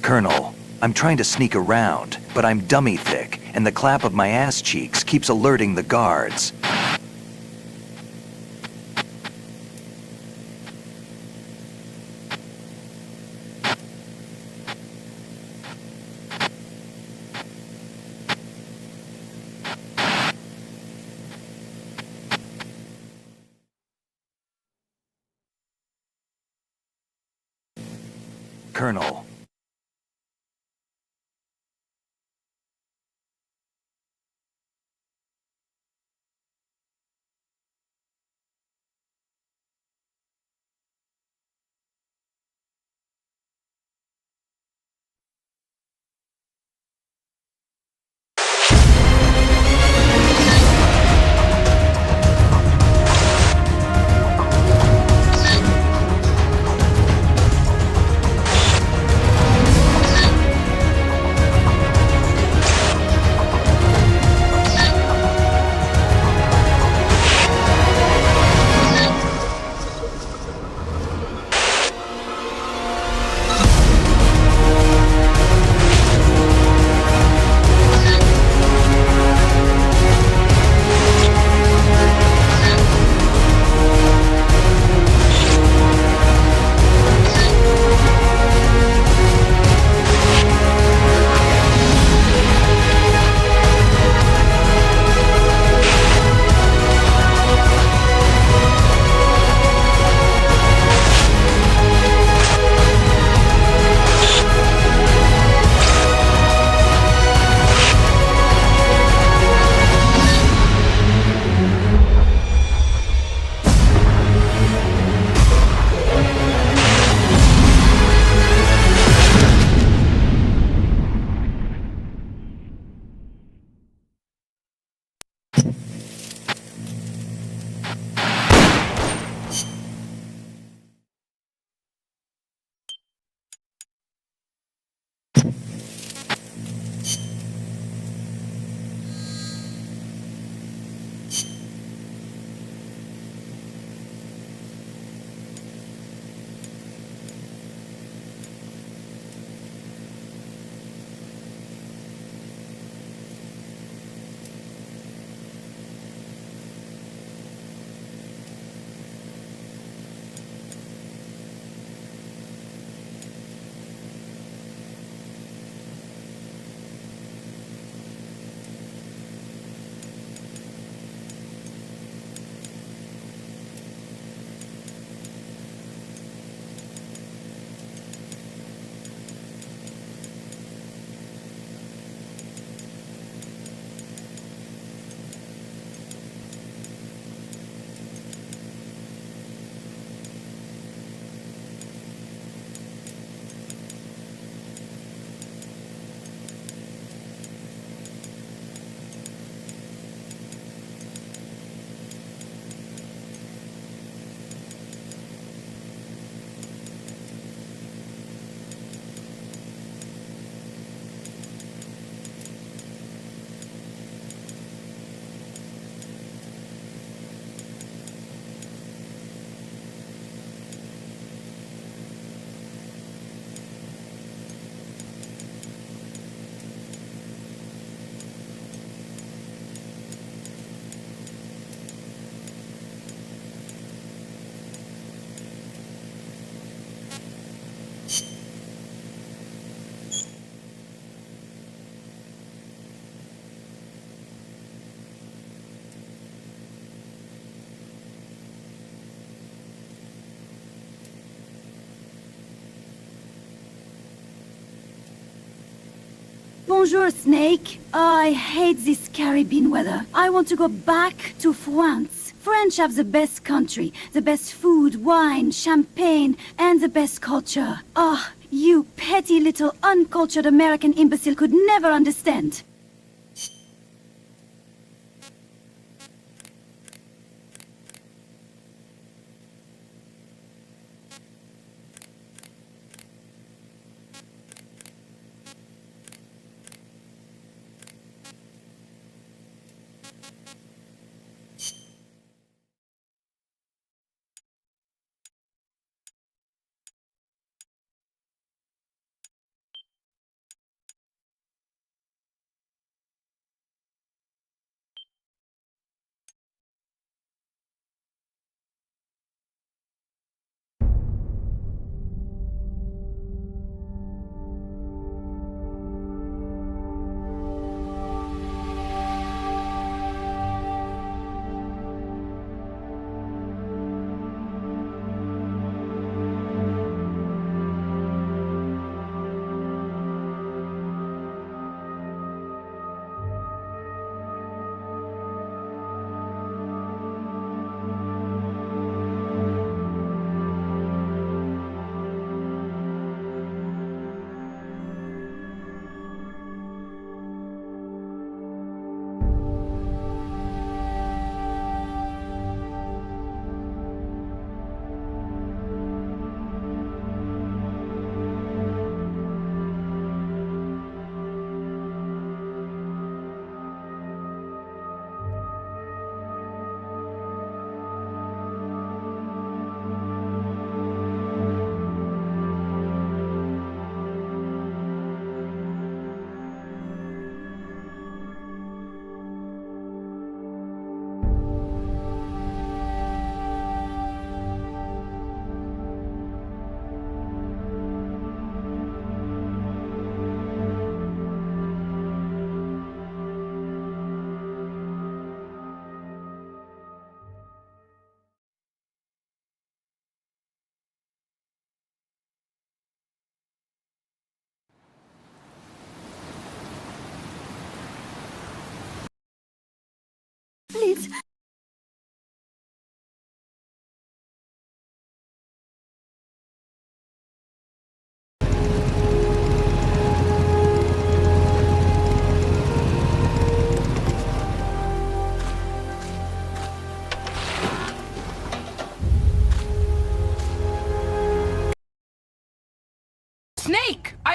Colonel, I'm trying to sneak around, but I'm dummy thick, and the clap of my ass cheeks keeps alerting the guards. Colonel. Bonjour, Snake. I hate this Caribbean weather. I want to go back to France. French have the best country, the best food, wine, champagne, and the best culture. Ah, you petty little uncultured American imbecile could never understand.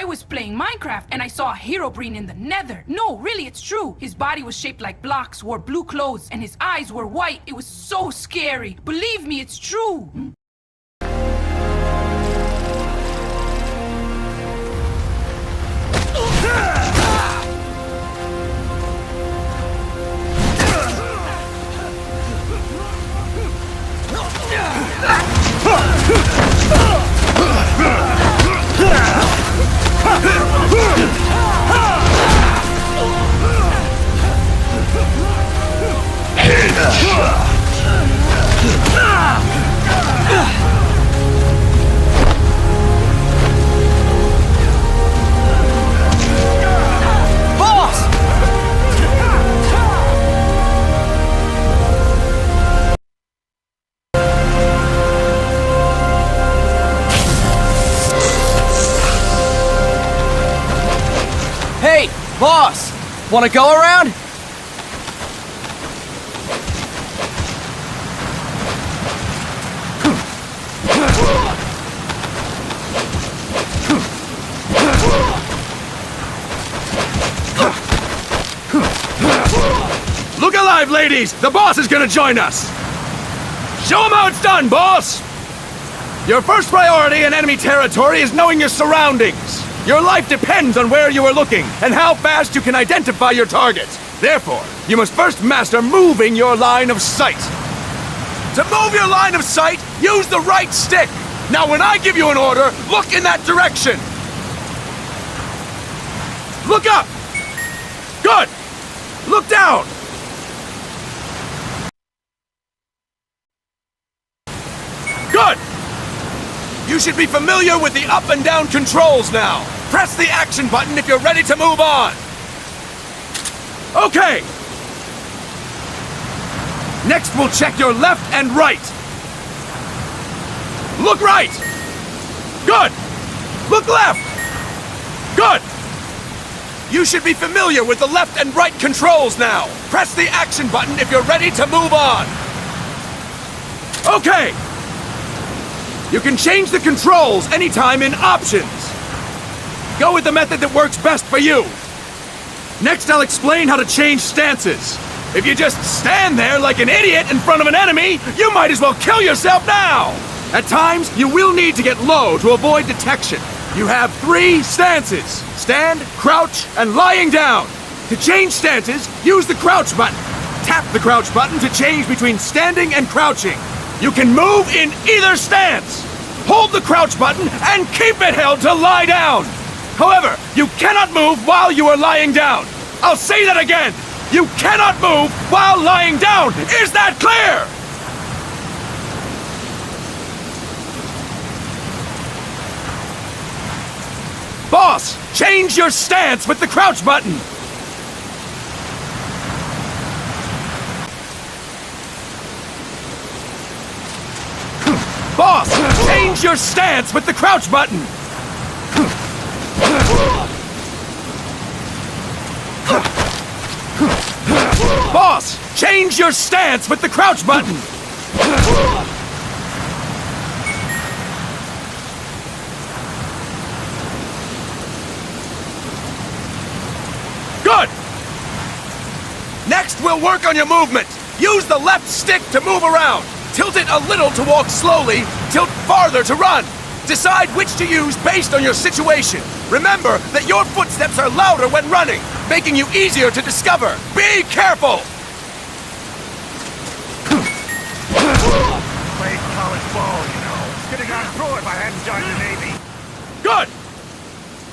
I was playing Minecraft and I saw a Herobrine in the nether. No, really, it's true. His body was shaped like blocks, wore blue clothes, and his eyes were white. It was so scary. Believe me, it's true. Hey, boss! Wanna go around? Look alive, ladies! The boss is gonna join us! Show him how it's done, boss! Your first priority in enemy territory is knowing your surroundings. Your life depends on where you are looking and how fast you can identify your targets. Therefore, you must first master moving your line of sight. To move your line of sight, use the right stick. Now when I give you an order, look in that direction. Look up! Good! Look down! Good! You should be familiar with the up and down controls now. Press the action button if you're ready to move on. Okay! Next we'll check your left and right. Look right! Good! Look left! Good! You should be familiar with the left and right controls now. Press the action button if you're ready to move on. Okay! You can change the controls anytime in Options. Go with the method that works best for you. Next, I'll explain how to change stances. If you just stand there like an idiot in front of an enemy, you might as well kill yourself now! At times, you will need to get low to avoid detection. You have 3 stances: stand, crouch, and lying down. To change stances, use the crouch button. Tap the crouch button to change between standing and crouching. You can move in either stance. Hold the crouch button and keep it held to lie down. However, you cannot move while you are lying down. I'll say that again. You cannot move while lying down. Is that clear? Boss, change your stance with the crouch button. Boss, change your stance with the crouch button. Boss, change your stance with the crouch button. Good! Next, we'll work on your movement. Use the left stick to move around. Tilt it a little to walk slowly, tilt farther to run. Decide which to use based on your situation. Remember that your footsteps are louder when running, making you easier to discover. Be careful! Played college ball, you know. Could have gone pro if I hadn't joined the Navy. Good!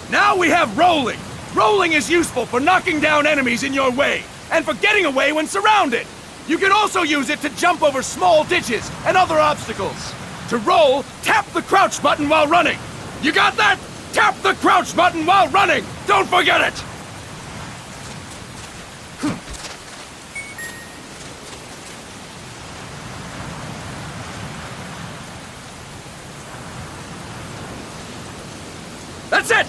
Now we have rolling. Rolling is useful for knocking down enemies in your way, and for getting away when surrounded. You can also use it to jump over small ditches and other obstacles. To roll, tap the crouch button while running. You got that? Tap the crouch button while running! Don't forget it! That's it!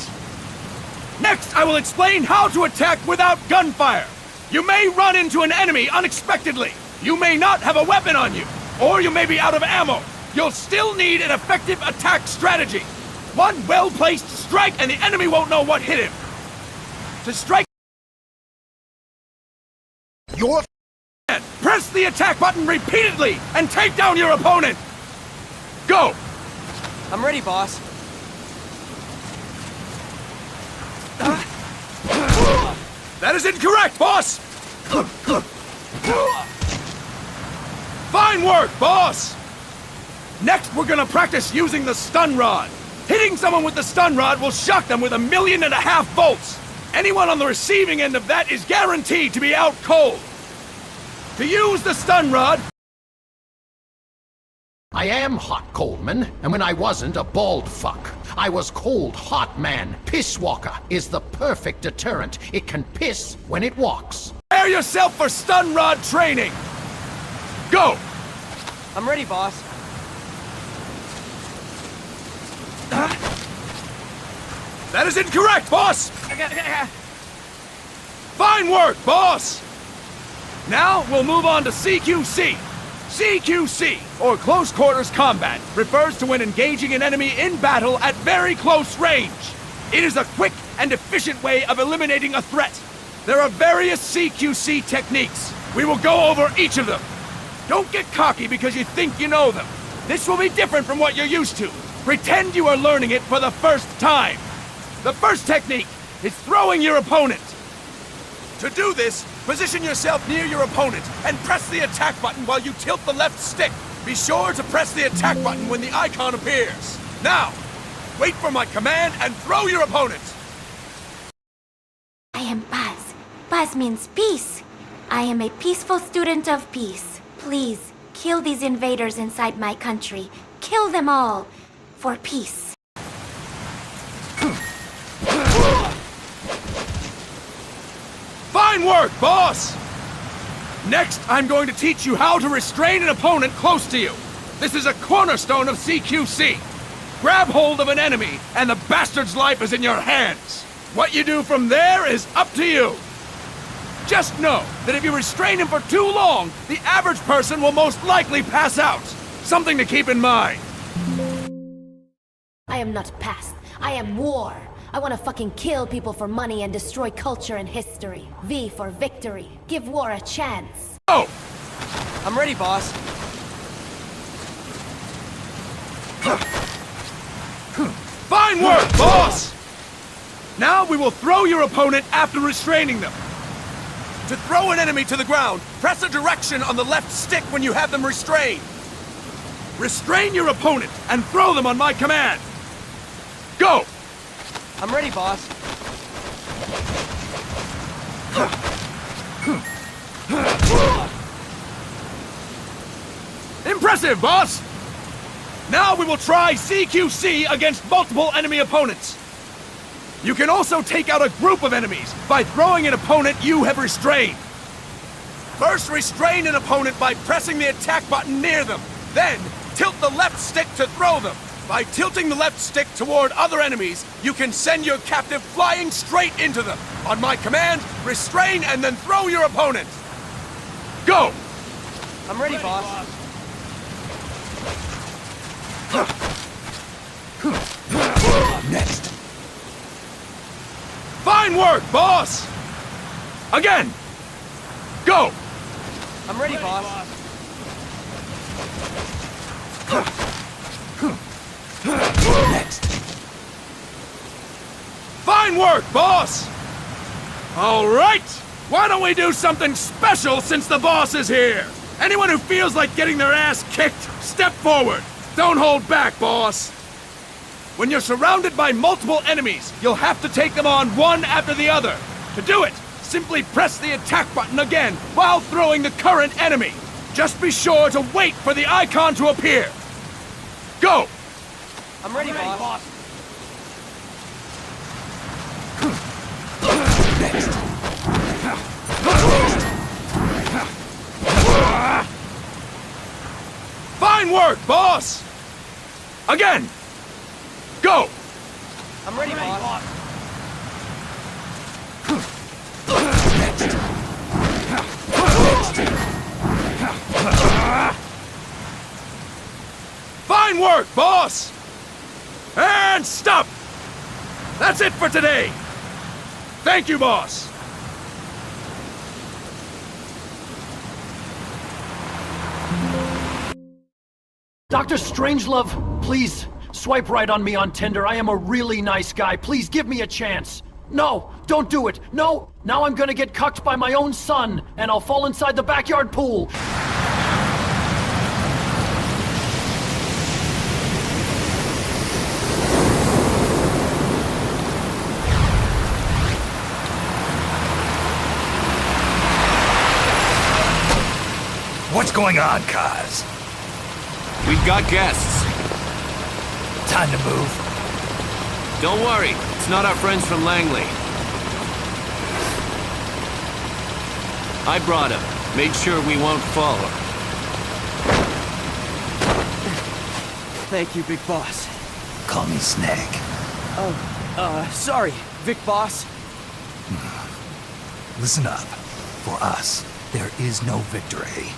Next, I will explain how to attack without gunfire. You may run into an enemy unexpectedly. You may not have a weapon on you, or you may be out of ammo. You'll still need an effective attack strategy. One well-placed strike and the enemy won't know what hit him. To strike... You're Press the attack button repeatedly and take down your opponent! Go! I'm ready, boss. That is incorrect, boss! Fine work, boss! Next, we're gonna practice using the stun rod. Hitting someone with the stun rod will shock them with 1.5 million volts. Anyone on the receiving end of that is guaranteed to be out cold. To use the stun rod... I am hot, Coldman, and when I wasn't a bald fuck, I was cold, hot man. Piss walker is the perfect deterrent. It can piss when it walks. Prepare yourself for stun rod training! Go! I'm ready, boss. That is incorrect, boss! Fine work, boss! Now, we'll move on to CQC. CQC, or Close Quarters Combat, refers to when engaging an enemy in battle at very close range. It is a quick and efficient way of eliminating a threat. There are various CQC techniques. We will go over each of them. Don't get cocky because you think you know them. This will be different from what you're used to. Pretend you are learning it for the first time. The first technique is throwing your opponent. To do this, position yourself near your opponent and press the attack button while you tilt the left stick. Be sure to press the attack button when the icon appears. Now, wait for my command and throw your opponent. I am Paz. Paz means peace. I am a peaceful student of peace. Please, kill these invaders inside my country. Kill them all. For peace. Fine work, boss! Next, I'm going to teach you how to restrain an opponent close to you. This is a cornerstone of CQC. Grab hold of an enemy, and the bastard's life is in your hands. What you do from there is up to you. Just know that if you restrain him for too long, the average person will most likely pass out. Something to keep in mind. I am not past. I am war. I want to fucking kill people for money and destroy culture and history. V for victory. Give war a chance. Go! I'm ready, boss. Fine work, boss! Now we will throw your opponent after restraining them. To throw an enemy to the ground, press a direction on the left stick when you have them restrained. Restrain your opponent and throw them on my command. Go! I'm ready, boss. Impressive, boss! Now we will try CQC against multiple enemy opponents. You can also take out a group of enemies by throwing an opponent you have restrained. First, restrain an opponent by pressing the attack button near them. Then, tilt the left stick to throw them. By tilting the left stick toward other enemies, you can send your captive flying straight into them. On my command, restrain and then throw your opponent. Go! I'm ready, boss. Next. Fine work, boss! Again! Go! I'm ready, boss. Next. Fine work, boss! All right! Why don't we do something special since the boss is here? Anyone who feels like getting their ass kicked, step forward. Don't hold back, boss. When you're surrounded by multiple enemies, you'll have to take them on one after the other. To do it, simply press the attack button again while throwing the current enemy. Just be sure to wait for the icon to appear. Go! I'm ready, boss. Next. Fine work, boss! Again! Go! I'm ready, boss. Next. Fine work, boss! And And stop! That's it for today! Thank you, boss! Dr. Strangelove, please, swipe right on me on Tinder. I am a really nice guy. Please give me a chance. No, don't do it. No, now I'm gonna get cucked by my own son, and I'll fall inside the backyard pool. What's going on, Kaz? We've got guests. Time to move. Don't worry, it's not our friends from Langley. I brought him. Made sure we won't follow. Thank you, Big Boss. Call me Snake. Sorry, Vic Boss. Listen up. For us, there is no victory.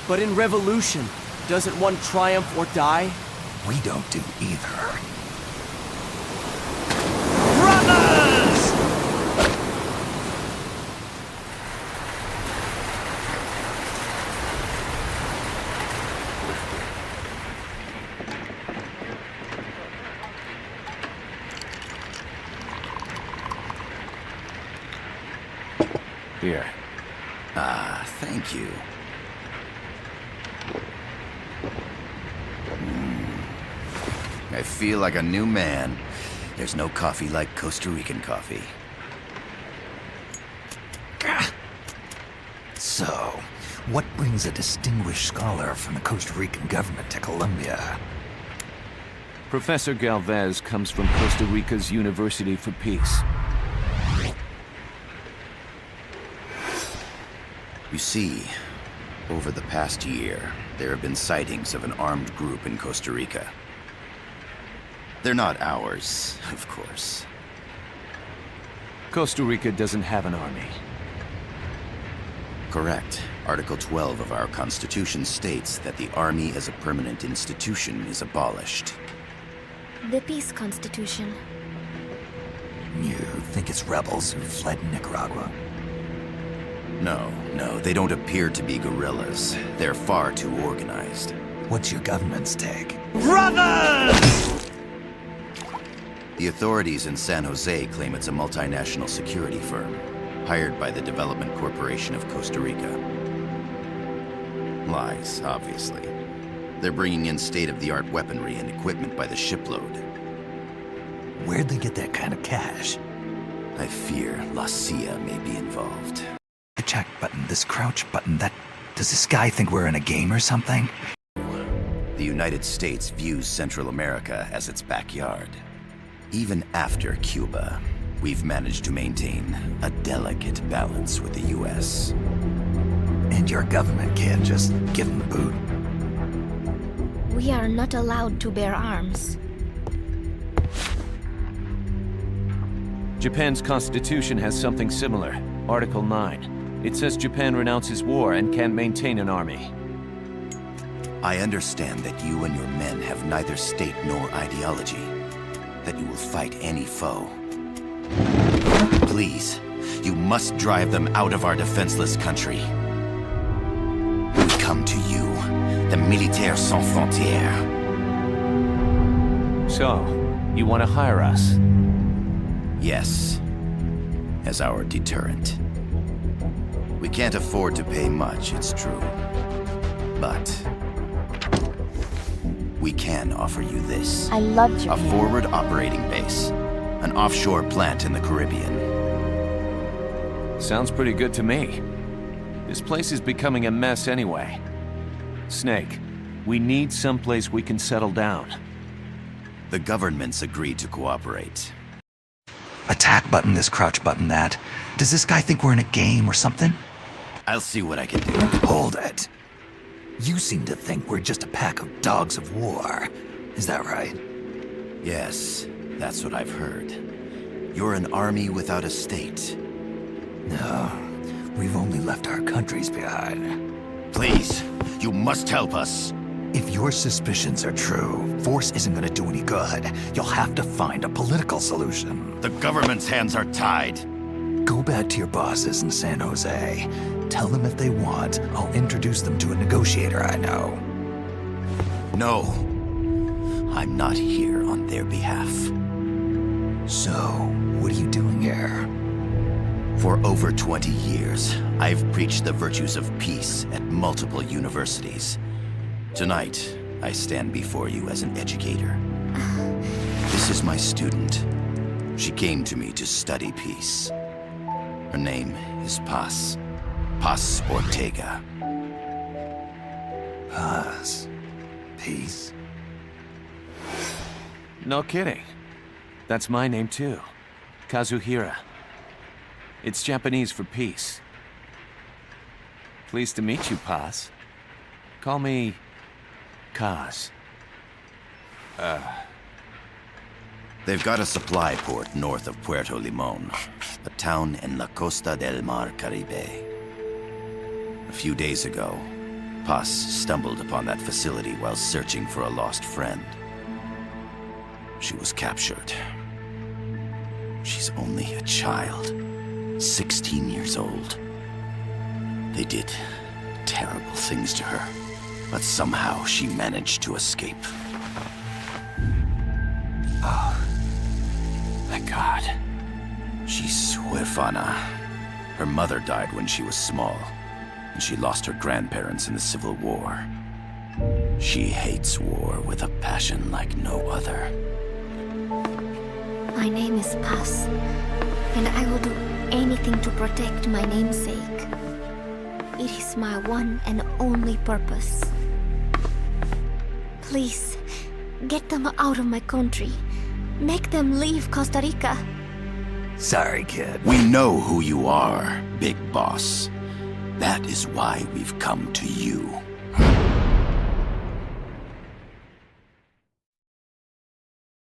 But in Revolution, doesn't one triumph or die? We don't do either. Brothers! Here. Thank you. I feel like a new man. There's no coffee like Costa Rican coffee. So, what brings a distinguished scholar from the Costa Rican government to Colombia? Professor Galvez comes from Costa Rica's University for Peace. You see, over the past year, there have been sightings of an armed group in Costa Rica. They're not ours, of course. Costa Rica doesn't have an army. Correct. Article 12 of our Constitution states that the Army as a permanent institution is abolished. The Peace Constitution. You think it's rebels who fled Nicaragua? No, they don't appear to be guerrillas. They're far too organized. What's your government's take? Brothers! The authorities in San Jose claim it's a multinational security firm, hired by the Development Corporation of Costa Rica. Lies, obviously. They're bringing in state-of-the-art weaponry and equipment by the shipload. Where'd they get that kind of cash? I fear La CIA may be involved. The check button, this crouch button, that... Does this guy think we're in a game or something? The United States views Central America as its backyard. Even after Cuba, we've managed to maintain a delicate balance with the U.S. And your government can't just give them the boot? We are not allowed to bear arms. Japan's constitution has something similar. Article 9. It says Japan renounces war and can't maintain an army. I understand that you and your men have neither state nor ideology. That you will fight any foe. Please, you must drive them out of our defenseless country. We come to you, the Militaires Sans Frontières. So, you want to hire us? Yes, as our deterrent. We can't afford to pay much, it's true. But we can offer you this. I love Japan. A forward operating base. An offshore plant in the Caribbean. Sounds pretty good to me. This place is becoming a mess anyway. Snake, we need someplace we can settle down. The government's agreed to cooperate. Attack button this, crouch button that. Does this guy think we're in a game or something? I'll see what I can do. Hold it. You seem to think we're just a pack of dogs of war. Is that right? Yes, that's what I've heard. You're an army without a state. No, we've only left our countries behind. Please, you must help us. If your suspicions are true, force isn't gonna do any good. You'll have to find a political solution. The government's hands are tied. Go back to your bosses in San Jose. Tell them if they want, I'll introduce them to a negotiator I know. No. I'm not here on their behalf. So, what are you doing here? For over 20 years, I've preached the virtues of peace at multiple universities. Tonight, I stand before you as an educator. This is my student. She came to me to study peace. Her name is Paz. Paz Ortega. Paz. Peace. No kidding. That's my name too. Kazuhira. It's Japanese for peace. Pleased to meet you, Paz. Call me Kaz. They've got a supply port north of Puerto Limon, a town in La Costa del Mar Caribe. A few days ago, Paz stumbled upon that facility while searching for a lost friend. She was captured. She's only a child, 16 years old. They did terrible things to her, but somehow she managed to escape. Oh, thank God. She's huérfana. Her mother died when she was small, and she lost her grandparents in the Civil War. She hates war with a passion like no other. My name is Paz, and I will do anything to protect my namesake. It is my one and only purpose. Please, get them out of my country. Make them leave Costa Rica. Sorry, kid. We know who you are, Big Boss. That is why we've come to you.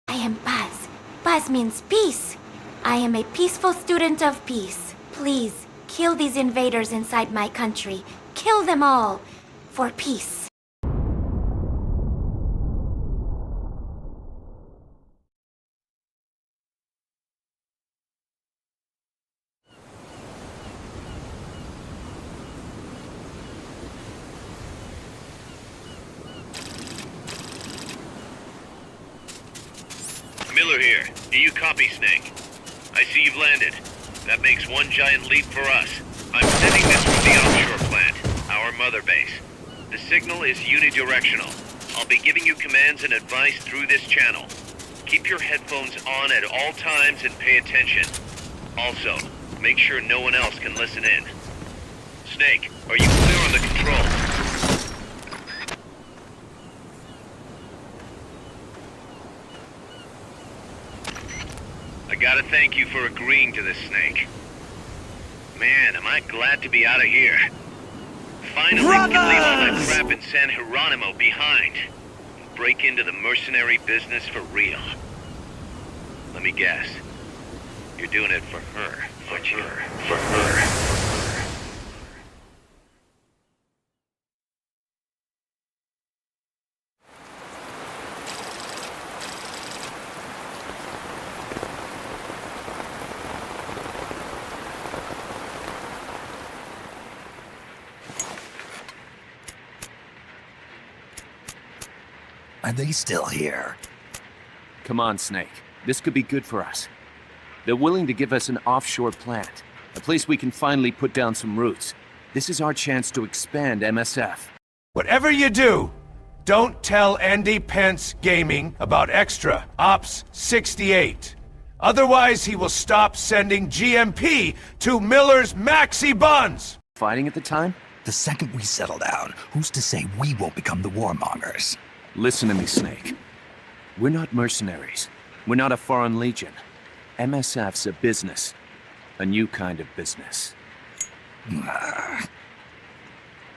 I am Paz. Paz means peace. I am a peaceful student of peace. Please, kill these invaders inside my country. Kill them all. For peace. Miller here. Do you copy, Snake? I see you've landed. That makes one giant leap for us. I'm sending this from the offshore plant, our mother base. The signal is unidirectional. I'll be giving you commands and advice through this channel. Keep your headphones on at all times and pay attention. Also, make sure no one else can listen in. Snake, are you clear on the controls? I gotta thank you for agreeing to this, Snake. Man, am I glad to be out of here. Finally, we can leave all that crap in San Geronimo behind. And break into the mercenary business for real. Let me guess. You're doing it for her, aren't you? For her. Are they still here? Come on, Snake. This could be good for us. They're willing to give us an offshore plant, a place we can finally put down some roots. This is our chance to expand MSF. Whatever you do, don't tell Andy Pence Gaming about Extra Ops 68. Otherwise, he will stop sending GMP to Miller's Maxi Buns! Fighting at the time? The second we settle down, who's to say we won't become the warmongers? Listen to me, Snake. We're not mercenaries. We're not a foreign legion. MSF's a business. A new kind of business.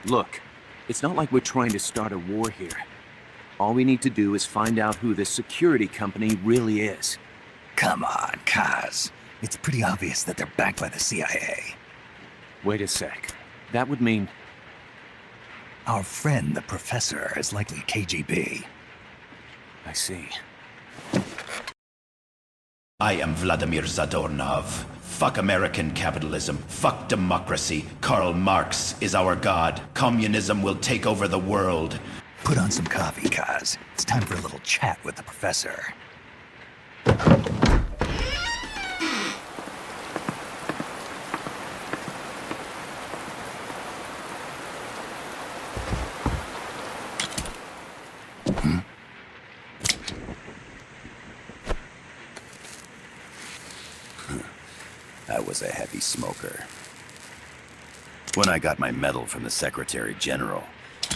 Look, it's not like we're trying to start a war here. All we need to do is find out who this security company really is. Come on, Kaz. It's pretty obvious that they're backed by the CIA. Wait a sec. That would mean... Our friend, the professor, is likely KGB. I see. I am Vladimir Zadornov. Fuck American capitalism. Fuck democracy. Karl Marx is our god. Communism will take over the world. Put on some coffee, Kaz. It's time for a little chat with the professor. I was a heavy smoker. When I got my medal from the Secretary General,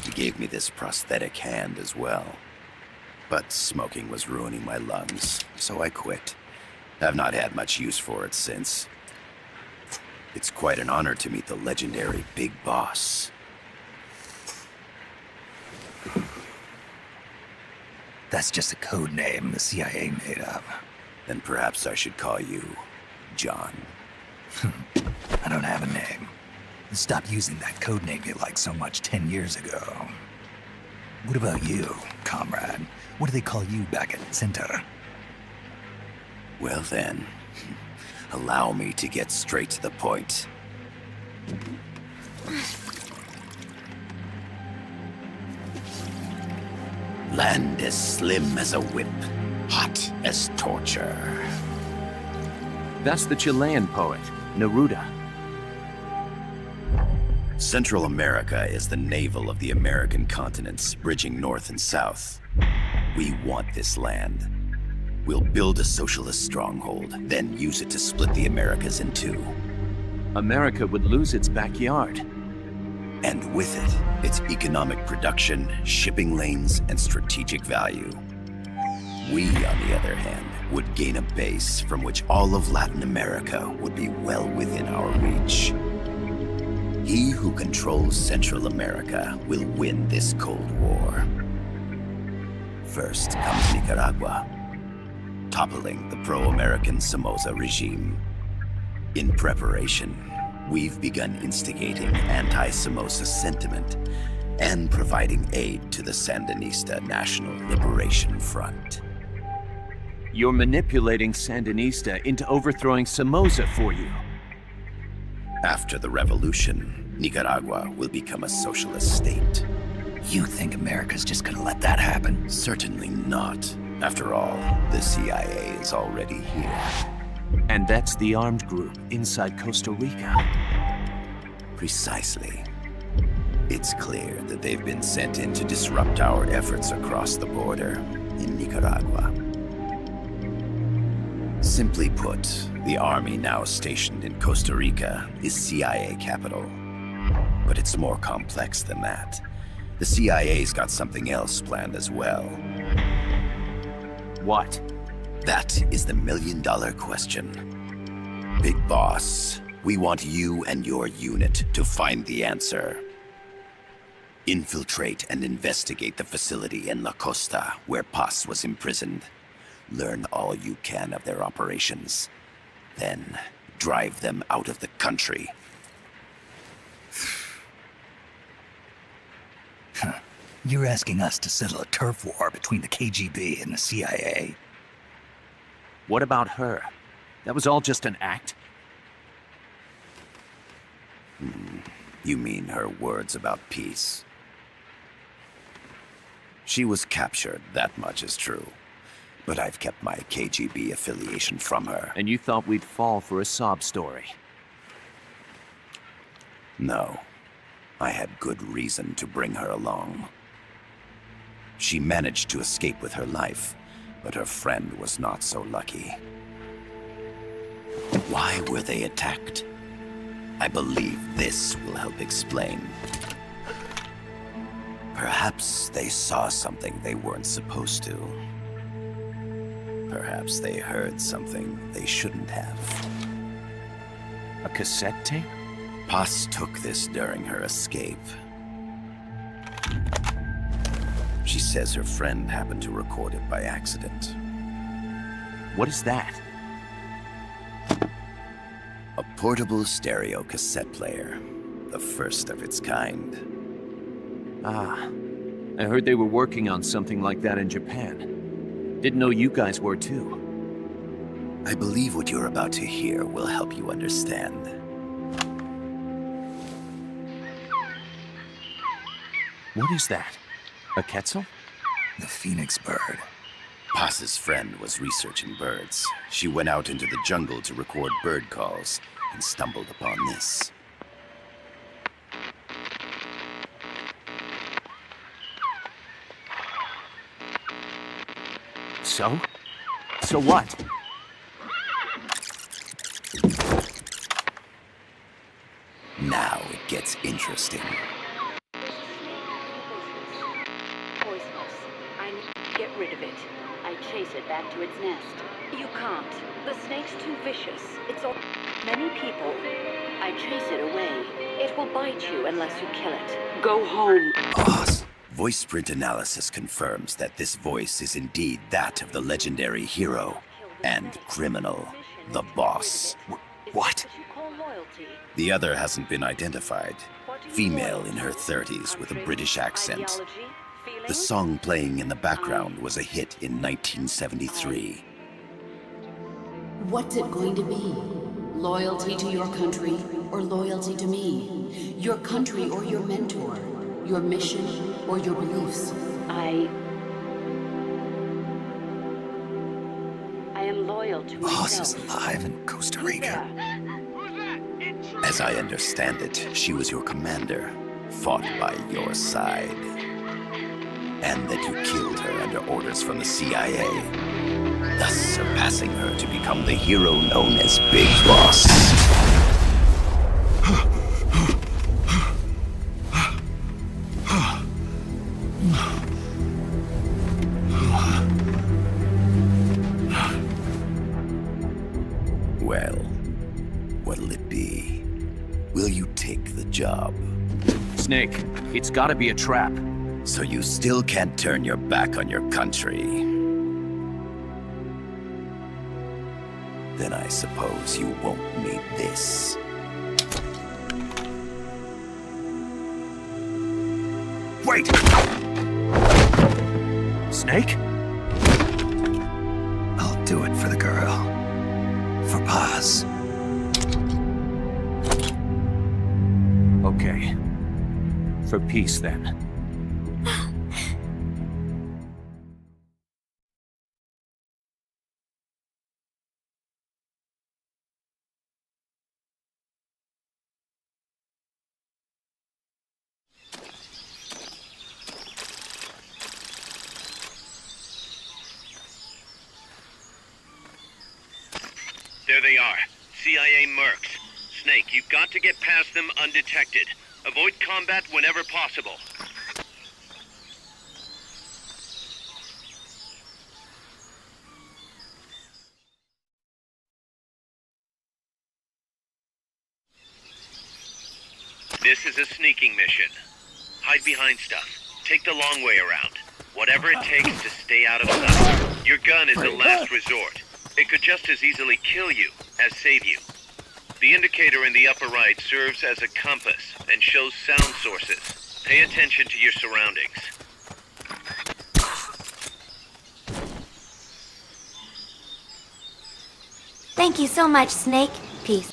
he gave me this prosthetic hand as well. But smoking was ruining my lungs, so I quit. I've not had much use for it since. It's quite an honor to meet the legendary Big Boss. That's just a code name the CIA made up. Then perhaps I should call you John. I don't have a name. Stop using that code name you liked so much 10 years ago. What about you, comrade? What do they call you back at Center? Well then, allow me to get straight to the point. Land as slim as a whip, hot as torture. That's the Chilean poet, Neruda. Central America is the navel of the American continents, bridging north and south. We want this land. We'll build a socialist stronghold, then use it to split the Americas in two. America would lose its backyard. And with it, its economic production, shipping lanes, and strategic value. We, on the other hand, would gain a base from which all of Latin America would be well within our reach. He who controls Central America will win this Cold War. First comes Nicaragua, toppling the pro-American Somoza regime. In preparation, we've begun instigating anti-Somoza sentiment and providing aid to the Sandinista National Liberation Front. You're manipulating Sandinista into overthrowing Somoza for you. After the revolution, Nicaragua will become a socialist state. You think America's just gonna let that happen? Certainly not. After all, the CIA is already here. And that's the armed group inside Costa Rica. Precisely. It's clear that they've been sent in to disrupt our efforts across the border in Nicaragua. Simply put, the army now stationed in Costa Rica is CIA capital. But it's more complex than that. The CIA's got something else planned as well. What? That is the million-dollar question. Big Boss, we want you and your unit to find the answer. Infiltrate and investigate the facility in La Costa, where Paz was imprisoned. Learn all you can of their operations. Then, drive them out of the country. You're asking us to settle a turf war between the KGB and the CIA? What about her? That was all just an act? You mean her words about peace? She was captured, that much is true. But I've kept my KGB affiliation from her. And you thought we'd fall for a sob story? No. I had good reason to bring her along. She managed to escape with her life, but her friend was not so lucky. Why were they attacked? I believe this will help explain. Perhaps they saw something they weren't supposed to. Perhaps they heard something they shouldn't have. A cassette tape? Paz took this during her escape. She says her friend happened to record it by accident. What is that? A portable stereo cassette player. The first of its kind. Ah, I heard they were working on something like that in Japan. Didn't know you guys were too. I believe what you're about to hear will help you understand. What is that? A quetzal? The phoenix bird. Paz's friend was researching birds. She went out into the jungle to record bird calls and stumbled upon this. So? So what? Now it gets interesting. Poisonous. I need to get rid of it. I chase it back to its nest. You can't. The snake's too vicious. It's all many people. I chase it away. It will bite you unless you kill it. Go home. Boss. Voice print analysis confirms that this voice is indeed that of the legendary hero and criminal, the boss. What? The other hasn't been identified. Female in her 30s with a British accent. The song playing in the background was a hit in 1973. What's it going to be? Loyalty to your country or loyalty to me? Your country or your mentor? Your mission or your beliefs? I am loyal to Boss myself. is alive in Costa Rica. As I understand it, she was your commander, fought by your side. And that you killed her under orders from the CIA, thus surpassing her to become the hero known as Big Boss. Well, what'll it be? Will you take the job? Snake, it's gotta be a trap. So you still can't turn your back on your country? Then I suppose you won't need this. Wait! Snake? I'll do it for the girl. For Paz. Okay. For peace, then. There they are. CIA mercs. Snake, you've got to get past them undetected. Avoid combat whenever possible. This is a sneaking mission. Hide behind stuff. Take the long way around. Whatever it takes to stay out of sight. Your gun is the last resort. It could just as easily kill you as save you. The indicator in the upper right serves as a compass and shows sound sources. Pay attention to your surroundings. Thank you so much, Snake. Peace.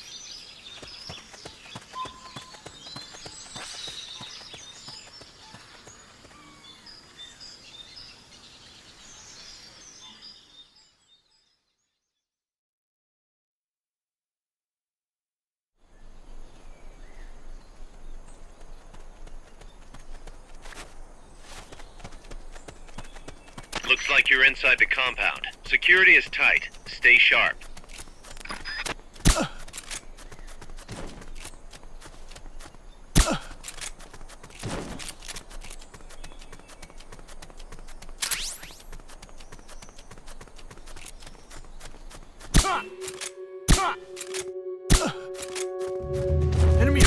Looks like you're inside the compound. Security is tight. Stay sharp. Enemy!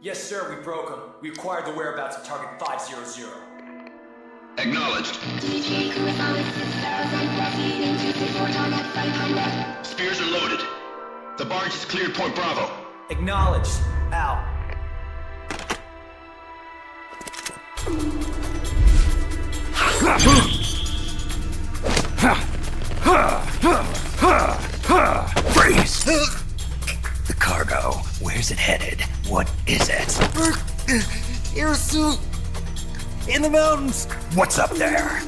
Yes, sir, we broke them. We acquired the whereabouts of target 500. Acknowledged. Spears are loaded. The barge has cleared Point Bravo. Acknowledged. Out. Freeze! The cargo, where's it headed? What is it? Air suit! In the mountains! What's up there?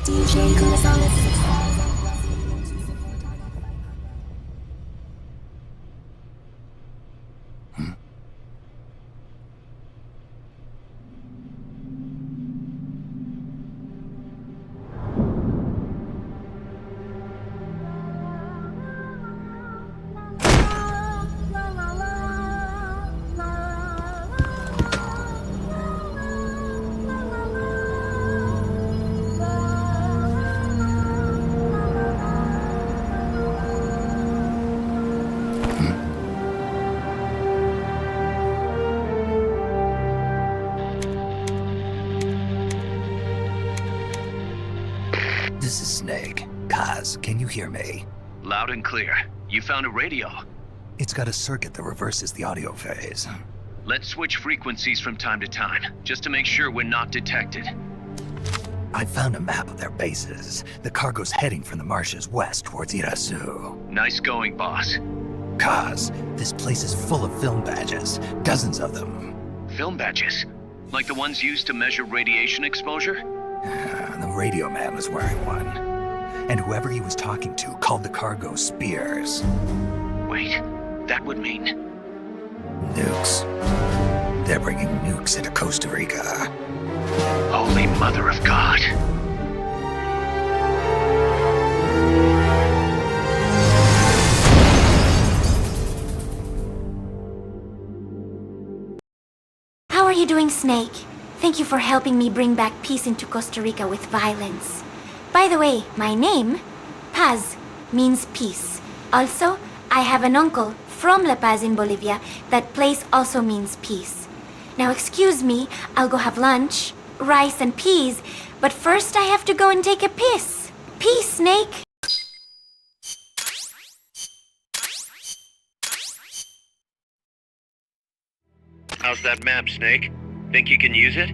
DJ Gonzalez. This is Snake. Kaz, can you hear me? Loud and clear. You found a radio. It's got a circuit that reverses the audio phase. Let's switch frequencies from time to time, just to make sure we're not detected. I found a map of their bases. The cargo's heading from the marshes west towards Irasu. Nice going, boss. Kaz, this place is full of film badges. Dozens of them. Film badges? Like the ones used to measure radiation exposure? The radio man was wearing one. And whoever he was talking to called the cargo spears. Wait, that would mean... Nukes. They're bringing nukes into Costa Rica. Holy Mother of God. How are you doing, Snake? Thank you for helping me bring back peace into Costa Rica with violence. By the way, my name, Paz, means peace. Also, I have an uncle from La Paz in Bolivia. That place also means peace. Now excuse me, I'll go have lunch, rice and peas, but first I have to go and take a piss. Peace, Snake! How's that map, Snake? Think you can use it?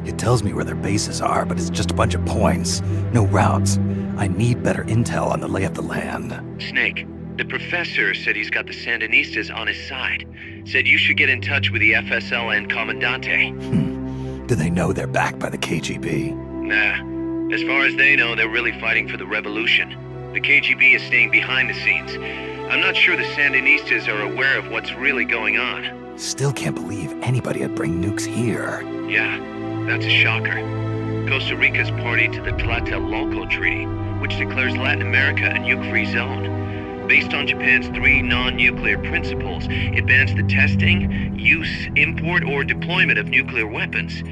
It tells me where their bases are, but it's just a bunch of points. No routes. I need better intel on the lay of the land. Snake, the professor said he's got the Sandinistas on his side. Said you should get in touch with the FSL and Comandante. Do they know they're backed by the KGB? Nah. As far as they know, they're really fighting for the revolution. The KGB is staying behind the scenes. I'm not sure the Sandinistas are aware of what's really going on. Still can't believe anybody would bring nukes here. Yeah, that's a shocker. Costa Rica's party to the Tlatelolco Treaty, which declares Latin America a nuke-free zone. Based on Japan's 3 non-nuclear principles, it bans the testing, use, import, or deployment of nuclear weapons.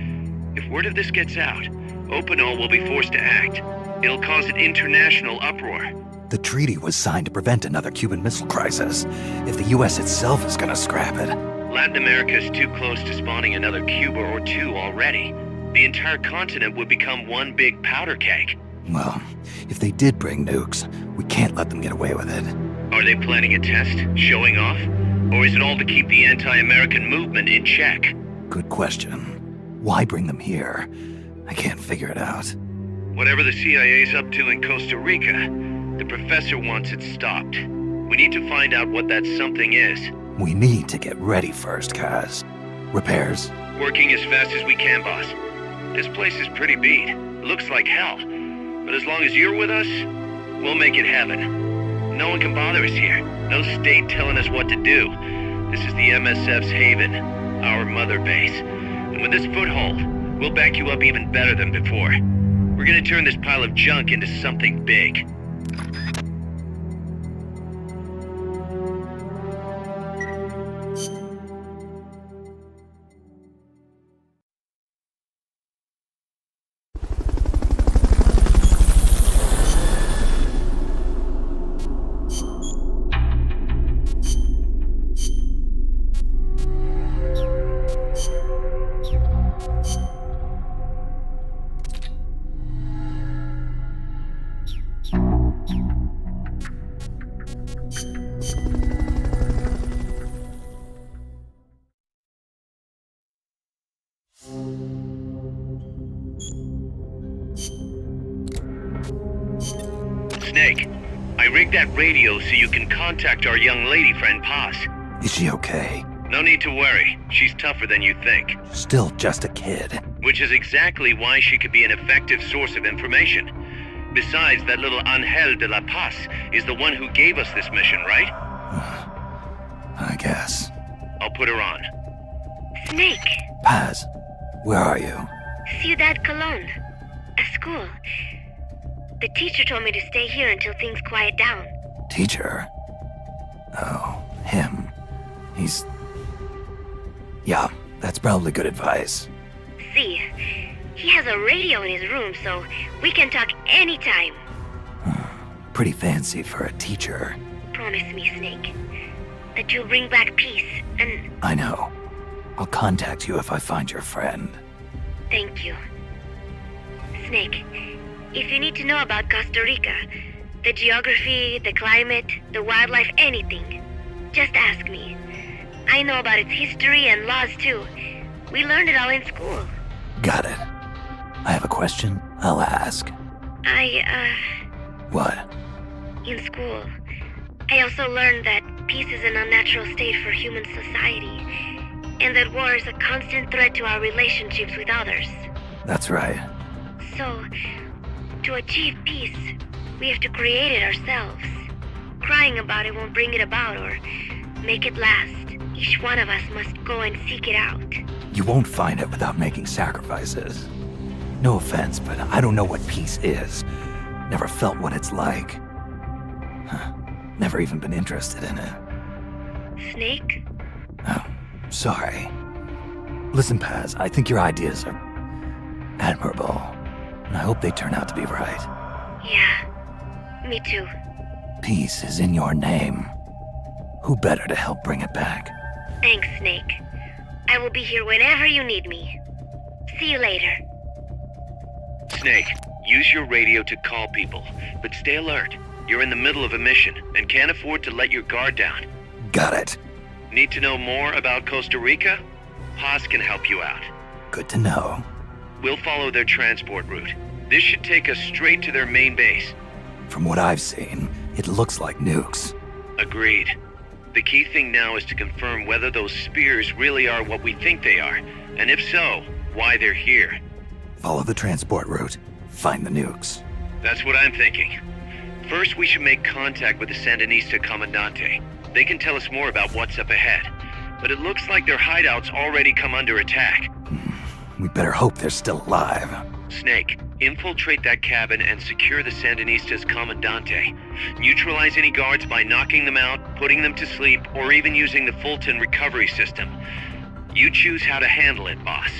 If word of this gets out, Opinol will be forced to act. It'll cause an international uproar. The treaty was signed to prevent another Cuban Missile Crisis. If the U.S. itself is gonna scrap it... Latin America is too close to spawning another Cuba or 2 already. The entire continent would become one big powder keg. Well, if they did bring nukes, we can't let them get away with it. Are they planning a test? Showing off? Or is it all to keep the anti-American movement in check? Good question. Why bring them here? I can't figure it out. Whatever the CIA's up to in Costa Rica, the professor wants it stopped. We need to find out what that something is. We need to get ready first, Kaz. Repairs? Working as fast as we can, boss. This place is pretty beat. Looks like hell. But as long as you're with us, we'll make it heaven. No one can bother us here. No state telling us what to do. This is the MSF's haven, our mother base. And with this foothold, we'll back you up even better than before. We're gonna turn this pile of junk into something big. Snake, I rigged that radio so you can contact our young lady friend Paz. Is she okay? No need to worry. She's tougher than you think. Still just a kid. Which is exactly why she could be an effective source of information. Besides, that little Angel de la Paz is the one who gave us this mission, right? I guess. I'll put her on. Snake, Paz, where are you? Ciudad Colon. A school. The teacher told me to stay here until things quiet down. Teacher? Oh, him. He's... Yeah, that's probably good advice. See, he has a radio in his room, so we can talk anytime. Pretty fancy for a teacher. Promise me, Snake, that you'll bring back peace, and... I know. I'll contact you if I find your friend. Thank you. Snake, if you need to know about Costa Rica, the geography, the climate, the wildlife, anything, just ask me. I know about its history and laws too. We learned it all in school. Got it. I have a question. I'll ask. What? In school, I also learned that peace is an unnatural state for human society, and that war is a constant threat to our relationships with others. That's right. So, to achieve peace, we have to create it ourselves. Crying about it won't bring it about or make it last. Each one of us must go and seek it out. You won't find it without making sacrifices. No offense, but I don't know what peace is. Never felt what it's like. Never even been interested in it. Snake? Oh, sorry. Listen, Paz, I think your ideas are admirable, and I hope they turn out to be right. Yeah, me too. Peace is in your name. Who better to help bring it back? Thanks, Snake. I will be here whenever you need me. See you later. Snake, use your radio to call people, but stay alert. You're in the middle of a mission and can't afford to let your guard down. Got it. Need to know more about Costa Rica? Paz can help you out. Good to know. We'll follow their transport route. This should take us straight to their main base. From what I've seen, it looks like nukes. Agreed. The key thing now is to confirm whether those spears really are what we think they are, and if so, why they're here. Follow the transport route. Find the nukes. That's what I'm thinking. First, we should make contact with the Sandinista Comandante. They can tell us more about what's up ahead. But it looks like their hideout's already come under attack. We better hope they're still alive. Snake, infiltrate that cabin and secure the Sandinista's Comandante. Neutralize any guards by knocking them out, putting them to sleep, or even using the Fulton recovery system. You choose how to handle it, boss.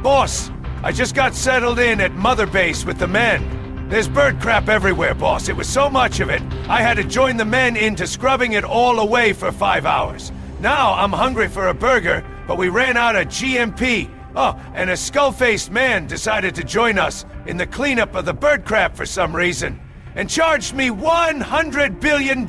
Boss, I just got settled in at Mother Base with the men. There's bird crap everywhere, boss. It was so much of it, I had to join the men into scrubbing it all away for 5 hours. Now I'm hungry for a burger, but we ran out of GMP. Oh, and a skull-faced man decided to join us in the cleanup of the bird crap for some reason, and charged me $100 billion!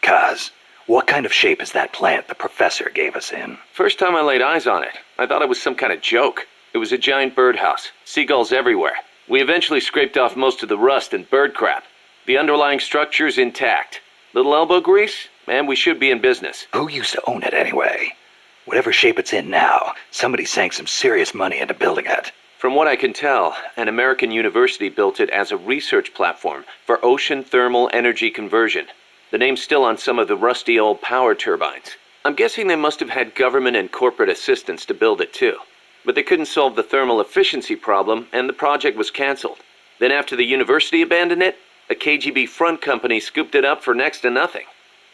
Kaz, what kind of shape is that plant the professor gave us in? First time I laid eyes on it, I thought it was some kind of joke. It was a giant birdhouse, seagulls everywhere. We eventually scraped off most of the rust and bird crap. The underlying structure's intact. Little elbow grease? Man, we should be in business. Who used to own it anyway? Whatever shape it's in now, somebody sank some serious money into building it. From what I can tell, an American university built it as a research platform for ocean thermal energy conversion. The name's still on some of the rusty old power turbines. I'm guessing they must have had government and corporate assistance to build it too. But they couldn't solve the thermal efficiency problem, and the project was canceled. Then after the university abandoned it, a KGB front company scooped it up for next to nothing.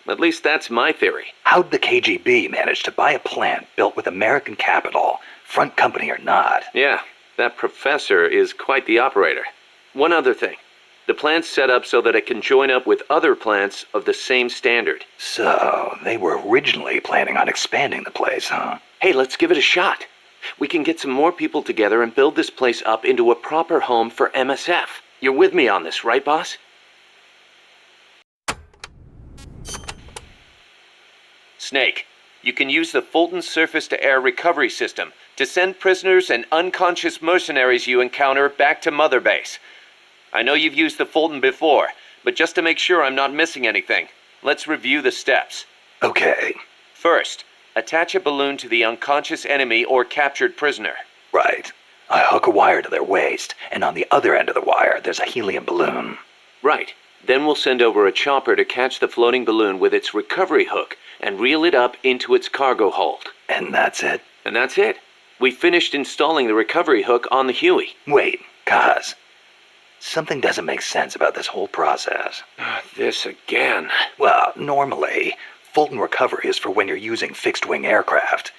At least that's my theory. How'd the KGB manage to buy a plant built with American capital, front company or not? Yeah, that professor is quite the operator. One other thing. The plant's set up so that it can join up with other plants of the same standard. So, they were originally planning on expanding the place, huh? Hey, let's give it a shot. We can get some more people together and build this place up into a proper home for MSF. You're with me on this, right, boss? Snake. You can use the Fulton surface-to-air recovery system to send prisoners and unconscious mercenaries you encounter back to Mother Base. I know you've used the Fulton before, but just to make sure I'm not missing anything, let's review the steps. Okay. First, attach a balloon to the unconscious enemy or captured prisoner. Right. I hook a wire to their waist, and on the other end of the wire, there's a helium balloon. Right. Then we'll send over a chopper to catch the floating balloon with its recovery hook and reel it up into its cargo hold. And that's it? And that's it. We finished installing the recovery hook on the Huey. Wait, Kaz. Something doesn't make sense about this whole process. This again. Well, normally, Fulton recovery is for when you're using fixed-wing aircraft.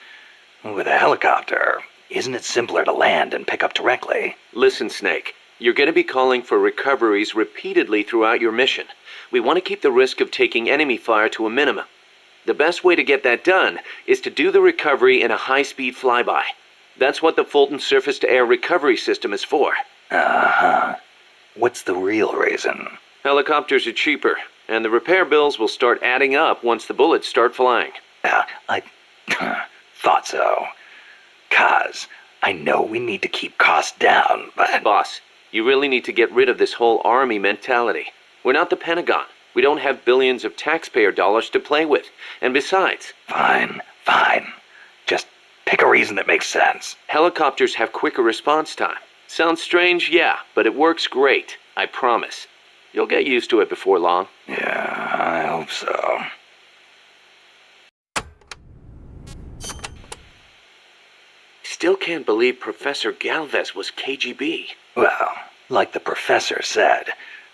With a helicopter, isn't it simpler to land and pick up directly? Listen, Snake. You're going to be calling for recoveries repeatedly throughout your mission. We want to keep the risk of taking enemy fire to a minimum. The best way to get that done is to do the recovery in a high-speed flyby. That's what the Fulton surface-to-air recovery system is for. Uh-huh. What's the real reason? Helicopters are cheaper, and the repair bills will start adding up once the bullets start flying. I thought so. Kaz, I know we need to keep costs down, but... Boss, you really need to get rid of this whole army mentality. We're not the Pentagon. We don't have billions of taxpayer dollars to play with. And besides... Fine. Just pick a reason that makes sense. Helicopters have quicker response time. Sounds strange, yeah, but it works great. I promise. You'll get used to it before long. Yeah, I hope so. Still can't believe Professor Galvez was KGB. Well, like the professor said,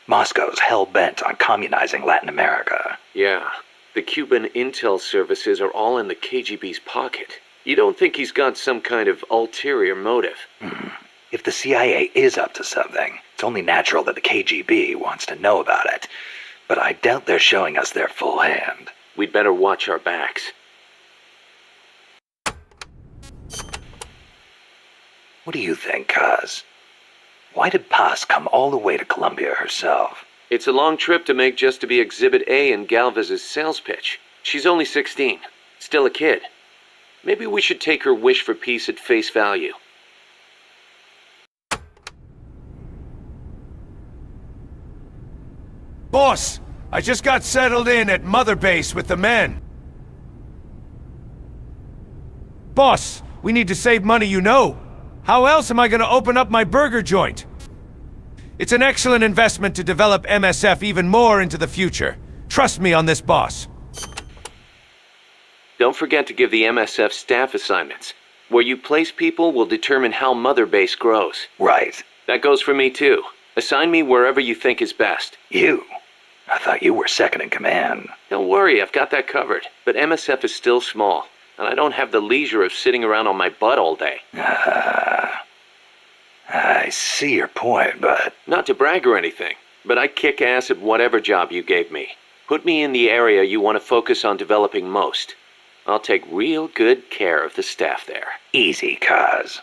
Moscow's hell-bent on communizing Latin America. Yeah, the Cuban intel services are all in the KGB's pocket. You don't think he's got some kind of ulterior motive? If the CIA is up to something, it's only natural that the KGB wants to know about it. But I doubt they're showing us their full hand. We'd better watch our backs. What do you think, Kaz? Why did Paz come all the way to Colombia herself? It's a long trip to make just to be Exhibit A in Galvez's sales pitch. She's only 16, still a kid. Maybe we should take her wish for peace at face value. Boss, I just got settled in at Mother Base with the men. Boss, we need to save money, you know. How else am I gonna open up my burger joint? It's an excellent investment to develop MSF even more into the future. Trust me on this, boss. Don't forget to give the MSF staff assignments. Where you place people will determine how Mother Base grows. Right. That goes for me too. Assign me wherever you think is best. You? I thought you were second in command. Don't worry, I've got that covered. But MSF is still small, and I don't have the leisure of sitting around on my butt all day. I see your point, but... Not to brag or anything, but I kick ass at whatever job you gave me. Put me in the area you want to focus on developing most. I'll take real good care of the staff there. Easy, Kaz.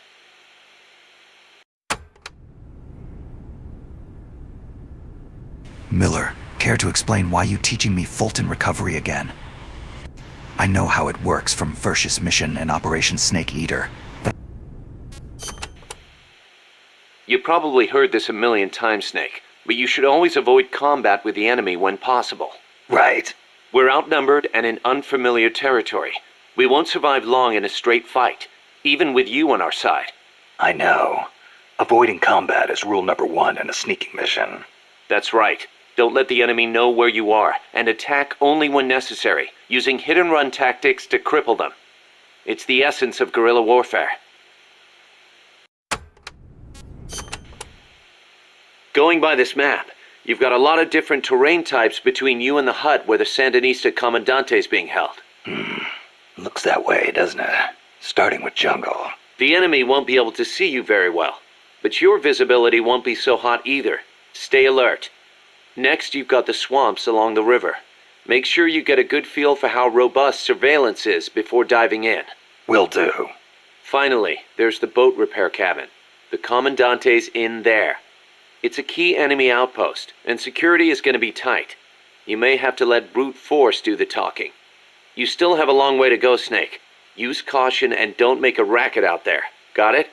Miller, care to explain why you teaching me Fulton recovery again? I know how it works from Vertius Mission and Operation Snake Eater, but... You probably heard this a million times, Snake, but you should always avoid combat with the enemy when possible. Right. We're outnumbered and in unfamiliar territory. We won't survive long in a straight fight, even with you on our side. I know. Avoiding combat is rule number 1 in a sneaking mission. That's right. Don't let the enemy know where you are, and attack only when necessary, using hit-and-run tactics to cripple them. It's the essence of guerrilla warfare. Going by this map, you've got a lot of different terrain types between you and the hut where the Sandinista Comandante is being held. Looks that way, doesn't it? Starting with jungle. The enemy won't be able to see you very well, but your visibility won't be so hot either. Stay alert. Next, you've got the swamps along the river. Make sure you get a good feel for how robust surveillance is before diving in. Will do. Finally, there's the boat repair cabin. The Commandante's in there. It's a key enemy outpost, and security is going to be tight. You may have to let brute force do the talking. You still have a long way to go, Snake. Use caution and don't make a racket out there. Got it?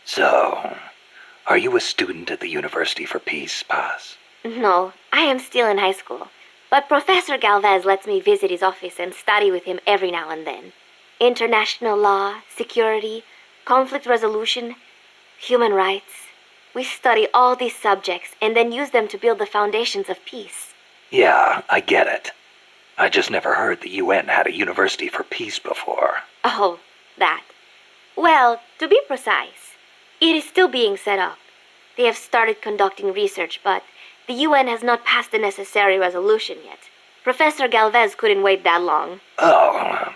So, are you a student at the University for Peace, Paz? No, I am still in high school. But Professor Galvez lets me visit his office and study with him every now and then. International law, security, conflict resolution, human rights. We study all these subjects and then use them to build the foundations of peace. Yeah, I get it. I just never heard the UN had a University for Peace before. Oh, that. Well, to be precise, it is still being set up. They have started conducting research, but the UN has not passed the necessary resolution yet. Professor Galvez couldn't wait that long. Oh,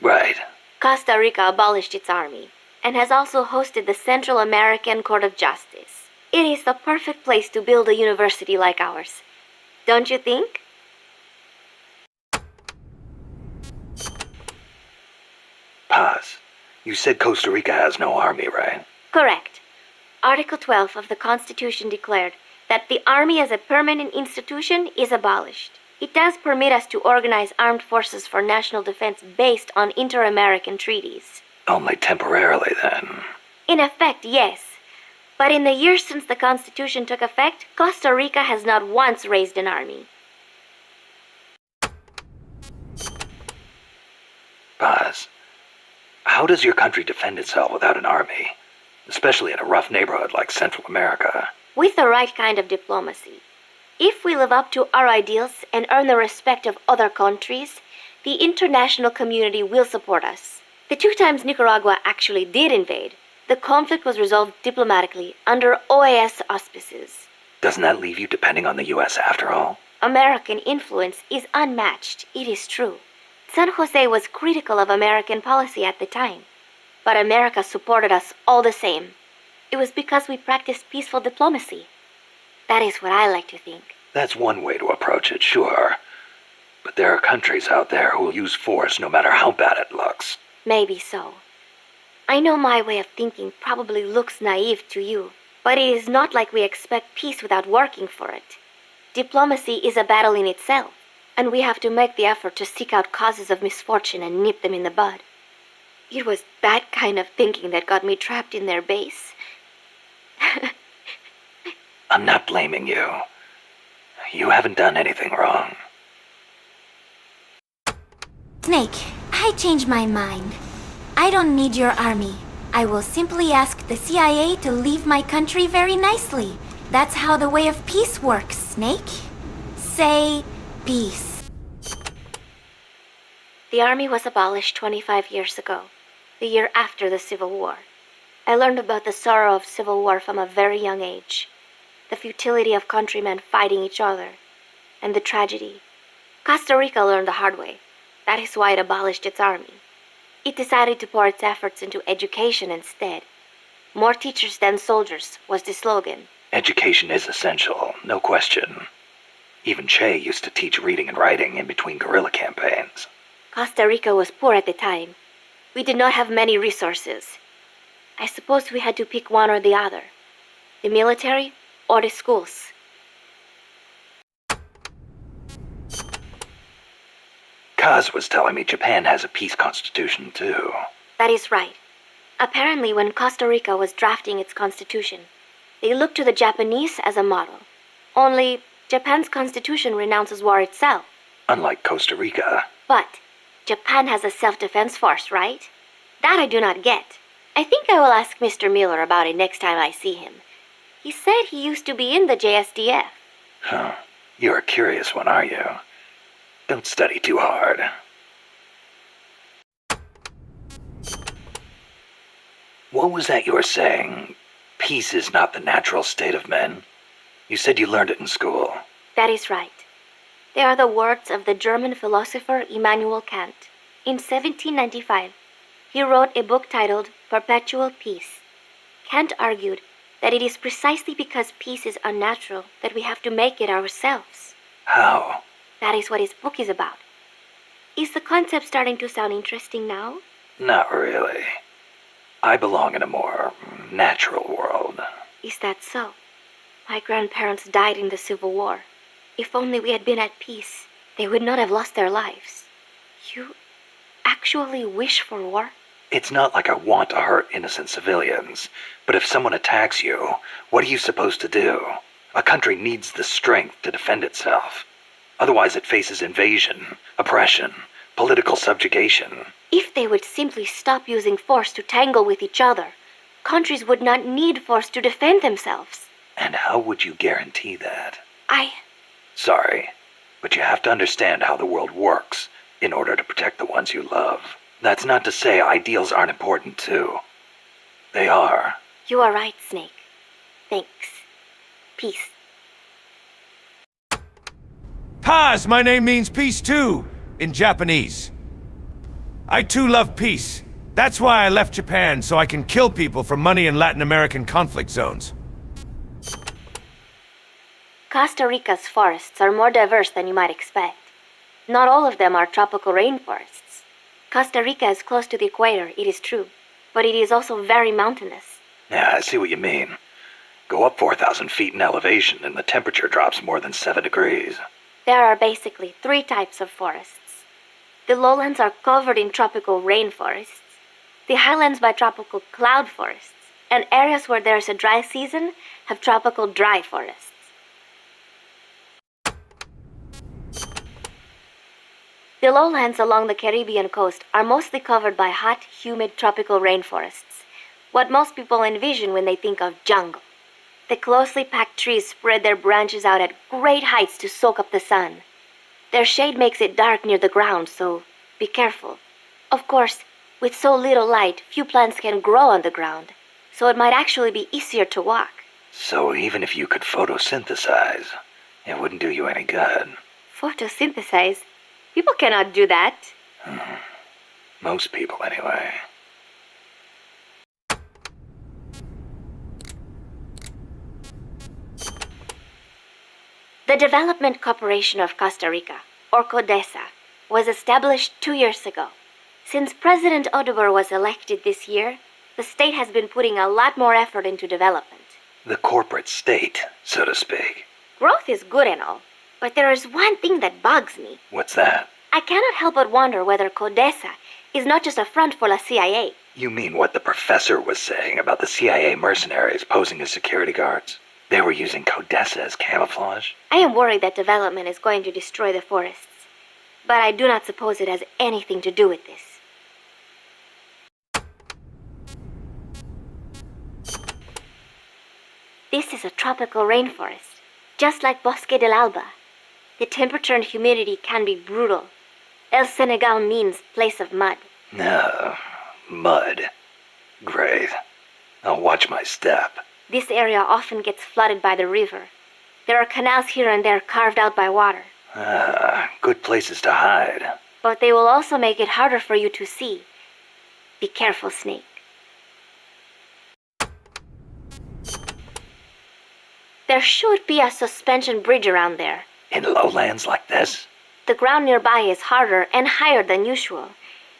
right. Costa Rica abolished its army and has also hosted the Central American Court of Justice. It is the perfect place to build a university like ours. Don't you think? Paz, you said Costa Rica has no army, right? Correct. Article 12 of the Constitution declared that the Army as a permanent institution is abolished. It does permit us to organize armed forces for national defense based on inter-American treaties. Only temporarily, then. In effect, yes. But in the years since the Constitution took effect, Costa Rica has not once raised an army. Paz, how does your country defend itself without an army? Especially in a rough neighborhood like Central America. With the right kind of diplomacy. If we live up to our ideals and earn the respect of other countries, the international community will support us. The 2 times Nicaragua actually did invade, the conflict was resolved diplomatically under OAS auspices. Doesn't that leave you depending on the U.S. after all? American influence is unmatched, it is true. San Jose was critical of American policy at the time, but America supported us all the same. It was because we practiced peaceful diplomacy. That is what I like to think. That's one way to approach it, sure. But there are countries out there who will use force no matter how bad it looks. Maybe so. I know my way of thinking probably looks naive to you, but it is not like we expect peace without working for it. Diplomacy is a battle in itself, and we have to make the effort to seek out causes of misfortune and nip them in the bud. It was that kind of thinking that got me trapped in their base. I'm not blaming you. You haven't done anything wrong. Snake, I changed my mind. I don't need your army. I will simply ask the CIA to leave my country very nicely. That's how the way of peace works, Snake. Say peace. The army was abolished 25 years ago, the year after the Civil War. I learned about the sorrow of civil war from a very young age, the futility of countrymen fighting each other, and the tragedy. Costa Rica learned the hard way. That is why it abolished its army. It decided to pour its efforts into education instead. More teachers than soldiers was the slogan. Education is essential, no question. Even Che used to teach reading and writing in between guerrilla campaigns. Costa Rica was poor at the time. We did not have many resources. I suppose we had to pick one or the other. The military or the schools. Kaz was telling me Japan has a peace constitution, too. That is right. Apparently, when Costa Rica was drafting its constitution, they looked to the Japanese as a model. Only, Japan's constitution renounces war itself. Unlike Costa Rica. But, Japan has a self-defense force, right? That I do not get. I think I will ask Mr. Miller about it next time I see him. He said he used to be in the JSDF. Huh. You're a curious one, are you? Don't study too hard. What was that you were saying? Peace is not the natural state of men? You said you learned it in school. That is right. They are the words of the German philosopher Immanuel Kant. In 1795, he wrote a book titled Perpetual Peace. Kant argued that it is precisely because peace is unnatural that we have to make it ourselves. How? That is what his book is about. Is the concept starting to sound interesting now? Not really. I belong in a more natural world. Is that so? My grandparents died in the Civil War. If only we had been at peace, they would not have lost their lives. You actually wish for war? It's not like I want to hurt innocent civilians, but if someone attacks you, what are you supposed to do? A country needs the strength to defend itself. Otherwise it faces invasion, oppression, political subjugation. If they would simply stop using force to tangle with each other, countries would not need force to defend themselves. And how would you guarantee that? I Sorry, but you have to understand how the world works in order to protect the ones you love. That's not to say ideals aren't important too. They are. You are right, Snake. Thanks. Peace. Paz, my name means peace too, in Japanese. I too love peace. That's why I left Japan, so I can kill people for money in Latin American conflict zones. Costa Rica's forests are more diverse than you might expect. Not all of them are tropical rainforests. Costa Rica is close to the equator, it is true, but it is also very mountainous. Yeah, I see what you mean. Go up 4,000 feet in elevation and the temperature drops more than 7 degrees. There are basically 3 types of forests. The lowlands are covered in tropical rainforests, the highlands by tropical cloud forests, and areas where there is a dry season have tropical dry forests. The lowlands along the Caribbean coast are mostly covered by hot, humid tropical rainforests, what most people envision when they think of jungle. The closely packed trees spread their branches out at great heights to soak up the sun. Their shade makes it dark near the ground, so be careful. Of course, with so little light, few plants can grow on the ground, so it might actually be easier to walk. So even if you could photosynthesize, it wouldn't do you any good. Photosynthesize? People cannot do that. Most people, anyway. The Development Corporation of Costa Rica, or CODESA, was established 2 years ago. Since President Oduber was elected this year, the state has been putting a lot more effort into development. The corporate state, so to speak. Growth is good and all, but there is one thing that bugs me. What's that? I cannot help but wonder whether CODESA is not just a front for the CIA. You mean what the professor was saying about the CIA mercenaries posing as security guards? They were using CODESA as camouflage? I am worried that development is going to destroy the forests, but I do not suppose it has anything to do with this. This is a tropical rainforest, just like Bosque del Alba. The temperature and humidity can be brutal. El Senegal means place of mud. No, mud. Great. I'll watch my step. This area often gets flooded by the river. There are canals here and there carved out by water. Good places to hide. But they will also make it harder for you to see. Be careful, Snake. There should be a suspension bridge around there. In lowlands like this? The ground nearby is harder and higher than usual.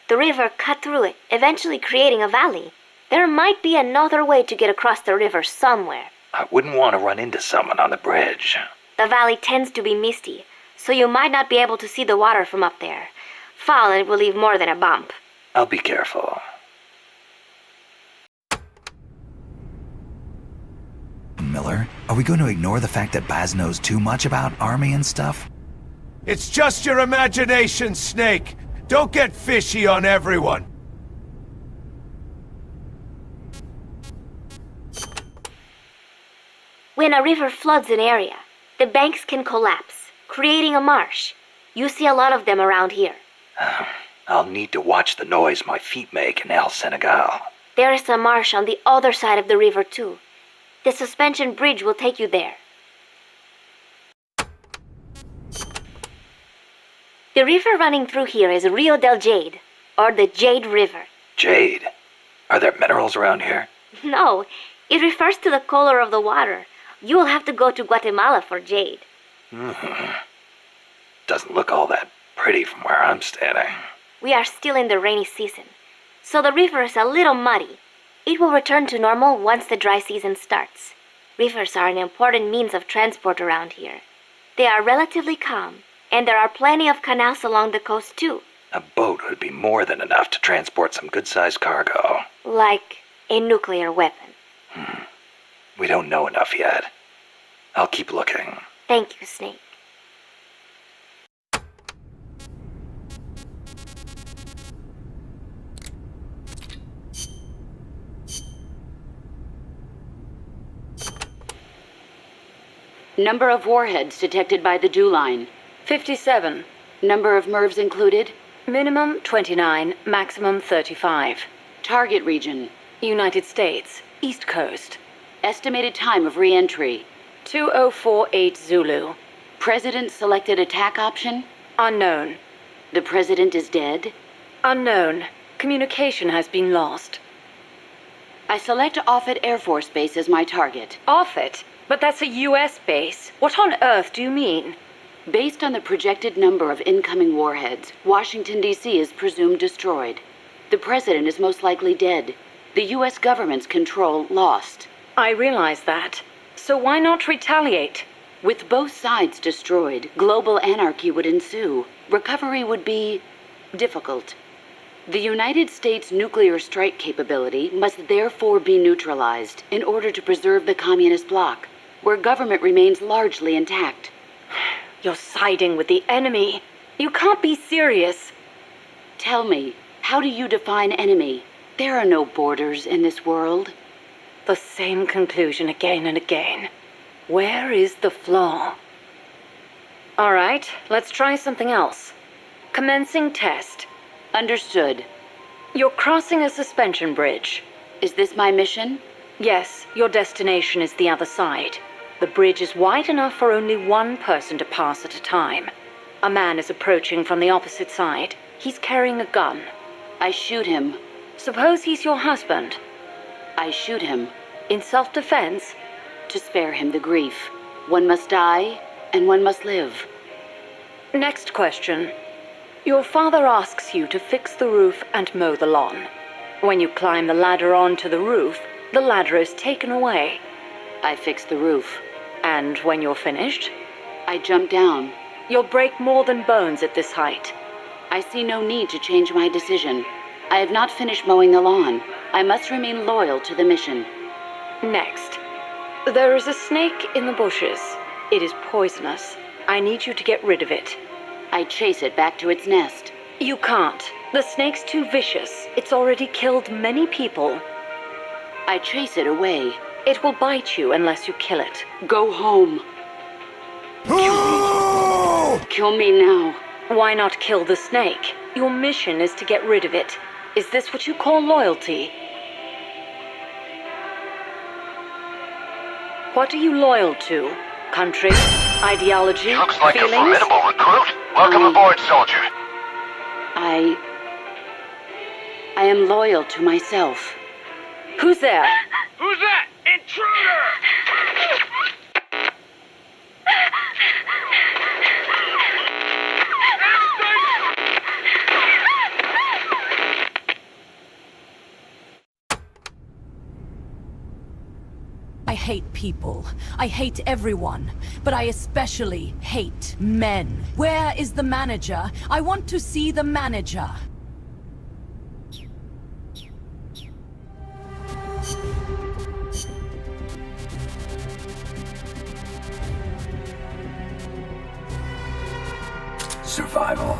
The river cut through it, eventually creating a valley. There might be another way to get across the river somewhere. I wouldn't want to run into someone on the bridge. The valley tends to be misty, so you might not be able to see the water from up there. Fall and it will leave more than a bump. I'll be careful. Miller, are we going to ignore the fact that Baz knows too much about army and stuff? It's just your imagination, Snake. Don't get fishy on everyone. When a river floods an area, the banks can collapse, creating a marsh. You see a lot of them around here. I'll need to watch the noise my feet make in El Senegal. There is a marsh on the other side of the river, too. The suspension bridge will take you there. The river running through here is Rio del Jade, or the Jade River. Jade? Are there minerals around here? No, it refers to the color of the water. You will have to go to Guatemala for jade. Doesn't look all that pretty from where I'm standing. We are still in the rainy season, so the river is a little muddy. It will return to normal once the dry season starts. Rivers are an important means of transport around here. They are relatively calm, and there are plenty of canals along the coast too. A boat would be more than enough to transport some good-sized cargo. Like a nuclear weapon. We don't know enough yet. I'll keep looking. Thank you, Snake. Number of warheads detected by the dew line. 57. Number of MIRVs included. Minimum 29, maximum 35. Target region. United States, East Coast. Estimated time of re-entry. 2048 Zulu. President selected attack option. Unknown. The president is dead. Unknown. Communication has been lost. I select Offutt Air Force Base as my target. Offutt? But that's a U.S. base. What on earth do you mean? Based on the projected number of incoming warheads, Washington, D.C. is presumed destroyed. The president is most likely dead. The U.S. government's control lost. I realize that. So why not retaliate? With both sides destroyed, global anarchy would ensue. Recovery would be difficult. The United States' nuclear strike capability must therefore be neutralized in order to preserve the communist bloc, where government remains largely intact. You're siding with the enemy. You can't be serious. Tell me, how do you define enemy? There are no borders in this world. The same conclusion again and again. Where is the flaw? All right, let's try something else. Commencing test. Understood. You're crossing a suspension bridge. Is this my mission? Yes, your destination is the other side. The bridge is wide enough for only one person to pass at a time. A man is approaching from the opposite side. He's carrying a gun. I shoot him. Suppose he's your husband. I shoot him. In self-defense? To spare him the grief. One must die, and one must live. Next question. Your father asks you to fix the roof and mow the lawn. When you climb the ladder onto the roof, the ladder is taken away. I fix the roof. And when you're finished? I jump down. You'll break more than bones at this height. I see no need to change my decision. I have not finished mowing the lawn. I must remain loyal to the mission. Next. There is a snake in the bushes. It is poisonous. I need you to get rid of it. I chase it back to its nest. You can't. The snake's too vicious. It's already killed many people. I chase it away. It will bite you unless you kill it. Go home. Kill me now. Why not kill the snake? Your mission is to get rid of it. Is this what you call loyalty? What are you loyal to? Country? Ideology? Looks like feelings? a formidable recruit. Welcome aboard, soldier. I am loyal to myself. Who's there? Who's that? Intruder! I hate people. I hate everyone. But I especially hate men. Where is the manager? I want to see the manager. Survival.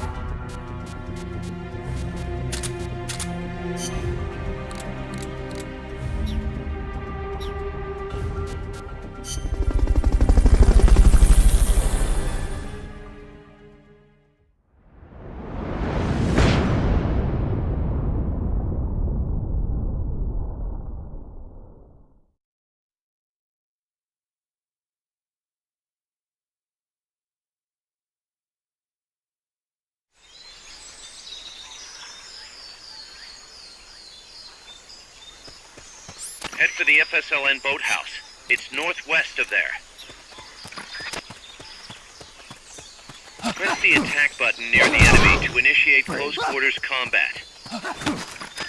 Head for the FSLN boathouse. It's northwest of there. Press the attack button near the enemy to initiate close quarters combat.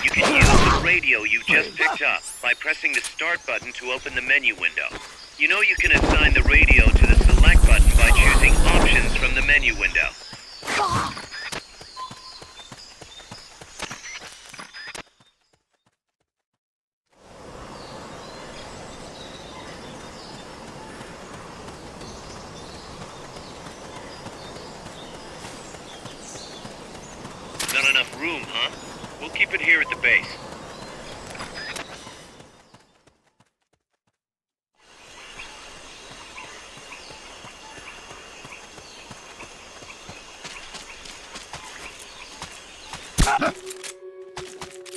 You can use the radio you just picked up by pressing the start button to open the menu window. You know you can assign the radio to the select button by choosing options from the menu window. Not enough room, huh? We'll keep it here at the base.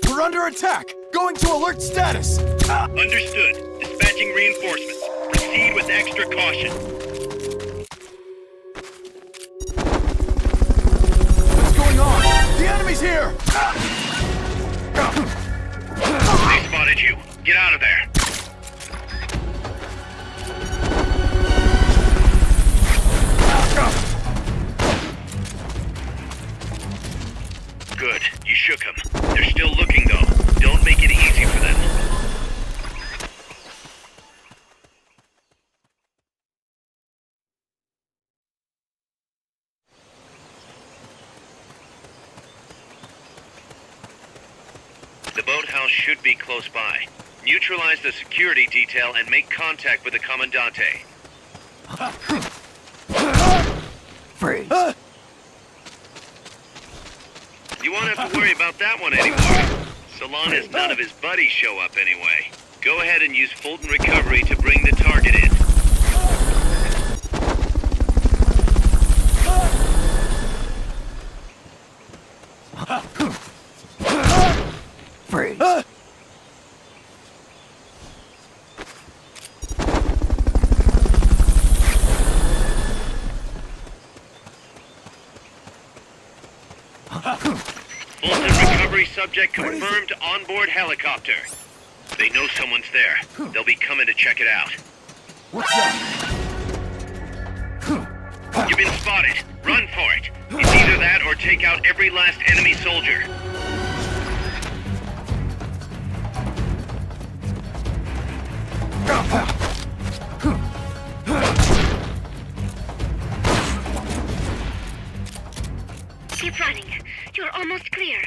We're under attack! Going to alert status! Understood. Dispatching reinforcements. Proceed with extra caution. What's going on? The enemy's here! They spotted you. Get out of there. Good. You shook them. They're still looking, though. Don't make it easy for them. The boathouse should be close by. Neutralize the security detail and make contact with the Commandante. Freeze. You won't have to worry about that one anymore. So long as none of his buddies show up anyway. Go ahead and use Fulton Recovery to bring the target in. Freeze. Fulton Recovery subject confirmed onboard helicopter. They know someone's there. They'll be coming to check it out. What's that? You've been spotted. Run for it. It's either that or take out every last enemy soldier. Keep running. You're almost clear.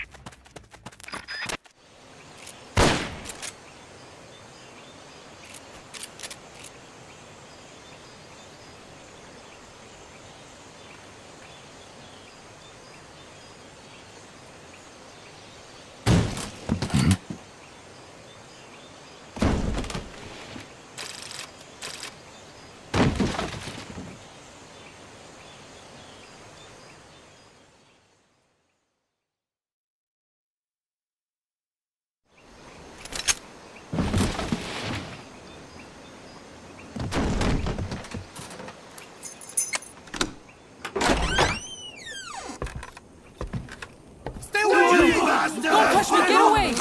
Don't touch me! Get away!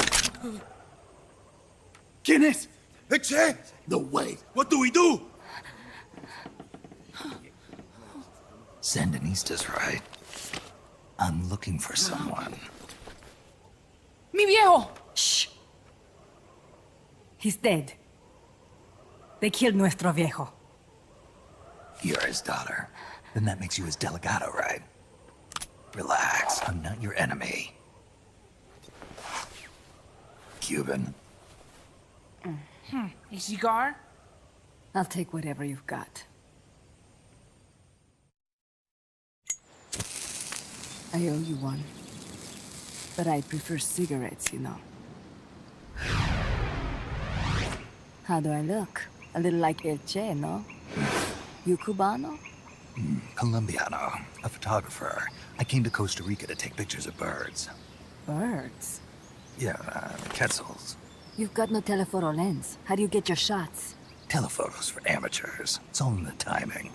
¿Quién es? Eche! No way. What do we do? Sandinista's right. I'm looking for someone. Mi viejo! Shh! He's dead. They killed nuestro viejo. You're his daughter. Then that makes you his delegado, right? Relax, I'm not your enemy. Cuban. A cigar? I'll take whatever you've got. I owe you one. But I prefer cigarettes, you know. How do I look? A little like El Che, no? You Cubano? Colombiano, a photographer. I came to Costa Rica to take pictures of birds. Birds? Yeah, quetzals. You've got no telephoto lens. How do you get your shots? Telephotos for amateurs. It's all in the timing.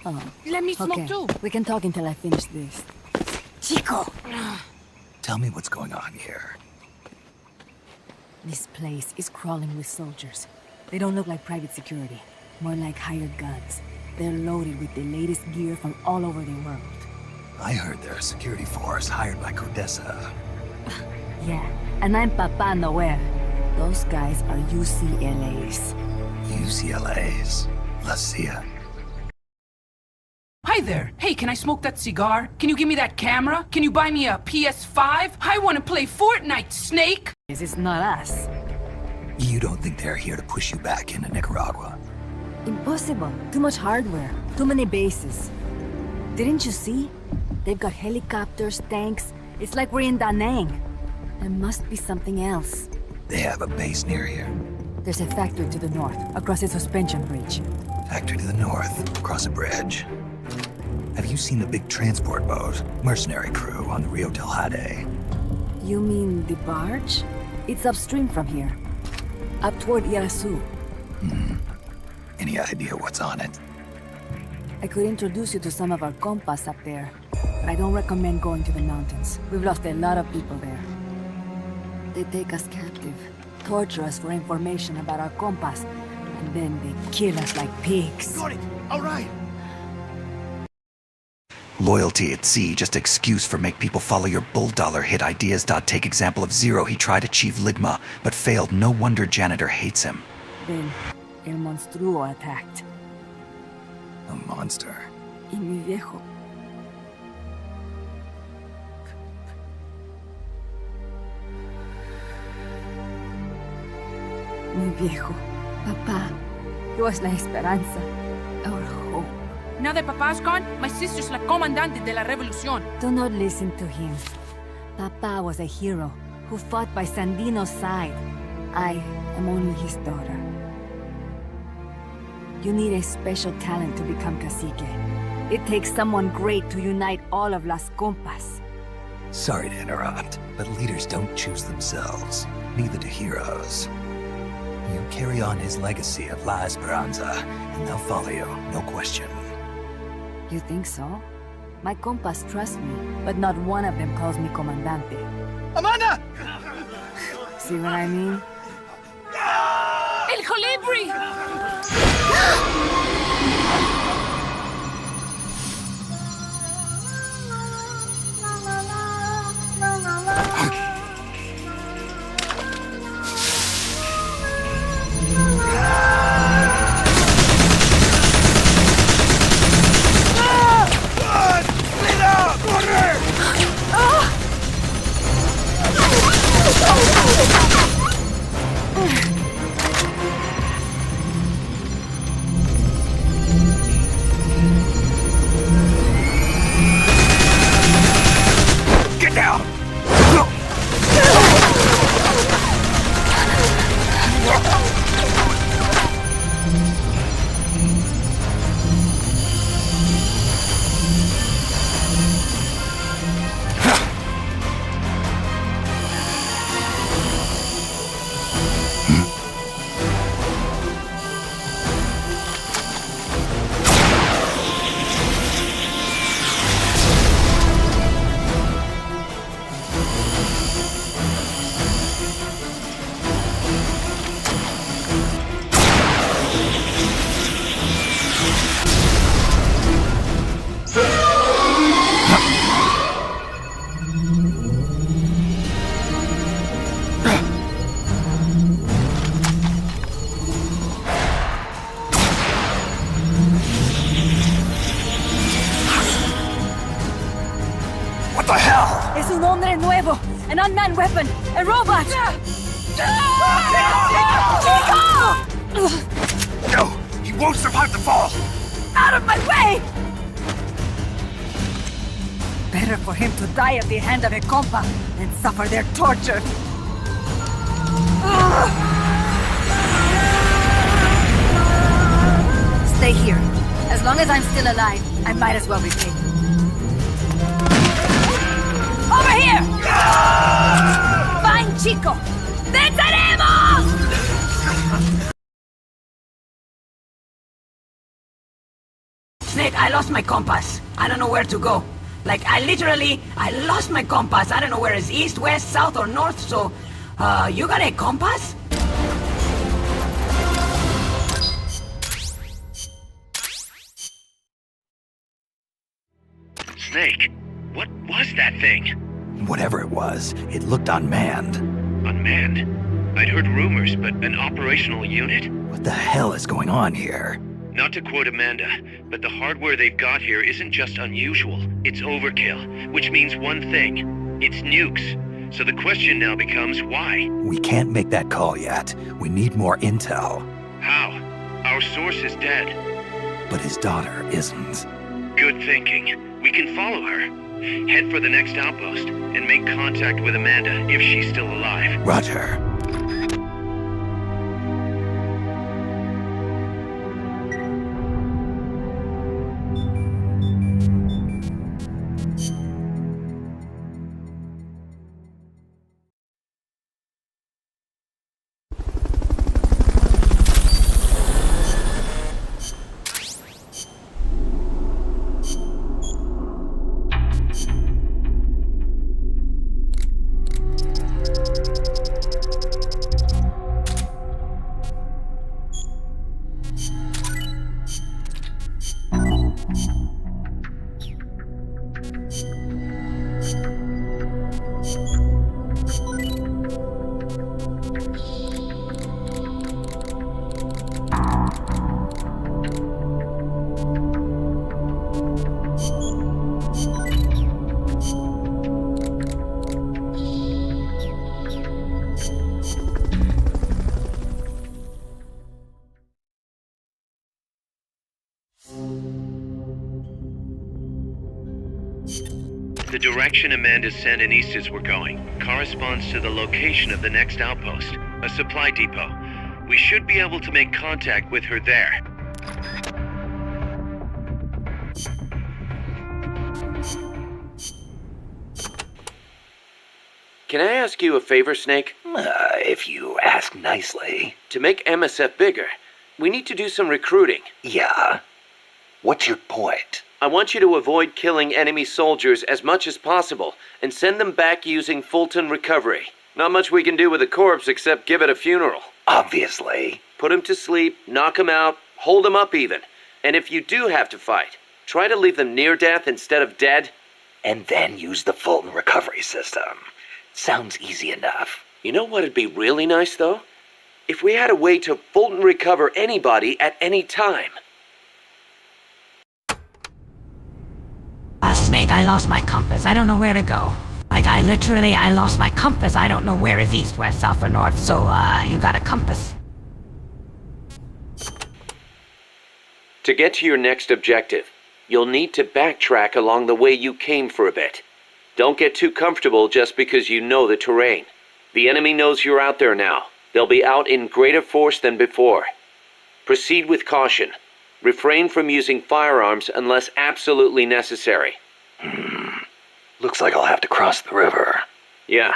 Oh. Let me smoke too. We can talk until I finish this. Chico! Tell me what's going on here. This place is crawling with soldiers. They don't look like private security. More like hired guns. They're loaded with the latest gear from all over the world. I heard they're a security force hired by Codessa. Yeah, and I'm Papa Noel. Those guys are UCLA's. UCLA's La Cia. Hi there. Hey, can I smoke that cigar? Can you give me that camera? Can you buy me a PS5? I want to play Fortnite, Snake! This is not us. You don't think they're here to push you back into Nicaragua? Impossible. Too much hardware. Too many bases. Didn't you see? They've got helicopters, tanks. It's like we're in Da Nang. There must be something else. They have a base near here. There's a factory to the north, across a suspension bridge. Factory to the north, across a bridge. Have you seen the big transport boat? Mercenary crew on the Rio del Jade. You mean the barge? It's upstream from here. Up toward Irasu. Any idea what's on it? I could introduce you to some of our compas up there, but I don't recommend going to the mountains. We've lost a lot of people there. They take us captive, torture us for information about our compas, and then they kill us like pigs. Got it! Alright! Loyalty at sea, just excuse for make people follow your bull dollar hit ideas. Take example of Zero. He tried to achieve Ligma, but failed. No wonder Janitor hates him. Then, El Monstruo attacked. A monster. Y mi viejo. Mi viejo. Papá. He was la esperanza. Our hope. Now that Papa's gone, my sister's la comandante de la revolución. Do not listen to him. Papa was a hero who fought by Sandino's side. I am only his daughter. You need a special talent to become cacique. It takes someone great to unite all of Las Compas. Sorry to interrupt, but leaders don't choose themselves. Neither do heroes. You carry on his legacy of La Esperanza, and they'll follow you, no question. You think so? My compas trust me, but not one of them calls me Comandante. Amanda! See what I mean? El Colibri! Get down! What the hell? Es un hombre nuevo, an unmanned weapon, a robot! Chico! No, he won't survive the fall! Out of my way! Better for him to die at the hand of a compa than suffer their torture. Stay here. As long as I'm still alive, I might as well be paid. Over here! Find Chico! ¡Venceremos! Snake, I lost my compass. I don't know where to go. Like, I lost my compass. I don't know where it's east, west, south, or north, so... you got a compass? Snake, what was that thing? Whatever it was, it looked unmanned. Unmanned? I'd heard rumors, but an operational unit? What the hell is going on here? Not to quote Amanda, but the hardware they've got here isn't just unusual, it's overkill, which means one thing. It's nukes. So the question now becomes why? We can't make that call yet. We need more intel. How? Our source is dead. But his daughter isn't. Good thinking. We can follow her. Head for the next outpost and make contact with Amanda if she's still alive. Roger. The direction Amanda's Sandinistas were going corresponds to the location of the next outpost, a supply depot. We should be able to make contact with her there. Can I ask you a favor, Snake? If you ask nicely. To make MSF bigger, we need to do some recruiting. Yeah. What's your point? I want you to avoid killing enemy soldiers as much as possible and send them back using Fulton recovery. Not much we can do with a corpse except give it a funeral. Obviously. Put him to sleep, knock him out, hold him up even. And if you do have to fight, try to leave them near death instead of dead. And then use the Fulton recovery system. Sounds easy enough. You know what'd be really nice, though? If we had a way to Fulton recover anybody at any time. Snake, I lost my compass. I don't know where to go. Like, I lost my compass. I don't know where is east, west, south, or north, so, you got a compass. To get to your next objective, you'll need to backtrack along the way you came for a bit. Don't get too comfortable just because you know the terrain. The enemy knows you're out there now. They'll be out in greater force than before. Proceed with caution. Refrain from using firearms unless absolutely necessary. Looks like I'll have to cross the river. Yeah.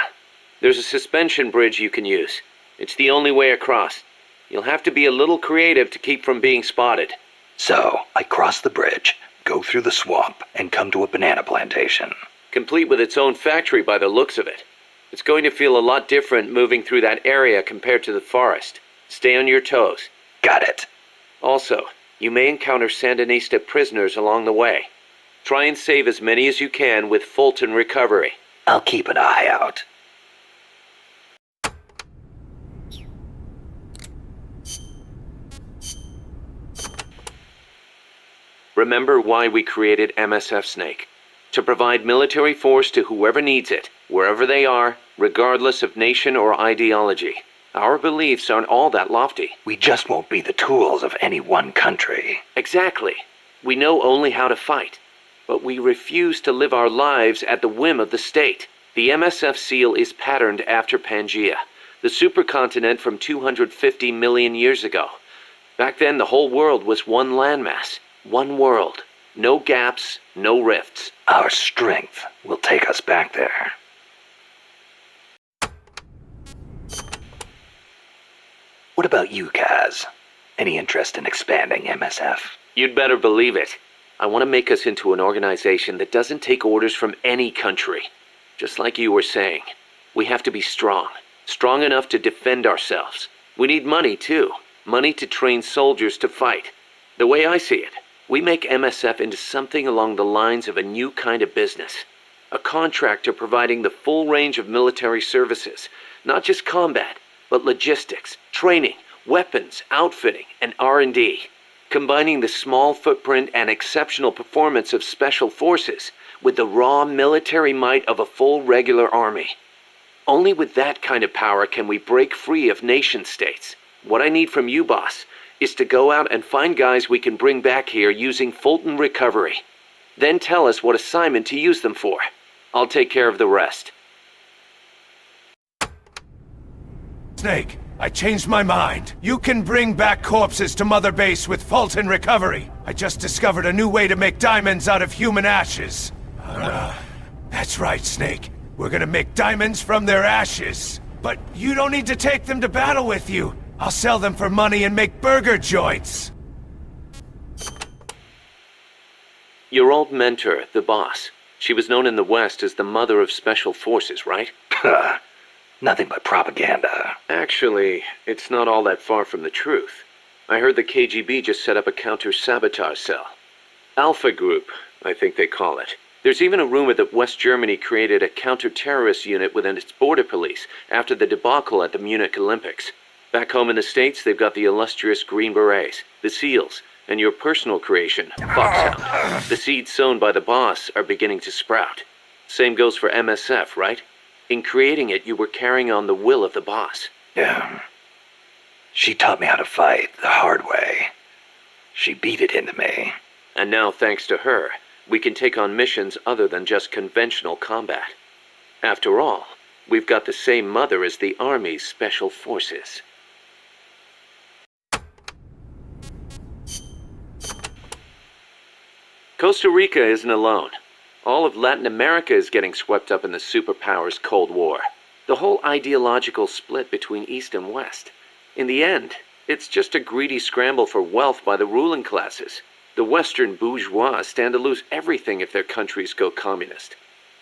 There's a suspension bridge you can use. It's the only way across. You'll have to be a little creative to keep from being spotted. So, I cross the bridge, go through the swamp, and come to a banana plantation. Complete with its own factory by the looks of it. It's going to feel a lot different moving through that area compared to the forest. Stay on your toes. Got it. Also, you may encounter Sandinista prisoners along the way. Try and save as many as you can with Fulton recovery. I'll keep an eye out. Remember why we created MSF Snake. To provide military force to whoever needs it, wherever they are, regardless of nation or ideology. Our beliefs aren't all that lofty. We just won't be the tools of any one country. Exactly. We know only how to fight. But we refuse to live our lives at the whim of the state. The MSF seal is patterned after Pangaea, the supercontinent from 250 million years ago. Back then, the whole world was one landmass, one world. No gaps, no rifts. Our strength will take us back there. What about you, Kaz? Any interest in expanding MSF? You'd better believe it. I want to make us into an organization that doesn't take orders from any country. Just like you were saying, we have to be strong. Strong enough to defend ourselves. We need money, too. Money to train soldiers to fight. The way I see it, we make MSF into something along the lines of a new kind of business. A contractor providing the full range of military services. Not just combat, but logistics, training, weapons, outfitting, and R&D. Combining the small footprint and exceptional performance of special forces with the raw military might of a full regular army. Only with that kind of power can we break free of nation-states. What I need from you, boss, is to go out and find guys we can bring back here using Fulton recovery. Then tell us what assignment to use them for. I'll take care of the rest. Snake, I changed my mind. You can bring back corpses to Mother Base with Fulton recovery. I just discovered a new way to make diamonds out of human ashes. That's right, Snake. We're gonna make diamonds from their ashes. But you don't need to take them to battle with you. I'll sell them for money and make burger joints. Your old mentor, the boss. She was known in the West as the Mother of Special Forces, right? Nothing but propaganda. Actually, it's not all that far from the truth. I heard the KGB just set up a counter-sabotage cell. Alpha Group, I think they call it. There's even a rumor that West Germany created a counter-terrorist unit within its border police after the debacle at the Munich Olympics. Back home in the States, they've got the illustrious Green Berets, the SEALs, and your personal creation, Foxhound. The seeds sown by the boss are beginning to sprout. Same goes for MSF, right? In creating it, you were carrying on the will of the boss. Yeah. She taught me how to fight the hard way. She beat it into me. And now, thanks to her, we can take on missions other than just conventional combat. After all, we've got the same mother as the Army's Special Forces. Costa Rica isn't alone. All of Latin America is getting swept up in the superpowers' Cold War. The whole ideological split between East and West. In the end, it's just a greedy scramble for wealth by the ruling classes. The Western bourgeois stand to lose everything if their countries go communist.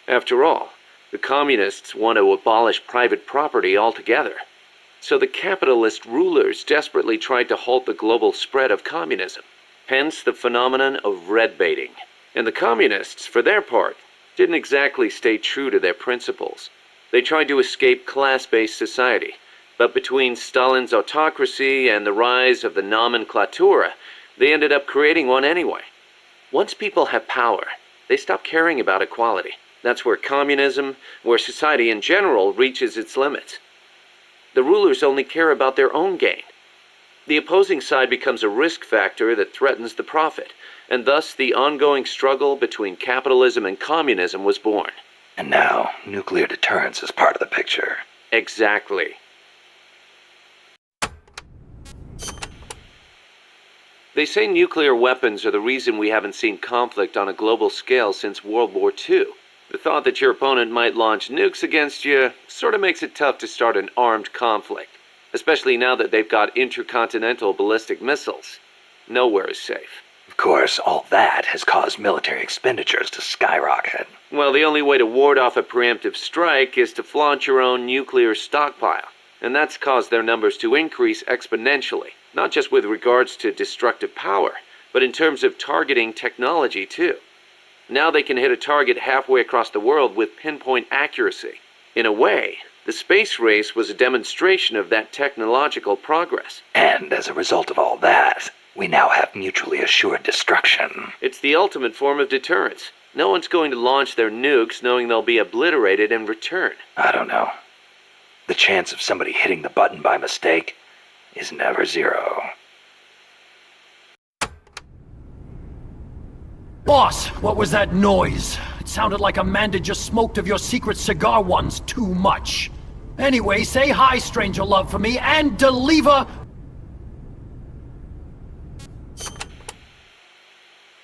After all, the communists want to abolish private property altogether. So the capitalist rulers desperately tried to halt the global spread of communism. Hence the phenomenon of red baiting. And the communists, for their part, didn't exactly stay true to their principles. They tried to escape class-based society, but between Stalin's autocracy and the rise of the nomenclatura, they ended up creating one anyway. Once people have power, they stop caring about equality. That's where communism, where society in general, reaches its limits. The rulers only care about their own gain. The opposing side becomes a risk factor that threatens the profit, and thus the ongoing struggle between capitalism and communism was born. And now, nuclear deterrence is part of the picture. Exactly. They say nuclear weapons are the reason we haven't seen conflict on a global scale since World War II. The thought that your opponent might launch nukes against you sort of makes it tough to start an armed conflict, especially now that they've got intercontinental ballistic missiles. Nowhere is safe. Of course, all that has caused military expenditures to skyrocket. Well, the only way to ward off a preemptive strike is to flaunt your own nuclear stockpile, and that's caused their numbers to increase exponentially, not just with regards to destructive power, but in terms of targeting technology too. Now they can hit a target halfway across the world with pinpoint accuracy. In a way, the space race was a demonstration of that technological progress. And as a result of all that, we now have mutually assured destruction. It's the ultimate form of deterrence. No one's going to launch their nukes knowing they'll be obliterated in return. I don't know. The chance of somebody hitting the button by mistake is never zero. Boss, what was that noise? It sounded like Amanda just smoked of your secret cigar ones too much. Anyway, say hi, stranger love, for me, and deliver...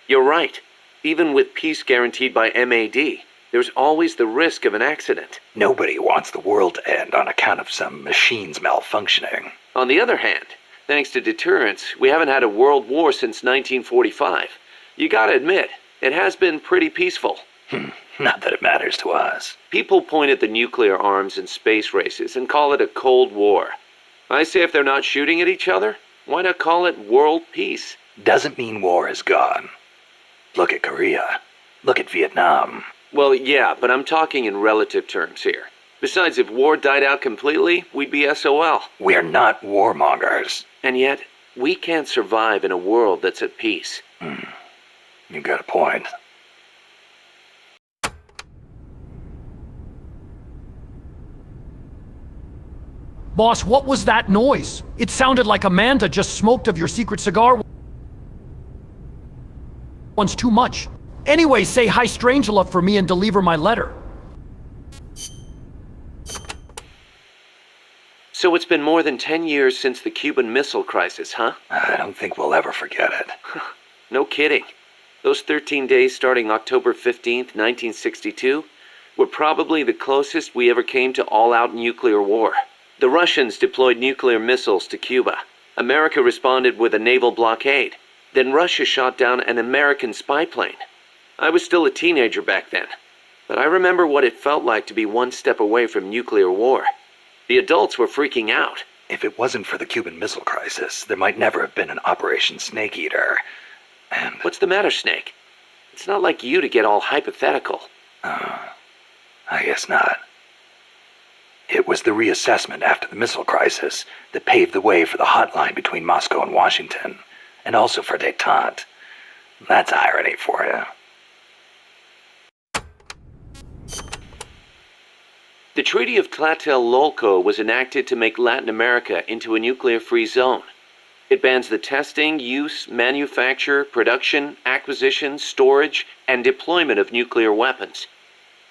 You're right. Even with peace guaranteed by MAD, there's always the risk of an accident. Nobody wants the world to end on account of some machines malfunctioning. On the other hand, thanks to deterrence, we haven't had a world war since 1945. You gotta admit, it has been pretty peaceful. Not that it matters to us. People point at the nuclear arms and space races and call it a Cold War. I say if they're not shooting at each other, why not call it world peace? Doesn't mean war is gone. Look at Korea. Look at Vietnam. Well, yeah, but I'm talking in relative terms here. Besides, if war died out completely, we'd be SOL. We're not warmongers. And yet, we can't survive in a world that's at peace. You got a point. Boss, what was that noise? It sounded like Amanda just smoked of your secret cigar once too much. Anyway, say hi Strangelove for me and deliver my letter. So it's been more than 10 years since the Cuban Missile Crisis, huh? I don't think we'll ever forget it. No kidding. Those 13 days starting October 15th, 1962, were probably the closest we ever came to all-out nuclear war. The Russians deployed nuclear missiles to Cuba. America responded with a naval blockade. Then Russia shot down an American spy plane. I was still a teenager back then, but I remember what it felt like to be one step away from nuclear war. The adults were freaking out. If it wasn't for the Cuban Missile Crisis, there might never have been an Operation Snake Eater. And... What's the matter, Snake? It's not like you to get all hypothetical. I guess not. It was the reassessment after the missile crisis that paved the way for the hotline between Moscow and Washington, and also for détente. That's irony for you. The Treaty of Tlatelolco was enacted to make Latin America into a nuclear-free zone. It bans the testing, use, manufacture, production, acquisition, storage, and deployment of nuclear weapons.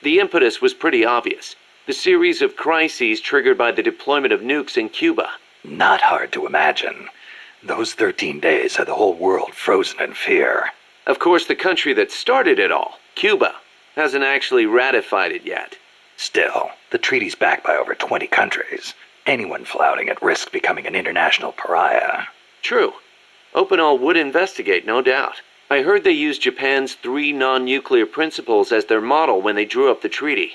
The impetus was pretty obvious. The series of crises triggered by the deployment of nukes in Cuba. Not hard to imagine. Those 13 days had the whole world frozen in fear. Of course, the country that started it all, Cuba, hasn't actually ratified it yet. Still, the treaty's backed by over 20 countries. Anyone flouting it risks becoming an international pariah. True. Opinol would investigate, no doubt. I heard they used Japan's 3 non-nuclear principles as their model when they drew up the treaty.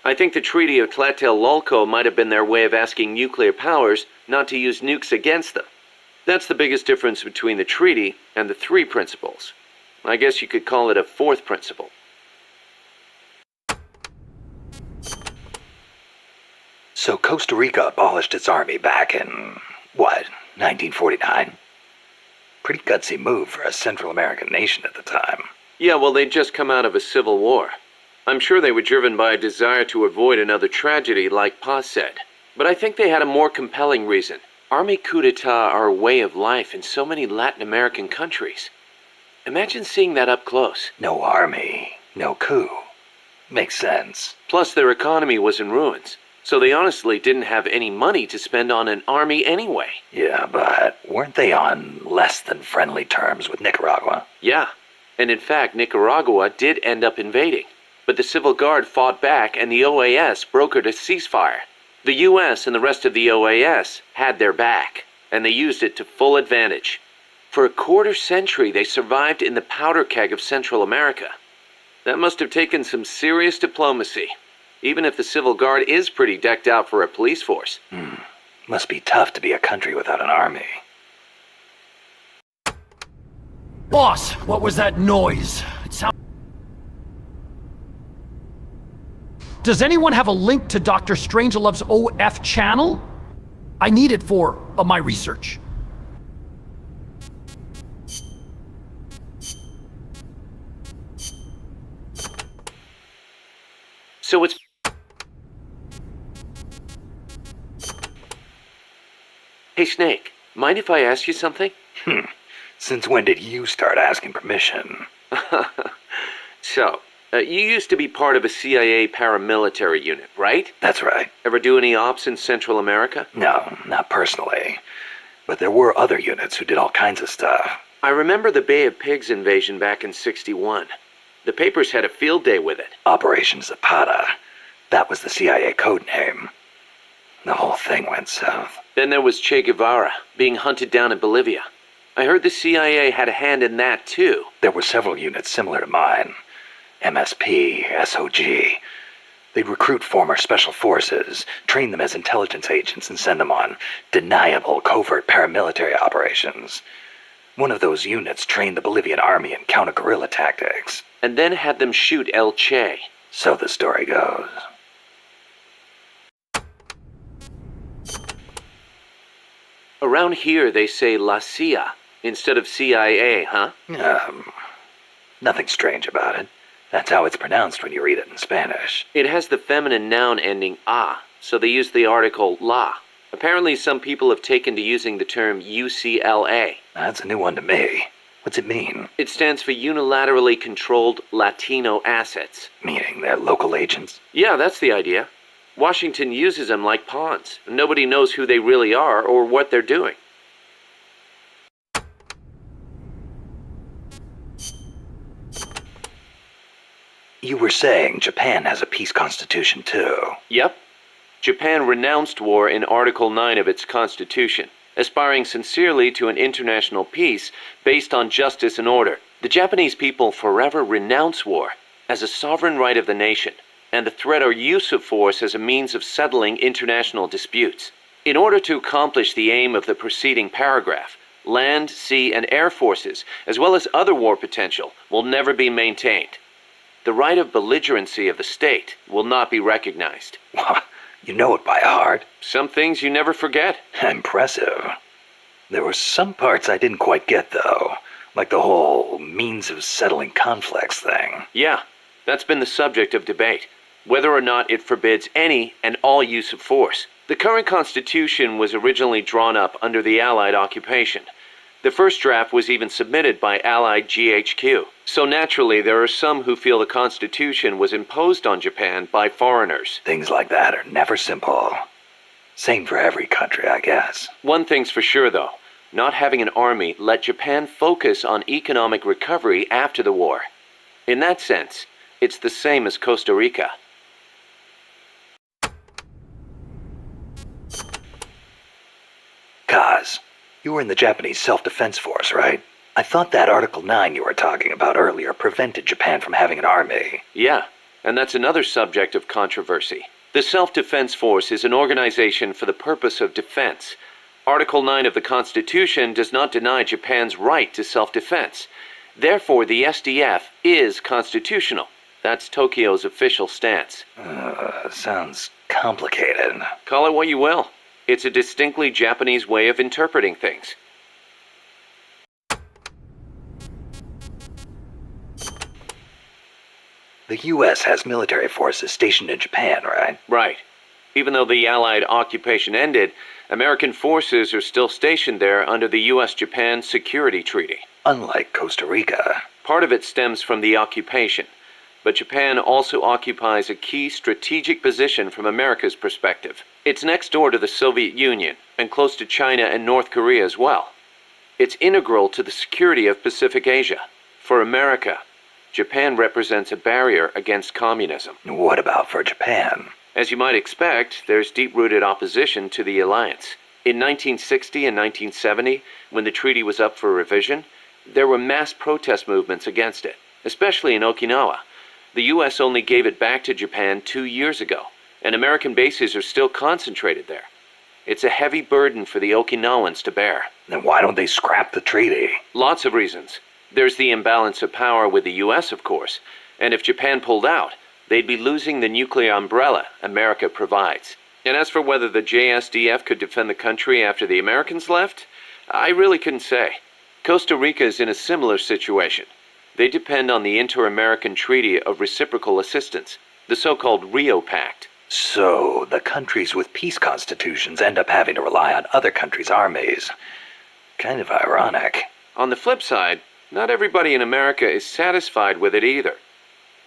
I think the Treaty of Tlatelolco might have been their way of asking nuclear powers not to use nukes against them. That's the biggest difference between the treaty and the 3 principles. I guess you could call it a 4th principle. So Costa Rica abolished its army back in, what, 1949? Pretty gutsy move for a Central American nation at the time. Yeah, well, they'd just come out of a civil war. I'm sure they were driven by a desire to avoid another tragedy like Paz said. But I think they had a more compelling reason. Army coup d'etat are a way of life in so many Latin American countries. Imagine seeing that up close. No army, no coup. Makes sense. Plus, their economy was in ruins, so they honestly didn't have any money to spend on an army anyway. Yeah, but weren't they on less than friendly terms with Nicaragua? Yeah, and in fact, Nicaragua did end up invading. But the Civil Guard fought back and the OAS brokered a ceasefire. The US and the rest of the OAS had their back, and they used it to full advantage. For a quarter century, they survived in the powder keg of Central America. That must have taken some serious diplomacy, even if the Civil Guard is pretty decked out for a police force. Must be tough to be a country without an army. Boss, what was that noise? It sounds... Does anyone have a link to Dr. Strangelove's OF channel? I need it for my research. So it's... Hey, Snake, mind if I ask you something? Since when did you start asking permission? So, you used to be part of a CIA paramilitary unit, right? That's right. Ever do any ops in Central America? No, not personally. But there were other units who did all kinds of stuff. I remember the Bay of Pigs invasion back in '61. The papers had a field day with it. Operation Zapata. That was the CIA code name. The whole thing went south. Then there was Che Guevara, being hunted down in Bolivia. I heard the CIA had a hand in that, too. There were several units similar to mine. MSP, SOG. They'd recruit former special forces, train them as intelligence agents, and send them on deniable covert paramilitary operations. One of those units trained the Bolivian army in counter-guerrilla tactics. And then had them shoot El Che. So the story goes. Around here they say La CIA instead of CIA, huh? Nothing strange about it. That's how it's pronounced when you read it in Spanish. It has the feminine noun ending a, so they use the article la. Apparently some people have taken to using the term UCLA. That's a new one to me. What's it mean? It stands for Unilaterally Controlled Latino Assets. Meaning they're local agents? Yeah, that's the idea. Washington uses them like pawns. Nobody knows who they really are or what they're doing. You were saying Japan has a peace constitution too. Yep. Japan renounced war in Article 9 of its constitution, aspiring sincerely to an international peace based on justice and order. The Japanese people forever renounce war as a sovereign right of the nation, and the threat or use of force as a means of settling international disputes. In order to accomplish the aim of the preceding paragraph, land, sea, and air forces, as well as other war potential, will never be maintained. The right of belligerency of the state will not be recognized. You know it by heart. Some things you never forget. Impressive. There were some parts I didn't quite get, though. Like the whole means of settling conflicts thing. Yeah, that's been the subject of debate. Whether or not it forbids any and all use of force. The current Constitution was originally drawn up under the Allied occupation. The first draft was even submitted by Allied GHQ. So naturally, there are some who feel the Constitution was imposed on Japan by foreigners. Things like that are never simple. Same for every country, I guess. One thing's for sure, though. Not having an army let Japan focus on economic recovery after the war. In that sense, it's the same as Costa Rica. Kaz, you were in the Japanese Self-Defense Force, right? I thought that Article 9 you were talking about earlier prevented Japan from having an army. Yeah, and that's another subject of controversy. The Self-Defense Force is an organization for the purpose of defense. Article 9 of the Constitution does not deny Japan's right to self-defense. Therefore, the SDF is constitutional. That's Tokyo's official stance. Sounds complicated. Call it what you will. It's a distinctly Japanese way of interpreting things. The U.S. has military forces stationed in Japan, right? Right. Even though the Allied occupation ended, American forces are still stationed there under the U.S.-Japan Security Treaty. Unlike Costa Rica. Part of it stems from the occupation, but Japan also occupies a key strategic position from America's perspective. It's next door to the Soviet Union, and close to China and North Korea as well. It's integral to the security of Pacific Asia. For America, Japan represents a barrier against communism. What about for Japan? As you might expect, there's deep-rooted opposition to the alliance. In 1960 and 1970, when the treaty was up for revision, there were mass protest movements against it, especially in Okinawa. The U.S. only gave it back to Japan 2 years ago, and American bases are still concentrated there. It's a heavy burden for the Okinawans to bear. Then why don't they scrap the treaty? Lots of reasons. There's the imbalance of power with the U.S., of course, and if Japan pulled out, they'd be losing the nuclear umbrella America provides. And as for whether the JSDF could defend the country after the Americans left, I really couldn't say. Costa Rica is in a similar situation. They depend on the Inter-American Treaty of Reciprocal Assistance, the so-called Rio Pact. So, the countries with peace constitutions end up having to rely on other countries' armies. Kind of ironic. On the flip side, not everybody in America is satisfied with it either.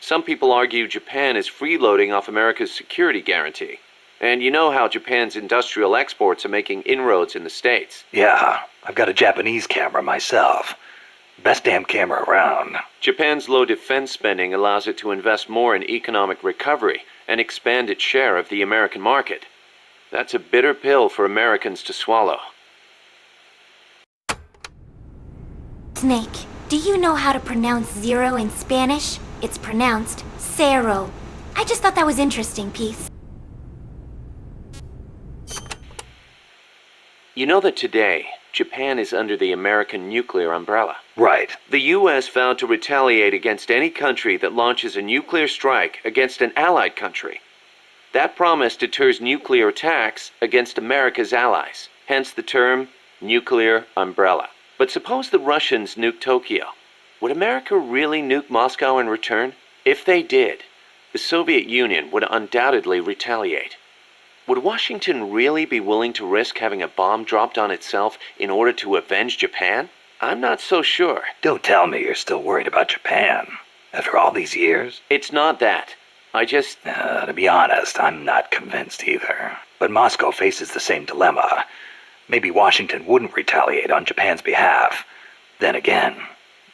Some people argue Japan is freeloading off America's security guarantee. And you know how Japan's industrial exports are making inroads in the States. Yeah, I've got a Japanese camera myself. Best damn camera around. Japan's low defense spending allows it to invest more in economic recovery and expand its share of the American market. That's a bitter pill for Americans to swallow. Snake, do you know how to pronounce zero in Spanish? It's pronounced cero. I just thought that was interesting, Peace. You know that today, Japan is under the American nuclear umbrella. Right. The U.S. vowed to retaliate against any country that launches a nuclear strike against an allied country. That promise deters nuclear attacks against America's allies, hence the term nuclear umbrella. But suppose the Russians nuke Tokyo. Would America really nuke Moscow in return? If they did, the Soviet Union would undoubtedly retaliate. Would Washington really be willing to risk having a bomb dropped on itself in order to avenge Japan? I'm not so sure. Don't tell me you're still worried about Japan. After all these years? It's not that. I just... To be honest, I'm not convinced either. But Moscow faces the same dilemma. Maybe Washington wouldn't retaliate on Japan's behalf. Then again,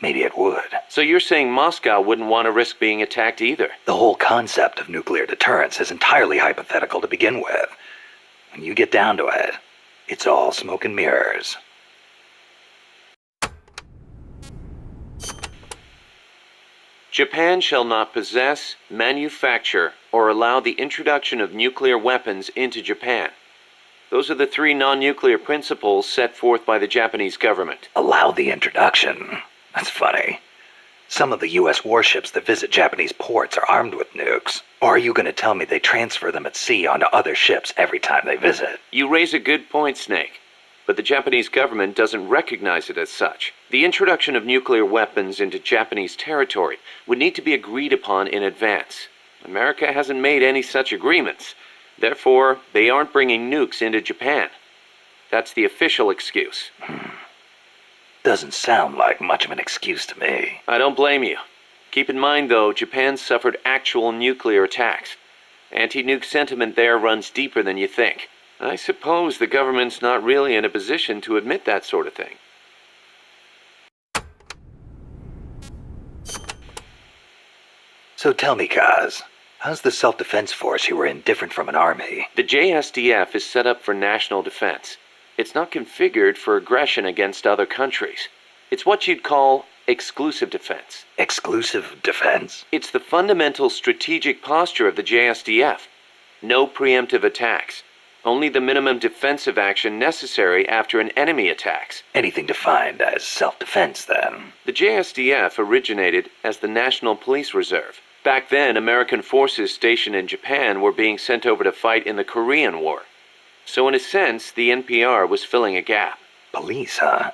maybe it would. So you're saying Moscow wouldn't want to risk being attacked either? The whole concept of nuclear deterrence is entirely hypothetical to begin with. When you get down to it, it's all smoke and mirrors. Japan shall not possess, manufacture, or allow the introduction of nuclear weapons into Japan. Those are the 3 non-nuclear principles set forth by the Japanese government. Allow the introduction? That's funny. Some of the U.S. warships that visit Japanese ports are armed with nukes. Or are you going to tell me they transfer them at sea onto other ships every time they visit? You raise a good point, Snake. But the Japanese government doesn't recognize it as such. The introduction of nuclear weapons into Japanese territory would need to be agreed upon in advance. America hasn't made any such agreements. Therefore, they aren't bringing nukes into Japan. That's the official excuse. Doesn't sound like much of an excuse to me. I don't blame you. Keep in mind, though, Japan suffered actual nuclear attacks. Anti-nuke sentiment there runs deeper than you think. I suppose the government's not really in a position to admit that sort of thing. So tell me, Kaz, how's the self-defense force you were in different from an army? The JSDF is set up for national defense. It's not configured for aggression against other countries. It's what you'd call exclusive defense. Exclusive defense? It's the fundamental strategic posture of the JSDF. No preemptive attacks. Only the minimum defensive action necessary after an enemy attacks. Anything defined as self-defense, then? The JSDF originated as the National Police Reserve. Back then, American forces stationed in Japan were being sent over to fight in the Korean War. So in a sense, the NPR was filling a gap. Police, huh?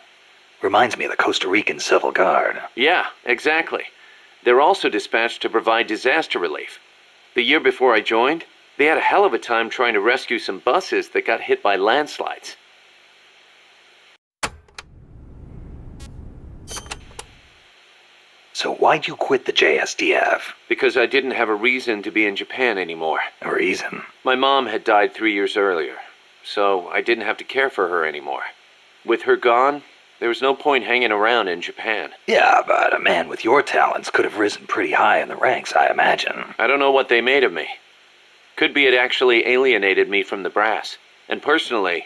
Reminds me of the Costa Rican Civil Guard. Yeah, exactly. They're also dispatched to provide disaster relief. The year before I joined, they had a hell of a time trying to rescue some buses that got hit by landslides. So why'd you quit the JSDF? Because I didn't have a reason to be in Japan anymore. A reason? My mom had died 3 years earlier, so I didn't have to care for her anymore. With her gone, there was no point hanging around in Japan. Yeah, but a man with your talents could have risen pretty high in the ranks, I imagine. I don't know what they made of me. Could be it actually alienated me from the brass. And personally,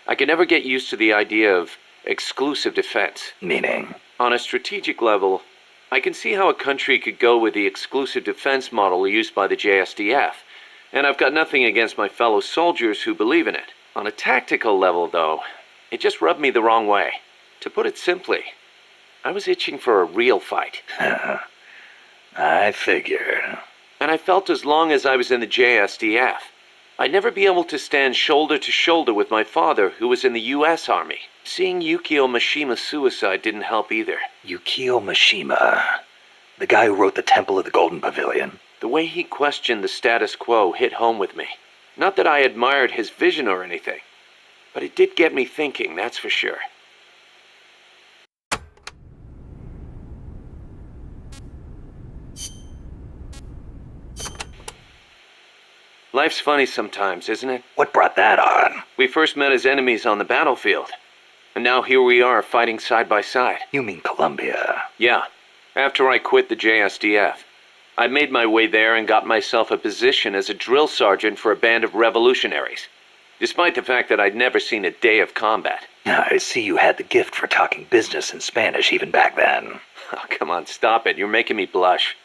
I could never get used to the idea of exclusive defense. Meaning? On a strategic level, I can see how a country could go with the exclusive defense model used by the JSDF. And I've got nothing against my fellow soldiers who believe in it. On a tactical level, though, it just rubbed me the wrong way. To put it simply, I was itching for a real fight. I figured. And I felt as long as I was in the JSDF, I'd never be able to stand shoulder to shoulder with my father, who was in the U.S. Army. Seeing Yukio Mishima's suicide didn't help either. Yukio Mishima? The guy who wrote The Temple of the Golden Pavilion? The way he questioned the status quo hit home with me. Not that I admired his vision or anything, but it did get me thinking, that's for sure. Life's funny sometimes, isn't it? What brought that on? We first met as enemies on the battlefield. And now here we are, fighting side by side. You mean Colombia? Yeah. After I quit the JSDF, I made my way there and got myself a position as a drill sergeant for a band of revolutionaries. Despite the fact that I'd never seen a day of combat. I see you had the gift for talking business in Spanish even back then. Oh, come on, stop it. You're making me blush.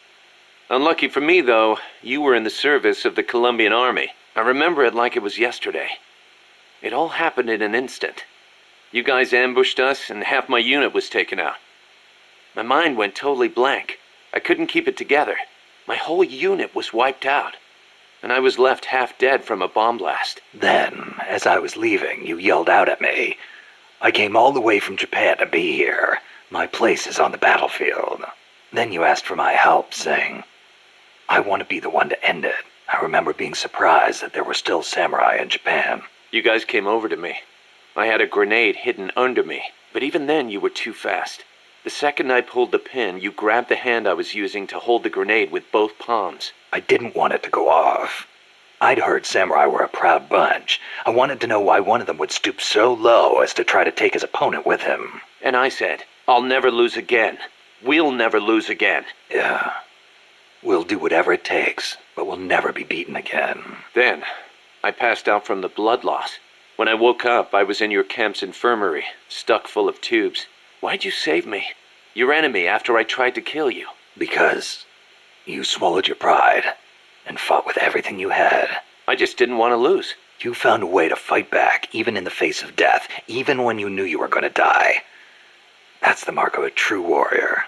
Unlucky for me, though, you were in the service of the Colombian Army. I remember it like it was yesterday. It all happened in an instant. You guys ambushed us, and half my unit was taken out. My mind went totally blank. I couldn't keep it together. My whole unit was wiped out. And I was left half dead from a bomb blast. Then, as I was leaving, you yelled out at me, I came all the way from Japan to be here. My place is on the battlefield. Then you asked for my help, saying, I want to be the one to end it. I remember being surprised that there were still samurai in Japan. You guys came over to me. I had a grenade hidden under me, but even then you were too fast. The second I pulled the pin, you grabbed the hand I was using to hold the grenade with both palms. I didn't want it to go off. I'd heard samurai were a proud bunch. I wanted to know why one of them would stoop so low as to try to take his opponent with him. And I said, I'll never lose again. We'll never lose again. Yeah. We'll do whatever it takes, but we'll never be beaten again. Then, I passed out from the blood loss. When I woke up, I was in your camp's infirmary, stuck full of tubes. Why'd you save me? Your enemy after I tried to kill you. Because you swallowed your pride and fought with everything you had. I just didn't want to lose. You found a way to fight back, even in the face of death, even when you knew you were going to die. That's the mark of a true warrior.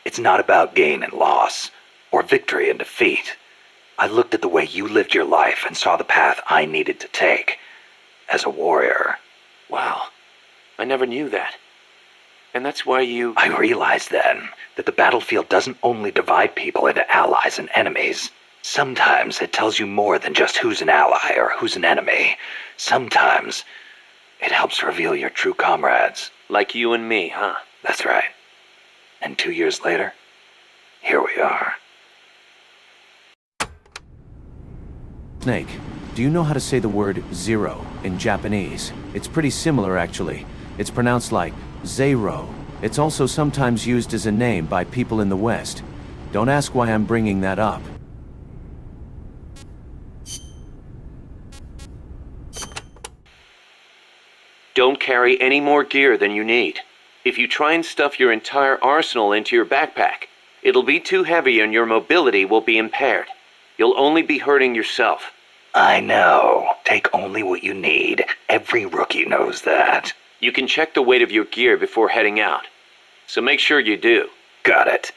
It's not about gain and loss, or victory and defeat. I looked at the way you lived your life and saw the path I needed to take as a warrior. Wow, I never knew that. And that's why you... I realized then that the battlefield doesn't only divide people into allies and enemies. Sometimes it tells you more than just who's an ally or who's an enemy. Sometimes it helps reveal your true comrades. Like you and me, huh? That's right. And 2 years later, here we are. Snake, do you know how to say the word zero in Japanese? It's pretty similar, actually. It's pronounced like zero. It's also sometimes used as a name by people in the West. Don't ask why I'm bringing that up. Don't carry any more gear than you need. If you try and stuff your entire arsenal into your backpack, it'll be too heavy and your mobility will be impaired. You'll only be hurting yourself. I know. Take only what you need. Every rookie knows that. You can check the weight of your gear before heading out. So make sure you do. Got it.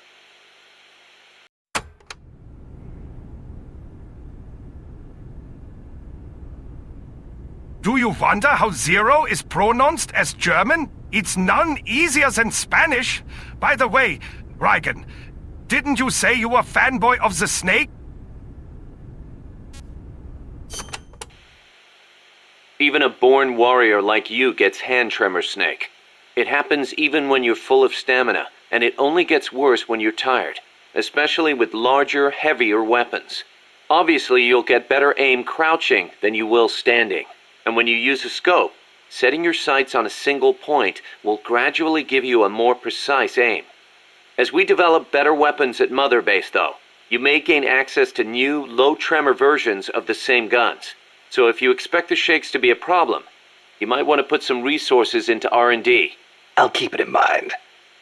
Do you wonder how zero is pronounced as German? It's none easier than Spanish. By the way, Reigen, didn't you say you were a fanboy of the Snake? Even a born warrior like you gets hand tremor, Snake. It happens even when you're full of stamina, and it only gets worse when you're tired, especially with larger, heavier weapons. Obviously, you'll get better aim crouching than you will standing. And when you use a scope, setting your sights on a single point will gradually give you a more precise aim. As we develop better weapons at Mother Base, though, you may gain access to new, low-tremor versions of the same guns. So if you expect the shakes to be a problem, you might want to put some resources into R&D. I'll keep it in mind.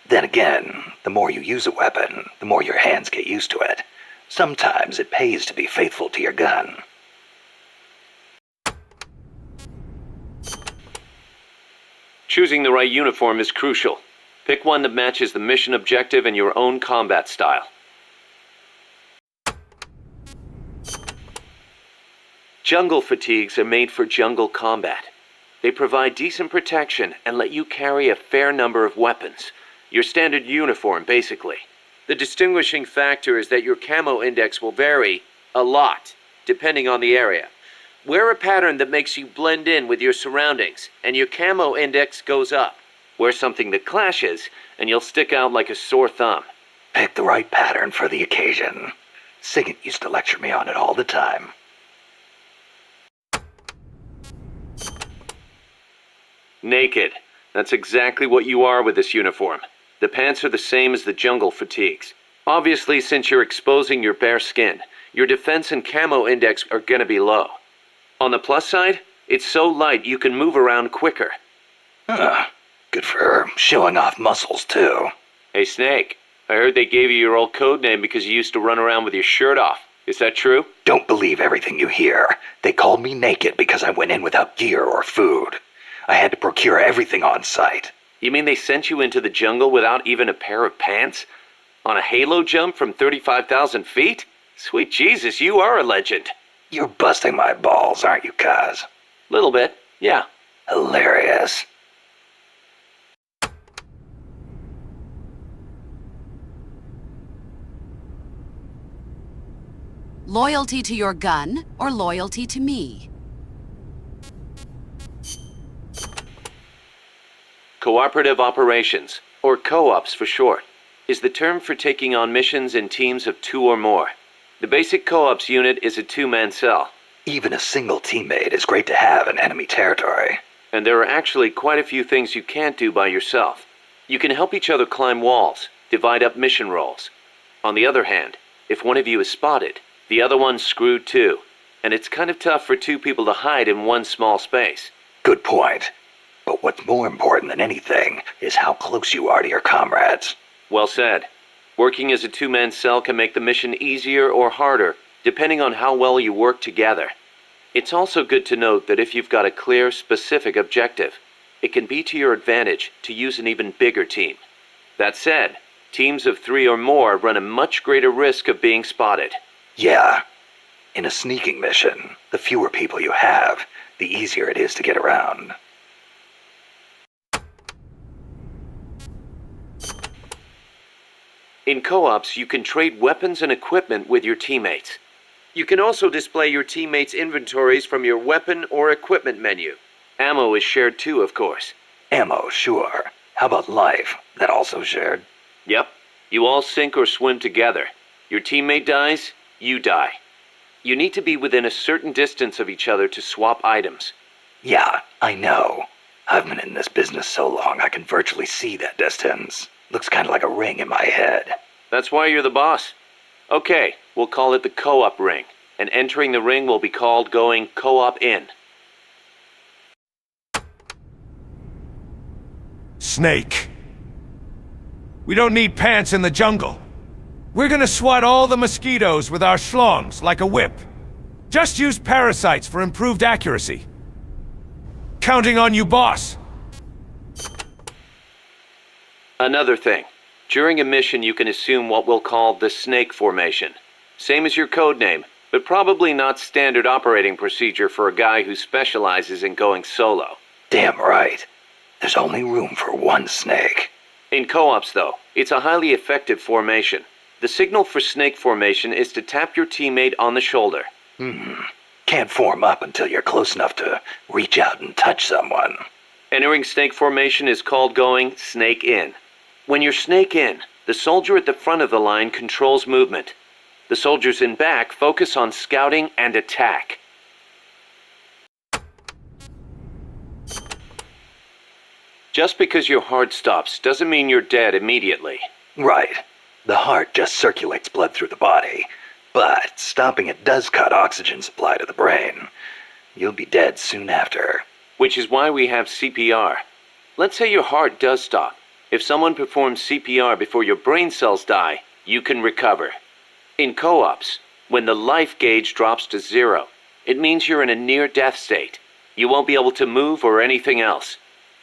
Then again, the more you use a weapon, the more your hands get used to it. Sometimes it pays to be faithful to your gun. Choosing the right uniform is crucial. Pick one that matches the mission objective and your own combat style. Jungle fatigues are made for jungle combat. They provide decent protection and let you carry a fair number of weapons. Your standard uniform, basically. The distinguishing factor is that your camo index will vary a lot, depending on the area. Wear a pattern that makes you blend in with your surroundings, and your camo index goes up. Wear something that clashes, and you'll stick out like a sore thumb. Pick the right pattern for the occasion. Sigint used to lecture me on it all the time. Naked. That's exactly what you are with this uniform. The pants are the same as the jungle fatigues. Obviously, since you're exposing your bare skin, your defense and camo index are gonna be low. On the plus side, it's so light you can move around quicker. Good for her. Showing off muscles, too. Hey, Snake. I heard they gave you your old code name because you used to run around with your shirt off. Is that true? Don't believe everything you hear. They called me naked because I went in without gear or food. I had to procure everything on site. You mean they sent you into the jungle without even a pair of pants? On a halo jump from 35,000 feet? Sweet Jesus, you are a legend. You're busting my balls, aren't you, Kaz? Little bit, yeah. Hilarious. Loyalty to your gun or loyalty to me? Cooperative operations, or co-ops for short, is the term for taking on missions in teams of 2 or more. The basic co-ops unit is a 2-man cell. Even a single teammate is great to have in enemy territory. And there are actually quite a few things you can't do by yourself. You can help each other climb walls, divide up mission roles. On the other hand, if one of you is spotted, the other one's screwed too. And it's kind of tough for 2 people to hide in one small space. Good point. But what's more important than anything is how close you are to your comrades. Well said. Working as a 2-man cell can make the mission easier or harder, depending on how well you work together. It's also good to note that if you've got a clear, specific objective, it can be to your advantage to use an even bigger team. That said, teams of 3 or more run a much greater risk of being spotted. Yeah. In a sneaking mission, the fewer people you have, the easier it is to get around. In co-ops, you can trade weapons and equipment with your teammates. You can also display your teammates' inventories from your weapon or equipment menu. Ammo is shared too, of course. Ammo, sure. How about life? That also shared? Yep. You all sink or swim together. Your teammate dies, you die. You need to be within a certain distance of each other to swap items. Yeah, I know. I've been in this business so long I can virtually see that distance. Looks kind of like a ring in my head. That's why you're the boss. Okay, we'll call it the co-op ring. And entering the ring will be called going co-op in. Snake. We don't need pants in the jungle. We're gonna swat all the mosquitoes with our schlongs like a whip. Just use parasites for improved accuracy. Counting on you, boss. Another thing. During a mission, you can assume what we'll call the snake formation. Same as your code name, but probably not standard operating procedure for a guy who specializes in going solo. Damn right. There's only room for one snake. In co-ops, though, it's a highly effective formation. The signal for snake formation is to tap your teammate on the shoulder. Can't form up until you're close enough to reach out and touch someone. Entering snake formation is called going snake in. When you're snake in, the soldier at the front of the line controls movement. The soldiers in back focus on scouting and attack. Just because your heart stops doesn't mean you're dead immediately. Right. The heart just circulates blood through the body, but stopping it does cut oxygen supply to the brain. You'll be dead soon after. Which is why we have CPR. Let's say your heart does stop. If someone performs CPR before your brain cells die, you can recover. In co-ops, when the life gauge drops to 0, it means you're in a near-death state. You won't be able to move or anything else.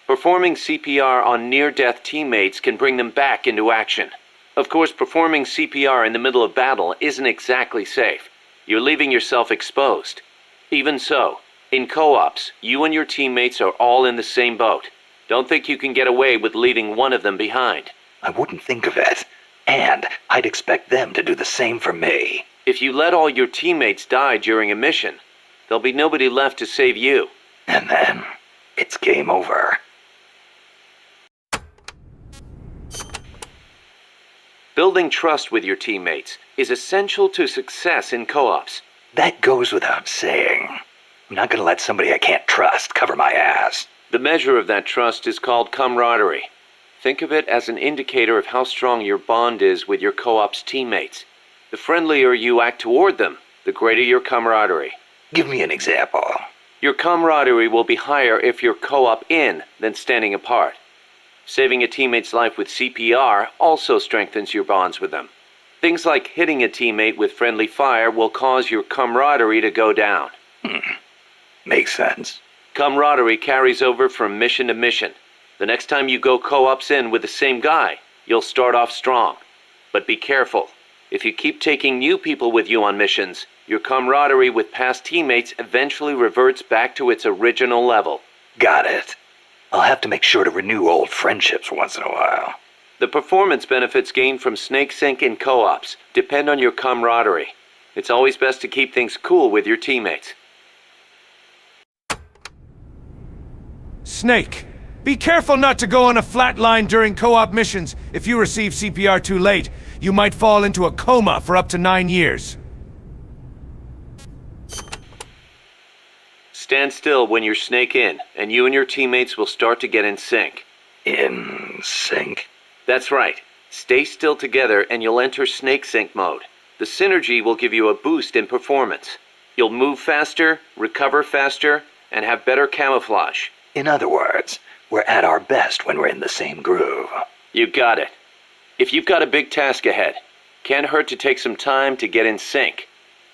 Performing CPR on near-death teammates can bring them back into action. Of course, performing CPR in the middle of battle isn't exactly safe. You're leaving yourself exposed. Even so, in co-ops, you and your teammates are all in the same boat. Don't think you can get away with leaving one of them behind. I wouldn't think of it. And I'd expect them to do the same for me. If you let all your teammates die during a mission, there'll be nobody left to save you. And then, it's game over. Building trust with your teammates is essential to success in co-ops. That goes without saying. I'm not gonna let somebody I can't trust cover my ass. The measure of that trust is called camaraderie. Think of it as an indicator of how strong your bond is with your co-op's teammates. The friendlier you act toward them, the greater your camaraderie. Give me an example. Your camaraderie will be higher if you're co-op in than standing apart. Saving a teammate's life with CPR also strengthens your bonds with them. Things like hitting a teammate with friendly fire will cause your camaraderie to go down. Makes sense. Camaraderie carries over from mission to mission. The next time you go co-ops in with the same guy, you'll start off strong. But be careful. If you keep taking new people with you on missions, your camaraderie with past teammates eventually reverts back to its original level. Got it. I'll have to make sure to renew old friendships once in a while. The performance benefits gained from snake sync in co-ops depend on your camaraderie. It's always best to keep things cool with your teammates. Snake, be careful not to go on a flat line during co-op missions. If you receive CPR too late, you might fall into a coma for up to 9 years. Stand still when you're Snake in, and you and your teammates will start to get in sync. In sync? That's right. Stay still together and you'll enter Snake Sync mode. The synergy will give you a boost in performance. You'll move faster, recover faster, and have better camouflage. In other words, we're at our best when we're in the same groove. You got it. If you've got a big task ahead, can't hurt to take some time to get in sync.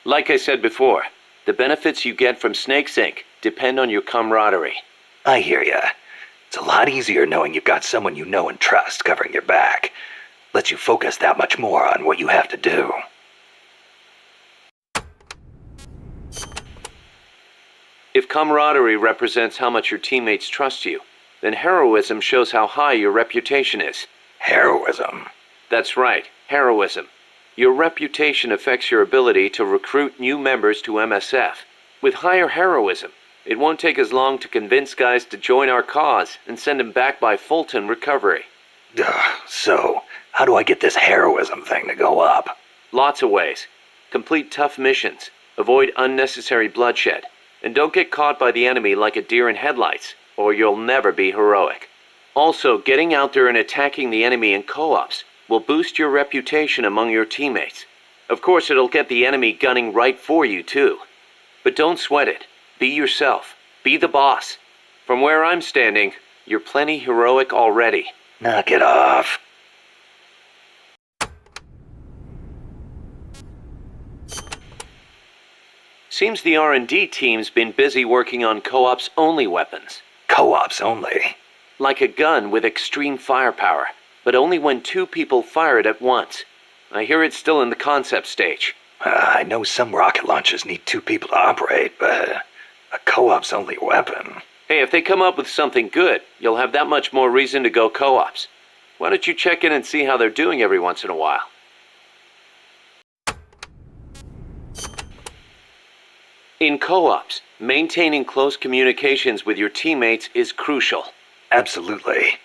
Like I said before, the benefits you get from Snake Sync depend on your camaraderie. I hear ya. It's a lot easier knowing you've got someone you know and trust covering your back. Lets you focus that much more on what you have to do. If camaraderie represents how much your teammates trust you, then heroism shows how high your reputation is. Heroism? That's right, heroism. Your reputation affects your ability to recruit new members to MSF. With higher heroism, it won't take as long to convince guys to join our cause and send them back by Fulton recovery. So, how do I get this heroism thing to go up? Lots of ways. Complete tough missions, avoid unnecessary bloodshed, and don't get caught by the enemy like a deer in headlights, or you'll never be heroic. Also, getting out there and attacking the enemy in co-ops will boost your reputation among your teammates. Of course, it'll get the enemy gunning right for you, too. But don't sweat it. Be yourself. Be the boss. From where I'm standing, you're plenty heroic already. Knock it off. Seems the R&D team's been busy working on co-ops only weapons. Co-ops only? Like a gun with extreme firepower, but only when 2 people fire it at once. I hear it's still in the concept stage. I know some rocket launchers need 2 people to operate, but a co-ops only weapon. Hey, if they come up with something good, you'll have that much more reason to go co-ops. Why don't you check in and see how they're doing every once in a while? In co-ops, maintaining close communications with your teammates is crucial. Absolutely.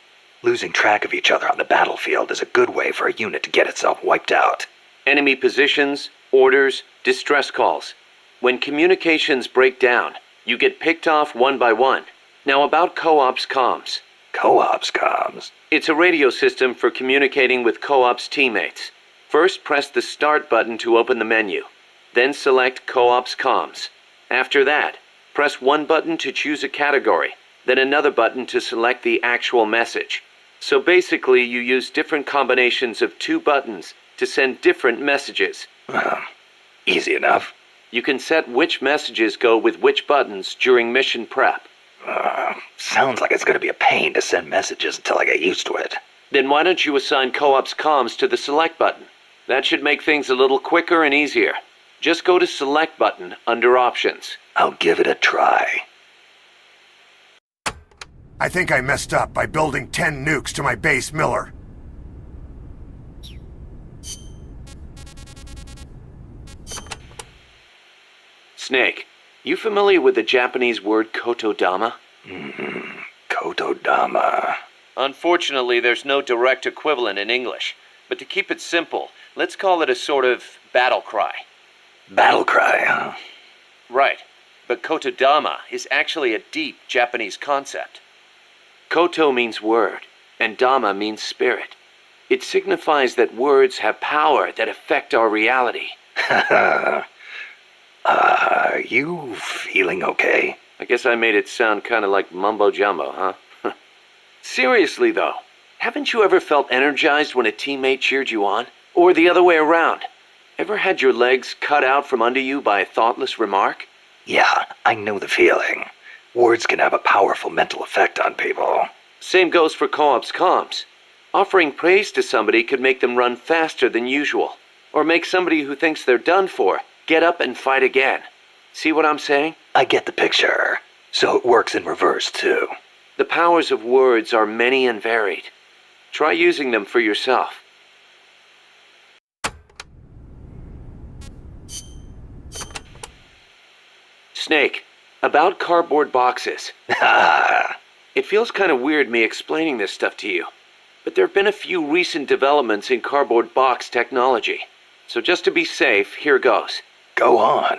Losing track of each other on the battlefield is a good way for a unit to get itself wiped out. Enemy positions, orders, distress calls. When communications break down, you get picked off one by one. Now about co-ops comms. Co-ops comms? It's a radio system for communicating with co-ops teammates. First, press the Start button to open the menu. Then select Co-ops comms. After that, press one button to choose a category, then another button to select the actual message. So basically, you use different combinations of 2 buttons to send different messages. Easy enough. You can set which messages go with which buttons during mission prep. Sounds like it's going to be a pain to send messages until I get used to it. Then why don't you assign Co-ops comms to the Select button? That should make things a little quicker and easier. Just go to Select button under Options. I'll give it a try. I think I messed up by building 10 nukes to my base, Miller. Snake, you familiar with the Japanese word kotodama? Kotodama. Unfortunately, there's no direct equivalent in English. But to keep it simple, let's call it a sort of battle cry. Battle cry, huh? Right. But kotodama is actually a deep Japanese concept. Koto means word, and dama means spirit. It signifies that words have power that affect our reality. Are you feeling okay? I guess I made it sound kind of like mumbo-jumbo, huh? Seriously, though, haven't you ever felt energized when a teammate cheered you on? Or the other way around? Ever had your legs cut out from under you by a thoughtless remark? Yeah, I know the feeling. Words can have a powerful mental effect on people. Same goes for co-ops comms. Offering praise to somebody could make them run faster than usual, or make somebody who thinks they're done for get up and fight again. See what I'm saying? I get the picture. So it works in reverse, too. The powers of words are many and varied. Try using them for yourself. Snake, about cardboard boxes. It feels kind of weird me explaining this stuff to you, but there have been a few recent developments in cardboard box technology. So just to be safe, here goes. Go on.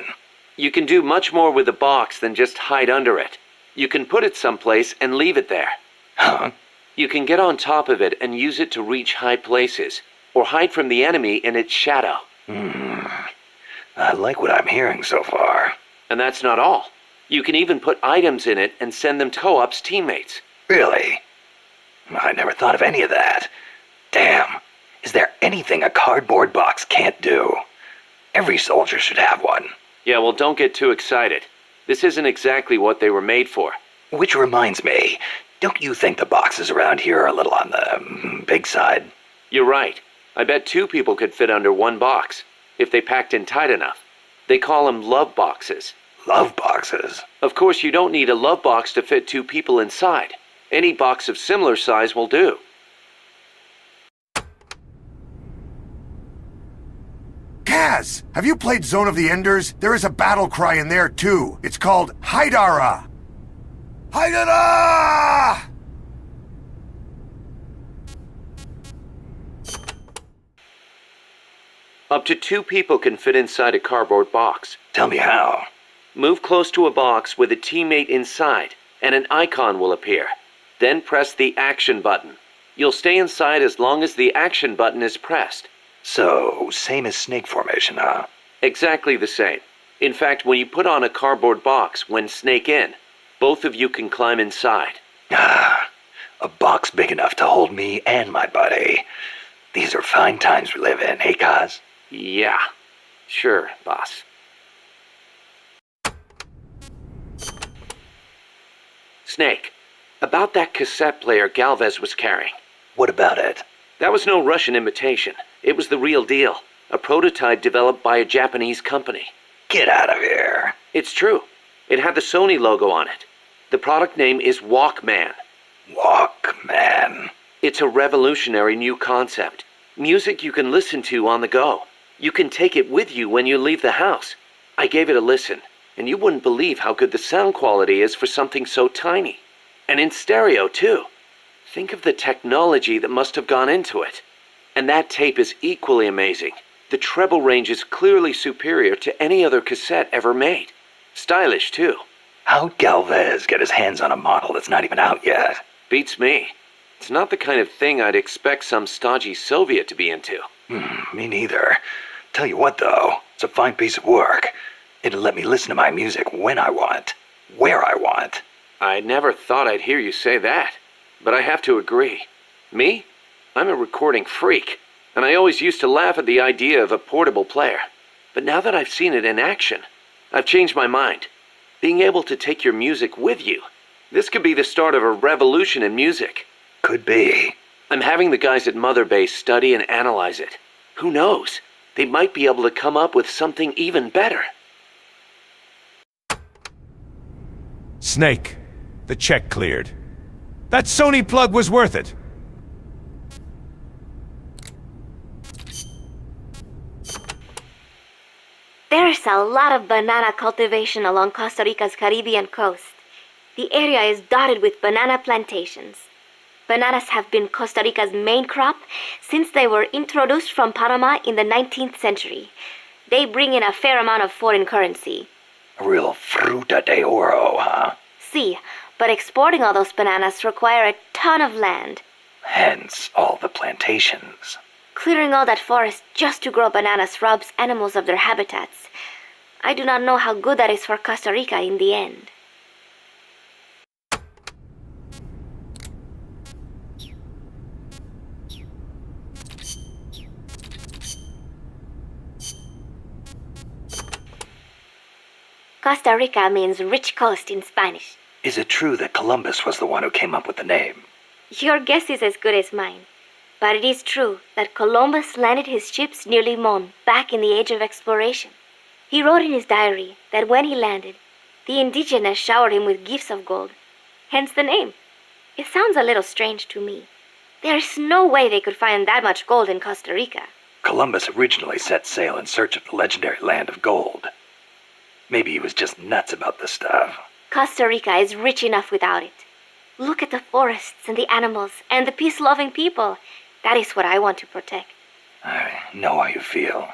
You can do much more with a box than just hide under it. You can put it someplace and leave it there. Huh? You can get on top of it and use it to reach high places, or hide from the enemy in its shadow. I like what I'm hearing so far. And that's not all. You can even put items in it and send them to Co-op's teammates. Really? I never thought of any of that. Damn. Is there anything a cardboard box can't do? Every soldier should have one. Yeah, well, don't get too excited. This isn't exactly what they were made for. Which reminds me, don't you think the boxes around here are a little on the big side? You're right. I bet 2 people could fit under one box, if they packed in tight enough. They call them love boxes. Love boxes? Of course, you don't need a love box to fit 2 people inside. Any box of similar size will do. Kaz, have you played Zone of the Enders? There is a battle cry in there too. It's called Haidara. Haidara! Up to 2 people can fit inside a cardboard box. Tell me how. Move close to a box with a teammate inside, and an icon will appear. Then press the action button. You'll stay inside as long as the action button is pressed. So, same as snake formation, huh? Exactly the same. In fact, when you put on a cardboard box when snake in, both of you can climb inside. A box big enough to hold me and my buddy. These are fine times we live in, hey Kaz? Yeah. Sure, boss. Snake, about that cassette player Galvez was carrying. What about it? That was no Russian imitation. It was the real deal. A prototype developed by a Japanese company. Get out of here. It's true. It had the Sony logo on it. The product name is Walkman. Walkman. It's a revolutionary new concept. Music you can listen to on the go. You can take it with you when you leave the house. I gave it a listen, and you wouldn't believe how good the sound quality is for something so tiny. And in stereo, too. Think of the technology that must have gone into it. And that tape is equally amazing. The treble range is clearly superior to any other cassette ever made. Stylish, too. How'd Galvez get his hands on a model that's not even out yet? Beats me. It's not the kind of thing I'd expect some stodgy Soviet to be into. Me neither. Tell you what, though, it's a fine piece of work. It'll let me listen to my music when I want, where I want. I never thought I'd hear you say that, but I have to agree. Me? I'm a recording freak, and I always used to laugh at the idea of a portable player. But now that I've seen it in action, I've changed my mind. Being able to take your music with you, this could be the start of a revolution in music. Could be. I'm having the guys at Mother Base study and analyze it. Who knows? They might be able to come up with something even better. Snake, the check cleared. That Sony plug was worth it. There's a lot of banana cultivation along Costa Rica's Caribbean coast. The area is dotted with banana plantations. Bananas have been Costa Rica's main crop since they were introduced from Panama in the 19th century. They bring in a fair amount of foreign currency. A real fruta de oro, huh? See, but exporting all those bananas require a ton of land. Hence all the plantations. Clearing all that forest just to grow bananas robs animals of their habitats. I do not know how good that is for Costa Rica in the end. Costa Rica means rich coast in Spanish. Is it true that Columbus was the one who came up with the name? Your guess is as good as mine. But it is true that Columbus landed his ships near Limon back in the age of exploration. He wrote in his diary that when he landed, the indigenous showered him with gifts of gold. Hence the name. It sounds a little strange to me. There's no way they could find that much gold in Costa Rica. Columbus originally set sail in search of the legendary land of gold. Maybe he was just nuts about the stuff. Costa Rica is rich enough without it. Look at the forests and the animals and the peace-loving people. That is what I want to protect. I know how you feel.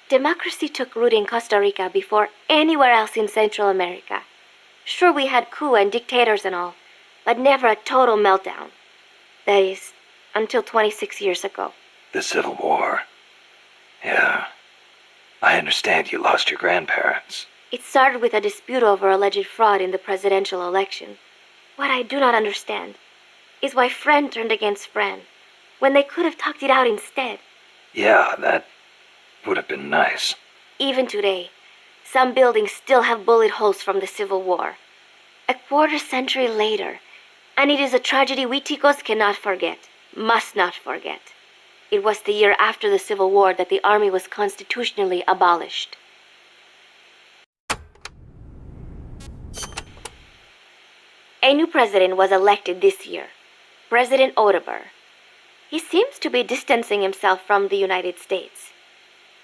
Democracy took root in Costa Rica before anywhere else in Central America. Sure, we had coup and dictators and all, but never a total meltdown. That is, until 26 years ago. The Civil War. Yeah. I understand you lost your grandparents. It started with a dispute over alleged fraud in the presidential election. What I do not understand is why friend turned against friend, when they could have talked it out instead. Yeah, that would have been nice. Even today, some buildings still have bullet holes from the Civil War. A quarter century later, and it is a tragedy we Ticos cannot forget, must not forget. It was the year after the Civil War that the army was constitutionally abolished. A new president was elected this year, President Oteber. He seems to be distancing himself from the United States.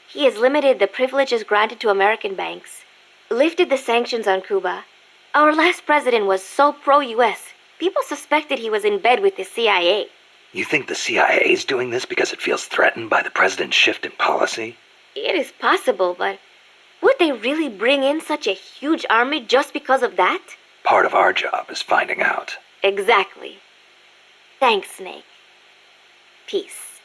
He has limited the privileges granted to American banks, lifted the sanctions on Cuba. Our last president was so pro-US, people suspected he was in bed with the CIA. You think the CIA is doing this because it feels threatened by the president's shift in policy? It is possible, but would they really bring in such a huge army just because of that? Part of our job is finding out. Exactly. Thanks, Snake. Peace.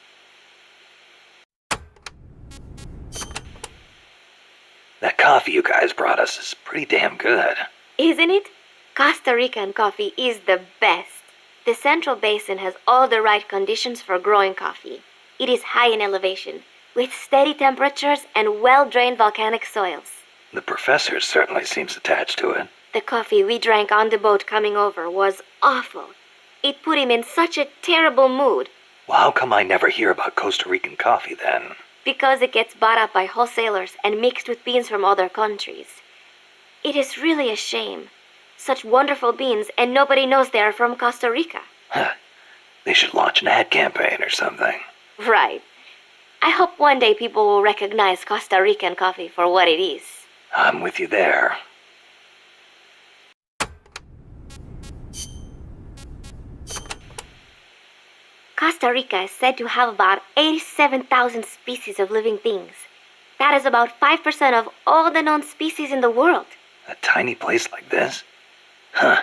That coffee you guys brought us is pretty damn good. Isn't it? Costa Rican coffee is the best. The Central Basin has all the right conditions for growing coffee. It is high in elevation, with steady temperatures and well-drained volcanic soils. The professor certainly seems attached to it. The coffee we drank on the boat coming over was awful. It put him in such a terrible mood. Well, how come I never hear about Costa Rican coffee then? Because it gets bought up by wholesalers and mixed with beans from other countries. It is really a shame. Such wonderful beans, and nobody knows they are from Costa Rica. Huh. They should launch an ad campaign or something. Right. I hope one day people will recognize Costa Rican coffee for what it is. I'm with you there. Costa Rica is said to have about 87,000 species of living things. That is about 5% of all the known species in the world. A tiny place like this? Huh.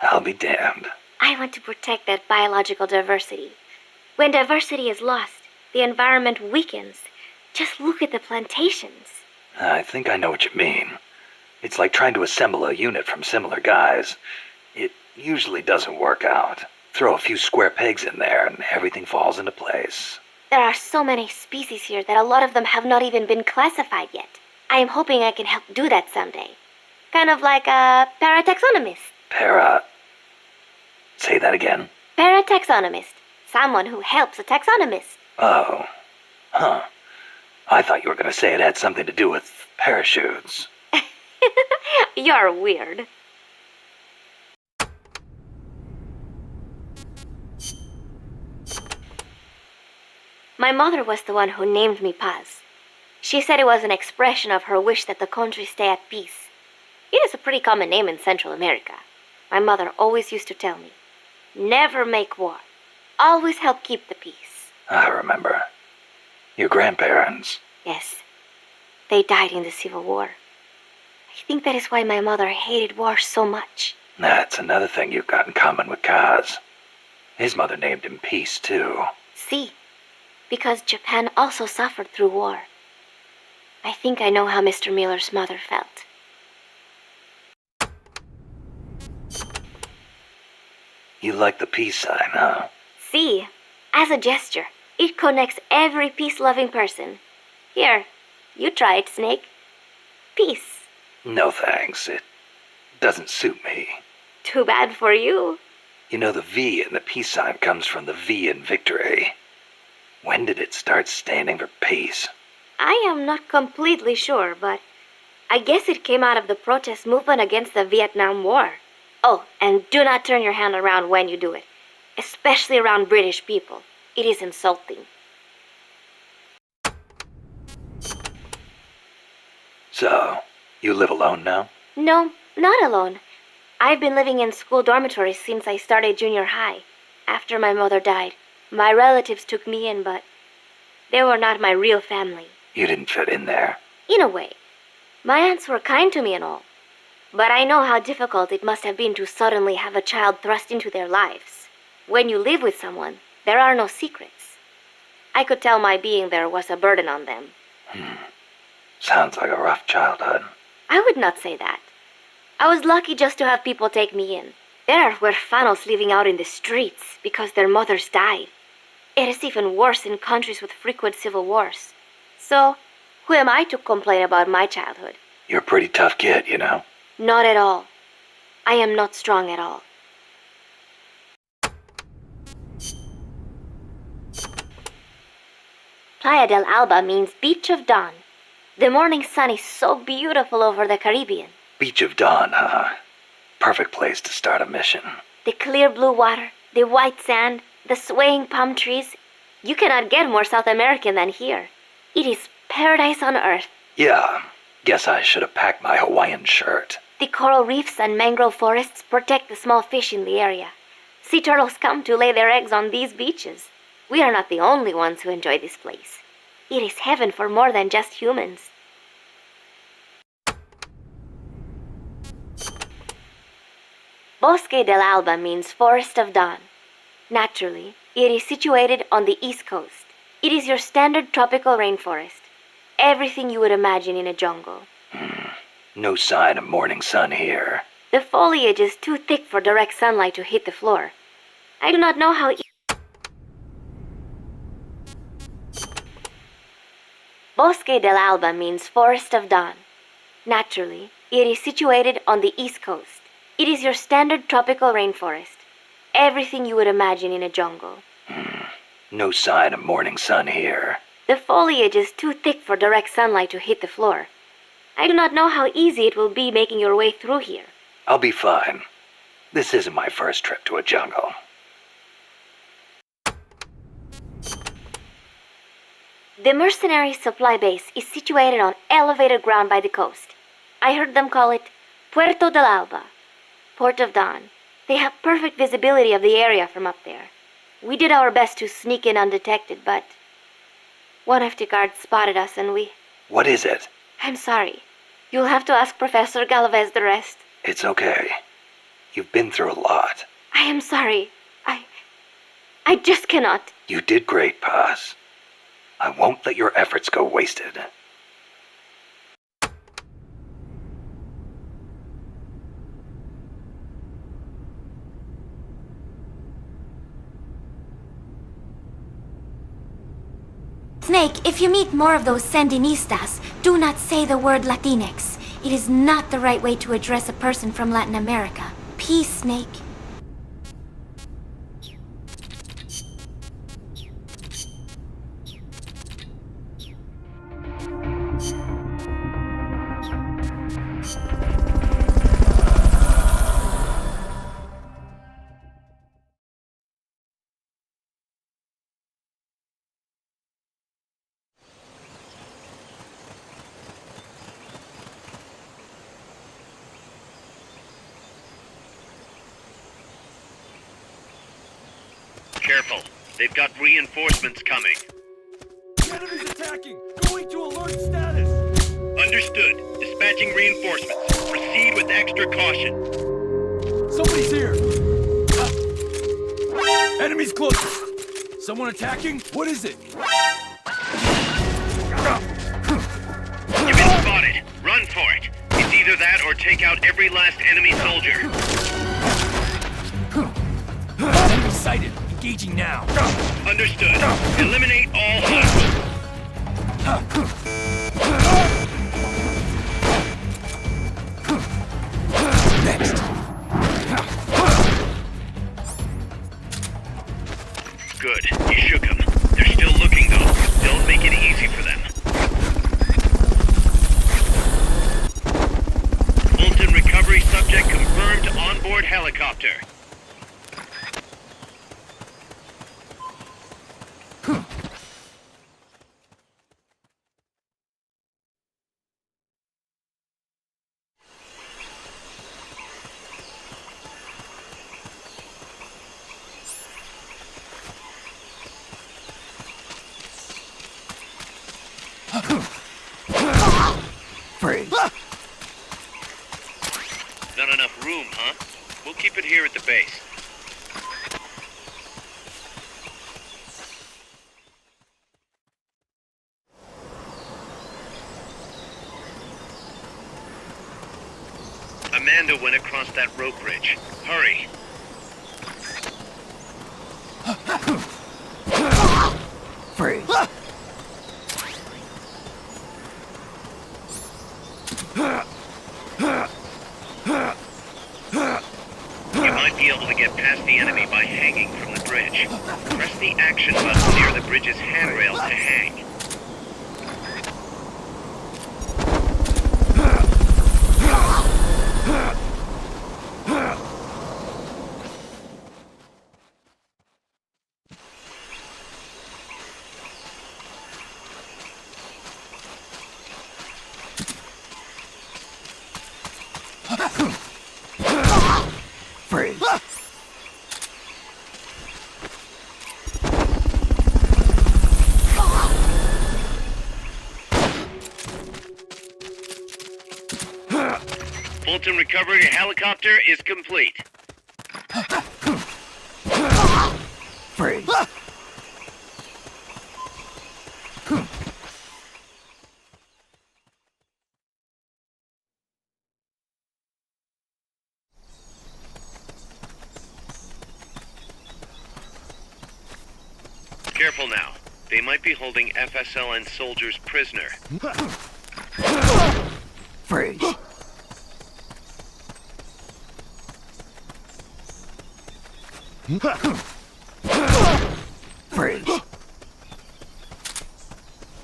I'll be damned. I want to protect that biological diversity. When diversity is lost, the environment weakens. Just look at the plantations. I think I know what you mean. It's like trying to assemble a unit from similar guys. It usually doesn't work out. Throw a few square pegs in there and everything falls into place. There are so many species here that a lot of them have not even been classified yet. I am hoping I can help do that someday. Kind of like a parataxonomist. Say that again? Parataxonomist. Someone who helps a taxonomist. Oh. Huh. I thought you were going to say it had something to do with parachutes. You're weird. My mother was the one who named me Paz. She said it was an expression of her wish that the country stay at peace. It is a pretty common name in Central America. My mother always used to tell me, never make war. Always help keep the peace. I remember. Your grandparents. Yes. They died in the Civil War. I think that is why my mother hated war so much. That's another thing you've got in common with Kaz. His mother named him Peace, too. See? Because Japan also suffered through war. I think I know how Mr. Miller's mother felt. You like the peace sign, huh? See, as a gesture, it connects every peace-loving person. Here, you try it, Snake. Peace. No thanks. It doesn't suit me. Too bad for you. You know, the V in the peace sign comes from the V in victory. When did it start standing for peace? I am not completely sure, but I guess it came out of the protest movement against the Vietnam War. Oh, and do not turn your hand around when you do it, especially around British people. It is insulting. So, you live alone now? No, not alone. I've been living in school dormitories since I started junior high. After my mother died, my relatives took me in, but they were not my real family. You didn't fit in there. In a way. My aunts were kind to me and all. But I know how difficult it must have been to suddenly have a child thrust into their lives. When you live with someone, there are no secrets. I could tell my being there was a burden on them. Sounds like a rough childhood. I would not say that. I was lucky just to have people take me in. There are huérfanos living out in the streets because their mothers died. It is even worse in countries with frequent civil wars. So, who am I to complain about my childhood? You're a pretty tough kid, you know? Not at all. I am not strong at all. Playa del Alba means Beach of Dawn. The morning sun is so beautiful over the Caribbean. Beach of Dawn, huh? Perfect place to start a mission. The clear blue water, the white sand, the swaying palm trees. You cannot get more South American than here. It is paradise on earth. Yeah, guess I should have packed my Hawaiian shirt. The coral reefs and mangrove forests protect the small fish in the area. Sea turtles come to lay their eggs on these beaches. We are not the only ones who enjoy this place. It is heaven for more than just humans. Bosque del Alba means Forest of Dawn. Naturally, it is situated on the east coast. It is your standard tropical rainforest. Everything you would imagine in a jungle. No sign of morning sun here. The foliage is too thick for direct sunlight to hit the floor. I do not know how... Bosque del Alba means Forest of Dawn. Naturally, it is situated on the east coast. It is your standard tropical rainforest. Everything you would imagine in a jungle. No sign of morning sun here. The foliage is too thick for direct sunlight to hit the floor. I do not know how easy it will be making your way through here. I'll be fine. This isn't my first trip to a jungle. The mercenary supply base is situated on elevated ground by the coast. I heard them call it Puerto del Alba, Port of Dawn. They have perfect visibility of the area from up there. We did our best to sneak in undetected, but one of the guards spotted us and we... What is it? I'm sorry. You'll have to ask Professor Galvez the rest. It's okay. You've been through a lot. I am sorry. I just cannot. You did great, Paz. I won't let your efforts go wasted. Snake, if you meet more of those Sandinistas, do not say the word Latinx. It is not the right way to address a person from Latin America. Peace, Snake. Careful. They've got reinforcements coming. The enemy's attacking! Going to alert status! Understood. Dispatching reinforcements. Proceed with extra caution. Somebody's here! Enemy's close! Someone attacking? What is it? You've been spotted. Run for it. It's either that or take out every last enemy soldier. Enemy sighted. Engaging now. Understood. Eliminate all hostiles. Next. Good. You shook them. They're still looking, though. Don't make it easy for them. Fulton recovery subject confirmed onboard helicopter. base. Amanda went across that rope bridge. Hurry! Freeze. You might be able to get past the enemy by hanging from the bridge. Press the action button near the bridge's handrail to hang. Freeze. Fulton recovery helicopter is complete. Freeze. Careful now. They might be holding FSLN soldiers prisoner. Freeze. Freeze.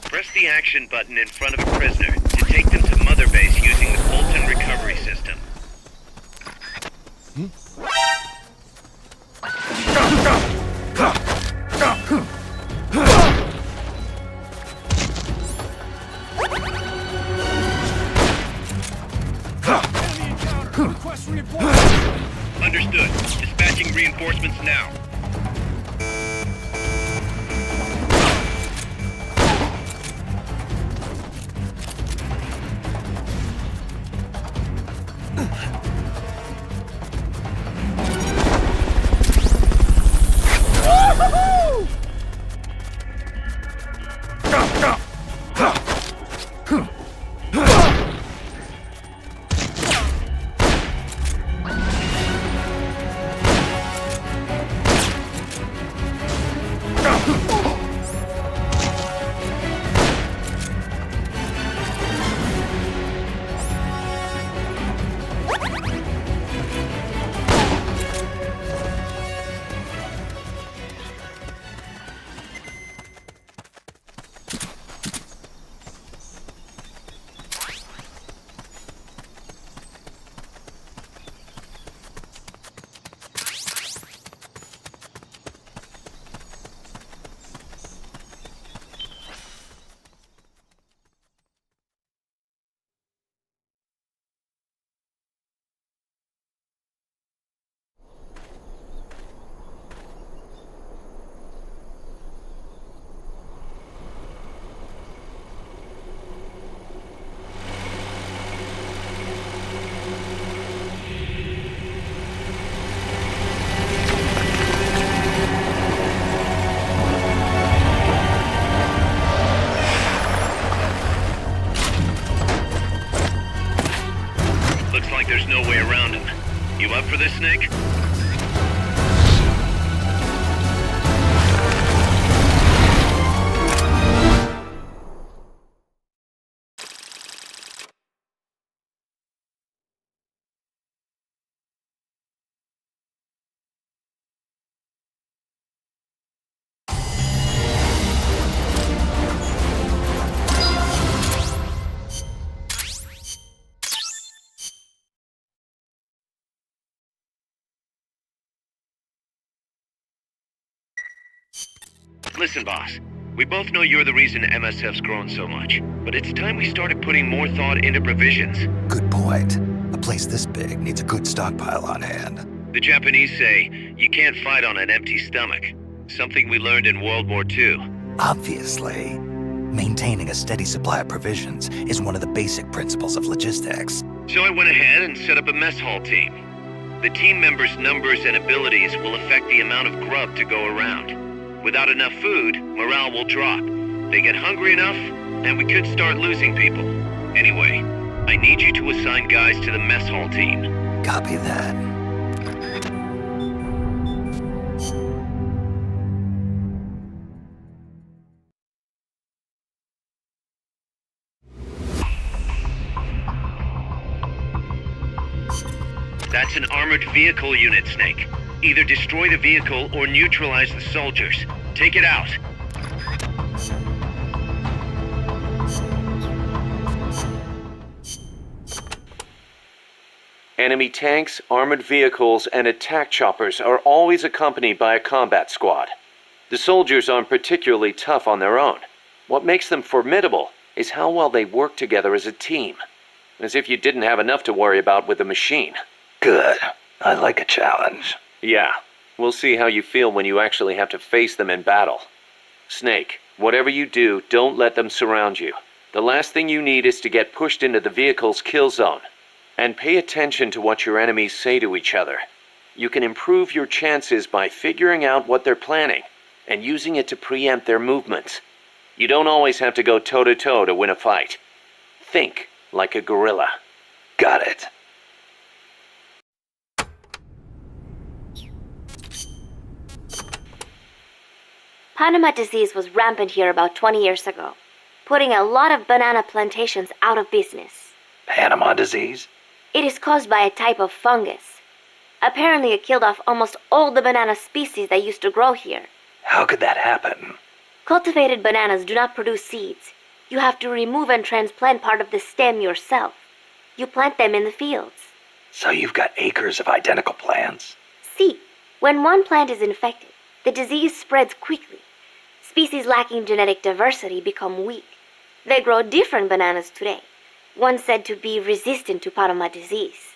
Press the action button in front of a prisoner to take them to Mother Base using the Fulton recovery system. Understood. Dispatching reinforcements now. Looks like there's no way around him. You up for this, Snake? Listen, boss. We both know you're the reason MSF's grown so much, but it's time we started putting more thought into provisions. Good point. A place this big needs a good stockpile on hand. The Japanese say, you can't fight on an empty stomach. Something we learned in World War II. Obviously. Maintaining a steady supply of provisions is one of the basic principles of logistics. So I went ahead and set up a mess hall team. The team members' numbers and abilities will affect the amount of grub to go around. Without enough food, morale will drop. They get hungry enough, and we could start losing people. Anyway, I need you to assign guys to the mess hall team. Copy that. That's an armored vehicle unit, Snake. Either destroy the vehicle or neutralize the soldiers. Take it out. Enemy tanks, armored vehicles, and attack choppers are always accompanied by a combat squad. The soldiers aren't particularly tough on their own. What makes them formidable is how well they work together as a team. As if you didn't have enough to worry about with a machine. Good. I like a challenge. Yeah. We'll see how you feel when you actually have to face them in battle. Snake, whatever you do, don't let them surround you. The last thing you need is to get pushed into the vehicle's kill zone. And pay attention to what your enemies say to each other. You can improve your chances by figuring out what they're planning and using it to preempt their movements. You don't always have to go toe-to-toe to win a fight. Think like a gorilla. Got it. Panama disease was rampant here about 20 years ago, putting a lot of banana plantations out of business. Panama disease? It is caused by a type of fungus. Apparently it killed off almost all the banana species that used to grow here. How could that happen? Cultivated bananas do not produce seeds. You have to remove and transplant part of the stem yourself. You plant them in the fields. So you've got acres of identical plants? See, when one plant is infected, the disease spreads quickly. Species lacking genetic diversity become weak. They grow different bananas today, one said to be resistant to Panama disease.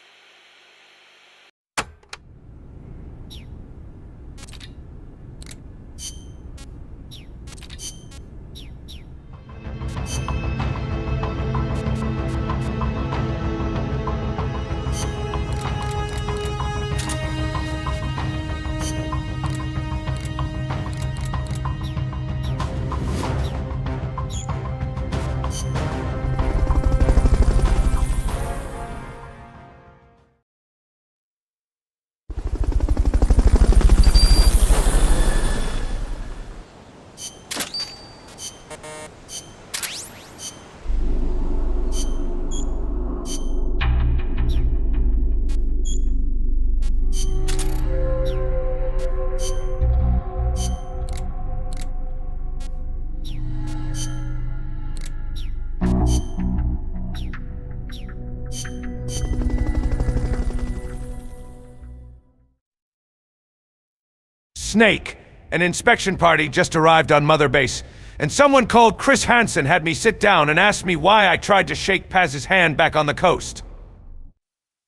Snake, an inspection party just arrived on Mother Base, and someone called Chris Hansen had me sit down and asked me why I tried to shake Paz's hand back on the coast.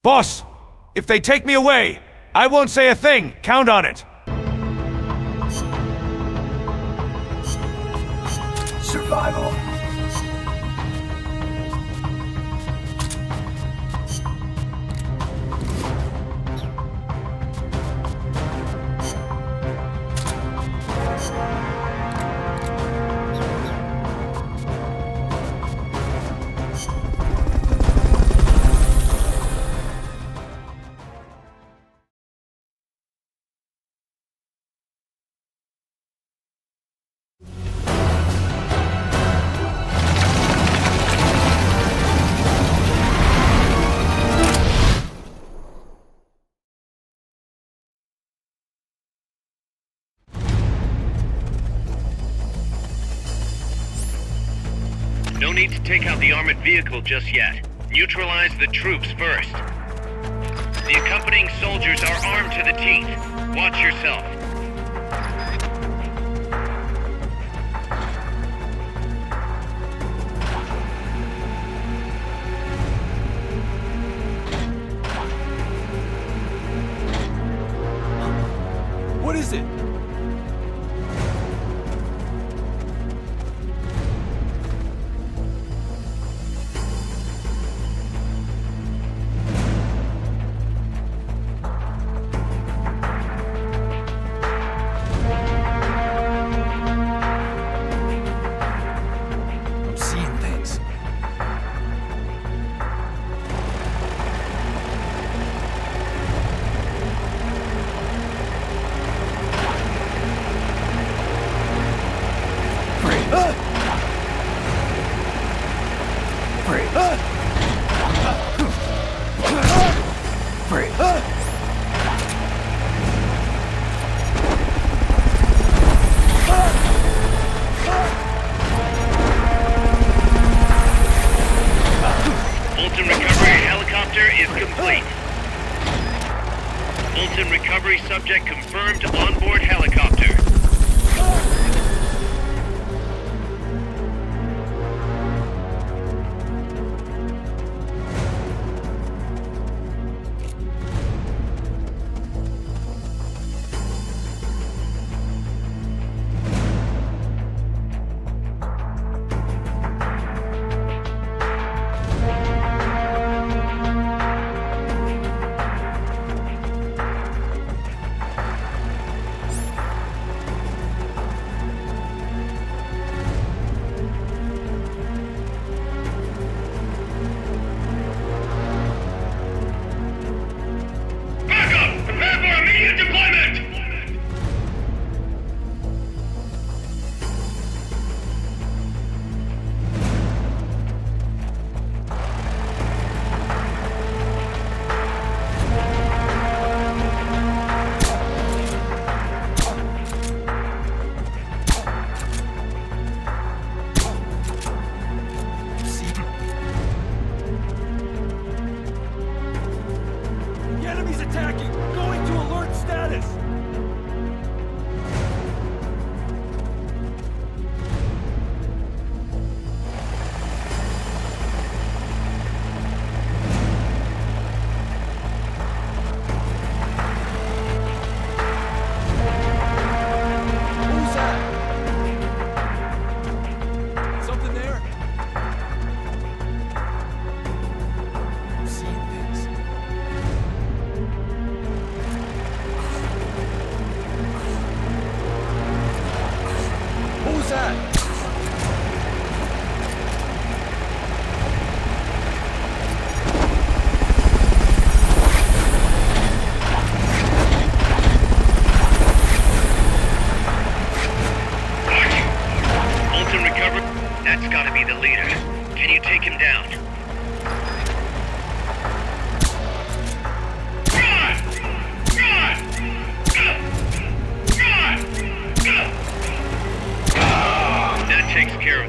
Boss, if they take me away, I won't say a thing. Count on it. Survival. No need to take out the armored vehicle just yet. Neutralize the troops first. The accompanying soldiers are armed to the teeth. Watch yourself. What is it?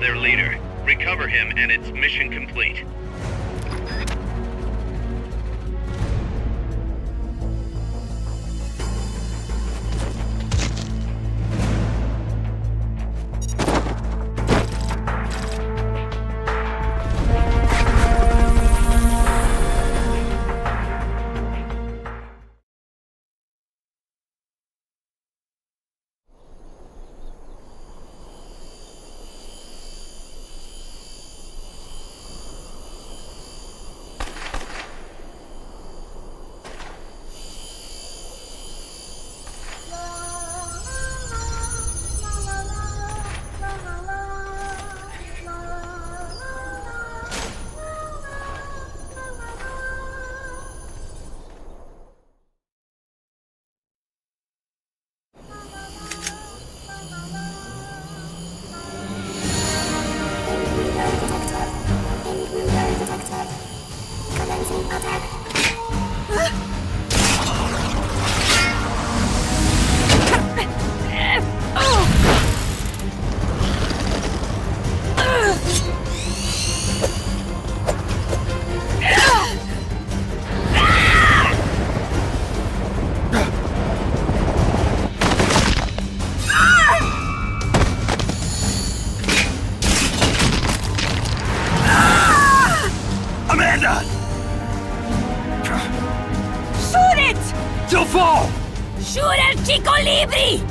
their leader. Recover him, and it's mission complete. ¡Shoot el Chico Libri!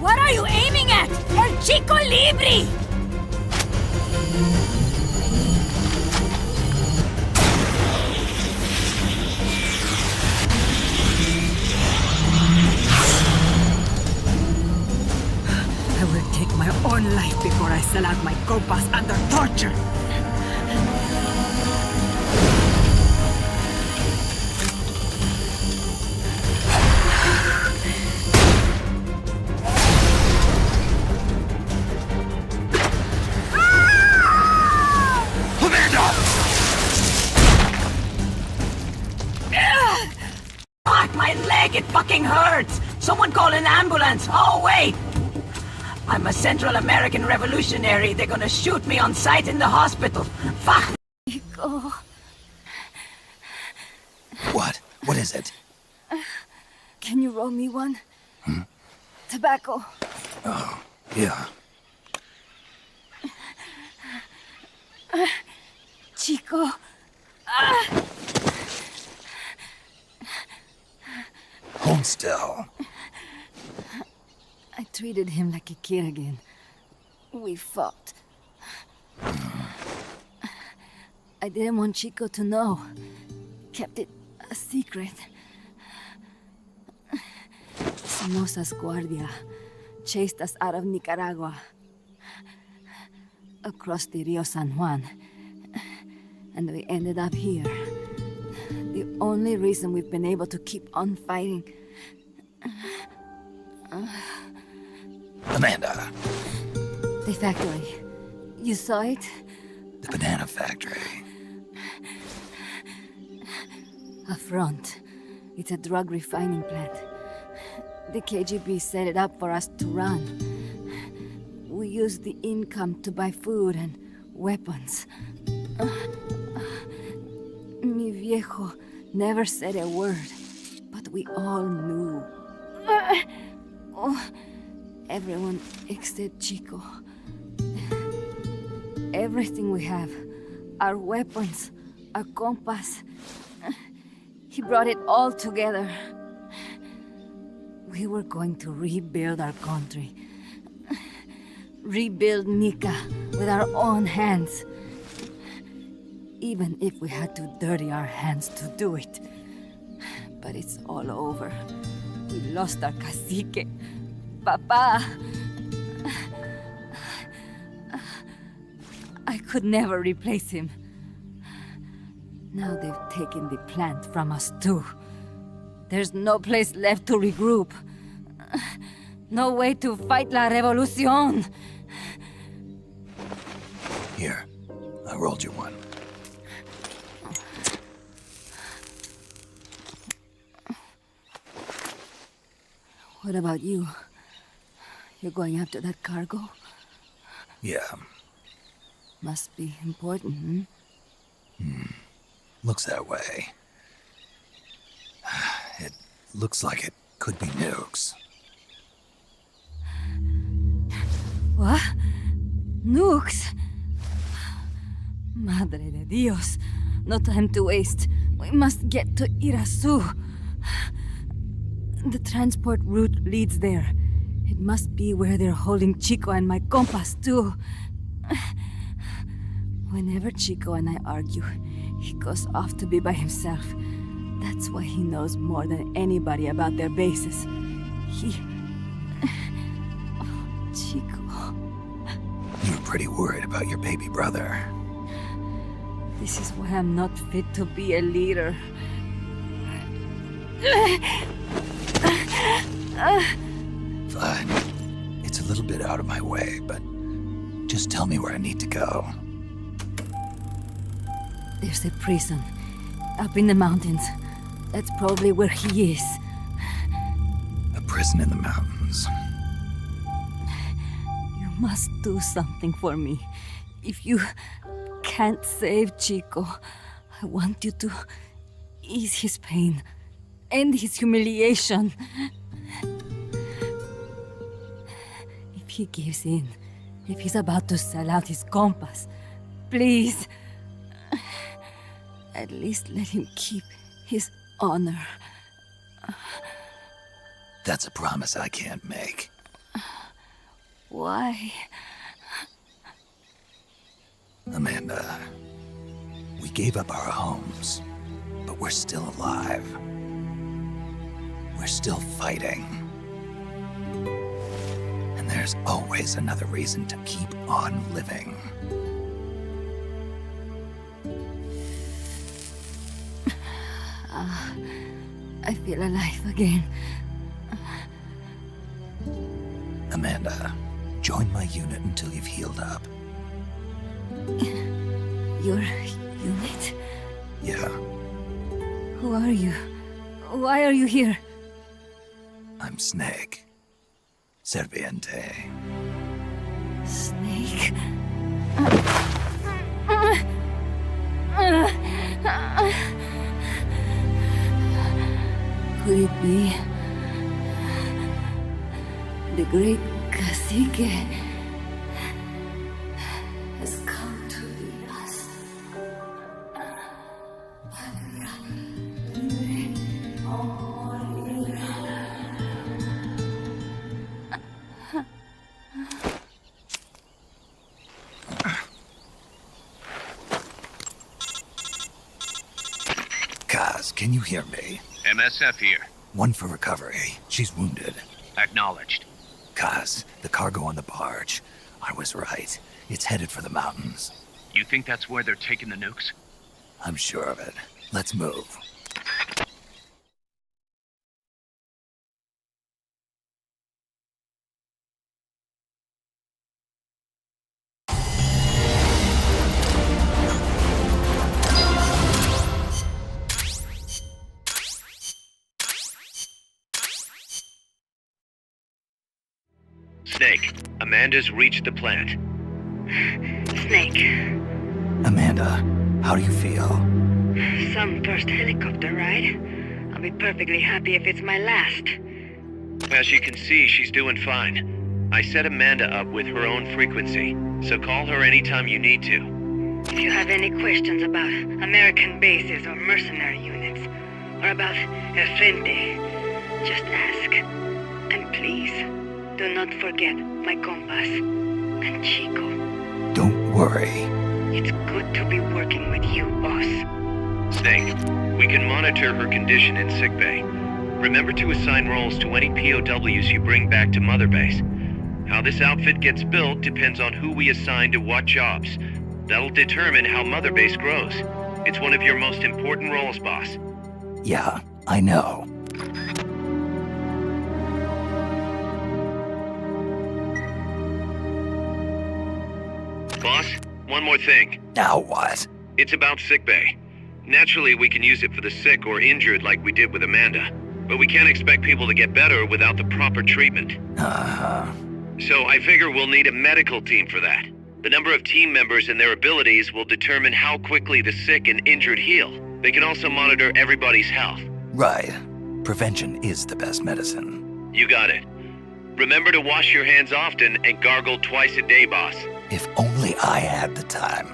What are you aiming at? El Chico Libri! I will take my own life before I sell out my compas under torture. Fuck, my leg, it fucking hurts! Someone call an ambulance! Oh, wait! I'm a Central American revolutionary. They're gonna shoot me on sight in the hospital. Fuck! Chico. What? What is it? Can you roll me one? Tobacco. Oh, yeah. Chico. Hold still. I treated him like a kid again. We fought. I didn't want Chico to know. Kept it a secret. Somoza's Guardia chased us out of Nicaragua. Across the Rio San Juan. And we ended up here. The only reason we've been able to keep on fighting. Amanda. The factory. You saw it? The banana factory. A front. It's a drug refining plant. The KGB set it up for us to run. We used the income to buy food and weapons. Mi viejo never said a word, but we all knew. Everyone except Chico. Everything we have, our weapons, our compass, he brought it all together. We were going to rebuild our country. Rebuild Nika with our own hands. Even if we had to dirty our hands to do it. But it's all over. We lost our cacique. Papa. I could never replace him. Now they've taken the plant from us too. There's no place left to regroup. No way to fight la revolución. Here, I rolled you one. What about you? You're going after that cargo? Yeah. Must be important, Looks that way. It looks like it could be nukes. What? Nukes? Madre de Dios. No time to waste. We must get to Irasu. The transport route leads there. It must be where they're holding Chico and my compas, too. Whenever Chico and I argue, he goes off to be by himself. That's why he knows more than anybody about their bases. Chico. You're pretty worried about your baby brother. This is why I'm not fit to be a leader. Fine. It's a little bit out of my way, but just tell me where I need to go. There's a prison up in the mountains. That's probably where he is. A prison in the mountains. You must do something for me. If you can't save Chico, I want you to ease his pain, end his humiliation. If he gives in, if he's about to sell out his compas, please, at least let him keep his honor. That's a promise I can't make. Why? Amanda, we gave up our homes, but we're still alive. We're still fighting. And there's always another reason to keep on living. I feel alive again. Amanda, join my unit until you've healed up. Your unit? Yeah, Who are you? Why are you here? I'm Snake. Serviente. Snake? Could it be the great cacique has come to lead us? Kaz, can you hear me? MSF here. One for recovery. She's wounded. Acknowledged. Kaz, the cargo on the barge. I was right. It's headed for the mountains. You think that's where they're taking the nukes? I'm sure of it. Let's move. Snake, Amanda's reached the plant. Snake, Amanda, how do you feel? some first helicopter ride. I'll be perfectly happy if it's my last. As you can see, she's doing fine. I set Amanda up with her own frequency, so call her anytime you need to. If you have any questions about American bases or mercenary units, or about El Frente, just ask. And please, do not forget my compas and Chico. Don't worry. It's good to be working with you, boss. Snake, we can monitor her condition in sickbay. Remember to assign roles to any POWs you bring back to Mother Base. How this outfit gets built depends on who we assign to what jobs. That'll determine how Mother Base grows. It's one of your most important roles, boss. Yeah, I know. Boss, one more thing. Now what? It's about sickbay. Naturally, we can use it for the sick or injured like we did with Amanda, but we can't expect people to get better without the proper treatment. Uh-huh. So I figure we'll need a medical team for that. The number of team members and their abilities will determine how quickly the sick and injured heal. They can also monitor everybody's health. Right. Prevention is the best medicine. You got it. Remember to wash your hands often and gargle twice a day, boss. If only I had the time.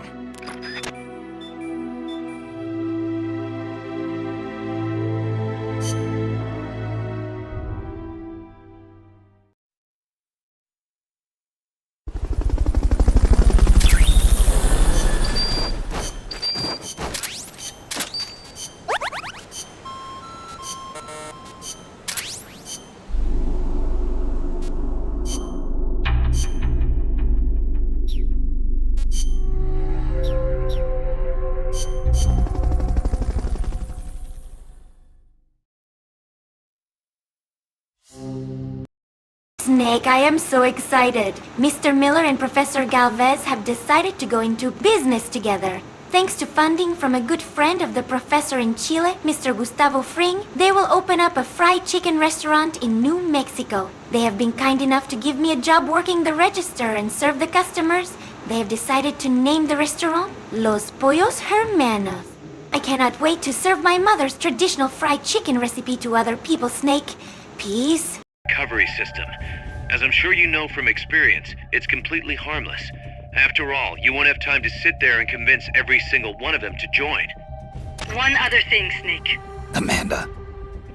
Snake, I am so excited. Mr. Miller and Professor Galvez have decided to go into business together. Thanks to funding from a good friend of the professor in Chile, Mr. Gustavo Fring, they will open up a fried chicken restaurant in New Mexico. They have been kind enough to give me a job working the register and serve the customers. They have decided to name the restaurant Los Pollos Hermanos. I cannot wait to serve my mother's traditional fried chicken recipe to other people, Snake. Peace. Recovery system. As I'm sure you know from experience, it's completely harmless. After all, you won't have time to sit there and convince every single one of them to join. One other thing, Snake. Amanda.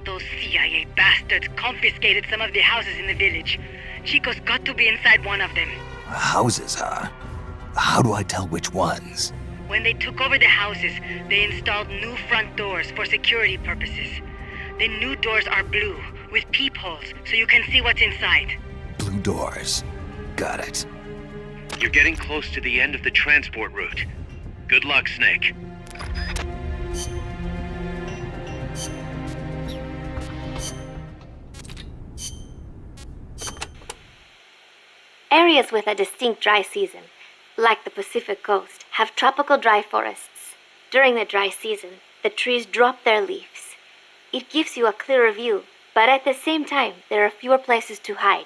Those CIA bastards confiscated some of the houses in the village. Chico's got to be inside one of them. Houses, huh? How do I tell which ones? When they took over the houses, they installed new front doors for security purposes. The new doors are blue, with peepholes, so you can see what's inside. Blue doors. Got it. You're getting close to the end of the transport route. Good luck, Snake. Areas with a distinct dry season, like the Pacific coast, have tropical dry forests. During the dry season, the trees drop their leaves. It gives you a clearer view, but at the same time, there are fewer places to hide.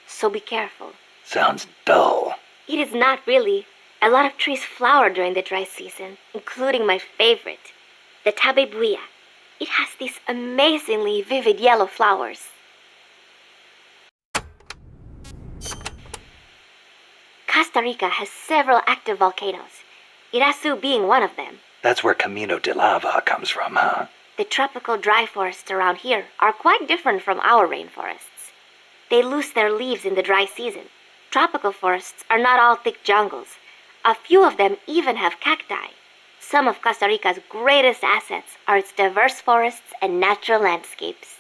So be careful. Sounds dull. It is not really. A lot of trees flower during the dry season, including my favorite, the tabebuya. It has these amazingly vivid yellow flowers. Costa Rica has several active volcanoes, Irasu being one of them. That's where Camino de Lava comes from, huh? The tropical dry forests around here are quite different from our rainforests. They lose their leaves in the dry season. Tropical forests are not all thick jungles. A few of them even have cacti. Some of Costa Rica's greatest assets are its diverse forests and natural landscapes.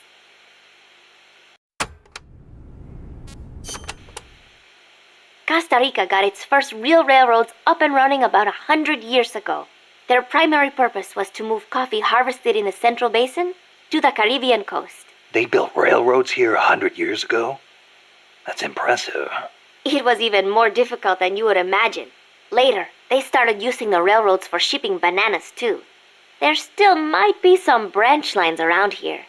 Costa Rica got its first real railroads up and running about 100 years ago. Their primary purpose was to move coffee harvested in the Central Basin to the Caribbean coast. They built railroads here 100 years ago? That's impressive. It was even more difficult than you would imagine. Later, they started using the railroads for shipping bananas too. There still might be some branch lines around here.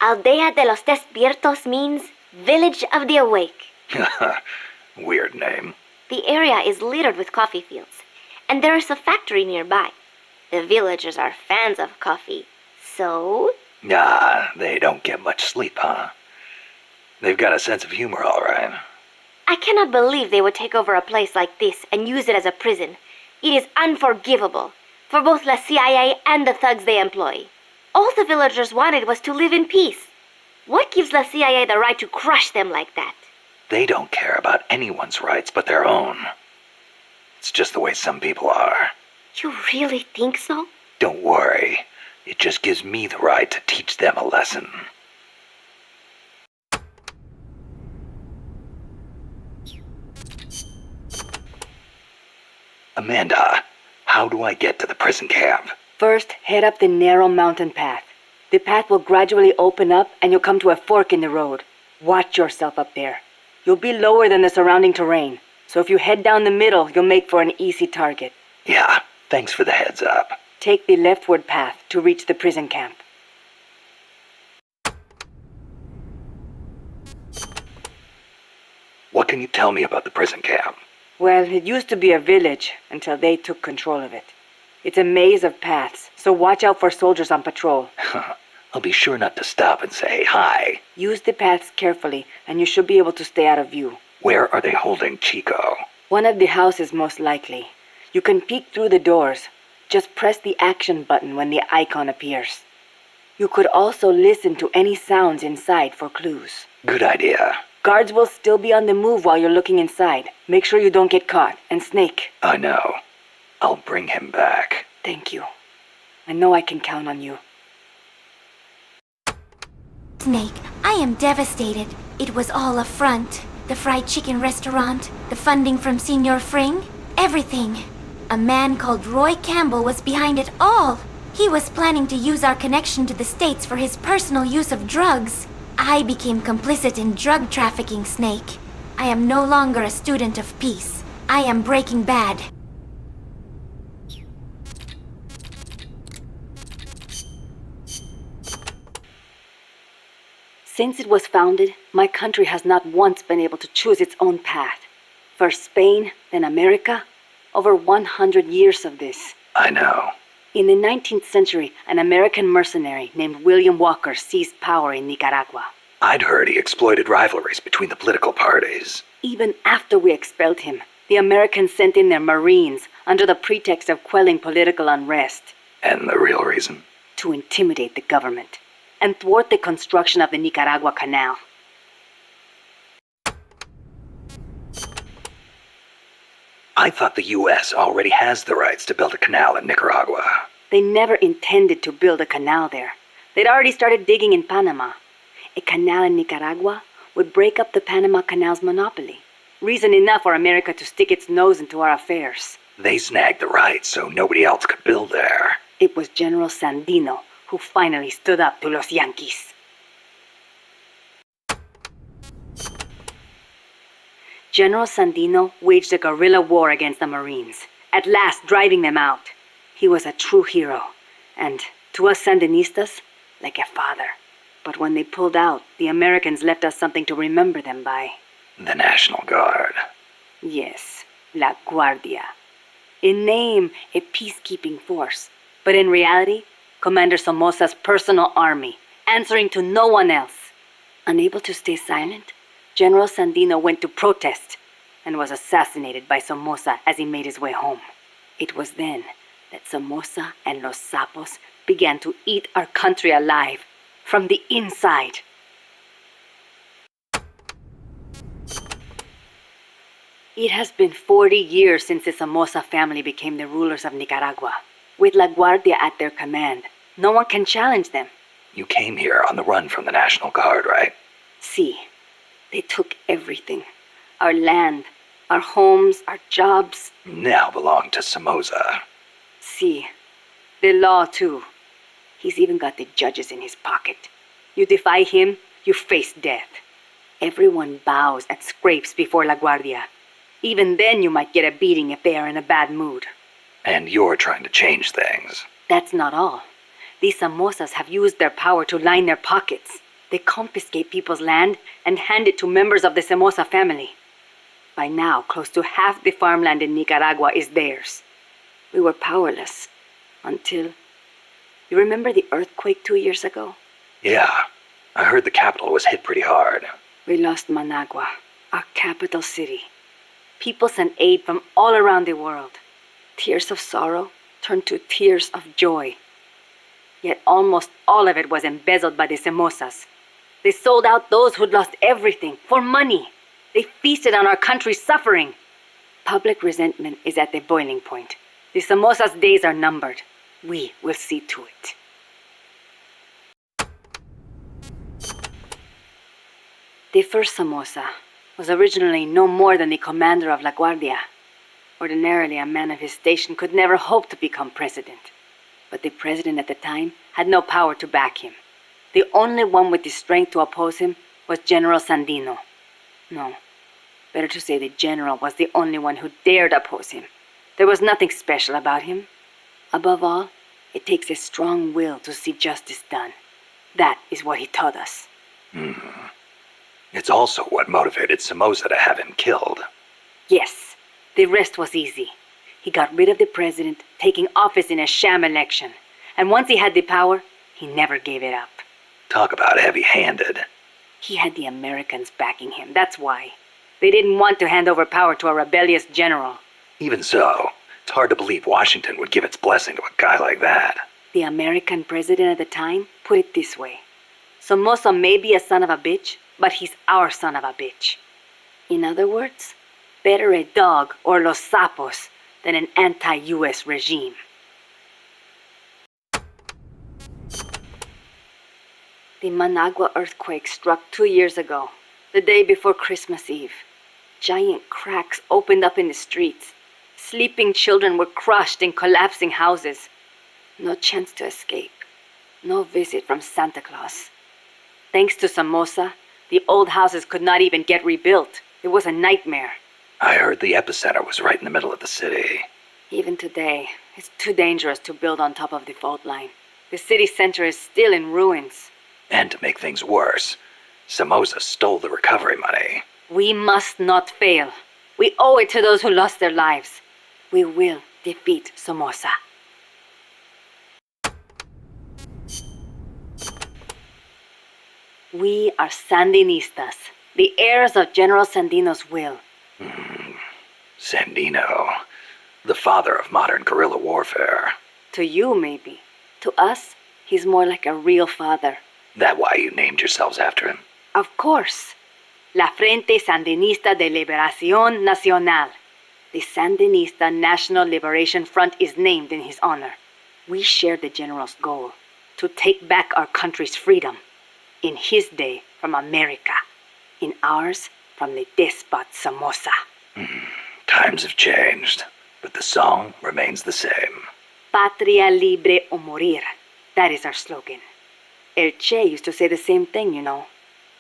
Aldea de los Despiertos means Village of the Awake. Weird name. The area is littered with coffee fields, and there is a factory nearby. The villagers are fans of coffee, so... Nah, they don't get much sleep, huh? They've got a sense of humor, all right. I cannot believe they would take over a place like this and use it as a prison. It is unforgivable, for both the CIA and the thugs they employ. All the villagers wanted was to live in peace. What gives the CIA the right to crush them like that? They don't care about anyone's rights but their own. It's just the way some people are. You really think so? Don't worry. It just gives me the right to teach them a lesson. Amanda, how do I get to the prison camp? First, head up the narrow mountain path. The path will gradually open up and you'll come to a fork in the road. Watch yourself up there. You'll be lower than the surrounding terrain, so if you head down the middle, you'll make for an easy target. Yeah, thanks for the heads up. Take the leftward path to reach the prison camp. What can you tell me about the prison camp? Well, it used to be a village until they took control of it. It's a maze of paths, so watch out for soldiers on patrol. I'll be sure not to stop and say hi. Use the paths carefully, and you should be able to stay out of view. Where are they holding Chico? One of the houses, most likely. You can peek through the doors. Just press the action button when the icon appears. You could also listen to any sounds inside for clues. Good idea. Guards will still be on the move while you're looking inside. Make sure you don't get caught. And Snake. I know. I'll bring him back. Thank you. I know I can count on you. Snake, I am devastated. It was all a front. The fried chicken restaurant, the funding from Senor Fring, everything. A man called Roy Campbell was behind it all. He was planning to use our connection to the States for his personal use of drugs. I became complicit in drug trafficking, Snake. I am no longer a student of peace. I am Breaking Bad. Since it was founded, my country has not once been able to choose its own path. First Spain, then America. Over 100 years of this. I know. In the 19th century, an American mercenary named William Walker seized power in Nicaragua. I'd heard he exploited rivalries between the political parties. Even after we expelled him, the Americans sent in their Marines under the pretext of quelling political unrest. And the real reason? To intimidate the government and thwart the construction of the Nicaragua Canal. I thought the U.S. already has the rights to build a canal in Nicaragua. They never intended to build a canal there. They'd already started digging in Panama. A canal in Nicaragua would break up the Panama Canal's monopoly. Reason enough for America to stick its nose into our affairs. They snagged the rights so nobody else could build there. It was General Sandino who finally stood up to los Yankees. General Sandino waged a guerrilla war against the Marines, at last driving them out. He was a true hero, and to us Sandinistas, like a father. But when they pulled out, the Americans left us something to remember them by. The National Guard. Yes, La Guardia. In name, a peacekeeping force, but in reality, Commander Somoza's personal army, answering to no one else. Unable to stay silent, General Sandino went to protest and was assassinated by Somoza as he made his way home. It was then that Somoza and Los Sapos began to eat our country alive from the inside. It has been 40 years since the Somoza family became the rulers of Nicaragua. With La Guardia at their command, no one can challenge them. You came here on the run from the National Guard, right? See, they took everything. Our land, our homes, our jobs. Now belong to Somoza. See, the law too. He's even got the judges in his pocket. You defy him, you face death. Everyone bows and scrapes before La Guardia. Even then you might get a beating if they are in a bad mood. And you're trying to change things. That's not all. These Somozas have used their power to line their pockets. They confiscate people's land and hand it to members of the Somoza family. By now, close to half the farmland in Nicaragua is theirs. We were powerless until... You remember the earthquake 2 years ago? Yeah, I heard the capital was hit pretty hard. We lost Managua, our capital city. People sent aid from all around the world. Tears of sorrow turned to tears of joy. Yet almost all of it was embezzled by the Somozas. They sold out those who'd lost everything for money. They feasted on our country's suffering. Public resentment is at the boiling point. The Somozas' days are numbered. We will see to it. The first Somoza was originally no more than the commander of La Guardia. Ordinarily, a man of his station could never hope to become president. But the president at the time had no power to back him. The only one with the strength to oppose him was General Sandino. No, better to say the general was the only one who dared oppose him. There was nothing special about him. Above all, it takes a strong will to see justice done. That is what he taught us. It's also what motivated Somoza to have him killed. Yes, the rest was easy. He got rid of the president, taking office in a sham election. And once he had the power, he never gave it up. Talk about heavy-handed. He had the Americans backing him, that's why. They didn't want to hand over power to a rebellious general. Even so, it's hard to believe Washington would give its blessing to a guy like that. The American president at the time put it this way. Somoza may be a son of a bitch, but he's our son of a bitch. In other words, better a dog or los sapos than an anti-US regime. The Managua earthquake struck 2 years ago, the day before Christmas Eve. Giant cracks opened up in the streets. Sleeping children were crushed in collapsing houses. No chance to escape. No visit from Santa Claus. Thanks to Somoza, the old houses could not even get rebuilt. It was a nightmare. I heard the epicenter was right in the middle of the city. Even today, it's too dangerous to build on top of the fault line. The city center is still in ruins. And to make things worse, Somoza stole the recovery money. We must not fail. We owe it to those who lost their lives. We will defeat Somoza. We are Sandinistas, the heirs of General Sandino's will. Sandino, the father of modern guerrilla warfare. To you, maybe. To us, he's more like a real father. That why you named yourselves after him? Of course. La Frente Sandinista de Liberación Nacional. The Sandinista National Liberation Front is named in his honor. We share the general's goal, to take back our country's freedom. In his day, from America. In ours, from the despot Somoza. Times have changed, but the song remains the same. Patria libre o morir. That is our slogan. El Che used to say the same thing, you know.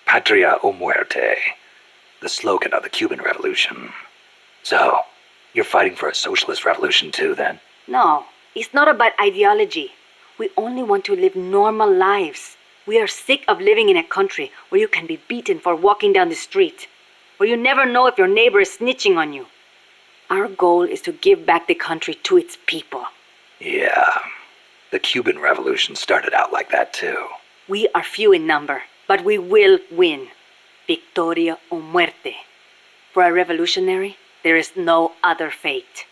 Patria o muerte. The slogan of the Cuban Revolution. So, you're fighting for a socialist revolution too, then? No, it's not about ideology. We only want to live normal lives. We are sick of living in a country where you can be beaten for walking down the street, where you never know if your neighbor is snitching on you. Our goal is to give back the country to its people. Yeah, the Cuban Revolution started out like that too. We are few in number, but we will win. Victoria o muerte. For a revolutionary, there is no other fate.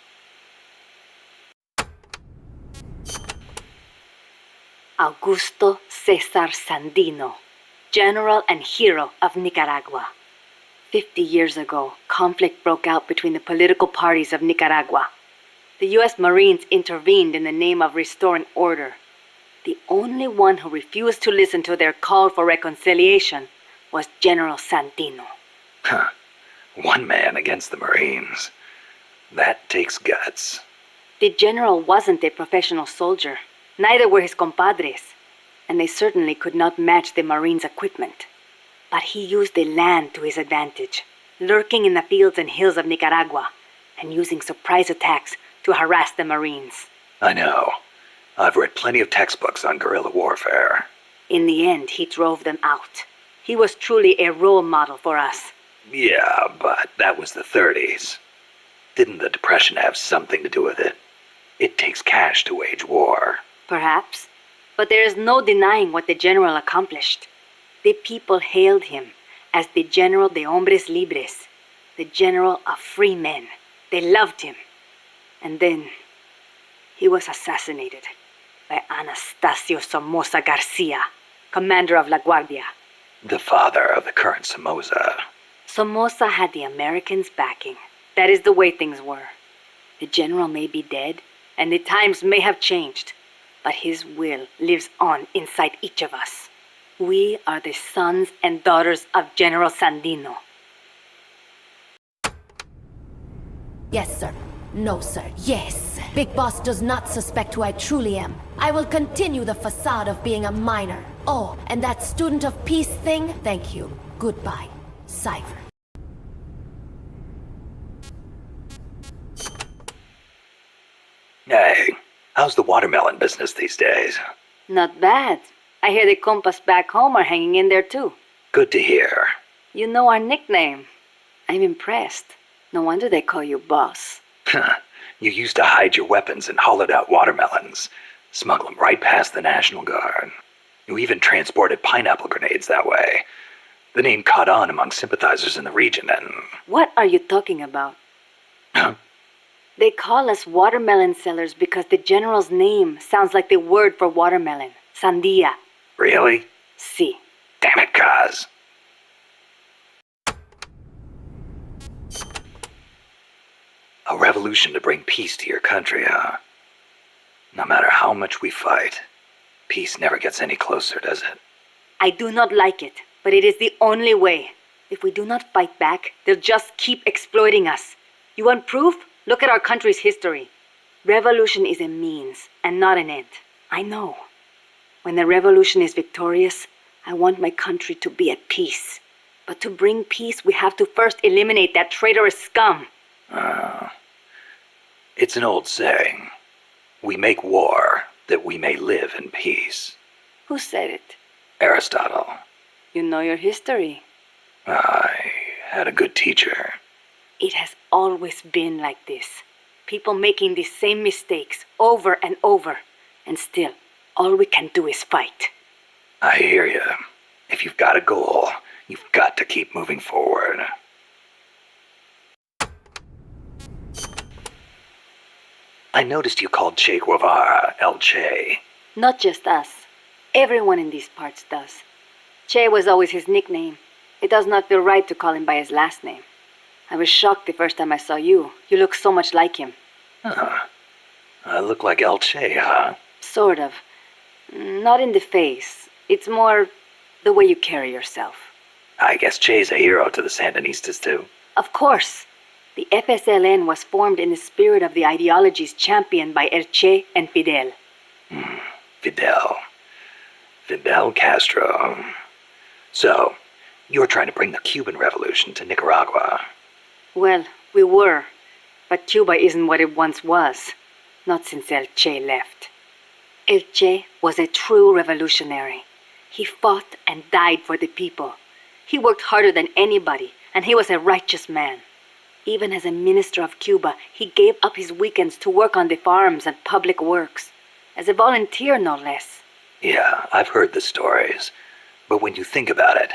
Augusto Cesar Sandino, general and hero of Nicaragua. 50 years ago, conflict broke out between the political parties of Nicaragua. The U.S. Marines intervened in the name of restoring order. The only one who refused to listen to their call for reconciliation was General Sandino. One man against the Marines. That takes guts. The general wasn't a professional soldier. Neither were his compadres. And they certainly could not match the Marines' equipment. But he used the land to his advantage, lurking in the fields and hills of Nicaragua, and using surprise attacks to harass the Marines. I know. I've read plenty of textbooks on guerrilla warfare. In the end, he drove them out. He was truly a role model for us. Yeah, but that was the 30s. Didn't the Depression have something to do with it? It takes cash to wage war. Perhaps. But there is no denying what the general accomplished. The people hailed him as the General de Hombres Libres, the General of Free Men. They loved him. And then he was assassinated by Anastasio Somoza Garcia, commander of La Guardia. The father of the current Somoza. Somoza had the Americans' backing. That is the way things were. The general may be dead, and the times may have changed, but his will lives on inside each of us. We are the sons and daughters of General Sandino. Yes, sir. No, sir. Yes. Big Boss does not suspect who I truly am. I will continue the facade of being a minor. Oh, and that student of peace thing? Thank you. Goodbye. Cypher. Hey, how's the watermelon business these days? Not bad. I hear the compas back home are hanging in there too. Good to hear. You know our nickname. I'm impressed. No wonder they call you boss. You used to hide your weapons in hollowed-out watermelons, smuggle them right past the National Guard. You even transported pineapple grenades that way. The name caught on among sympathizers in the region and... What are you talking about? Huh? They call us watermelon sellers because the general's name sounds like the word for watermelon. Sandia. Really? Si. Damn it, Kaz. A revolution to bring peace to your country, huh? No matter how much we fight, peace never gets any closer, does it? I do not like it, but it is the only way. If we do not fight back, they'll just keep exploiting us. You want proof? Look at our country's history. Revolution is a means and not an end. I know. When the revolution is victorious, I want my country to be at peace. But to bring peace, we have to first eliminate that traitorous scum. It's an old saying. We make war that we may live in peace. Who said it? Aristotle. You know your history. I had a good teacher. It has always been like this. People making the same mistakes over and over. And still, all we can do is fight. I hear you. If you've got a goal, you've got to keep moving forward. I noticed you called Che Guevara El Che. Not just us. Everyone in these parts does. Che was always his nickname. It does not feel right to call him by his last name. I was shocked the first time I saw you. You look so much like him. I look like El Che, huh? Sort of. Not in the face. It's more the way you carry yourself. I guess Che's a hero to the Sandinistas, too. Of course. The FSLN was formed in the spirit of the ideologies championed by El Che and Fidel. Fidel Castro. So, you're trying to bring the Cuban Revolution to Nicaragua. Well, we were. But Cuba isn't what it once was. Not since El Che left. El Che was a true revolutionary. He fought and died for the people. He worked harder than anybody, and he was a righteous man. Even as a minister of Cuba, he gave up his weekends to work on the farms and public works. As a volunteer, no less. Yeah, I've heard the stories. But when you think about it,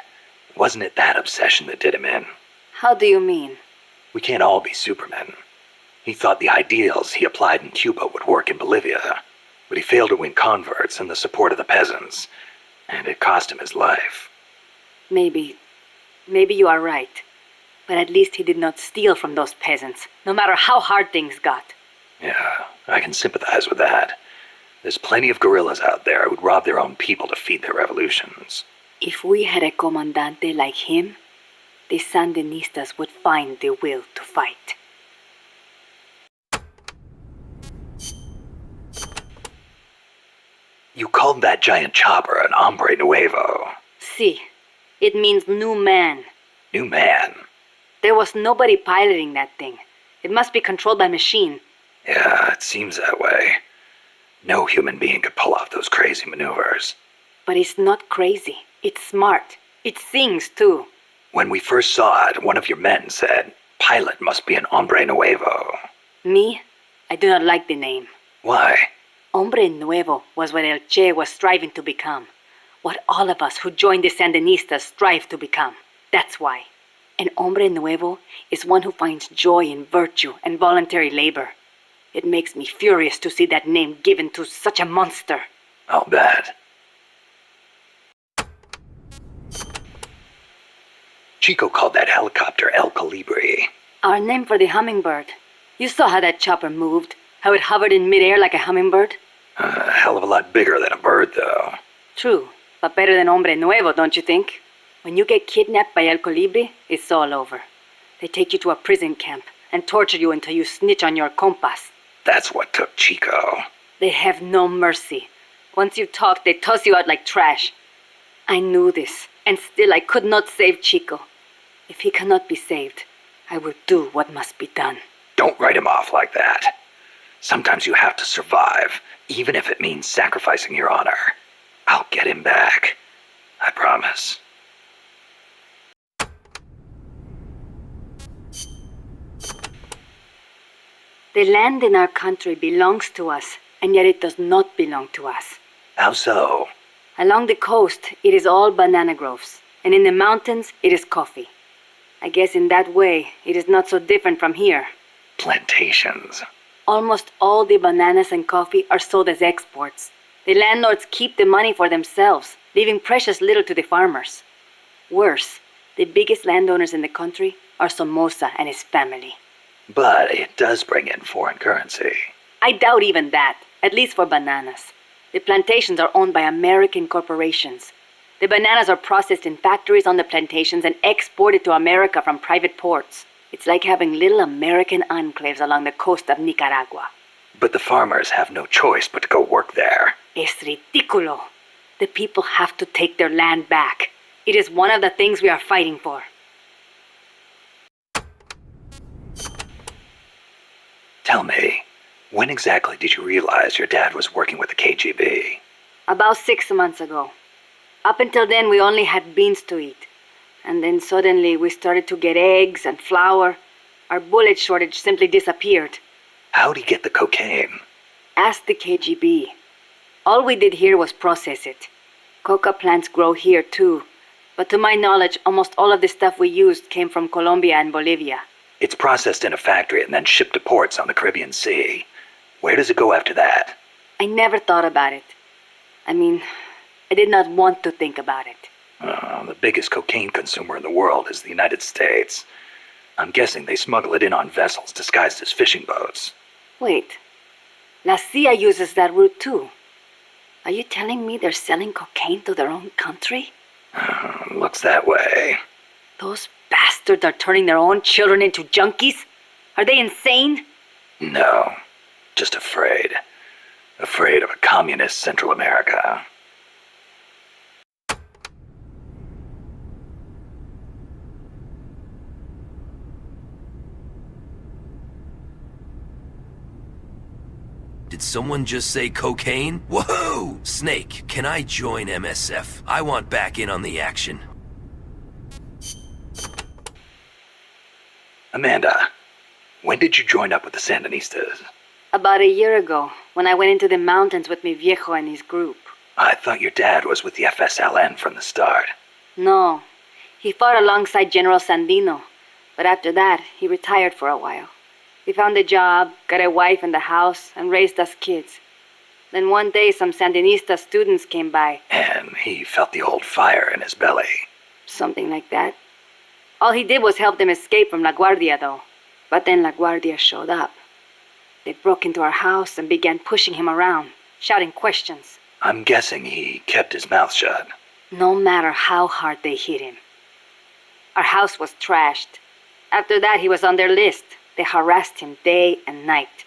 wasn't it that obsession that did him in? How do you mean? We can't all be supermen. He thought the ideals he applied in Cuba would work in Bolivia, but he failed to win converts and the support of the peasants, and it cost him his life. Maybe you are right. But at least he did not steal from those peasants, no matter how hard things got. Yeah, I can sympathize with that. There's plenty of guerrillas out there who'd rob their own people to feed their revolutions. If we had a comandante like him, the Sandinistas would find the will to fight. You called that giant chopper an hombre nuevo. Si. It means new man. New man? There was nobody piloting that thing. It must be controlled by machine. Yeah, it seems that way. No human being could pull off those crazy maneuvers. But it's not crazy. It's smart. It sings, too. When we first saw it, one of your men said, "Pilot must be an hombre nuevo." Me? I do not like the name. Why? Hombre nuevo was what El Che was striving to become. What all of us who joined the Sandinistas strive to become. That's why. An hombre nuevo is one who finds joy in virtue and voluntary labor. It makes me furious to see that name given to such a monster. I'll bet. Chico called that helicopter El Colibri. Our name for the hummingbird. You saw how that chopper moved, how it hovered in midair like a hummingbird? A hell of a lot bigger than a bird, though. True, but better than hombre nuevo, don't you think? When you get kidnapped by El Colibri, it's all over. They take you to a prison camp and torture you until you snitch on your compas. That's what took Chico. They have no mercy. Once you talk, they toss you out like trash. I knew this, and still I could not save Chico. If he cannot be saved, I will do what must be done. Don't write him off like that. Sometimes you have to survive, even if it means sacrificing your honor. I'll get him back. I promise. The land in our country belongs to us, and yet it does not belong to us. How so? Along the coast, it is all banana groves, and in the mountains, it is coffee. I guess in that way, it is not so different from here. Plantations. Almost all the bananas and coffee are sold as exports. The landlords keep the money for themselves, leaving precious little to the farmers. Worse, the biggest landowners in the country are Somoza and his family. But it does bring in foreign currency. I doubt even that, at least for bananas. The plantations are owned by American corporations. The bananas are processed in factories on the plantations and exported to America from private ports. It's like having little American enclaves along the coast of Nicaragua. But the farmers have no choice but to go work there. Es ridículo. The people have to take their land back. It is one of the things we are fighting for. Tell me, when exactly did you realize your dad was working with the KGB? About 6 months ago. Up until then, we only had beans to eat. And then suddenly we started to get eggs and flour. Our bullet shortage simply disappeared. How'd he get the cocaine? Ask the KGB. All we did here was process it. Coca plants grow here too. But to my knowledge, almost all of the stuff we used came from Colombia and Bolivia. It's processed in a factory and then shipped to ports on the Caribbean Sea. Where does it go after that? I never thought about it. I mean, I did not want to think about it. The biggest cocaine consumer in the world is the United States. I'm guessing they smuggle it in on vessels disguised as fishing boats. Wait. La CIA uses that route too. Are you telling me they're selling cocaine to their own country? Looks that way. Those bastards are turning their own children into junkies? Are they insane? No. Just afraid. Afraid of a communist Central America. Did someone just say cocaine? Whoa! Snake, can I join MSF? I want back in on the action. Amanda, when did you join up with the Sandinistas? About a year ago, when I went into the mountains with mi viejo and his group. I thought your dad was with the FSLN from the start. No. He fought alongside General Sandino, but after that, he retired for a while. He found a job, got a wife and a house, and raised us kids. Then one day, some Sandinista students came by. And he felt the old fire in his belly. Something like that. All he did was help them escape from La Guardia, though. But then La Guardia showed up. They broke into our house and began pushing him around, shouting questions. I'm guessing he kept his mouth shut. No matter how hard they hit him. Our house was trashed. After that, he was on their list. They harassed him day and night.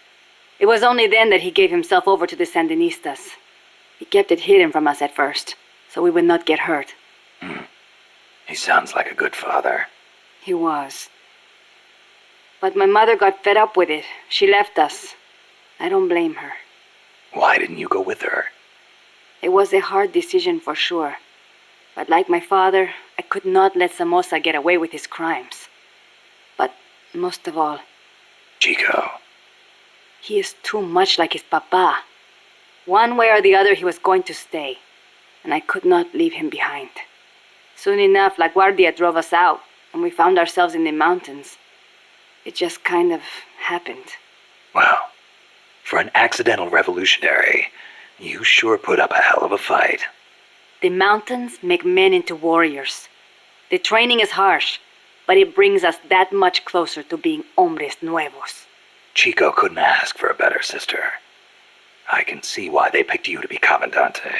It was only then that he gave himself over to the Sandinistas. He kept it hidden from us at first, so we would not get hurt. He sounds like a good father. He was. But my mother got fed up with it. She left us. I don't blame her. Why didn't you go with her? It was a hard decision for sure. But like my father, I could not let Somoza get away with his crimes. But most of all, Chico. He is too much like his papa. One way or the other, he was going to stay, and I could not leave him behind. Soon enough, La Guardia drove us out, and we found ourselves in the mountains. It just kind of happened. Well, for an accidental revolutionary, you sure put up a hell of a fight. The mountains make men into warriors. The training is harsh, but it brings us that much closer to being hombres nuevos. Chico couldn't ask for a better sister. I can see why they picked you to be Commandante.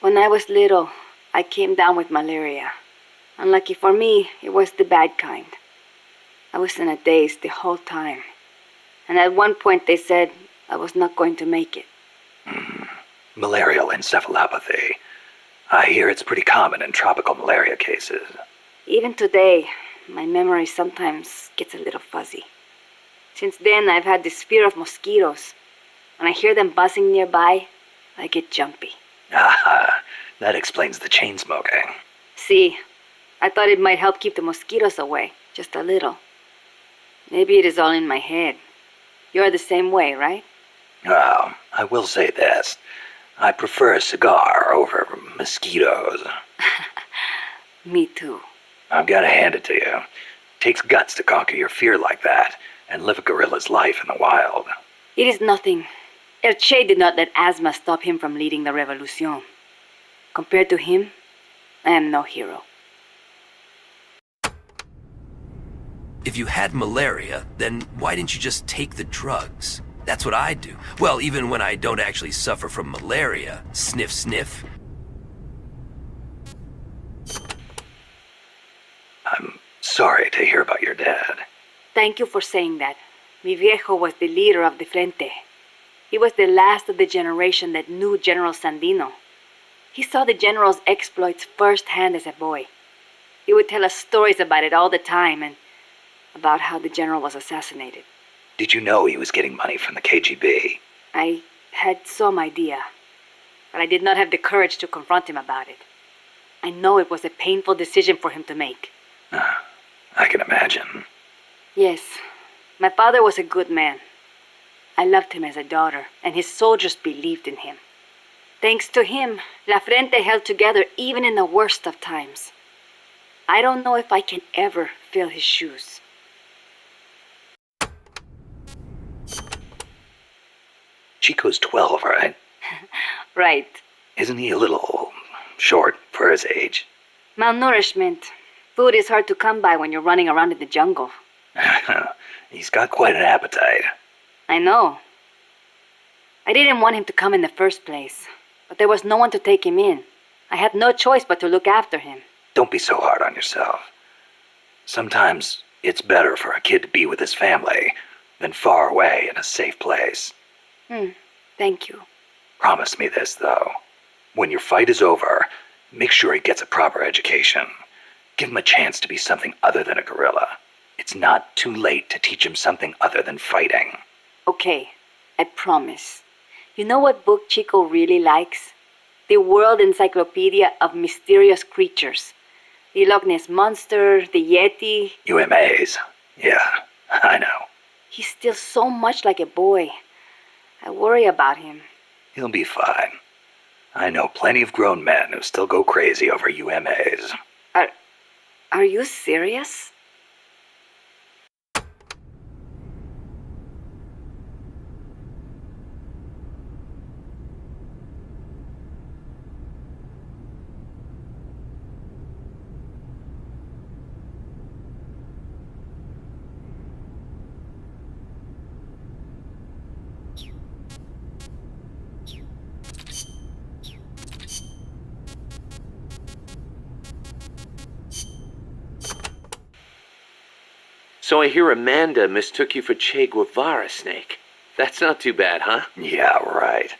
When I was little, I came down with malaria. Unlucky for me, it was the bad kind. I was in a daze the whole time. And at one point they said I was not going to make it. Malarial encephalopathy. I hear it's pretty common in tropical malaria cases. Even today, my memory sometimes gets a little fuzzy. Since then, I've had this fear of mosquitoes. When I hear them buzzing nearby, I get jumpy. Ah, that explains the chain smoking. See, I thought it might help keep the mosquitoes away, just a little. Maybe it is all in my head. You're the same way, right? Well, I will say this. I prefer a cigar over mosquitoes. Me too. I've got to hand it to you. Takes guts to conquer your fear like that and live a gorilla's life in the wild. It is nothing. El Che did not let asthma stop him from leading the revolution. Compared to him, I am no hero. If you had malaria, then why didn't you just take the drugs? That's what I do. Well, even when I don't actually suffer from malaria. Sniff, sniff. I'm sorry to hear about your dad. Thank you for saying that. Mi viejo was the leader of the Frente. He was the last of the generation that knew General Sandino. He saw the general's exploits firsthand as a boy. He would tell us stories about it all the time and about how the general was assassinated. Did you know he was getting money from the KGB? I had some idea, but I did not have the courage to confront him about it. I know it was a painful decision for him to make. I can imagine. Yes, my father was a good man. I loved him as a daughter, and his soldiers believed in him. Thanks to him, La Frente held together even in the worst of times. I don't know if I can ever fill his shoes. Chico's 12, right? Right. Isn't he a little short for his age? Malnourishment. Food is hard to come by when you're running around in the jungle. He's got quite an appetite. I know. I didn't want him to come in the first place, but there was no one to take him in. I had no choice but to look after him. Don't be so hard on yourself. Sometimes it's better for a kid to be with his family than far away in a safe place. Thank you. Promise me this, though. When your fight is over, make sure he gets a proper education. Give him a chance to be something other than a gorilla. It's not too late to teach him something other than fighting. Okay, I promise. You know what book Chico really likes? The World Encyclopedia of Mysterious Creatures. The Loch Ness Monster, the Yeti. UMAs. Yeah, I know. He's still so much like a boy. I worry about him. He'll be fine. I know plenty of grown men who still go crazy over UMAs. Are you serious? So I hear Amanda mistook you for Che Guevara, Snake. That's not too bad, huh? Yeah, right.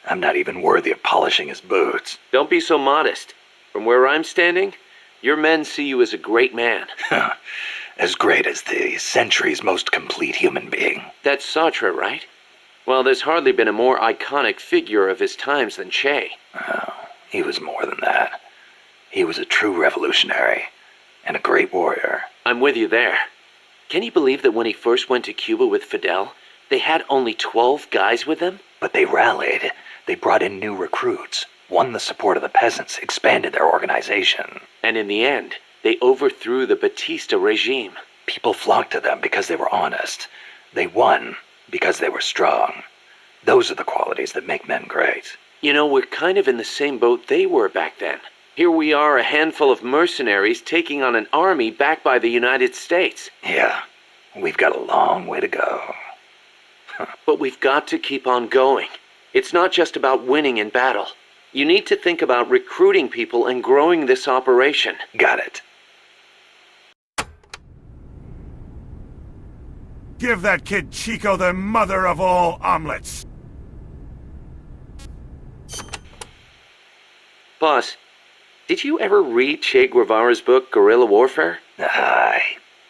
I'm not even worthy of polishing his boots. Don't be so modest. From where I'm standing, your men see you as a great man. As great as the century's most complete human being. That's Sartre, right? Well, there's hardly been a more iconic figure of his times than Che. Oh, he was more than that. He was a true revolutionary and a great warrior. I'm with you there. Can you believe that when he first went to Cuba with Fidel, they had only 12 guys with them? But they rallied. They brought in new recruits, won the support of the peasants, expanded their organization. And in the end, they overthrew the Batista regime. People flocked to them because they were honest. They won because they were strong. Those are the qualities that make men great. You know, we're kind of in the same boat they were back then. Here we are, a handful of mercenaries taking on an army backed by the United States. Yeah, we've got a long way to go. But we've got to keep on going. It's not just about winning in battle. You need to think about recruiting people and growing this operation. Got it. Give that kid Chico the mother of all omelets! Boss, did you ever read Che Guevara's book, Guerrilla Warfare? I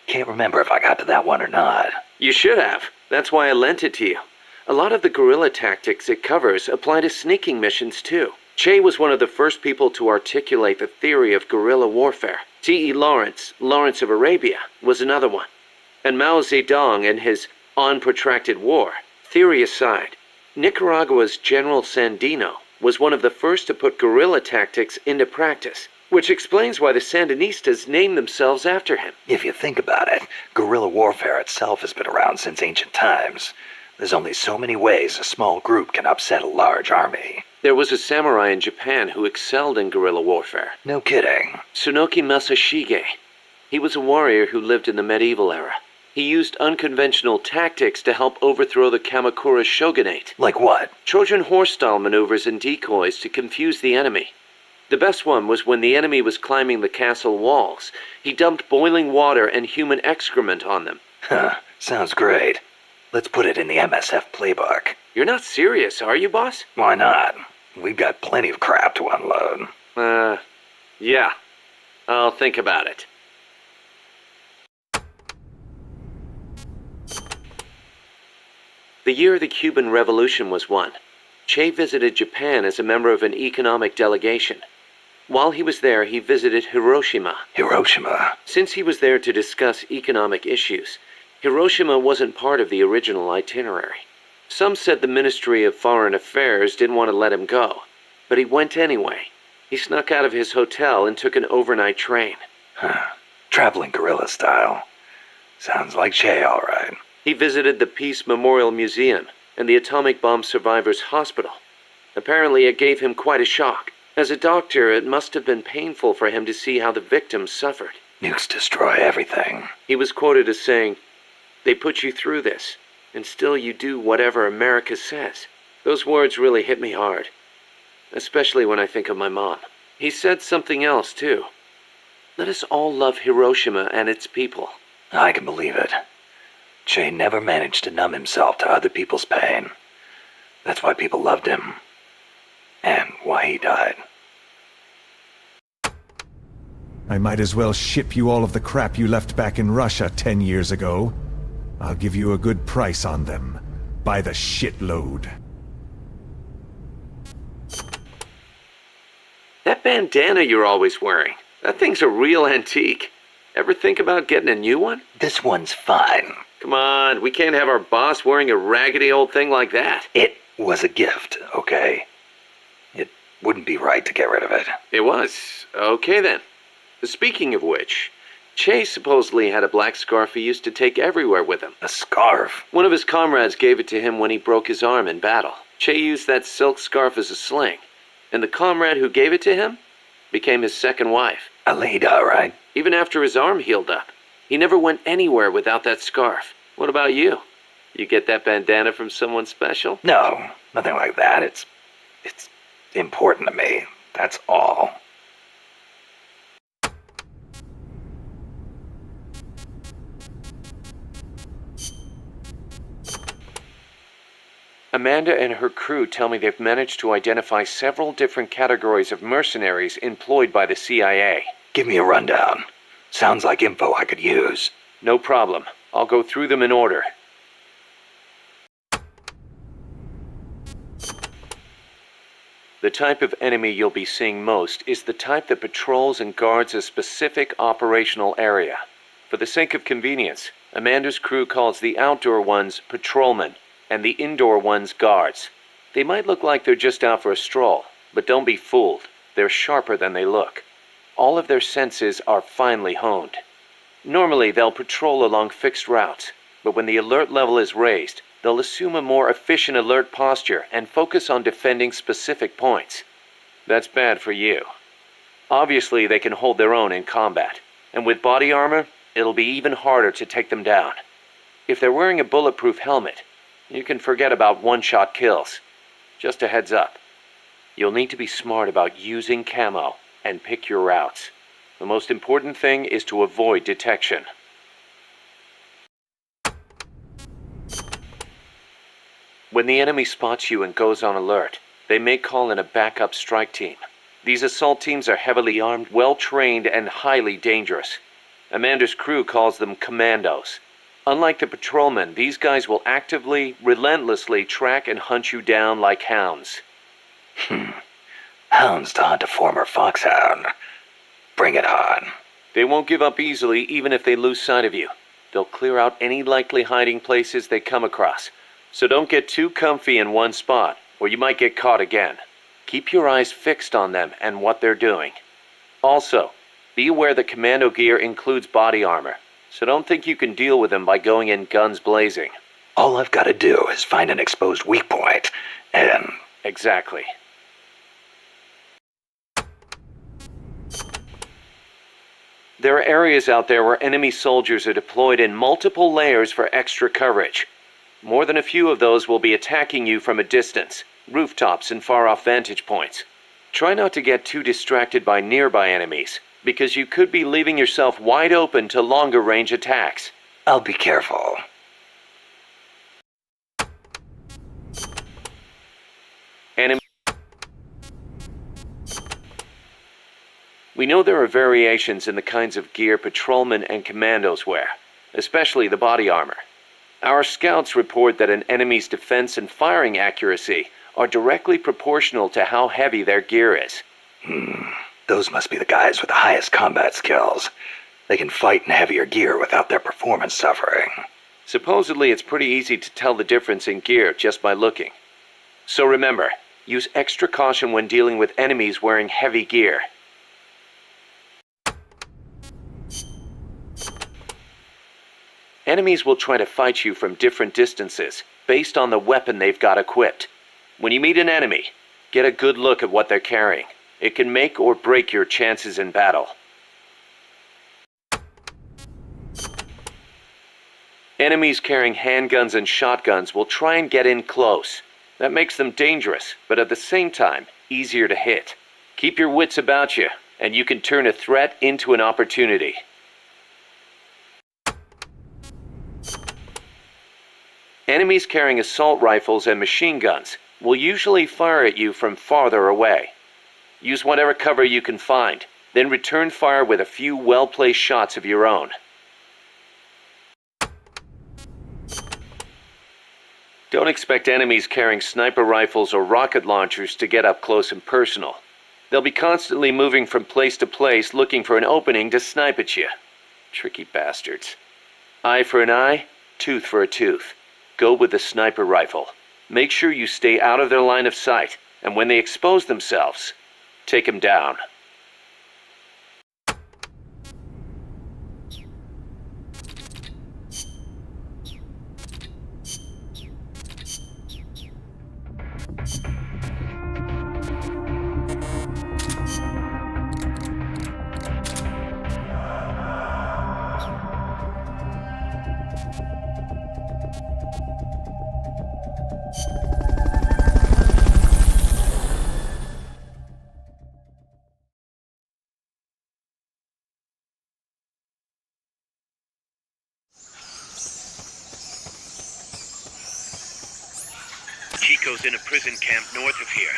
can't remember if I got to that one or not. You should have. That's why I lent it to you. A lot of the guerrilla tactics it covers apply to sneaking missions, too. Che was one of the first people to articulate the theory of guerrilla warfare. T.E. Lawrence of Arabia, was another one. And Mao Zedong and his On Protracted War. Theory aside, Nicaragua's General Sandino was one of the first to put guerrilla tactics into practice, which explains why the Sandinistas named themselves after him. If you think about it, guerrilla warfare itself has been around since ancient times. There's only so many ways a small group can upset a large army. There was a samurai in Japan who excelled in guerrilla warfare. No kidding. Tsunoki Masashige. He was a warrior who lived in the medieval era. He used unconventional tactics to help overthrow the Kamakura shogunate. Like what? Trojan horse-style maneuvers and decoys to confuse the enemy. The best one was when the enemy was climbing the castle walls. He dumped boiling water and human excrement on them. Huh, sounds great. Let's put it in the MSF playbook. You're not serious, are you, boss? Why not? We've got plenty of crap to unload. Yeah. I'll think about it. The year the Cuban Revolution was won, Che visited Japan as a member of an economic delegation. While he was there, he visited Hiroshima. Hiroshima? Since he was there to discuss economic issues, Hiroshima wasn't part of the original itinerary. Some said the Ministry of Foreign Affairs didn't want to let him go, but he went anyway. He snuck out of his hotel and took an overnight train. Huh. Traveling guerrilla style. Sounds like Che, all right. He visited the Peace Memorial Museum and the Atomic Bomb Survivors Hospital. Apparently it gave him quite a shock. As a doctor, it must have been painful for him to see how the victims suffered. Nukes destroy everything. He was quoted as saying, "They put you through this, and still you do whatever America says." Those words really hit me hard, especially when I think of my mom. He said something else, too. Let us all love Hiroshima and its people. I can believe it. Che never managed to numb himself to other people's pain. That's why people loved him. And why he died. I might as well ship you all of the crap you left back in Russia 10 years ago. I'll give you a good price on them. By the shitload. That bandana you're always wearing, that thing's a real antique. Ever think about getting a new one? This one's fine. Come on, we can't have our boss wearing a raggedy old thing like that. It was a gift, okay? It wouldn't be right to get rid of it. It was. Okay then. Speaking of which, Che supposedly had a black scarf he used to take everywhere with him. A scarf? One of his comrades gave it to him when he broke his arm in battle. Che used that silk scarf as a sling, and the comrade who gave it to him became his second wife. A lady, all right. Even after his arm healed up, he never went anywhere without that scarf. What about you? You get that bandana from someone special? No, nothing like that. It's important to me. That's all. Amanda and her crew tell me they've managed to identify several different categories of mercenaries employed by the CIA. Give me a rundown. Sounds like info I could use. No problem. I'll go through them in order. The type of enemy you'll be seeing most is the type that patrols and guards a specific operational area. For the sake of convenience, Amanda's crew calls the outdoor ones patrolmen and the indoor ones guards. They might look like they're just out for a stroll, but don't be fooled. They're sharper than they look. All of their senses are finely honed. Normally, they'll patrol along fixed routes, but when the alert level is raised, they'll assume a more efficient alert posture and focus on defending specific points. That's bad for you. Obviously, they can hold their own in combat, and with body armor, it'll be even harder to take them down. If they're wearing a bulletproof helmet, you can forget about one-shot kills. Just a heads up. You'll need to be smart about using camo and pick your routes. The most important thing is to avoid detection. When the enemy spots you and goes on alert, they may call in a backup strike team. These assault teams are heavily armed, well-trained, and highly dangerous. Amanda's crew calls them commandos. Unlike the patrolmen, these guys will actively, relentlessly track and hunt you down like hounds. Hounds to hunt a former foxhound. Bring it on. They won't give up easily even if they lose sight of you. They'll clear out any likely hiding places they come across. So don't get too comfy in one spot, or you might get caught again. Keep your eyes fixed on them and what they're doing. Also, be aware that commando gear includes body armor, so don't think you can deal with them by going in guns blazing. All I've got to do is find an exposed weak point, and... Exactly. There are areas out there where enemy soldiers are deployed in multiple layers for extra coverage. More than a few of those will be attacking you from a distance, rooftops and far-off vantage points. Try not to get too distracted by nearby enemies, because you could be leaving yourself wide open to longer-range attacks. I'll be careful. We know there are variations in the kinds of gear patrolmen and commandos wear, especially the body armor. Our scouts report that an enemy's defense and firing accuracy are directly proportional to how heavy their gear is. Those must be the guys with the highest combat skills. They can fight in heavier gear without their performance suffering. Supposedly, it's pretty easy to tell the difference in gear just by looking. So remember, use extra caution when dealing with enemies wearing heavy gear. Enemies will try to fight you from different distances, based on the weapon they've got equipped. When you meet an enemy, get a good look at what they're carrying. It can make or break your chances in battle. Enemies carrying handguns and shotguns will try and get in close. That makes them dangerous, but at the same time, easier to hit. Keep your wits about you, and you can turn a threat into an opportunity. Enemies carrying assault rifles and machine guns will usually fire at you from farther away. Use whatever cover you can find, then return fire with a few well-placed shots of your own. Don't expect enemies carrying sniper rifles or rocket launchers to get up close and personal. They'll be constantly moving from place to place looking for an opening to snipe at you. Tricky bastards. Eye for an eye, tooth for a tooth. Go with the sniper rifle. Make sure you stay out of their line of sight, and when they expose themselves, take them down. Chico's in a prison camp north of here.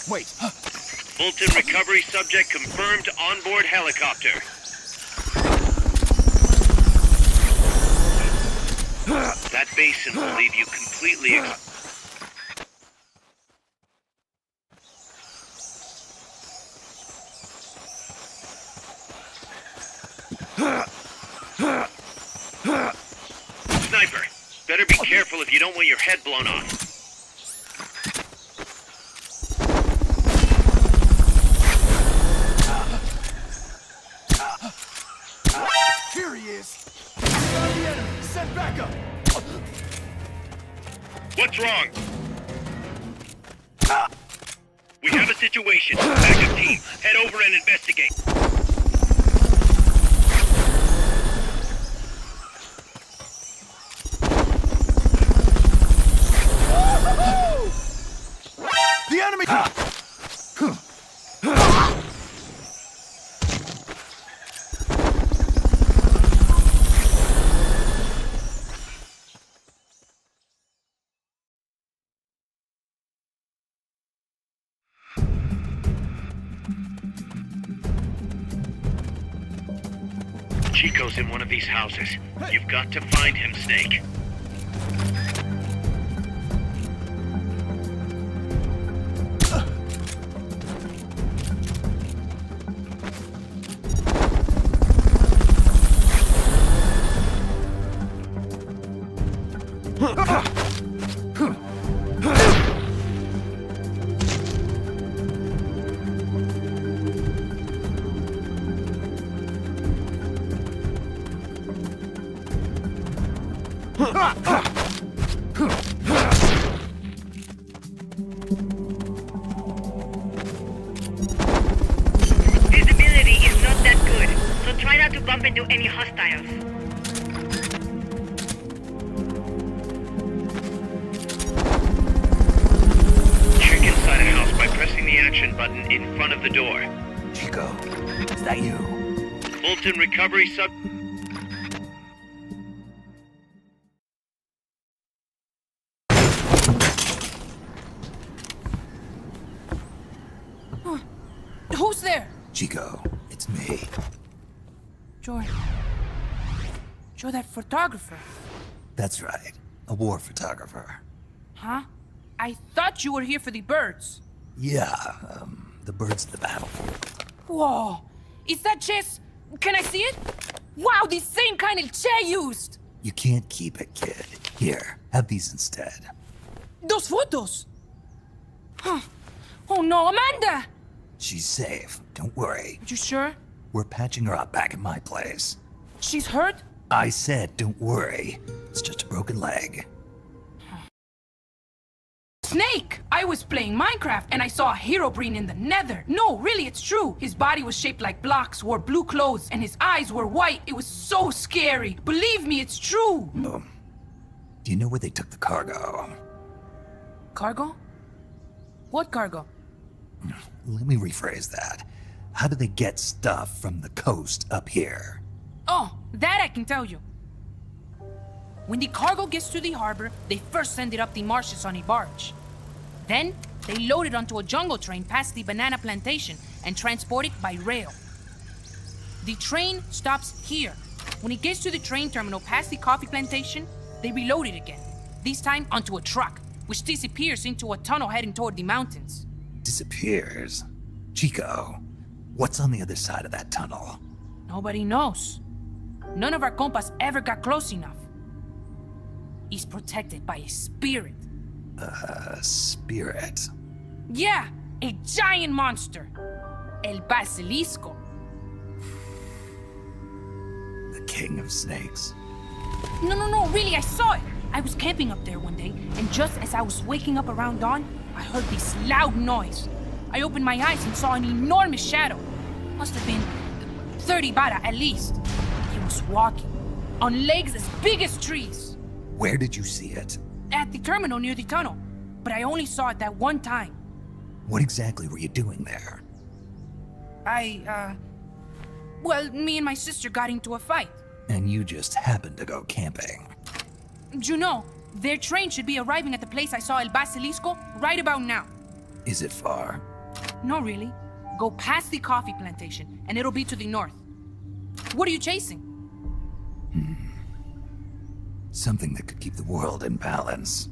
Wait. Fulton recovery subject confirmed onboard helicopter. That basin will leave you completely Sniper, better be careful if you don't want your head blown off. Here he is! Got the enemy! Send backup! What's wrong? We have a situation. Backup team, head over and investigate. Chico's in one of these houses. You've got to find him, Snake. Visibility is not that good, so try not to bump into any hostiles. Check inside a house by pressing the action button in front of the door. Chico, is that you? Fulton recovery sub... Who's there? Chico, it's me. You're that photographer. That's right. A war photographer. Huh? I thought you were here for the birds. Yeah, the birds of the battlefield. Whoa! Is that chess? Can I see it? Wow, the same kind of chair used! You can't keep it, kid. Here, have these instead. Those photos! Huh. Oh no, Amanda! She's safe. Don't worry. You sure? We're patching her up back at my place. She's hurt? I said don't worry. It's just a broken leg. Snake! I was playing Minecraft and I saw a Herobrine in the nether. No, really, it's true. His body was shaped like blocks, wore blue clothes, and his eyes were white. It was so scary. Believe me, it's true. Do you know where they took the cargo? Cargo? What cargo? Let me rephrase that. How do they get stuff from the coast up here? Oh, that I can tell you. When the cargo gets to the harbor, they first send it up the marshes on a barge. Then, they load it onto a jungle train past the banana plantation and transport it by rail. The train stops here. When it gets to the train terminal past the coffee plantation, they reload it again. This time onto a truck, which disappears into a tunnel heading toward the mountains. Disappears? Chico, what's on the other side of that tunnel? Nobody knows. None of our compas ever got close enough. He's protected by a spirit. A spirit? Yeah, a giant monster. El Basilisco. The king of snakes. No, really, I saw it. I was camping up there one day, and just as I was waking up around dawn, I heard this loud noise. I opened my eyes and saw an enormous shadow. Must have been 30 bara at least. He was walking, on legs as big as trees. Where did you see it? At the terminal near the tunnel, but I only saw it that one time. What exactly were you doing there? Well, me and my sister got into a fight. And you just happened to go camping. You know, their train should be arriving at the place I saw El Basilisco right about now. Is it far? No, really. Go past the coffee plantation, and it'll be to the north. What are you chasing? Something that could keep the world in balance.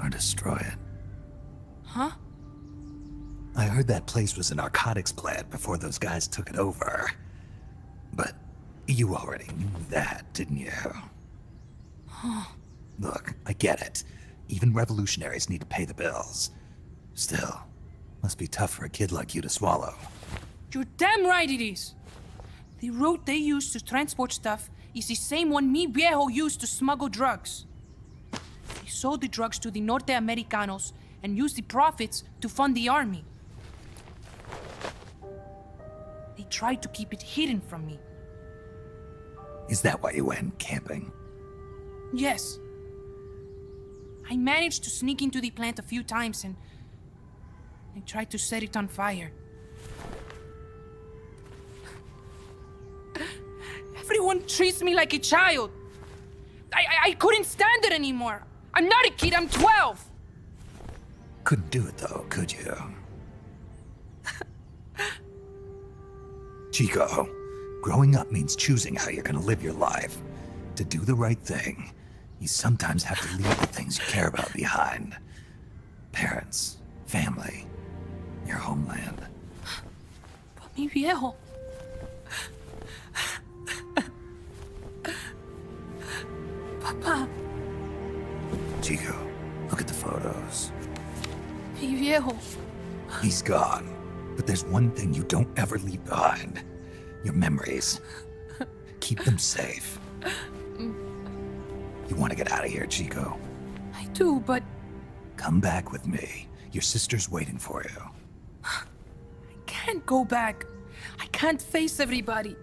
Or destroy it. Huh? I heard that place was a narcotics plant before those guys took it over. But you already knew that, didn't you? Look, I get it. Even revolutionaries need to pay the bills. Still, must be tough for a kid like you to swallow. You're damn right it is. The route they use to transport stuff is the same one mi viejo used to smuggle drugs. They sold the drugs to the Norte Americanos and used the profits to fund the army. They tried to keep it hidden from me. Is that why you went camping? Yes. I managed to sneak into the plant a few times and I tried to set it on fire. Everyone treats me like a child. I couldn't stand it anymore. I'm not a kid, I'm 12. Couldn't do it though, could you? Chico, Growing up means choosing how you're gonna live your life. To do the right thing, you sometimes have to leave the things you care about behind. Parents, family, your homeland. Mi viejo. Papa. Chico, look at the photos. Mi viejo. He's gone, but there's one thing you don't ever leave behind. Your memories. Keep them safe. You want to get out of here, Chico? I do, but... Come back with me. Your sister's waiting for you. I can't go back. I can't face everybody.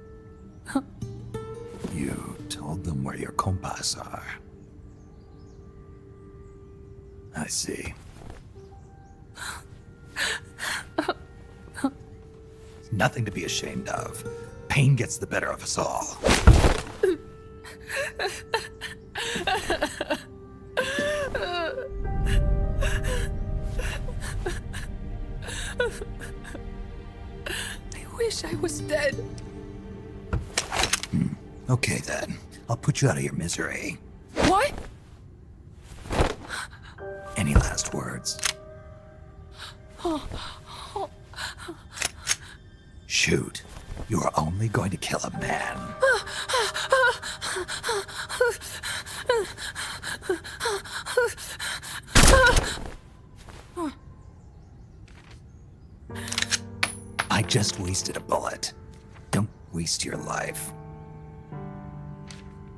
You told them where your compas are. I see. Nothing to be ashamed of. Pain gets the better of us all. I wish I was dead. Okay then. I'll put you out of your misery. What? Any last words? Shoot. You are only going to kill a man. I just wasted a bullet. Don't waste your life.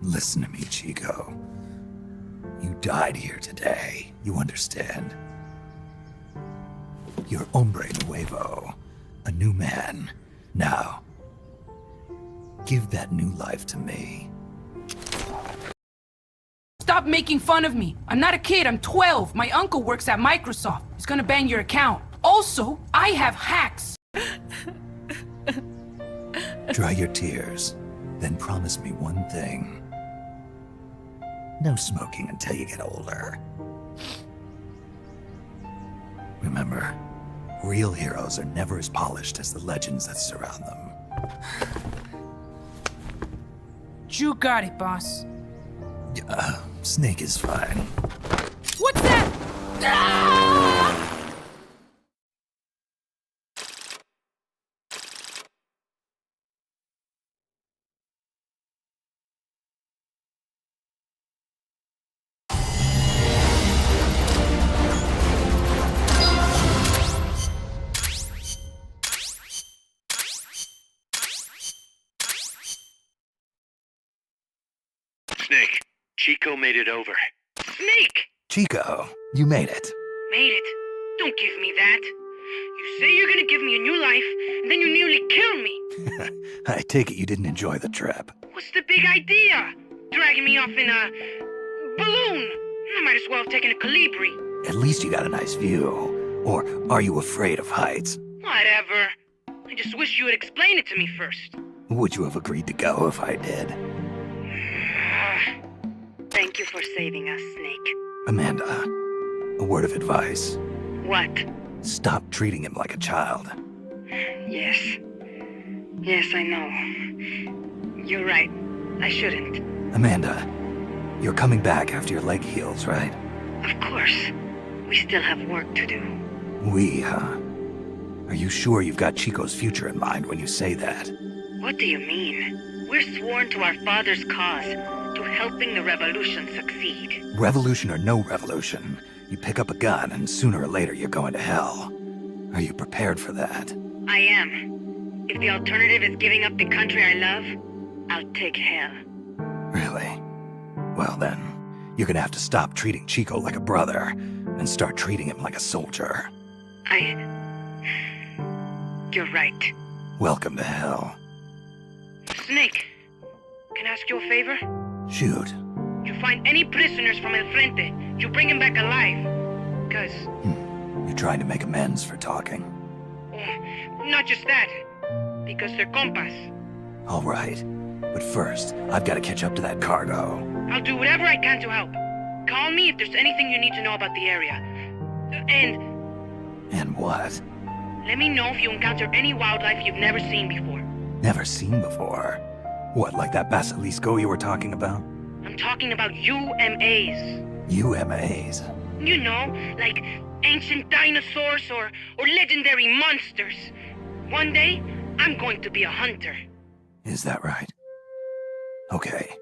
Listen to me, Chico. You died here today. You understand? You're hombre nuevo. A new man. Now, give that new life to me. Stop making fun of me. I'm not a kid, I'm 12. My uncle works at Microsoft. He's gonna bang your account. Also, I have hacks. Dry your tears, then promise me one thing. No smoking until you get older. Remember, real heroes are never as polished as the legends that surround them. You got it, boss. Snake is fine. What's that? Ah! Snake, Chico made it over. Snake! Chico, you made it. Made it. Don't give me that. You say you're gonna give me a new life, and then you nearly kill me. I take it you didn't enjoy the trip. What's the big idea? Dragging me off in a balloon. I might as well have taken a Calibri. At least you got a nice view. Or are you afraid of heights? Whatever. I just wish you would explain it to me first. Would you have agreed to go if I did? Thank you for saving us, Snake. Amanda, a word of advice. What? Stop treating him like a child. Yes. Yes, I know. You're right. I shouldn't. Amanda, you're coming back after your leg heals, right? Of course. We still have work to do. We, huh? Are you sure you've got Chico's future in mind when you say that? What do you mean? We're sworn to our father's cause, to helping the revolution succeed. Revolution or no revolution, you pick up a gun and sooner or later you're going to hell. Are you prepared for that? I am. If the alternative is giving up the country I love, I'll take hell. Really? Well then, you're gonna have to stop treating Chico like a brother and start treating him like a soldier. You're right. Welcome to hell. Snake, can I ask you a favor? Shoot. You find any prisoners from El Frente, you bring them back alive. Cause... You're trying to make amends for talking. Not just that. Because they're compas. All right. But first, I've got to catch up to that cargo. I'll do whatever I can to help. Call me if there's anything you need to know about the area. And what? let me know if you encounter any wildlife you've never seen before. Never seen before. What, like that basilisco you were talking about? I'm talking about UMAs. UMAs? You know, like ancient dinosaurs or legendary monsters. One day, I'm going to be a hunter. Is that right? Okay,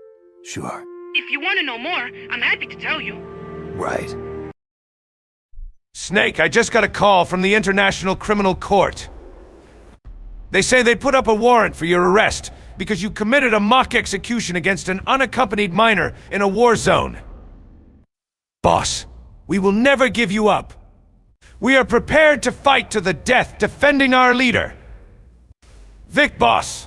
sure. If you want to know more, I'm happy to tell you. Right. Snake, I just got a call from the International Criminal Court. They say they put up a warrant for your arrest because you committed a mock execution against an unaccompanied minor in a war zone. Boss, we will never give you up. We are prepared to fight to the death defending our leader. Vic, boss.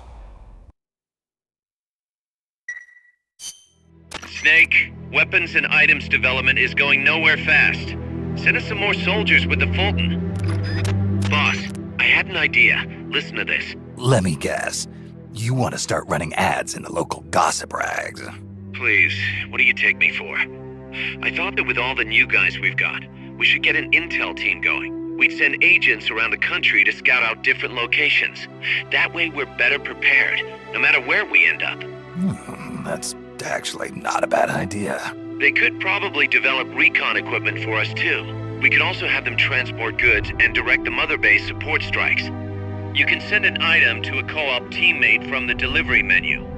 Snake, weapons and items development is going nowhere fast. Send us some more soldiers with the Fulton. Boss, I had an idea. Listen to this. Let me guess. You want to start running ads in the local gossip rags. Please, what do you take me for? I thought that with all the new guys we've got, we should get an intel team going. We'd send agents around the country to scout out different locations. That way we're better prepared, no matter where we end up. That's actually not a bad idea. They could probably develop recon equipment for us too. We could also have them transport goods and direct the mother base support strikes. You can send an item to a co-op teammate from the delivery menu.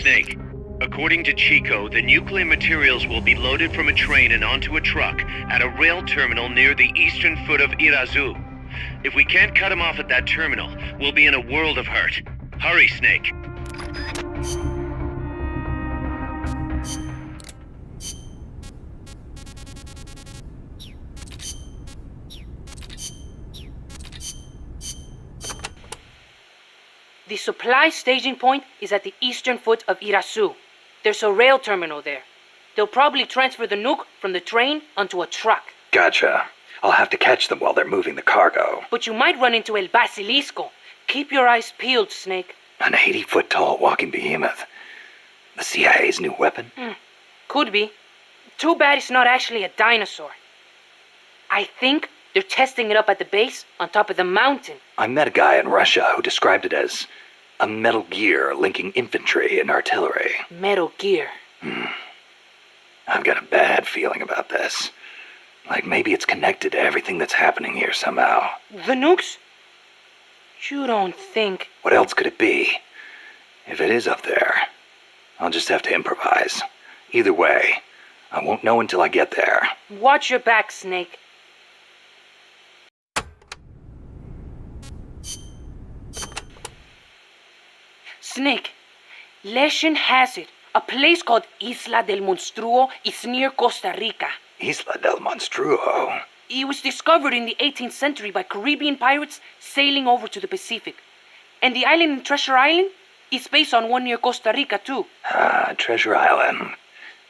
Snake, according to Chico, the nuclear materials will be loaded from a train and onto a truck at a rail terminal near the eastern foot of Irazu. If we can't cut him off at that terminal, we'll be in a world of hurt. Hurry, Snake. The supply staging point is at the eastern foot of Irasu. There's a rail terminal there. They'll probably transfer the nuke from the train onto a truck. Gotcha. I'll have to catch them while they're moving the cargo. But you might run into El Basilisco. Keep your eyes peeled, Snake. An 80-foot-tall walking behemoth. The CIA's new weapon? Could be. Too bad it's not actually a dinosaur. I think they're testing it up at the base on top of the mountain. I met a guy in Russia who described it as a metal gear linking infantry and artillery. Metal Gear. I've got a bad feeling about this. Like maybe it's connected to everything that's happening here somehow. The nukes? You don't think... What else could it be? If it is up there, I'll just have to improvise. Either way, I won't know until I get there. Watch your back, Snake. Snake, legend has it, a place called Isla del Monstruo is near Costa Rica. Isla del Monstruo? It was discovered in the 18th century by Caribbean pirates sailing over to the Pacific. And the island in Treasure Island is based on one near Costa Rica, too. Treasure Island.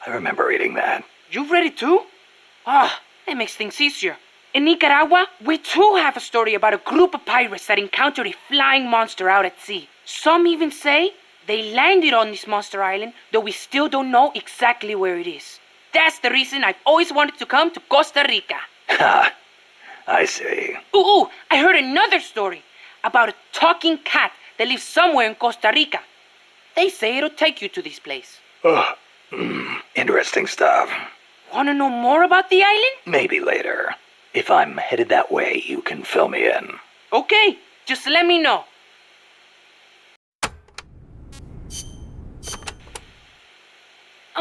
I remember reading that. You've read it, too? That makes things easier. In Nicaragua, we too have a story about a group of pirates that encountered a flying monster out at sea. Some even say they landed on this monster island, though we still don't know exactly where it is. That's the reason I've always wanted to come to Costa Rica. Ha! I see. Ooh, I heard another story about a talking cat that lives somewhere in Costa Rica. They say it'll take you to this place. Interesting stuff. Want to know more about the island? Maybe later. If I'm headed that way, you can fill me in. Okay, just let me know.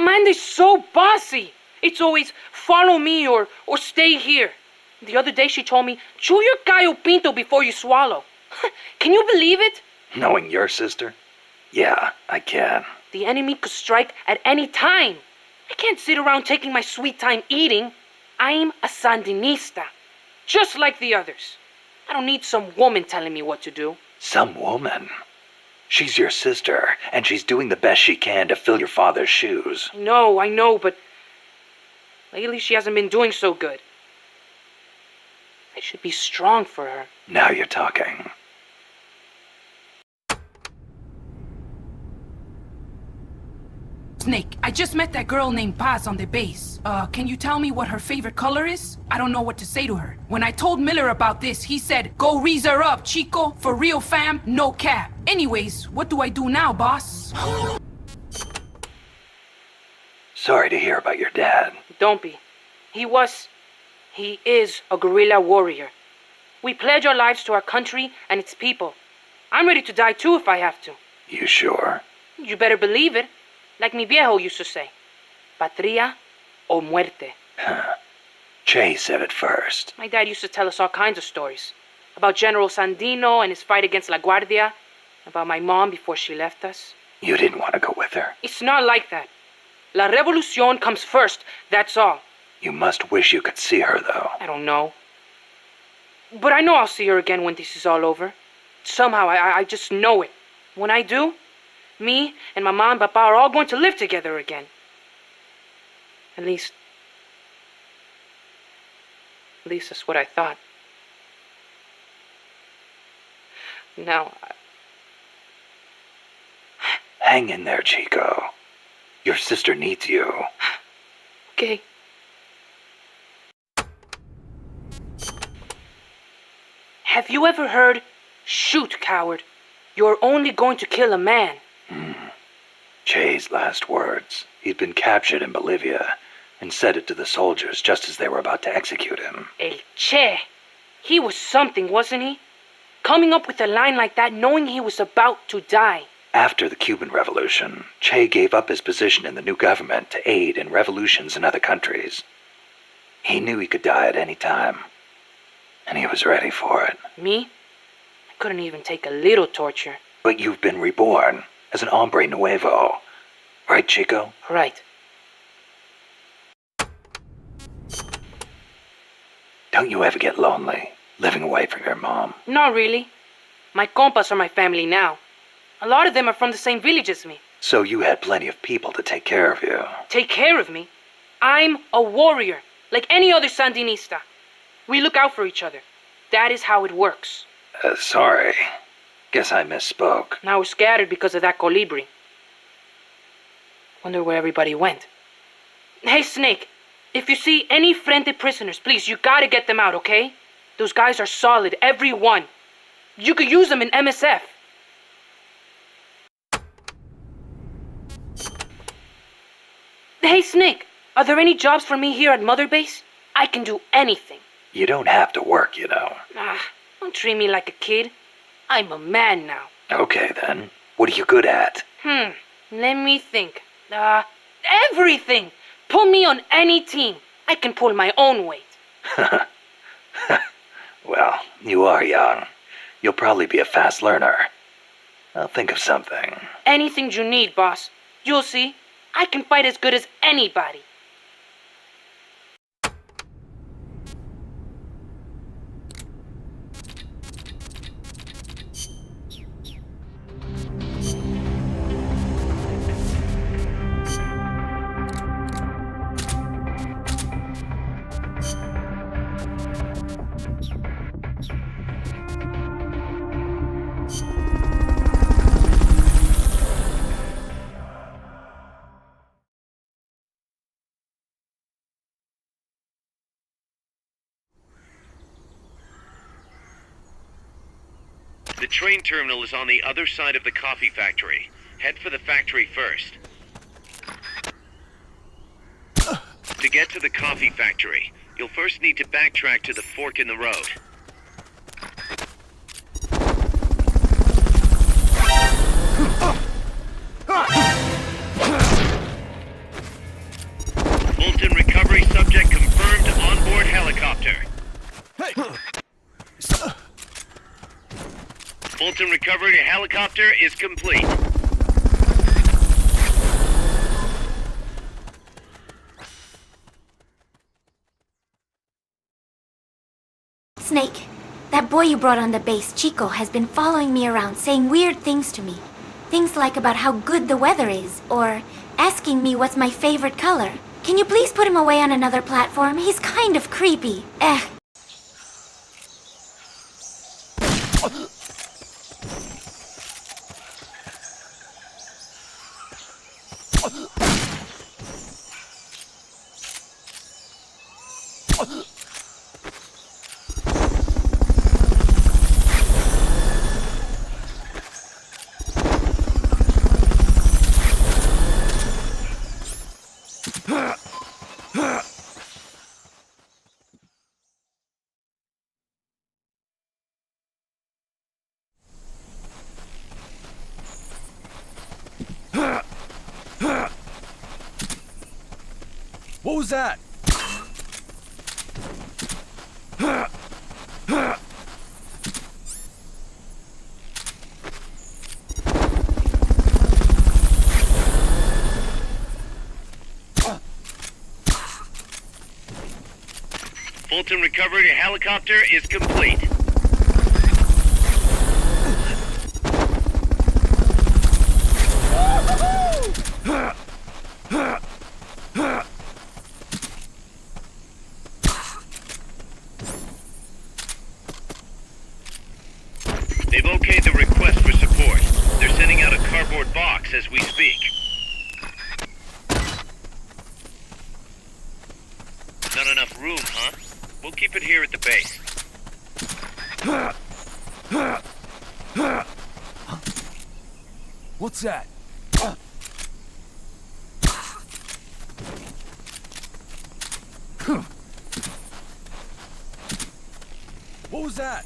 Amanda's so bossy. It's always follow me or stay here. The other day she told me, chew your gallo pinto before you swallow. Can you believe it? Knowing your sister? Yeah, I can. The enemy could strike at any time. I can't sit around taking my sweet time eating. I'm a Sandinista, just like the others. I don't need some woman telling me what to do. Some woman? She's your sister, and she's doing the best she can to fill your father's shoes. I know, but lately she hasn't been doing so good. I should be strong for her. Now you're talking. Snake, I just met that girl named Paz on the base. Can you tell me what her favorite color is? I don't know what to say to her. When I told Miller about this, he said, go raise her up, Chico. For real, fam, no cap. Anyways, what do I do now, boss? Sorry to hear about your dad. Don't be. He is a guerrilla warrior. We pledge our lives to our country and its people. I'm ready to die too if I have to. You sure? You better believe it. Like mi viejo used to say, patria o muerte. Che said it first. My dad used to tell us all kinds of stories. About General Sandino and his fight against La Guardia. About my mom before she left us. You didn't want to go with her? It's not like that. La Revolucion comes first, that's all. You must wish you could see her, though. I don't know. But I know I'll see her again when this is all over. Somehow, I just know it. When I do, me and my mom and papa are all going to live together again. At least that's what I thought. Now, Hang in there, Chico. Your sister needs you. Okay. Have you ever heard, shoot, coward? You're only going to kill a man. Che's last words. He'd been captured in Bolivia and said it to the soldiers just as they were about to execute him. El Che. He was something, wasn't he? Coming up with a line like that knowing he was about to die. After the Cuban Revolution, Che gave up his position in the new government to aid in revolutions in other countries. He knew he could die at any time, and he was ready for it. Me? I couldn't even take a little torture. But you've been reborn as an hombre nuevo. Right, Chico? Right. Don't you ever get lonely, living away from your mom? Not really. My compas are my family now. A lot of them are from the same village as me. So you had plenty of people to take care of you. Take care of me? I'm a warrior, like any other Sandinista. We look out for each other. That is how it works. Sorry. Guess I misspoke. Now we're scattered because of that colibri. Wonder where everybody went. Hey, Snake. If you see any Frente prisoners, please, you gotta get them out, okay? Those guys are solid, every one. You could use them in MSF. Hey, Snake. Are there any jobs for me here at Mother Base? I can do anything. You don't have to work, you know. Don't treat me like a kid. I'm a man now. Okay, then. What are you good at? Let me think. Everything! Put me on any team. I can pull my own weight. Well, you are young. You'll probably be a fast learner. I'll think of something. Anything you need, boss. You'll see. I can fight as good as anybody. The train terminal is on the other side of the coffee factory. Head for the factory first. To get to the coffee factory, you'll first need to backtrack to the fork in the road. recovering a helicopter is complete. Snake, that boy you brought on the base, Chico, has been following me around, saying weird things to me. Things like about how good the weather is, or asking me what's my favorite color. Can you please put him away on another platform? He's kind of creepy. What was that? Fulton recovering a helicopter is complete. They've okayed the request for support. They're sending out a cardboard box as we speak. Not enough room, huh? We'll keep it here at the base. What's that? What was that?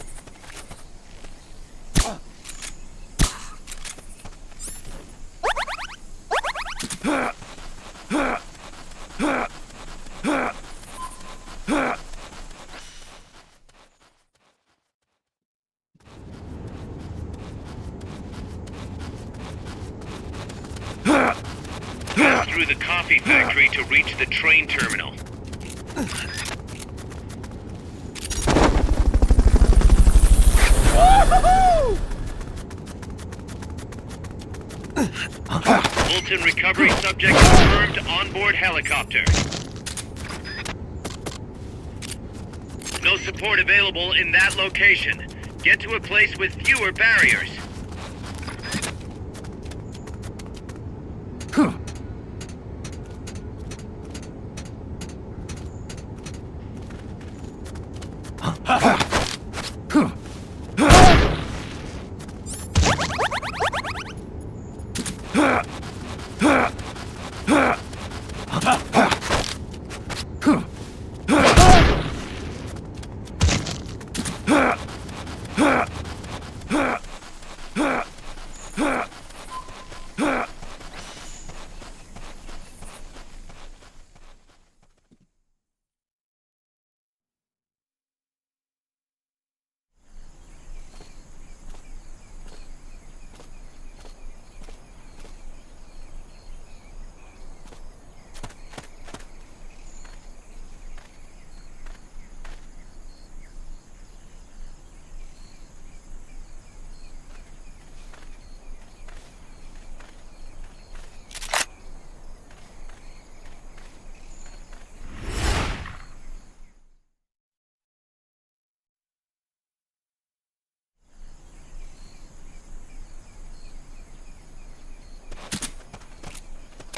Pass through the coffee factory to reach the train terminal. Fulton recovery subject confirmed onboard helicopter. No support available in that location. Get to a place with fewer barriers.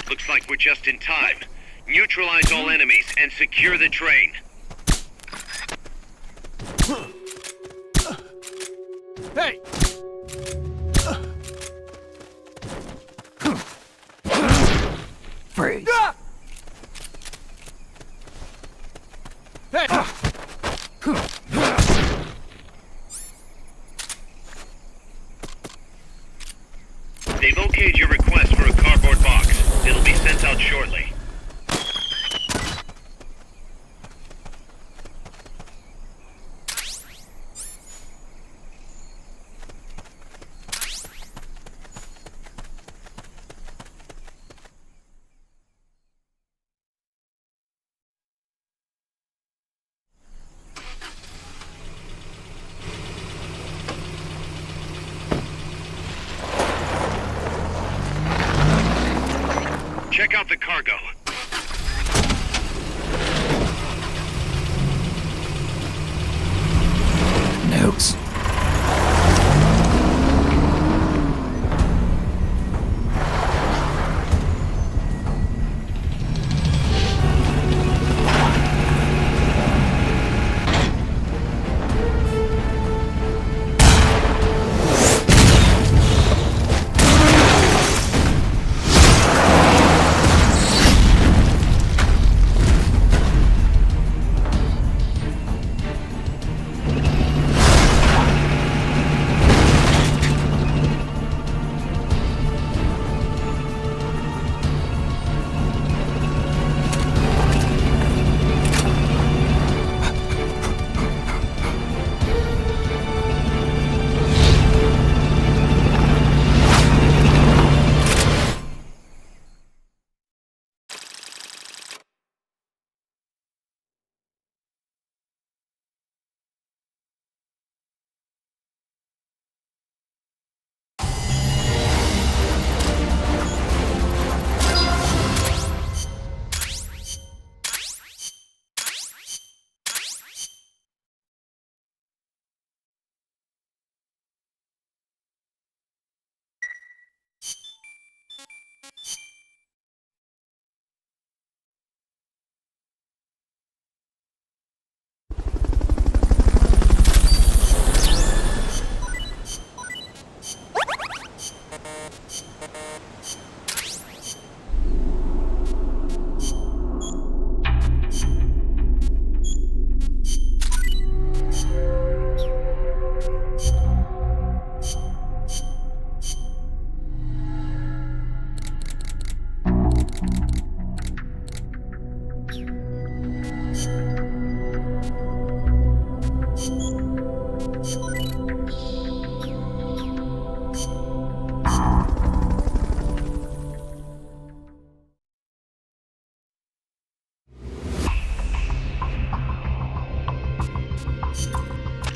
Looks like we're just in time. Neutralize all enemies and secure the train. Hey! Freeze. Hey! They've okayed your request for a cardboard box. It'll be sent out shortly. Check out the cargo. Nukes.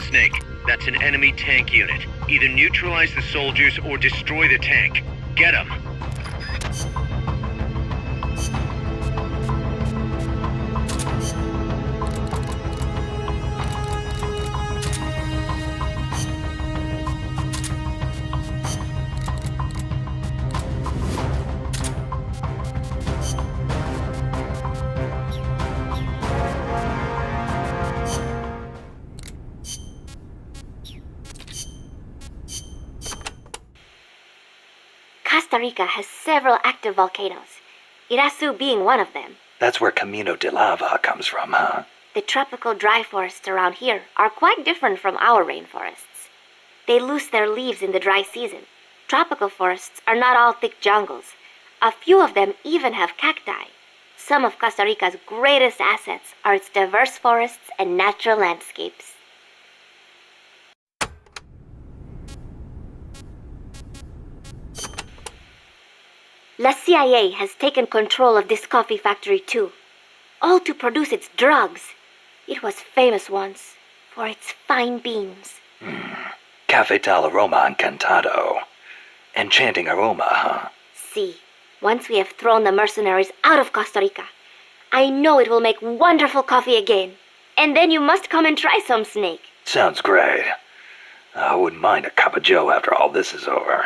Snake, that's an enemy tank unit. Either neutralize the soldiers or destroy the tank. Get them! Costa Rica has several active volcanoes, Irasu being one of them. That's where Camino de Lava comes from, huh? The tropical dry forests around here are quite different from our rainforests. They lose their leaves in the dry season. Tropical forests are not all thick jungles. A few of them even have cacti. Some of Costa Rica's greatest assets are its diverse forests and natural landscapes. La CIA has taken control of this coffee factory too, all to produce its drugs. It was famous once for its fine beans. Cafe tal aroma encantado. Enchanting aroma, huh? See, once we have thrown the mercenaries out of Costa Rica, I know it will make wonderful coffee again. And then you must come and try some, Snake. Sounds great. I wouldn't mind a cup of joe after all this is over.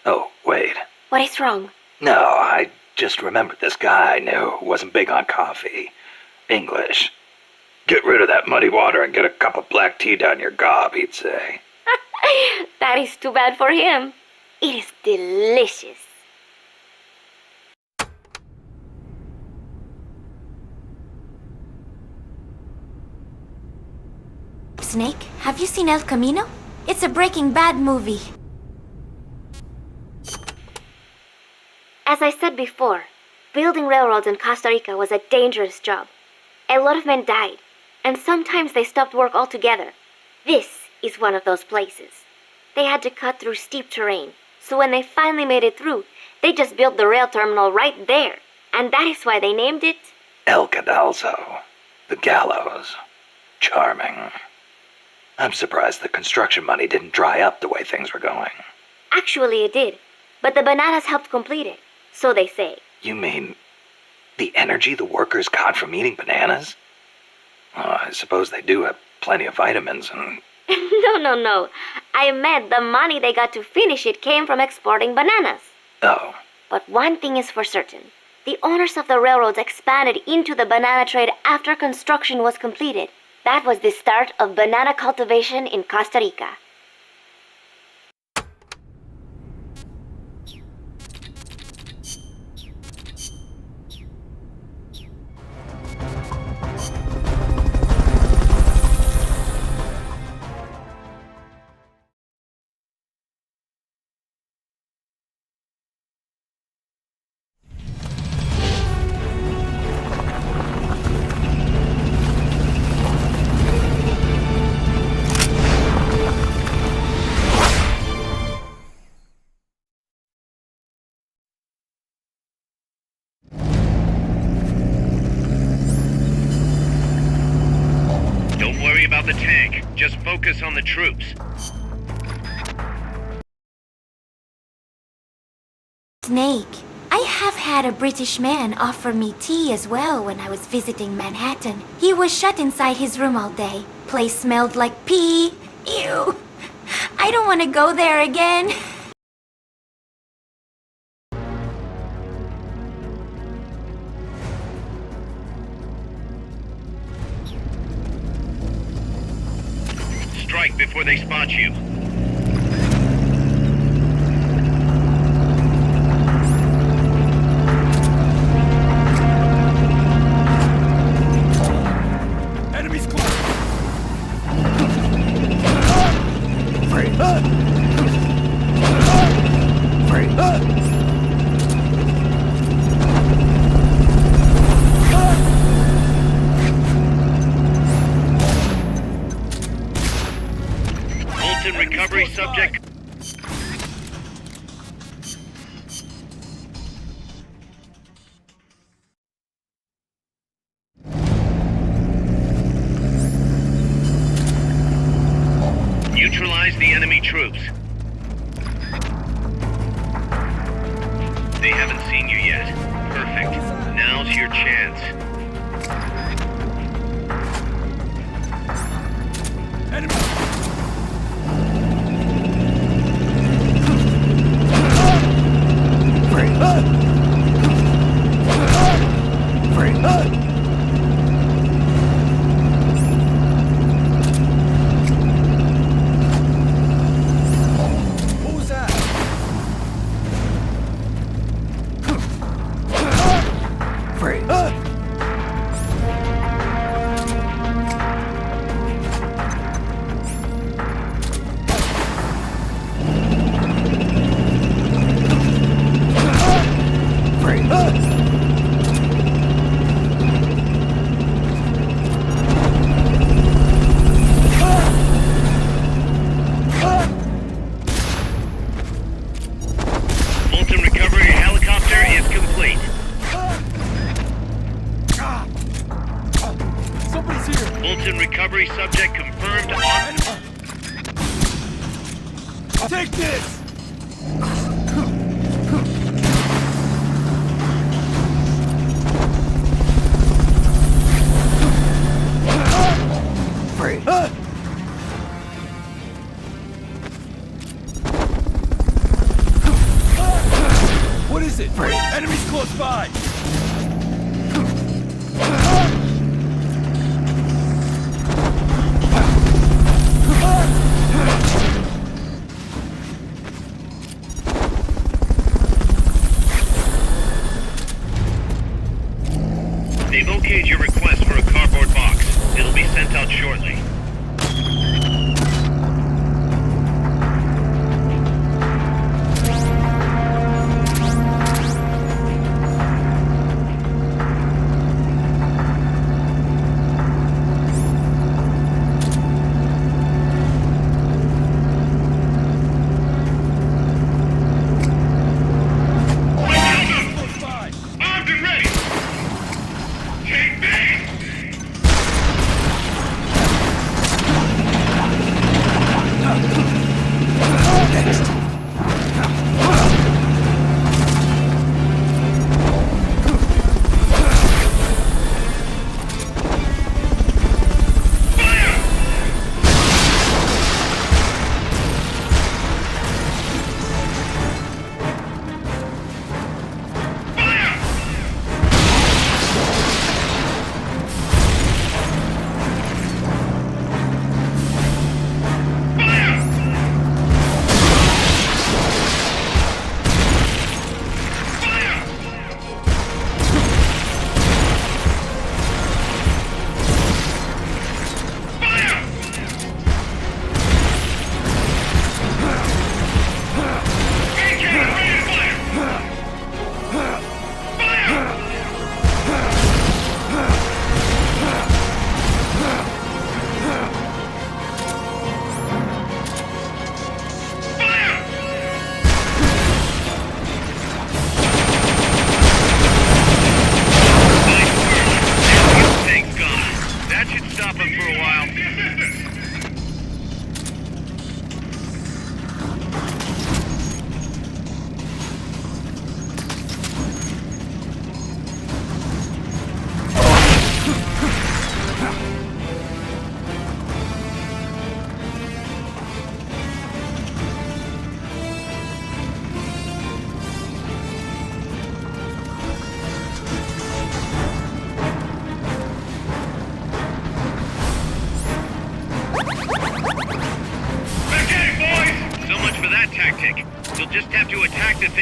Oh, wait. What is wrong? No, I just remembered this guy I knew who wasn't big on coffee. English. Get rid of that muddy water and get a cup of black tea down your gob, he'd say. That is too bad for him. It is delicious. Snake, have you seen El Camino? It's a Breaking Bad movie. As I said before, building railroads in Costa Rica was a dangerous job. A lot of men died, and sometimes they stopped work altogether. This is one of those places. They had to cut through steep terrain, so when they finally made it through, they just built the rail terminal right there, and that is why they named it El Cadalso. The gallows. Charming. I'm surprised the construction money didn't dry up the way things were going. Actually, it did, but the bananas helped complete it. So they say. You mean the energy the workers got from eating bananas? I suppose they do have plenty of vitamins and... No. I meant the money they got to finish it came from exporting bananas. Oh. But one thing is for certain. The owners of the railroads expanded into the banana trade after construction was completed. That was the start of banana cultivation in Costa Rica. About the tank. Just focus on the troops. Snake, I have had a British man offer me tea as well when I was visiting Manhattan. He was shut inside his room all day. Place smelled like pee. Ew. I don't want to go there again. Strike before they spot you. Enemies close. Recovery subject. Neutralize the enemy troops. They haven't seen you yet. Perfect. Now's your chance. Enemy. Who's that? Freeze. Fulton recovery helicopter is complete. Somebody's here. Fulton recovery subject confirmed on... Take this! Freeze. What is it? Freeze. Enemies close by! They've okayed your request for a cardboard box. It'll be sent out shortly.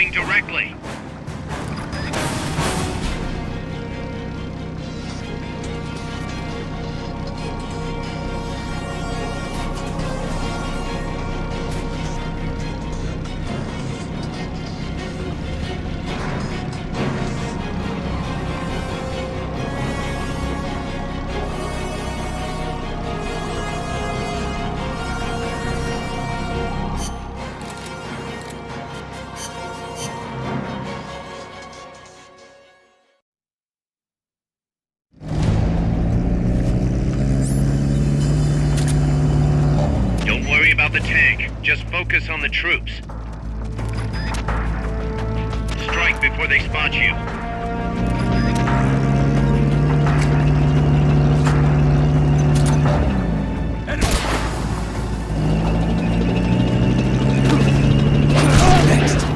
thing directly. Don't worry about the tank. Just focus on the troops. Strike before they spot you. Next.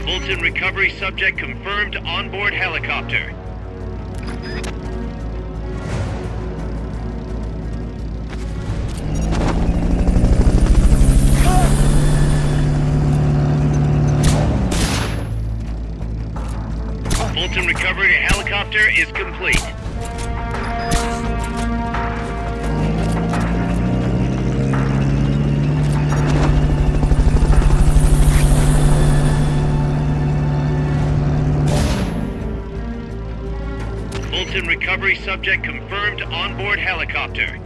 Fulton recovery subject confirmed onboard helicopter. Fulton recovery to helicopter is complete. Fulton recovery subject confirmed onboard helicopter.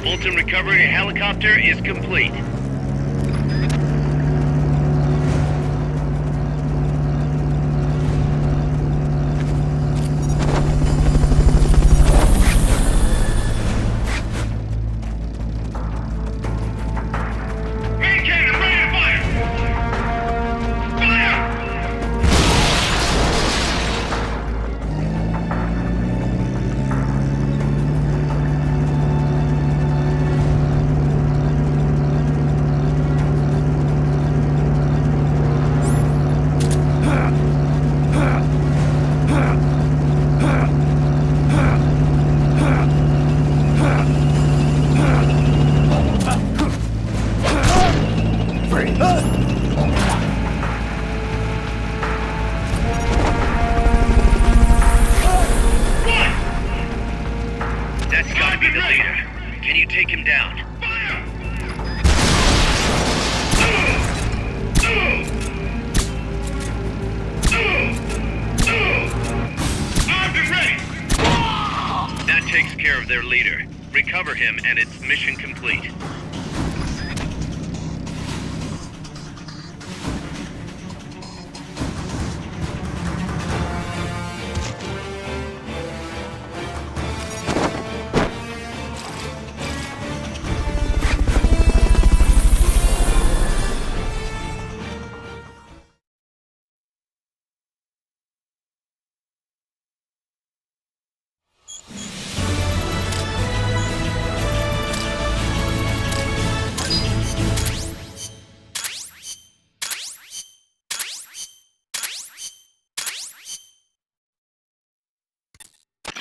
Fulton recovery to helicopter is complete. That's gotta be the leader. Can you take him down? Armed and ready! That takes care of their leader. Recover him and it's mission complete.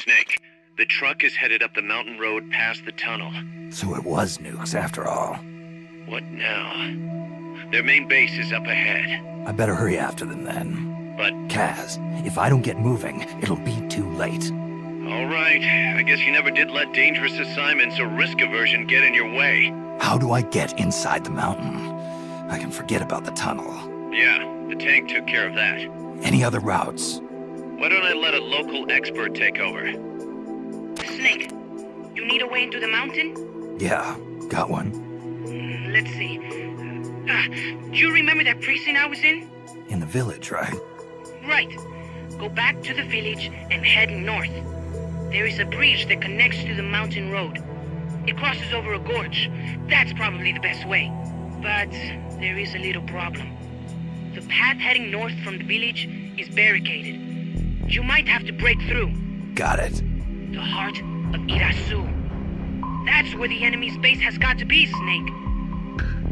Snake, the truck is headed up the mountain road past the tunnel. So it was nukes after all. What now? Their main base is up ahead. I better hurry after them then. But... Kaz, if I don't get moving, it'll be too late. All right. I guess you never did let dangerous assignments or risk aversion get in your way. How do I get inside the mountain? I can forget about the tunnel. Yeah, the tank took care of that. Any other routes? Why don't I let a local expert take over? Snake, you need a way into the mountain? Yeah, got one. Let's see. Do you remember that precinct I was in? In the village, right? Right. Go back to the village and head north. There is a bridge that connects to the mountain road. It crosses over a gorge. That's probably the best way. But there is a little problem. The path heading north from the village is barricaded. You might have to break through. Got it. The heart of Irasu. That's where the enemy's base has got to be, Snake.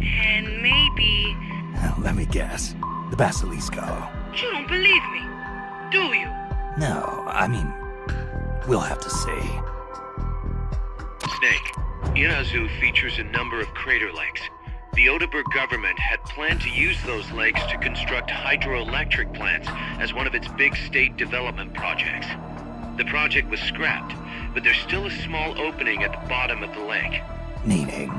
And maybe... Let me guess. The Basilisco. You don't believe me, do you? No, I mean, we'll have to see. Snake, Irazu features a number of crater lakes. The Odeberg government had planned to use those lakes to construct hydroelectric plants as one of its big state development projects. The project was scrapped, but there's still a small opening at the bottom of the lake. Meaning?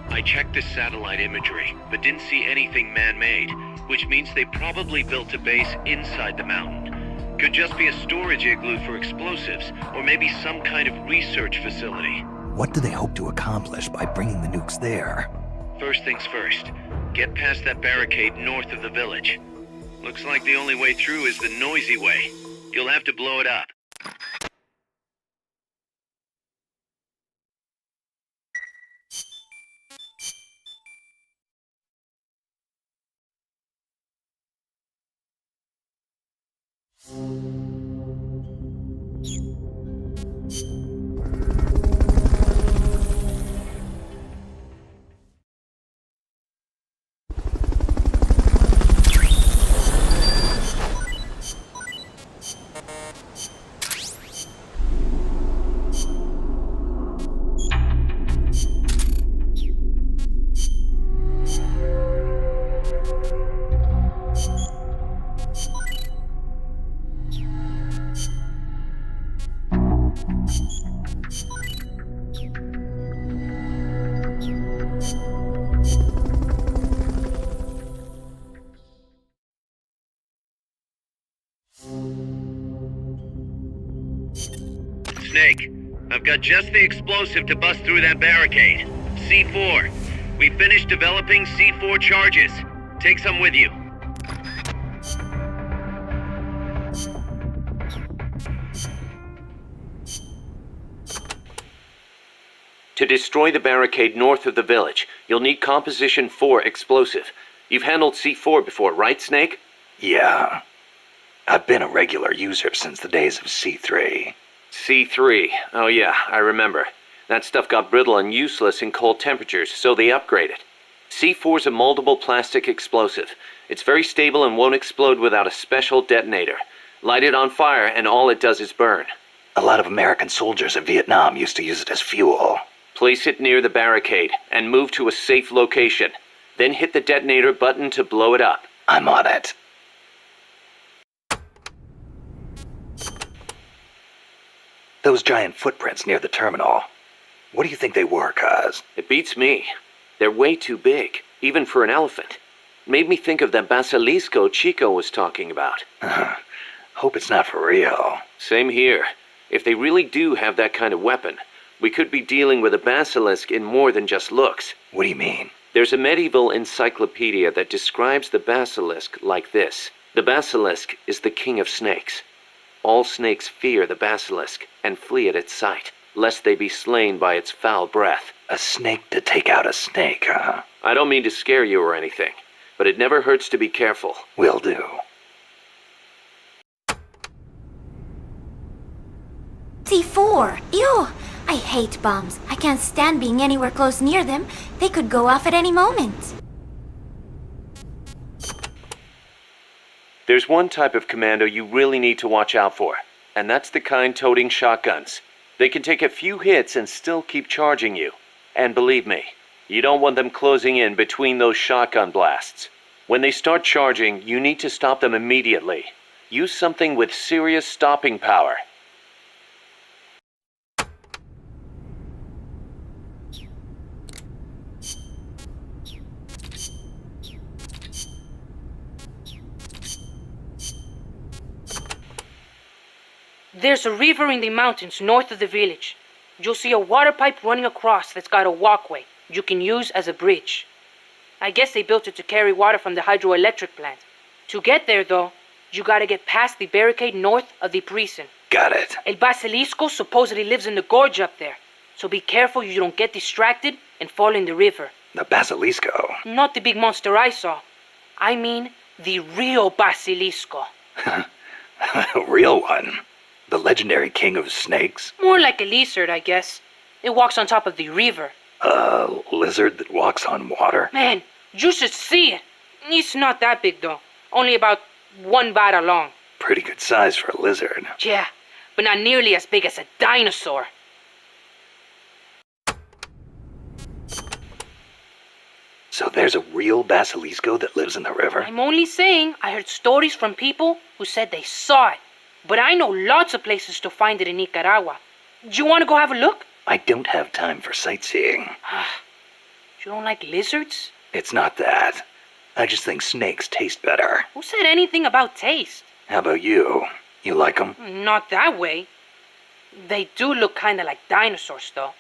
I checked the satellite imagery, but didn't see anything man-made, which means they probably built a base inside the mountain. Could just be a storage igloo for explosives, or maybe some kind of research facility. What do they hope to accomplish by bringing the nukes there? First things first, get past that barricade north of the village. Looks like the only way through is the noisy way. You'll have to blow it up. Snake, I've got just the explosive to bust through that barricade. C4. We finished developing C4 charges. Take some with you. To destroy the barricade north of the village, you'll need Composition 4 explosive. You've handled C4 before, right, Snake? Yeah. I've been a regular user since the days of C3. C3. Oh yeah, I remember. That stuff got brittle and useless in cold temperatures, so they upgraded. C4's a moldable plastic explosive. It's very stable and won't explode without a special detonator. Light it on fire and all it does is burn. A lot of American soldiers in Vietnam used to use it as fuel. Place it near the barricade and move to a safe location. Then hit the detonator button to blow it up. I'm on it. Those giant footprints near the terminal. What do you think they were, Kaz? It beats me. They're way too big, even for an elephant. Made me think of that Basilisco Chico was talking about. Hope it's not for real. Same here. If they really do have that kind of weapon, we could be dealing with a basilisk in more than just looks. What do you mean? There's a medieval encyclopedia that describes the basilisk like this. The basilisk is the king of snakes. All snakes fear the basilisk and flee at its sight, lest they be slain by its foul breath. A snake to take out a snake, huh? I don't mean to scare you or anything, but it never hurts to be careful. Will do. C4! Ew! I hate bombs. I can't stand being anywhere close near them. They could go off at any moment. There's one type of commando you really need to watch out for. and that's the kind toting shotguns. They can take a few hits and still keep charging you. And believe me, you don't want them closing in between those shotgun blasts. When they start charging, you need to stop them immediately. Use something with serious stopping power. There's a river in the mountains north of the village. You'll see a water pipe running across that's got a walkway you can use as a bridge. I guess they built it to carry water from the hydroelectric plant. To get there, though, you gotta get past the barricade north of the prison. Got it. El Basilisco supposedly lives in the gorge up there, so be careful you don't get distracted and fall in the river. The Basilisco? Not the big monster I saw. I mean the real Basilisco. A real one? The legendary king of snakes? More like a lizard, I guess. It walks on top of the river. A lizard that walks on water? Man, you should see it. It's not that big, though. Only about 1 vara long. Pretty good size for a lizard. Yeah, but not nearly as big as a dinosaur. So there's a real Basilisco that lives in the river? I'm only saying I heard stories from people who said they saw it. But I know lots of places to find it in Nicaragua. Do you want to go have a look? I don't have time for sightseeing. You don't like lizards? It's not that. I just think snakes taste better. Who said anything about taste? How about you? You like them? Not that way. They do look kind of like dinosaurs, though.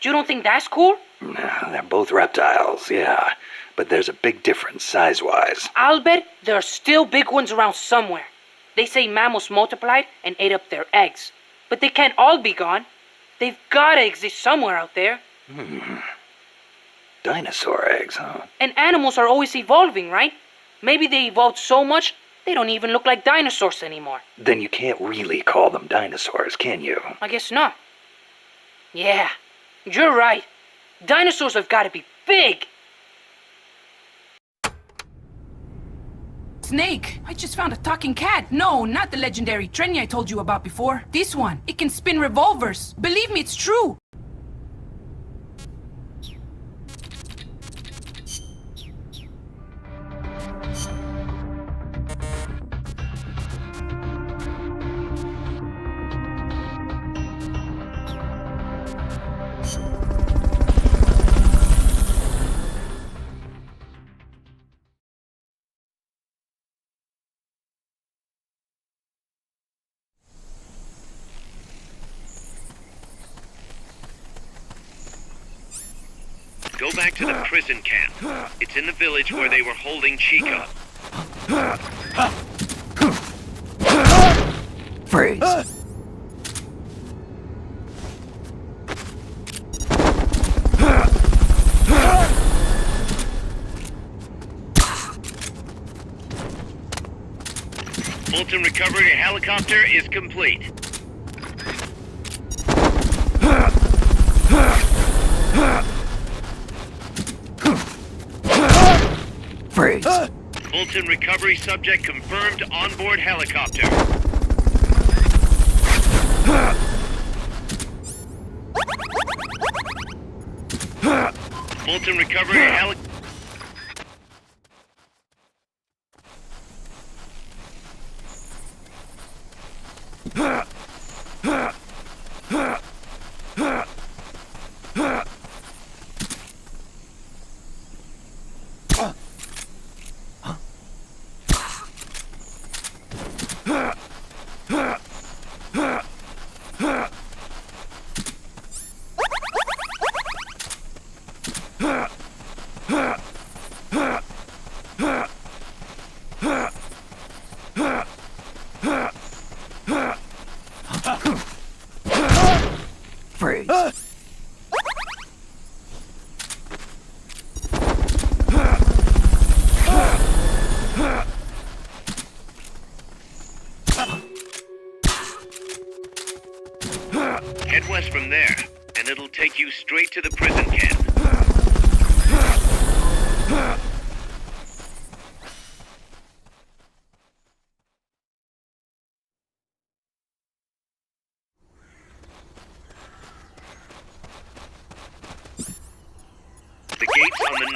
You don't think that's cool? They're both reptiles, yeah. But there's a big difference size-wise. I'll bet there are still big ones around somewhere. They say mammals multiplied and ate up their eggs. But they can't all be gone. They've gotta exist somewhere out there. Dinosaur eggs, huh? And animals are always evolving, right? Maybe they evolved so much, they don't even look like dinosaurs anymore. Then you can't really call them dinosaurs, can you? I guess not. Yeah, you're right. Dinosaurs have gotta be big. Snake, I just found a talking cat. No, not the legendary Trenny I told you about before. This one. It can spin revolvers. Believe me, it's true. Go back to the prison camp. It's in the village where they were holding Chico. Freeze. Fulton recovery helicopter is complete. Freeze. Fulton recovery subject confirmed onboard helicopter. Fulton recovery helicopter. Freeze. Head west from there, and it'll take you straight to the prison camp.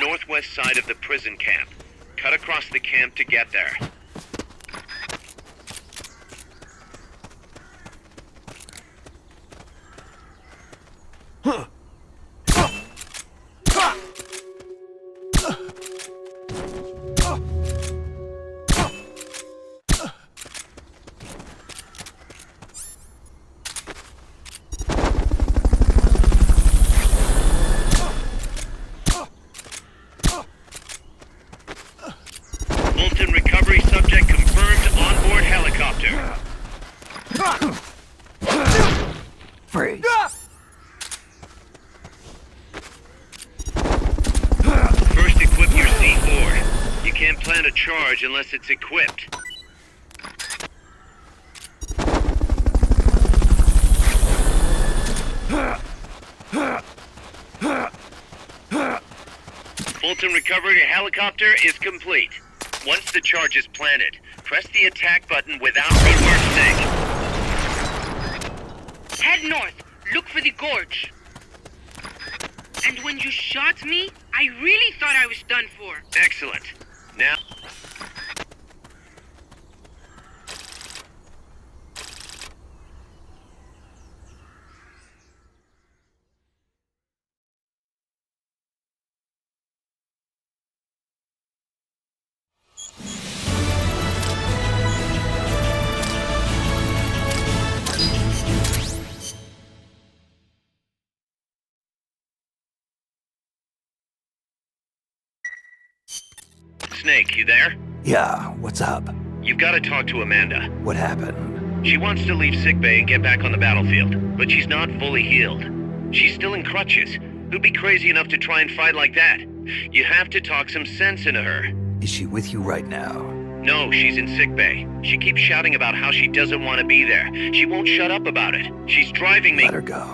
northwest side of the prison camp. Cut across the camp to get there. Fulton recovery subject confirmed onboard helicopter. Freeze. First equip your C4. You can't plant a charge unless it's equipped. Fulton recovery helicopter is complete. Once the charge is planted, press the attack button without reverse sync. Head north. Look for the gorge. And when you shot me, I really thought I was done for. Excellent. Now... Snake, you there? Yeah, what's up? You've got to talk to Amanda. What happened? She wants to leave sickbay and get back on the battlefield, but she's not fully healed. She's still in crutches. Who'd be crazy enough to try and fight like that? You have to talk some sense into her. Is she with you right now? No, she's in sickbay. She keeps shouting about how she doesn't want to be there. She won't shut up about it. She's driving me... Let her go.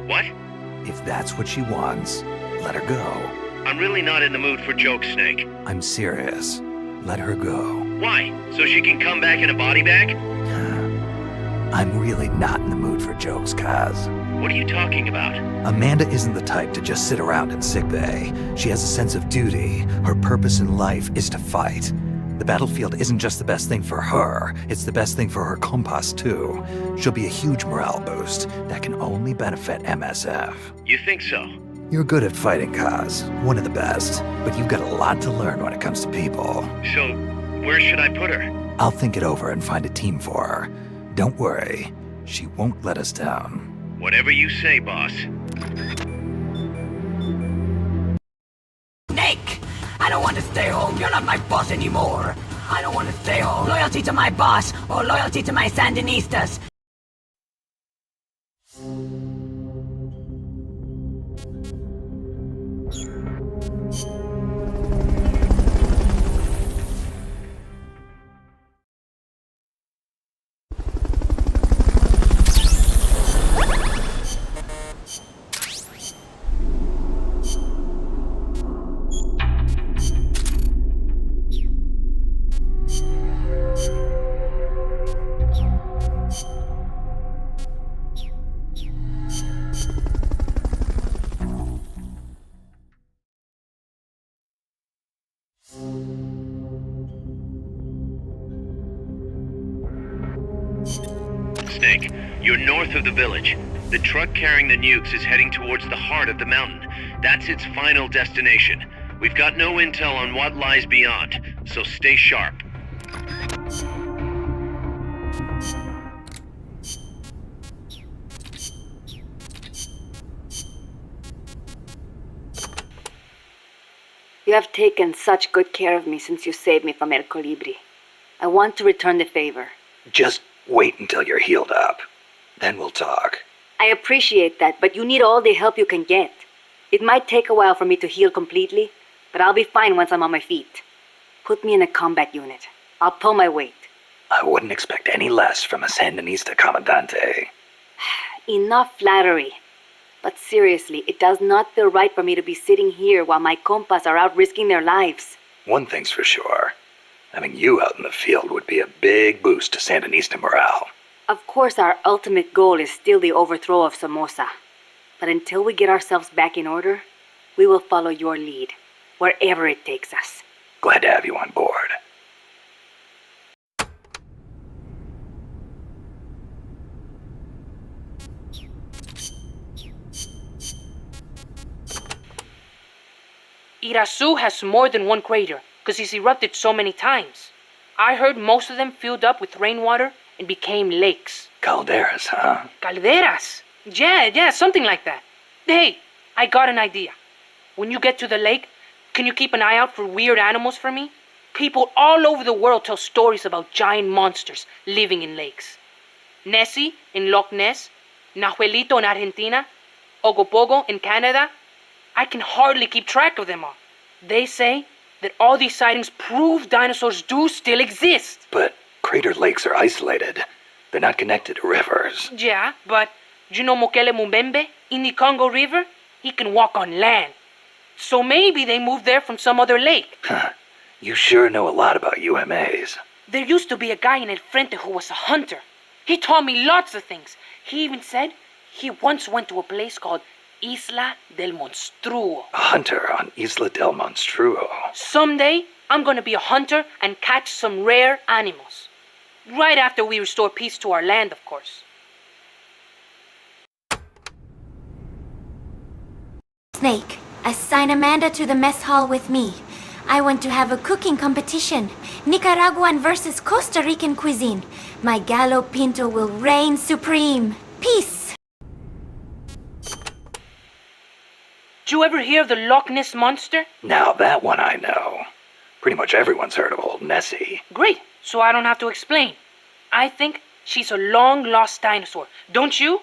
What? If that's what she wants, let her go. I'm really not in the mood for jokes, Snake. I'm serious. Let her go. Why? So she can come back in a body bag? I'm really not in the mood for jokes, Kaz. What are you talking about? Amanda isn't the type to just sit around in sickbay. She has a sense of duty. Her purpose in life is to fight. The battlefield isn't just the best thing for her, it's the best thing for her compas too. She'll be a huge morale boost that can only benefit MSF. You think so? You're good at fighting, Kaz. One of the best. But you've got a lot to learn when it comes to people. So, where should I put her? I'll think it over and find a team for her. Don't worry. She won't let us down. Whatever you say, boss. Snake! I don't want to stay home. You're not my boss anymore. I don't want to stay home. Loyalty to my boss or loyalty to my Sandinistas. Snake, you're north of the village. The truck carrying the nukes is heading towards the heart of the mountain. That's its final destination. We've got no intel on what lies beyond, so stay sharp. You have taken such good care of me since you saved me from El Colibri. I want to return the favor. Just wait until you're healed up. Then we'll talk. I appreciate that, but you need all the help you can get. It might take a while for me to heal completely, but I'll be fine once I'm on my feet. Put me in a combat unit. I'll pull my weight. I wouldn't expect any less from a Sandinista Comandante. Enough flattery. But seriously, it does not feel right for me to be sitting here while my compas are out risking their lives. One thing's for sure. Having you out in the field would be a big boost to Sandinista morale. Of course, our ultimate goal is still the overthrow of Somoza. But until we get ourselves back in order, we will follow your lead, wherever it takes us. Glad to have you on board. Irasu has more than one crater, because he's erupted so many times. I heard most of them filled up with rainwater and became lakes. Calderas, huh? Calderas? Yeah, something like that. Hey, I got an idea. When you get to the lake, can you keep an eye out for weird animals for me? People all over the world tell stories about giant monsters living in lakes. Nessie in Loch Ness, Nahuelito in Argentina, Ogopogo in Canada. I can hardly keep track of them all. They say that all these sightings prove dinosaurs do still exist. But crater lakes are isolated. They're not connected to rivers. Yeah, but you know Mokele Mumbembe in the Congo River? He can walk on land. So maybe they moved there from some other lake. Huh. You sure know a lot about UMAs. There used to be a guy in El Frente who was a hunter. He taught me lots of things. He even said he once went to a place called Isla del Monstruo. A hunter on Isla del Monstruo. Someday, I'm gonna be a hunter and catch some rare animals. Right after we restore peace to our land, of course. Snake, assign Amanda to the mess hall with me. I want to have a cooking competition. Nicaraguan versus Costa Rican cuisine. My gallo pinto will reign supreme. Peace! Did you ever hear of the Loch Ness Monster? Now that one I know. Pretty much everyone's heard of old Nessie. Great, so I don't have to explain. I think she's a long-lost dinosaur. Don't you?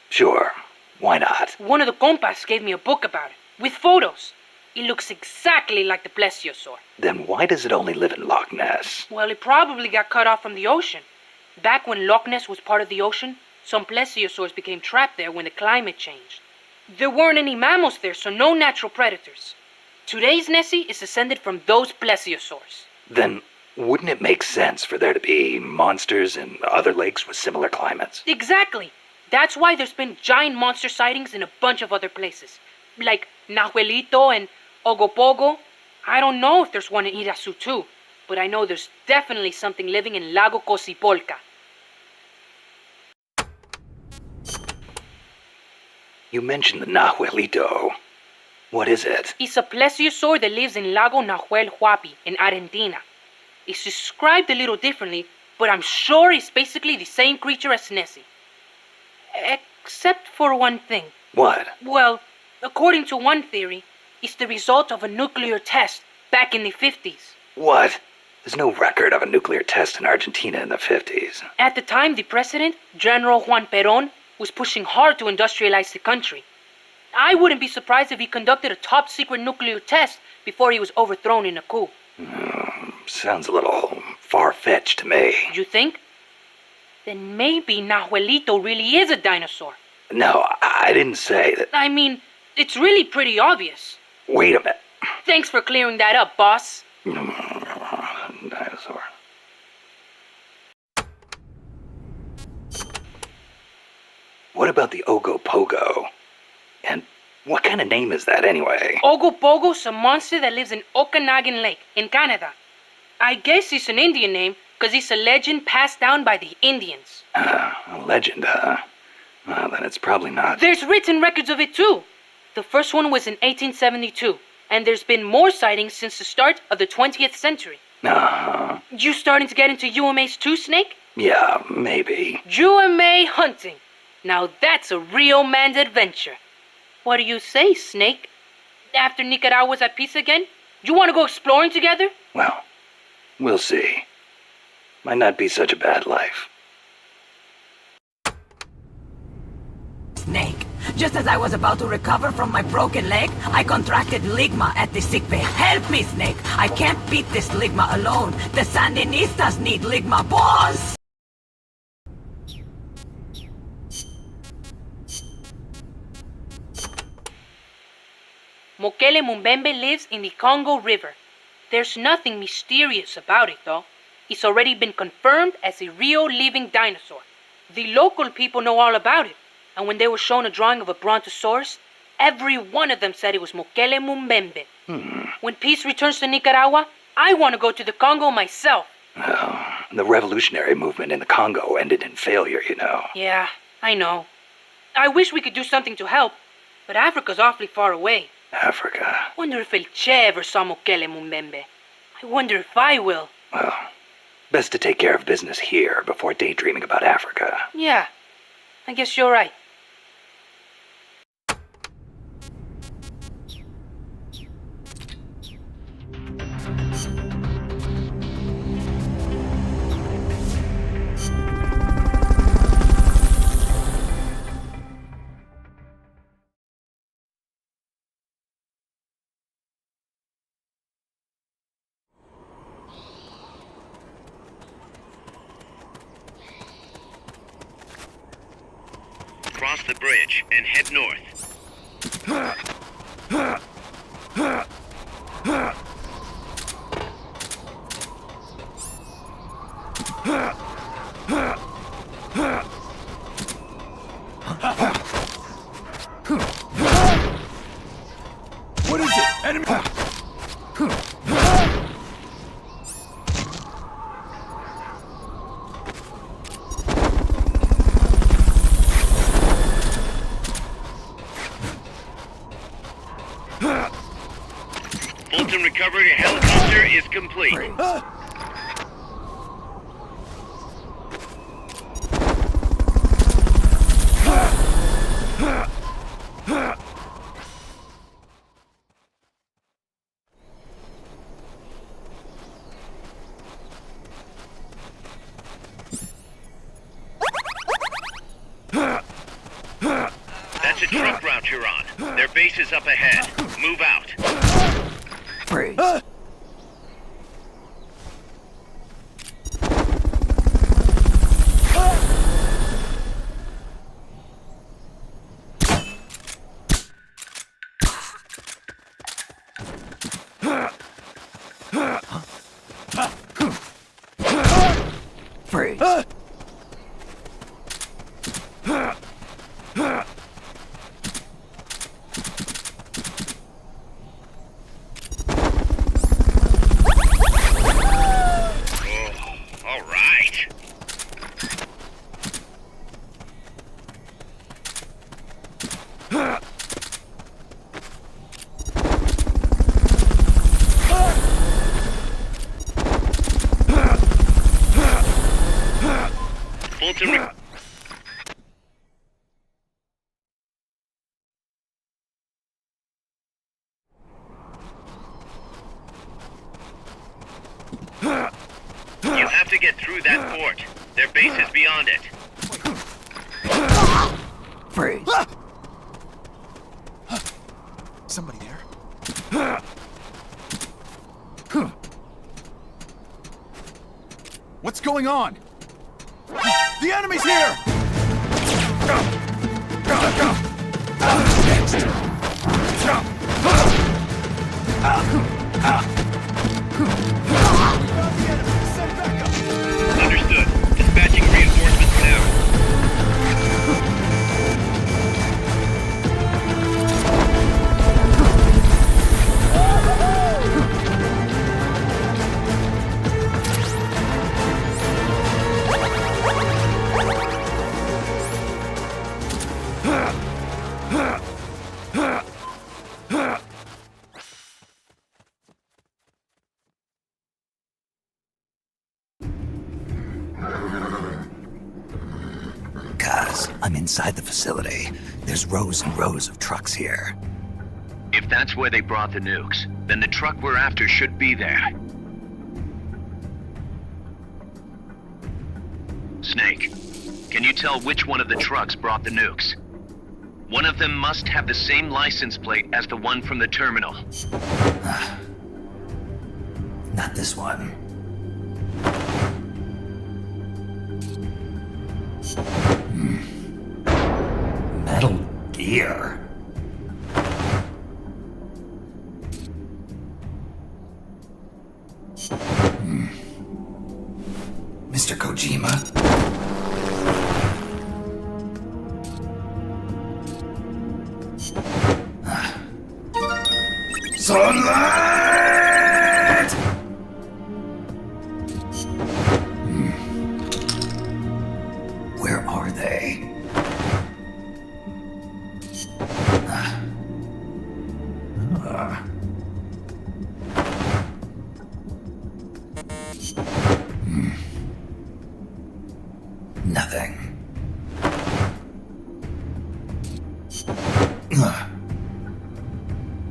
Sure. Why not? One of the compas gave me a book about it, with photos. It looks exactly like the plesiosaur. Then why does it only live in Loch Ness? Well, it probably got cut off from the ocean. Back when Loch Ness was part of the ocean, some plesiosaurs became trapped there when the climate changed. There weren't any mammals there, so no natural predators. Today's Nessie is descended from those plesiosaurs. Then wouldn't it make sense for there to be monsters in other lakes with similar climates? Exactly. That's why there's been giant monster sightings in a bunch of other places. Like Nahuelito and Ogopogo. I don't know if there's one in Irasu too, but I know there's definitely something living in Lago Cosipolca. You mentioned the Nahuelito. What is it? It's a plesiosaur that lives in Lago Nahuel Huapi in Argentina. It's described a little differently, but I'm sure it's basically the same creature as Nessie. Except for one thing. What? Well, according to one theory, it's the result of a nuclear test back in the 50s. What? There's no record of a nuclear test in Argentina in the 50s. At the time, the president, General Juan Perón, was pushing hard to industrialize the country. I wouldn't be surprised if he conducted a top-secret nuclear test before he was overthrown in a coup. Sounds a little far-fetched to me. You think? Then maybe Nahuelito really is a dinosaur. No, I didn't say that. I mean, it's really pretty obvious. Wait a minute. Thanks for clearing that up, boss. Dinosaur. What about the Ogopogo? And what kind of name is that anyway? Ogopogo's a monster that lives in Okanagan Lake in Canada. I guess it's an Indian name because it's a legend passed down by the Indians. A legend, huh? Well, then it's probably not. There's written records of it too. The first one was in 1872, and there's been more sightings since the start of the 20th century. You starting to get into UMAs too, Snake? Yeah, maybe. UMA hunting. Now that's a real man's adventure. What do you say, Snake? After Nicaragua's at peace again, you want to go exploring together? Well, we'll see. Might not be such a bad life. Snake, just as I was about to recover from my broken leg, I contracted ligma at the sickbay. Help me, Snake! I can't beat this ligma alone. The Sandinistas need ligma, boss! Mokele Mumbembe lives in the Congo River. There's nothing mysterious about it, though. It's already been confirmed as a real living dinosaur. The local people know all about it, and when they were shown a drawing of a brontosaurus, Every one of them said it was Mokele Mumbembe. When peace returns to Nicaragua, I want to go to the Congo myself. Oh, the revolutionary movement in the Congo ended in failure, you know. Yeah, I know. I wish we could do something to help, but Africa's awfully far away. Africa. Wonder if El Che ever saw Mokele Mumbembe. I wonder if I will. Well, best to take care of business here before daydreaming about Africa. Yeah, I guess you're right. Cross the bridge and head north. What is it? Enemy! Fulton recovery helicopter is complete. That's a truck route you're on. Their base is up ahead. Move out. Freeze. Freeze. All right. Fulton. You have to get through that fort. Their base is beyond it. Freeze. Somebody there? What's going on? The enemy's here! Go! Go! Go! Next! Jump! Understood. Dispatching reinforcements now. I'm inside the facility. There's rows and rows of trucks here. If that's where they brought the nukes, then the truck we're after should be there. Snake, can you tell which one of the trucks brought the nukes? One of them must have the same license plate as the one from the terminal. Not this one. Metal Gear. Mr. Kojima? Sunlight! Where are they? Nothing.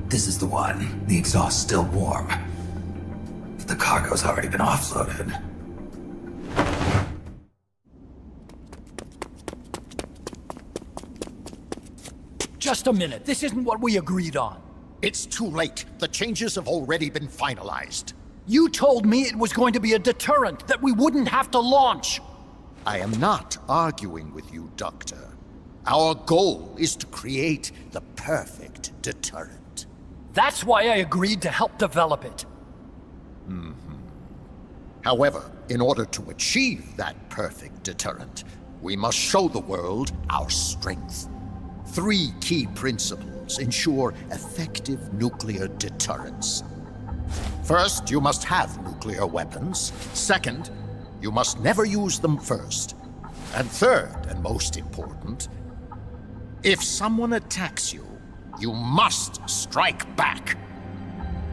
This is the one. The exhaust's still warm. But the cargo's already been offloaded. Just a minute. This isn't what we agreed on. It's too late. The changes have already been finalized. You told me it was going to be a deterrent, that we wouldn't have to launch. I am not arguing with you, Doctor. Our goal is to create the perfect deterrent. That's why I agreed to help develop it. However, in order to achieve that perfect deterrent, we must show the world our strength. 3 key principles ensure effective nuclear deterrence. First, you must have nuclear weapons. Second, you must never use them first. And third, and most important, if someone attacks you, you must strike back.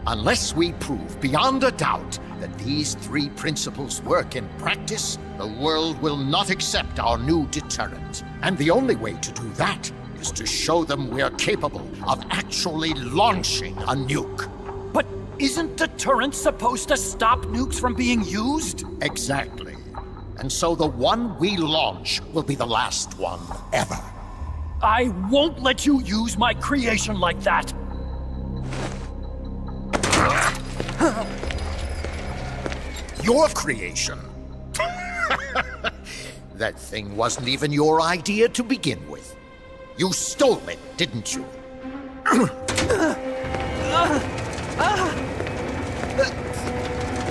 Unless we prove beyond a doubt that these 3 principles work in practice, the world will not accept our new deterrent. And the only way to do that is to show them we're capable of actually launching a nuke. But isn't deterrence supposed to stop nukes from being used? Exactly. And so the one we launch will be the last one ever. I won't let you use my creation like that! Your creation? That thing wasn't even your idea to begin with. You stole it, didn't you?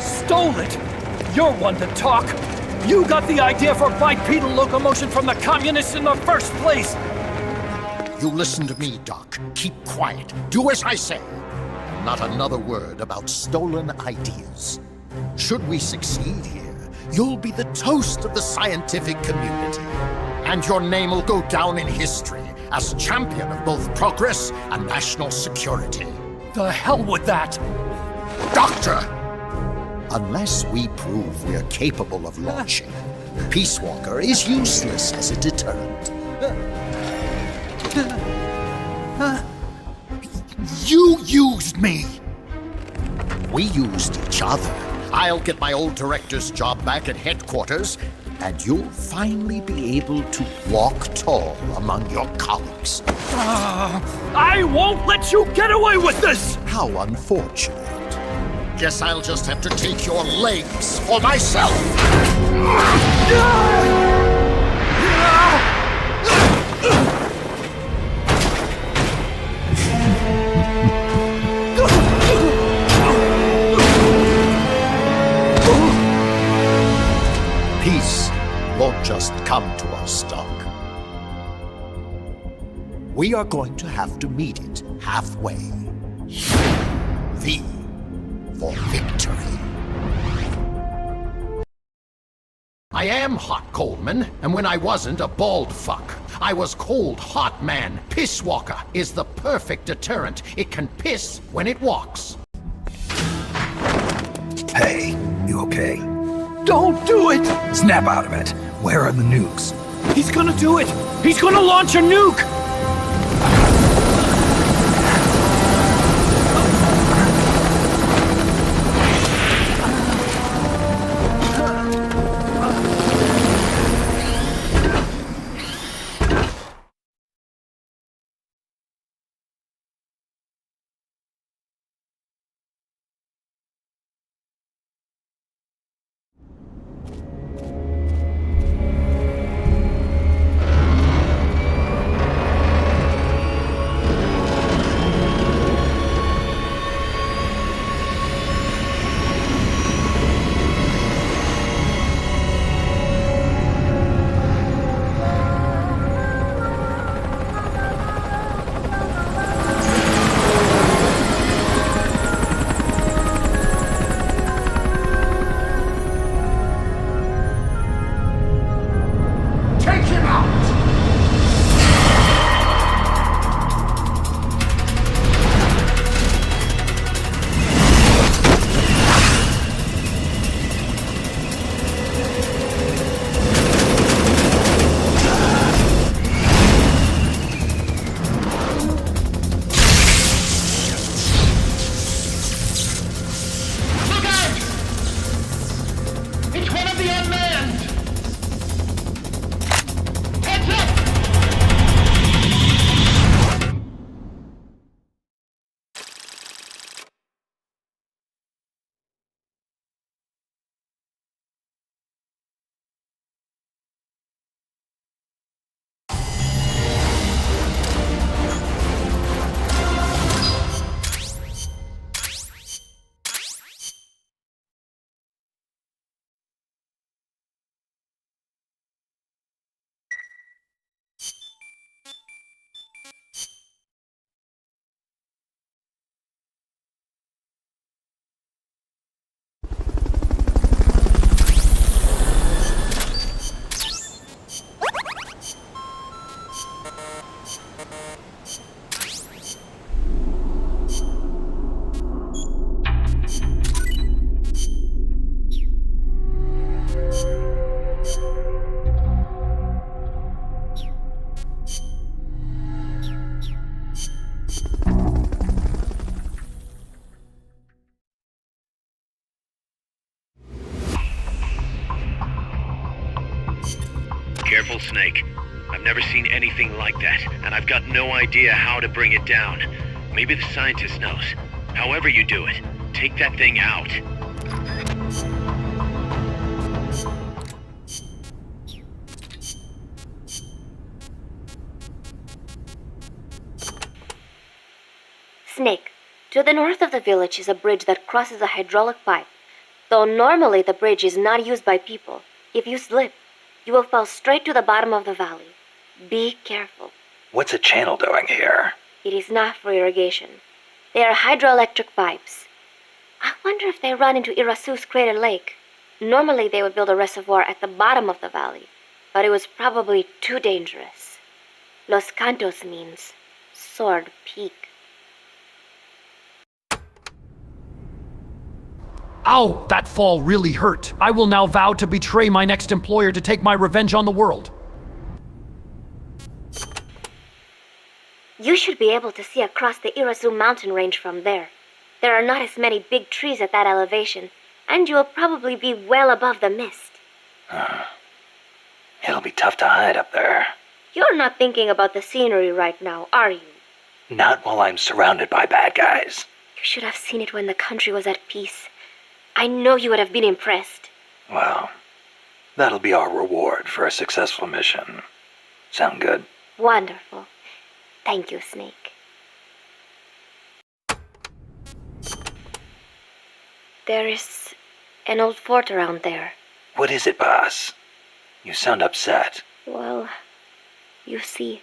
Stole it? You're one to talk! You got the idea for bipedal locomotion from the communists in the first place! You listen to me, Doc. Keep quiet. Do as I say. And not another word about stolen ideas. Should we succeed here, you'll be the toast of the scientific community. And your name will go down in history as champion of both progress and national security. The hell with that! Doctor! Unless we prove we're capable of launching, Peace Walker is useless as a deterrent. You used me! We used each other. I'll get my old director's job back at headquarters, and you'll finally be able to walk tall among your colleagues. I won't let you get away with this! How unfortunate. Guess I'll just have to take your legs for myself. Peace won't just come to us, Doc. We are going to have to meet it halfway. V for victory. I am Hot Coldman, and when I wasn't a bald fuck, I was Cold Hot Man. Piss Walker is the perfect deterrent. It can piss when it walks. Hey, you okay? Don't do it! Snap out of it. Where are the nukes? He's gonna do it! He's gonna launch a nuke! Careful, Snake. I've never seen anything like that, and I've got no idea how to bring it down. Maybe the scientist knows. However you do it, take that thing out. Snake, to the north of the village is a bridge that crosses a hydraulic pipe. Though normally the bridge is not used by people, if you slip, you will fall straight to the bottom of the valley. Be careful. What's a channel doing here? It is not for irrigation. They are hydroelectric pipes. I wonder if they run into Irasu's crater lake. Normally they would build a reservoir at the bottom of the valley, but it was probably too dangerous. Los Cantos means sword peak. Ow! That fall really hurt. I will now vow to betray my next employer to take my revenge on the world. You should be able to see across the Irasu mountain range from there. There are not as many big trees at that elevation, and you will probably be well above the mist. It'll be tough to hide up there. You're not thinking about the scenery right now, are you? Not while I'm surrounded by bad guys. You should have seen it when the country was at peace. I know you would have been impressed. Well, that'll be our reward for a successful mission. Sound good? Wonderful. Thank you, Snake. There is an old fort around there. What is it, boss? You sound upset. Well, you see,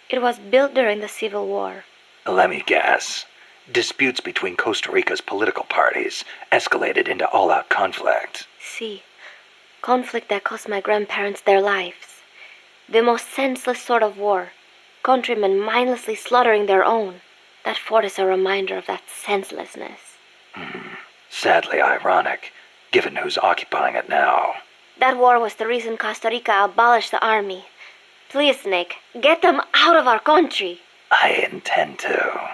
it was built during the Civil War. Let me guess. Disputes between Costa Rica's political parties escalated into all-out conflict. See, conflict that cost my grandparents their lives. The most senseless sort of war. Countrymen mindlessly slaughtering their own. That fort is a reminder of that senselessness. Sadly ironic, given who's occupying it now. That war was the reason Costa Rica abolished the army. Please, Snake, get them out of our country. I intend to.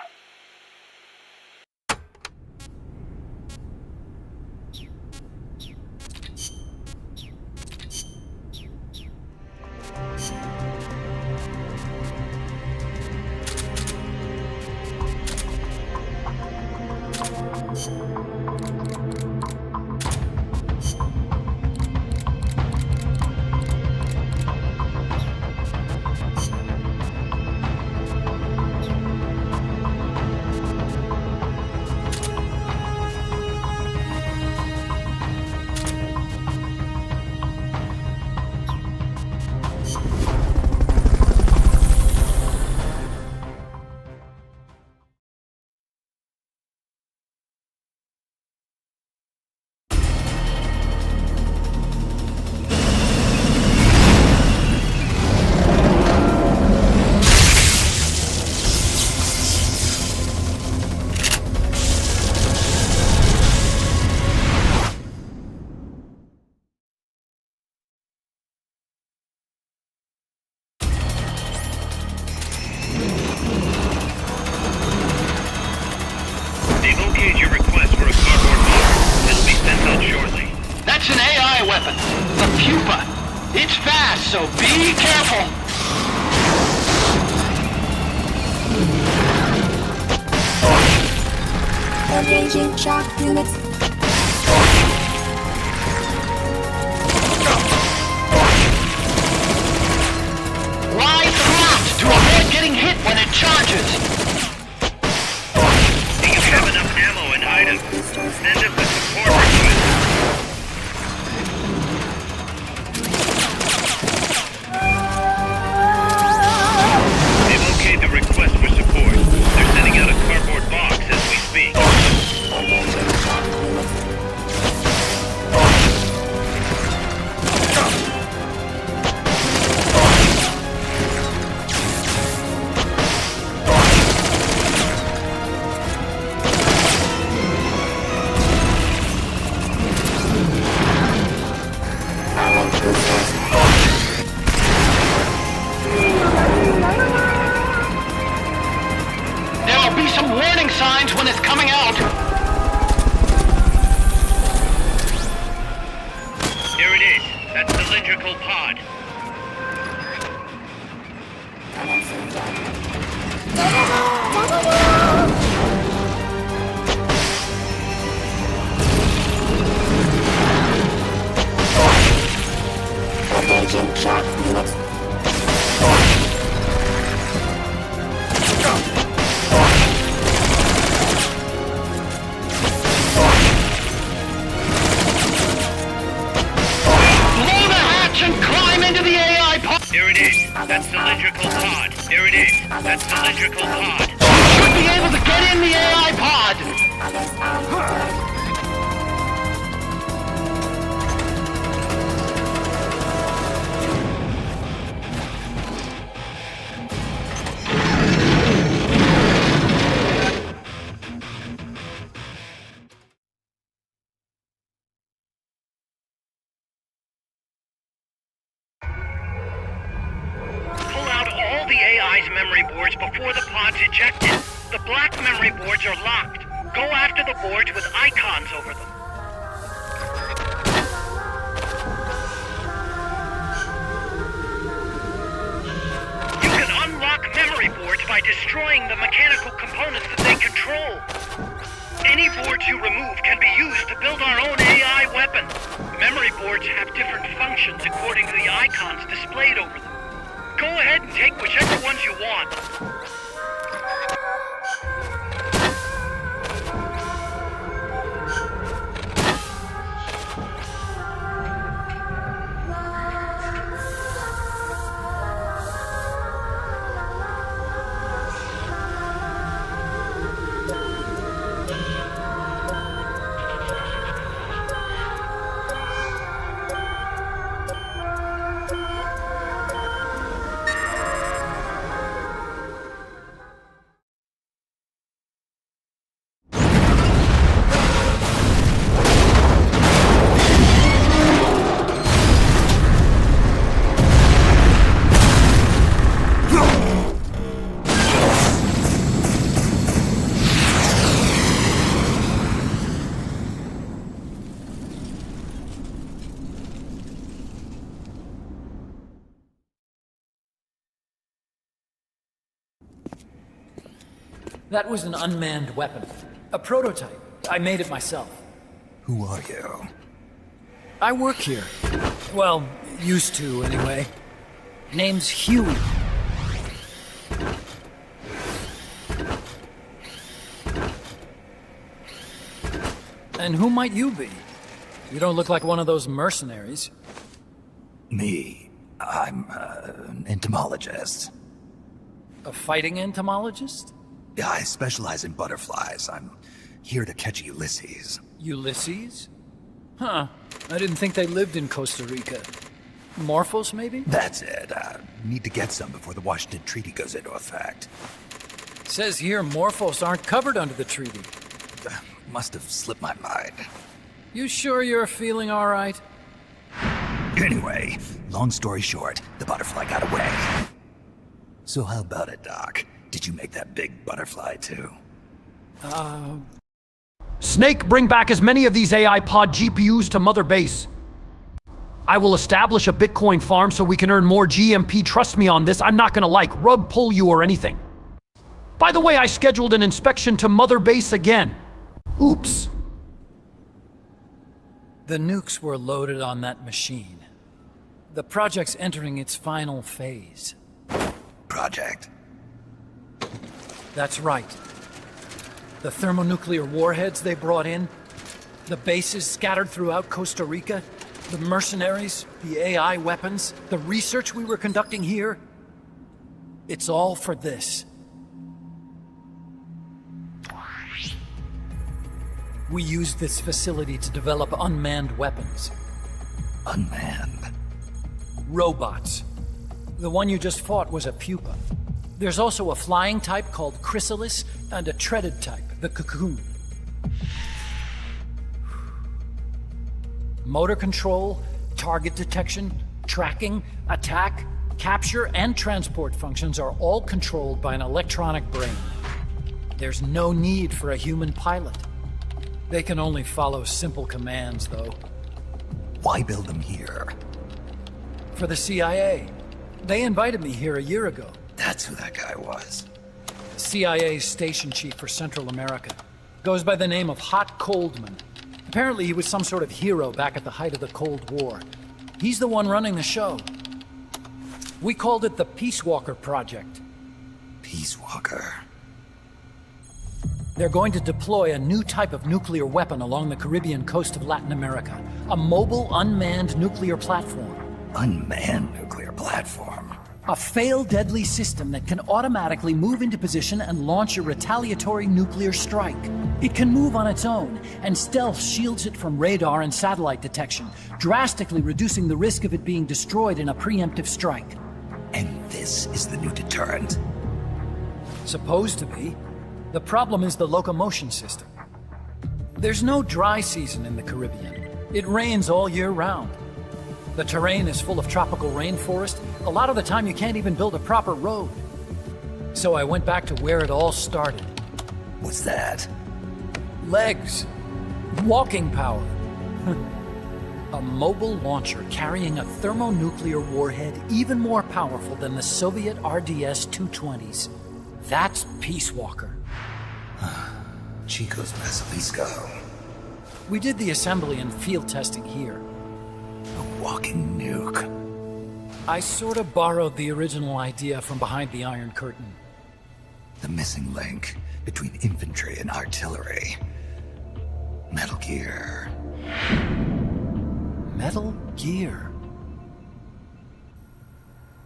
So be careful! Engaging shock units. Line left to avoid getting hit when it charges. Do you have enough ammo and items? Send us a support request. The request for support. They're sending out a cardboard box as we speak. That cylindrical pod. There it is. That cylindrical pod. Should be able to get in the AI pod! Memory boards before the pod's ejected. The black memory boards are locked. Go after the boards with icons over them. You can unlock memory boards by destroying the mechanical components that they control. Any boards you remove can be used to build our own AI weapon. Memory boards have different functions according to the icons displayed over them. Go ahead and take whichever ones you want. That was an unmanned weapon. A prototype. I made it myself. Who are you? I work here. Well, used to, anyway. Name's Huey. And who might you be? You don't look like one of those mercenaries. Me? I'm an entomologist. A fighting entomologist? Yeah, I specialize in butterflies. I'm here to catch Ulysses. Ulysses? Huh. I didn't think they lived in Costa Rica. Morphos, maybe? That's it. Need to get some before the Washington Treaty goes into effect. Says here Morphos aren't covered under the treaty. Must have slipped my mind. You sure you're feeling all right? Anyway, long story short, the butterfly got away. So how about it, Doc? Did you make that big butterfly, too? Snake, bring back as many of these AI pod GPUs to Mother Base. I will establish a Bitcoin farm so we can earn more GMP. Trust me on this. I'm not gonna rug pull you or anything. By the way, I scheduled an inspection to Mother Base again. Oops. The nukes were loaded on that machine. The project's entering its final phase. Project? That's right. The thermonuclear warheads they brought in, the bases scattered throughout Costa Rica, the mercenaries, the AI weapons, the research we were conducting here. It's all for this. We used this facility to develop unmanned weapons. Unmanned? Robots. The one you just fought was a pupa. There's also a flying type called Chrysalis and a treaded type, the Cocoon. Motor control, target detection, tracking, attack, capture, and transport functions are all controlled by an electronic brain. There's no need for a human pilot. They can only follow simple commands, though. Why build them here? For the CIA. They invited me here a year ago. That's who that guy was. CIA's station chief for Central America. Goes by the name of Hot Coldman. Apparently he was some sort of hero back at the height of the Cold War. He's the one running the show. We called it the Peace Walker Project. Peace Walker? They're going to deploy a new type of nuclear weapon along the Caribbean coast of Latin America. A mobile, unmanned nuclear platform. Unmanned nuclear platform? A failed deadly system that can automatically move into position and launch a retaliatory nuclear strike. It can move on its own, and stealth shields it from radar and satellite detection, drastically reducing the risk of it being destroyed in a preemptive strike. And this is the new deterrent? Supposed to be. The problem is the locomotion system. There's no dry season in the Caribbean. It rains all year round. The terrain is full of tropical rainforest. A lot of the time you can't even build a proper road. So I went back to where it all started. What's that? Legs. Walking power. A mobile launcher carrying a thermonuclear warhead even more powerful than the Soviet RDS-220s. That's Peace Walker. Chico's Basilisco. We did the assembly and field testing here. A walking nuke. I sort of borrowed the original idea from behind the Iron Curtain. The missing link between infantry and artillery. Metal Gear. Metal Gear.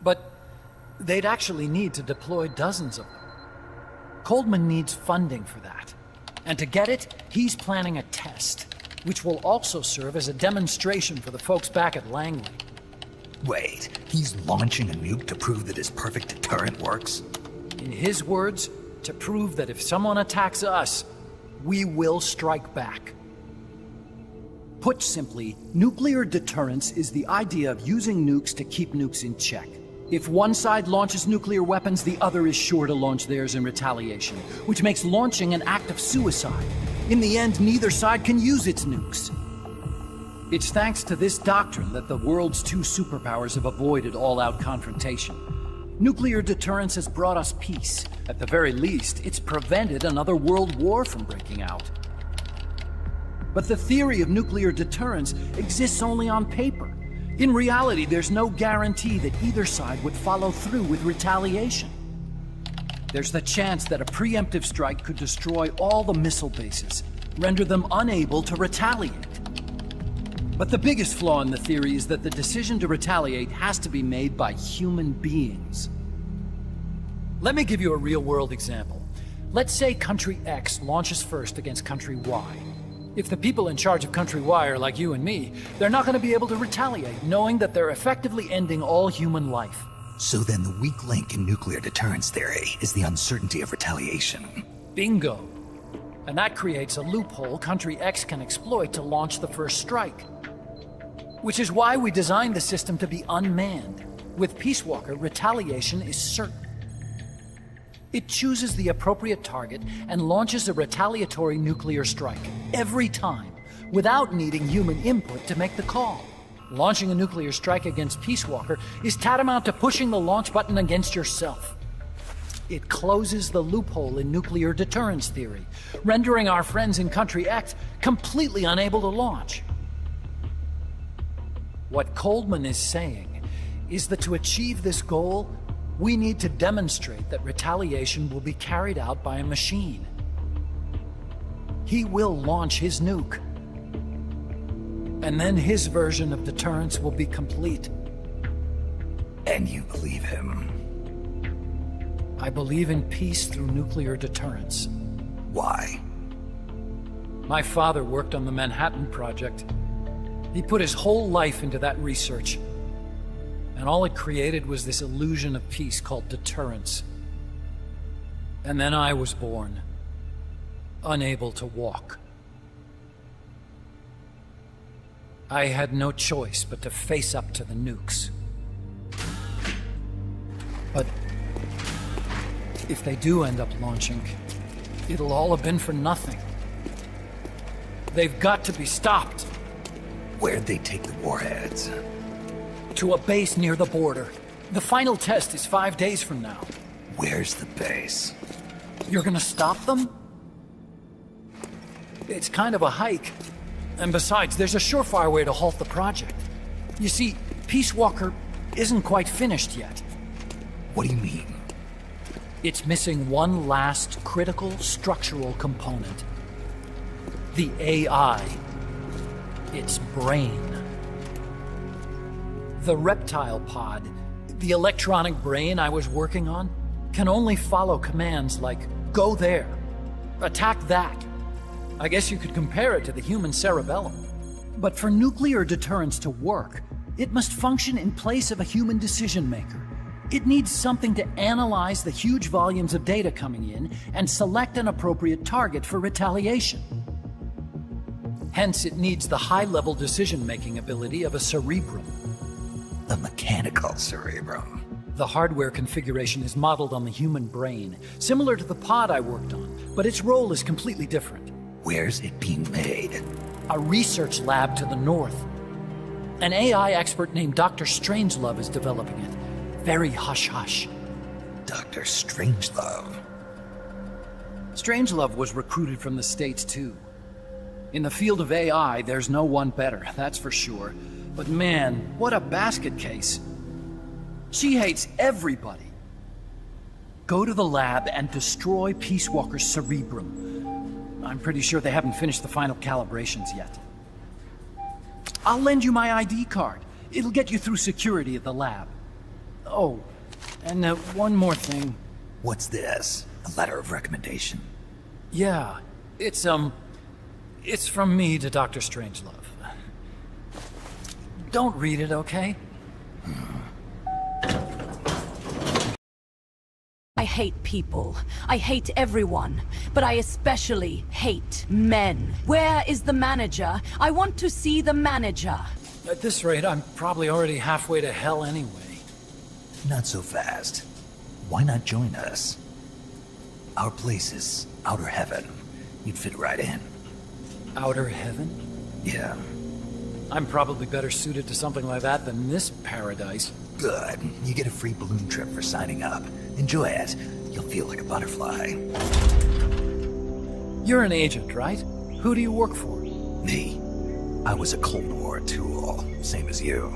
But they'd actually need to deploy dozens of them. Coldman needs funding for that. And to get it, he's planning a test, which will also serve as a demonstration for the folks back at Langley. Wait, he's launching a nuke to prove that his perfect deterrent works? In his words, to prove that if someone attacks us, we will strike back. Put simply, nuclear deterrence is the idea of using nukes to keep nukes in check. If one side launches nuclear weapons, the other is sure to launch theirs in retaliation, which makes launching an act of suicide. In the end, neither side can use its nukes. It's thanks to this doctrine that the world's two superpowers have avoided all-out confrontation. Nuclear deterrence has brought us peace. At the very least, it's prevented another world war from breaking out. But the theory of nuclear deterrence exists only on paper. In reality, there's no guarantee that either side would follow through with retaliation. There's the chance that a preemptive strike could destroy all the missile bases, render them unable to retaliate. But the biggest flaw in the theory is that the decision to retaliate has to be made by human beings. Let me give you a real-world example. Let's say Country X launches first against Country Y. If the people in charge of Country Y are like you and me, they're not going to be able to retaliate, knowing that they're effectively ending all human life. So then the weak link in nuclear deterrence theory is the uncertainty of retaliation. Bingo. And that creates a loophole Country X can exploit to launch the first strike. Which is why we designed the system to be unmanned. With Peace Walker, retaliation is certain. It chooses the appropriate target and launches a retaliatory nuclear strike, every time, without needing human input to make the call. Launching a nuclear strike against Peace Walker is tantamount to pushing the launch button against yourself. It closes the loophole in nuclear deterrence theory, rendering our friends in Country X completely unable to launch. What Coldman is saying is that to achieve this goal, we need to demonstrate that retaliation will be carried out by a machine. He will launch his nuke. And then his version of deterrence will be complete. And you believe him? I believe in peace through nuclear deterrence. Why? My father worked on the Manhattan Project. He put his whole life into that research. And all it created was this illusion of peace called deterrence. And then I was born, unable to walk. I had no choice but to face up to the nukes. But if they do end up launching, it'll all have been for nothing. They've got to be stopped. Where'd they take the warheads? To a base near the border. The final test is 5 days from now. Where's the base? You're gonna stop them? It's kind of a hike. And besides, there's a surefire way to halt the project. You see, Peace Walker isn't quite finished yet. What do you mean? It's missing one last critical structural component. The AI. Its brain. The reptile pod, The electronic brain I was working on can only follow commands like, go there, attack that. I guess you could compare it to the human cerebellum. But for nuclear deterrence to work, it must function in place of a human decision-maker. It needs something to analyze the huge volumes of data coming in and select an appropriate target for retaliation. Hence, it needs the high-level decision-making ability of a cerebrum. A mechanical cerebrum. The hardware configuration is modeled on the human brain, similar to the pod I worked on, but its role is completely different. Where's it being made? A research lab to the north. An AI expert named Dr. Strangelove is developing it. Very hush-hush. Dr. Strangelove? Strangelove was recruited from the States, too. In the field of AI, there's no one better, that's for sure. But man, what a basket case. She hates everybody. Go to the lab and destroy Peace Walker's cerebrum. I'm pretty sure they haven't finished the final calibrations yet. I'll lend you my ID card. It'll get you through security at the lab. Oh, and one more thing. What's this? A letter of recommendation? Yeah, it's from me to Dr. Strangelove. Don't read it, okay? I hate people. I hate everyone. But I especially hate men. Where is the manager? I want to see the manager. At this rate, I'm probably already halfway to hell anyway. Not so fast. Why not join us? Our place is outer heaven. You'd fit right in. Outer heaven? Yeah. I'm probably better suited to something like that than this paradise. Good. You get a free balloon trip for signing up. Enjoy it. You'll feel like a butterfly. You're an agent, right? Who do you work for? Me. I was a Cold War tool, same as you.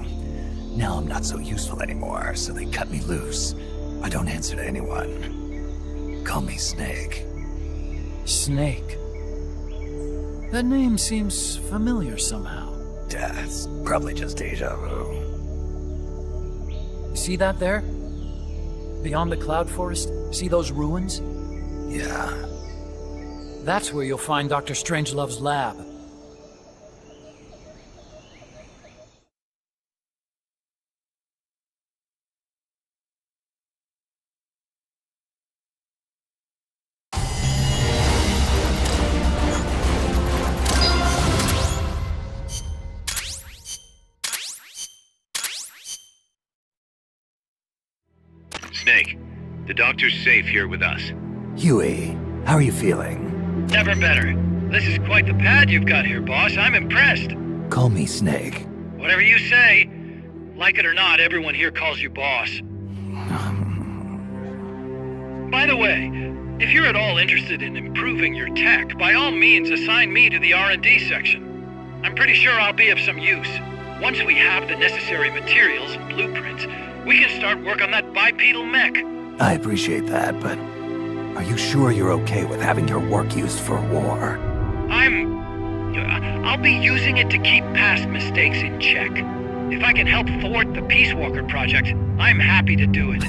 Now I'm not so useful anymore, so they cut me loose. I don't answer to anyone. Call me Snake. Snake? That name seems familiar somehow. It's probably just deja vu. See that there? Beyond the cloud forest? See those ruins? Yeah. That's where you'll find Dr. Strangelove's lab. Snake, the doctor's safe here with us. Huey, how are you feeling? Never better. This is quite the pad you've got here, boss. I'm impressed. Call me Snake. Whatever you say. Like it or not, everyone here calls you boss. By the way, if you're at all interested in improving your tech, by all means assign me to the R&D section. I'm pretty sure I'll be of some use. Once we have the necessary materials and blueprints, we can start work on that bipedal mech. I appreciate that, but are you sure you're okay with having your work used for war? I'll be using it to keep past mistakes in check. If I can help thwart the Peace Walker project, I'm happy to do it.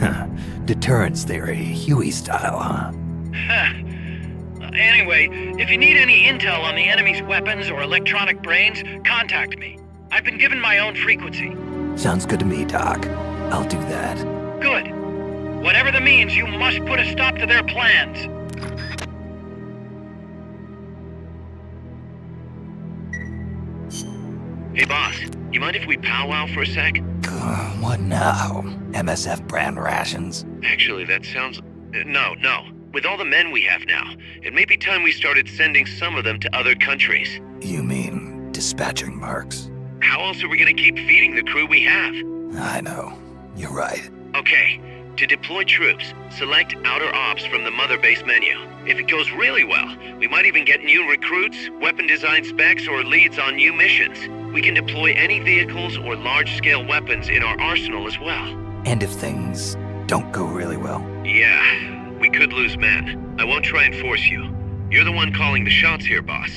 Deterrence theory, Huey style, huh? Anyway, if you need any intel on the enemy's weapons or electronic brains, contact me. I've been given my own frequency. Sounds good to me, Doc. I'll do that. Good. Whatever the means, you must put a stop to their plans. Hey, boss. You mind if we powwow for a sec? What now? MSF brand rations? Actually, that sounds... No. With all the men we have now, it may be time we started sending some of them to other countries. You mean dispatching mercs? How else are we gonna keep feeding the crew we have? I know. You're right. Okay. To deploy troops, select Outer Ops from the Mother Base menu. If it goes really well, we might even get new recruits, weapon design specs, or leads on new missions. We can deploy any vehicles or large-scale weapons in our arsenal as well. And if things don't go really well? Yeah, we could lose men. I won't try and force you. You're the one calling the shots here, boss.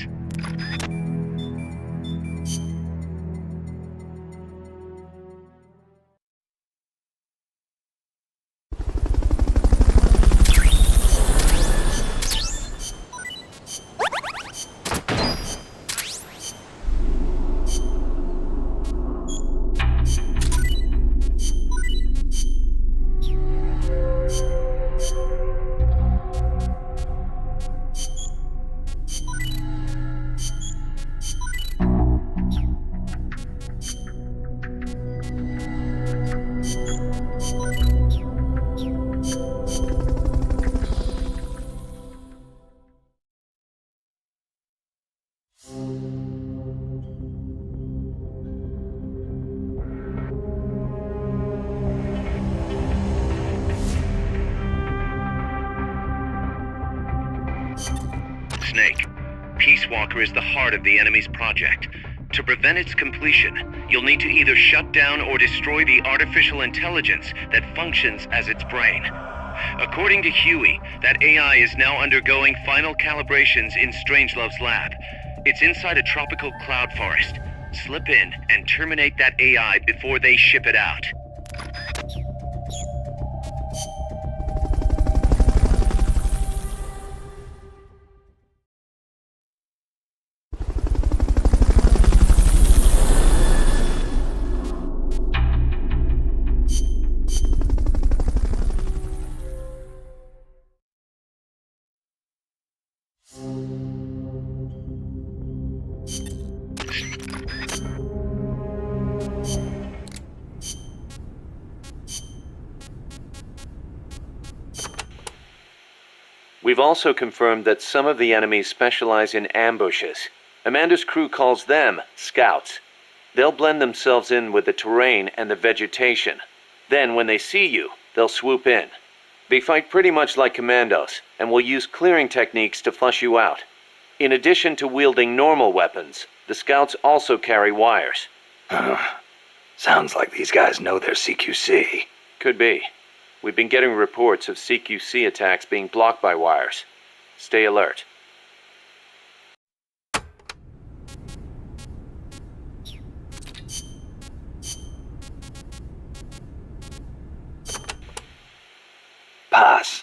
reactor is the heart of the enemy's project. To prevent its completion, you'll need to either shut down or destroy the artificial intelligence that functions as its brain. According to Huey, that AI is now undergoing final calibrations in Strangelove's lab. It's inside a tropical cloud forest. Slip in and terminate that AI before they ship it out. We've also confirmed that some of the enemies specialize in ambushes. Amanda's crew calls them scouts. They'll blend themselves in with the terrain and the vegetation. Then, when they see you, they'll swoop in. They fight pretty much like commandos, and will use clearing techniques to flush you out. In addition to wielding normal weapons, the scouts also carry wires. Sounds like these guys know their CQC. Could be. We've been getting reports of CQC attacks being blocked by wires. Stay alert. Paz,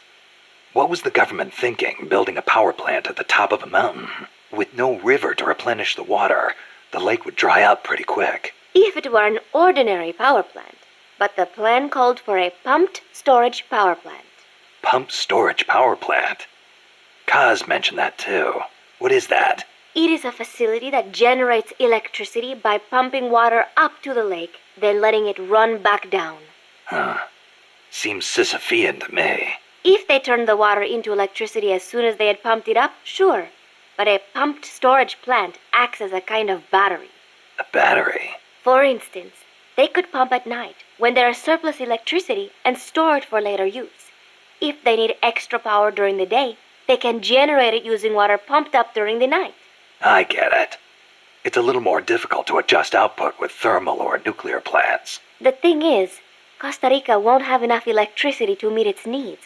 what was the government thinking building a power plant at the top of a mountain? With no river to replenish the water, the lake would dry up pretty quick. If it were an ordinary power plant. But the plan called for a pumped storage power plant. Pumped storage power plant? Kaz mentioned that too. What is that? It is a facility that generates electricity by pumping water up to the lake, then letting it run back down. Seems Sisyphean to me. If they turned the water into electricity as soon as they had pumped it up, sure. But a pumped storage plant acts as a kind of battery. A battery? For instance, they could pump at night, when there is surplus electricity, and store it for later use. If they need extra power during the day, they can generate it using water pumped up during the night. I get it. It's a little more difficult to adjust output with thermal or nuclear plants. The thing is, Costa Rica won't have enough electricity to meet its needs.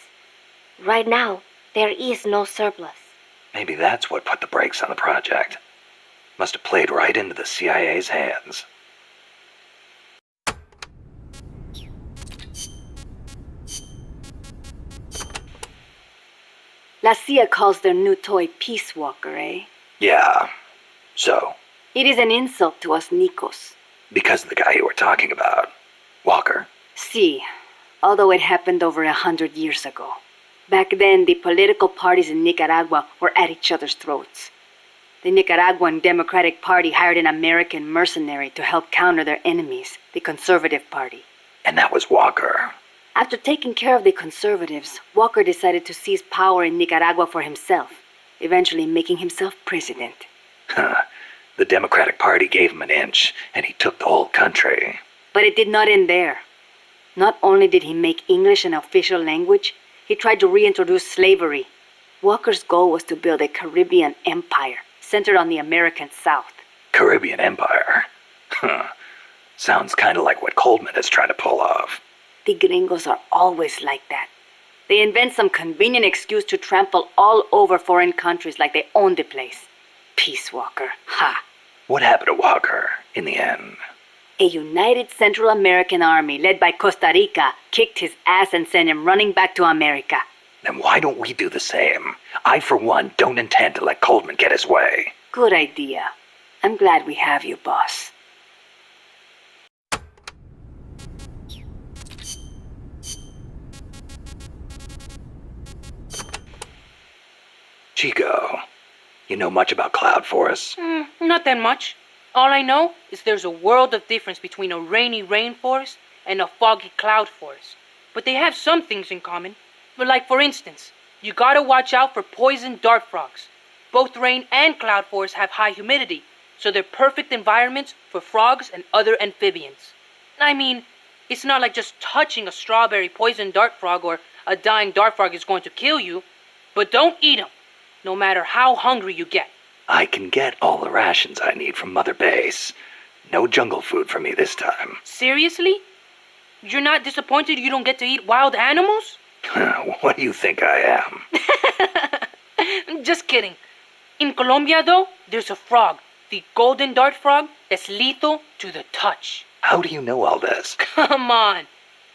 Right now, there is no surplus. Maybe that's what put the brakes on the project. Must have played right into the CIA's hands. La CIA calls their new toy Peace Walker, eh? Yeah. So? It is an insult to us Nicos. Because of the guy you were talking about. Walker. Si. Although it happened over 100 years ago. Back then, the political parties in Nicaragua were at each other's throats. The Nicaraguan Democratic Party hired an American mercenary to help counter their enemies, the Conservative Party. And that was Walker. After taking care of the conservatives, Walker decided to seize power in Nicaragua for himself, eventually making himself president. The Democratic Party gave him an inch, and he took the whole country. But it did not end there. Not only did he make English an official language, he tried to reintroduce slavery. Walker's goal was to build a Caribbean empire, centered on the American South. Caribbean empire? Sounds kind of like what Coldman is trying to pull off. The gringos are always like that. They invent some convenient excuse to trample all over foreign countries like they own the place. Peace Walker, ha! What happened to Walker, in the end? A united Central American army led by Costa Rica kicked his ass and sent him running back to America. Then why don't we do the same? I, for one, don't intend to let Coldman get his way. Good idea. I'm glad we have you, boss. Chico, you know much about cloud forests? Not that much. All I know is there's a world of difference between a rainy rainforest and a foggy cloud forest. But they have some things in common. But like for instance, you gotta watch out for poison dart frogs. Both rain and cloud forests have high humidity, so they're perfect environments for frogs and other amphibians. I mean, it's not like just touching a strawberry poison dart frog or a dying dart frog is going to kill you. But don't eat them, no matter how hungry you get. I can get all the rations I need from Mother Base. No jungle food for me this time. Seriously? You're not disappointed you don't get to eat wild animals? What do you think I am? Just kidding. In Colombia, though, there's a frog, the golden dart frog, that's lethal to the touch. How do you know all this? Come on.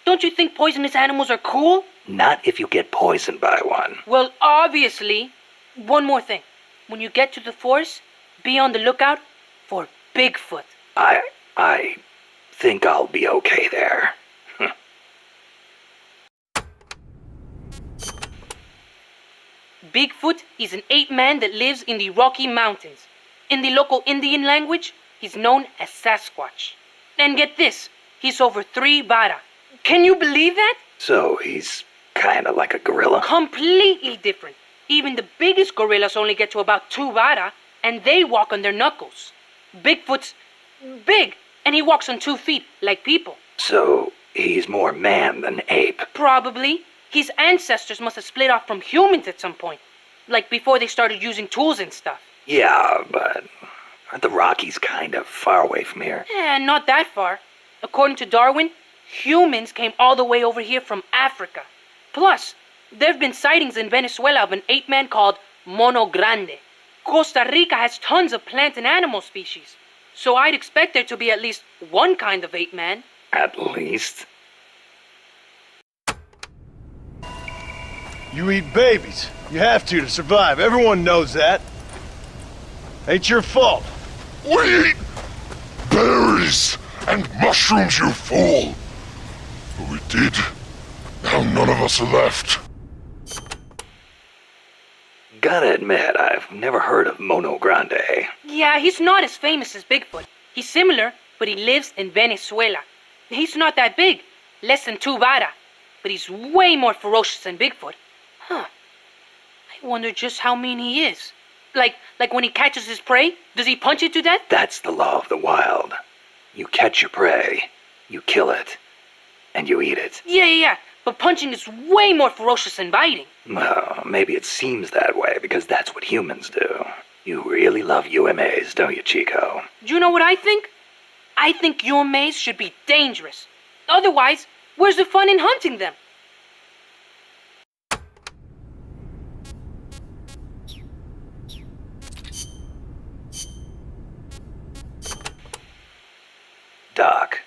Don't you think poisonous animals are cool? Not if you get poisoned by one. Well, obviously. One more thing. When you get to the forest, be on the lookout for Bigfoot. I think I'll be okay there. Bigfoot is an ape man that lives in the Rocky Mountains. In the local Indian language, he's known as Sasquatch. And get this, he's over 3 vara. Can you believe that? So he's kinda like a gorilla? Completely different. Even the biggest gorillas only get to about 2 vara, and they walk on their knuckles. Bigfoot's big, and he walks on 2 feet, like people. So he's more man than ape? Probably. His ancestors must have split off from humans at some point. Like before they started using tools and stuff. Yeah, but aren't the Rockies kind of far away from here? Not that far. According to Darwin, humans came all the way over here from Africa. Plus, there have been sightings in Venezuela of an ape man called Mono Grande. Costa Rica has tons of plant and animal species. So I'd expect there to be at least one kind of ape man. At least. You eat babies. You have to survive. Everyone knows that. Ain't your fault. We eat berries and mushrooms, you fool! But we did. Now none of us are left. Gotta admit, I've never heard of Mono Grande. Yeah, he's not as famous as Bigfoot. He's similar, but he lives in Venezuela. He's not that big, less than 2 vara, but he's way more ferocious than Bigfoot. Huh. I wonder just how mean he is. Like when he catches his prey, does he punch it to death? That's the law of the wild. You catch your prey, you kill it, and you eat it. Yeah. But punching is way more ferocious than biting. Well, maybe it seems that way because that's what humans do. You really love UMAs, don't you, Chico? Do you know what I think? I think UMAs should be dangerous. Otherwise, where's the fun in hunting them? Doc,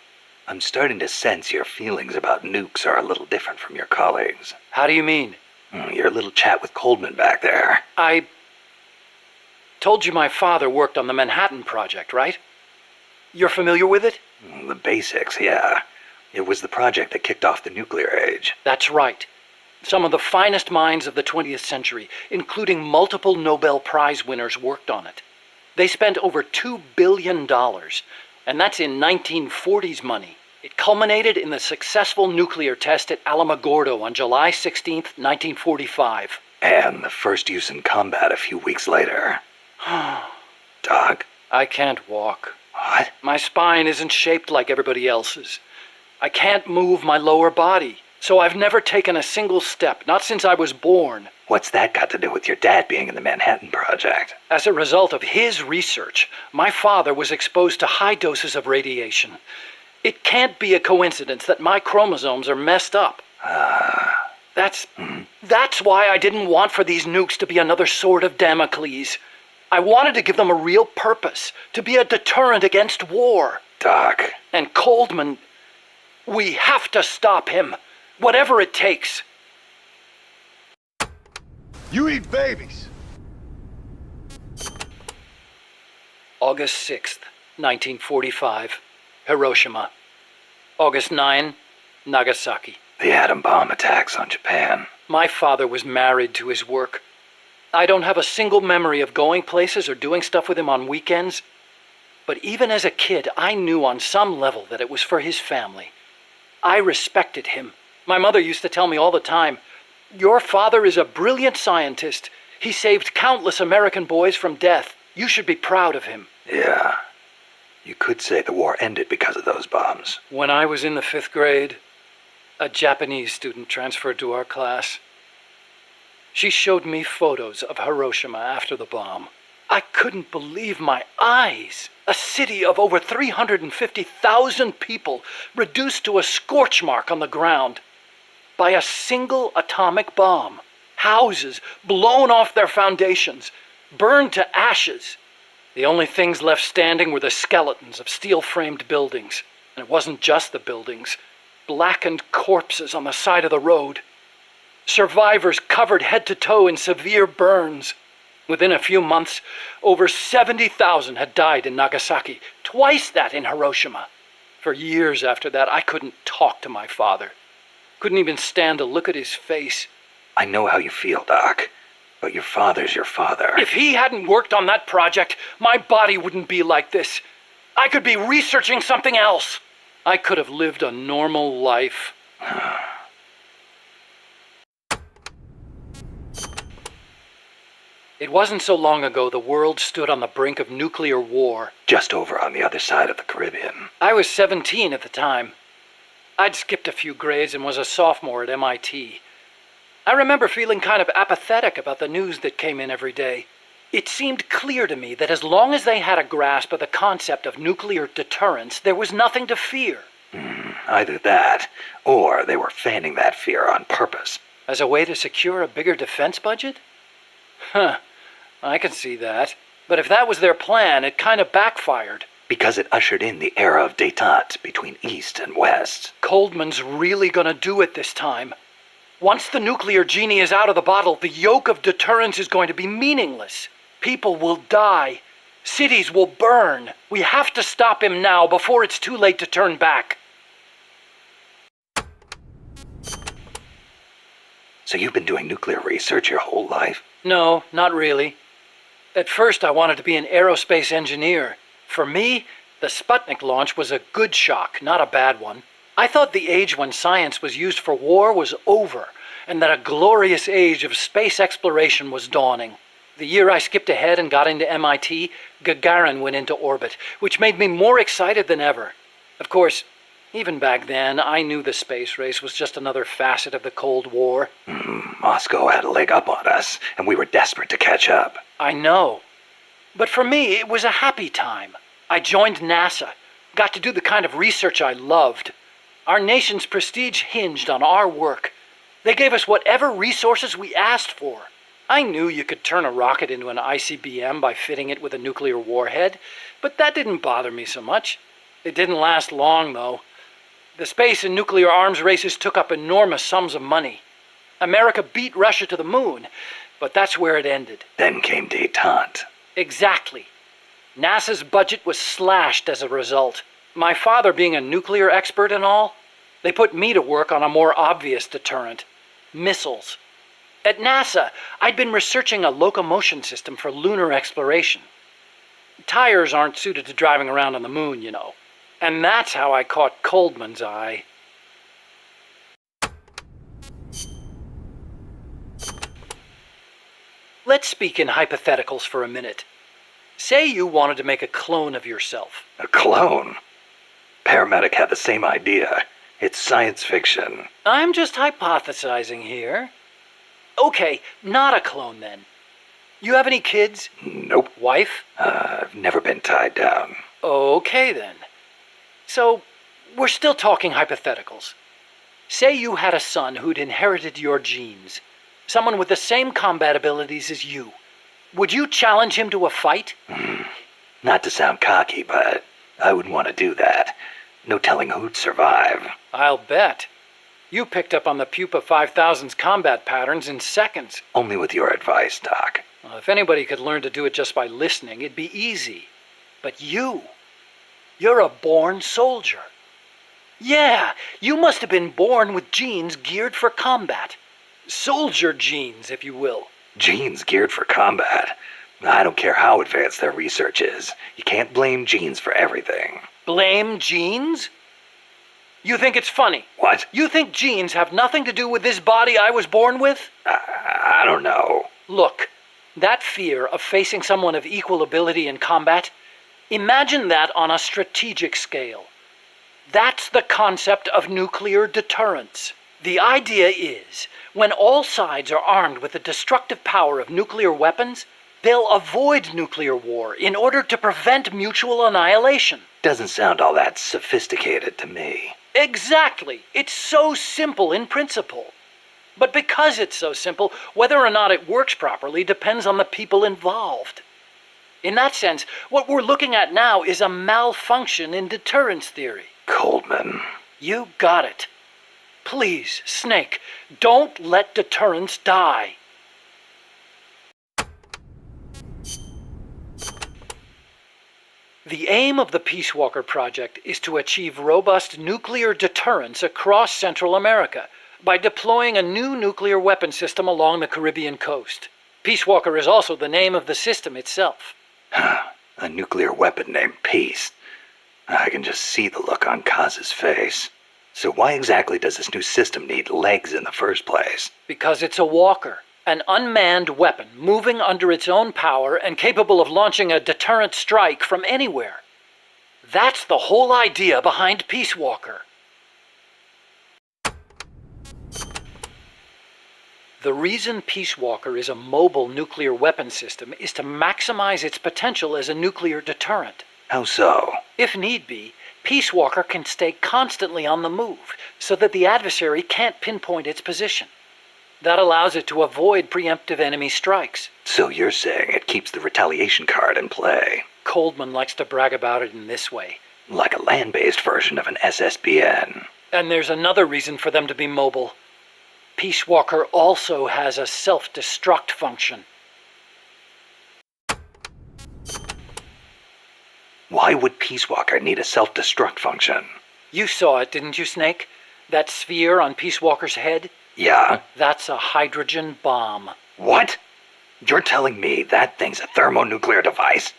I'm starting to sense your feelings about nukes are a little different from your colleagues. How do you mean? Your little chat with Coldman back there. I told you my father worked on the Manhattan Project, right? You're familiar with it? The basics, yeah. It was the project that kicked off the nuclear age. That's right. Some of the finest minds of the 20th century, including multiple Nobel Prize winners, worked on it. They spent over $2 billion. And that's in 1940s money. It culminated in the successful nuclear test at Alamogordo on July 16th, 1945. And the first use in combat a few weeks later. Doc? I can't walk. What? My spine isn't shaped like everybody else's. I can't move my lower body. So I've never taken a single step, not since I was born. What's that got to do with your dad being in the Manhattan Project? As a result of his research, my father was exposed to high doses of radiation. It can't be a coincidence that my chromosomes are messed up. That's why I didn't want for these nukes to be another sword of Damocles. I wanted to give them a real purpose, to be a deterrent against war. Doc. And Coldman, we have to stop him. Whatever it takes. You eat babies. August 6th, 1945, Hiroshima. August 9, Nagasaki. The atom bomb attacks on Japan. My father was married to his work. I don't have a single memory of going places or doing stuff with him on weekends. But even as a kid, I knew on some level that it was for his family. I respected him. My mother used to tell me all the time, "Your father is a brilliant scientist. He saved countless American boys from death. You should be proud of him." Yeah. You could say the war ended because of those bombs. When I was in the 5th grade, a Japanese student transferred to our class. She showed me photos of Hiroshima after the bomb. I couldn't believe my eyes. A city of over 350,000 people reduced to a scorch mark on the ground by a single atomic bomb. Houses blown off their foundations, burned to ashes. The only things left standing were the skeletons of steel-framed buildings. And it wasn't just the buildings. Blackened corpses on the side of the road. Survivors covered head to toe in severe burns. Within a few months, over 70,000 had died in Nagasaki, twice that in Hiroshima. For years after that, I couldn't talk to my father. Couldn't even stand to look at his face. I know how you feel, Doc, but your father's your father. If he hadn't worked on that project, my body wouldn't be like this. I could be researching something else. I could have lived a normal life. It wasn't so long ago the world stood on the brink of nuclear war. Just over on the other side of the Caribbean. I was 17 at the time. I'd skipped a few grades and was a sophomore at MIT. I remember feeling kind of apathetic about the news that came in every day. It seemed clear to me that as long as they had a grasp of the concept of nuclear deterrence, there was nothing to fear. Either that, or they were fanning that fear on purpose. As a way to secure a bigger defense budget? Huh, I can see that. But if that was their plan, it kind of backfired. Because it ushered in the era of détente between East and West. Coldman's really gonna do it this time. Once the nuclear genie is out of the bottle, the yoke of deterrence is going to be meaningless. People will die. Cities will burn. We have to stop him now before it's too late to turn back. So you've been doing nuclear research your whole life? No, not really. At first I wanted to be an aerospace engineer. For me, the Sputnik launch was a good shock, not a bad one. I thought the age when science was used for war was over, and that a glorious age of space exploration was dawning. The year I skipped ahead and got into MIT, Gagarin went into orbit, which made me more excited than ever. Of course, even back then, I knew the space race was just another facet of the Cold War. Moscow had a leg up on us, and we were desperate to catch up. I know. But for me, it was a happy time. I joined NASA, got to do the kind of research I loved. Our nation's prestige hinged on our work. They gave us whatever resources we asked for. I knew you could turn a rocket into an ICBM by fitting it with a nuclear warhead, but that didn't bother me so much. It didn't last long, though. The space and nuclear arms races took up enormous sums of money. America beat Russia to the moon, but that's where it ended. Then came détente. Exactly. NASA's budget was slashed as a result. My father being a nuclear expert and all, they put me to work on a more obvious deterrent. Missiles. At NASA, I'd been researching a locomotion system for lunar exploration. Tires aren't suited to driving around on the moon, you know. And that's how I caught Coldman's eye. Let's speak in hypotheticals for a minute. Say you wanted to make a clone of yourself. A clone? Paramedic had the same idea. It's science fiction. I'm just hypothesizing here. Okay, not a clone then. You have any kids? Nope. Wife? I've never been tied down. Okay then. So, we're still talking hypotheticals. Say you had a son who'd inherited your genes. Someone with the same combat abilities as you. Would you challenge him to a fight? Not to sound cocky, but I wouldn't want to do that. No telling who'd survive. I'll bet. You picked up on the Pupa 5000's combat patterns in seconds. Only with your advice, Doc. Well, if anybody could learn to do it just by listening, it'd be easy. But you're a born soldier. Yeah, you must have been born with genes geared for combat. Soldier genes, if you will. Genes geared for combat? I don't care how advanced their research is. You can't blame genes for everything. Blame genes? You think it's funny? What? You think genes have nothing to do with this body I was born with? I don't know. Look, that fear of facing someone of equal ability in combat, imagine that on a strategic scale. That's the concept of nuclear deterrence. The idea is, when all sides are armed with the destructive power of nuclear weapons, They'll avoid nuclear war in order to prevent mutual annihilation. Doesn't sound all that sophisticated to me. Exactly. It's so simple in principle. But because it's so simple, whether or not it works properly depends on the people involved. In that sense, what we're looking at now is a malfunction in deterrence theory. Coldman. You got it. Please, Snake, don't let deterrence die. The aim of the Peace Walker Project is to achieve robust nuclear deterrence across Central America by deploying a new nuclear weapon system along the Caribbean coast. Peace Walker is also the name of the system itself. A nuclear weapon named Peace. I can just see the look on Kaz's face. So why exactly does this new system need legs in the first place? Because it's a walker. An unmanned weapon moving under its own power and capable of launching a deterrent strike from anywhere. That's the whole idea behind Peace Walker. The reason Peace Walker is a mobile nuclear weapon system is to maximize its potential as a nuclear deterrent. How so? If need be, Peace Walker can stay constantly on the move so that the adversary can't pinpoint its position. That allows it to avoid preemptive enemy strikes. So you're saying it keeps the retaliation card in play? Coldman likes to brag about it in this way. Like a land-based version of an SSBN. And there's another reason for them to be mobile. Peace Walker also has a self-destruct function. Why would Peace Walker need a self-destruct function? You saw it, didn't you, Snake? That sphere on Peace Walker's head? Yeah? That's a hydrogen bomb. What? You're telling me that thing's a thermonuclear device?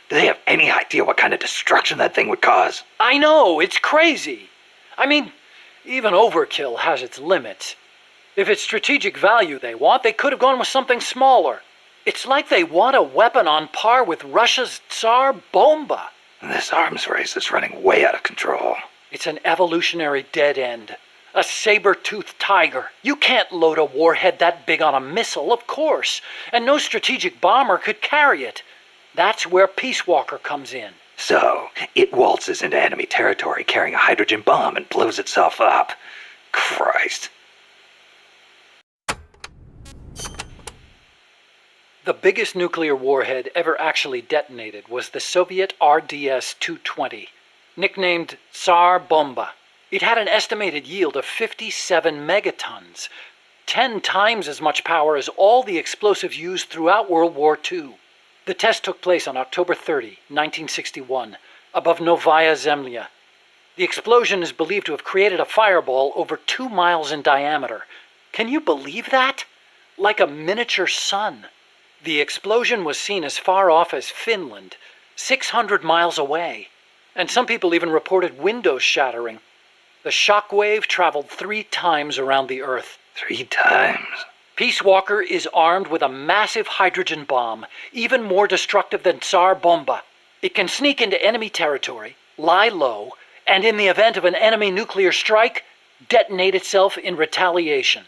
Do they have any idea what kind of destruction that thing would cause? I know, it's crazy. I mean, even overkill has its limits. If it's strategic value they want, they could have gone with something smaller. It's like they want a weapon on par with Russia's Tsar Bomba. This arms race is running way out of control. It's an evolutionary dead end. A saber-toothed tiger. You can't load a warhead that big on a missile, of course. And no strategic bomber could carry it. That's where Peace Walker comes in. So, it waltzes into enemy territory carrying a hydrogen bomb and blows itself up. Christ. The biggest nuclear warhead ever actually detonated was the Soviet RDS-220, nicknamed Tsar Bomba. It had an estimated yield of 57 megatons, 10 times as much power as all the explosives used throughout World War II. The test took place on October 30, 1961, above Novaya Zemlya. The explosion is believed to have created a fireball over 2 miles in diameter. Can you believe that? Like a miniature sun. The explosion was seen as far off as Finland, 600 miles away. And some people even reported windows shattering. The shockwave traveled 3 times around the Earth. 3 times? Peace Walker is armed with a massive hydrogen bomb, even more destructive than Tsar Bomba. It can sneak into enemy territory, lie low, and in the event of an enemy nuclear strike, detonate itself in retaliation.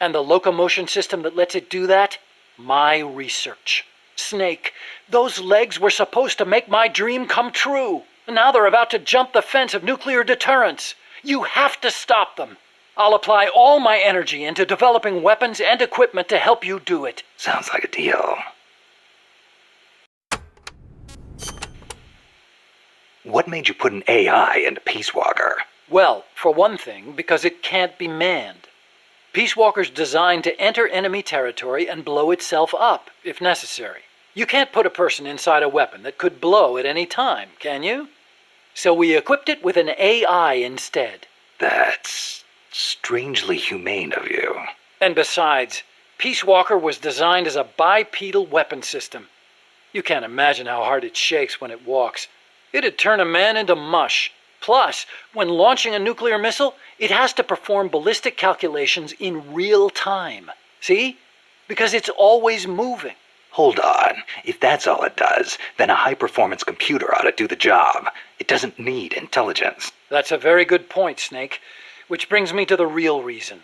And the locomotion system that lets it do that? My research. Snake, those legs were supposed to make my dream come true. Now they're about to jump the fence of nuclear deterrence. You have to stop them. I'll apply all my energy into developing weapons and equipment to help you do it. Sounds like a deal. What made you put an AI into Peace Walker? Well, for one thing, because it can't be manned. Peace Walker's designed to enter enemy territory and blow itself up, if necessary. You can't put a person inside a weapon that could blow at any time, can you? So we equipped it with an AI instead. That's strangely humane of you. And besides, Peace Walker was designed as a bipedal weapon system. You can't imagine how hard it shakes when it walks. It'd turn a man into mush. Plus, when launching a nuclear missile, it has to perform ballistic calculations in real time. See? Because it's always moving. Hold on. If that's all it does, then a high-performance computer ought to do the job. It doesn't need intelligence. That's a very good point, Snake. Which brings me to the real reason.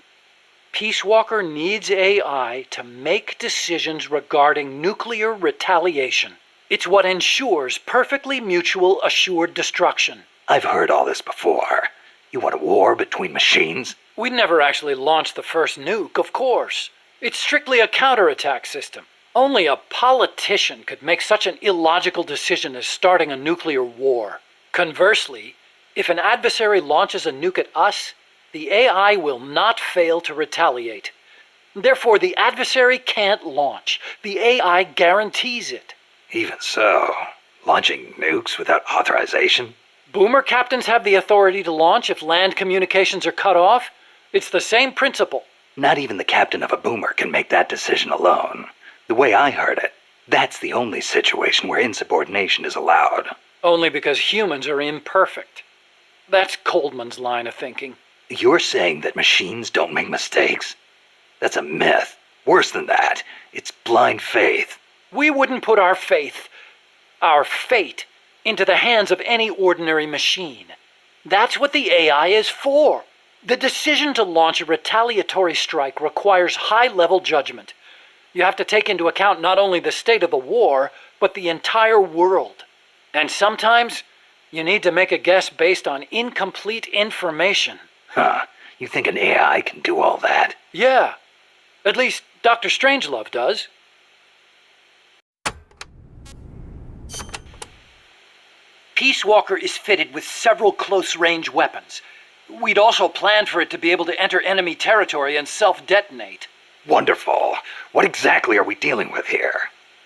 Peace Walker needs AI to make decisions regarding nuclear retaliation. It's what ensures perfectly mutual assured destruction. I've heard all this before. You want a war between machines? We'd never actually launched the first nuke, of course. It's strictly a counterattack system. Only a politician could make such an illogical decision as starting a nuclear war. Conversely, if an adversary launches a nuke at us, the AI will not fail to retaliate. Therefore, the adversary can't launch. The AI guarantees it. Even so, launching nukes without authorization? Boomer captains have the authority to launch if land communications are cut off. It's the same principle. Not even the captain of a boomer can make that decision alone. The way I heard it, that's the only situation where insubordination is allowed. Only because humans are imperfect. That's Coldman's line of thinking. You're saying that machines don't make mistakes? That's a myth. Worse than that, it's blind faith. We wouldn't put our faith, our fate, into the hands of any ordinary machine. That's what the AI is for. The decision to launch a retaliatory strike requires high-level judgment. You have to take into account not only the state of the war, but the entire world. And sometimes, you need to make a guess based on incomplete information. Huh. You think an AI can do all that? Yeah. At least Dr. Strangelove does. Peace Walker is fitted with several close-range weapons. We'd also planned for it to be able to enter enemy territory and self-detonate. Wonderful. What exactly are we dealing with here?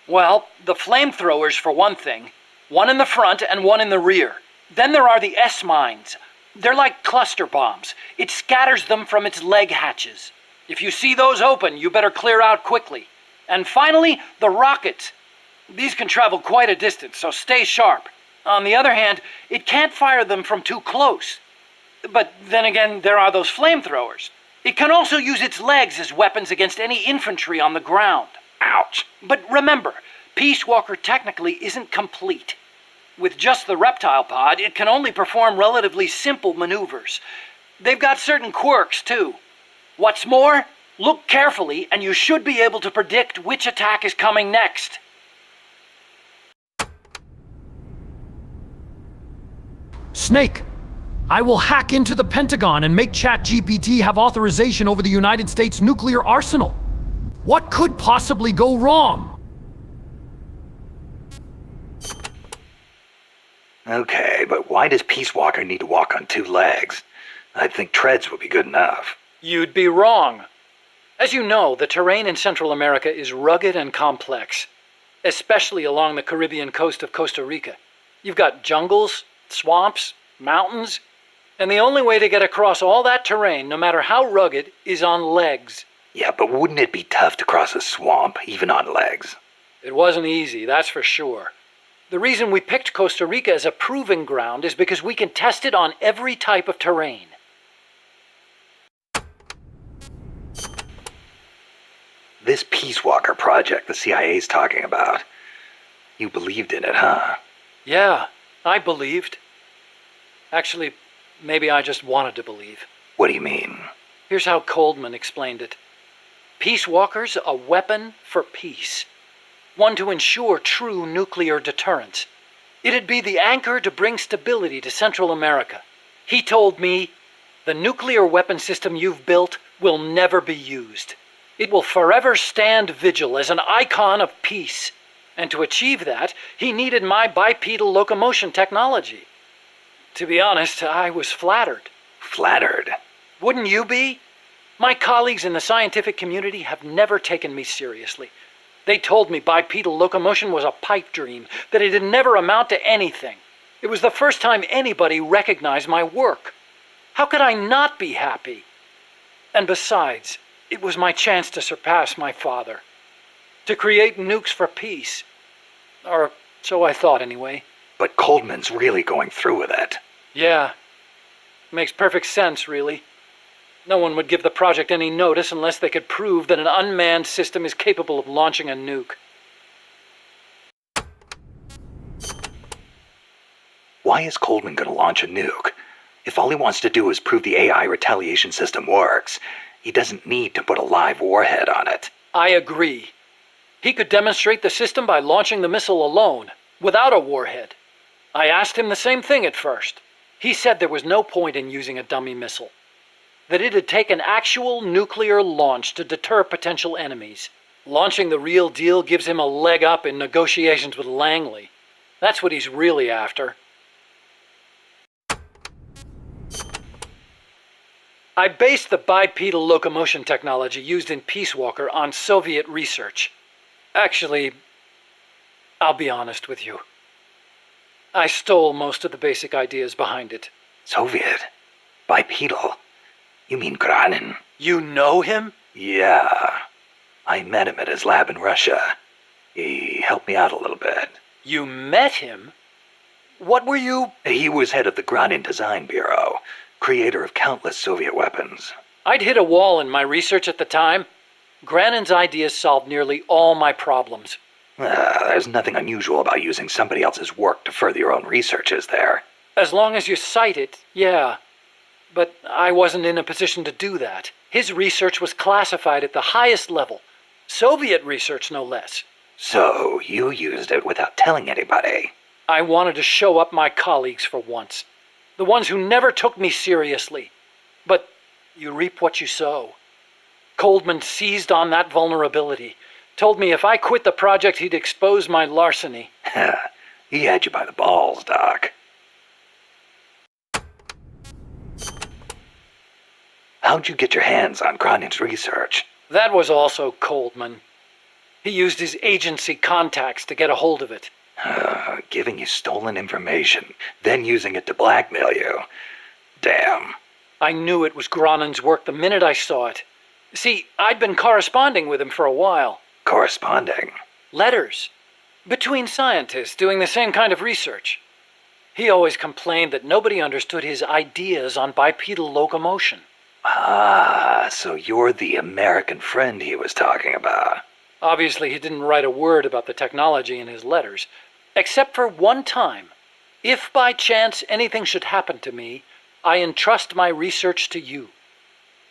Well, the flamethrowers for one thing. One in the front and one in the rear. Then there are the S-mines. They're like cluster bombs. It scatters them from its leg hatches. If you see those open, you better clear out quickly. And finally, the rockets. These can travel quite a distance, so stay sharp. On the other hand, it can't fire them from too close. But then again, there are those flamethrowers. It can also use its legs as weapons against any infantry on the ground. Ouch. But remember, Peace Walker technically isn't complete. With just the reptile pod, it can only perform relatively simple maneuvers. They've got certain quirks, too. What's more, look carefully and you should be able to predict which attack is coming next. Snake, I will hack into the Pentagon and make ChatGPT have authorization over the United States nuclear arsenal. What could possibly go wrong? Okay, but why does Peace Walker need to walk on two legs? I'd think treads would be good enough. You'd be wrong. As you know, the terrain in Central America is rugged and complex, especially along the Caribbean coast of Costa Rica. You've got jungles, swamps, mountains, and the only way to get across all that terrain, no matter how rugged, is on legs. Yeah, but wouldn't it be tough to cross a swamp, even on legs? It wasn't easy, that's for sure. The reason we picked Costa Rica as a proving ground is because we can test it on every type of terrain. This Peace Walker project the CIA's talking about. You believed in it, huh? Yeah, I believed. Actually, maybe I just wanted to believe. What do you mean? Here's how Coldman explained it. Peace Walker's a weapon for peace. One to ensure true nuclear deterrence. It'd be the anchor to bring stability to Central America. He told me, the nuclear weapon system you've built will never be used. It will forever stand vigil as an icon of peace. And to achieve that, he needed my bipedal locomotion technology. To be honest, I was flattered. Flattered? Wouldn't you be? My colleagues in the scientific community have never taken me seriously. They told me bipedal locomotion was a pipe dream, that it'd never amount to anything. It was the first time anybody recognized my work. How could I not be happy? And besides, it was my chance to surpass my father. To create nukes for peace. Or so I thought anyway. But Coldman's really going through with it. Yeah. Makes perfect sense, really. No one would give the project any notice unless they could prove that an unmanned system is capable of launching a nuke. Why is Coldman going to launch a nuke? If all he wants to do is prove the AI retaliation system works, He doesn't need to put a live warhead on it. I agree. He could demonstrate the system by launching the missile alone, without a warhead. I asked him the same thing at first. He said there was no point in using a dummy missile. That it'd take an actual nuclear launch to deter potential enemies. Launching the real deal gives him a leg up in negotiations with Langley. That's what he's really after. I based the bipedal locomotion technology used in Peace Walker on Soviet research. Actually, I'll be honest with you. I stole most of the basic ideas behind it. Soviet? Bipedal? You mean Granin? You know him? Yeah. I met him at his lab in Russia. He helped me out a little bit. You met him? What were you? He was head of the Granin Design Bureau, creator of countless Soviet weapons. I'd hit a wall in my research at the time. Granin's ideas solved nearly all my problems. There's nothing unusual about using somebody else's work to further your own research, is there? As long as you cite it, yeah. But I wasn't in a position to do that. His research was classified at the highest level. Soviet research, no less. So, you used it without telling anybody? I wanted to show up my colleagues for once. The ones who never took me seriously. But you reap what you sow. Coldman seized on that vulnerability. Told me if I quit the project, he'd expose my larceny. He had you by the balls, Doc. How'd you get your hands on Granin's research? That was also Coldman. He used his agency contacts to get a hold of it. Giving you stolen information, then using it to blackmail you. Damn. I knew it was Granin's work the minute I saw it. See, I'd been corresponding with him for a while. Corresponding? Letters. Between scientists doing the same kind of research. He always complained that nobody understood his ideas on bipedal locomotion. Ah, so you're the American friend he was talking about. Obviously, he didn't write a word about the technology in his letters. Except for one time. If by chance anything should happen to me, I entrust my research to you.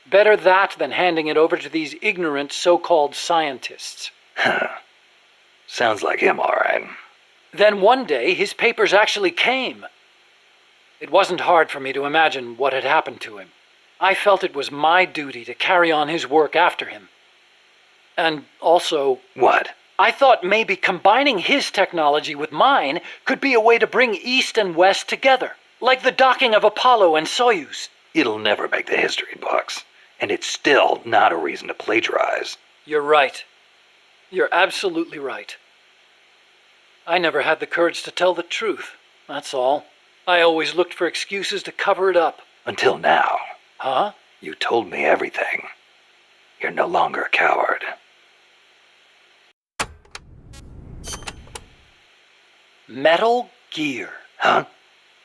Better that than handing it over to these ignorant so-called scientists. Sounds like him, all right. Then one day, his papers actually came. It wasn't hard for me to imagine what had happened to him. I felt it was my duty to carry on his work after him. And also... What? I thought maybe combining his technology with mine could be a way to bring East and West together. Like the docking of Apollo and Soyuz. It'll never make the history books. And it's still not a reason to plagiarize. You're right. You're absolutely right. I never had the courage to tell the truth, that's all. I always looked for excuses to cover it up. Until now. Huh? You told me everything. You're no longer a coward. Metal Gear. Huh?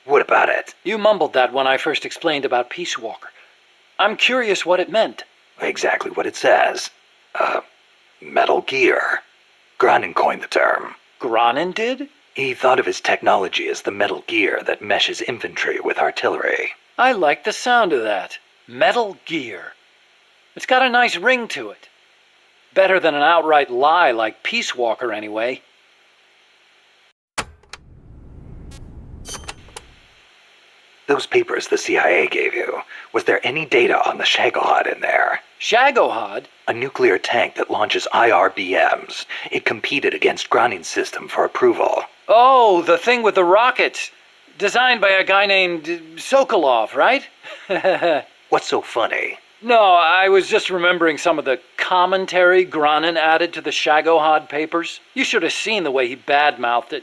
What about it? You mumbled that when I first explained about Peace Walker. I'm curious what it meant. Exactly what it says. Metal Gear. Granin coined the term. Granin did? He thought of his technology as the metal gear that meshes infantry with artillery. I like the sound of that. Metal Gear. It's got a nice ring to it. Better than an outright lie like Peace Walker, anyway. Those papers the CIA gave you, was there any data on the Shagohod in there? Shagohod? A nuclear tank that launches IRBMs. It competed against Granin's system for approval. Oh, the thing with the rockets. Designed by a guy named Sokolov, right? What's so funny? No, I was just remembering some of the commentary Granin added to the Shagohod papers. You should have seen the way he badmouthed it.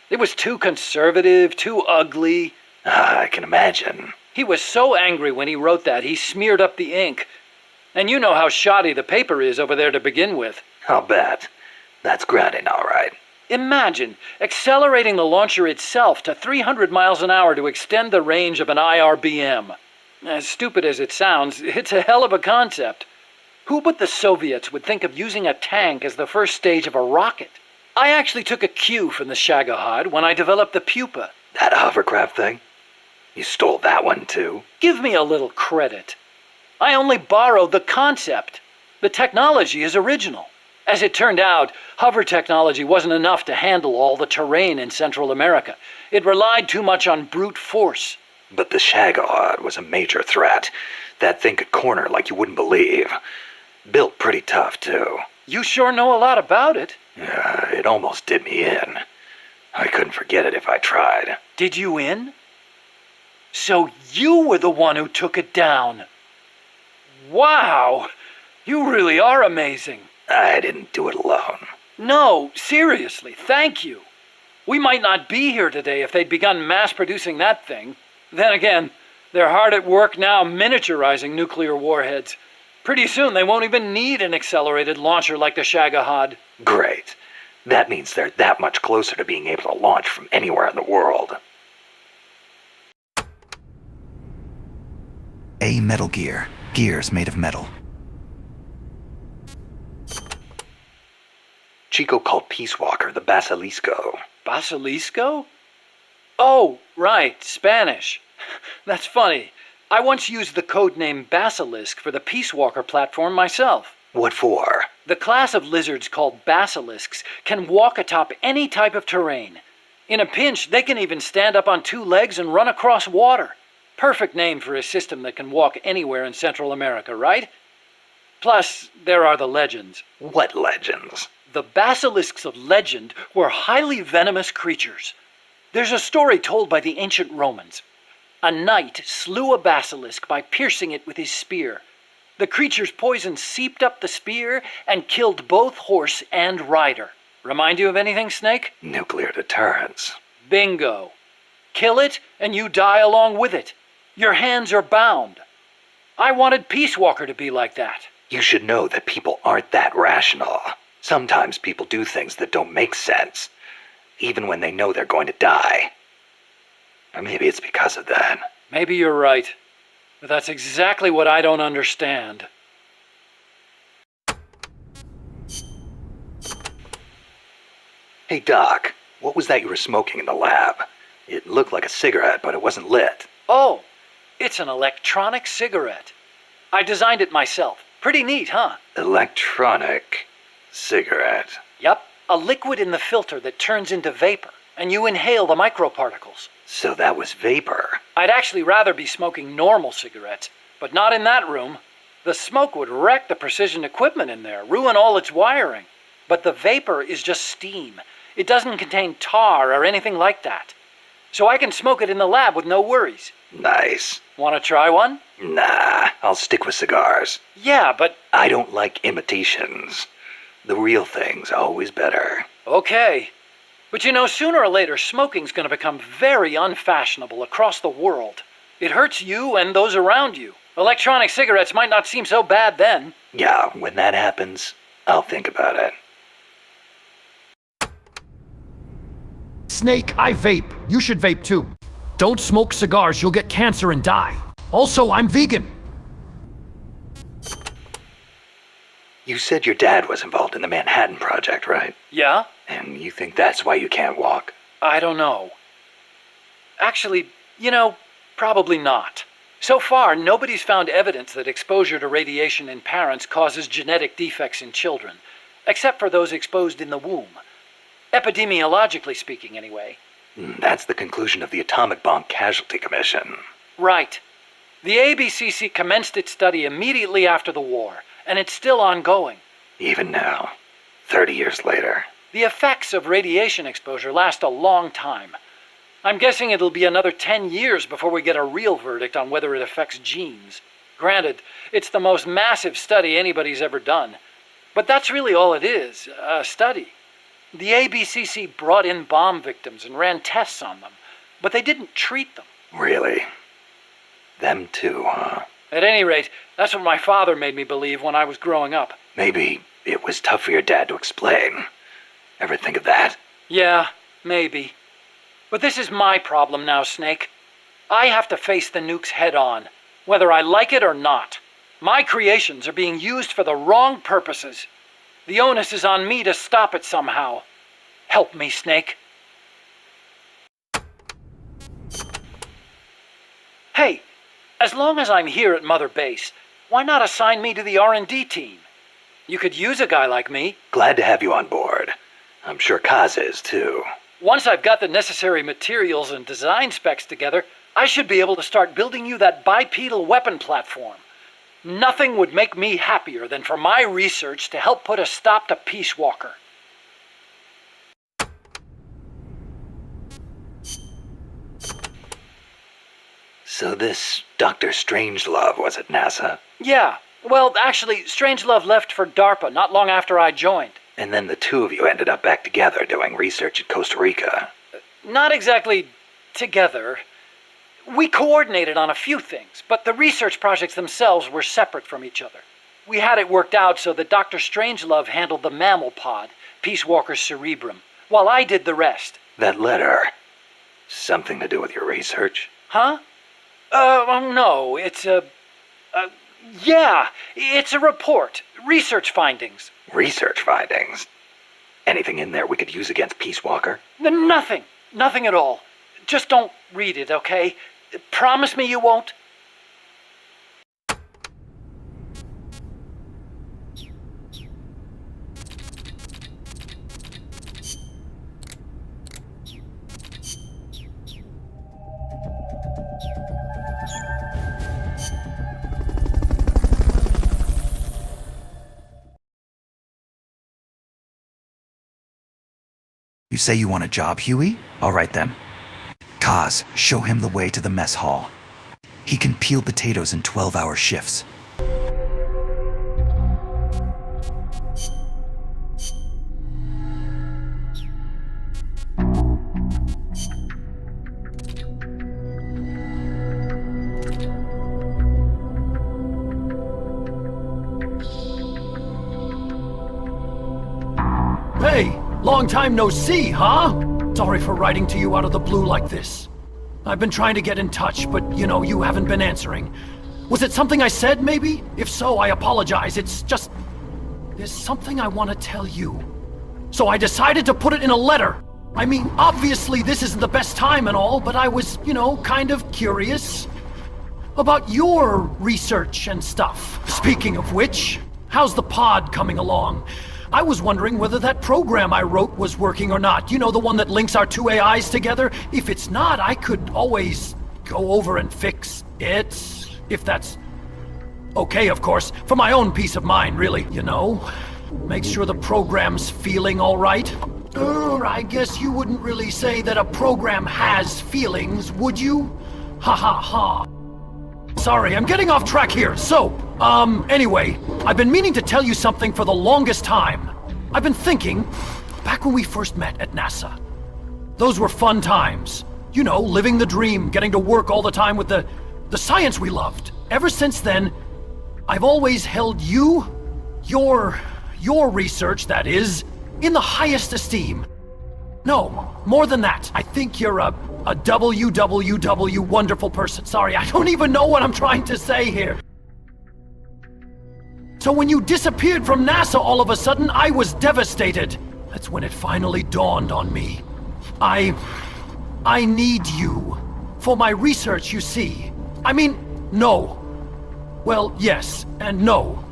It was too conservative, too ugly. I can imagine. He was so angry when he wrote that, he smeared up the ink. And you know how shoddy the paper is over there to begin with. I'll bet. That's Granin, all right. Imagine accelerating the launcher itself to 300 miles an hour to extend the range of an IRBM. As stupid as it sounds, it's a hell of a concept. Who but the Soviets would think of using a tank as the first stage of a rocket? I actually took a cue from the Shagohod when I developed the Pupa. That hovercraft thing? You stole that one, too? Give me a little credit. I only borrowed the concept. The technology is original. As it turned out, hover technology wasn't enough to handle all the terrain in Central America. It relied too much on brute force. But the Shagahod was a major threat. That thing could corner like you wouldn't believe. Built pretty tough, too. You sure know a lot about it. It almost did me in. I couldn't forget it if I tried. Did you in? So you were the one who took it down. Wow! You really are amazing. I didn't do it alone. No, seriously, thank you. We might not be here today if they'd begun mass-producing that thing. Then again, they're hard at work now miniaturizing nuclear warheads. Pretty soon they won't even need an accelerated launcher like the Shagahod. Great. That means they're that much closer to being able to launch from anywhere in the world. A metal gear. Gears made of metal. Chico called Peace Walker the Basilisco. Basilisco? Oh, right, Spanish. That's funny. I once used the codename Basilisk for the Peace Walker platform myself. What for? The class of lizards called basilisks can walk atop any type of terrain. In a pinch, they can even stand up on two legs and run across water. Perfect name for a system that can walk anywhere in Central America, right? Plus, there are the legends. What legends? The basilisks of legend were highly venomous creatures. There's a story told by the ancient Romans. A knight slew a basilisk by piercing it with his spear. The creature's poison seeped up the spear and killed both horse and rider. Remind you of anything, Snake? Nuclear deterrence. Bingo. Kill it, and you die along with it. Your hands are bound. I wanted Peace Walker to be like that. You should know that people aren't that rational. Sometimes people do things that don't make sense, even when they know they're going to die. Or maybe it's because of that. Maybe you're right. But that's exactly what I don't understand. Hey, Doc, what was that you were smoking in the lab? It looked like a cigarette, but it wasn't lit. Oh, it's an electronic cigarette. I designed it myself. Pretty neat, huh? Electronic cigarette. Yep, a liquid in the filter that turns into vapor, and you inhale the microparticles. So that was vapor. I'd actually rather be smoking normal cigarettes, but not in that room. The smoke would wreck the precision equipment in there, ruin all its wiring. But the vapor is just steam. It doesn't contain tar or anything like that. So I can smoke it in the lab with no worries. Nice. Want to try one? Nah, I'll stick with cigars. Yeah, but I don't like imitations. The real thing's always better. Okay. But you know, sooner or later, smoking's going to become very unfashionable across the world. It hurts you and those around you. Electronic cigarettes might not seem so bad then. Yeah, when that happens, I'll think about it. Snake, I vape. You should vape too. Don't smoke cigars, you'll get cancer and die. Also, I'm vegan. You said your dad was involved in the Manhattan Project, right? Yeah? And you think that's why you can't walk? I don't know. Actually, you know, probably not. So far, nobody's found evidence that exposure to radiation in parents causes genetic defects in children, except for those exposed in the womb. Epidemiologically speaking, anyway. That's the conclusion of the Atomic Bomb Casualty Commission. Right. The ABCC commenced its study immediately after the war, and it's still ongoing. Even now, 30 years later. The effects of radiation exposure last a long time. I'm guessing it'll be another 10 years before we get a real verdict on whether it affects genes. Granted, it's the most massive study anybody's ever done. But that's really all it is, a study. The ABCC brought in bomb victims and ran tests on them, but they didn't treat them. Really? Them too, huh? At any rate, that's what my father made me believe when I was growing up. Maybe it was tough for your dad to explain. Ever think of that? Yeah, maybe. But this is my problem now, Snake. I have to face the nukes head on, whether I like it or not. My creations are being used for the wrong purposes. The onus is on me to stop it somehow. Help me, Snake. Hey, as long as I'm here at Mother Base, Why not assign me to the R&D team? You could use a guy like me. Glad to have you on board. I'm sure Kaz is, too. Once I've got the necessary materials and design specs together, I should be able to start building you that bipedal weapon platform. Nothing would make me happier than for my research to help put a stop to Peace Walker. So this Dr. Strangelove was at NASA? Yeah. Well, actually, Strangelove left for DARPA not long after I joined. And then the two of you ended up back together doing research at Costa Rica. Not exactly together. We coordinated on a few things, but the research projects themselves were separate from each other. We had it worked out so that Dr. Strangelove handled the mammal pod, Peace Walker's cerebrum, while I did the rest. That letter, something to do with your research? Huh? No, it's yeah, it's a report. Research findings. Research findings? Anything in there we could use against Peace Walker? Nothing. Nothing at all. Just don't read it, okay? Promise me you won't? You say you want a job, Huey? All right then. Kaz, show him the way to the mess hall. He can peel potatoes in 12-hour shifts. Hey, long time no see, huh? Sorry for writing to you out of the blue like this. I've been trying to get in touch, but, you haven't been answering. Was it something I said, maybe? If so, I apologize. It's just... there's something I want to tell you. So I decided to put it in a letter. I mean, obviously this isn't the best time and all, but I was, kind of curious about your research and stuff. Speaking of which, how's the pod coming along? I was wondering whether that program I wrote was working or not. The one that links our two AIs together? If it's not, I could always go over and fix it. If that's okay, of course. For my own peace of mind, really, Make sure the program's feeling all right. I guess you wouldn't really say that a program has feelings, would you? Ha ha ha. Sorry, I'm getting off track here. So, anyway, I've been meaning to tell you something for the longest time. I've been thinking, back when we first met at NASA. Those were fun times. Living the dream, getting to work all the time with the science we loved. Ever since then, I've always held you, your research, that is, in the highest esteem. No, more than that. I think you're a WWW wonderful person. Sorry, I don't even know what I'm trying to say here. So when you disappeared from NASA all of a sudden, I was devastated. That's when it finally dawned on me. I need you. For my research, you see. I mean, no. Well, yes, and no.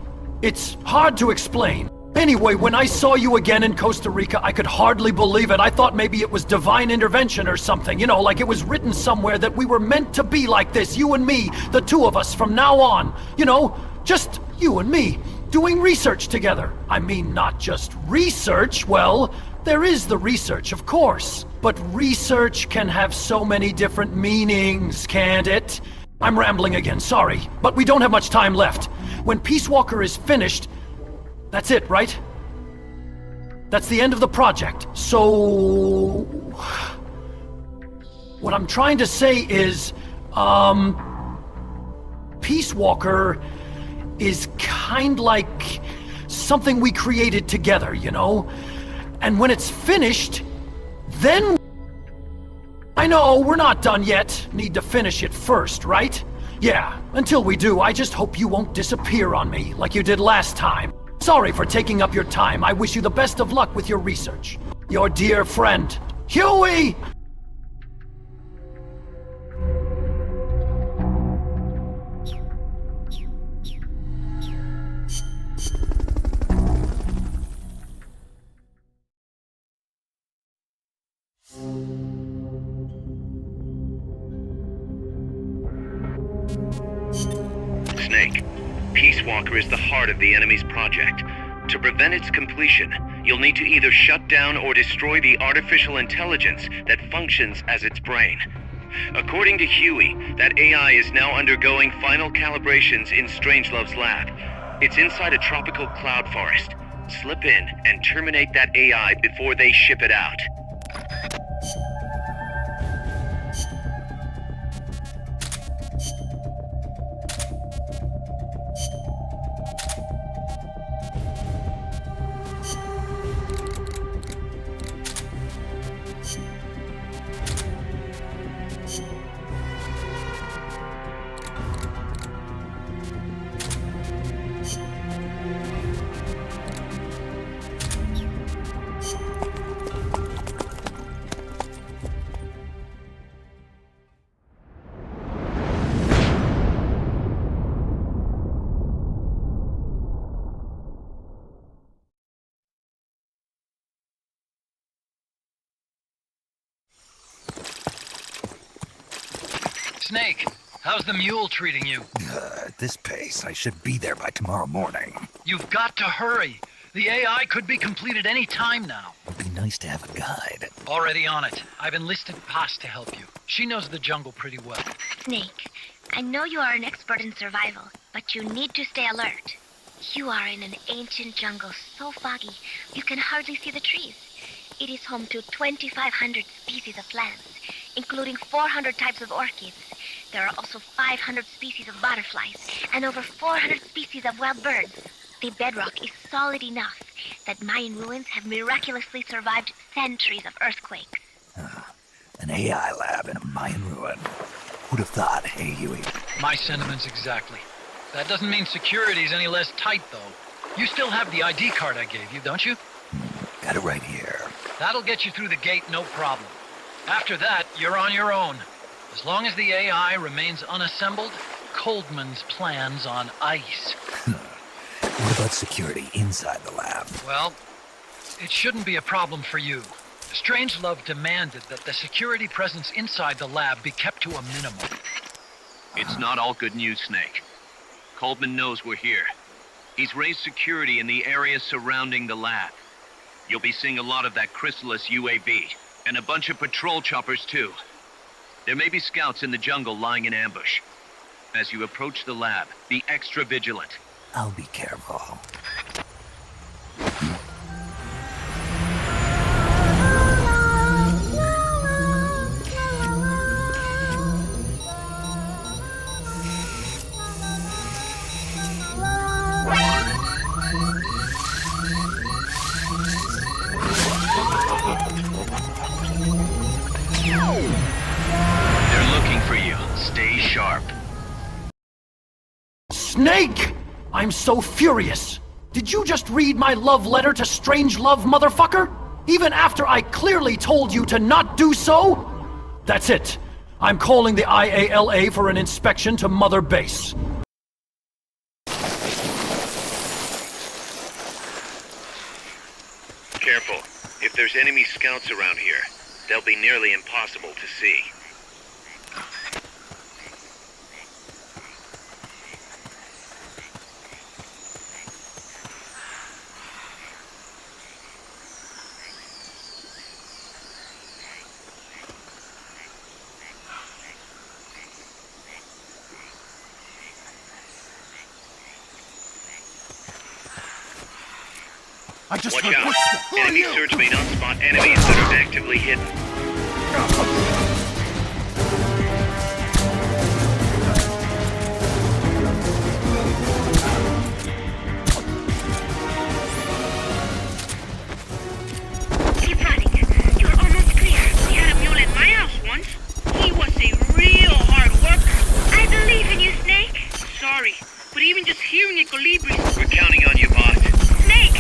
It's hard to explain. Anyway, when I saw you again in Costa Rica, I could hardly believe it. I thought maybe it was divine intervention or something. Like it was written somewhere that we were meant to be like this. You and me, the two of us from now on. Just you and me, doing research together. I mean, not just research. Well, there is the research, of course. But research can have so many different meanings, can't it? I'm rambling again, sorry. But we don't have much time left. When Peace Walker is finished, that's it, right? That's the end of the project. So... what I'm trying to say is, Peace Walker is kind like something we created together, And when it's finished, then... I know, we're not done yet. Need to finish it first, right? Yeah, until we do, I just hope you won't disappear on me, like you did last time. Sorry for taking up your time. I wish you the best of luck with your research. Your dear friend, Huey! Snake. Peace Walker is the heart of the enemy's project. To prevent its completion, you'll need to either shut down or destroy the artificial intelligence that functions as its brain. According to Huey, that AI is now undergoing final calibrations in Strangelove's lab. It's inside a tropical cloud forest. Slip in and terminate that AI before they ship it out. Snake, how's the mule treating you? At this pace, I should be there by tomorrow morning. You've got to hurry. The AI could be completed any time now. It'd be nice to have a guide. Already on it. I've enlisted Paz to help you. She knows the jungle pretty well. Snake, I know you are an expert in survival, but you need to stay alert. You are in an ancient jungle so foggy, you can hardly see the trees. It is home to 2,500 species of plants, including 400 types of orchids. There are also 500 species of butterflies and over 400 species of wild birds. The bedrock is solid enough that Mayan ruins have miraculously survived centuries of earthquakes. An AI lab in a Mayan ruin. Who'd have thought, hey, Huey? My sentiments exactly. That doesn't mean security's any less tight, though. You still have the ID card I gave you, don't you? Got it right here. That'll get you through the gate, no problem. After that, you're on your own. As long as the AI remains unassembled, Coldman's plan's on ice. What about security inside the lab? Well, it shouldn't be a problem for you. Strangelove demanded that the security presence inside the lab be kept to a minimum. It's not all good news, Snake. Coldman knows we're here. He's raised security in the area surrounding the lab. You'll be seeing a lot of that Chrysalis UAV, and a bunch of patrol choppers too. There may be scouts in the jungle lying in ambush. As you approach the lab, be extra vigilant. I'll be careful. They're looking for you. Stay sharp. Snake! I'm so furious. Did you just read my love letter to Strangelove, motherfucker? Even after I clearly told you to not do so? That's it. I'm calling the IALA for an inspection to Mother Base. Careful. If there's enemy scouts around here, they'll be nearly impossible to see. Watch out. Enemy search may not spot enemies that are actively hidden. Keep running. You're almost clear. We had a mule at my house once. He was a real hard worker. I believe in you, Snake. Sorry, but even just hearing a colibri... We're counting on you, boss. Snake,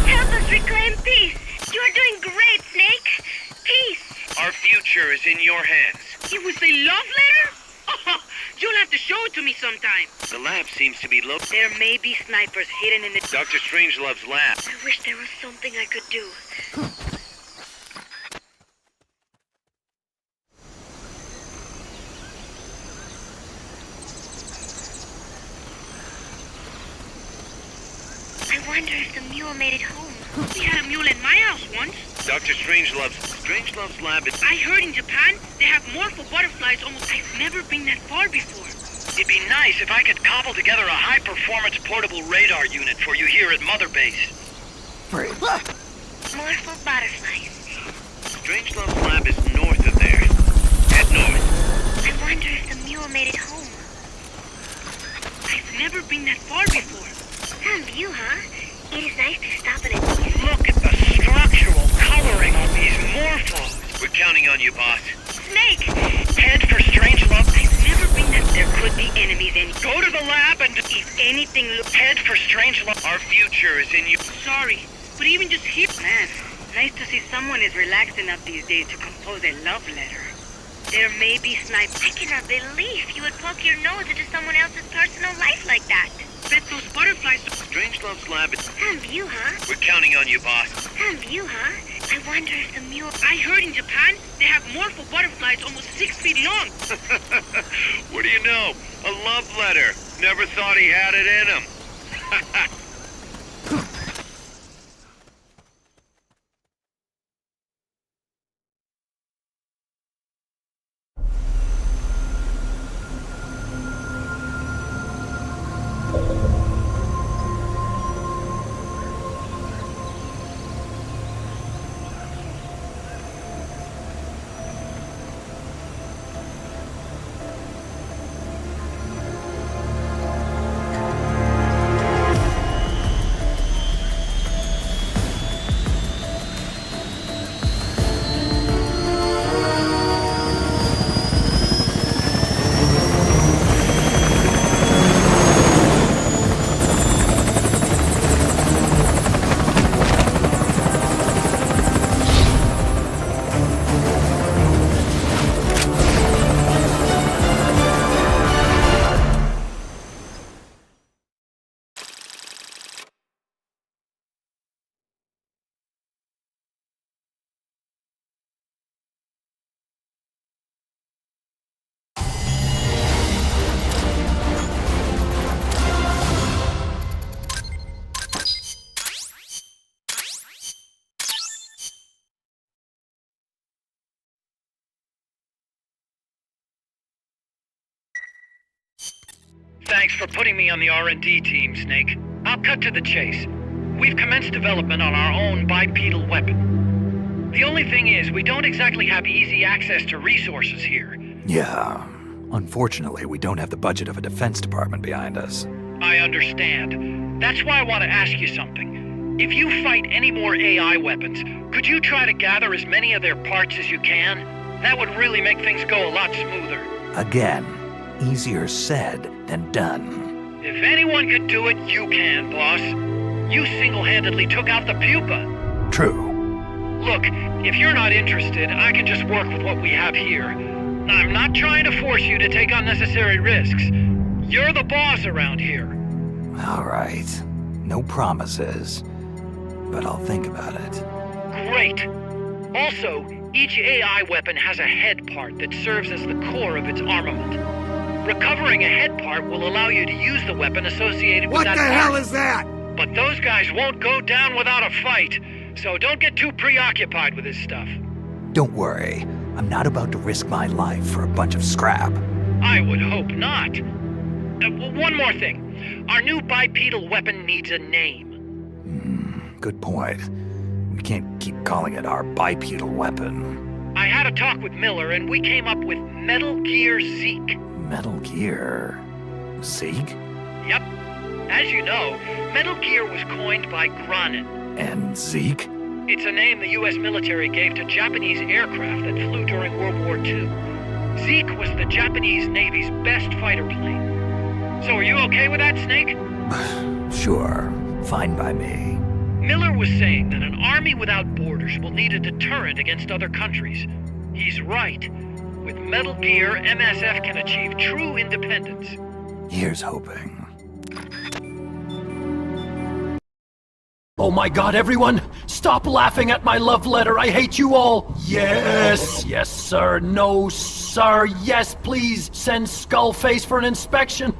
help us reclaim peace. You are doing great, Snake. Peace. Our future is in your hands. It was a love letter? Oh, you'll have to show it to me sometime. The lab seems to be low. There may be snipers hidden in the... Dr. Strangelove's lab. I wish there was something I could do. wonder if the mule made it home. We had a mule in my house once. Dr. Strangelove's lab is... I heard in Japan, they have more for butterflies almost... I've never been that far before. It'd be nice if I could cobble together a high-performance portable radar unit for you here at Mother Base. More for butterflies. Strangelove's lab is north of there. Head north. I wonder if the mule made it home. I've never been that far before. Some view, huh? It is nice to stop and Look at the structural coloring on these morphos. We're counting on you, boss. Snake! Head for Strangelove. I've never been that... There could be enemies in... Go to the lab and... If anything looks... Head for Strangelove. Our future is in you. Sorry, but even just here... Man, nice to see someone is relaxed enough these days to compose a love letter. There may be snipers. I cannot believe you would poke your nose into someone else's personal life like that. Bet those butterflies... Strangelove's lab is... Some view, huh? We're counting on you, boss. Some view, huh? I wonder if the mule... I heard in Japan, they have more for butterflies almost 6 feet long. What do you know? A love letter. Never thought he had it in him. Thanks for putting me on the R&D team, Snake. I'll cut to the chase. We've commenced development on our own bipedal weapon. The only thing is, we don't exactly have easy access to resources here. Yeah. Unfortunately, we don't have the budget of a defense department behind us. I understand. That's why I want to ask you something. If you fight any more AI weapons, could you try to gather as many of their parts as you can? That would really make things go a lot smoother. Again, easier said than done. If anyone could do it, you can, boss. You single-handedly took out the pupa. True. Look, if you're not interested, I can just work with what we have here. I'm not trying to force you to take unnecessary risks. You're the boss around here. All right. No promises, but I'll think about it. Great. Also, each AI weapon has a head part that serves as the core of its armament. Recovering a head part will allow you to use the weapon associated with that part. What the hell is that? But those guys won't go down without a fight, so don't get too preoccupied with this stuff. Don't worry. I'm not about to risk my life for a bunch of scrap. I would hope not. One more thing. Our new bipedal weapon needs a name. Good point. We can't keep calling it our bipedal weapon. I had a talk with Miller, and we came up with Metal Gear Zeke. Metal Gear... Zeke? Yep. As you know, Metal Gear was coined by Granin. And Zeke? It's a name the U.S. military gave to Japanese aircraft that flew during World War II. Zeke was the Japanese Navy's best fighter plane. So are you okay with that, Snake? Sure. Fine by me. Miller was saying that an army without borders will need a deterrent against other countries. He's right. With Metal Gear, MSF can achieve true independence. Here's hoping. Oh my god, everyone! Stop laughing at my love letter! I hate you all! Yes! Yes, sir! No, sir! Yes, please! Send Skullface for an inspection!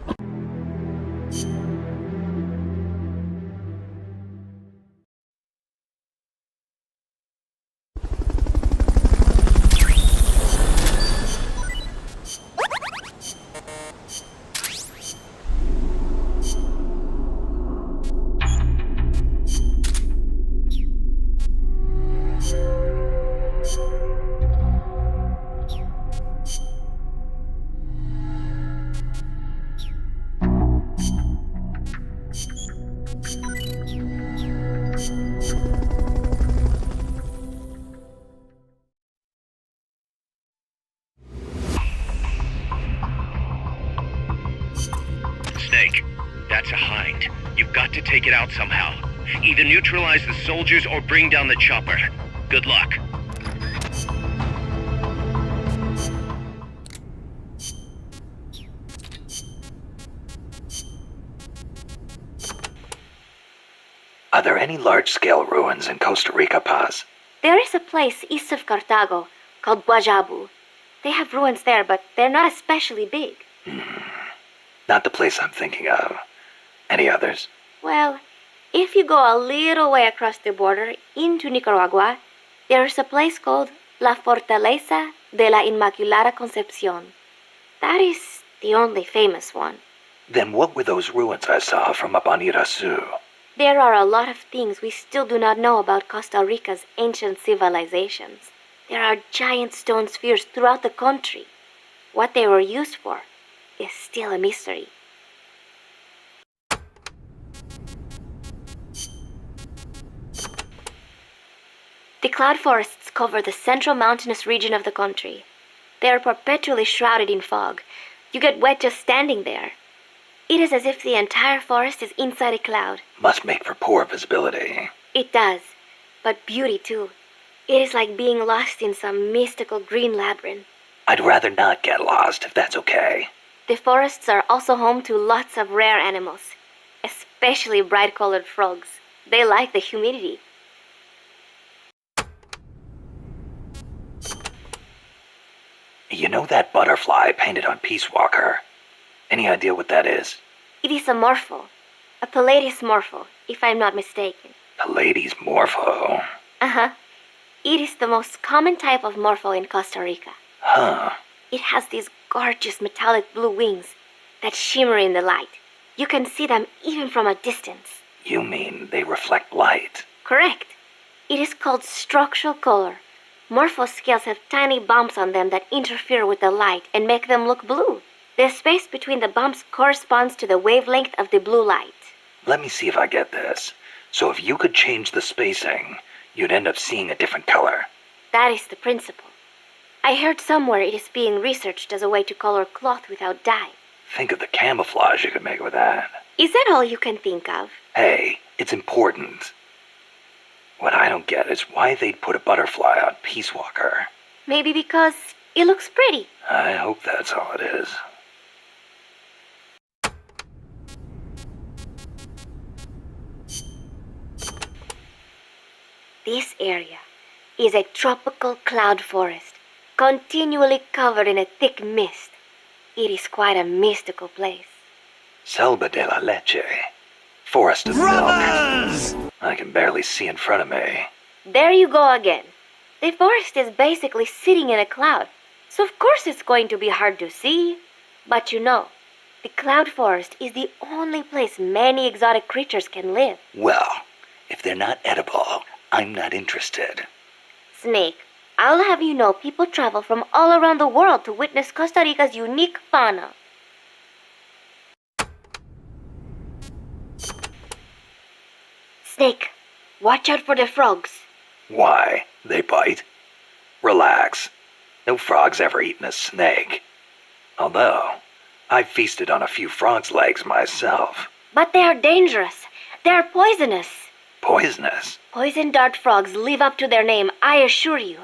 Snake, that's a hind. You've got to take it out somehow. Either neutralize the soldiers or bring down the chopper. Good luck. Are there any large-scale ruins in Costa Rica, Paz? There is a place east of Cartago called Guajabu. They have ruins there, but they're not especially big. Not the place I'm thinking of. Any others? Well, if you go a little way across the border into Nicaragua, there is a place called La Fortaleza de la Inmaculada Concepción. That is the only famous one. Then what were those ruins I saw from up on Irasu? There are a lot of things we still do not know about Costa Rica's ancient civilizations. There are giant stone spheres throughout the country. What they were used for is still a mystery. The cloud forests cover the central mountainous region of the country. They are perpetually shrouded in fog. You get wet just standing there. It is as if the entire forest is inside a cloud. Must make for poor visibility. It does, but beauty too. It is like being lost in some mystical green labyrinth. I'd rather not get lost, if that's okay. The forests are also home to lots of rare animals, especially bright-colored frogs. They like the humidity. You know that butterfly painted on Peace Walker? Any idea what that is? It is a morpho. A Palladius morpho, if I'm not mistaken. Palladius morpho? Uh-huh. It is the most common type of morpho in Costa Rica. Huh. It has these gorgeous metallic blue wings that shimmer in the light. You can see them even from a distance. You mean they reflect light? Correct. It is called structural color. Morpho scales have tiny bumps on them that interfere with the light and make them look blue. The space between the bumps corresponds to the wavelength of the blue light. Let me see if I get this. So if you could change the spacing, you'd end up seeing a different color. That is the principle. I heard somewhere it is being researched as a way to color cloth without dye. Think of the camouflage you could make with that. Is that all you can think of? Hey, it's important. What I don't get is why they'd put a butterfly on Peace Walker. Maybe because it looks pretty. I hope that's all it is. This area is a tropical cloud forest, continually covered in a thick mist. It is quite a mystical place. Selva de la Leche. Forest of milk. I can barely see in front of me. There you go again. The forest is basically sitting in a cloud, so of course it's going to be hard to see. But you know, the cloud forest is the only place many exotic creatures can live. Well, if they're not edible, I'm not interested. Snake, I'll have you know people travel from all around the world to witness Costa Rica's unique fauna. Snake, watch out for the frogs. Why? They bite? Relax. No frog's ever eaten a snake. Although, I've feasted on a few frogs' legs myself. But they are dangerous. They are poisonous. Poisonous? Poison dart frogs live up to their name, I assure you.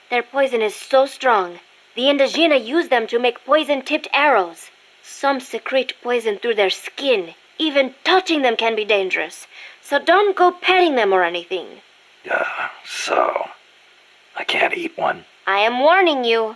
Their poison is so strong, the Indígena use them to make poison-tipped arrows. Some secrete poison through their skin. Even touching them can be dangerous. So don't go petting them or anything. So I can't eat one? I am warning you.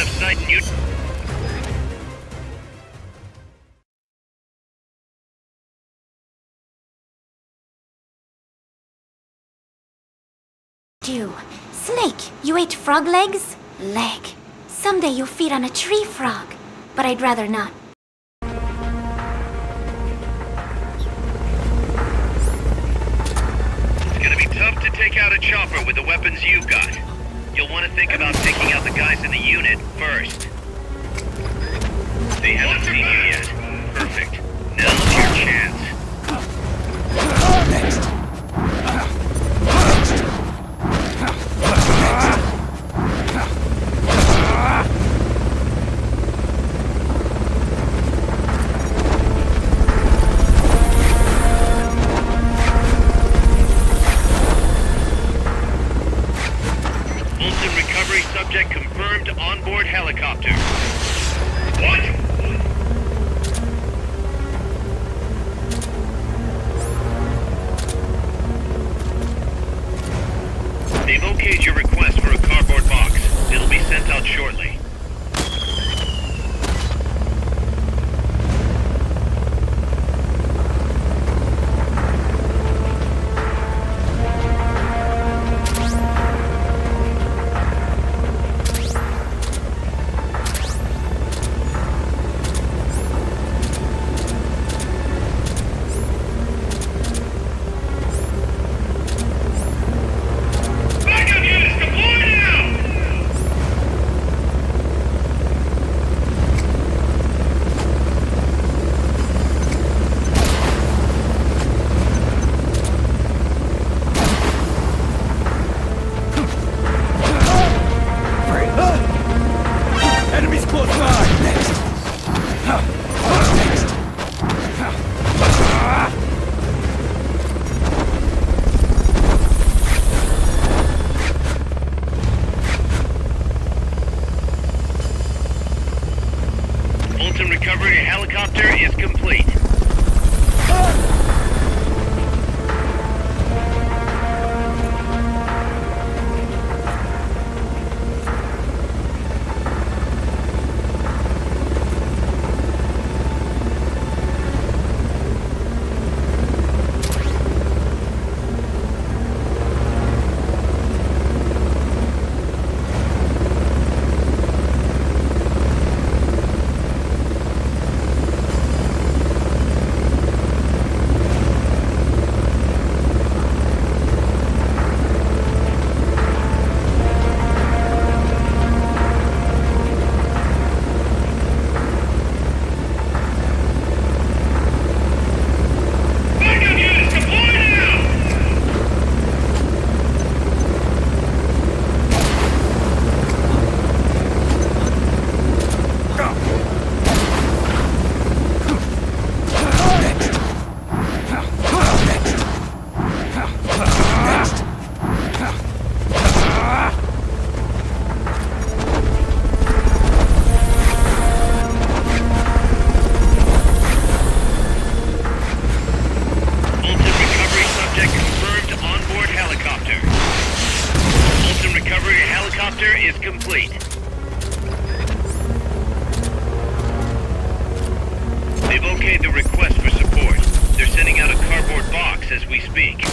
of sight and you... You. Snake, you ate frog legs? Leg. Someday you'll feed on a tree frog. But I'd rather not. It's gonna be tough to take out a chopper with the weapons you've got. You'll want to think about taking out the guys in the unit first. They haven't seen you yet. Perfect. Now's your chance. Next. Fulton recovery subject confirmed onboard helicopter. What? They've okayed your request for a cardboard box. It'll be sent out shortly. Fulton recovery helicopter is complete. as we speak.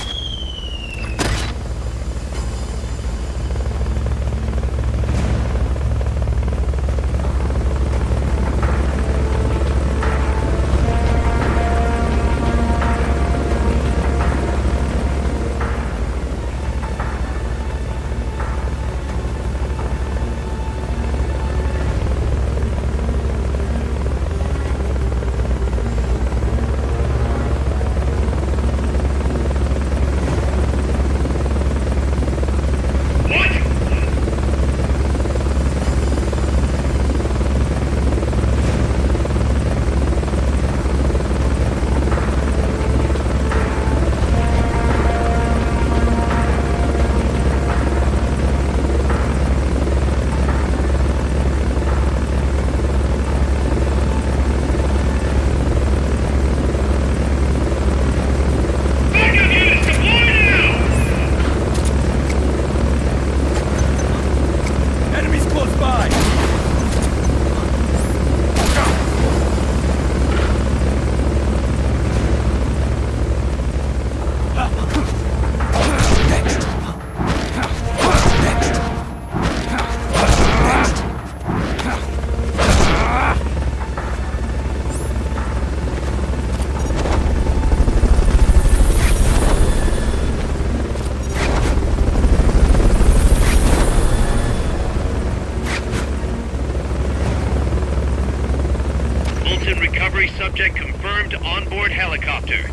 Fulton recovery subject confirmed onboard helicopter.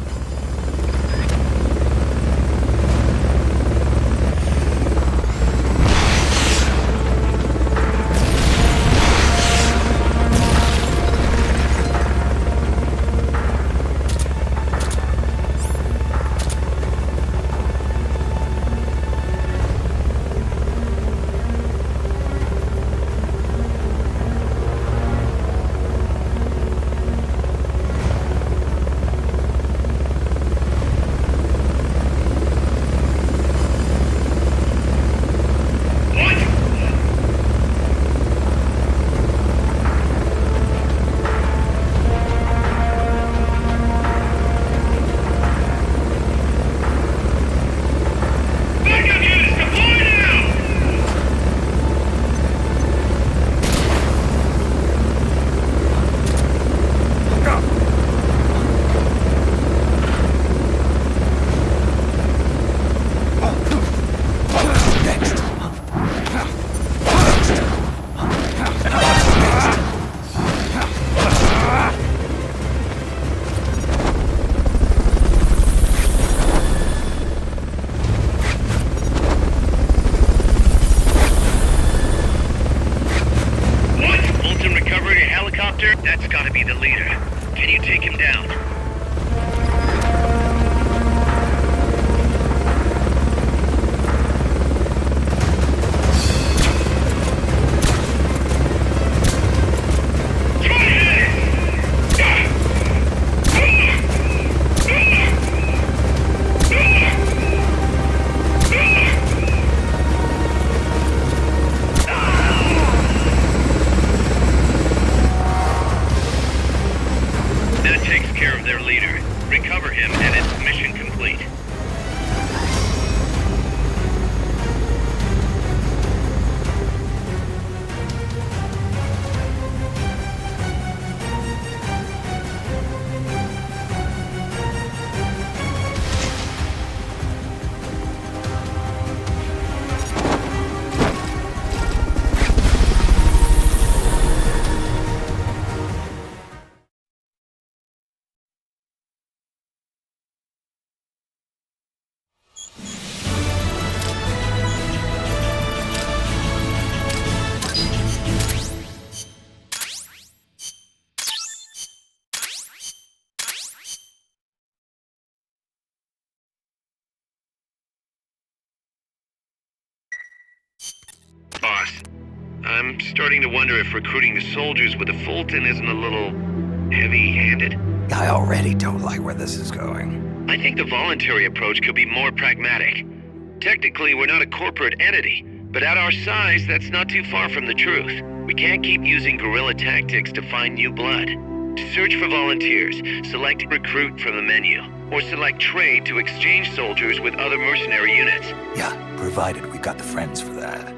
That's gotta be the leader. Can you take him down? Boss, I'm starting to wonder if recruiting the soldiers with a Fulton isn't a little heavy-handed. I already don't like where this is going. I think the voluntary approach could be more pragmatic. Technically, we're not a corporate entity, but at our size, that's not too far from the truth. We can't keep using guerrilla tactics to find new blood. To search for volunteers, select recruit from the menu, or select trade to exchange soldiers with other mercenary units. Yeah, provided we've got the friends for that.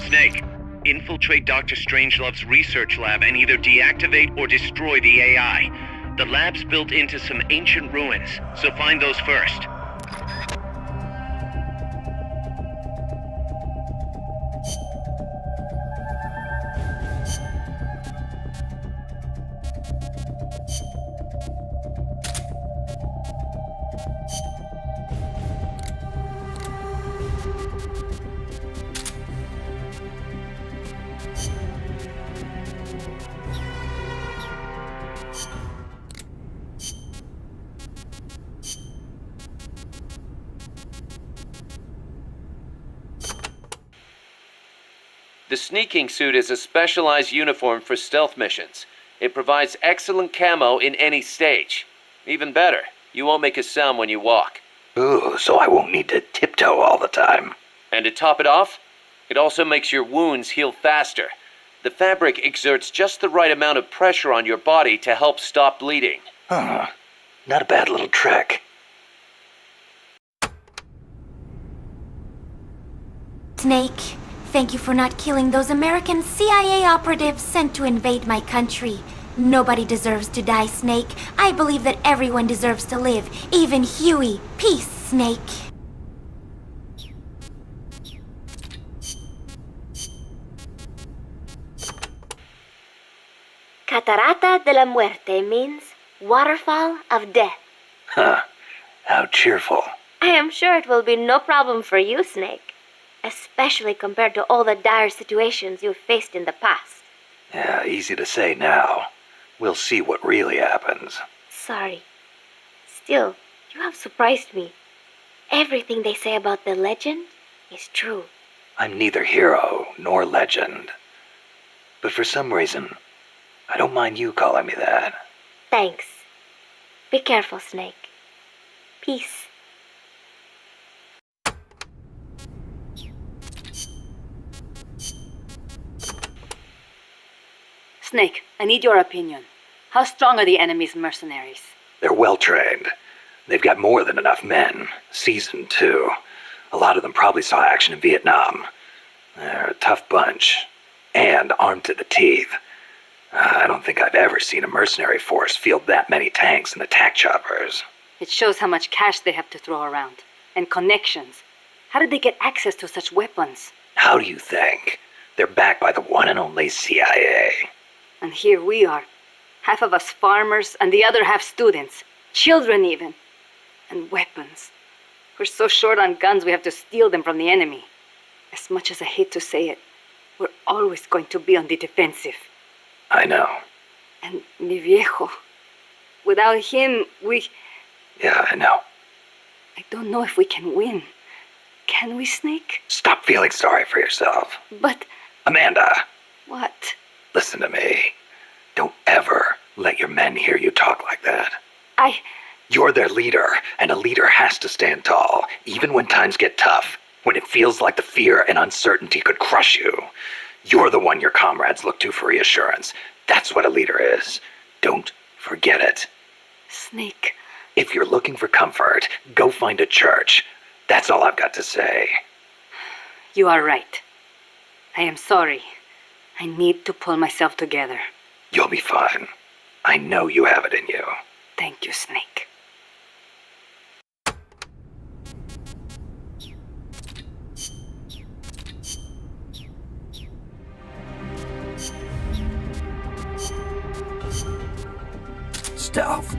Snake, infiltrate Dr. Strangelove's research lab and either deactivate or destroy the AI. The lab's built into some ancient ruins, so find those first. The sneaking suit is a specialized uniform for stealth missions. It provides excellent camo in any stage. Even better, you won't make a sound when you walk. Ooh, so I won't need to tiptoe all the time. And to top it off, it also makes your wounds heal faster. The fabric exerts just the right amount of pressure on your body to help stop bleeding. Huh. Not a bad little trick. Snake, thank you for not killing those American CIA operatives sent to invade my country. Nobody deserves to die, Snake. I believe that everyone deserves to live, even Huey. Peace, Snake. Catarata de la Muerte means waterfall of death. Huh. How cheerful. I am sure it will be no problem for you, Snake. Especially compared to all the dire situations you've faced in the past. Yeah, easy to say now. We'll see what really happens. Sorry. Still, you have surprised me. Everything they say about the legend is true. I'm neither hero nor legend. But for some reason, I don't mind you calling me that. Thanks. Be careful, Snake. Peace. Snake, I need your opinion. How strong are the enemy's mercenaries? They're well trained. They've got more than enough men. Seasoned, too. A lot of them probably saw action in Vietnam. They're a tough bunch. And armed to the teeth. I don't think I've ever seen a mercenary force field that many tanks and attack choppers. It shows how much cash they have to throw around. And connections. How did they get access to such weapons? How do you think? They're backed by the one and only CIA. And here we are. Half of us farmers and the other half students. Children even. And weapons. We're so short on guns we have to steal them from the enemy. As much as I hate to say it, we're always going to be on the defensive. I know. And mi viejo. Without him, we... Yeah, I know. I don't know if we can win. Can we, Snake? Stop feeling sorry for yourself. But... Amanda. What? Listen to me. Don't ever let your men hear you talk like that. You're their leader, and a leader has to stand tall, even when times get tough, when it feels like the fear and uncertainty could crush you. You're the one your comrades look to for reassurance. That's what a leader is. Don't forget it. Snake. If you're looking for comfort, go find a church. That's all I've got to say. You are right. I am sorry. I need to pull myself together. You'll be fine. I know you have it in you. Thank you, Snake. Stealth.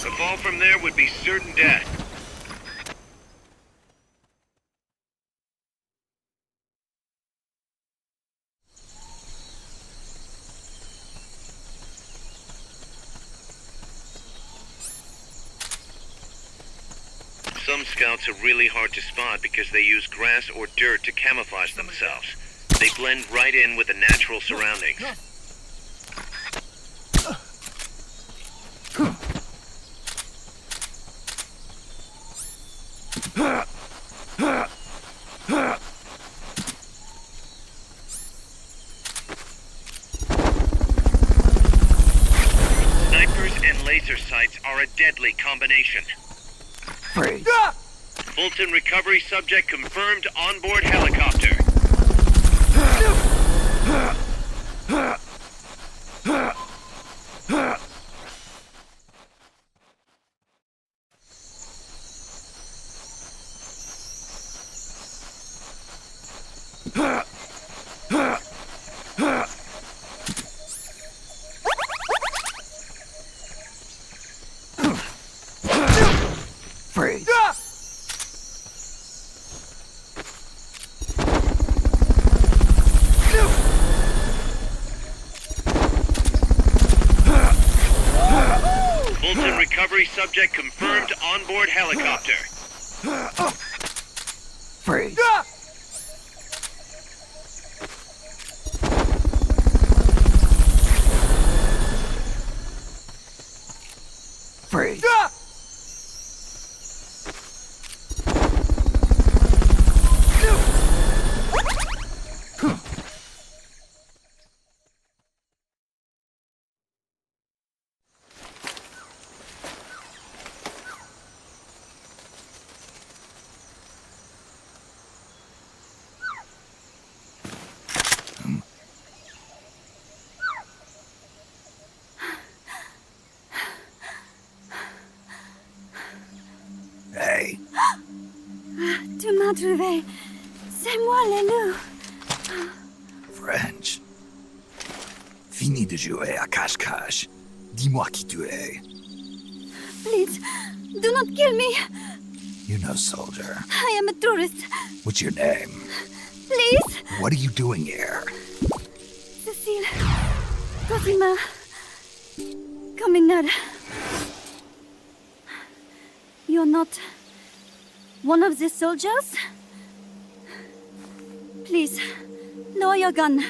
A fall from there would be certain death. Some scouts are really hard to spot because they use grass or dirt to camouflage themselves. They blend right in with the natural surroundings. Snipers and laser sights are a deadly combination. Freeze. Fulton recovery subject confirmed onboard helicopter. Recovery subject confirmed onboard helicopter. Freeze. Freeze. Hey. Tu m'as trouvé. C'est moi, le loup. French. Fini de jouer à cache-cache. Dis-moi qui tu es. Please, do not kill me. You're no soldier. I am a tourist. What's your name? Please. What are you doing here? Cecile. Cosima. Caminada. You're not one of the soldiers? Please, lower your gun.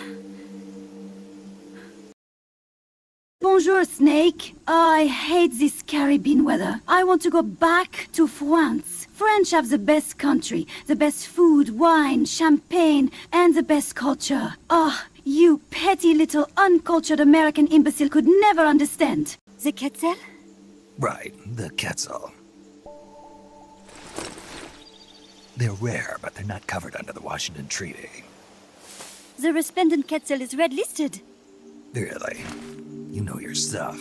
Bonjour, Snake. I hate this Caribbean weather. I want to go back to France. French have the best country, the best food, wine, champagne, and the best culture. Ah, you petty little uncultured American imbecile could never understand. The Quetzal? Right, the Quetzal. They're rare, but they're not covered under the Washington Treaty. The resplendent Quetzal is red-listed. Really? You know your stuff.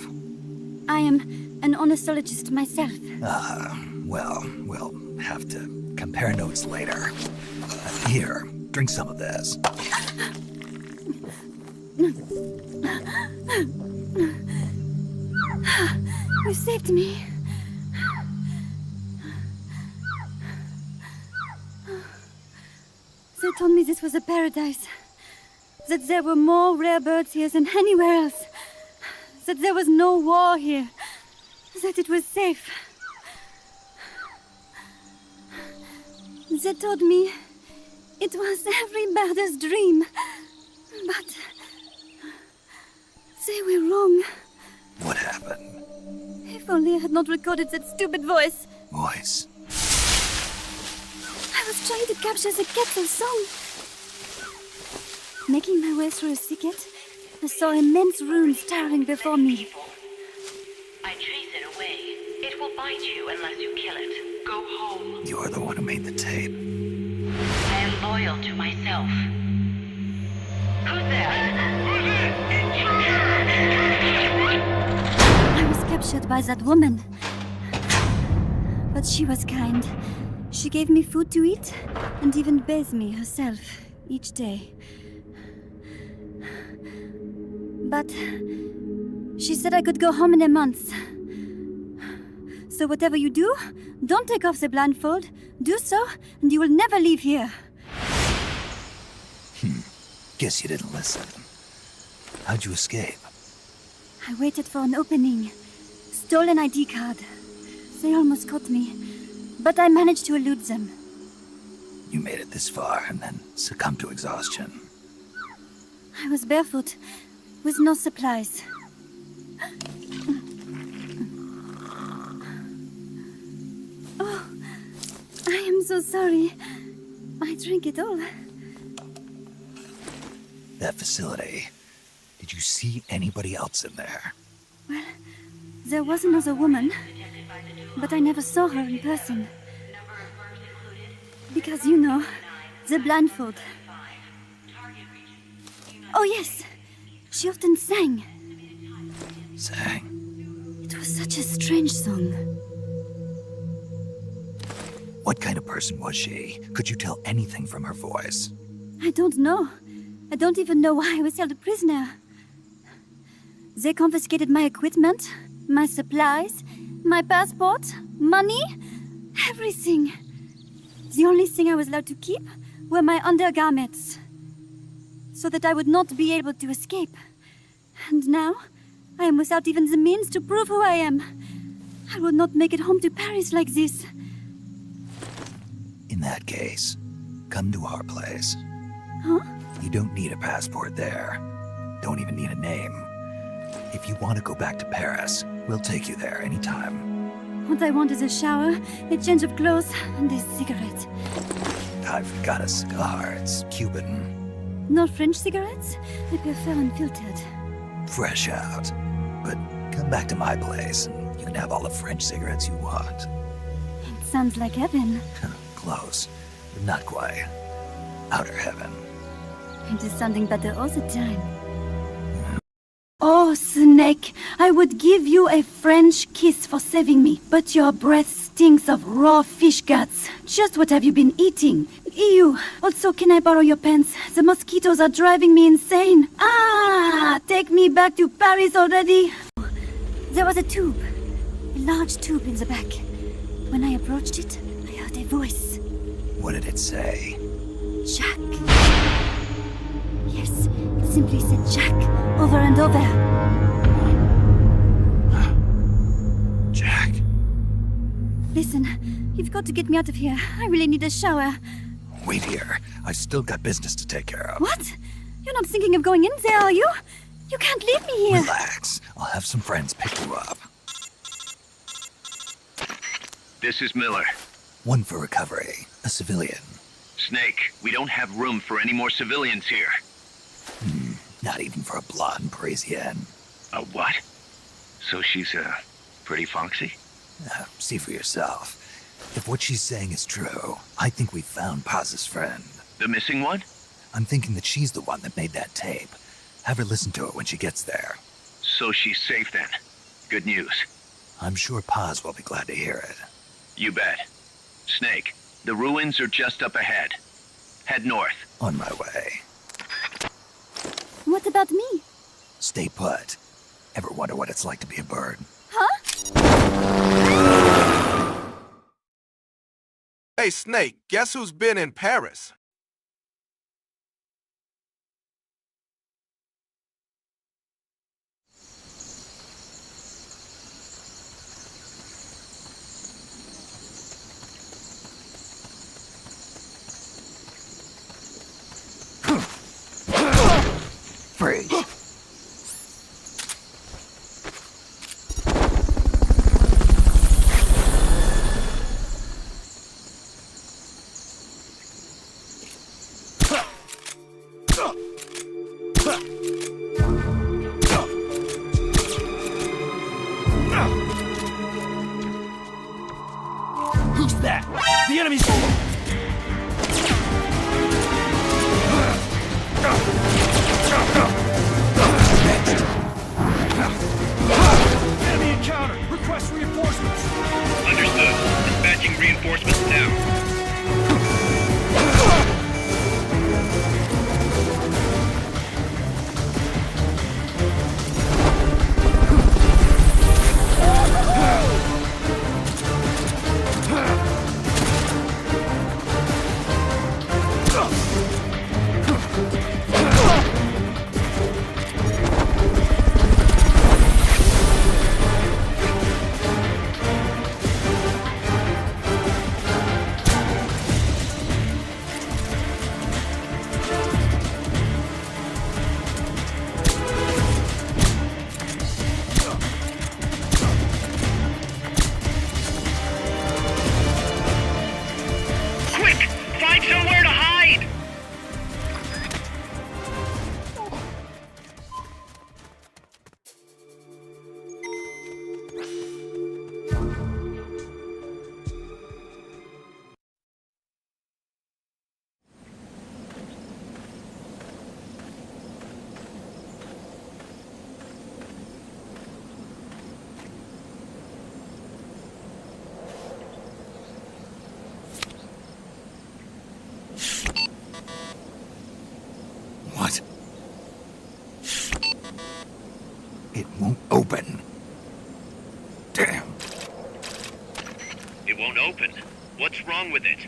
I am an ornithologist myself. Well, we'll have to compare notes later. Here, drink some of this. You saved me. They told me this was a paradise. That there were more rare birds here than anywhere else. That there was no war here. That it was safe. They told me it was every birder's dream. But they were wrong. What happened? If only I had not recorded that stupid voice. Voice? I was trying to capture the Quetzal song. Making my way through a thicket, I saw immense runes towering before me. I trace it away. It will bite you unless you kill it. Go home. You're the one who made the tape. I am loyal to myself. Who's there? I was captured by that woman. But she was kind. She gave me food to eat, and even bathed me herself each day. But she said I could go home in a month. So whatever you do, don't take off the blindfold. Do so, and you will never leave here. Guess you didn't listen. How'd you escape? I waited for an opening. Stole an ID card. They almost caught me, but I managed to elude them. You made it this far and then succumbed to exhaustion. I was barefoot, with no supplies. Oh, I am so sorry. I drank it all. That facility. Did you see anybody else in there? Well, there was another woman, but I never saw her in person. Because, you know, the blindfold. Oh, yes. She often sang. Sang? It was such a strange song. What kind of person was she? Could you tell anything from her voice? I don't know. I don't even know why I was held a prisoner. They confiscated my equipment, my supplies, my passport, money, everything. The only thing I was allowed to keep were my undergarments, so that I would not be able to escape. And now, I am without even the means to prove who I am. I will not make it home to Paris like this. In that case, come to our place. Huh? You don't need a passport there. Don't even need a name. If you want to go back to Paris, we'll take you there anytime. What I want is a shower, a change of clothes, and a cigarette. I've got a cigar. It's Cuban. No French cigarettes? I prefer unfiltered. Fresh out. But come back to my place, and you can have all the French cigarettes you want. It sounds like heaven. Close, but not quite. Outer heaven. It is sounding better all the time. Oh, Snake, I would give you a French kiss for saving me, but your breath stinks of raw fish guts. Just what have you been eating? Ew. Also, can I borrow your pants? The mosquitoes are driving me insane. Ah! Take me back to Paris already. There was a tube. A large tube in the back. When I approached it, I heard a voice. What did it say? Jack. Yes, it simply said Jack over and over. Jack. Listen, you've got to get me out of here. I really need a shower. Wait here. I've still got business to take care of. What? You're not thinking of going in there, are you? You can't leave me here. Relax. I'll have some friends pick you up. This is Miller. One for recovery. A civilian. Snake, we don't have room for any more civilians here. Not even for a blonde Parisienne. A what? So she's, pretty foxy? See for yourself. If what she's saying is true, I think we've found Paz's friend. The missing one? I'm thinking that she's the one that made that tape. Have her listen to it when she gets there. So she's safe then. Good news. I'm sure Paz will be glad to hear it. You bet. Snake, the ruins are just up ahead. Head north. On my way. What about me? Stay put. Ever wonder what it's like to be a bird? Huh? Hey, Snake, guess who's been in Paris? Freeze. Who's that? The enemy's... Enemy encounter! Request reinforcements! Understood. Dispatching reinforcements now. What? It won't open. Damn. It won't open. What's wrong with it?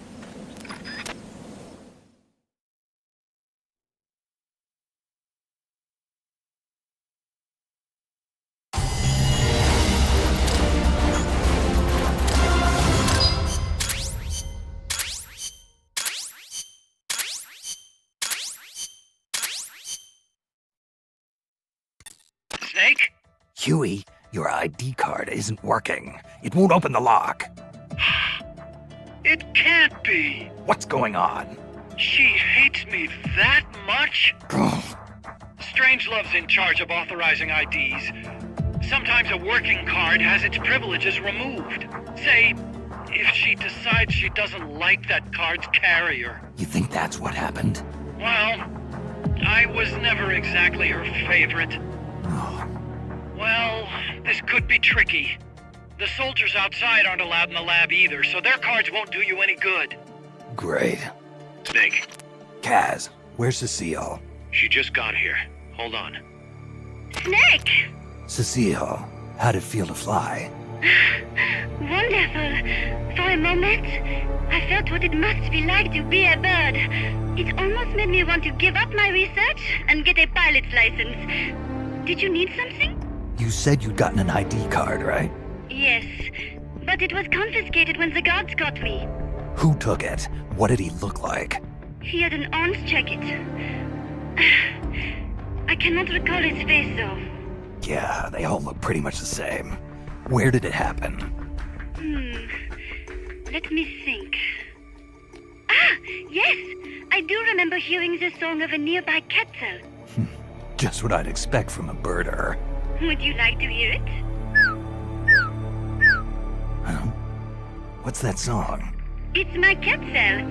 Huey, your ID card isn't working. It won't open the lock. It can't be. What's going on? She hates me that much? Strangelove's in charge of authorizing IDs. Sometimes a working card has its privileges removed. Say, if she decides she doesn't like that card's carrier. You think that's what happened? Well, I was never exactly her favorite. Well, this could be tricky. The soldiers outside aren't allowed in the lab either, so their cards won't do you any good. Great. Snake. Kaz, where's Cecile? She just got here. Hold on. Snake! Cecile, how'd it feel to fly? Wonderful. For a moment, I felt what it must be like to be a bird. It almost made me want to give up my research and get a pilot's license. Did you need something? You said you'd gotten an ID card, right? Yes, but it was confiscated when the guards got me. Who took it? What did he look like? He had an orange jacket. I cannot recall his face, though. Yeah, they all look pretty much the same. Where did it happen? Let me think. Ah, yes! I do remember hearing the song of a nearby Quetzal. Just what I'd expect from a birder. Would you like to hear it? Huh? What's that song? It's my Quetzal.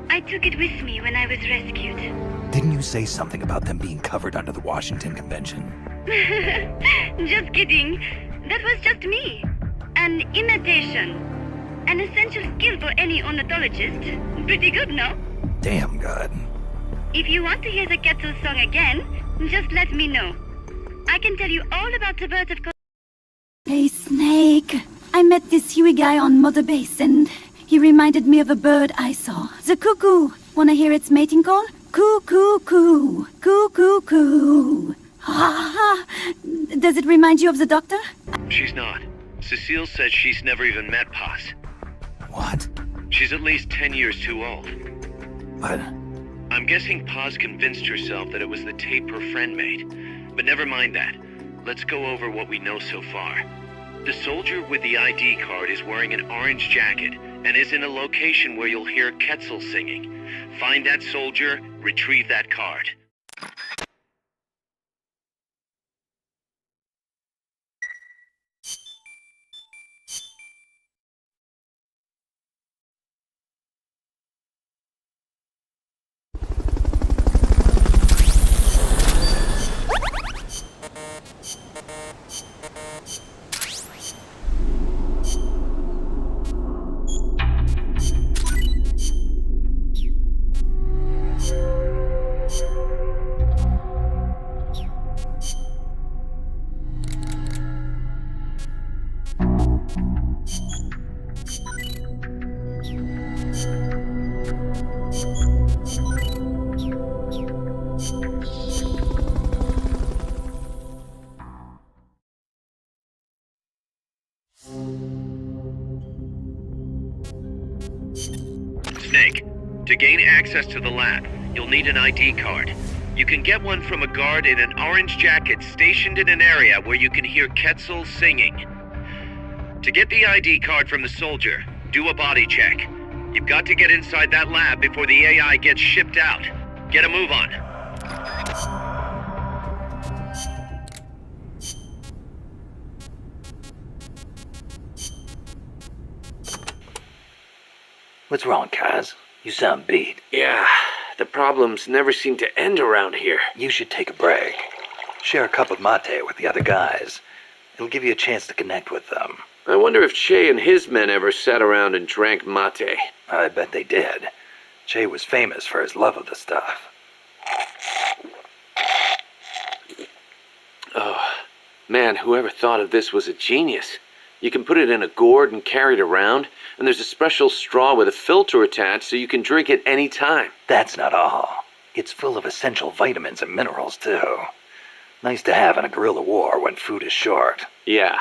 I took it with me when I was rescued. Didn't you say something about them being covered under the Washington Convention? Just kidding. That was just me. An imitation. An essential skill for any ornithologist. Pretty good, no? Damn good. If you want to hear the Quetzal song again, just let me know. I can tell you all about the birds of... Hey, Snake. I met this Huey guy on Mother Base, and he reminded me of a bird I saw. The cuckoo. Wanna hear its mating call? Coo, coo, coo. Coo, coo, coo. Ha. Does it remind you of the doctor? She's not. Cecile said she's never even met Paz. What? She's at least 10 years too old. What? I'm guessing Paz convinced herself that it was the tape her friend made. But never mind that. Let's go over what we know so far. The soldier with the ID card is wearing an orange jacket and is in a location where you'll hear Quetzal singing. Find that soldier, retrieve that card. Snake, to gain access to the lab, you'll need an ID card. You can get one from a guard in an orange jacket stationed in an area where you can hear Quetzal singing. To get the ID card from the soldier, do a body check. You've got to get inside that lab before the AI gets shipped out. Get a move on. What's wrong, Kaz? You sound beat. Yeah, the problems never seem to end around here. You should take a break. Share a cup of mate with the other guys. It'll give you a chance to connect with them. I wonder if Che and his men ever sat around and drank mate. I bet they did. Che was famous for his love of the stuff. Oh, man, whoever thought of this was a genius. You can put it in a gourd and carry it around, and there's a special straw with a filter attached so you can drink it any time. That's not all. It's full of essential vitamins and minerals, too. Nice to have in a guerrilla war when food is short. Yeah.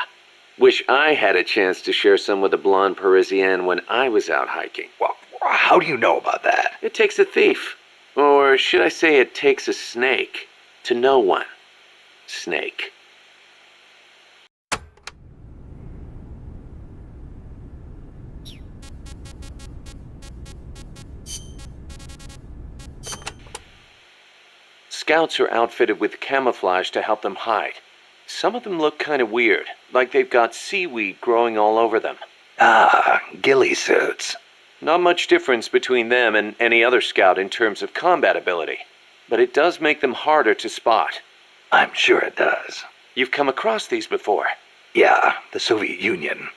Wish I had a chance to share some with the blonde Parisienne when I was out hiking. Well, how do you know about that? It takes a thief. Or should I say it takes a snake to know one. Snake. Scouts are outfitted with camouflage to help them hide. Some of them look kind of weird, like they've got seaweed growing all over them. Ah, ghillie suits. Not much difference between them and any other scout in terms of combat ability, but it does make them harder to spot. I'm sure it does. You've come across these before? Yeah, the Soviet Union.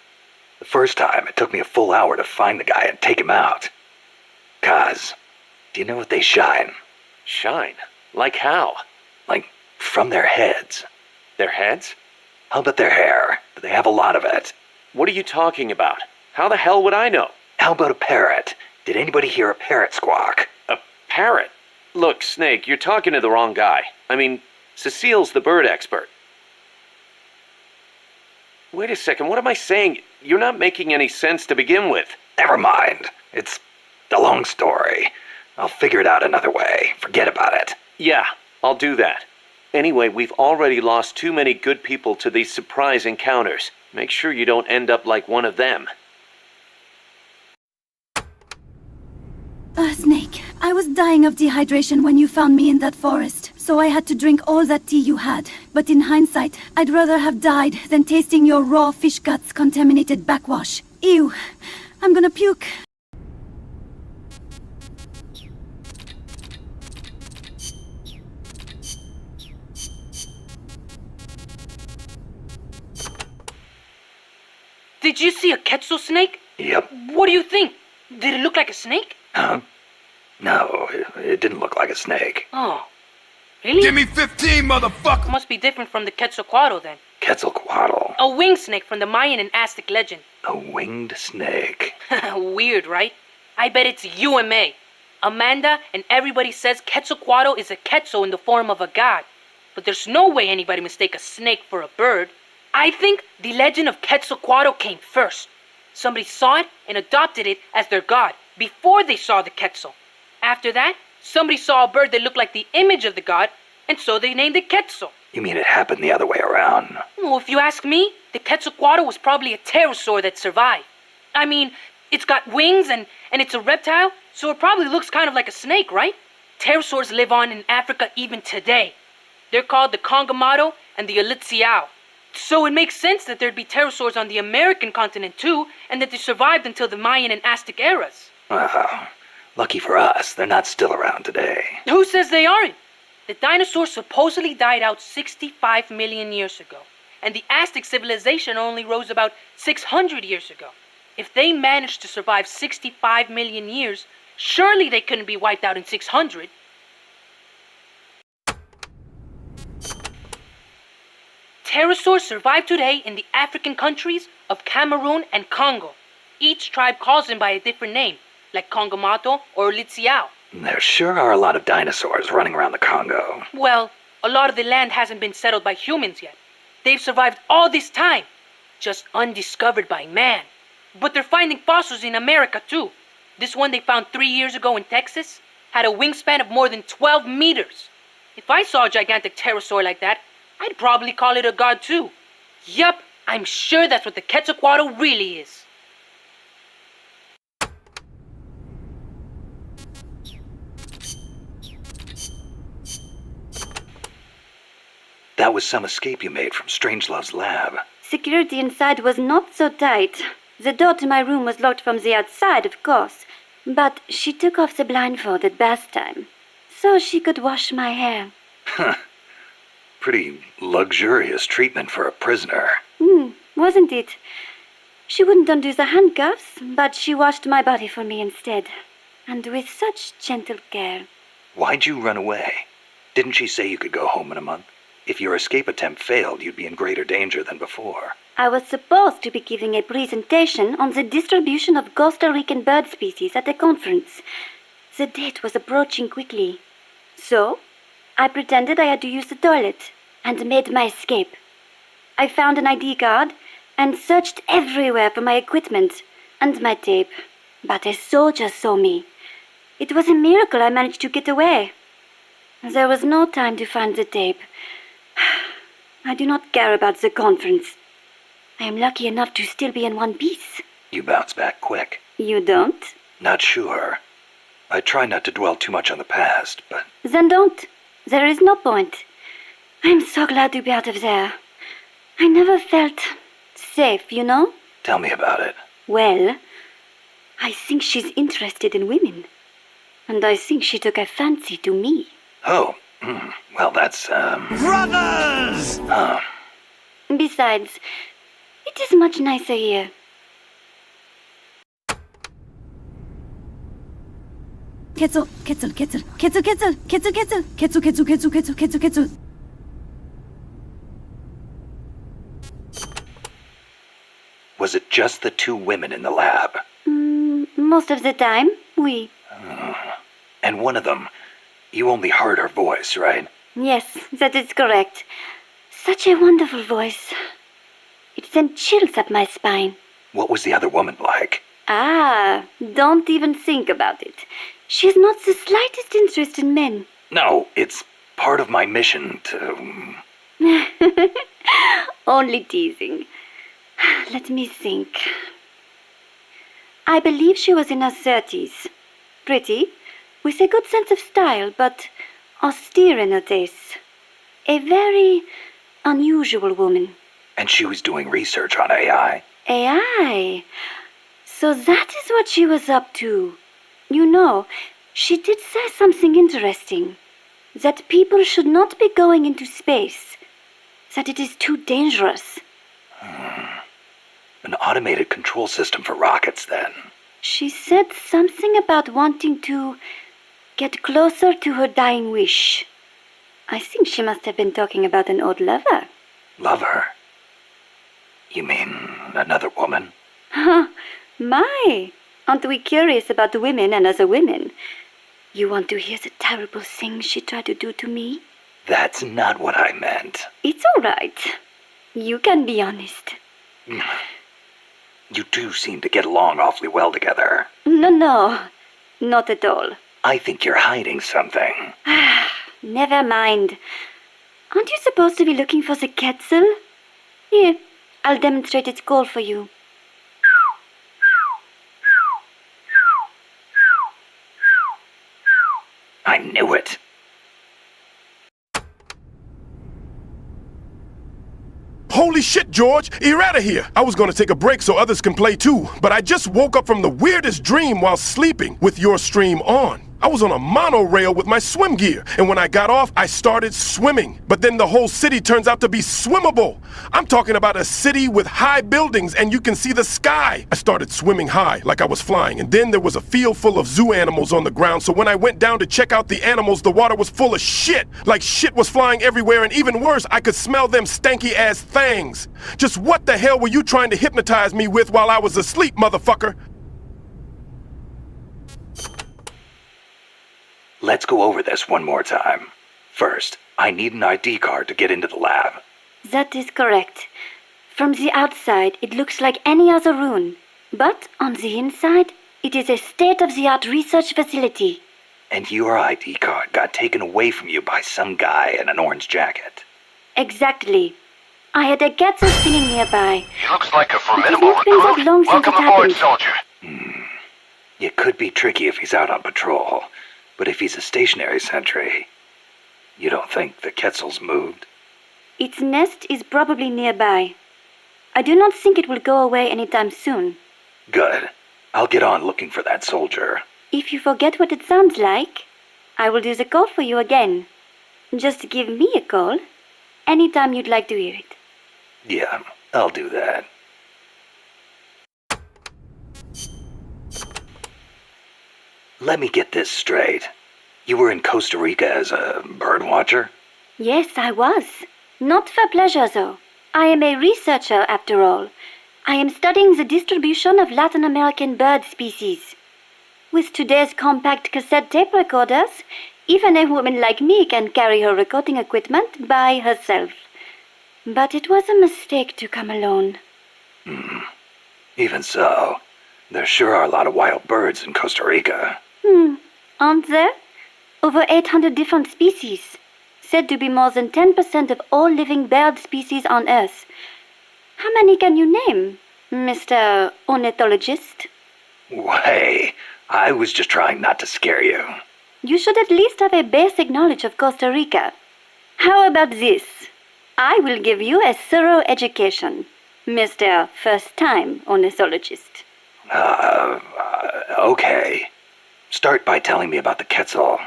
The first time, it took me a full hour to find the guy and take him out. Kaz, do you know what they shine? Shine? Like how? Like, from their heads. Their heads? How about their hair? Do they have a lot of it? What are you talking about? How the hell would I know? How about a parrot? Did anybody hear a parrot squawk? A parrot? Look, Snake, you're talking to the wrong guy. I mean, Cecile's the bird expert. Wait a second, what am I saying? You're not making any sense to begin with. Never mind. It's a long story. I'll figure it out another way. Forget about it. Yeah, I'll do that. Anyway, we've already lost too many good people to these surprise encounters. Make sure you don't end up like one of them. Snake, I was dying of dehydration when you found me in that forest, so I had to drink all that tea you had. But in hindsight, I'd rather have died than tasting your raw fish guts contaminated backwash. Ew, I'm gonna puke. Did you see a Quetzal snake? Yep. What do you think? Did it look like a snake? Huh? No, it didn't look like a snake. Oh. Really? Give me 15, motherfucker! Must be different from the Quetzalcoatl then. Quetzalcoatl. A winged snake from the Mayan and Aztec legend. A winged snake. Weird, right? I bet it's UMA. Amanda and everybody says Quetzalcoatl is a Quetzal in the form of a god. But there's no way anybody mistake a snake for a bird. I think the legend of Quetzalcoatl came first. Somebody saw it and adopted it as their god before they saw the Quetzal. After that, somebody saw a bird that looked like the image of the god, and so they named it Quetzal. You mean it happened the other way around? Well, if you ask me, the Quetzalcoatl was probably a pterosaur that survived. I mean, it's got wings and it's a reptile, so it probably looks kind of like a snake, right? Pterosaurs live on in Africa even today. They're called the Congamato and the Elitsiao. So it makes sense that there'd be pterosaurs on the American continent too, and that they survived until the Mayan and Aztec eras. Wow. Lucky for us, they're not still around today. Who says they aren't? The dinosaurs supposedly died out 65 million years ago, and the Aztec civilization only rose about 600 years ago. If they managed to survive 65 million years, surely they couldn't be wiped out in 600. Pterosaurs survive today in the African countries of Cameroon and Congo. Each tribe calls them by a different name, like Congamato or Litsiao. There sure are a lot of dinosaurs running around the Congo. Well, a lot of the land hasn't been settled by humans yet. They've survived all this time, just undiscovered by man. But they're finding fossils in America too. This one they found 3 years ago in Texas had a wingspan of more than 12 meters. If I saw a gigantic pterosaur like that, I'd probably call it a god too. Yup, I'm sure that's what the Quetzalcoatl really is. That was some escape you made from Strangelove's lab. Security inside was not so tight. The door to my room was locked from the outside, of course. But she took off the blindfold at bath time, so she could wash my hair. Pretty luxurious treatment for a prisoner. Wasn't it? She wouldn't undo the handcuffs, but she washed my body for me instead. And with such gentle care. Why'd you run away? Didn't she say you could go home in a month? If your escape attempt failed, you'd be in greater danger than before. I was supposed to be giving a presentation on the distribution of Costa Rican bird species at a conference. The date was approaching quickly. So, I pretended I had to use the toilet and made my escape. I found an ID card and searched everywhere for my equipment and my tape. But a soldier saw me. It was a miracle I managed to get away. There was no time to find the tape. I do not care about the conference. I am lucky enough to still be in one piece. You bounce back quick. You don't? Not sure. I try not to dwell too much on the past, but... Then don't. There is no point. I'm so glad to be out of there. I never felt safe, you know? Tell me about it. Well, I think she's interested in women. And I think she took a fancy to me. Oh, well, that's, Brothers! Huh. Besides, it is much nicer here. Ketzel. Was it just the two women in the lab? Most of the time, oui. And one of them, you only heard her voice, right? Yes, that is correct. Such a wonderful voice. It sent chills up my spine. What was the other woman like? Ah, don't even think about it. She's not the slightest interest in men. No, it's part of my mission to... Only teasing. Let me think. I believe she was in her 30s. Pretty, with a good sense of style, but austere in her tastes. A very unusual woman. And she was doing research on AI. AI? So that is what she was up to. You know, she did say something interesting. That people should not be going into space. That it is too dangerous. An automated control system for rockets, then. She said something about wanting to get closer to her dying wish. I think she must have been talking about an old lover. Lover? You mean another woman? My! Aren't we curious about women and other women? You want to hear the terrible things she tried to do to me? That's not what I meant. It's all right. You can be honest. You two seem to get along awfully well together. No. Not at all. I think you're hiding something. Never mind. Aren't you supposed to be looking for the Ketzel? Here, I'll demonstrate its call for you. I knew it. Holy shit, George! You're out of here! I was gonna take a break so others can play too, but I just woke up from the weirdest dream while sleeping with your stream on. I was on a monorail with my swim gear, and when I got off, I started swimming. But then the whole city turns out to be swimmable. I'm talking about a city with high buildings, and you can see the sky. I started swimming high, like I was flying, and then there was a field full of zoo animals on the ground, so when I went down to check out the animals, the water was full of shit. Like shit was flying everywhere, and even worse, I could smell them stanky-ass things. Just what the hell were you trying to hypnotize me with while I was asleep, motherfucker? Let's go over this one more time. First, I need an ID card to get into the lab. That is correct. From the outside, it looks like any other room. But on the inside, it is a state-of-the-art research facility. And your ID card got taken away from you by some guy in an orange jacket. Exactly. I had a Getzer singing nearby. He looks like a formidable recruit. Welcome aboard, soldier. It could be tricky if he's out on patrol. But if he's a stationary sentry, you don't think the Ketzel's moved? Its nest is probably nearby. I do not think it will go away anytime soon. Good. I'll get on looking for that soldier. If you forget what it sounds like, I will do the call for you again. Just give me a call anytime you'd like to hear it. Yeah, I'll do that. Let me get this straight. You were in Costa Rica as a bird watcher? Yes, I was. Not for pleasure, though. I am a researcher, after all. I am studying the distribution of Latin American bird species. With today's compact cassette tape recorders, even a woman like me can carry her recording equipment by herself. But it was a mistake to come alone. Even so, there sure are a lot of wild birds in Costa Rica. Aren't there? Over 800 different species. Said to be more than 10% of all living bird species on Earth. How many can you name, Mr. Ornithologist? Hey, I was just trying not to scare you. You should at least have a basic knowledge of Costa Rica. How about this? I will give you a thorough education, Mr. First-Time Ornithologist. Okay. Start by telling me about the Quetzal.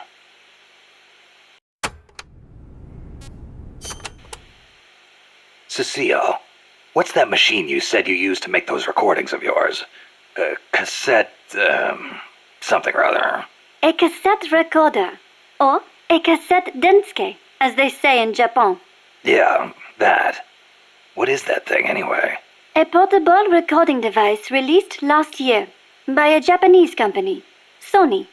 Cecile, what's that machine you said you used to make those recordings of yours? Cassette, something or other. A cassette recorder, or a cassette denske, as they say in Japan. Yeah, that. What is that thing anyway? A portable recording device released last year by a Japanese company, Sony.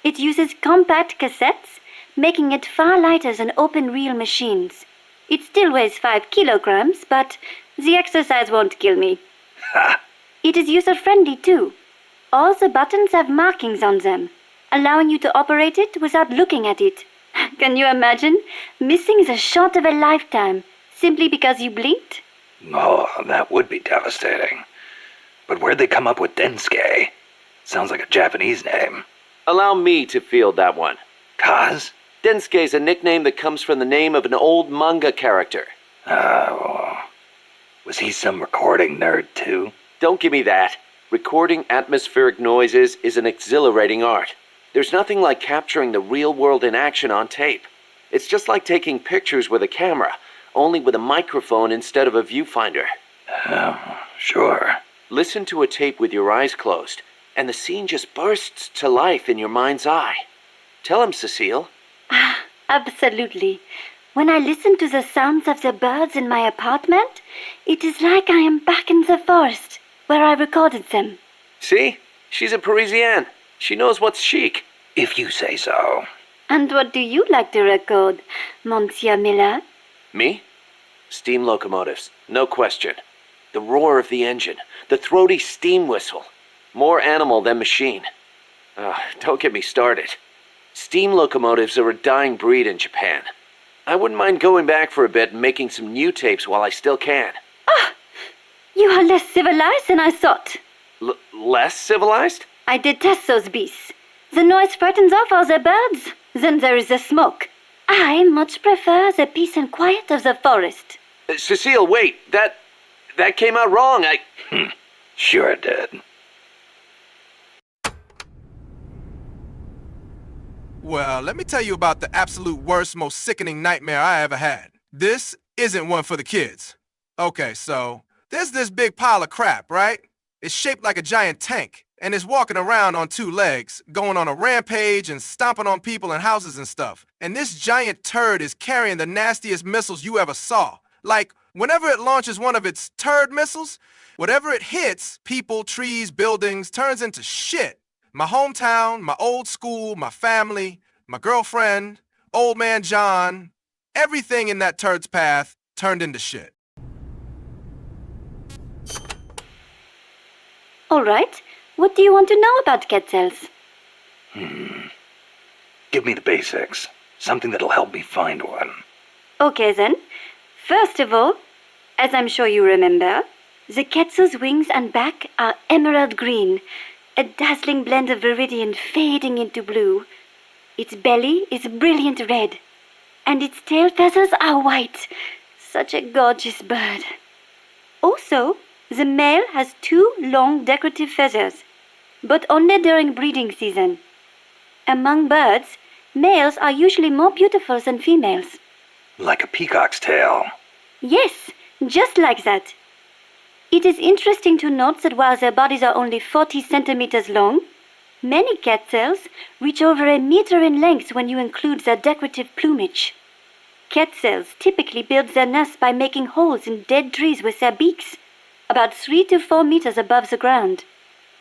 It uses compact cassettes, making it far lighter than open-reel machines. It still weighs 5 kilograms, but the exercise won't kill me. Ha! It is user-friendly too. All the buttons have markings on them, allowing you to operate it without looking at it. Can you imagine missing the shot of a lifetime simply because you blinked? Oh, that would be devastating. But where'd they come up with Densuke? Sounds like a Japanese name. Allow me to field that one. Kaz? Densuke is a nickname that comes from the name of an old manga character. Was he some recording nerd too? Don't give me that. Recording atmospheric noises is an exhilarating art. There's nothing like capturing the real world in action on tape. It's just like taking pictures with a camera, only with a microphone instead of a viewfinder. Sure. Listen to a tape with your eyes closed, and the scene just bursts to life in your mind's eye. Tell him, Cecile. Absolutely. When I listen to the sounds of the birds in my apartment, it is like I am back in the forest where I recorded them. See? She's a Parisienne. She knows what's chic. If you say so. And what do you like to record, Monsieur Miller? Me? Steam locomotives, no question. The roar of the engine, the throaty steam whistle. More animal than machine. Don't get me started. Steam locomotives are a dying breed in Japan. I wouldn't mind going back for a bit and making some new tapes while I still can. You are less civilized than I thought. Less civilized? I detest those beasts. The noise frightens off all the birds. Then there is the smoke. I much prefer the peace and quiet of the forest. Cecile, wait. That came out wrong. Sure it did. Well, let me tell you about the absolute worst, most sickening nightmare I ever had. This isn't one for the kids. Okay, so there's this big pile of crap, right? It's shaped like a giant tank, and it's walking around on 2 legs, going on a rampage and stomping on people and houses and stuff. And this giant turd is carrying the nastiest missiles you ever saw. Like, whenever it launches one of its turd missiles, whatever it hits, people, trees, buildings, turns into shit. My hometown, my old school, my family, my girlfriend, old man John, everything in that turd's path turned into shit. All right. What do you want to know about Quetzals? Give me the basics. Something that'll help me find one. Okay then. First of all, as I'm sure you remember, the Quetzal's wings and back are emerald green, a dazzling blend of viridian fading into blue. Its belly is brilliant red, and its tail feathers are white. Such a gorgeous bird. Also, the male has 2 long decorative feathers, but only during breeding season. Among birds, males are usually more beautiful than females. Like a peacock's tail. Yes, just like that. It is interesting to note that while their bodies are only 40 centimeters long, many quetzals reach over 1 meter in length when you include their decorative plumage. Quetzals typically build their nests by making holes in dead trees with their beaks, about 3 to 4 meters above the ground.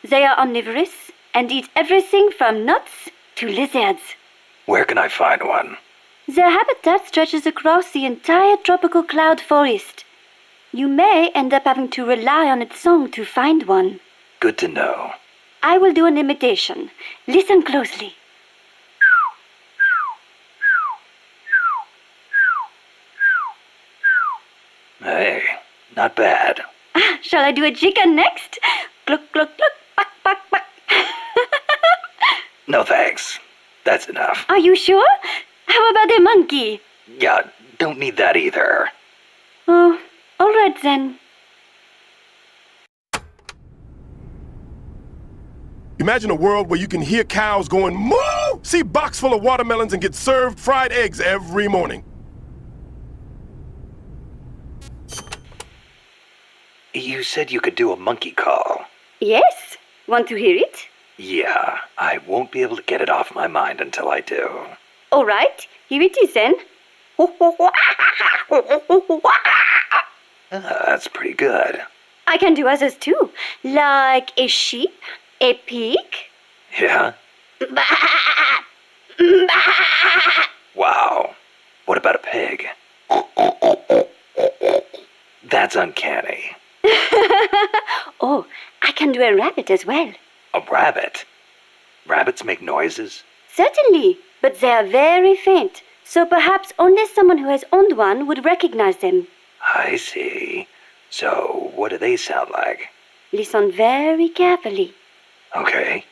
They are omnivorous and eat everything from nuts to lizards. Where can I find one? Their habitat stretches across the entire tropical cloud forest. You may end up having to rely on its song to find one. Good to know. I will do an imitation. Listen closely. Hey, not bad. Shall I do a chicken next? Cluck, cluck, cluck, buck, buck, buck. No thanks. That's enough. Are you sure? How about a monkey? Yeah, don't need that either. Oh, all right then. Imagine a world where you can hear cows going moo, see a box full of watermelons, and get served fried eggs every morning. You said you could do a monkey call. Yes. Want to hear it? Yeah, I won't be able to get it off my mind until I do. All right. Here it is then. That's pretty good. I can do others too, like a sheep, a pig. Yeah? Wow. What about a pig? That's uncanny. Oh, I can do a rabbit as well. A rabbit? Rabbits make noises? Certainly, but they are very faint, so perhaps only someone who has owned one would recognize them. I see. So, what do they sound like? Listen very carefully. Okay.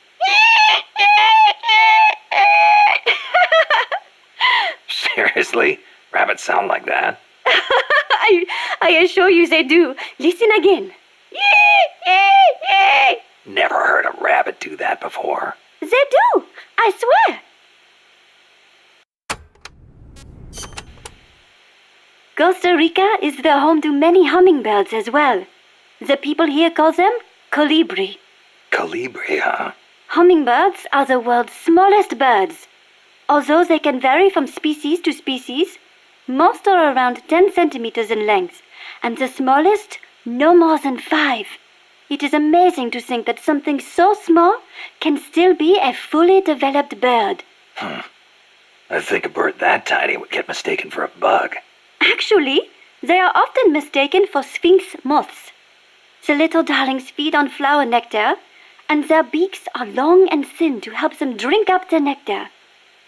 Seriously? Rabbits sound like that? I assure you they do. Listen again. Never heard a rabbit do that before. They do. I swear. Costa Rica is the home to many hummingbirds as well. The people here call them colibri. Colibri, huh? Hummingbirds are the world's smallest birds. Although they can vary from species to species, most are around 10 centimeters in length, and the smallest, no more than 5. It is amazing to think that something so small can still be a fully developed bird. I think a bird that tiny would get mistaken for a bug. Actually, they are often mistaken for sphinx moths. The little darlings feed on flower nectar, and their beaks are long and thin to help them drink up the nectar.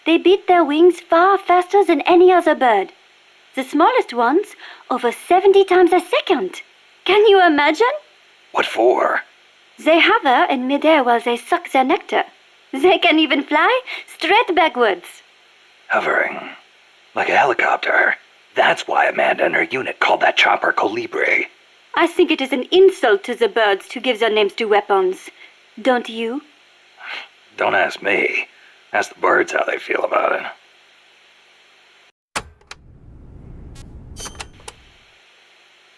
They beat their wings far faster than any other bird. The smallest ones over 70 times a second. Can you imagine? What for? They hover in midair while they suck their nectar. They can even fly straight backwards. Hovering. Like a helicopter. That's why Amanda and her unit called that chopper Colibri. I think it is an insult to the birds to give their names to weapons. Don't you? Don't ask me. Ask the birds how they feel about it.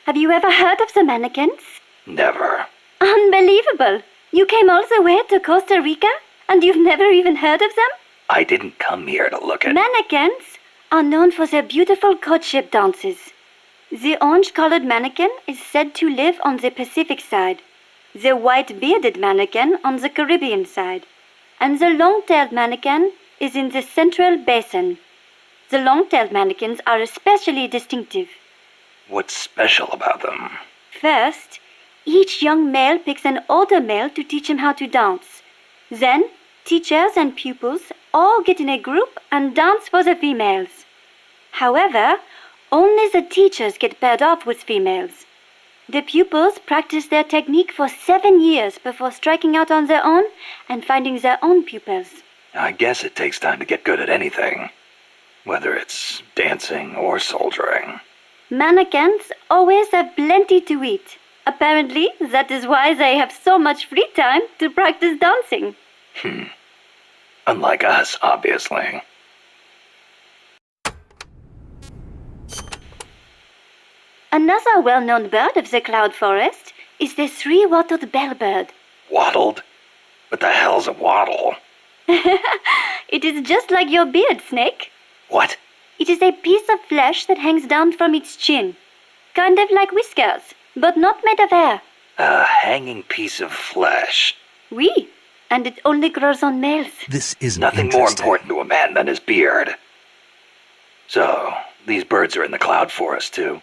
Have you ever heard of the mannequins? Never. Unbelievable! You came all the way to Costa Rica and you've never even heard of them? I didn't come here to look at... Mannequins are known for their beautiful courtship dances. The orange-colored mannequin is said to live on the Pacific side, the white-bearded mannequin on the Caribbean side, and the long-tailed mannequin is in the Central Basin. The long-tailed mannequins are especially distinctive. What's special about them? First, each young male picks an older male to teach him how to dance. Then, teachers and pupils all get in a group and dance for the females. However, only the teachers get paired off with females. The pupils practice their technique for 7 years before striking out on their own and finding their own pupils. I guess it takes time to get good at anything. Whether it's dancing or soldiering. Mannequins always have plenty to eat. Apparently, that is why they have so much free time to practice dancing. Unlike us, obviously. Another well-known bird of the cloud forest is the three-wattled bellbird. Wattled? What the hell's a wattle? It is just like your beard, Snake. What? It is a piece of flesh that hangs down from its chin. Kind of like whiskers, but not made of hair. A hanging piece of flesh. Oui, and it only grows on males. This is nothing more important to a man than his beard. So, these birds are in the cloud forest too?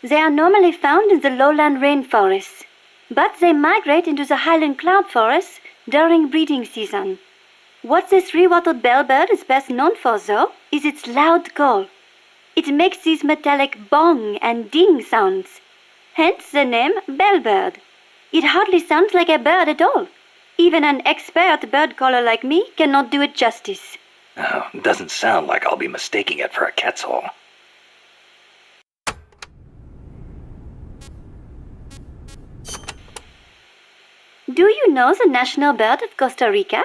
They are normally found in the lowland rainforests, but they migrate into the highland cloud forests during breeding season. What the three-wattled bellbird is best known for, though, is its loud call. It makes these metallic bong and ding sounds, hence the name bellbird. It hardly sounds like a bird at all. Even an expert bird caller like me cannot do it justice. Oh, doesn't sound like I'll be mistaking it for a quetzal. Do you know the national bird of Costa Rica?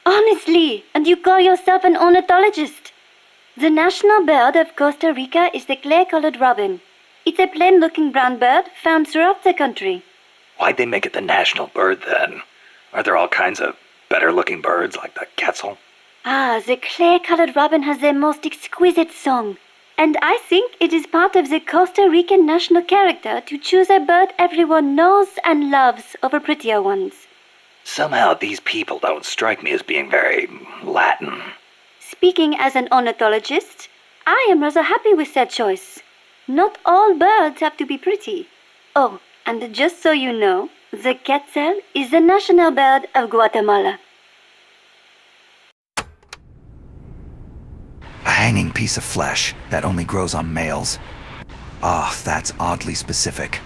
Honestly, and you call yourself an ornithologist? The national bird of Costa Rica is the clay-colored robin. It's a plain-looking brown bird found throughout the country. Why'd they make it the national bird then? Are there all kinds of better-looking birds like the quetzal? The clay-colored robin has the most exquisite song. And I think it is part of the Costa Rican national character to choose a bird everyone knows and loves over prettier ones. Somehow these people don't strike me as being very Latin. Speaking as an ornithologist, I am rather happy with that choice. Not all birds have to be pretty. Oh, and just so you know, the quetzal is the national bird of Guatemala. A hanging piece of flesh that only grows on males. Ah, that's oddly specific.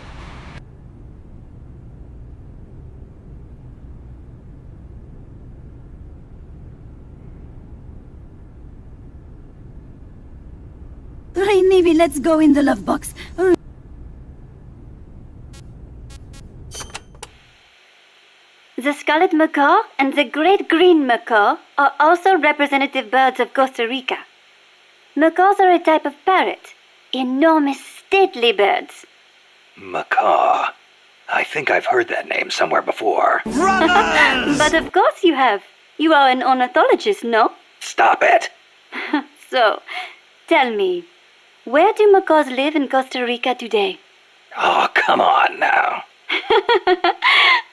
Right, maybe let's go in the love box. The scarlet macaw and the great green macaw are also representative birds of Costa Rica. Macaws are a type of parrot, enormous, stately birds. Macaw. I think I've heard that name somewhere before. But of course you have. You are an ornithologist, no? Stop it! So, tell me, where do macaws live in Costa Rica today? Oh, come on now.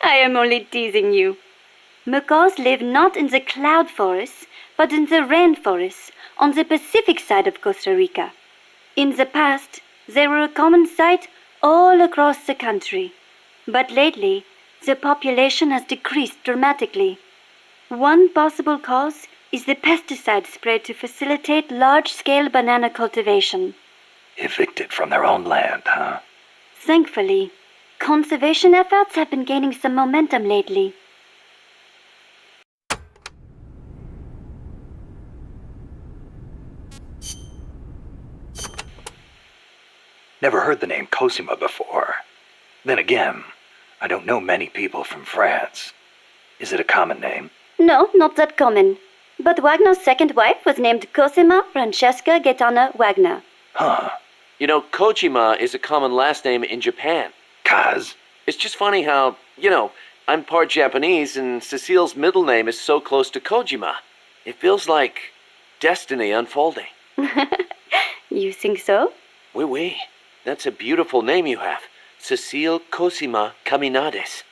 I am only teasing you. Macaws live not in the cloud forests, but in the rainforests on the Pacific side of Costa Rica. In the past, they were a common sight all across the country. But lately, the population has decreased dramatically. One possible cause is the pesticide sprayed to facilitate large-scale banana cultivation. Evicted from their own land, huh? Thankfully, conservation efforts have been gaining some momentum lately. Never heard the name Cosima before. Then again, I don't know many people from France. Is it a common name? No, not that common. But Wagner's second wife was named Cosima Francesca Gaetana Wagner. Huh. You know, Kojima is a common last name in Japan. Kaz? It's just funny how, I'm part Japanese and Cecile's middle name is so close to Kojima. It feels like destiny unfolding. You think so? Oui, oui. That's a beautiful name you have. Cecile Cosima Caminades.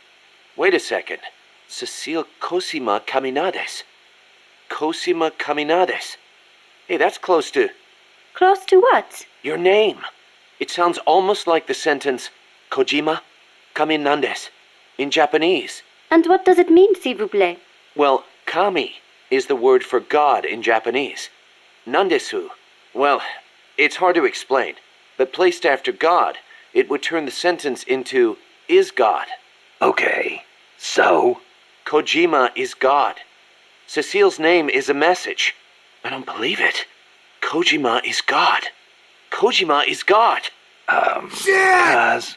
Wait a second. Cecile Cosima Caminades. Cosima Caminades. Hey, that's close to... Close to what? Your name. It sounds almost like the sentence Kojima Caminandes in Japanese. And what does it mean, s'il vous plaît? Well, kami is the word for God in Japanese. Nandesu. Well, it's hard to explain, but placed after God, it would turn the sentence into is God. Okay, so? Kojima is God. Cecile's name is a message. I don't believe it. Kojima is God. Kojima is God. Kaz?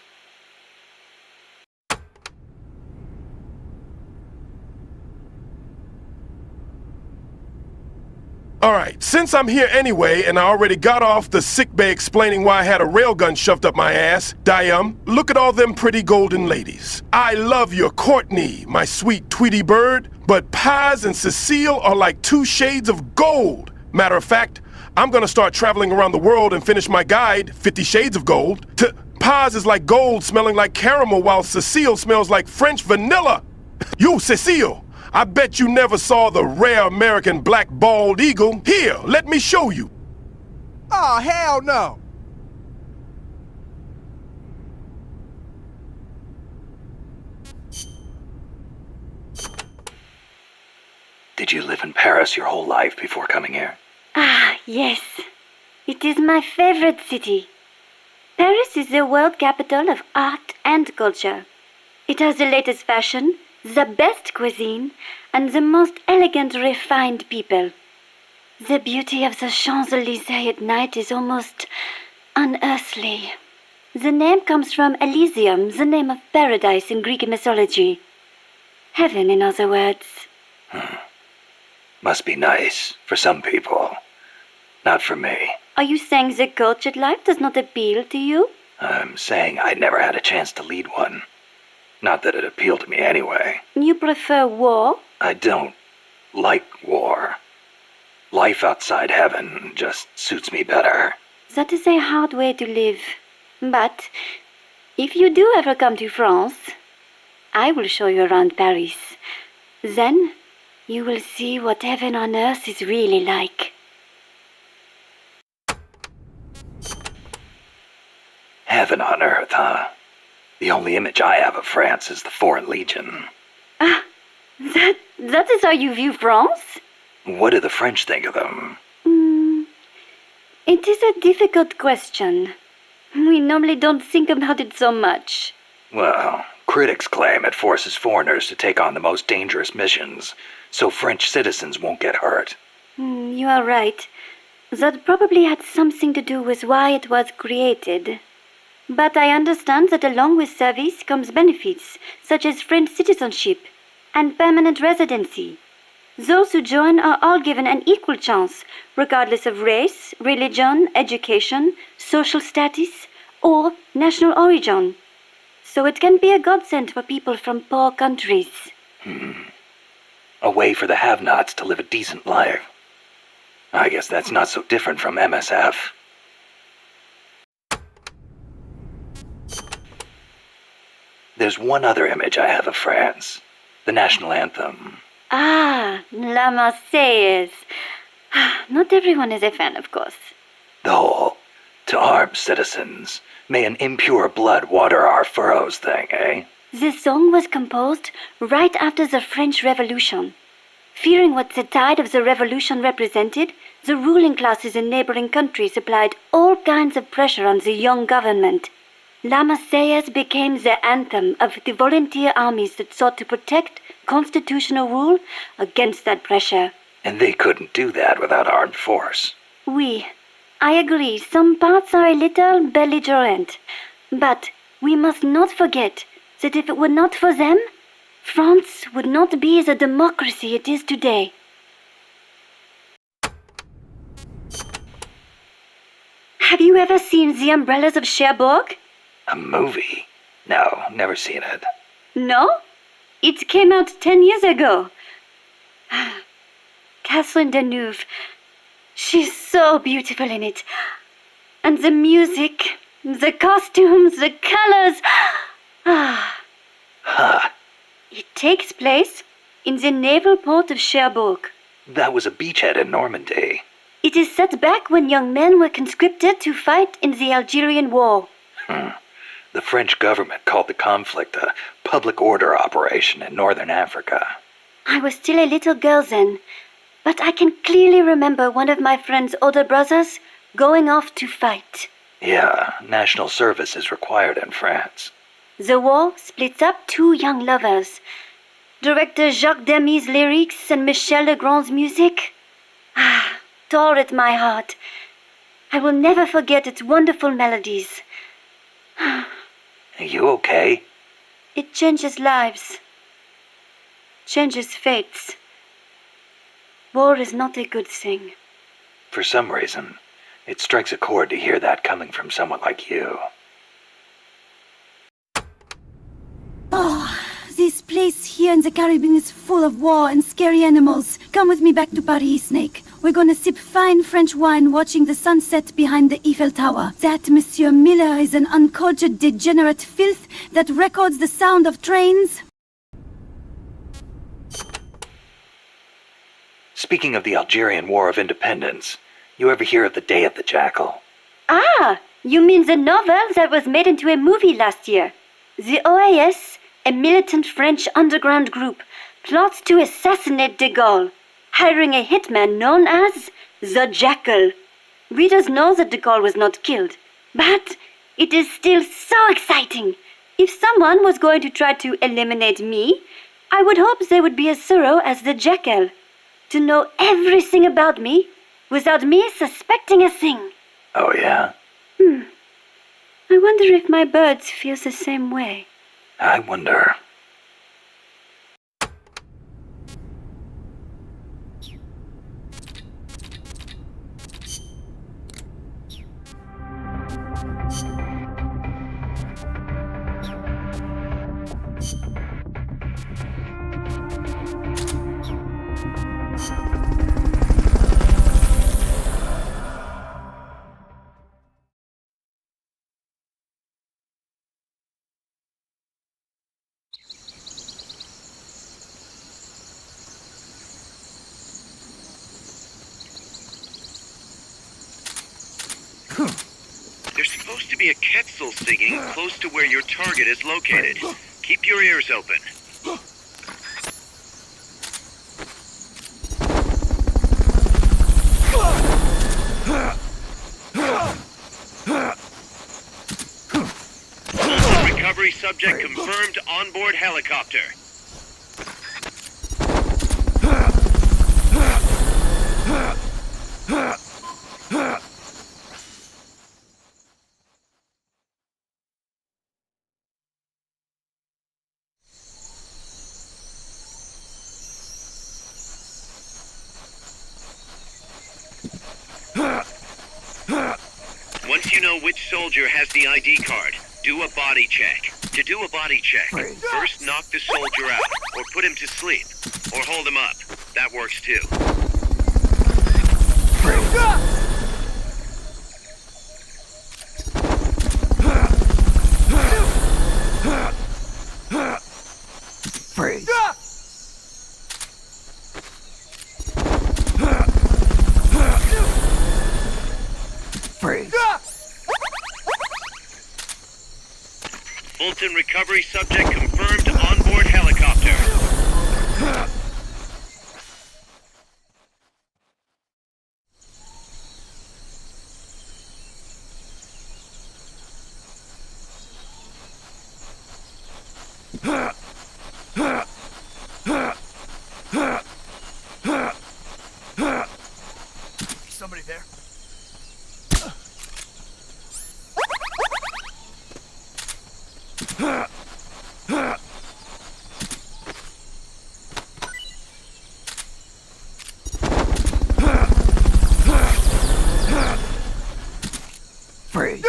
Alright, since I'm here anyway, and I already got off the sickbay explaining why I had a railgun shoved up my ass, look at all them pretty golden ladies. I love your Courtney, my sweet Tweety bird, but Paz and Cecile are like two shades of gold. Matter of fact, I'm gonna start traveling around the world and finish my guide, 50 Shades of Gold. Paz is like gold smelling like caramel, while Cecile smells like French vanilla. You, Cecile! I bet you never saw the rare American black bald eagle. Here, let me show you. Oh, hell no! Did you live in Paris your whole life before coming here? Ah, yes. It is my favorite city. Paris is the world capital of art and culture. It has the latest fashion, the best cuisine, and the most elegant, refined people. The beauty of the Champs-Élysées at night is almost unearthly. The name comes from Elysium, the name of paradise in Greek mythology. Heaven, in other words. Must be nice for some people. Not for me. Are you saying the cultured life does not appeal to you? I'm saying I never had a chance to lead one. Not that it appealed to me anyway. You prefer war? I don't like war. Life outside heaven just suits me better. That is a hard way to live. But if you do ever come to France, I will show you around Paris. Then you will see what heaven on earth is really like. Heaven on earth, huh? The only image I have of France is the Foreign Legion. That is how you view France? What do the French think of them? It is a difficult question. We normally don't think about it so much. Well, critics claim it forces foreigners to take on the most dangerous missions, so French citizens won't get hurt. You are right. That probably had something to do with why it was created. But I understand that along with service comes benefits, such as French citizenship and permanent residency. Those who join are all given an equal chance, regardless of race, religion, education, social status, or national origin. So it can be a godsend for people from poor countries. A way for the have-nots to live a decent life. I guess that's not so different from MSF. There's one other image I have of France. The national anthem. La Marseillaise. Not everyone is a fan, of course. The whole, to arms, citizens. May an impure blood water our furrows thing, eh? This song was composed right after the French Revolution. Fearing what the tide of the revolution represented, the ruling classes in neighboring countries applied all kinds of pressure on the young government. La Marseillaise became the anthem of the volunteer armies that sought to protect constitutional rule against that pressure. And they couldn't do that without armed force. Oui, I agree, some parts are a little belligerent. But we must not forget that if it were not for them, France would not be the democracy it is today. Have you ever seen The Umbrellas of Cherbourg? A movie? No, never seen it. No? It came out 10 years ago. Catherine Deneuve. She's so beautiful in it. And the music, the costumes, the colors. It takes place in the naval port of Cherbourg. That was a beachhead in Normandy. It is set back when young men were conscripted to fight in the Algerian War. The French government called the conflict a public order operation in northern Africa. I was still a little girl then, but I can clearly remember one of my friend's older brothers going off to fight. Yeah, national service is required in France. The war splits up two young lovers. Director Jacques Demy's lyrics and Michel Legrand's music tore at my heart. I will never forget its wonderful melodies. Are you okay? It changes lives. Changes fates. War is not a good thing. For some reason, it strikes a chord to hear that coming from someone like you. Oh, this place here in the Caribbean is full of war and scary animals. Come with me back to Paris, Snake. We're gonna sip fine French wine watching the sunset behind the Eiffel Tower. That Monsieur Miller is an uncultured, degenerate filth that records the sound of trains. Speaking of the Algerian War of Independence, you ever hear of the Day of the Jackal? You mean the novel that was made into a movie last year? The OAS, a militant French underground group, plots to assassinate de Gaulle, hiring a hitman known as the Jackal. Readers know that de Gaulle was not killed, but it is still so exciting. If someone was going to try to eliminate me, I would hope they would be as thorough as the jackal, to know everything about me without me suspecting a thing. Oh, yeah? I wonder if my birds feel the same way. I wonder. There's supposed to be a Quetzal singing close to where your target is located. Keep your ears open. Recovery subject confirmed onboard helicopter. Once you know which soldier has the ID card, do a body check. To do a body check, first knock the soldier out, or put him to sleep, or hold him up. That works too. Freeze. Freeze. Fulton recovery subject confirmed onboard helicopter. Somebody there? Freeze.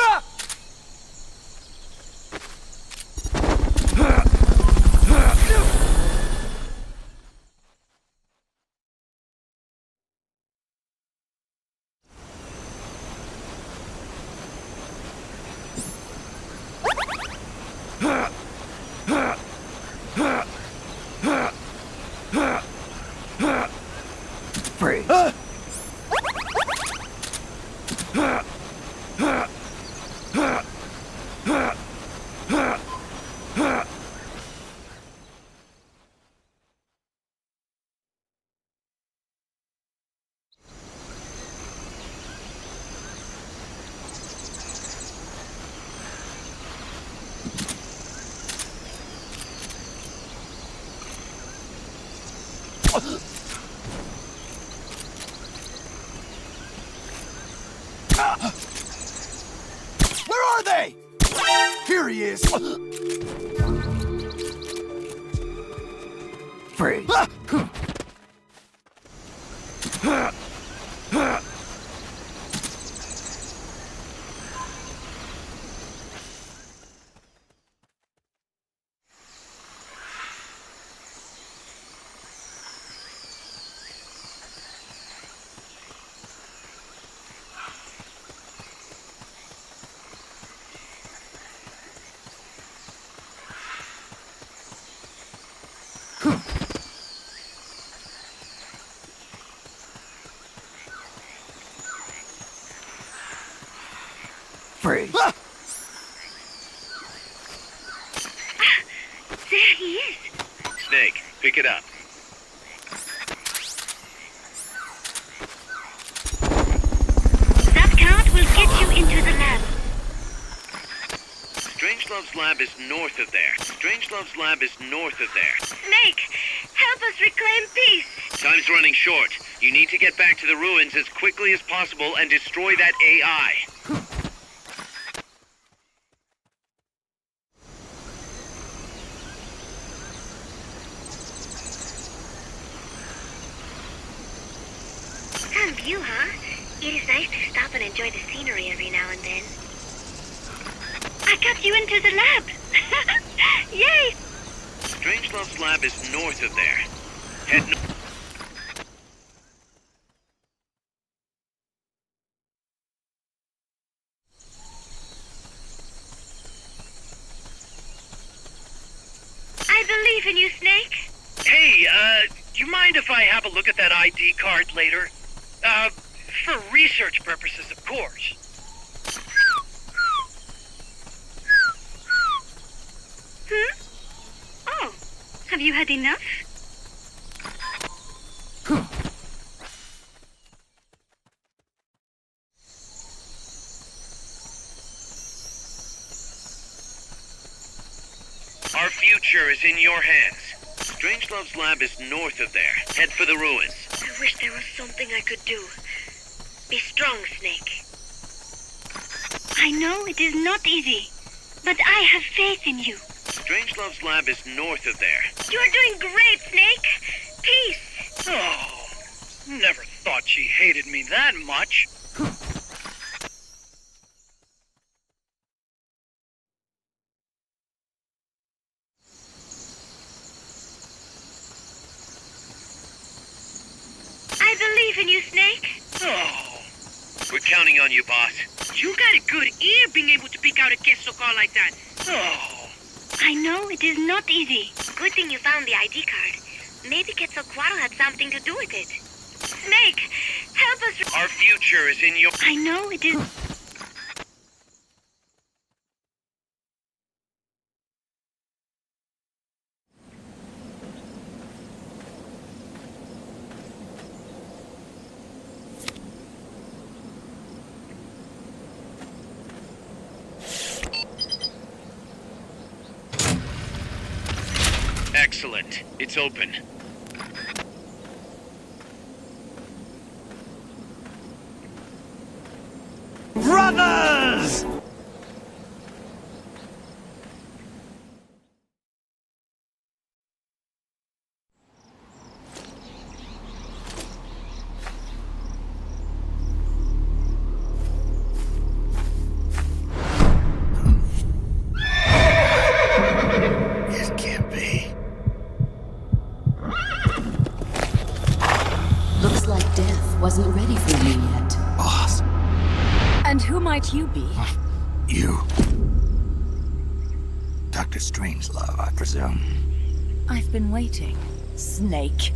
Freeze. Where are they? Here he is. Freeze. Freeze. There he is. Snake, pick it up. That card will get you into the lab. Strangelove's lab is north of there. Strangelove's lab is north of there. Snake, help us reclaim peace. Time's running short. You need to get back to the ruins as quickly as possible and destroy that AI. Some view, huh? It is nice to stop and enjoy the scenery every now and then. I got you into the lab! Yay! Strangelove's lab is north of there. Head north. I believe in you, Snake. Hey, do you mind if I have a look at that ID card later? For research purposes, of course. Oh, have you had enough? Our future is in your hands. Strangelove's lab is north of there. Head for the ruins. I wish there was something I could do. Be strong, Snake. I know it is not easy, but I have faith in you. Strangelove's lab is north of there. You are doing great, Snake. Peace. Oh, never thought she hated me that much. I believe in you, Snake. Oh, we're counting on you, boss. You got a good ear being able to pick out a queso call like that. Oh. I know it is not easy. Good thing you found the ID card. Maybe Quetzalcoatl had something to do with it. Snake, help us. Our future is in your... I know it is... Excellent. It's open. Brothers! It can't be. Looks like death wasn't ready for you yet. Boss. And who might you be? You. Dr. Strangelove, I presume. I've been waiting, Snake.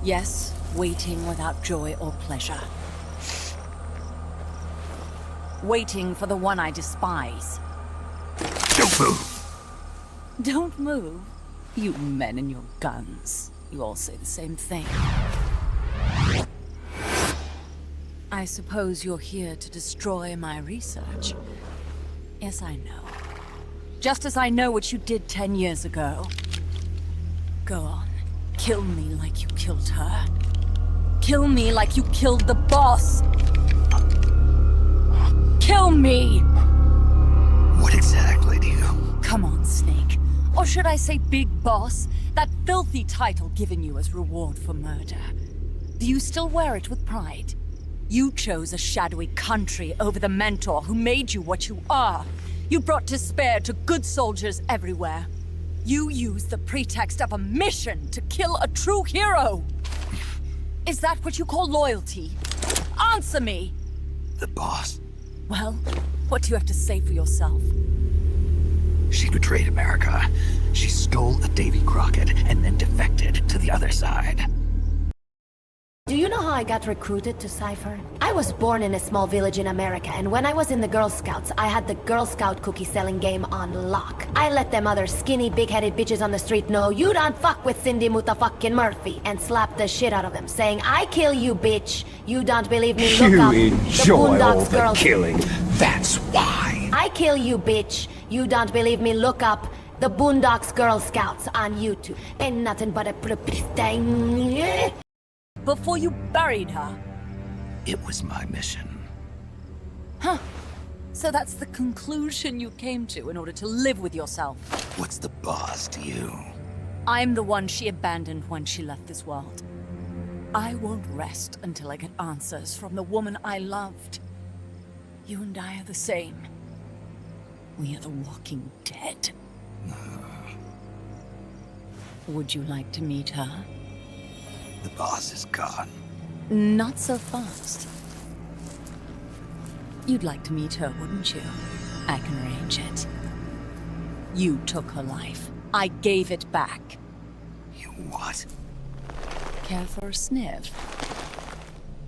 Yes, waiting without joy or pleasure. Waiting for the one I despise. Don't move! Don't move? You men and your guns. You all say the same thing. I suppose you're here to destroy my research. Yes, I know. Just as I know what you did 10 years ago. Go on. Kill me like you killed her. Kill me like you killed the boss. Kill me! What exactly do you... Come on, Snake. Or should I say Big Boss? That filthy title given you as reward for murder. Do you still wear it with pride? You chose a shadowy country over the mentor who made you what you are. You brought despair to good soldiers everywhere. You used the pretext of a mission to kill a true hero. Is that what you call loyalty? Answer me! The boss. Well, what do you have to say for yourself? She betrayed America. She stole a Davy Crockett and then defected to the other side. Do you know how I got recruited to Cypher? I was born in a small village in America, and when I was in the Girl Scouts, I had the Girl Scout cookie selling game on lock. I let them other skinny, big-headed bitches on the street know you don't fuck with Cindy Mutafucking Murphy, and slap the shit out of them, saying, I kill you, bitch. You don't believe me? Look up. You enjoy all Boondocks the girls. killing. That's why. I I kill you, bitch. You don't believe me? Look up the Boondocks Girl Scouts on YouTube. Ain't nothing but a pretty thing. Before you buried her. It was my mission. Huh. So that's the conclusion you came to in order to live with yourself. What's the boss to you? I'm the one she abandoned when she left this world. I won't rest until I get answers from the woman I loved. You and I are the same. We are the walking dead. Would you like to meet her? The boss is gone. Not so fast. You'd like to meet her, wouldn't you? I can arrange it. You took her life. I gave it back. You what? Care for a sniff?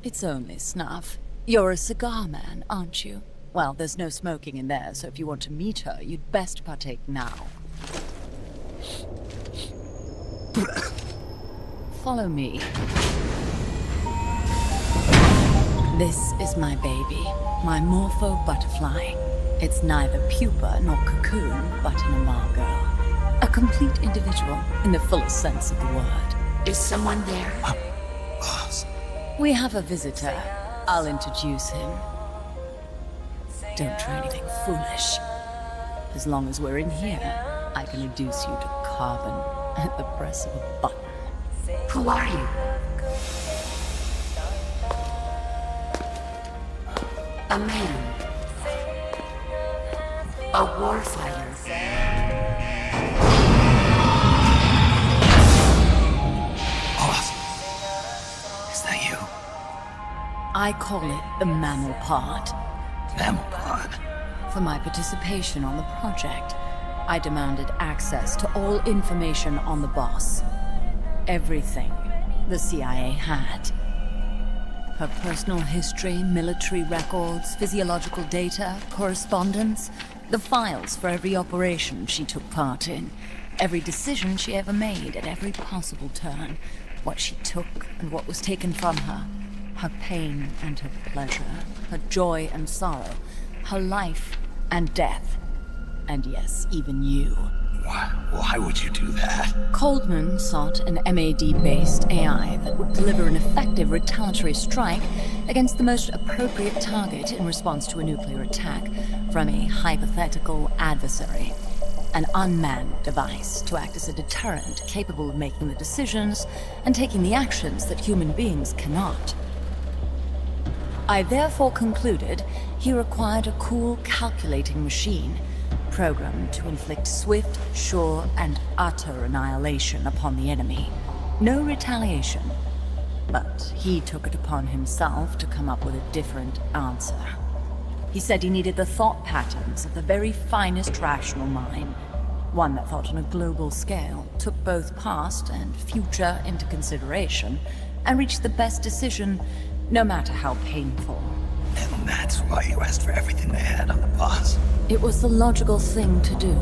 It's only snuff. You're a cigar man, aren't you? Well, there's no smoking in there, so if you want to meet her, you'd best partake now. Follow me. This is my baby, my morpho butterfly. It's neither pupa nor cocoon, but an amalgam. A complete individual, in the fullest sense of the word. Is someone there? Boss. We have a visitor. I'll introduce him. Don't try anything foolish. As long as we're in here, I can reduce you to carbon at the press of a button. Who are you? A man. A warfighter. Boss. Is that you? I call it the mammal pod. Mammal pod? For my participation on the project, I demanded access to all information on the boss. Everything the CIA had. Her personal history, military records, physiological data, correspondence, the files for every operation she took part in, every decision she ever made at every possible turn, what she took and what was taken from her, her pain and her pleasure, her joy and sorrow, her life and death, and yes, even you. Why would you do that? Coldman sought an MAD-based AI that would deliver an effective retaliatory strike against the most appropriate target in response to a nuclear attack from a hypothetical adversary. An unmanned device to act as a deterrent capable of making the decisions and taking the actions that human beings cannot. I therefore concluded he required a cool, calculating machine programmed to inflict swift, sure, and utter annihilation upon the enemy. No retaliation. But he took it upon himself to come up with a different answer. He said he needed the thought patterns of the very finest rational mind, one that thought on a global scale, took both past and future into consideration, and reached the best decision, no matter how painful. And that's why you asked for everything they had on the boss. It was the logical thing to do.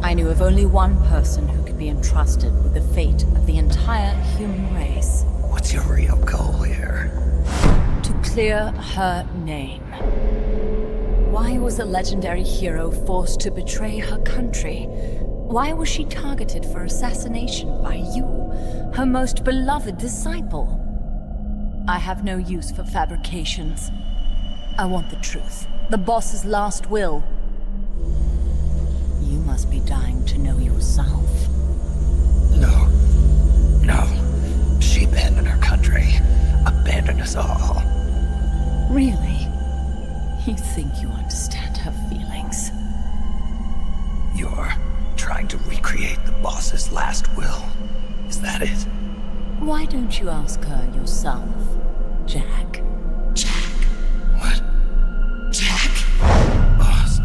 I knew of only one person who could be entrusted with the fate of the entire human race. What's your real goal here? To clear her name. Why was a legendary hero forced to betray her country? Why was she targeted for assassination by you, her most beloved disciple? I have no use for fabrications. I want the truth. The boss's last will. You must be dying to know yourself. No. She abandoned her country. Abandoned us all. Really? You think you understand her feelings? You're trying to recreate the boss's last will. Is that it? Why don't you ask her yourself, Jack? Jack? What? Jack? Boss.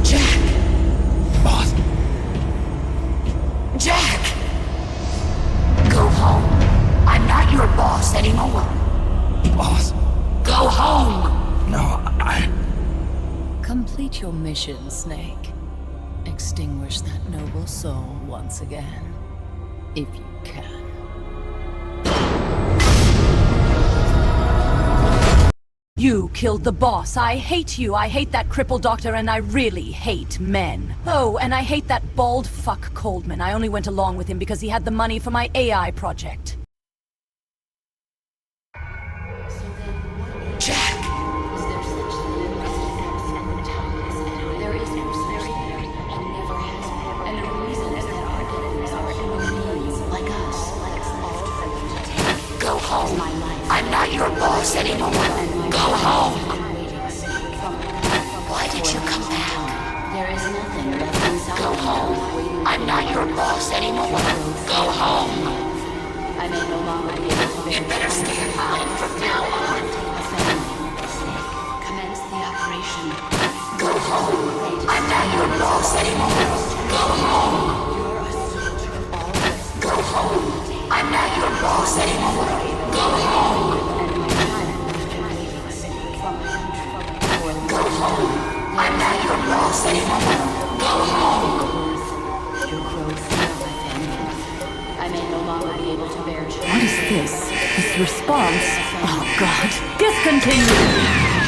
Jack! Boss. Jack! Go home. I'm not your boss anymore. Boss. Go home! No, Complete your mission, Snake. Extinguish that noble soul once again. If you can. You killed the boss. I hate you. I hate that crippled doctor, and I really hate men. Oh, and I hate that bald fuck Coldman. I only went along with him because he had the money for my AI project. Jack! Is there such thing as force and timeless? There is no such thing, and never has been. And the reason is that our enemies are human beings, like us, all for you to take. Go home. My life. I'm not your boss anymore. Go home. Why did you come back? There is nothing left inside. Go home. I'm not your boss anymore. Go home. I may no longer be able to bear. You better stay alive from now on. Commence the operation. Go home. I'm not your boss anymore. Go home. Go home. I'm not your boss anymore. Go home. Go home. I'm not your boss anymore. Go home. I may no longer be able to bear. What is this? This response? Oh, God. Discontinue!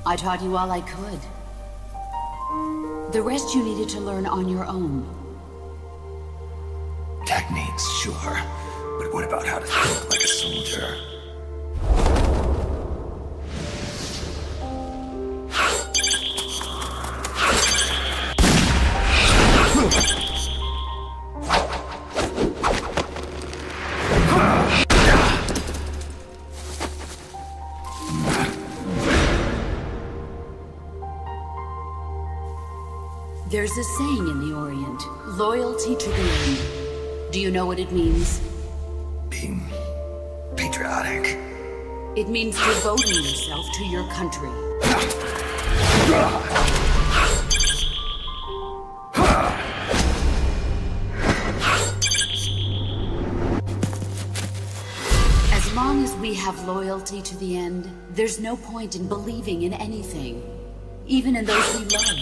I taught you all I could. The rest you needed to learn on your own. Techniques, sure. But what about how to think like a soldier? There's a saying in the Orient, loyalty to the end. Do you know what it means? Being patriotic. It means devoting yourself to your country. As long as we have loyalty to the end, there's no point in believing in anything, even in those we love.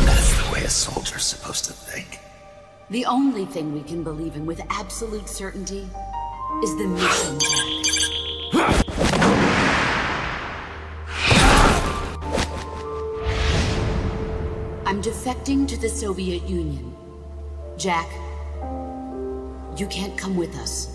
That's the way a soldier's supposed to think. The only thing we can believe in with absolute certainty is the mission, Jack. I'm defecting to the Soviet Union. Jack, you can't come with us.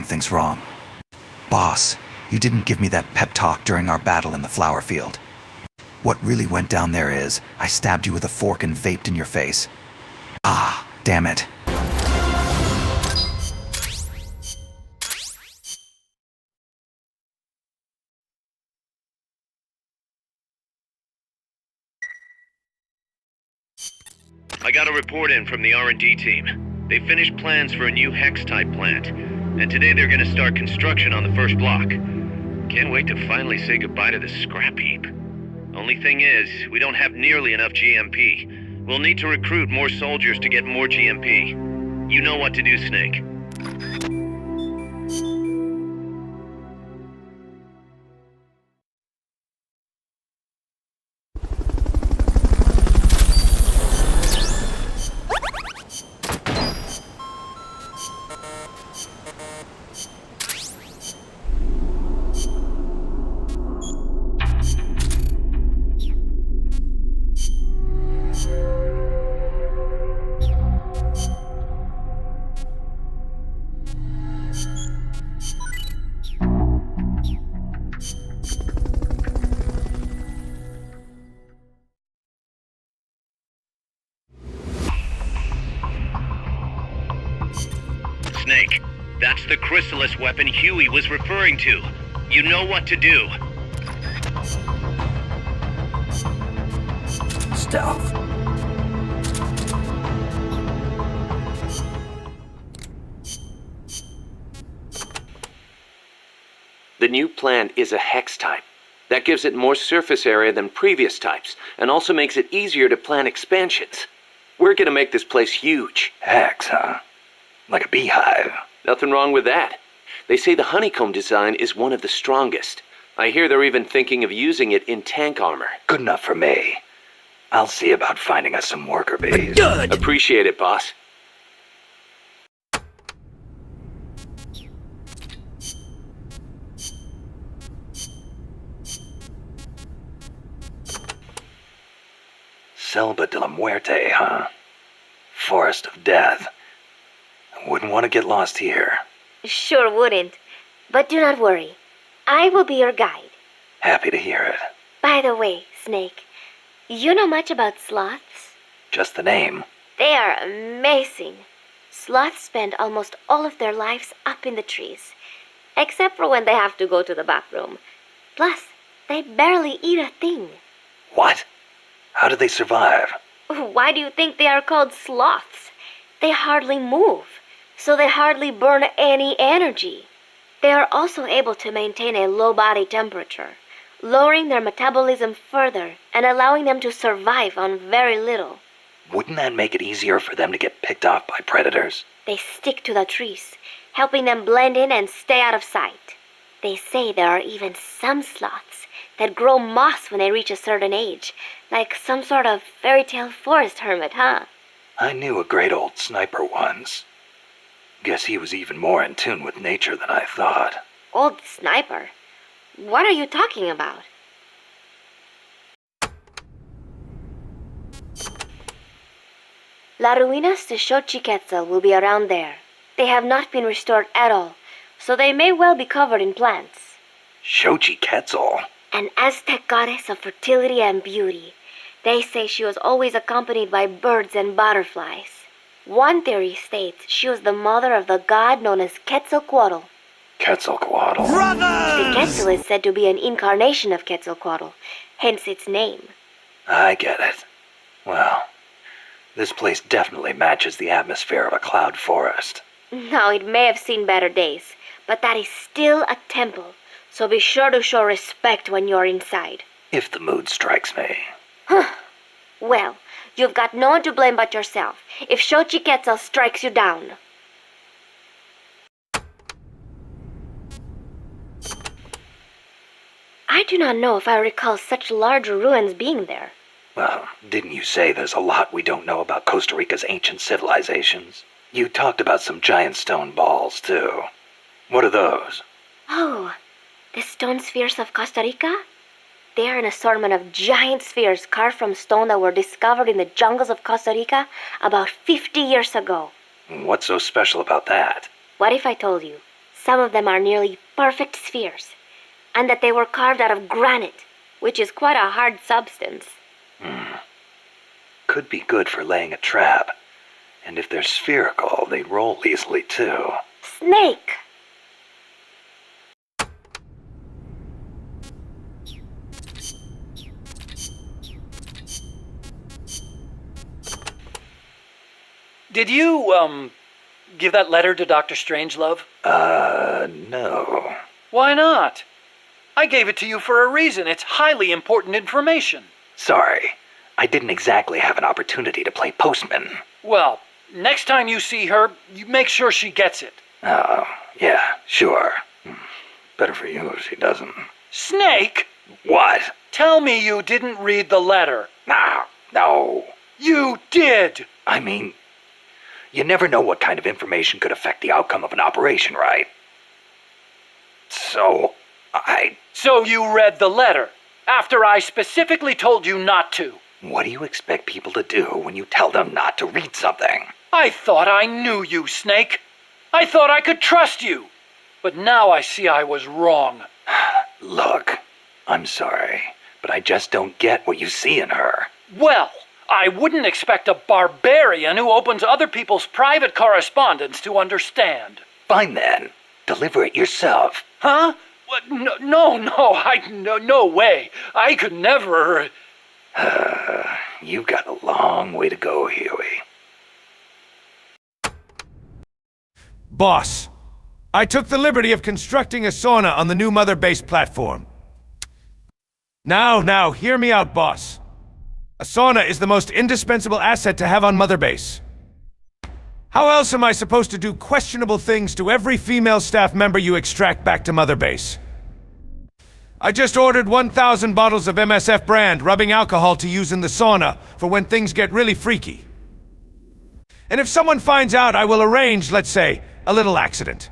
Things wrong. Boss, you didn't give me that pep talk during our battle in the flower field. What really went down there is, I stabbed you with a fork and vaped in your face. Ah, damn it. I got a report in from the R&D team. They finished plans for a new Hex-type plant. And today they're gonna start construction on the first block. Can't wait to finally say goodbye to this scrap heap. Only thing is, we don't have nearly enough GMP. We'll need to recruit more soldiers to get more GMP. You know what to do, Snake. That's the chrysalis weapon Huey was referring to. You know what to do. Stealth. The new plant is a hex type. That gives it more surface area than previous types, and also makes it easier to plan expansions. We're gonna make this place huge. Hex, huh? Like a beehive. Nothing wrong with that. They say the honeycomb design is one of the strongest. I hear they're even thinking of using it in tank armor. Good enough for me. I'll see about finding us some worker bees. Good! Appreciate it, boss. Selva de la Muerte, huh? Forest of Death. Wouldn't want to get lost here. Sure wouldn't. But do not worry. I will be your guide. Happy to hear it. By the way, Snake, you know much about sloths? Just the name. They are amazing. Sloths spend almost all of their lives up in the trees, except for when they have to go to the bathroom. Plus, they barely eat a thing. What? How do they survive? Why do you think they are called sloths? They hardly move, so they hardly burn any energy. They are also able to maintain a low body temperature, lowering their metabolism further and allowing them to survive on very little. Wouldn't that make it easier for them to get picked off by predators? They stick to the trees, helping them blend in and stay out of sight. They say there are even some sloths that grow moss when they reach a certain age, like some sort of fairy tale forest hermit, huh? I knew a great old sniper once. Guess he was even more in tune with nature than I thought. Old sniper? What are you talking about? La Ruinas de Xochiquetzal will be around there. They have not been restored at all, so they may well be covered in plants. Xochiquetzal? An Aztec goddess of fertility and beauty. They say she was always accompanied by birds and butterflies. One theory states she was the mother of the god known as Quetzalcoatl. Quetzalcoatl? Brothers! The Quetzal is said to be an incarnation of Quetzalcoatl, hence its name. I get it. Well, this place definitely matches the atmosphere of a cloud forest. Now, it may have seen better days, but that is still a temple, so be sure to show respect when you're inside. If the mood strikes me. Well, you've got no one to blame but yourself if Xochiquetzal strikes you down. I do not know if I recall such large ruins being there. Well, didn't you say there's a lot we don't know about Costa Rica's ancient civilizations? You talked about some giant stone balls, too. What are those? Oh, the stone spheres of Costa Rica? They are an assortment of giant spheres carved from stone that were discovered in the jungles of Costa Rica about 50 years ago. What's so special about that? What if I told you some of them are nearly perfect spheres, and that they were carved out of granite, which is quite a hard substance? Could be good for laying a trap. And if they're spherical, they roll easily, too. Snake! Did you, give that letter to Dr. Strangelove? No. Why not? I gave it to you for a reason. It's highly important information. Sorry. I didn't exactly have an opportunity to play postman. Well, next time you see her, you make sure she gets it. Oh, yeah, sure. Better for you if she doesn't. Snake! What? Tell me you didn't read the letter. No. You did! I mean, you never know what kind of information could affect the outcome of an operation, right? So you read the letter, after I specifically told you not to. What do you expect people to do when you tell them not to read something? I thought I knew you, Snake. I thought I could trust you. But now I see I was wrong. Look, I'm sorry, but I just don't get what you see in her. Well, I wouldn't expect a barbarian who opens other people's private correspondence to understand. Fine then. Deliver it yourself. Huh? What? No way. I could never... You've got a long way to go, Huey. Boss, I took the liberty of constructing a sauna on the new Mother Base platform. Now, hear me out, boss. A sauna is the most indispensable asset to have on Mother Base. How else am I supposed to do questionable things to every female staff member you extract back to Mother Base? I just ordered 1,000 bottles of MSF brand rubbing alcohol to use in the sauna for when things get really freaky. And if someone finds out, I will arrange, let's say, a little accident.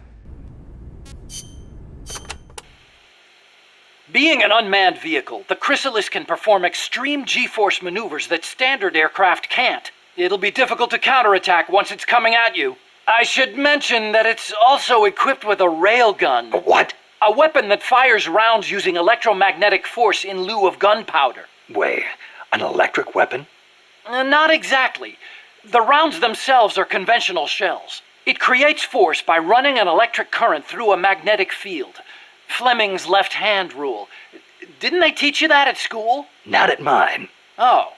Being an unmanned vehicle, the Chrysalis can perform extreme G-force maneuvers that standard aircraft can't. It'll be difficult to counterattack once it's coming at you. I should mention that it's also equipped with a railgun. A what? A weapon that fires rounds using electromagnetic force in lieu of gunpowder. Wait, an electric weapon? Not exactly. The rounds themselves are conventional shells. It creates force by running an electric current through a magnetic field. Fleming's left-hand rule. Didn't they teach you that at school? Not at mine. Oh.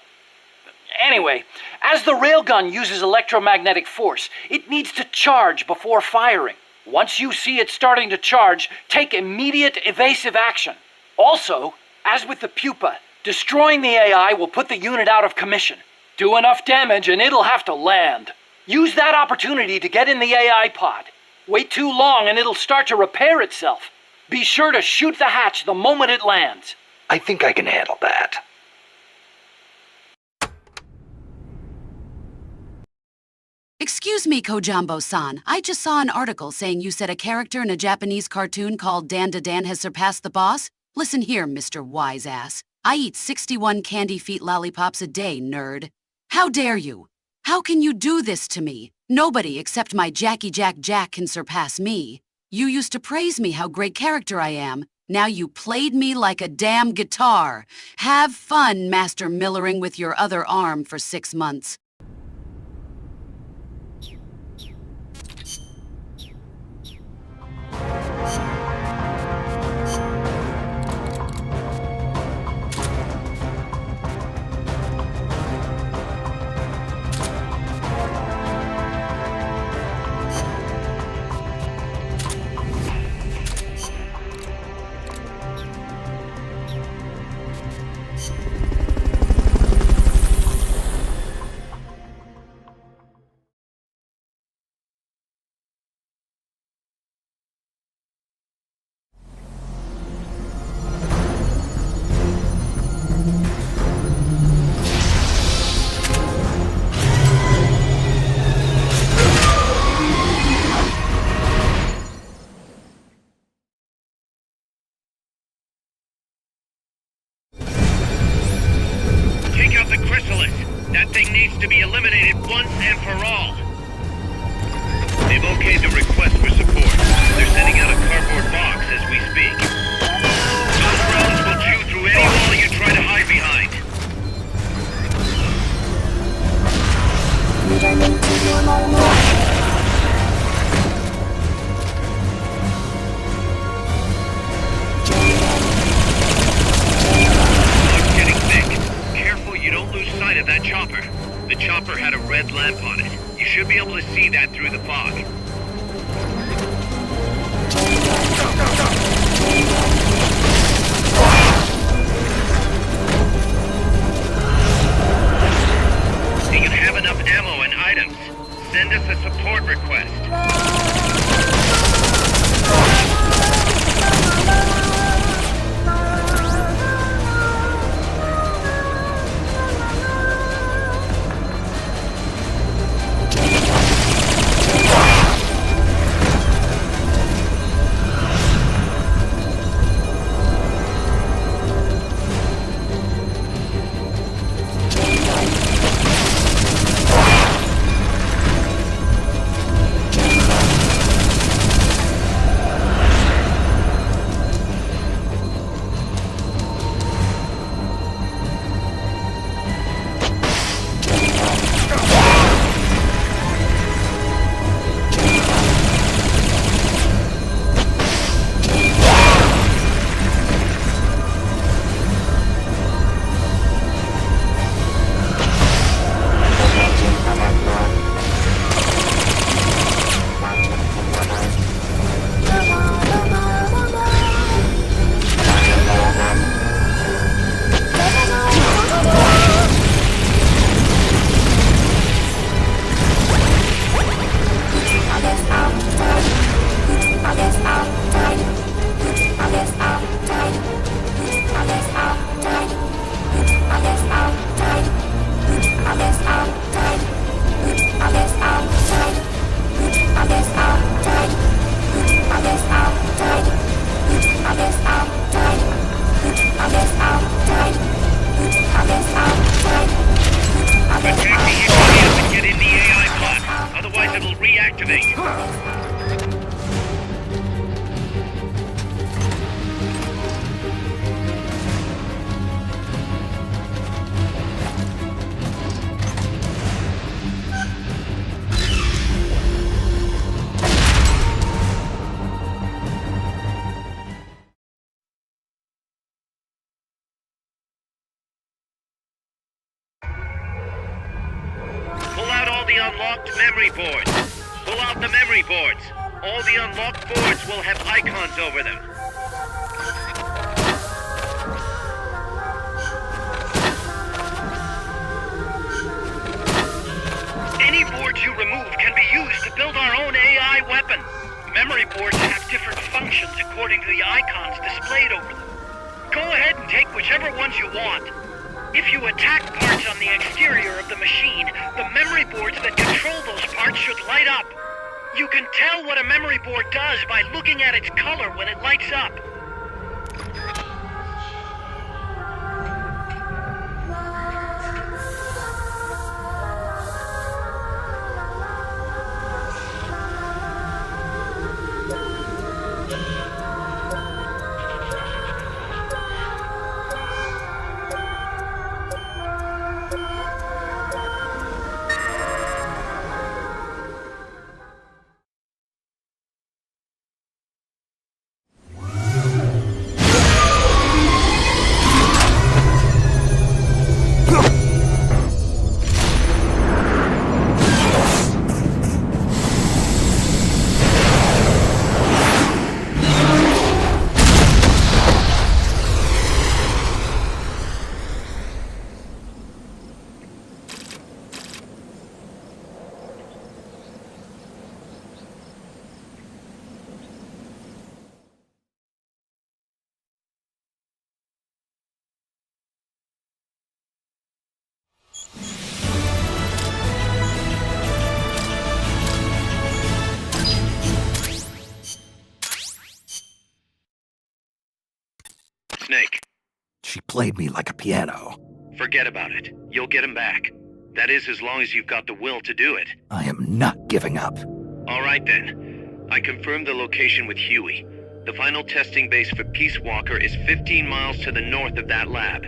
Anyway, as the railgun uses electromagnetic force, it needs to charge before firing. Once you see it starting to charge, take immediate evasive action. Also, as with the pupa, destroying the AI will put the unit out of commission. Do enough damage and it'll have to land. Use that opportunity to get in the AI pod. Wait too long and it'll start to repair itself. Be sure to shoot the hatch the moment it lands. I think I can handle that. Excuse me, Kojambo-san. I just saw an article saying you said a character in a Japanese cartoon called Dan to Dan has surpassed the boss. Listen here, Mr. Wise-Ass. I eat 61 candy feet lollipops a day, nerd. How dare you? How can you do this to me? Nobody except my Jackie Jack Jack can surpass me. You used to praise me how great character I am. Now you played me like a damn guitar. Have fun, Master Millering with your other arm for 6 months. That thing needs to be eliminated once and for all. They've okayed the request for support. They're sending out a cardboard box as we speak. Those rounds will chew through any wall you try to hide behind. Fog's getting thick. Careful you don't lose sight of that chopper. The chopper had a red lamp on it. You should be able to see that through the fog. Do you have enough ammo and items? Send us a support request. activate. Pull out all the unlocked memory boards. Pull out the memory boards. All the unlocked boards will have icons over them. Any boards you remove can be used to build our own AI weapon. Memory boards have different functions according to the icons displayed over them. Go ahead and take whichever ones you want. If you attack parts on the exterior of the machine, the memory boards that control those parts should light up. You can tell what a memory board does by looking at its color when it lights up. Snake. She played me like a piano. Forget about it. You'll get him back. That is, as long as you've got the will to do it. I am not giving up. All right, then. I confirmed the location with Huey. The final testing base for Peace Walker is 15 miles to the north of that lab.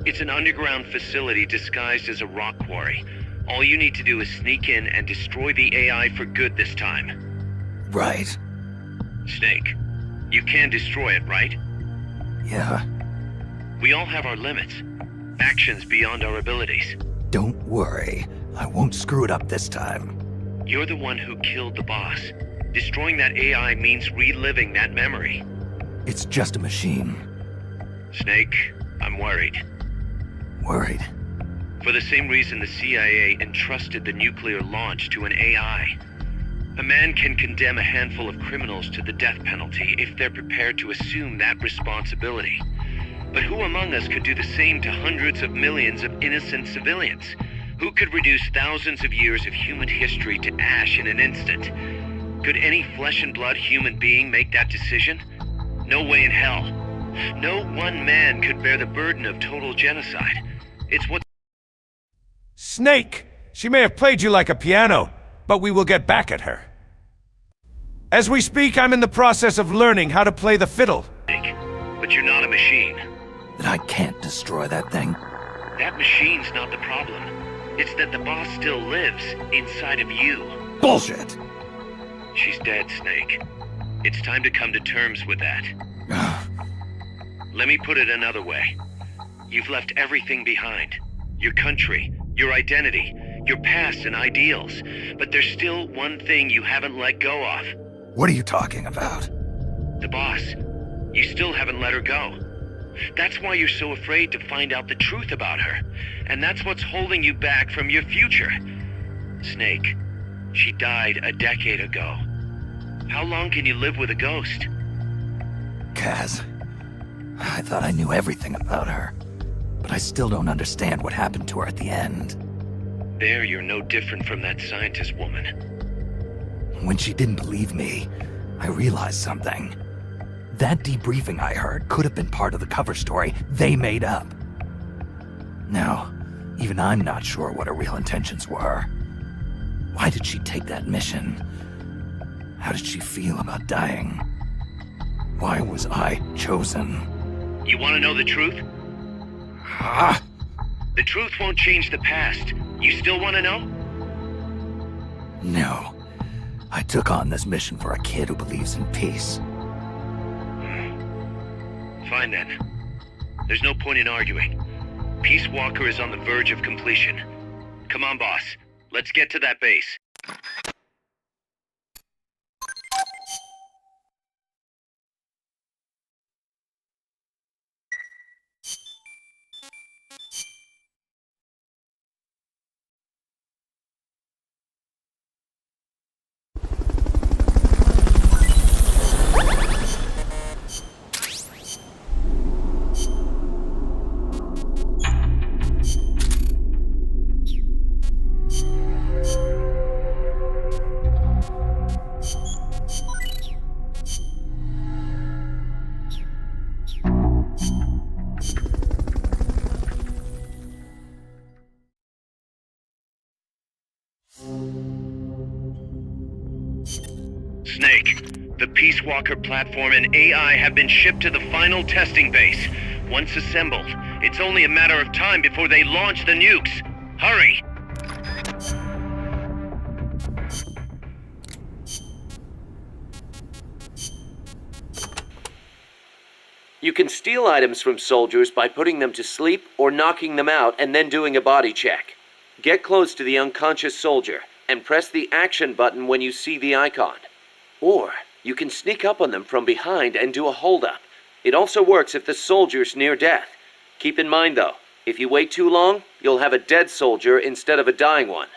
It's an underground facility disguised as a rock quarry. All you need to do is sneak in and destroy the AI for good this time. Right. Snake, you can destroy it, right? Yeah. We all have our limits. Actions beyond our abilities. Don't worry. I won't screw it up this time. You're the one who killed the boss. Destroying that AI means reliving that memory. It's just a machine. Snake, I'm worried. Worried? For the same reason the CIA entrusted the nuclear launch to an AI. A man can condemn a handful of criminals to the death penalty if they're prepared to assume that responsibility. But who among us could do the same to hundreds of millions of innocent civilians? Who could reduce thousands of years of human history to ash in an instant? Could any flesh and blood human being make that decision? No way in hell. No one man could bear the burden of total genocide. It's what... Snake! She may have played you like a piano, but we will get back at her. As we speak, I'm in the process of learning how to play the fiddle. But you're not a machine. Then I can't destroy that thing. That machine's not the problem. It's that the boss still lives inside of you. Bullshit! She's dead, Snake. It's time to come to terms with that. Let me put it another way. You've left everything behind. Your country, your identity, your past and ideals. But there's still one thing you haven't let go of. What are you talking about? The boss. You still haven't let her go. That's why you're so afraid to find out the truth about her. And that's what's holding you back from your future. Snake, she died a decade ago. How long can you live with a ghost? Kaz, I thought I knew everything about her. But I still don't understand what happened to her at the end. There, you're no different from that scientist woman. When she didn't believe me, I realized something. That debriefing I heard could have been part of the cover story they made up. Now, even I'm not sure what her real intentions were. Why did she take that mission? How did she feel about dying? Why was I chosen? You want to know the truth? Ah! The truth won't change the past. You still want to know? No. I took on this mission for a kid who believes in peace. Fine then. There's no point in arguing. Peace Walker is on the verge of completion. Come on, boss. Let's get to that base. Snake, the Peace Walker platform and AI have been shipped to the final testing base. Once assembled, it's only a matter of time before they launch the nukes. Hurry! You can steal items from soldiers by putting them to sleep or knocking them out and then doing a body check. Get close to the unconscious soldier and press the action button when you see the icon. Or you can sneak up on them from behind and do a hold-up. It also works if the soldier's near death. Keep in mind though, if you wait too long, you'll have a dead soldier instead of a dying one.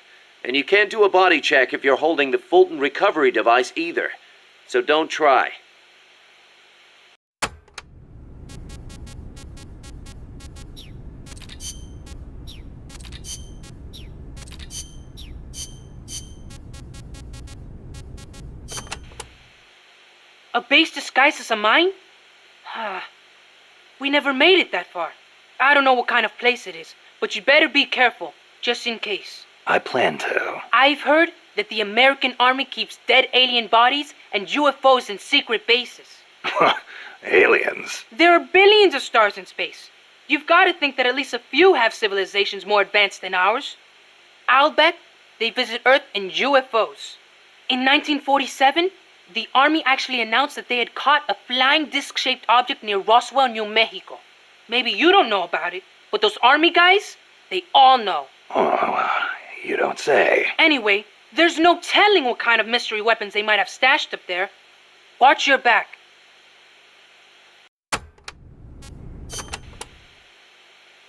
And you can't do a body check if you're holding the Fulton recovery device either. So don't try. A base disguised as a mine? We never made it that far. I don't know what kind of place it is, but you better be careful, just in case. I plan to. I've heard that the American Army keeps dead alien bodies and UFOs in secret bases. Aliens? There are billions of stars in space. You've got to think that at least a few have civilizations more advanced than ours. I'll bet they visit Earth in UFOs. In 1947, the Army actually announced that they had caught a flying disc-shaped object near Roswell, New Mexico. Maybe you don't know about it, but those Army guys, they all know. Oh, you don't say. Anyway, there's no telling what kind of mystery weapons they might have stashed up there. Watch your back.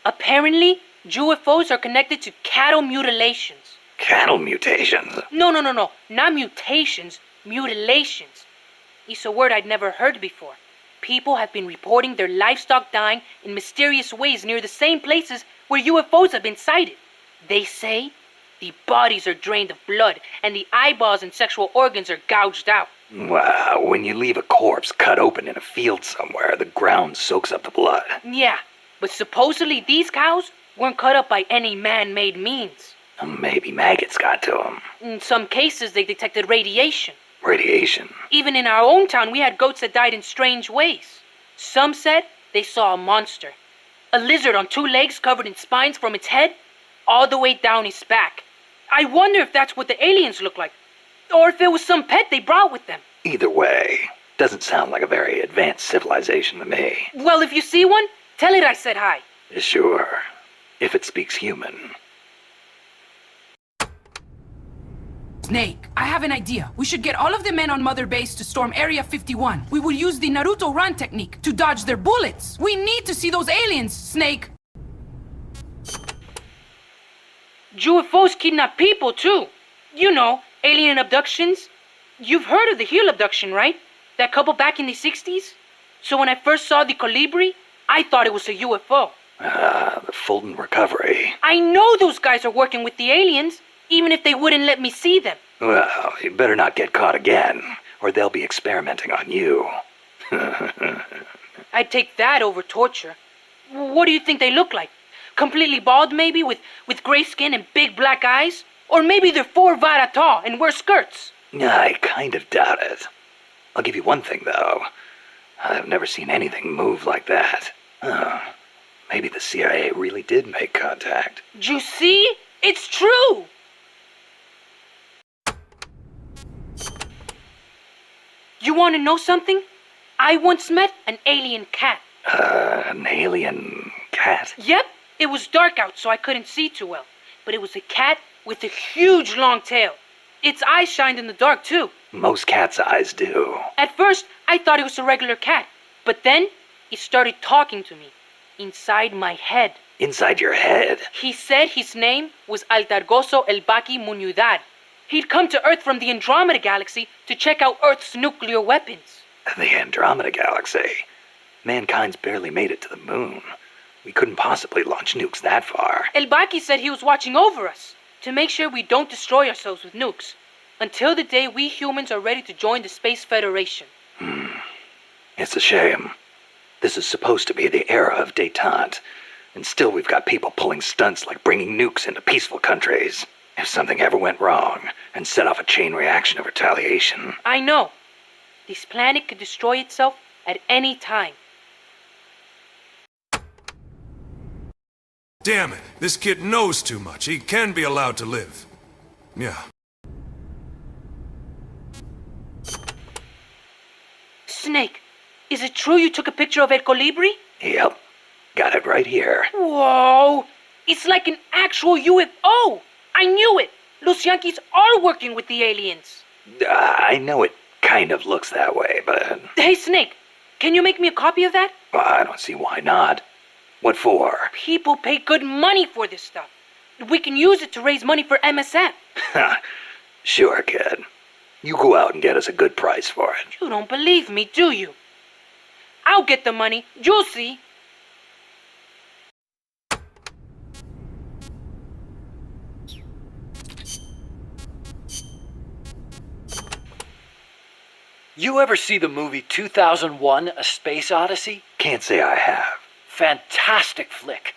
Apparently, UFOs are connected to cattle mutilations. Cattle mutations? No, not mutations. Mutilations. It's a word I'd never heard before. People have been reporting their livestock dying in mysterious ways near the same places where UFOs have been sighted. They say the bodies are drained of blood and the eyeballs and sexual organs are gouged out. Wow, when you leave a corpse cut open in a field somewhere, the ground soaks up the blood. Yeah, but supposedly these cows weren't cut up by any man-made means. Maybe maggots got to them. In some cases, they detected radiation. Radiation? Even in our own town, we had goats that died in strange ways. Some said they saw a monster. A lizard on 2 legs covered in spines from its head all the way down his back. I wonder if that's what the aliens look like. Or if it was some pet they brought with them. Either way, doesn't sound like a very advanced civilization to me. Well, if you see one, tell it I said hi. Sure. If it speaks human. Snake, I have an idea. We should get all of the men on Mother Base to storm Area 51. We will use the Naruto run technique to dodge their bullets. We need to see those aliens, Snake. UFOs kidnap people, too. You know, alien abductions. You've heard of the Heel abduction, right? That couple back in the 60s? So when I first saw the Colibri, I thought it was a UFO. The Fulton recovery. I know those guys are working with the aliens, even if they wouldn't let me see them. Well, you better not get caught again, or they'll be experimenting on you. I'd take that over torture. What do you think they look like? Completely bald, maybe, with gray skin and big black eyes? Or maybe they're 4 vara tall and wear skirts. I kind of doubt it. I'll give you one thing, though. I've never seen anything move like that. Maybe the CIA really did make contact. You see? It's true! You want to know something? I once met an alien cat. An alien cat? Yep, it was dark out, so I couldn't see too well. But it was a cat with a huge long tail. Its eyes shined in the dark, too. Most cats' eyes do. At first, I thought it was a regular cat. But then, it started talking to me. Inside my head. Inside your head? He said his name was Altargoso El Baki Muñudad. He'd come to Earth from the Andromeda Galaxy to check out Earth's nuclear weapons. The Andromeda Galaxy? Mankind's barely made it to the moon. We couldn't possibly launch nukes that far. El Baki said he was watching over us to make sure we don't destroy ourselves with nukes until the day we humans are ready to join the Space Federation. It's a shame. This is supposed to be the era of détente, and still we've got people pulling stunts like bringing nukes into peaceful countries. If something ever went wrong and set off a chain reaction of retaliation... I know. This planet could destroy itself at any time. Damn it, this kid knows too much. He can be allowed to live. Yeah. Snake, is it true you took a picture of El Colibri? Yep. Got it right here. Whoa! It's like an actual UFO! I knew it! Los Yankees are working with the aliens. I know it kind of looks that way, but... Hey, Snake, can you make me a copy of that? Well, I don't see why not. What for? People pay good money for this stuff. We can use it to raise money for MSF. Sure, kid. You go out and get us a good price for it. You don't believe me, do you? I'll get the money. You'll see. You ever see the movie 2001: A Space Odyssey? Can't say I have. Fantastic flick.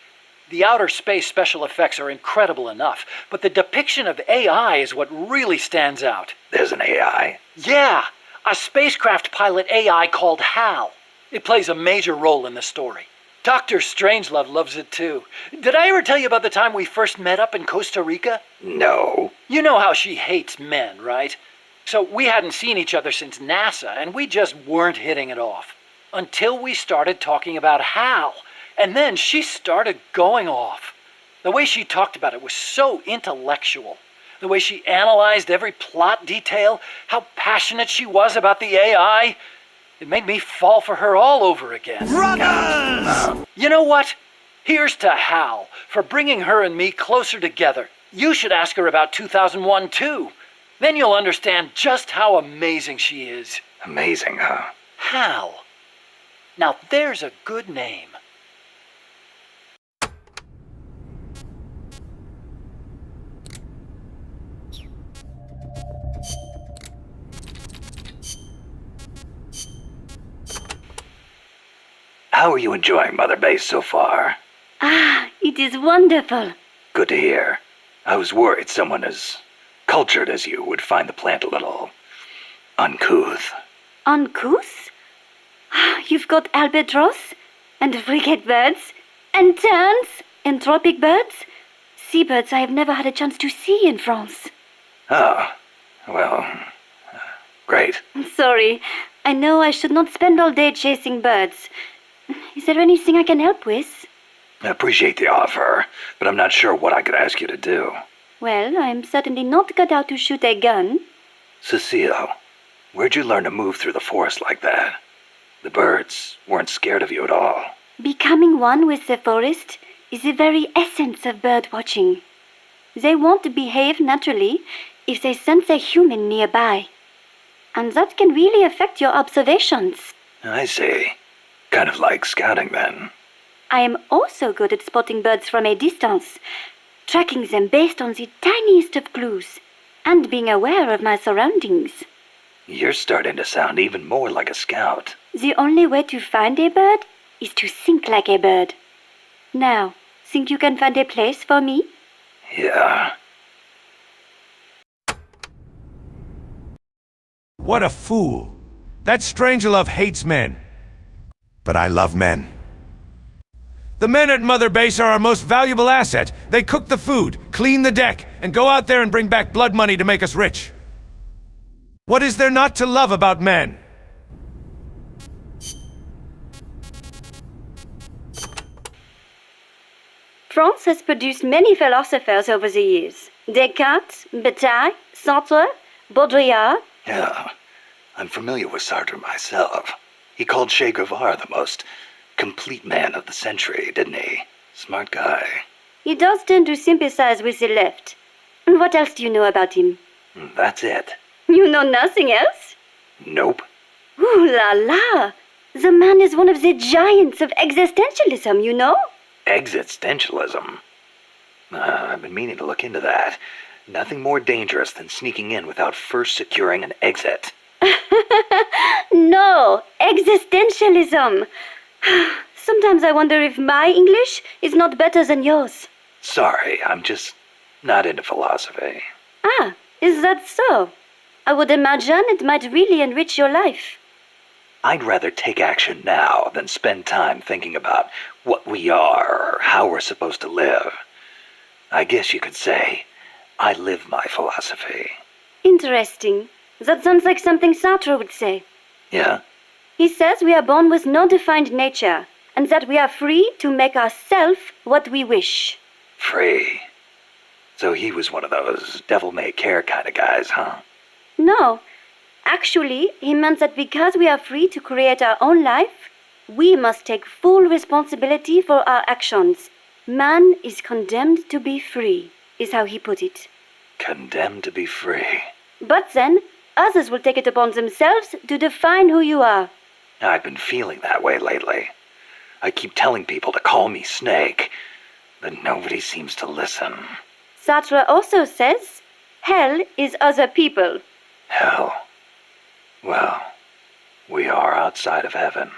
The outer space special effects are incredible enough, but the depiction of AI is what really stands out. There's an AI? Yeah, a spacecraft pilot AI called HAL. It plays a major role in the story. Dr. Strangelove loves it too. Did I ever tell you about the time we first met up in Costa Rica? No. You know how she hates men, right? So we hadn't seen each other since NASA, and we just weren't hitting it off. Until we started talking about HAL. And then she started going off. The way she talked about it was so intellectual. The way she analyzed every plot detail, how passionate she was about the AI. It made me fall for her all over again. Brothers! You know what? Here's to Hal for bringing her and me closer together. You should ask her about 2001 too. Then you'll understand just how amazing she is. Amazing, huh? Hal. Now there's a good name. How are you enjoying Mother Base so far? It is wonderful. Good to hear. I was worried someone as cultured as you would find the plant a little uncouth. Uncouth? You've got albatross, and frigate birds, and terns, and tropic birds. Seabirds I have never had a chance to see in France. Oh, well, great. I'm sorry. I know I should not spend all day chasing birds. Is there anything I can help with? I appreciate the offer, but I'm not sure what I could ask you to do. Well, I'm certainly not cut out to shoot a gun. Cecile, where'd you learn to move through the forest like that? The birds weren't scared of you at all. Becoming one with the forest is the very essence of bird watching. They won't behave naturally if they sense a human nearby. And that can really affect your observations. I see. Kind of like scouting, then. I am also good at spotting birds from a distance, tracking them based on the tiniest of clues, and being aware of my surroundings. You're starting to sound even more like a scout. The only way to find a bird is to think like a bird. Now, think you can find a place for me? Yeah. What a fool. That Strangelove hates men. But I love men. The men at Mother Base are our most valuable asset. They cook the food, clean the deck, and go out there and bring back blood money to make us rich. What is there not to love about men? France has produced many philosophers over the years. Descartes, Bataille, Sartre, Baudrillard. Yeah, I'm familiar with Sartre myself. He called Che Guevara the most complete man of the century, didn't he? Smart guy. He does tend to sympathize with the left. And what else do you know about him? That's it. You know nothing else? Nope. Ooh la la! The man is one of the giants of existentialism, you know? Existentialism? I've been meaning to look into that. Nothing more dangerous than sneaking in without first securing an exit. No, existentialism. Sometimes I wonder if my English is not better than yours. Sorry, I'm just not into philosophy. Ah, is that so? I would imagine it might really enrich your life. I'd rather take action now than spend time thinking about what we are or how we're supposed to live. I guess you could say I live my philosophy. Interesting. That sounds like something Sartre would say. Yeah? He says we are born with no defined nature, and that we are free to make ourselves what we wish. Free. So he was one of those devil-may-care kind of guys, huh? No. Actually, he meant that because we are free to create our own life, we must take full responsibility for our actions. Man is condemned to be free, is how he put it. Condemned to be free. But then, others will take it upon themselves to define who you are. I've been feeling that way lately. I keep telling people to call me Snake, but nobody seems to listen. Sartre also says, hell is other people. Hell? Well, we are outside of heaven.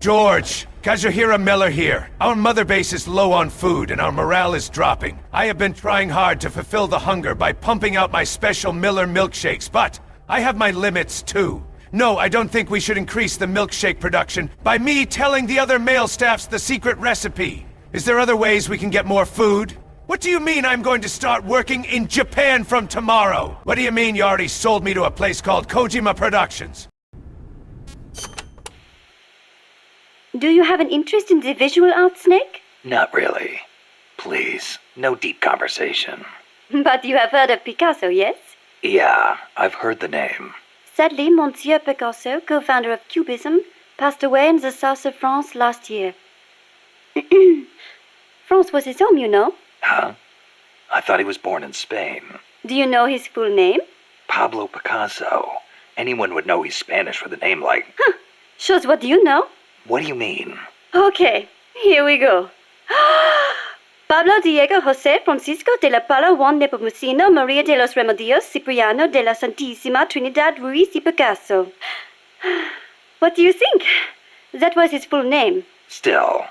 George, Kazuhira Miller here. Our mother base is low on food and our morale is dropping. I have been trying hard to fulfill the hunger by pumping out my special Miller milkshakes, but I have my limits too. No, I don't think we should increase the milkshake production by me telling the other male staffs the secret recipe. Is there other ways we can get more food? What do you mean I'm going to start working in Japan from tomorrow? What do you mean you already sold me to a place called Kojima Productions? Do you have an interest in the visual art, Snake? Not really. Please, no deep conversation. But you have heard of Picasso, yes? Yeah, I've heard the name. Sadly, Monsieur Picasso, co-founder of Cubism, passed away in the south of France last year. France was his home, you know. Huh? I thought he was born in Spain. Do you know his full name? Pablo Picasso. Anyone would know he's Spanish with a name like... Huh. Shows what you know. What do you mean? Okay, here we go. Pablo Diego José Francisco de la Pala Juan Nepomuceno Maria de los Remedios Cipriano de la Santísima Trinidad Ruiz y Picasso. What do you think? That was his full name. Still,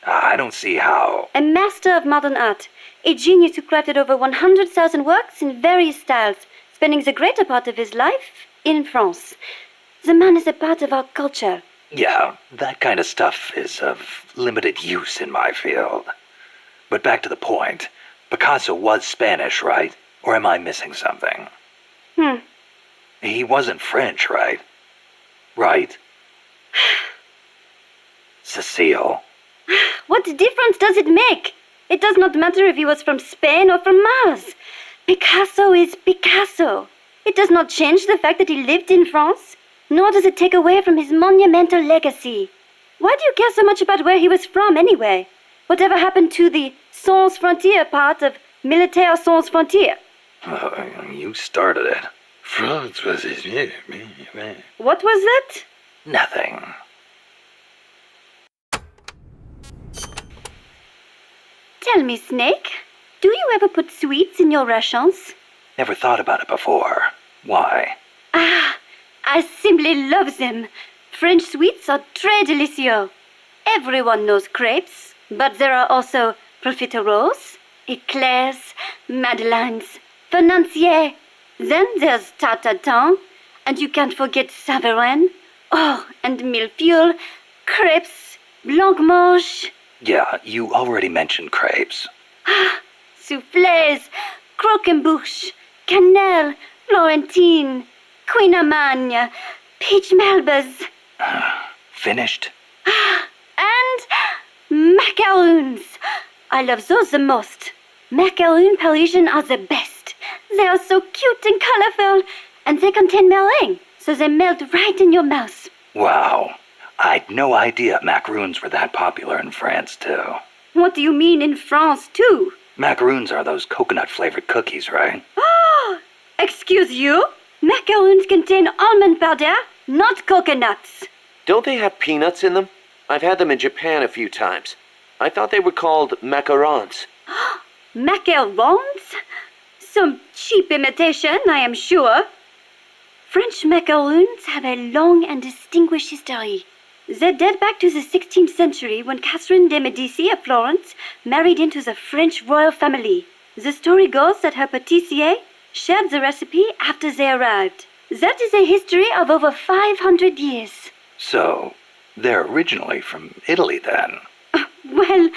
I don't see how... A master of modern art. A genius who crafted over 100,000 works in various styles, spending the greater part of his life in France. The man is a part of our culture. Yeah, that kind of stuff is of limited use in my field. But back to the point. Picasso was Spanish, right? Or am I missing something? He wasn't French, right? Right? Cecile. What difference does it make? It does not matter if he was from Spain or from Mars. Picasso is Picasso. It does not change the fact that he lived in France, nor does it take away from his monumental legacy. Why do you care so much about where he was from, anyway? Whatever happened to the sans frontière part of Militaire sans frontière? You started it. France was his... What was that? Nothing. Tell me, Snake, do you ever put sweets in your rations? Never thought about it before. Why? Ah, I simply love them. French sweets are très délicieux. Everyone knows crepes, but there are also profiteroles, eclairs, Madeleines, Financier. Then there's Tartatin, and you can't forget Savarin. Oh, and Millefiole, crepes, blancmange. Yeah, you already mentioned crepes. Soufflés, croquembouche, cannelle, Florentine, Queen Amagne, peach melbas. Finished? And macaroons. I love those the most. Macaroon Parisian are the best. They are so cute and colorful, and they contain meringue, so they melt right in your mouth. Wow. I'd no idea macaroons were that popular in France, too. What do you mean in France, too? Macaroons are those coconut-flavored cookies, right? Oh, excuse you? Macaroons contain almond powder, not coconuts. Don't they have peanuts in them? I've had them in Japan a few times. I thought they were called macarons. Macarons? Some cheap imitation, I am sure. French macaroons have a long and distinguished history. They date back to the 16th century when Catherine de' Medici of Florence married into the French royal family. The story goes that her pâtissier shared the recipe after they arrived. That is a history of over 500 years. So, they're originally from Italy, then? Well,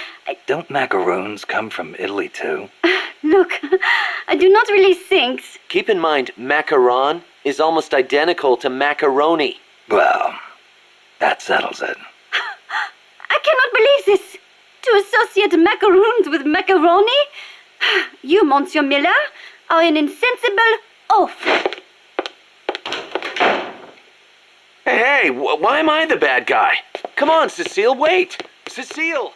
Don't macaroons come from Italy, too? Look, I do not really think. Keep in mind, macaron is almost identical to macaroni. Well, that settles it. I cannot believe this. To associate macaroons with macaroni? You, Monsieur Miller, are an insensible oaf. Hey, why am I the bad guy? Come on, Cecile, wait! Cecile!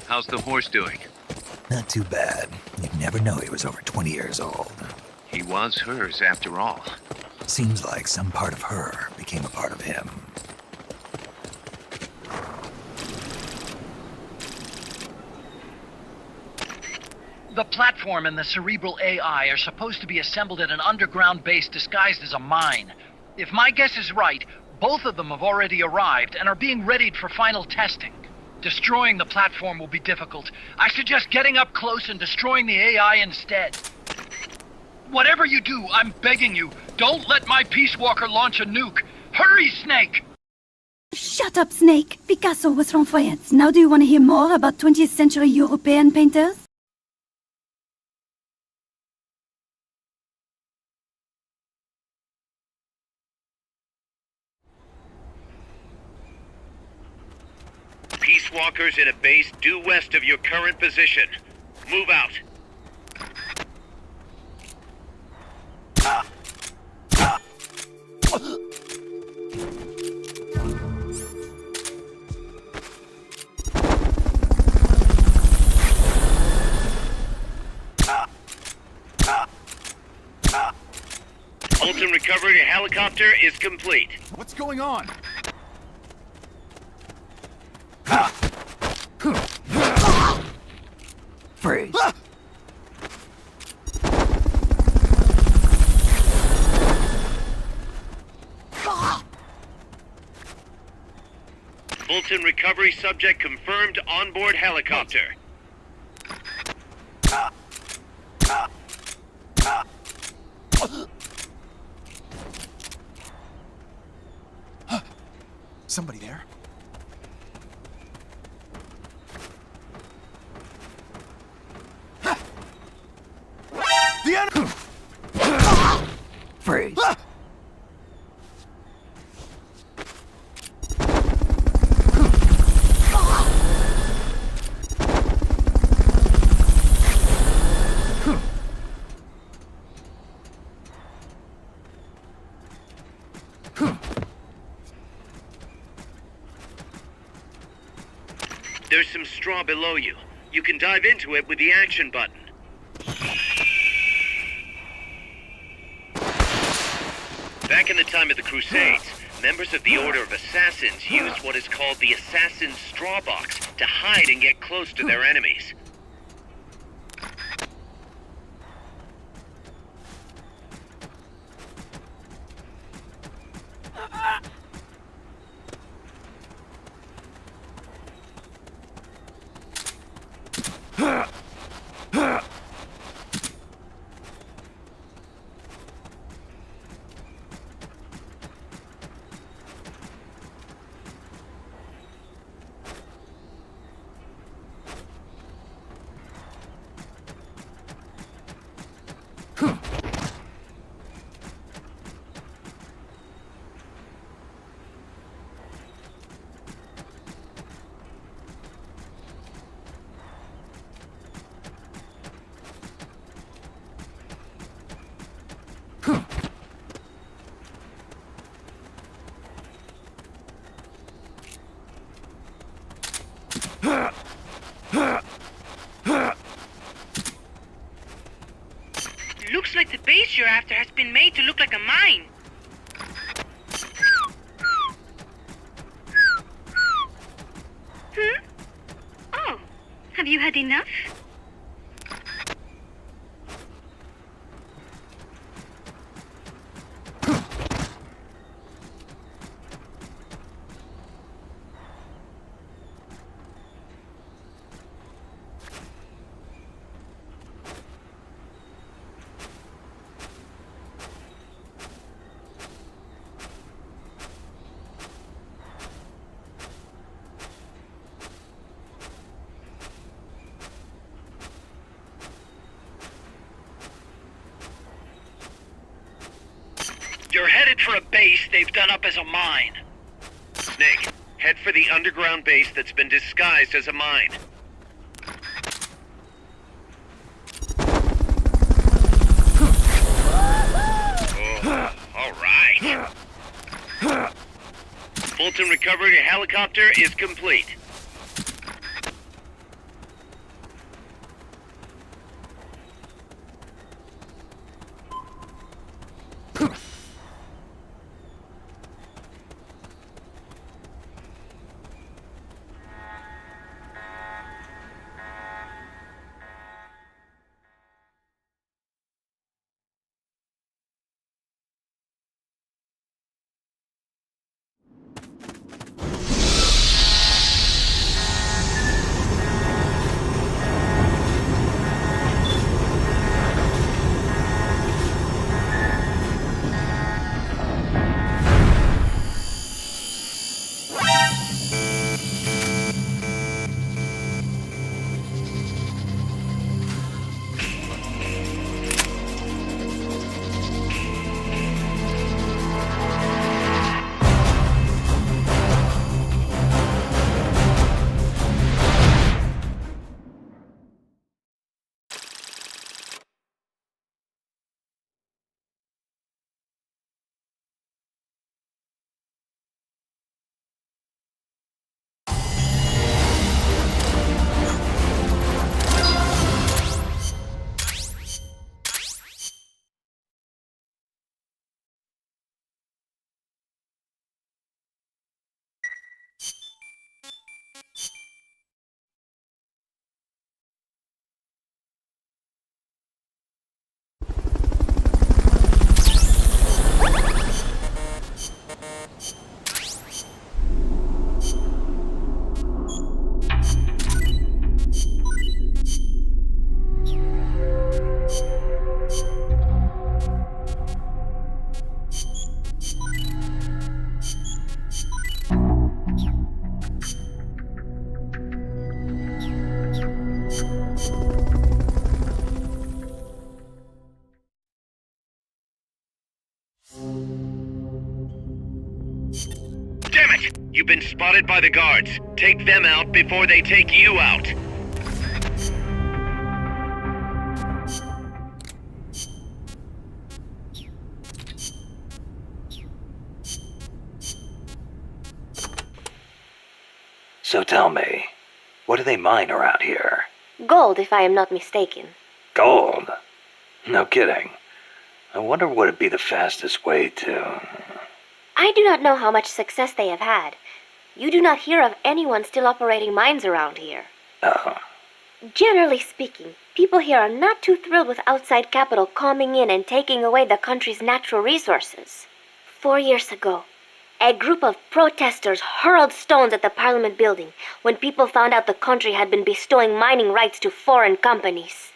How's the horse doing? Not too bad. You'd never know he was over 20 years old. He was hers, after all. Seems like some part of her became a part of him. The platform and the cerebral AI are supposed to be assembled at an underground base disguised as a mine. If my guess is right, both of them have already arrived and are being readied for final testing. Destroying the platform will be difficult. I suggest getting up close and destroying the AI instead. Whatever you do, I'm begging you, don't let my Peace Walker launch a nuke. Hurry, Snake! Shut up, Snake. Picasso was from France. Now do you want to hear more about 20th century European painters? Peace Walkers in a base due west of your current position. Move out. Fulton recovery helicopter is complete. What's going on? Freeze. Fulton recovery subject confirmed onboard helicopter. Somebody there? The enemy! Freeze. There's some straw below you. You can dive into it with the action button. Back in the time of the Crusades, members of the Order of Assassins used what is called the Assassin's Straw Box to hide and get close to their enemies. Looks like the base you're after has been made to look like a mine. Oh, have you had enough? You're headed for a base they've done up as a mine. Snake, head for the underground base that's been disguised as a mine. Oh, all right. Fulton recovery helicopter is complete. Damn it! You've been spotted by the guards. Take them out before they take you out. So tell me, What do they mine around here? Gold, if I am not mistaken. Gold? No kidding. I wonder what would be the fastest way to... I do not know how much success they have had. You do not hear of anyone still operating mines around here. Oh. Generally speaking, people here are not too thrilled with outside capital coming in and taking away the country's natural resources. 4 years ago, a group of protesters hurled stones at the Parliament building when people found out the country had been bestowing mining rights to foreign companies.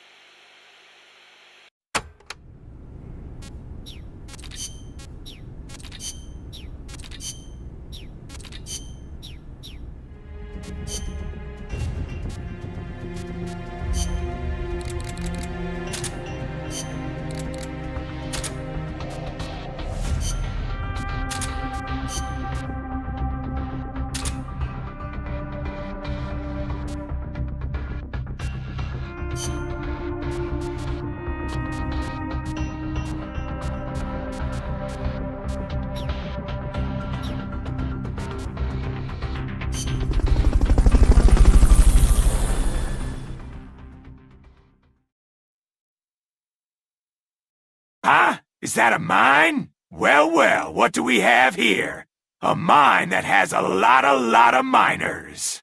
Huh? Is that a mine? Well, well, what do we have here? A mine that has a lot of miners.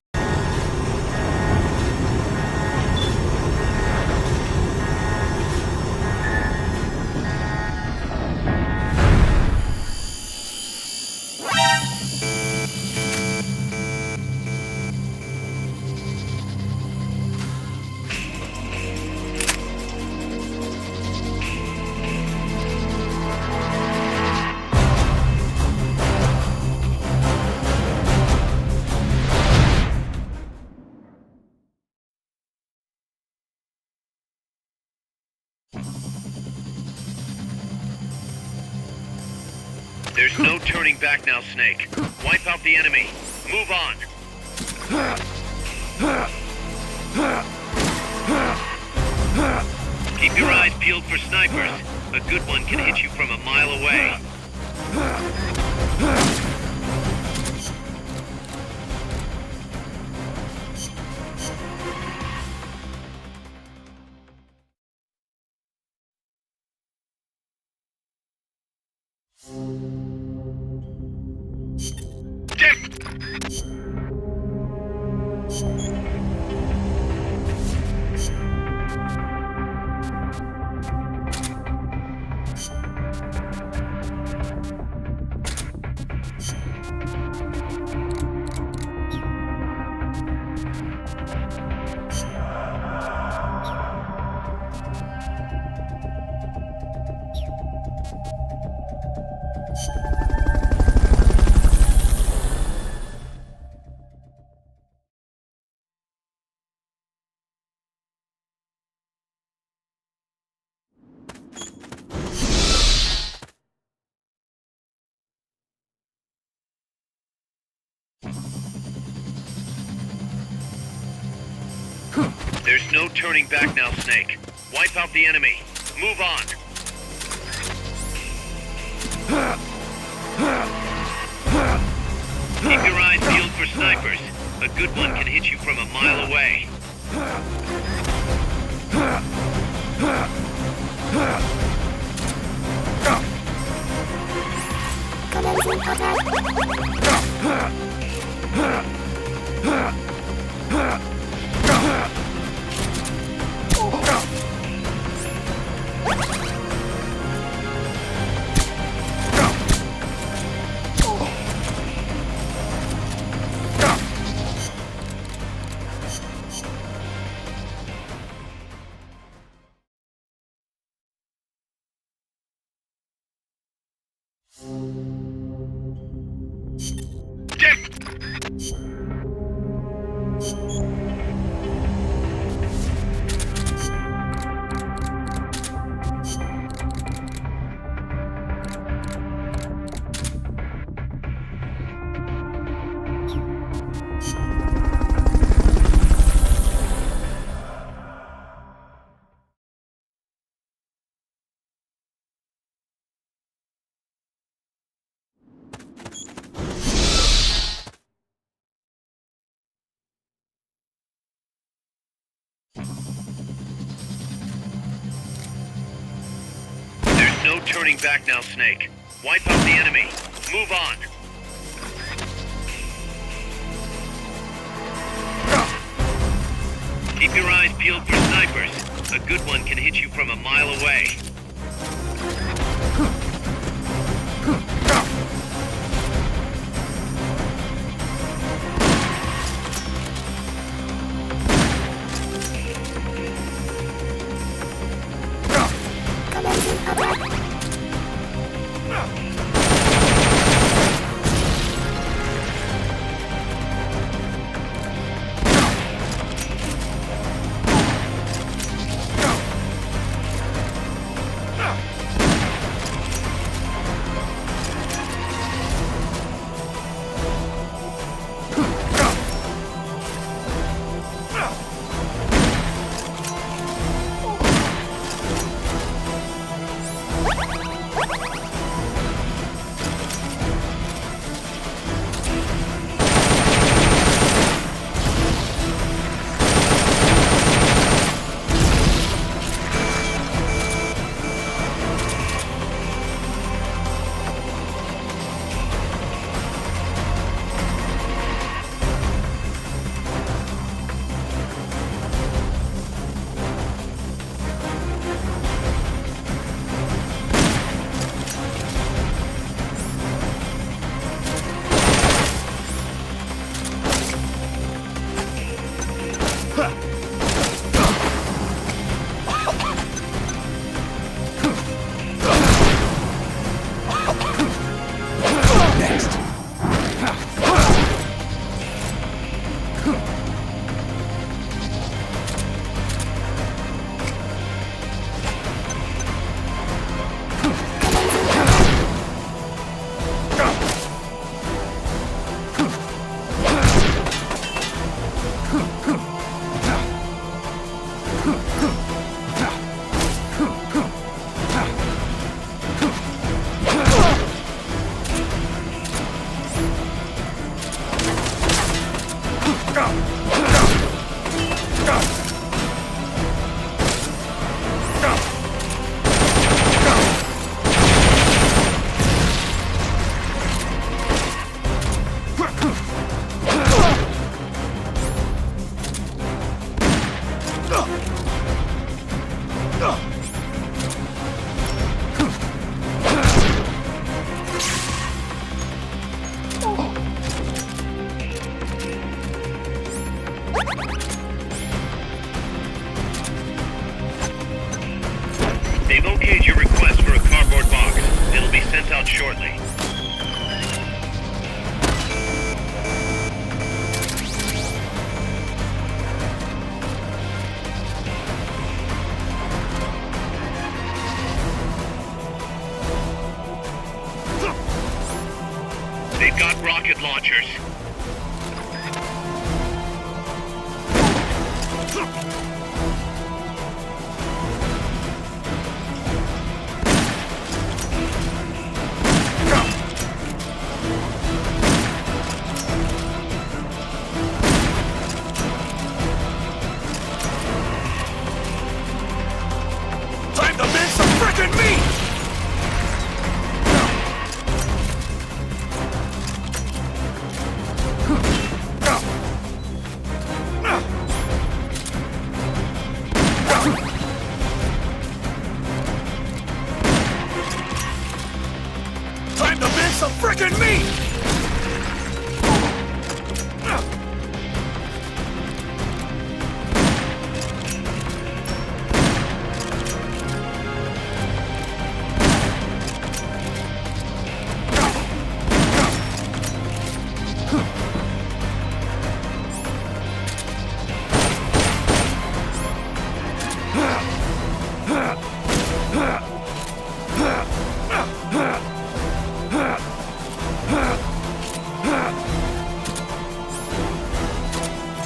There's no turning back now, Snake. Wipe out the enemy. Move on. Keep your eyes peeled for snipers. A good one can hit you from a mile away. There's no turning back now, Snake. Wipe out the enemy. Move on. Keep your eyes peeled for snipers. A good one can hit you from a mile away. Commencing attack. no turning back now, Snake. Wipe out the enemy. Move on. Keep your eyes peeled for snipers. A good one can hit you from a mile away. They've okayed your request for a cardboard box. It'll be sent out shortly. They've got rocket launchers. Time to make some frickin' meat! Time to make some frickin' meat!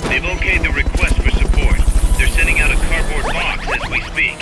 They've okayed the request for support. They're sending out a cardboard box as we speak.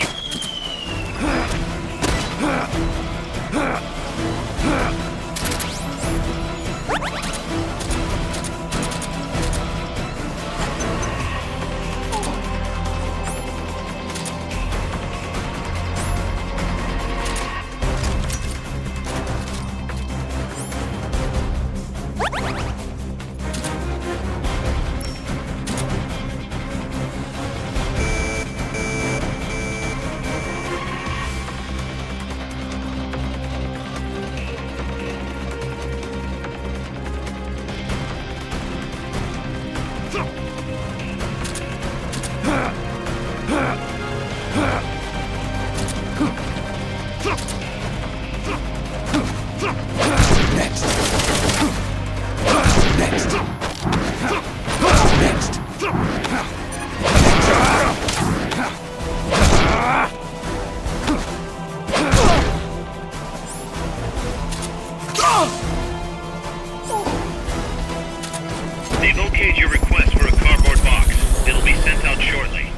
They've okayed your request for a cardboard box. It'll be sent out shortly.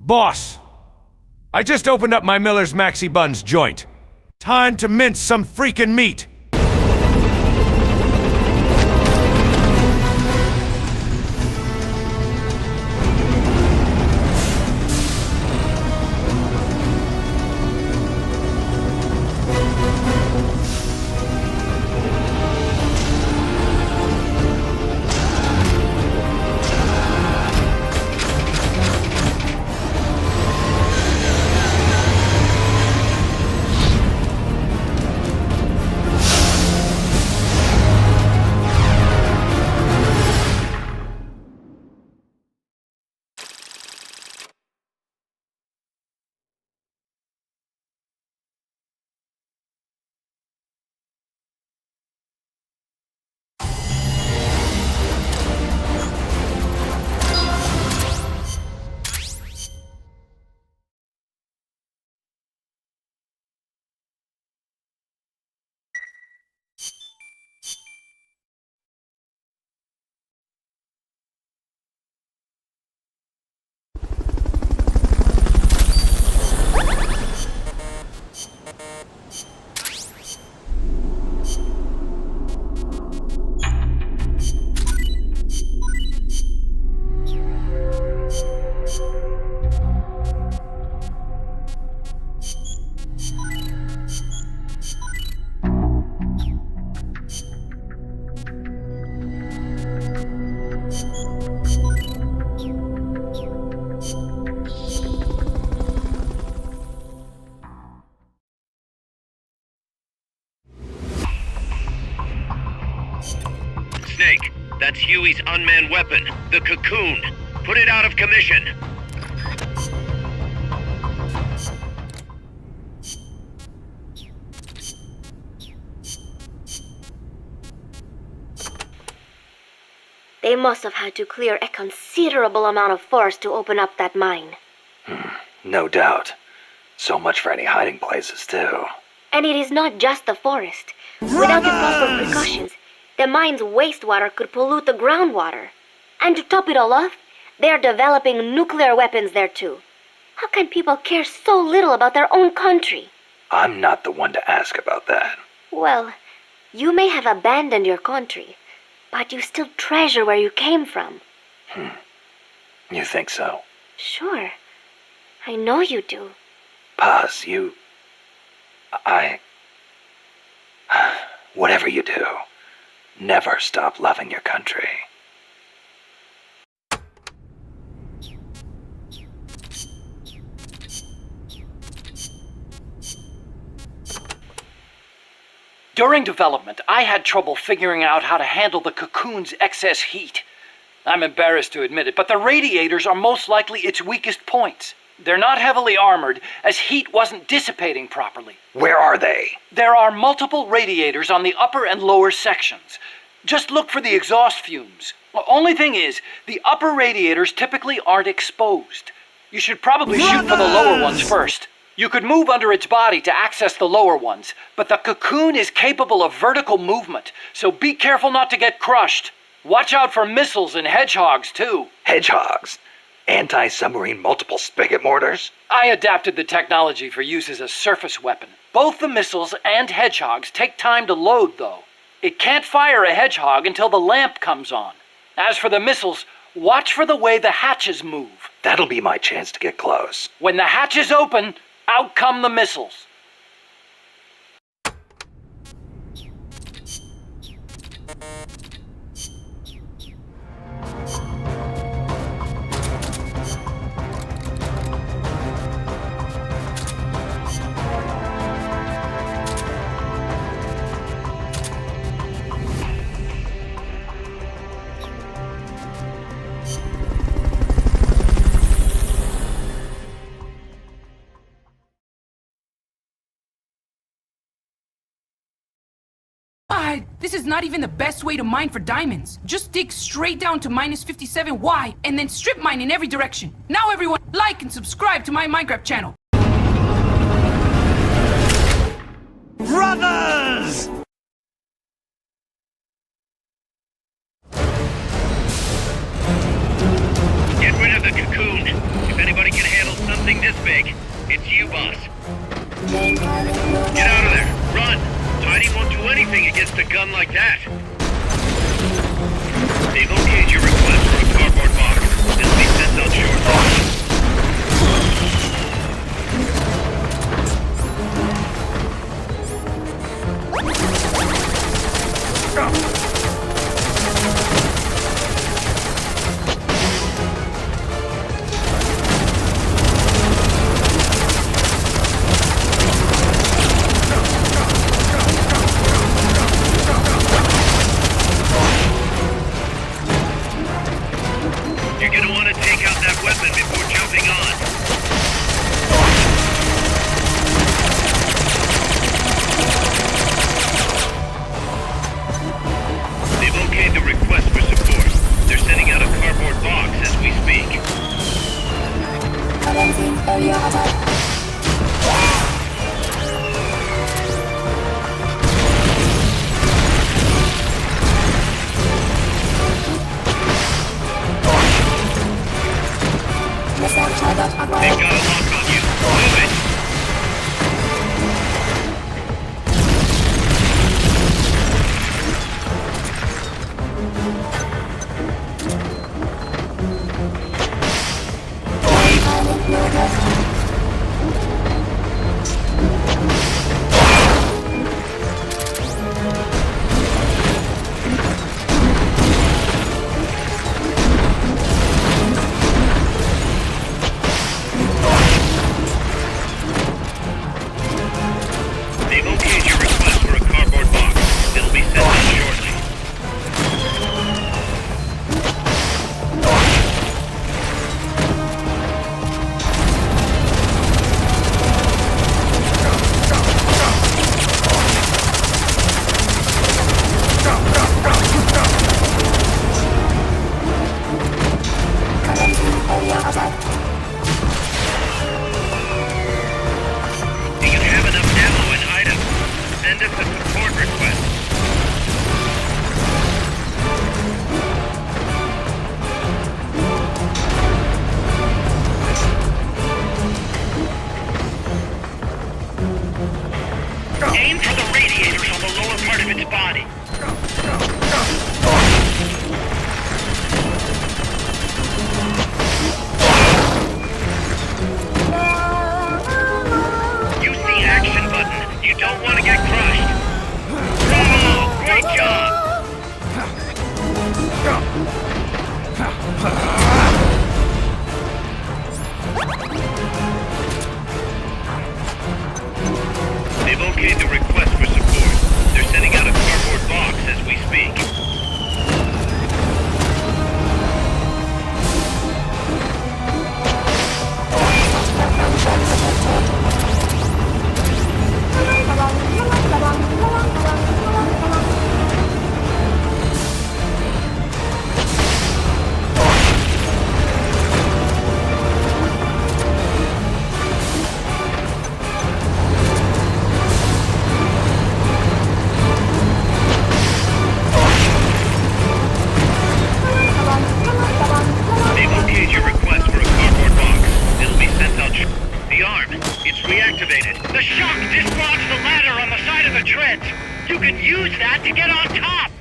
Boss! I just opened up my Miller's Maxi Buns joint. Time to mince some freaking meat! That's Huey's unmanned weapon, the Cocoon. Put it out of commission. They must have had to clear a considerable amount of forest to open up that mine. No doubt. So much for any hiding places, too. And it is not just the forest. Without the proper precautions, the mine's wastewater could pollute the groundwater. And to top it all off, they're developing nuclear weapons there too. How can people care so little about their own country? I'm not the one to ask about that. Well, you may have abandoned your country, but you still treasure where you came from. You think so? Sure. I know you do. Paz, whatever you do, never stop loving your country. During development, I had trouble figuring out how to handle the Cocoon's excess heat. I'm embarrassed to admit it, but the radiators are most likely its weakest points. They're not heavily armored, as heat wasn't dissipating properly. Where are they? There are multiple radiators on the upper and lower sections. Just look for the exhaust fumes. The only thing is, the upper radiators typically aren't exposed. You should probably shoot for the lower ones first. You could move under its body to access the lower ones, but the Cocoon is capable of vertical movement, so be careful not to get crushed. Watch out for missiles and hedgehogs, too. Hedgehogs? Anti-submarine multiple spigot mortars? I adapted the technology for use as a surface weapon. Both the missiles and hedgehogs take time to load, though. It can't fire a hedgehog until the lamp comes on. As for the missiles, watch for the way the hatches move. That'll be my chance to get close. When the hatches open, out come the missiles. This is not even the best way to mine for diamonds. Just dig straight down to minus 57Y and then strip mine in every direction. Now everyone, like and subscribe to my Minecraft channel. Brothers! Get rid of the Cocoon. If anybody can handle something this big, it's you, boss. Get out of there. Run. Tiny won't do anything against a gun like that. They locate your request for a cardboard box. This will be sent out shortly. You're gonna want to take out that weapon before Aim for the radiators on the lower part of its body. Use the action button. You don't want to get crushed. Bravo! Great job! They've okayed the request for support. They're sending out a cardboard box as we speak. They've okayed your request for a cardboard box. It'll be sent out. The arm, it's reactivated. The shock dislodged the ladder on the side of the treads. You can use that to get on top.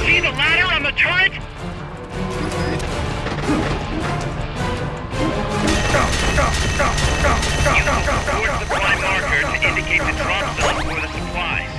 See the ladder on the turret? Use the supply marker to indicate the drop zone for the supplies.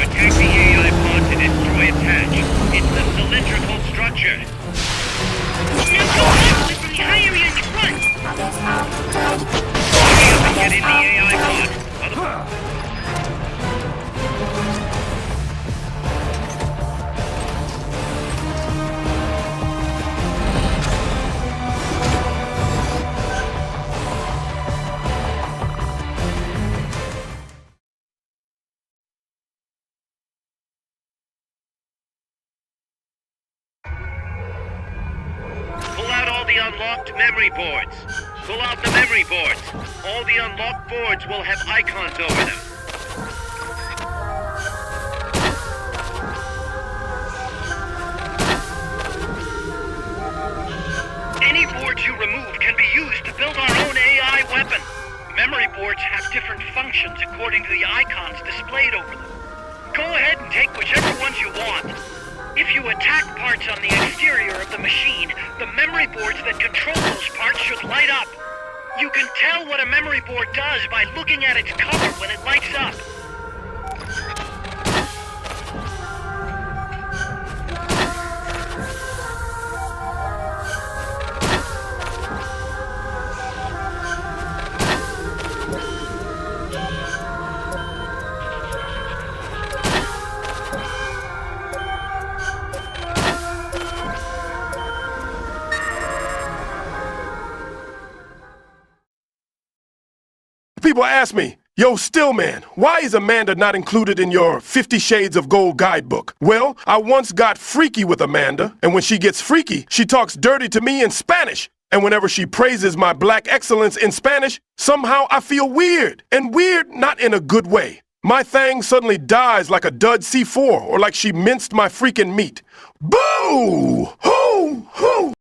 Attack the AI pod to destroy its hatch. It's the cylindrical structure. Now go left from the high area in the front. Get in the AI pod. Pull out all the unlocked memory boards. Pull out the memory boards. All the unlocked boards will have icons over them. Any boards you remove can be used to build our own AI weapon. Memory boards have different functions according to the icons displayed over them. Go ahead and take whichever ones you want. If you attack parts on the exterior of the machine, the memory boards that control those parts should light up. You can tell what a memory board does by looking at its color when it lights up. People ask me, yo, Stillman, why is Amanda not included in your 50 Shades of Gold guidebook? Well, I once got freaky with Amanda, and when she gets freaky, she talks dirty to me in Spanish. And whenever she praises my black excellence in Spanish, somehow I feel weird. And weird not in a good way. My thing suddenly dies like a dud C4, or like she minced my freaking meat. Boo! Hoo! Hoo!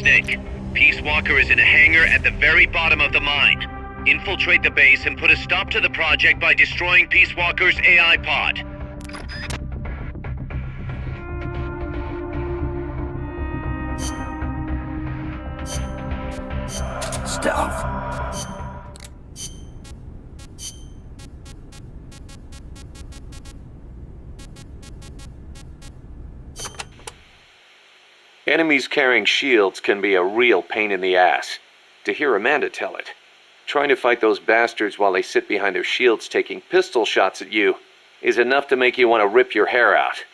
Snake. Peace Walker is in a hangar at the very bottom of the mine. Infiltrate the base and put a stop to the project by destroying Peace Walker's AI pod. Stealth. Enemies carrying shields can be a real pain in the ass. To hear Amanda tell it. Trying to fight those bastards while they sit behind their shields taking pistol shots at you is enough to make you want to rip your hair out.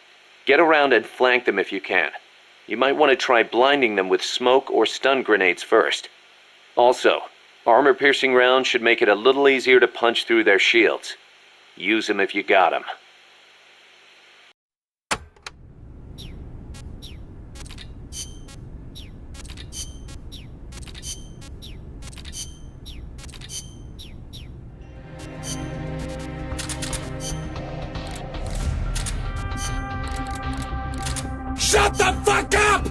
Get around and flank them if you can. You might want to try blinding them with smoke or stun grenades first. Also, armor-piercing rounds should make it a little easier to punch through their shields. Use them if you got them. Shut the fuck up!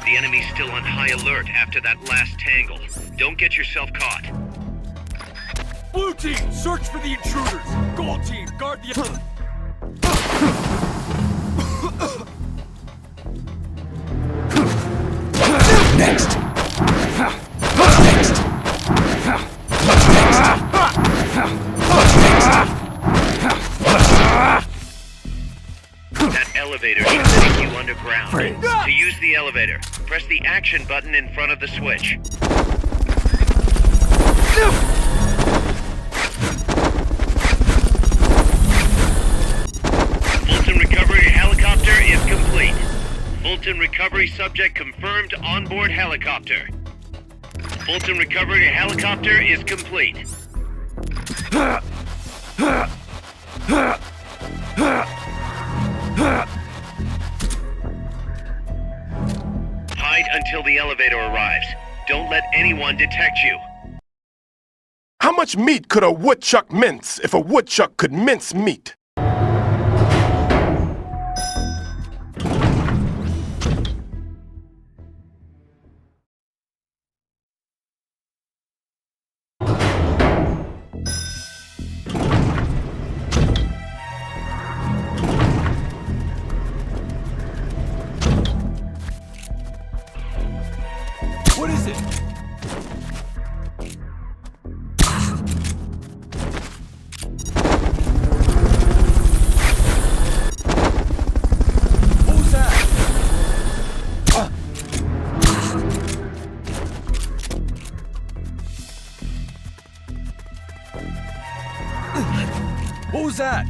The enemy's still on high alert after that last tangle. Don't get yourself caught. Blue team, search for the intruders. Gold team, guard the... Next! That elevator should take you underground. To use the elevator, press the action button in front of the switch. Fulton recovery helicopter is complete. Fulton recovery subject confirmed onboard helicopter. Fulton recovery helicopter is complete. Hide until the elevator arrives. Don't let anyone detect you. How much meat could a woodchuck mince if a woodchuck could mince meat? What is it? What was that? What was that?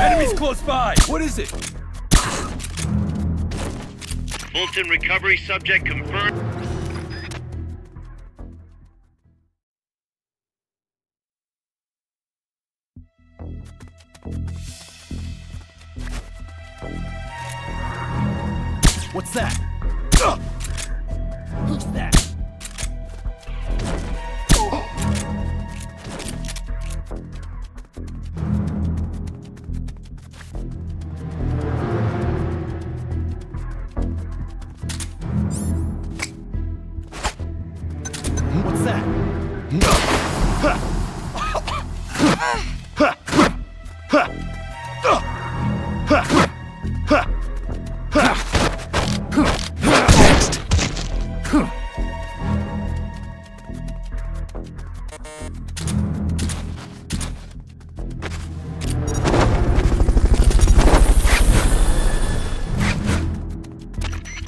Enemies close by! What is it? Fulton recovery subject confirmed. What's that? Who's that? What's that?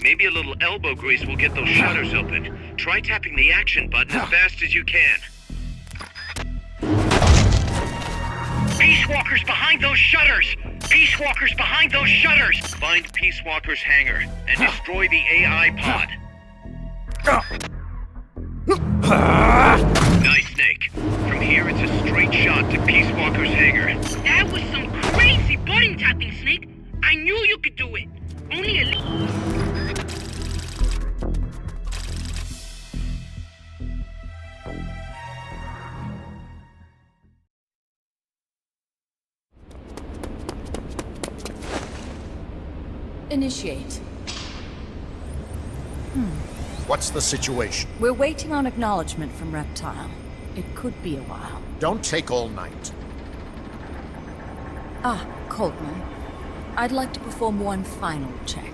Maybe a little elbow grease will get those shutters open. Try tapping the action button as fast as you can. Peace Walker's behind those shutters! Peace Walker's behind those shutters! Find Peace Walker's hangar and destroy the AI pod. Nice, Snake. From here, it's a straight shot to Peace Walker's hangar. That was some crazy button tapping, Snake. I knew you could do it. Only a Initiate. What's the situation? We're waiting on acknowledgement from Reptile. It could be a while. Don't take all night. Coldman. I'd like to perform one final check.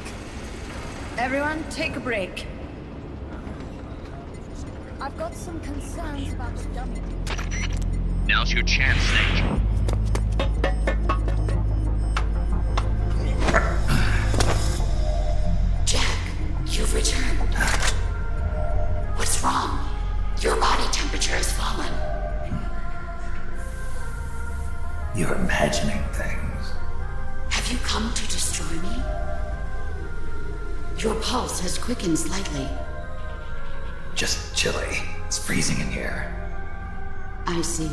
Everyone, take a break. I've got some concerns about the dummy. Now's your chance, Snake. Jack, you've returned. What's wrong? Your body temperature has fallen. You're imagining things. Have you come to destroy me? Your pulse has quickened slightly. Just chilly. It's freezing in here. I see.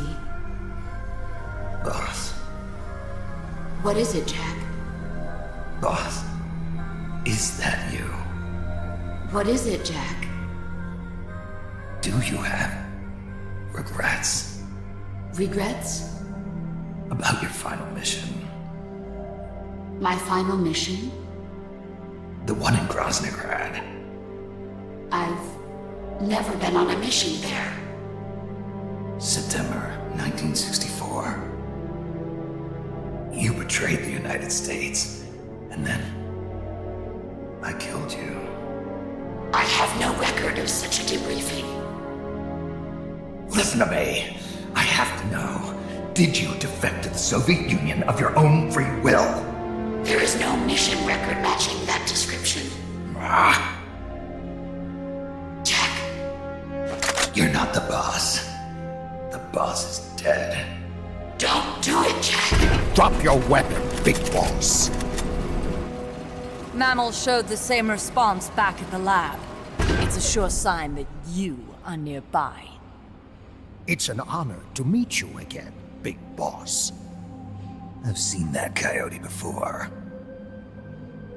Boss. What is it, Jack? Boss. Is that you? What is it, Jack? Do you have regrets? Regrets? About your final mission? My final mission? The one in Groznygrad. I've never been on a mission there. September 1964. You betrayed the United States, and then I killed you. I have no record of such a debriefing. Listen to me. I have to know. Did you defect to the Soviet Union of your own free will? There is no mission record matching that description. Jack. You're not the boss. The boss is dead. Don't do it, Jack. Drop your weapon, big boss. Mammal showed the same response back at the lab. It's a sure sign that you are nearby. It's an honor to meet you again, big boss. I've seen that coyote before.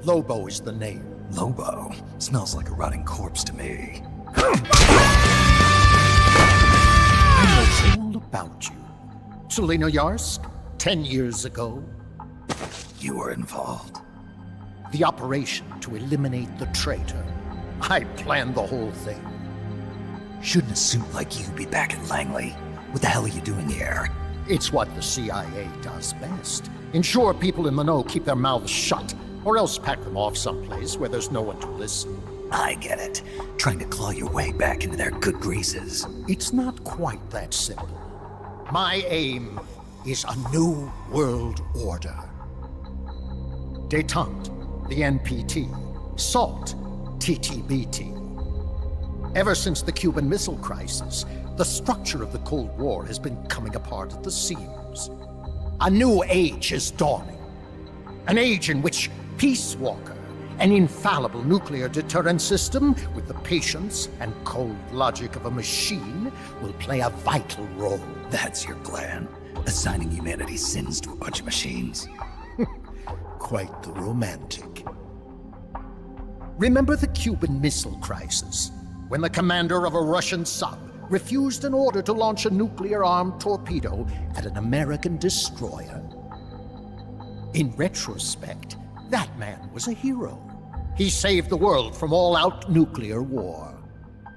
Lobo is the name. Lobo? Smells like a rotting corpse to me. I know all about you. Selinoyarsk, 10 years ago. You were involved. The operation to eliminate the traitor. I planned the whole thing. Shouldn't a suit like you be back at Langley? What the hell are you doing here? It's what the CIA does best. Ensure people in the know keep their mouths shut, or else pack them off someplace where there's no one to listen. I get it. Trying to claw your way back into their good graces. It's not quite that simple. My aim is a new world order. Détente, the NPT. SALT, TTBT. Ever since the Cuban Missile Crisis, the structure of the Cold War has been coming apart at the seams. A new age is dawning. An age in which Peace Walker, an infallible nuclear deterrent system with the patience and cold logic of a machine, will play a vital role. That's your plan? Assigning humanity's sins to a bunch of machines? Quite the romantic. Remember the Cuban Missile Crisis, when the commander of a Russian sub refused an order to launch a nuclear-armed torpedo at an American destroyer? In retrospect, that man was a hero. He saved the world from all-out nuclear war.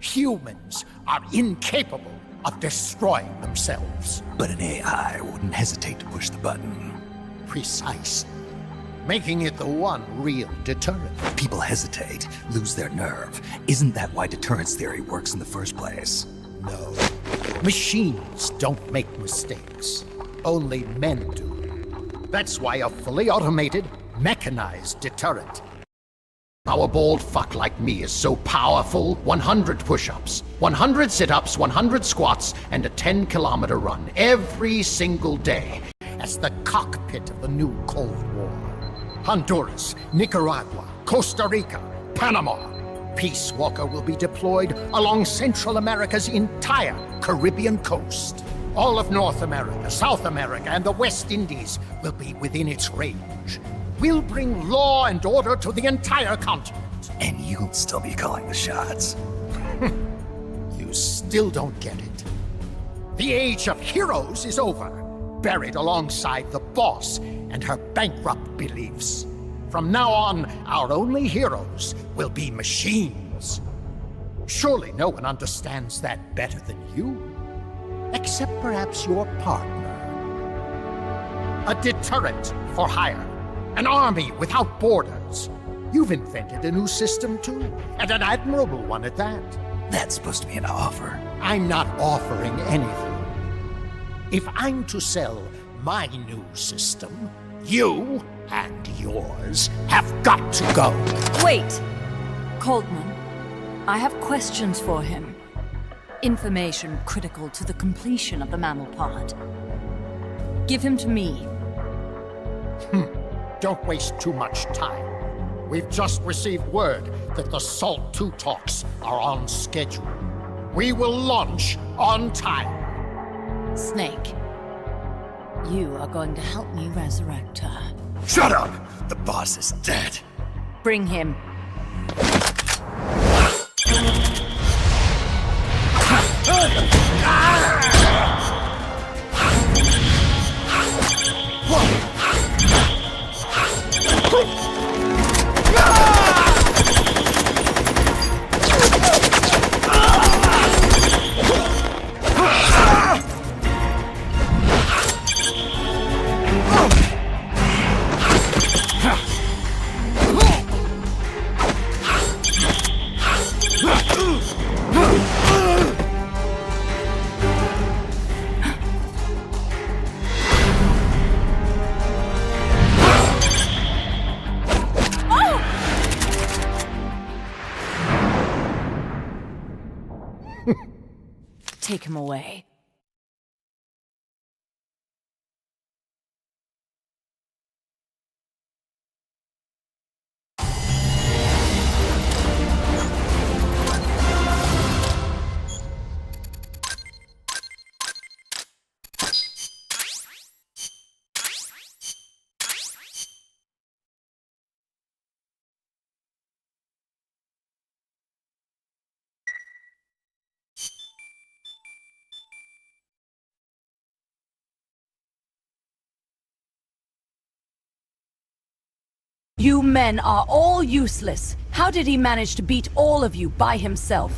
Humans are incapable of destroying themselves. But an AI wouldn't hesitate to push the button. Precisely. Making it the one real deterrent. People hesitate, lose their nerve. Isn't that why deterrence theory works in the first place? No. Machines don't make mistakes. Only men do. That's why a fully automated, mechanized deterrent. Our bald fuck like me is so powerful. 100 push-ups, 100 sit-ups, 100 squats, and a 10-kilometer run every single day as the cockpit of the new Cold War. Honduras, Nicaragua, Costa Rica, Panama. Peace Walker will be deployed along Central America's entire Caribbean coast. All of North America, South America, and the West Indies will be within its range. We'll bring law and order to the entire continent. And you'll still be calling the shots. You still don't get it. The age of heroes is over, buried alongside the boss and her bankrupt beliefs. From now on, our only heroes will be machines. Surely no one understands that better than you. Except perhaps your partner. A deterrent for hire. An army without borders. You've invented a new system too, and an admirable one at that. That's supposed to be an offer. I'm not offering anything. If I'm to sell my new system, you and yours have got to go. Wait! Coldman, I have questions for him. Information critical to the completion of the mammal pod. Give him to me. Don't waste too much time. We've just received word that the SALT II talks are on schedule. We will launch on time. Snake, you are going to help me resurrect her. Shut up! The boss is dead. Bring him. Take him away. You men are all useless. How did he manage to beat all of you by himself?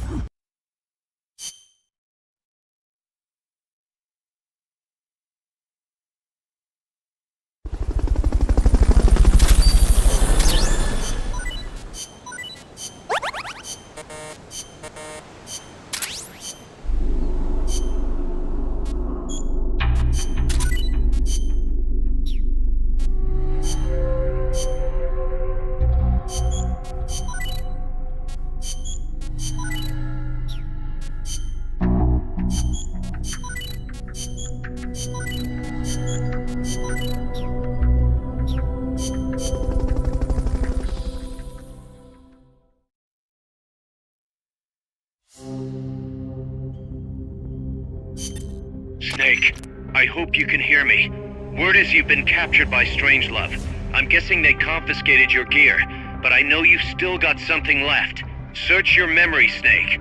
Snake, I hope you can hear me. Word is you've been captured by Strangelove. I'm guessing they confiscated your gear, but I know you've still got something left. Search your memory, Snake.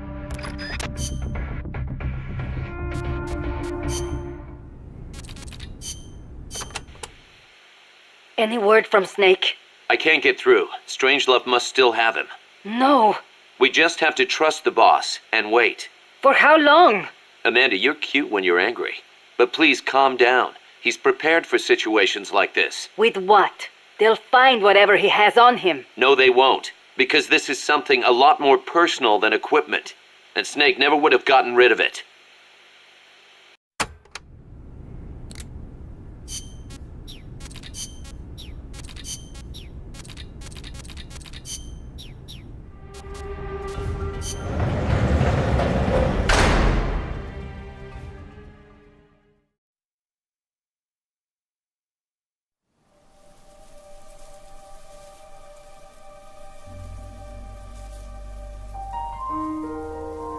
Any word from Snake? I can't get through. Strangelove must still have him. No. We just have to trust the boss and wait. For how long? Amanda, you're cute when you're angry. But please calm down. He's prepared for situations like this. With what? They'll find whatever he has on him. No, they won't. Because this is something a lot more personal than equipment. And Snake never would have gotten rid of it.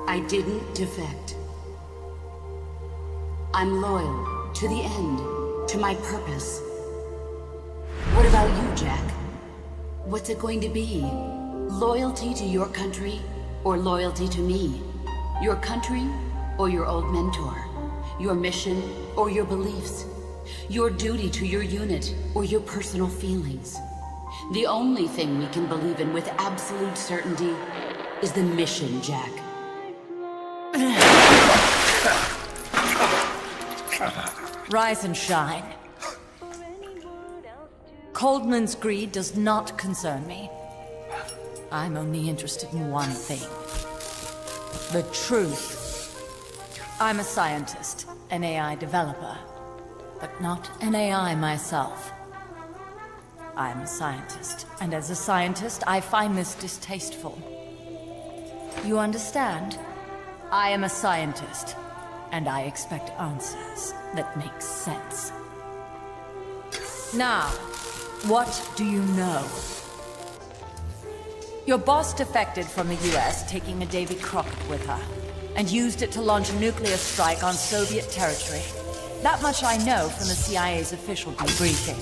I didn't defect. I'm loyal to the end, to my purpose. What about you, Jack? What's it going to be? Loyalty to your country or loyalty to me? Your country or your old mentor? Your mission or your beliefs? Your duty to your unit or your personal feelings? The only thing we can believe in with absolute certainty is the mission, Jack. Rise and shine. Coldman's greed does not concern me. I'm only interested in one thing. The truth. I'm a scientist, an AI developer, but not an AI myself. I'm a scientist, and as a scientist, I find this distasteful. You understand? I am a scientist, and I expect answers that make sense. Now, what do you know? Your boss defected from the US, taking a Davy Crockett with her, and used it to launch a nuclear strike on Soviet territory. That much I know from the CIA's official debriefing.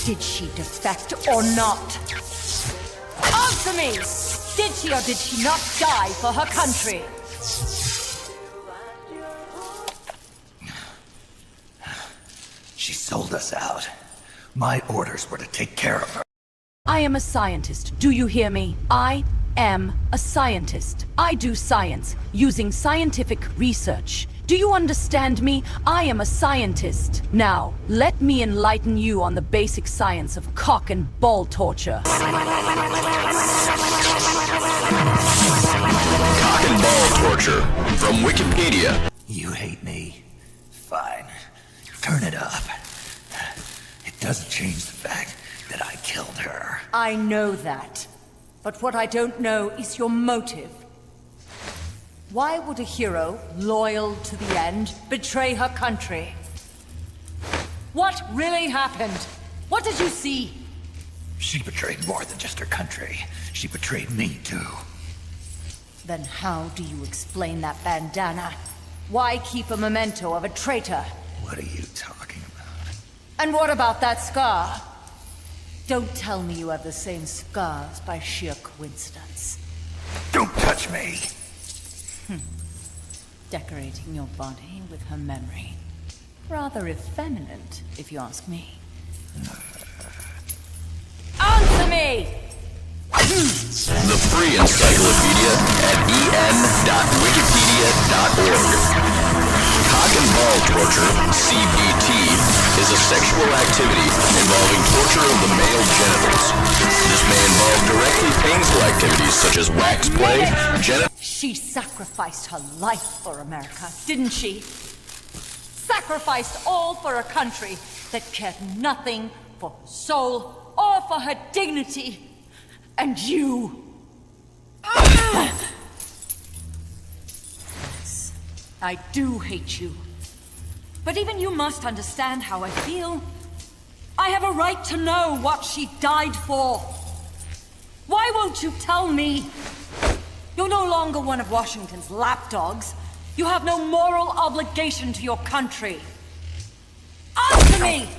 Did she defect or not? Answer me! Did she or did she not die for her country? She sold us out. My orders were to take care of her. I am a scientist. Do you hear me? I am a scientist. I do science using scientific research. Do you understand me? I am a scientist. Now, let me enlighten you on the basic science of cock and ball torture. Cock and ball torture from Wikipedia. You hate me? Fine. Turn it up. It doesn't change the fact that I killed her. I know that. But what I don't know is your motive. Why would a hero, loyal to the end, betray her country? What really happened? What did you see? She betrayed more than just her country. She betrayed me, too. Then how do you explain that bandana? Why keep a memento of a traitor? What are you talking about? And what about that scar? Don't tell me you have the same scars by sheer coincidence. Don't touch me! Decorating your body with her memory. Rather effeminate, if you ask me. Answer me! The free encyclopedia at en.wikipedia.org. Cock and ball torture, CBT, is a sexual activity involving torture of the male genitals. This may involve directly painful activities such as wax play, She sacrificed her life for America, didn't she? Sacrificed all for a country that cared nothing for her soul or for her dignity. And you... Yes, I do hate you. But even you must understand how I feel. I have a right to know what she died for. Why won't you tell me? You're no longer one of Washington's lapdogs. You have no moral obligation to your country. Answer me!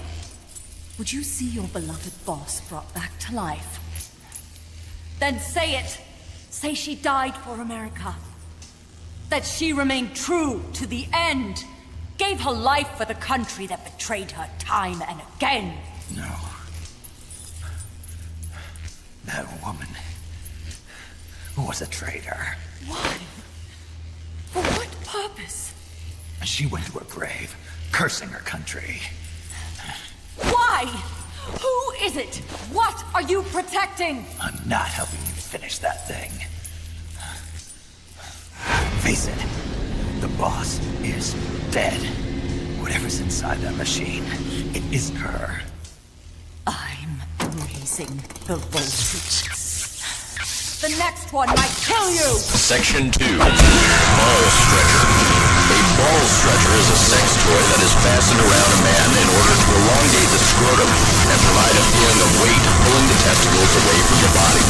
Would you see your beloved boss brought back to life? Then say it. Say she died for America. That she remained true to the end. Gave her life for the country that betrayed her time and again. No. That woman was a traitor. Why? For what purpose? She went to her grave, cursing her country. Why? Who is it? What are you protecting? I'm not helping you finish that thing. Face it, the boss is dead. Whatever's inside that machine, it isn't her. I'm raising the voltage. The next one might kill you! Section 2. Ball stretcher. A ball stretcher is a sex toy that is fastened around a man in order to elongate the scrotum and provide a feeling of weight pulling the testicles away from the body.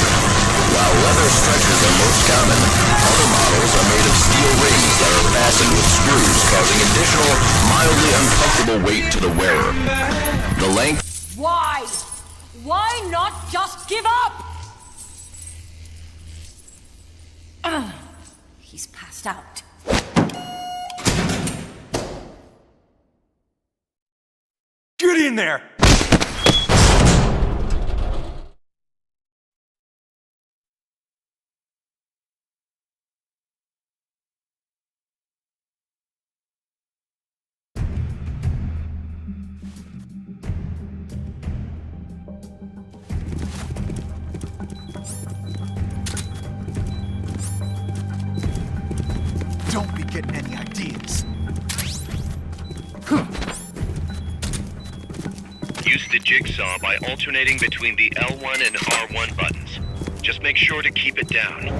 While leather stretchers are most common, other models are made of steel rings that are fastened with screws called additional, mildly uncomfortable weight to the wearer. The length... Why? Why not just give up? He's passed out. Get in there! Don't be getting any ideas. Use the jigsaw by alternating between the L1 and R1 buttons. Just make sure to keep it down.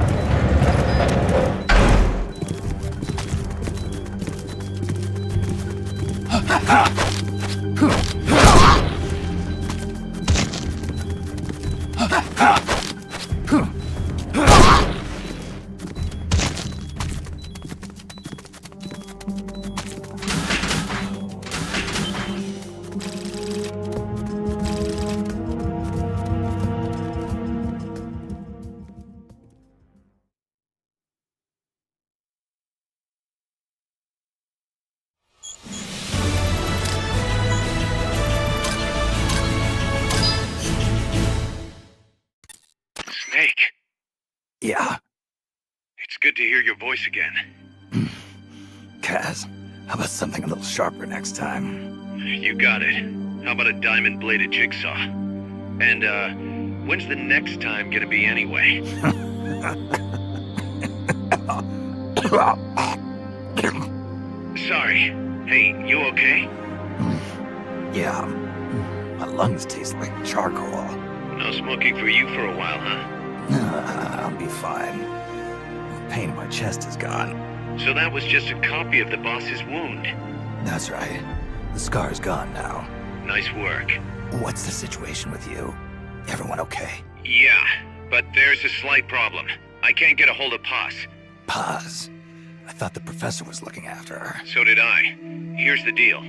Snake. Yeah? It's good to hear your voice again. Kaz, how about something a little sharper next time? You got it. How about a diamond-bladed jigsaw? And, when's the next time gonna be anyway? Sorry. Hey, you okay? Yeah. My lungs taste like charcoal. No smoking for you for a while, huh? I'll be fine. The pain in my chest is gone. So that was just a copy of the boss's wound. That's right. The scar's gone now. Nice work. What's the situation with you? Everyone okay? Yeah, but there's a slight problem. I can't get a hold of Paz. Paz? I thought the professor was looking after her. So did I. Here's the deal.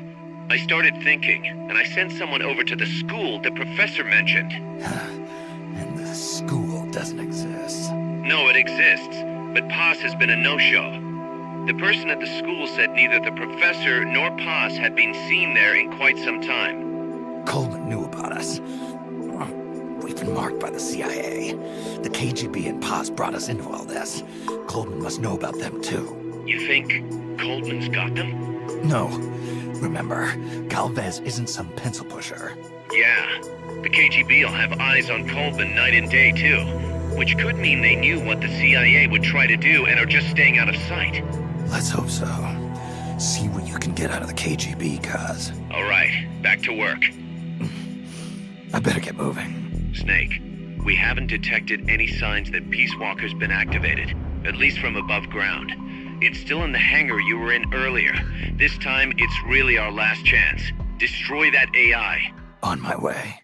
I started thinking, and I sent someone over to the school the professor mentioned. And the school doesn't exist. No, it exists, but Paz has been a no-show. The person at the school said neither the professor nor Paz had been seen there in quite some time. Coldman knew about us. We've been marked by the CIA. The KGB and Paz brought us into all this. Coldman must know about them too. You think Coldman's got them? No. Remember, Galvez isn't some pencil pusher. Yeah. The KGB will have eyes on Coldman night and day, too. Which could mean they knew what the CIA would try to do and are just staying out of sight. Let's hope so. See what you can get out of the KGB, Kaz. All right, back to work. I better get moving. Snake, we haven't detected any signs that Peace Walker's been activated, at least from above ground. It's still in the hangar you were in earlier. This time, it's really our last chance. Destroy that AI. On my way.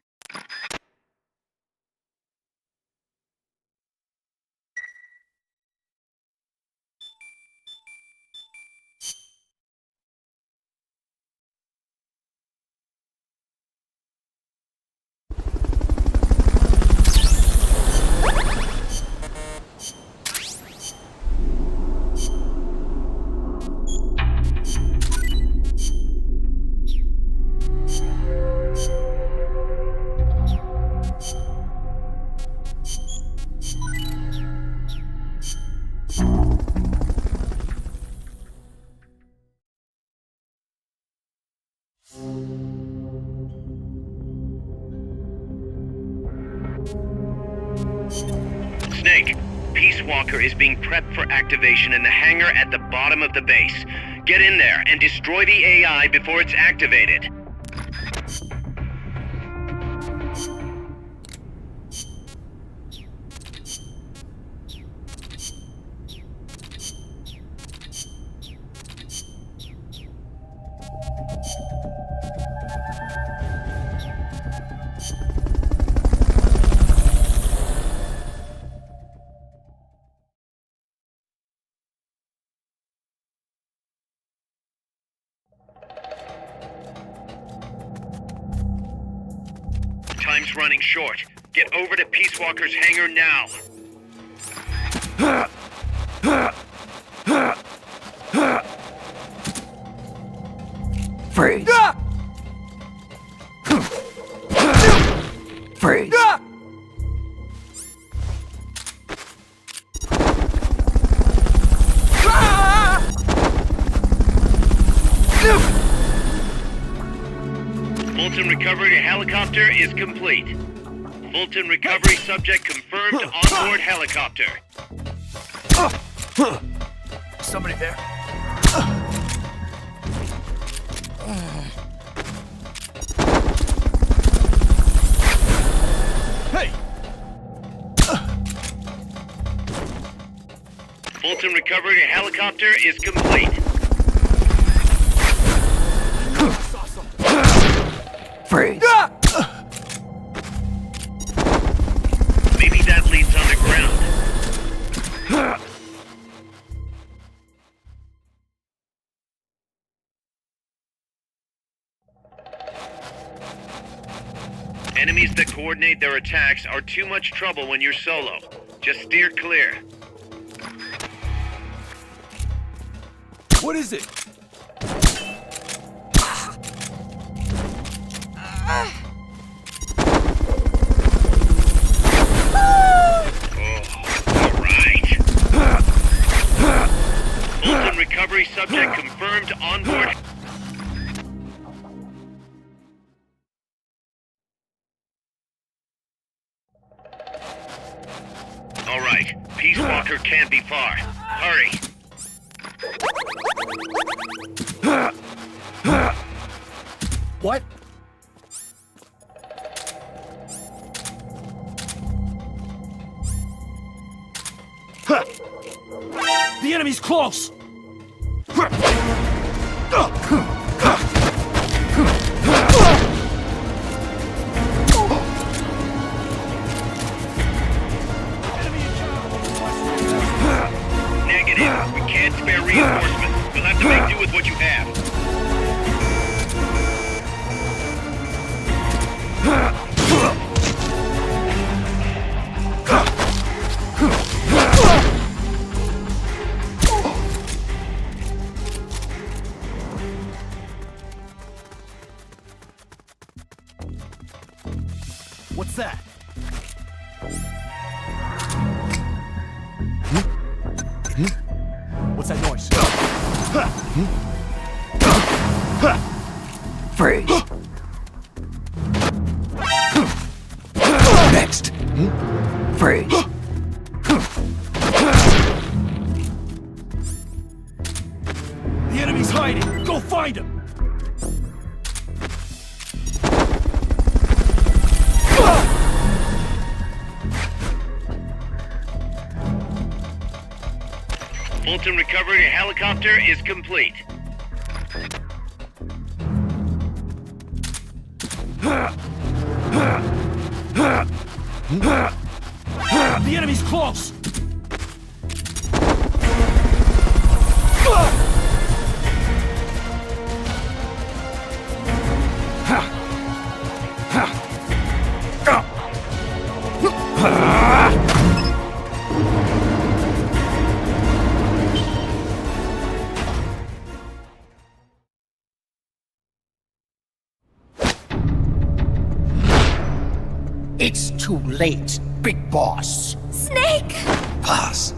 Snake, Peace Walker is being prepped for activation in the hangar at the bottom of the base. Get in there and destroy the AI before it's activated. Time's running short. Get over to Peace Walker's hangar now. Freeze. Freeze. Fulton recovery helicopter is complete. Fulton recovery subject confirmed onboard helicopter. Somebody there? Hey! Fulton recovery helicopter is complete. Freeze. Maybe that leads underground. Enemies that coordinate their attacks are too much trouble when you're solo. Just steer clear. What is it? Fulton recovery subject confirmed onboard. All right, Peace Walker can't be far. Hurry. What? The enemy's close! Negative. We can't spare reinforcements. We'll have to make do with what you have. What's that? What's that noise? Freeze. Next. Freeze. The enemy's hiding! Go find him! Fulton recovery helicopter is complete. The enemy's close! It's too late, Big Boss. Snake! Boss.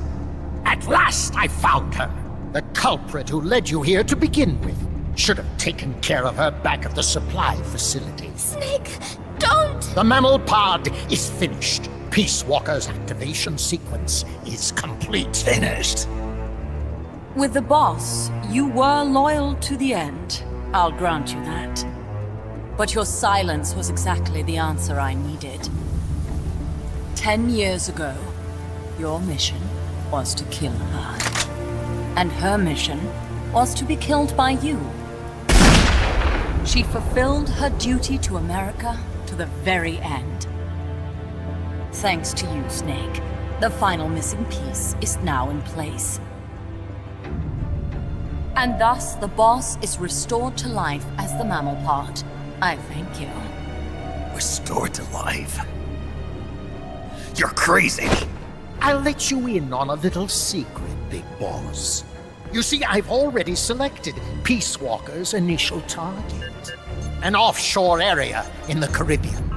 At last I found her. The culprit who led you here to begin with. Should have taken care of her back at the supply facility. Snake, don't! The mammal pod is finished. Peace Walker's activation sequence is complete. Finished. With the boss, you were loyal to the end. I'll grant you that. But your silence was exactly the answer I needed. 10 years ago, your mission was to kill her. And her mission was to be killed by you. She fulfilled her duty to America to the very end. Thanks to you, Snake, the final missing piece is now in place. And thus, the boss is restored to life as the mammal pod. I thank you. We're Restored to life? You're crazy! I'll let you in on a little secret, Big Boss. You see, I've already selected Peace Walker's initial target. An offshore area in the Caribbean.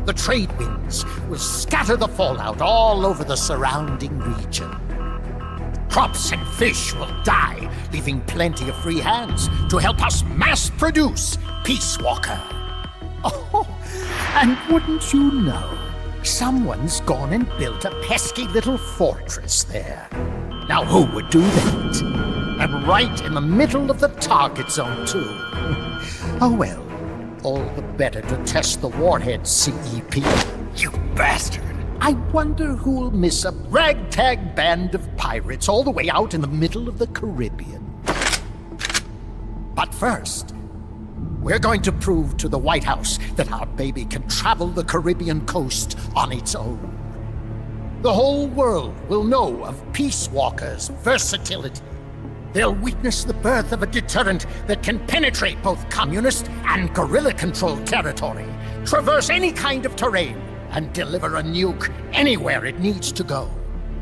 The trade winds will scatter the fallout all over the surrounding region. Crops and fish will die, leaving plenty of free hands to help us mass-produce Peace Walker. Oh, and wouldn't you know, someone's gone and built a pesky little fortress there. Now who would do that? And right in the middle of the target zone, too. Oh well, all the better to test the warhead, CEP. You bastard! I wonder who'll miss a ragtag band of pirates all the way out in the middle of the Caribbean. But first, we're going to prove to the White House that our baby can travel the Caribbean coast on its own. The whole world will know of Peace Walker's versatility. They'll witness the birth of a deterrent that can penetrate both communist and guerrilla-controlled territory, traverse any kind of terrain, and deliver a nuke anywhere it needs to go.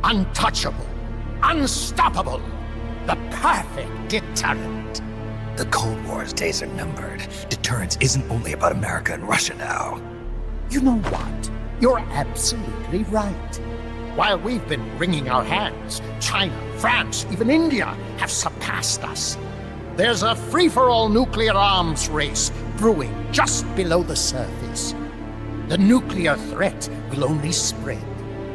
Untouchable, unstoppable, the perfect deterrent. The Cold War's days are numbered. Deterrence isn't only about America and Russia now. You know what? You're absolutely right. While we've been wringing our hands, China, France, even India have surpassed us. There's a free-for-all nuclear arms race brewing just below the surface. The nuclear threat will only spread,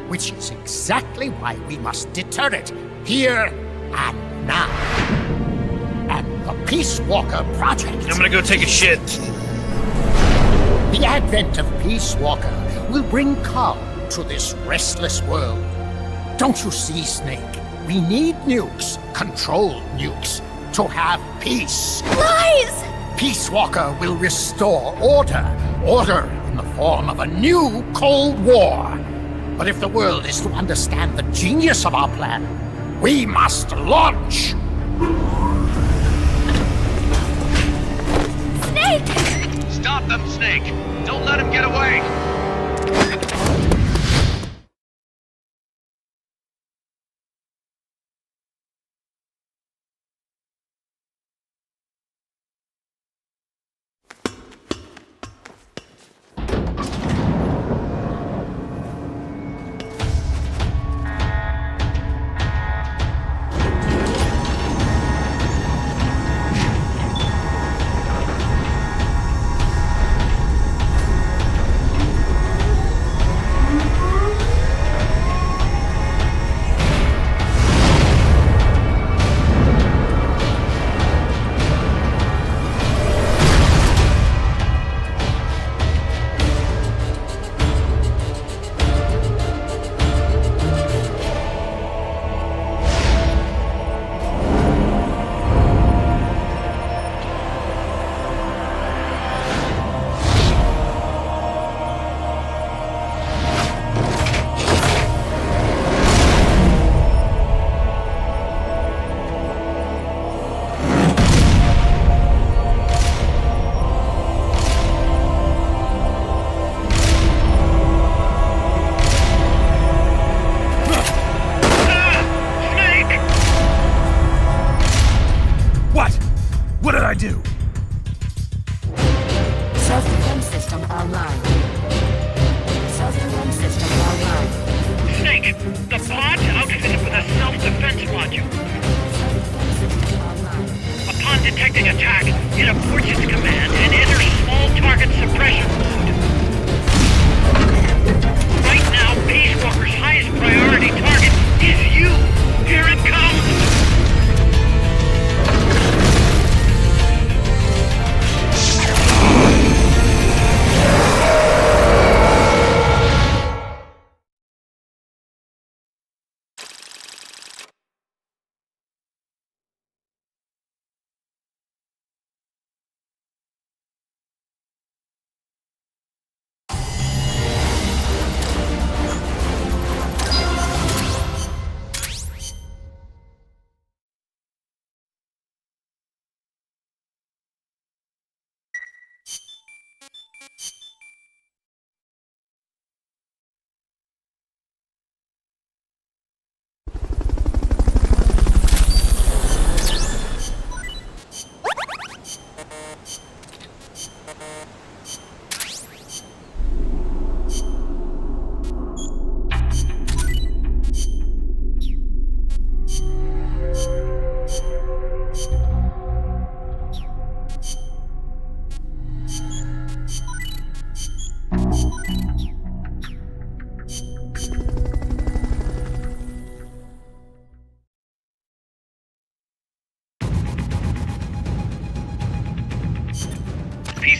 which is exactly why we must deter it here and now. And the Peace Walker Project... I'm gonna go take a shit. The advent of Peace Walker will bring calm to this restless world. Don't you see, Snake? We need nukes, controlled nukes, to have peace. Lies! Peace Walker will restore order. Order in the form of a new Cold War. But if the world is to understand the genius of our plan, we must launch! Snake! Stop them, Snake! Don't let him get away!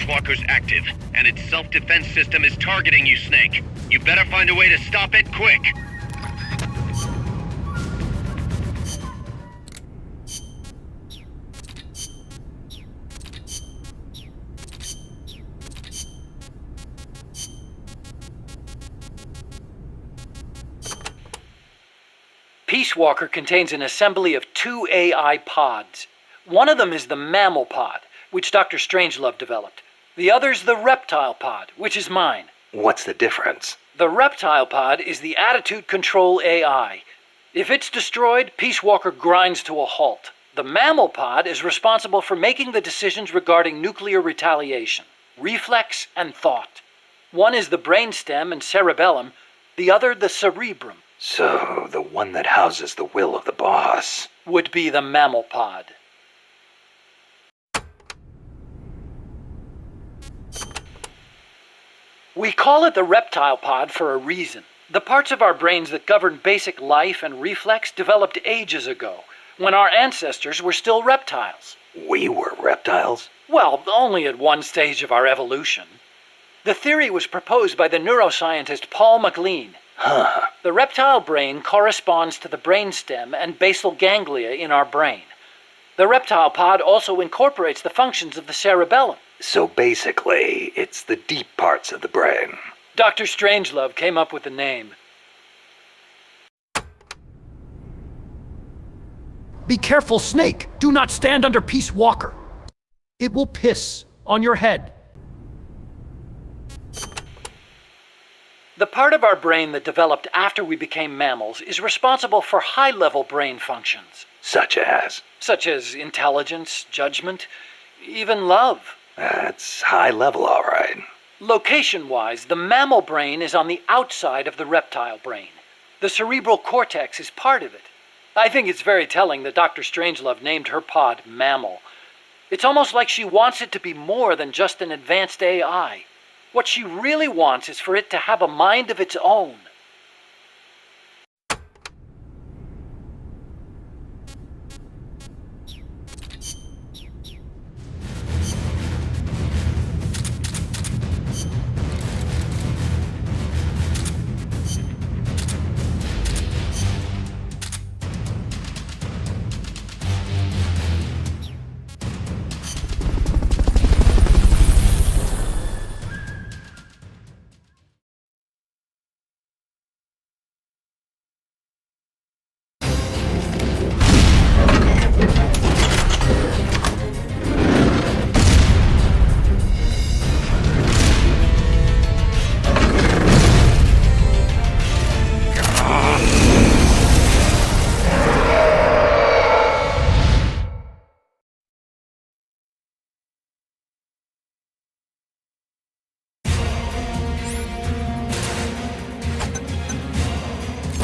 Peace Walker's active, and its self-defense system is targeting you, Snake. You better find a way to stop it quick. Peace Walker contains an assembly of 2 AI pods. One of them is the mammal pod, which Dr. Strangelove developed. The other's the reptile pod, which is mine. What's the difference? The reptile pod is the attitude control AI. If it's destroyed, Peace Walker grinds to a halt. The mammal pod is responsible for making the decisions regarding nuclear retaliation, reflex, and thought. One is the brainstem and cerebellum, the other the cerebrum. So, the one that houses the will of the boss would be the mammal pod. We call it the reptile pod for a reason. The parts of our brains that govern basic life and reflex developed ages ago, when our ancestors were still reptiles. We were reptiles? Well, only at one stage of our evolution. The theory was proposed by the neuroscientist Paul MacLean. Huh. The reptile brain corresponds to the brainstem and basal ganglia in our brain. The reptile pod also incorporates the functions of the cerebellum. So basically, it's the deep parts of the brain. Dr. Strangelove came up with the name. Be careful, Snake! Do not stand under Peace Walker. It will piss on your head. The part of our brain that developed after we became mammals is responsible for high-level brain functions. Such as? Such as intelligence, judgment, even love. That's high level, all right. Location-wise, the mammal brain is on the outside of the reptile brain. The cerebral cortex is part of it. I think it's very telling that Dr. Strangelove named her pod Mammal. It's almost like she wants it to be more than just an advanced AI. What she really wants is for it to have a mind of its own.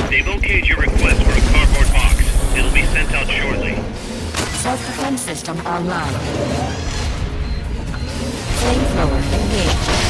They've okayed your request for a cardboard box. It'll be sent out shortly. Self-defense system online. Flamethrower engaged.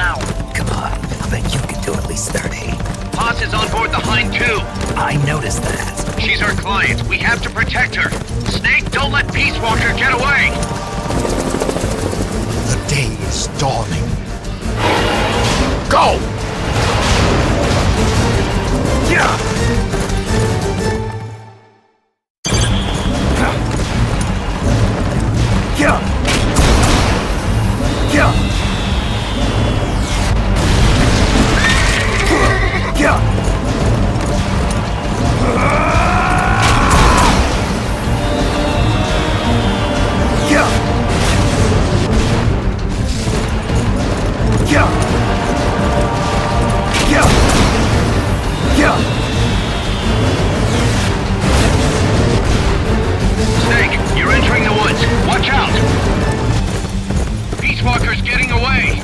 an hour. Come on, I bet you can do at least 30. Paz is on board the Hind too. I noticed that. She's our client. We have to protect her. Snake, don't let Peace Walker get away! The day is dawning. Go! Yeah! Snake, you're entering the woods. Watch out! Peace Walker's getting away!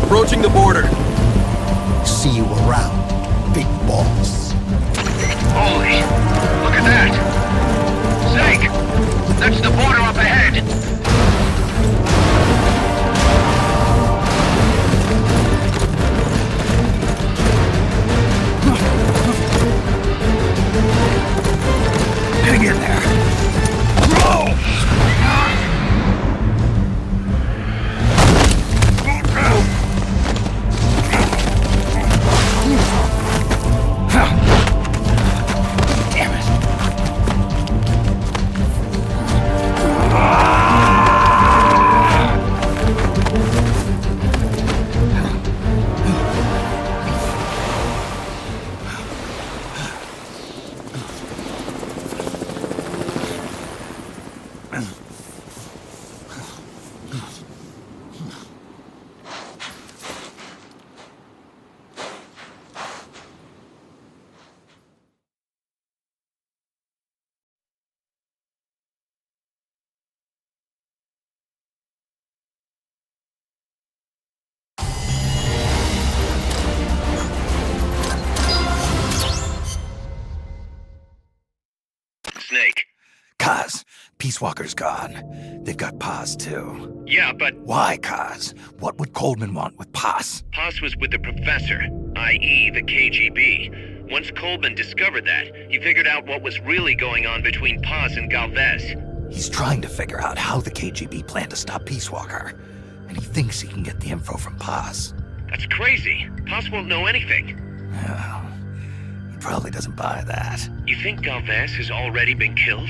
Approaching the border. See you around, big boss. Holy, look at that! Snake, that's the border up ahead! Hang in there. Roll! Damn it. Snake. Kaz, Peace Walker's gone. They've got Paz, too. Yeah, but... Why, Kaz? What would Coldman want with Paz? Paz was with the professor, i.e. the KGB. Once Coldman discovered that, he figured out what was really going on between Paz and Galvez. He's trying to figure out how the KGB plan to stop Peace Walker. And he thinks he can get the info from Paz. That's crazy. Paz won't know anything. Well, he probably doesn't buy that. You think Galvez has already been killed?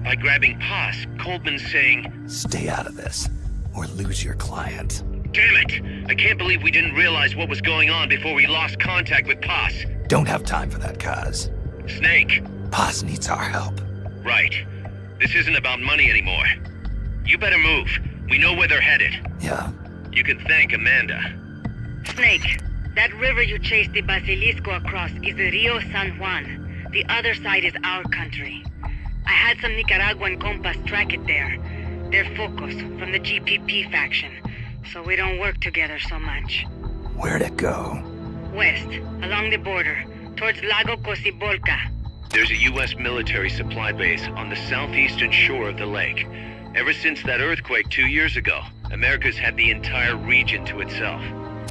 By grabbing Paz, Coldman's saying... Stay out of this, or lose your client. Damn it! I can't believe we didn't realize what was going on before we lost contact with Paz. Don't have time for that, Kaz. Snake. Paz needs our help. Right. This isn't about money anymore. You better move. We know where they're headed. Yeah. You can thank Amanda. Snake, that river you chased the Basilisco across is the Rio San Juan. The other side is our country. I had some Nicaraguan compas track it there. They're focused from the GPP faction, so we don't work together so much. Where'd it go? West, along the border, towards Lago Cocibolca. There's a U.S. military supply base on the southeastern shore of the lake. Ever since that earthquake 2 years ago, America's had the entire region to itself.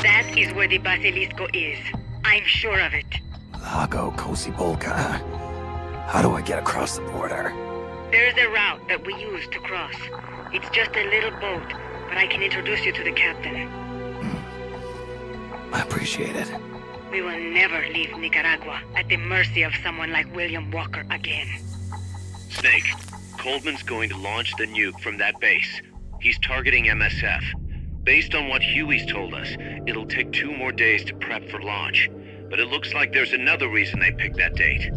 That is where the Basilisco is. I'm sure of it. Lago Kosibolka. How do I get across the border? There's a route that we use to cross. It's just a little boat, but I can introduce you to the captain. I appreciate it. We will never leave Nicaragua at the mercy of someone like William Walker again. Snake, Coldman's going to launch the nuke from that base. He's targeting MSF. Based on what Huey's told us, it'll take 2 more days to prep for launch. But it looks like there's another reason they picked that date.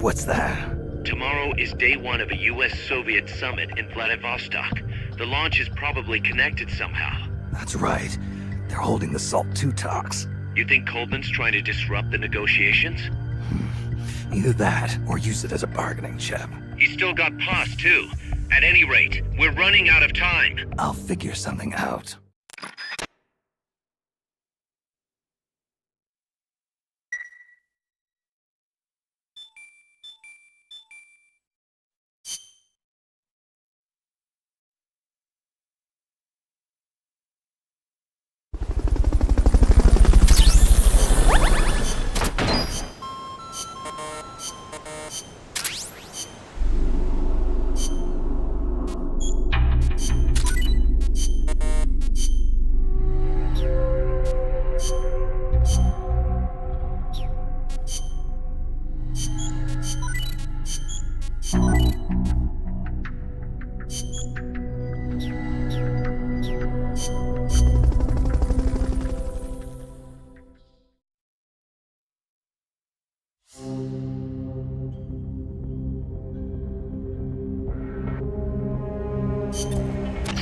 What's that? Tomorrow is day 1 of a US-Soviet summit in Vladivostok. The launch is probably connected somehow. That's right. They're holding the SALT II talks. You think Coldman's trying to disrupt the negotiations? Either that, or use it as a bargaining chip. He's still got pause, too. At any rate, we're running out of time. I'll figure something out.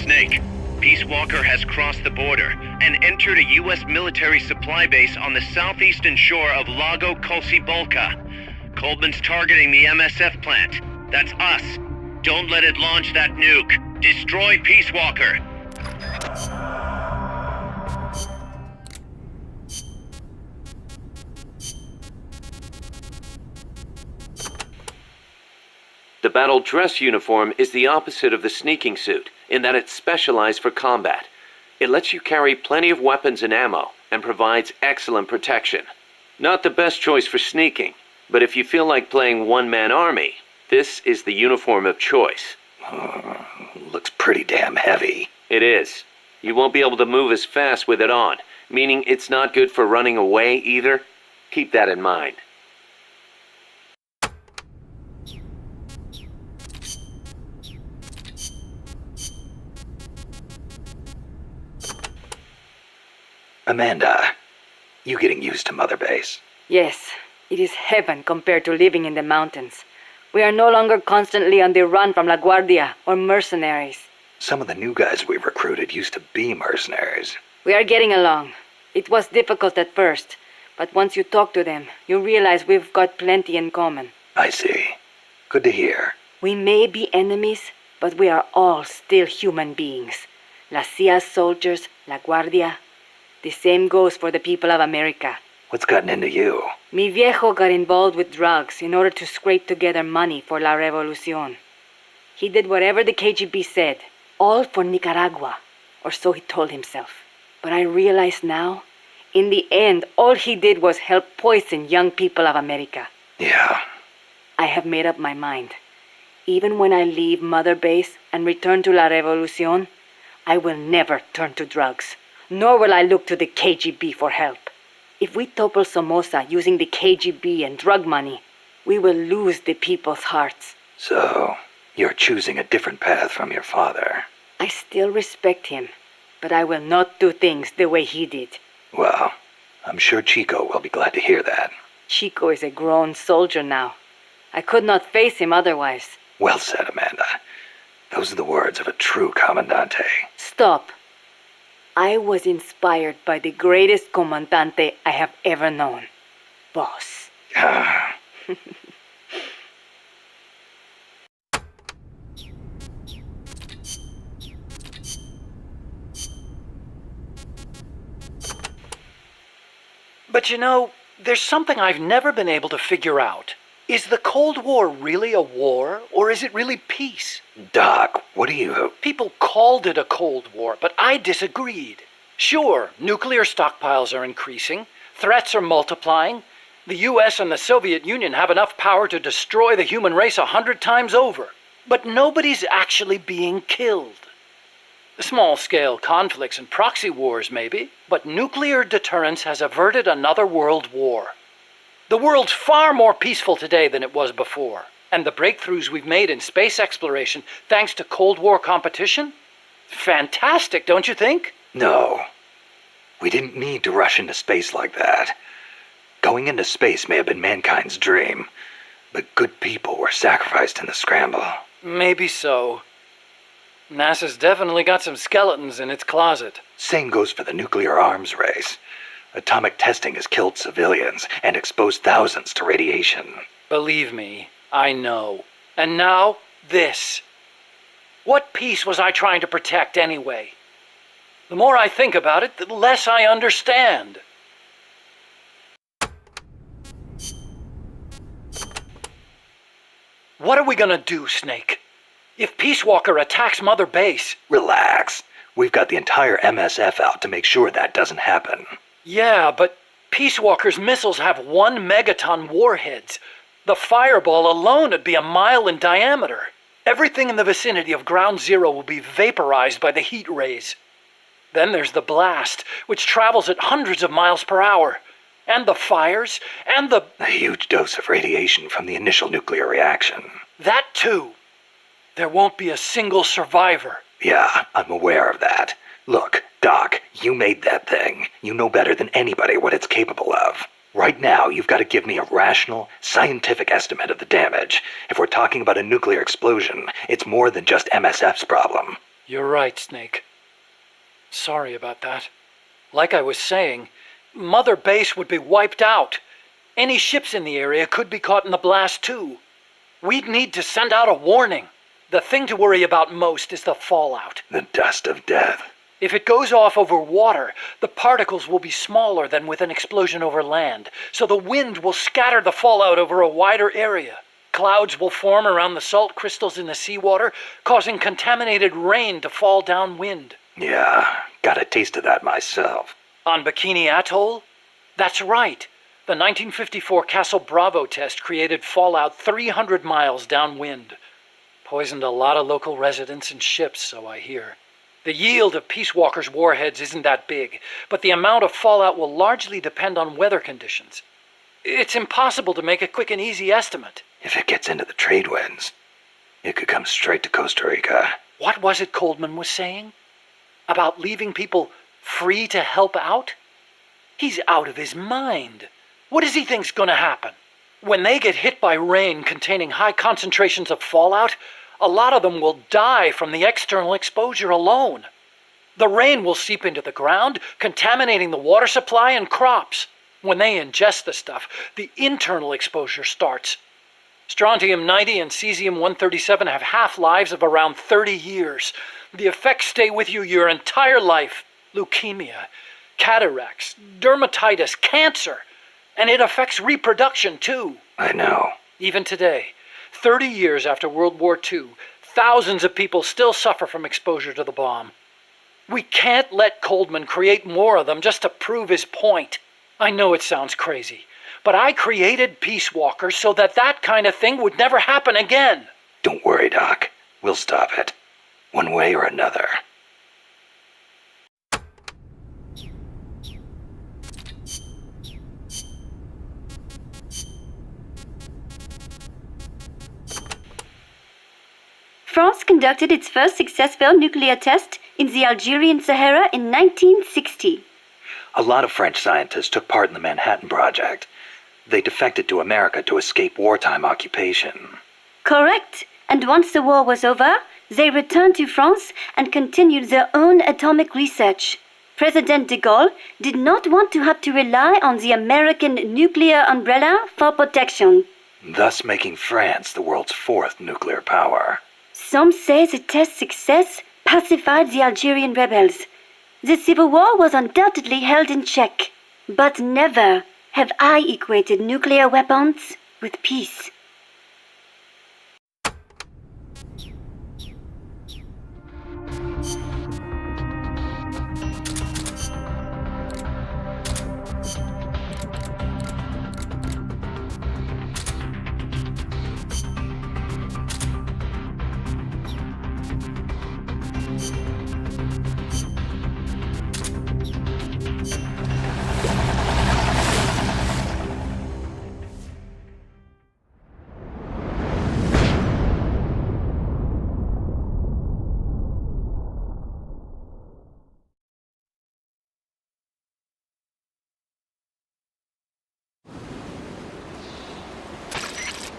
Snake, Peace Walker has crossed the border and entered a U.S. military supply base on the southeastern shore of Lago Kosibolka. Coldman's targeting the MSF plant. That's us. Don't let it launch that nuke. Destroy Peace Walker. The battle dress uniform is the opposite of the sneaking suit, in that it's specialized for combat. It lets you carry plenty of weapons and ammo, and provides excellent protection. Not the best choice for sneaking, but if you feel like playing one-man army, this is the uniform of choice. Looks pretty damn heavy. It is. You won't be able to move as fast with it on, meaning it's not good for running away either. Keep that in mind. Amanda, you getting used to Mother Base? Yes, it is heaven compared to living in the mountains. We are no longer constantly on the run from La Guardia or mercenaries. Some of the new guys we recruited used to be mercenaries. We are getting along. It was difficult at first, but once you talk to them, you realize we've got plenty in common. I see. Good to hear. We may be enemies, but we are all still human beings. La CIA's soldiers, La Guardia. The same goes for the people of America. What's gotten into you? Mi viejo got involved with drugs in order to scrape together money for La Revolucion. He did whatever the KGB said, all for Nicaragua, or so he told himself. But I realize now, in the end, all he did was help poison young people of America. Yeah. I have made up my mind. Even when I leave Mother Base and return to La Revolucion, I will never turn to drugs. Nor will I look to the KGB for help. If we topple Somoza using the KGB and drug money, we will lose the people's hearts. So, you're choosing a different path from your father. I still respect him, but I will not do things the way he did. Well, I'm sure Chico will be glad to hear that. Chico is a grown soldier now. I could not face him otherwise. Well said, Amanda. Those are the words of a true Commandante. Stop. I was inspired by the greatest Comandante I have ever known. Boss. But you know, there's something I've never been able to figure out. Is the Cold War really a war, or is it really peace? Doc, what do you... People called it a Cold War, but I disagreed. Sure, nuclear stockpiles are increasing, threats are multiplying. The US and the Soviet Union have enough power to destroy the human race 100 times over. But nobody's actually being killed. Small-scale conflicts and proxy wars, maybe, but nuclear deterrence has averted another world war. The world's far more peaceful today than it was before, and the breakthroughs we've made in space exploration thanks to Cold War competition? Fantastic, don't you think? No. We didn't need to rush into space like that. Going into space may have been mankind's dream, but good people were sacrificed in the scramble. Maybe so. NASA's definitely got some skeletons in its closet. Same goes for the nuclear arms race. Atomic testing has killed civilians and exposed thousands to radiation. Believe me, I know. And now, this. What peace was I trying to protect anyway? The more I think about it, the less I understand. What are we gonna do, Snake? If Peace Walker attacks Mother Base... Relax. We've got the entire MSF out to make sure that doesn't happen. Yeah, but Peace Walker's missiles have 1 megaton warheads. The fireball alone would be 1 mile in diameter. Everything in the vicinity of Ground Zero will be vaporized by the heat rays. Then there's the blast, which travels at hundreds of miles per hour. And the fires, and the... A huge dose of radiation from the initial nuclear reaction. That too. There won't be a single survivor. Yeah, I'm aware of that. Look, Doc, you made that thing. You know better than anybody what it's capable of. Right now, you've got to give me a rational, scientific estimate of the damage. If we're talking about a nuclear explosion, it's more than just MSF's problem. You're right, Snake. Sorry about that. Like I was saying, Mother Base would be wiped out. Any ships in the area could be caught in the blast too. We'd need to send out a warning. The thing to worry about most is the fallout. The dust of death. If it goes off over water, the particles will be smaller than with an explosion over land, so the wind will scatter the fallout over a wider area. Clouds will form around the salt crystals in the seawater, causing contaminated rain to fall downwind. Yeah, got a taste of that myself. On Bikini Atoll? That's right. The 1954 Castle Bravo test created fallout 300 miles downwind. Poisoned a lot of local residents and ships, so I hear. The yield of Peace Walker's warheads isn't that big, but the amount of fallout will largely depend on weather conditions. It's impossible to make a quick and easy estimate. If it gets into the trade winds, it could come straight to Costa Rica. What was it Coldman was saying? About leaving people free to help out? He's out of his mind. What does he think's gonna happen? When they get hit by rain containing high concentrations of fallout, a lot of them will die from the external exposure alone. The rain will seep into the ground, contaminating the water supply and crops. When they ingest the stuff, the internal exposure starts. Strontium-90 and cesium-137 have half-lives of around 30 years. The effects stay with you your entire life. Leukemia, cataracts, dermatitis, cancer. And it affects reproduction, too. I know. Even today, 30 years after World War II, thousands of people still suffer from exposure to the bomb. We can't let Coldman create more of them just to prove his point. I know it sounds crazy, but I created Peace Walker so that that kind of thing would never happen again. Don't worry, Doc. We'll stop it. One way or another. France conducted its first successful nuclear test in the Algerian Sahara in 1960. A lot of French scientists took part in the Manhattan Project. They defected to America to escape wartime occupation. Correct. And once the war was over, they returned to France and continued their own atomic research. President de Gaulle did not want to have to rely on the American nuclear umbrella for protection. Thus making France the world's 4th nuclear power. Some say the test success pacified the Algerian rebels. The civil war was undoubtedly held in check. But never have I equated nuclear weapons with peace.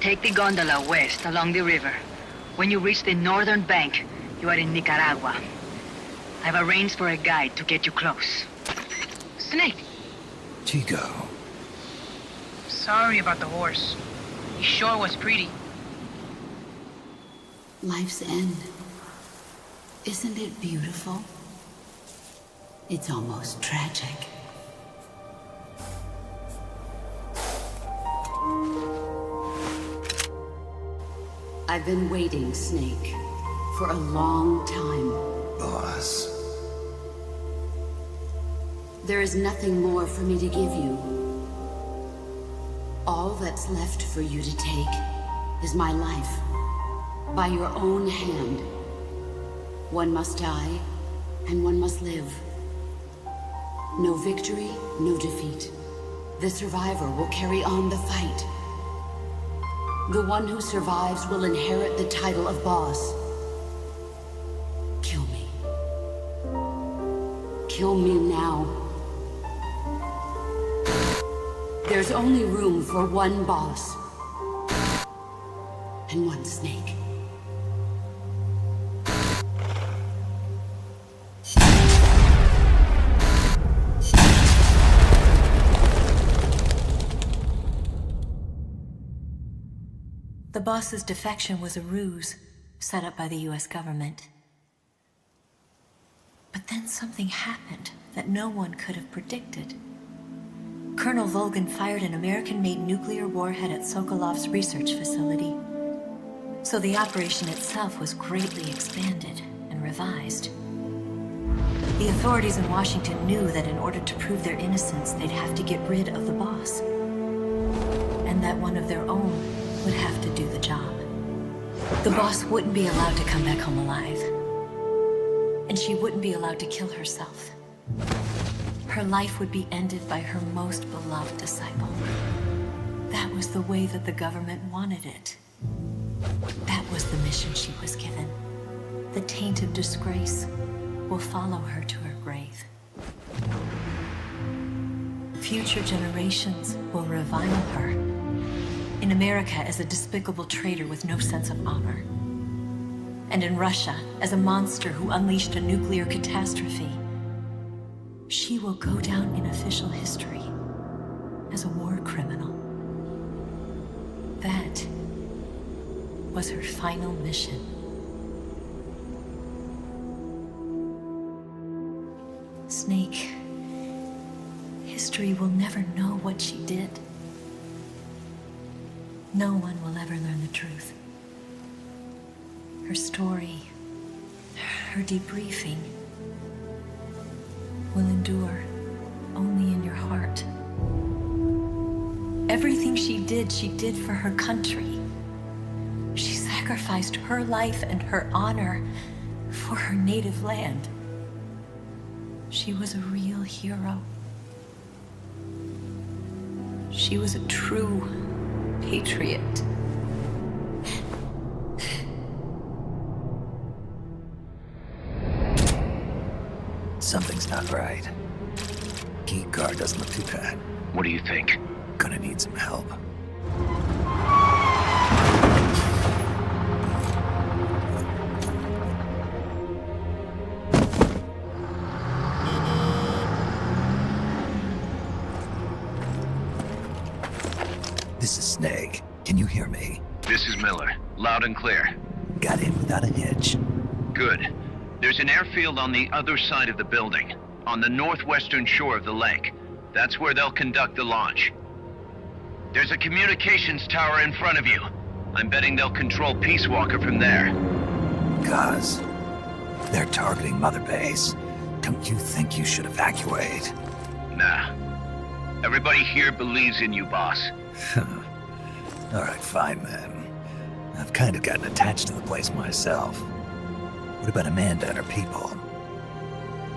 Take the gondola west along the river. When you reach the northern bank, you are in Nicaragua. I've arranged for a guide to get you close. Snake! Chico. Sorry about the horse. He sure was pretty. Life's end. Isn't it beautiful? It's almost tragic. I've been waiting, Snake, for a long time. Boss. There is nothing more for me to give you. All that's left for you to take is my life. By your own hand. One must die, and one must live. No victory, no defeat. The survivor will carry on the fight. The one who survives will inherit the title of boss. Kill me. Kill me now. There's only room for one boss. And one snake. The boss's defection was a ruse set up by the US government. But then something happened that no one could have predicted. Colonel Volgan fired an American-made nuclear warhead at Sokolov's research facility. So the operation itself was greatly expanded and revised. The authorities in Washington knew that in order to prove their innocence, they'd have to get rid of the boss. And that one of their own would have to do the job. The boss wouldn't be allowed to come back home alive. And she wouldn't be allowed to kill herself. Her life would be ended by her most beloved disciple. That was the way that the government wanted it. That was the mission she was given. The taint of disgrace will follow her to her grave. Future generations will revile her. In America as a despicable traitor with no sense of honor. And in Russia as a monster who unleashed a nuclear catastrophe. She will go down in official history as a war criminal. That was her final mission. Snake, history will never know what she did. No one will ever learn the truth. Her story, her debriefing, will endure only in your heart. Everything she did for her country. She sacrificed her life and her honor for her native land. She was a real hero. She was a true patriot. Something's not right. Key card doesn't look too bad. What do you think? Gonna need some help. This is Snake. Can you hear me? This is Miller. Loud and clear. Got in without a hitch. Good. There's an airfield on the other side of the building, on the northwestern shore of the lake. That's where they'll conduct the launch. There's a communications tower in front of you. I'm betting they'll control Peace Walker from there. Gaz, they're targeting Mother Base. Don't you think you should evacuate? Nah. Everybody here believes in you, boss. All right, fine then. I've kind of gotten attached to the place myself. What about Amanda and her people?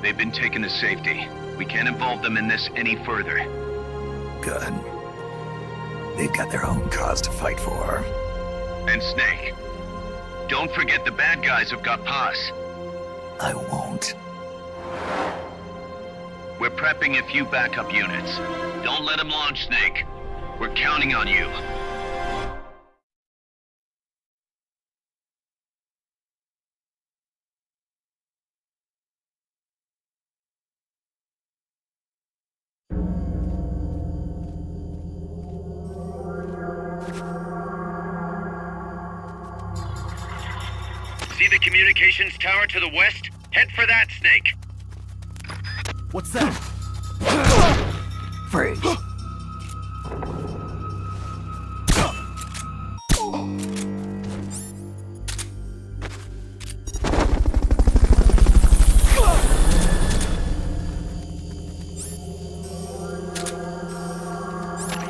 They've been taken to safety. We can't involve them in this any further. Good. They've got their own cause to fight for. And Snake. Don't forget the bad guys have got Paz. I won't. We're prepping a few backup units. Don't let them launch, Snake. We're counting on you. See the communications tower to the west? Head for that, Snake. What's that? Freeze.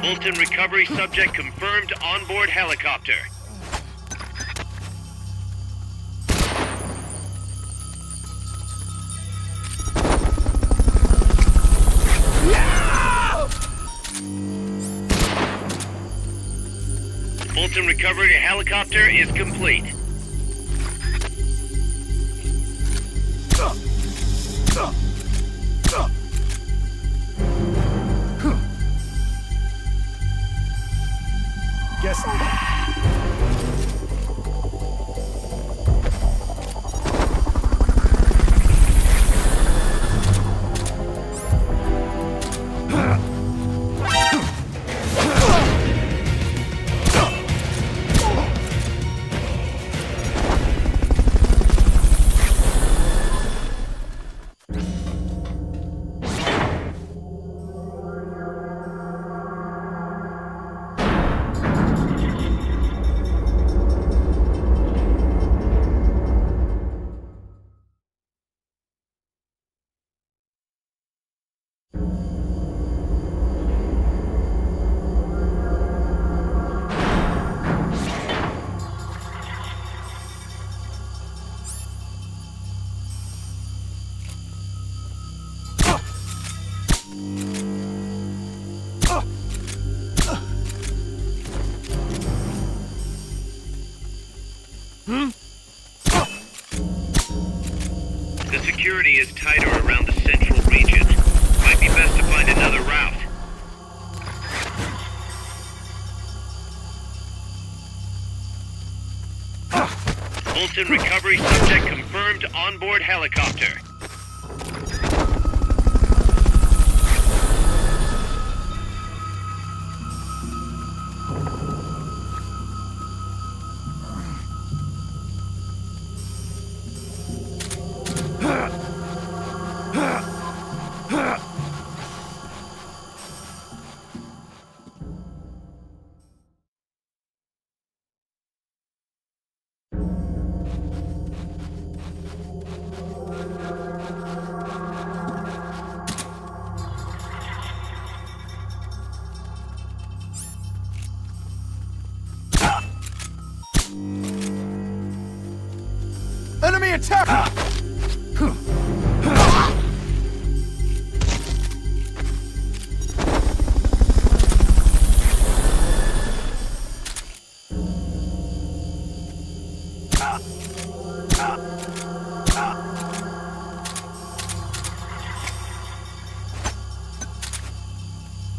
Fulton recovery subject confirmed onboard helicopter. Fulton recovery helicopter is complete. Guess. The security is tighter around the central region. Might be best to find another route. Fulton recovery subject confirmed onboard helicopter. Enemy attack!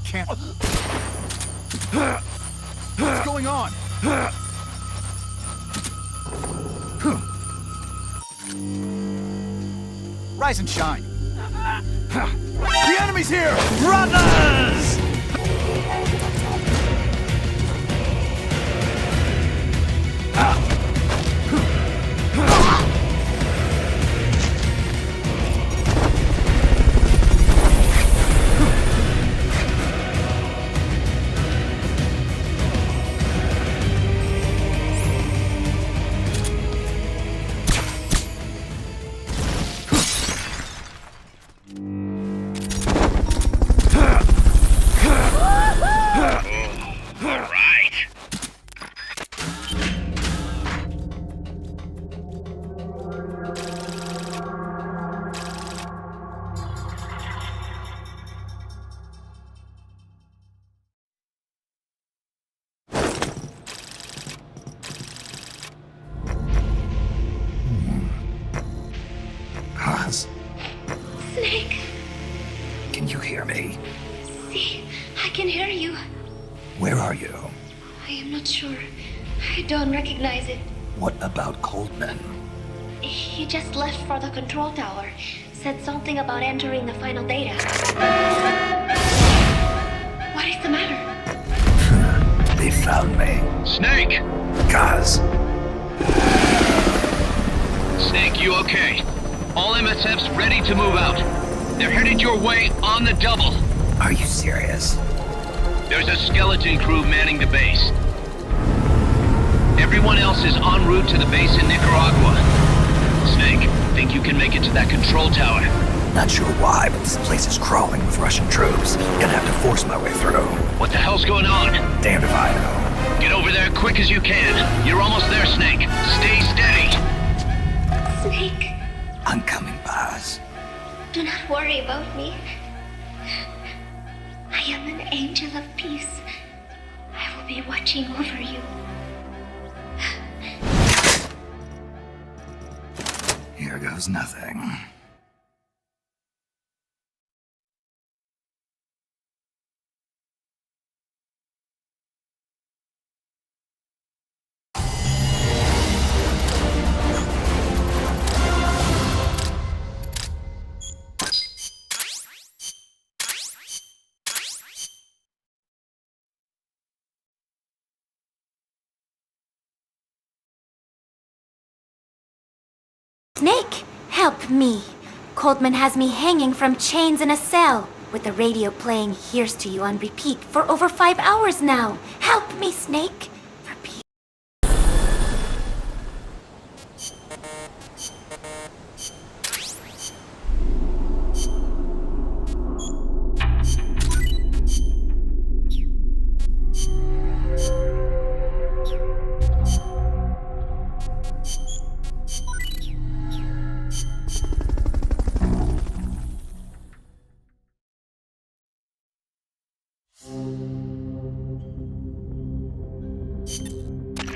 Can't. What's going on? Rise and shine. The enemy's here! Brothers! Snake! Can you hear me? See, I can hear you. Where are you? I am not sure. I don't recognize it. What about Coldman? He just left for the control tower. Said something about entering the final data. What is the matter? They found me. Snake! Guys. Snake, you okay? All MSFs ready to move out. They're headed your way on the double. Are you serious? There's a skeleton crew manning the base. Everyone else is en route to the base in Nicaragua. Snake, think you can make it to that control tower? Not sure why, but this place is crawling with Russian troops. Gonna have to force my way through. What the hell's going on? Damned if I know. Get over there quick as you can. You're almost there, Snake. Stay steady. Snake, I'm coming, Baz. do not worry about me. I am an angel of peace. I will be watching over you. Here goes nothing. Snake, help me. Coldman has me hanging from chains in a cell, with the radio playing Here's to You on repeat for over 5 hours now. Help me, Snake.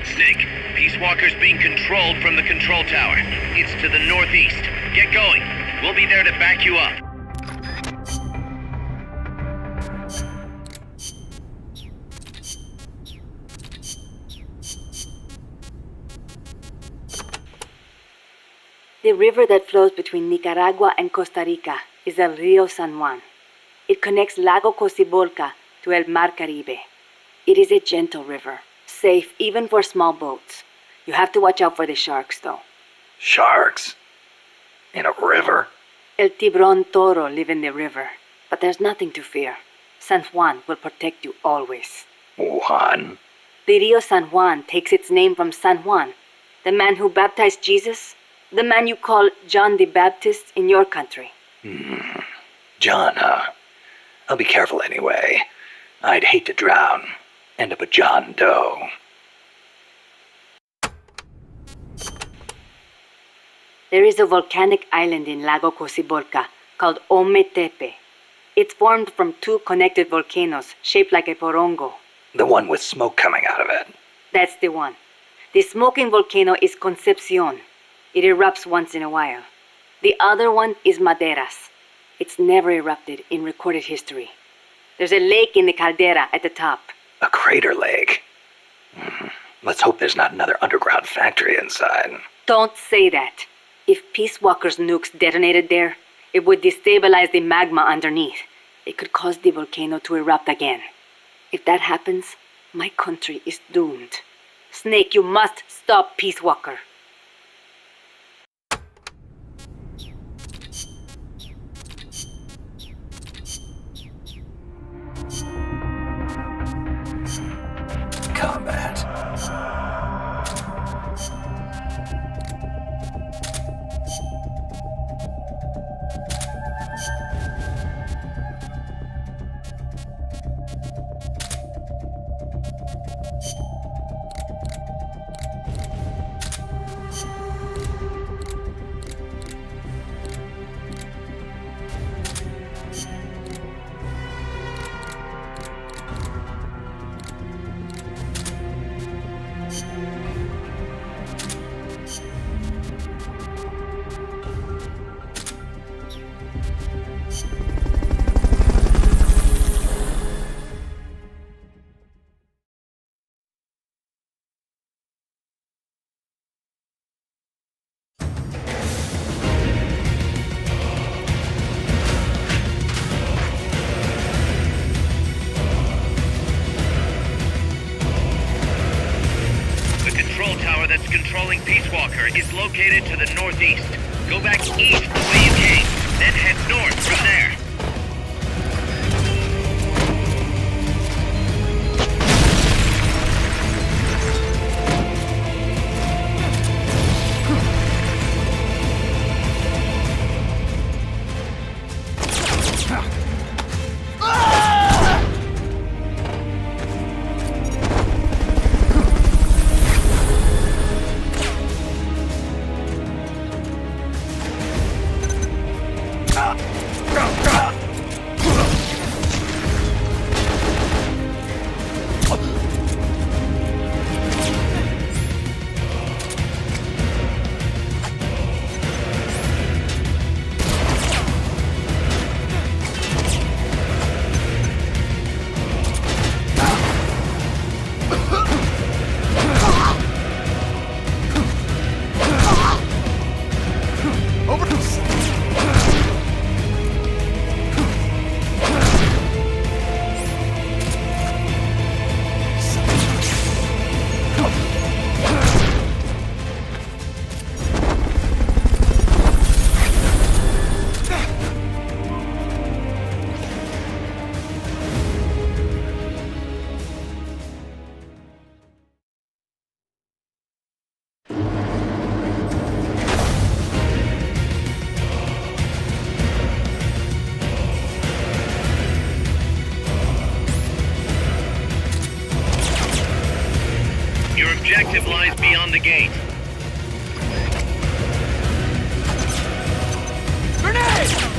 Snake, Peace Walker's being controlled from the control tower. It's to the northeast. Get going. We'll be there to back you up. The river that flows between Nicaragua and Costa Rica is el Rio San Juan. It connects Lago Cocibolca to el Mar Caribe. It is a gentle river, safe even for small boats. You have to watch out for the sharks, though. Sharks? In a river? El Tiburón Toro live in the river, but there's nothing to fear. San Juan will protect you always. Juan? The Rio San Juan takes its name from San Juan, the man who baptized Jesus, the man you call John the Baptist in your country. John, huh? I'll be careful anyway. I'd hate to drown. End up a John Doe. There is a volcanic island in Lago Cocibolca called Ometepe. It's formed from two connected volcanoes shaped like a porongo. The one with smoke coming out of it. That's the one. The smoking volcano is Concepcion. It erupts once in a while. The other one is Maderas. It's never erupted in recorded history. There's a lake in the caldera at the top. A crater lake. Let's hope there's not another underground factory inside. Don't say that. If Peace Walker's nukes detonated there, it would destabilize the magma underneath. It could cause the volcano to erupt again. If that happens, my country is doomed. Snake, you must stop Peace Walker. Combat. controlling Peace Walker is located to the northeast. Go back east the way you came, then head north from there. Objective lies beyond the gate. Grenade!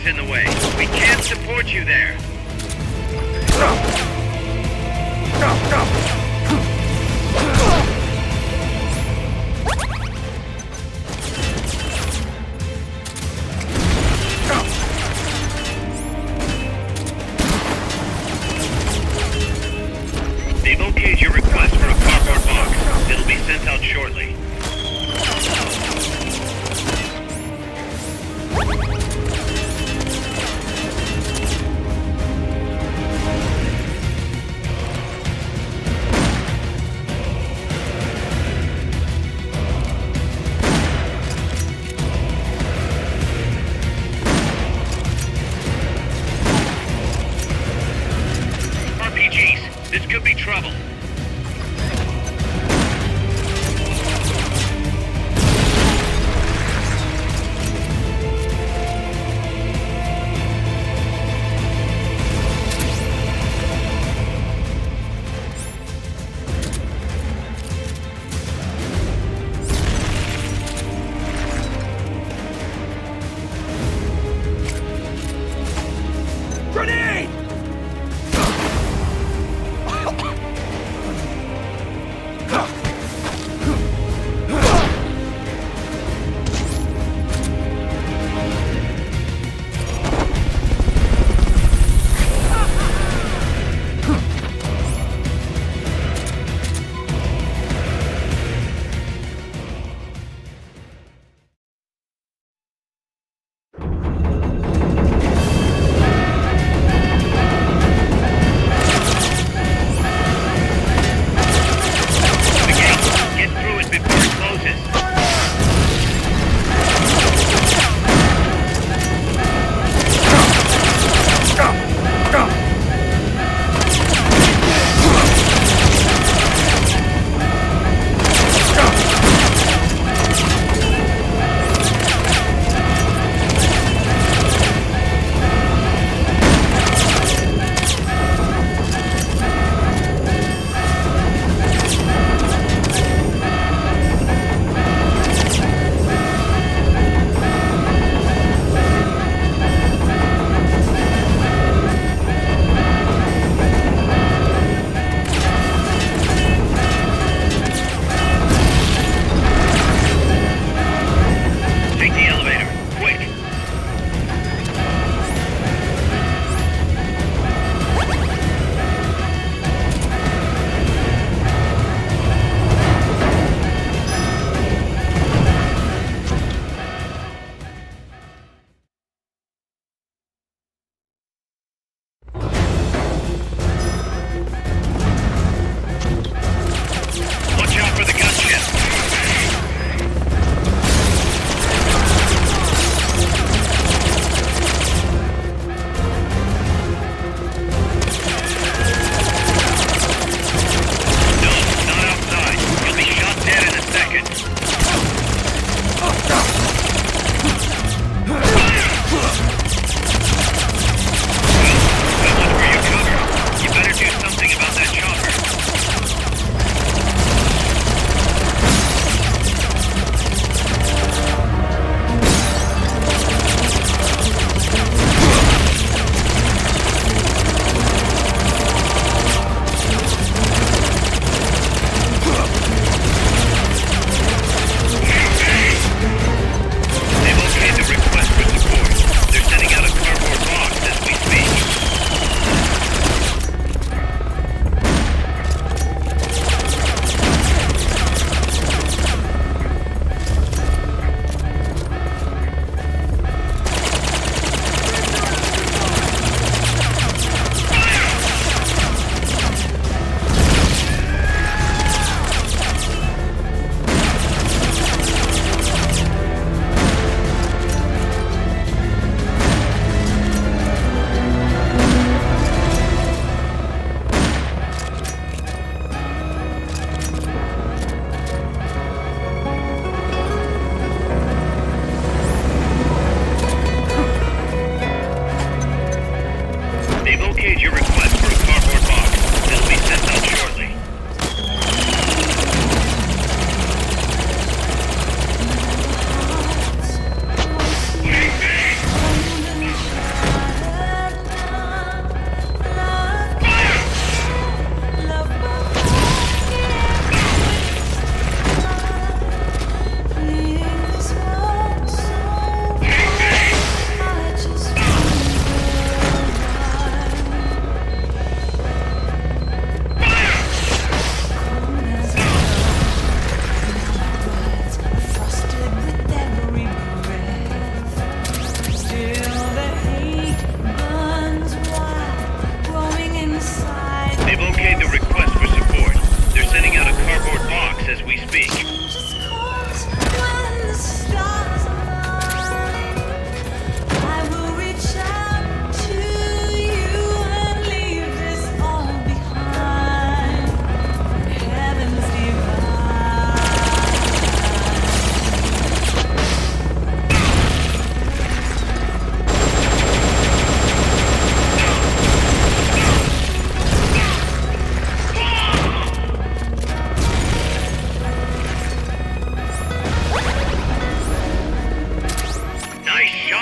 in the way. We can't support you there. They've okayed your request for a cardboard box. It'll be sent out shortly. RPGs, this could be trouble.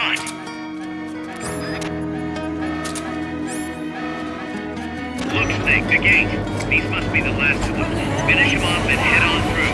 on! Look, Snake, the gate. These must be the last of them. Finish him off and head on through.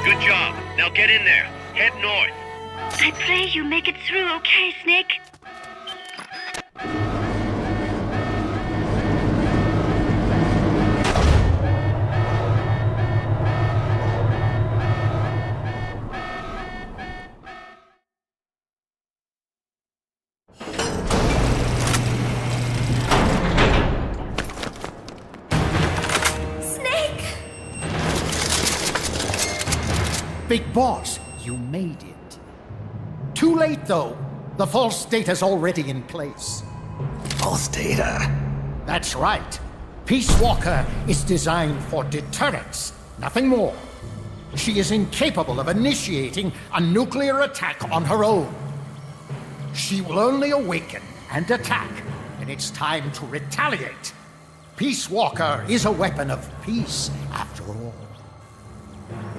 Good job. Now get in there. Head north. I pray you make it through, okay, Snake? Big Boss, you made it. Too late, though. The false data's already in place. False data? That's right. Peace Walker is designed for deterrence, nothing more. She is incapable of initiating a nuclear attack on her own. She will only awaken and attack when it's time to retaliate. Peace Walker is a weapon of peace, after all.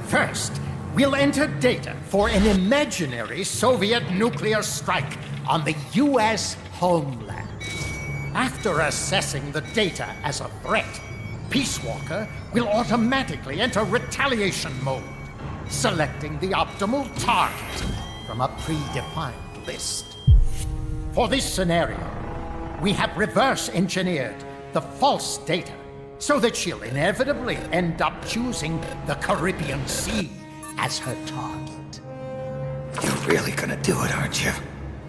First, we'll enter data for an imaginary Soviet nuclear strike on the U.S. homeland. After assessing the data as a threat, Peace Walker will automatically enter retaliation mode, selecting the optimal target from a predefined list. For this scenario, we have reverse engineered the false data so that she'll inevitably end up choosing the Caribbean Sea as her target. You're really gonna do it, aren't you?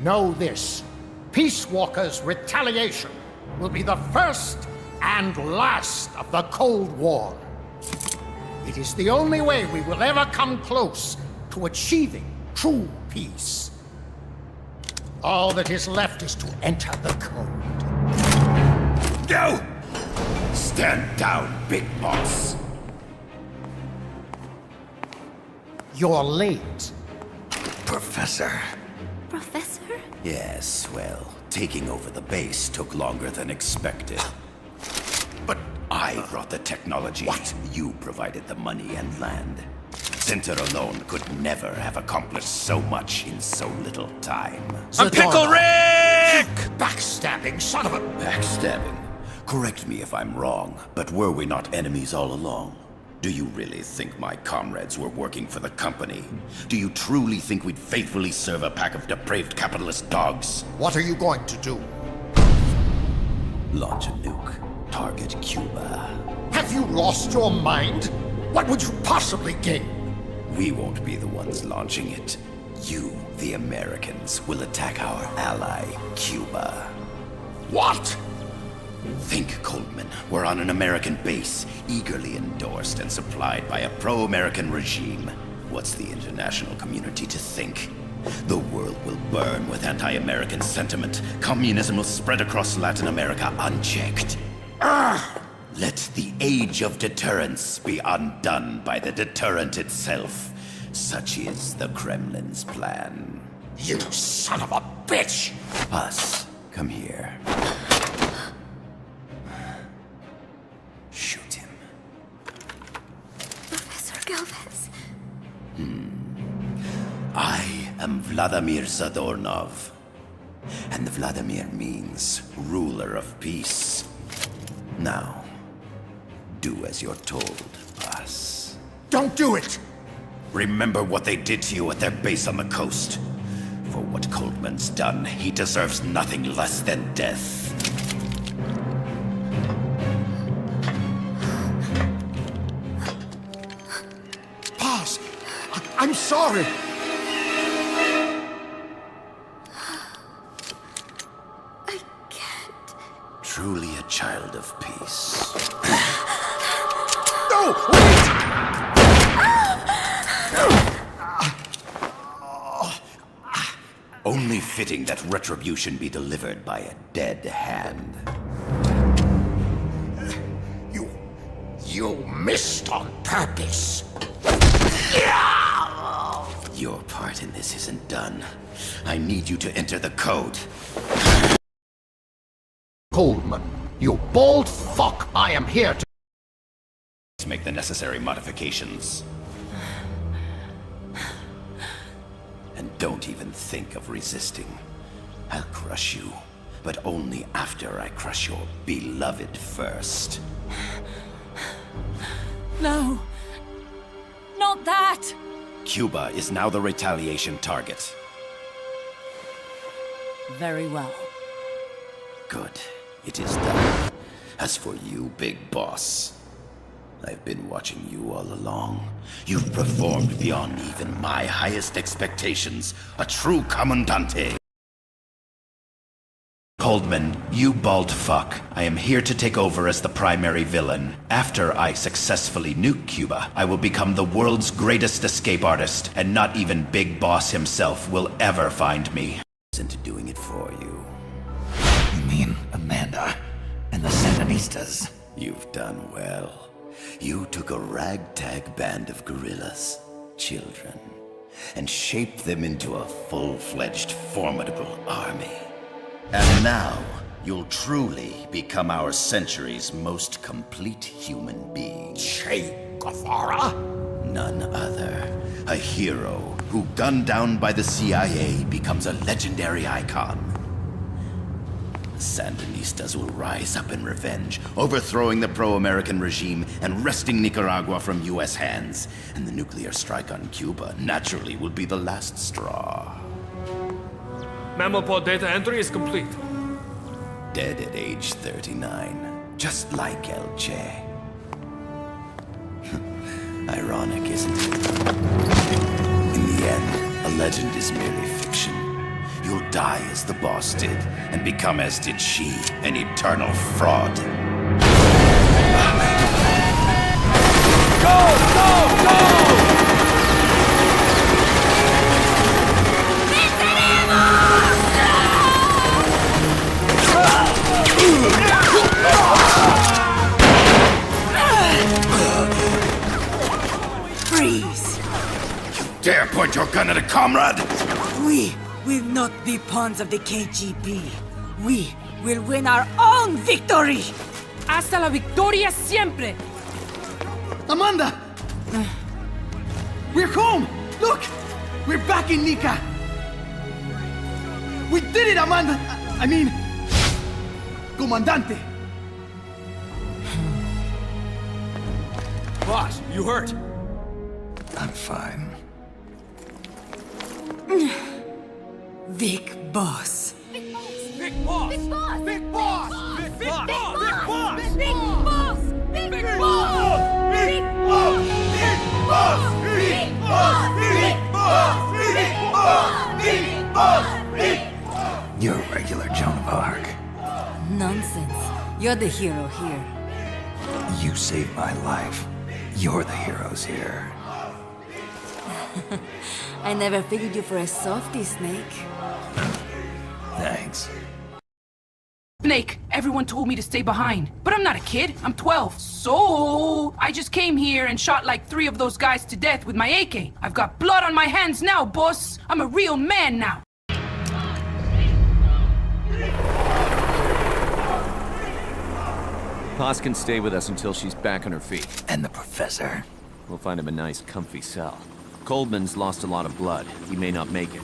Know this. Peace Walker's retaliation will be the first and last of the Cold War. It is the only way we will ever come close to achieving true peace. All that is left is to enter the code. Go! Stand down, Big Boss. You're late. Professor. Professor? Yes, well, taking over the base took longer than expected. But I brought the technology. What? You provided the money and land. Center alone could never have accomplished so much in so little time. I'm Pickle Rick! Backstabbing son of a... Backstabbing? Correct me if I'm wrong, but were we not enemies all along? Do you really think my comrades were working for the company? Do you truly think we'd faithfully serve a pack of depraved capitalist dogs? What are you going to do? Launch a nuke. Target Cuba. Have you lost your mind? What would you possibly gain? We won't be the ones launching it. You, the Americans, will attack our ally, Cuba. What? Think, Coldman. We're on an American base, eagerly endorsed and supplied by a pro-American regime. What's the international community to think? The world will burn with anti-American sentiment. Communism will spread across Latin America unchecked. Let the age of deterrence be undone by the deterrent itself. Such is the Kremlin's plan. You son of a bitch! Us, come here. Shoot him. Professor Galvez. I am Vladimir Zadornov. And Vladimir means ruler of peace. Now, do as you're told, boss. Don't do it! Remember what they did to you at their base on the coast. For what Coldman's done, he deserves nothing less than death. Boss, I'm sorry. Truly a child of peace. No! Wait! Only fitting that retribution be delivered by a dead hand. You missed on purpose. Your part in this isn't done. I need you to enter the code. Coldman, you bald fuck! I am here to make the necessary modifications. And don't even think of resisting. I'll crush you, but only after I crush your beloved first. No. Not that! Cuba is now the retaliation target. Very well. Good. It is done. As for you, Big Boss, I've been watching you all along. You've performed beyond even my highest expectations. A true commandante. Coldman, you bald fuck. I am here to take over as the primary villain. After I successfully nuke Cuba, I will become the world's greatest escape artist, and not even Big Boss himself will ever find me. Into doing it for you. You mean Amanda and the Sandinistas? You've done well. You took a ragtag band of guerrillas, children, and shaped them into a full-fledged, formidable army. And now, you'll truly become our century's most complete human being. Che Guevara? None other. A hero who, gunned down by the CIA, becomes a legendary icon. The Sandinistas will rise up in revenge, overthrowing the pro-American regime and wresting Nicaragua from U.S. hands. And the nuclear strike on Cuba, naturally, will be the last straw. Mammal pod data entry is complete. Dead at age 39, just like El Che. Ironic, isn't it? In the end, a legend is merely fiction. You'll die as the boss did, and become as did she, an eternal fraud. Go! Go! Go! Freeze! Dare point your gun at a comrade? We will not be pawns of the KGB. We will win our own victory! Hasta la victoria siempre! Amanda! We're home! Look! We're back in Nica! We did it, Amanda! I mean... Comandante! Boss, you hurt? I'm fine. Big Boss. Big Boss! Big Boss! Big Boss! Big Boss! Boss! Big Boss! Big Big Boss! Big Boss! Big Boss! Big Boss! Big Boss! Big Boss! Big Boss! Big Boss! You're a regular Joan of Arc. Nonsense. You're the hero here. You saved my life. You're the heroes here. I never figured you for a softie, Snake. Thanks. Snake, everyone told me to stay behind. But I'm not a kid, I'm 12. So, I just came here and shot like 3 of those guys to death with my AK. I've got blood on my hands now, boss. I'm a real man now. Paz can stay with us until she's back on her feet. And the professor? We'll find him a nice, comfy cell. Coldman's lost a lot of blood. He may not make it.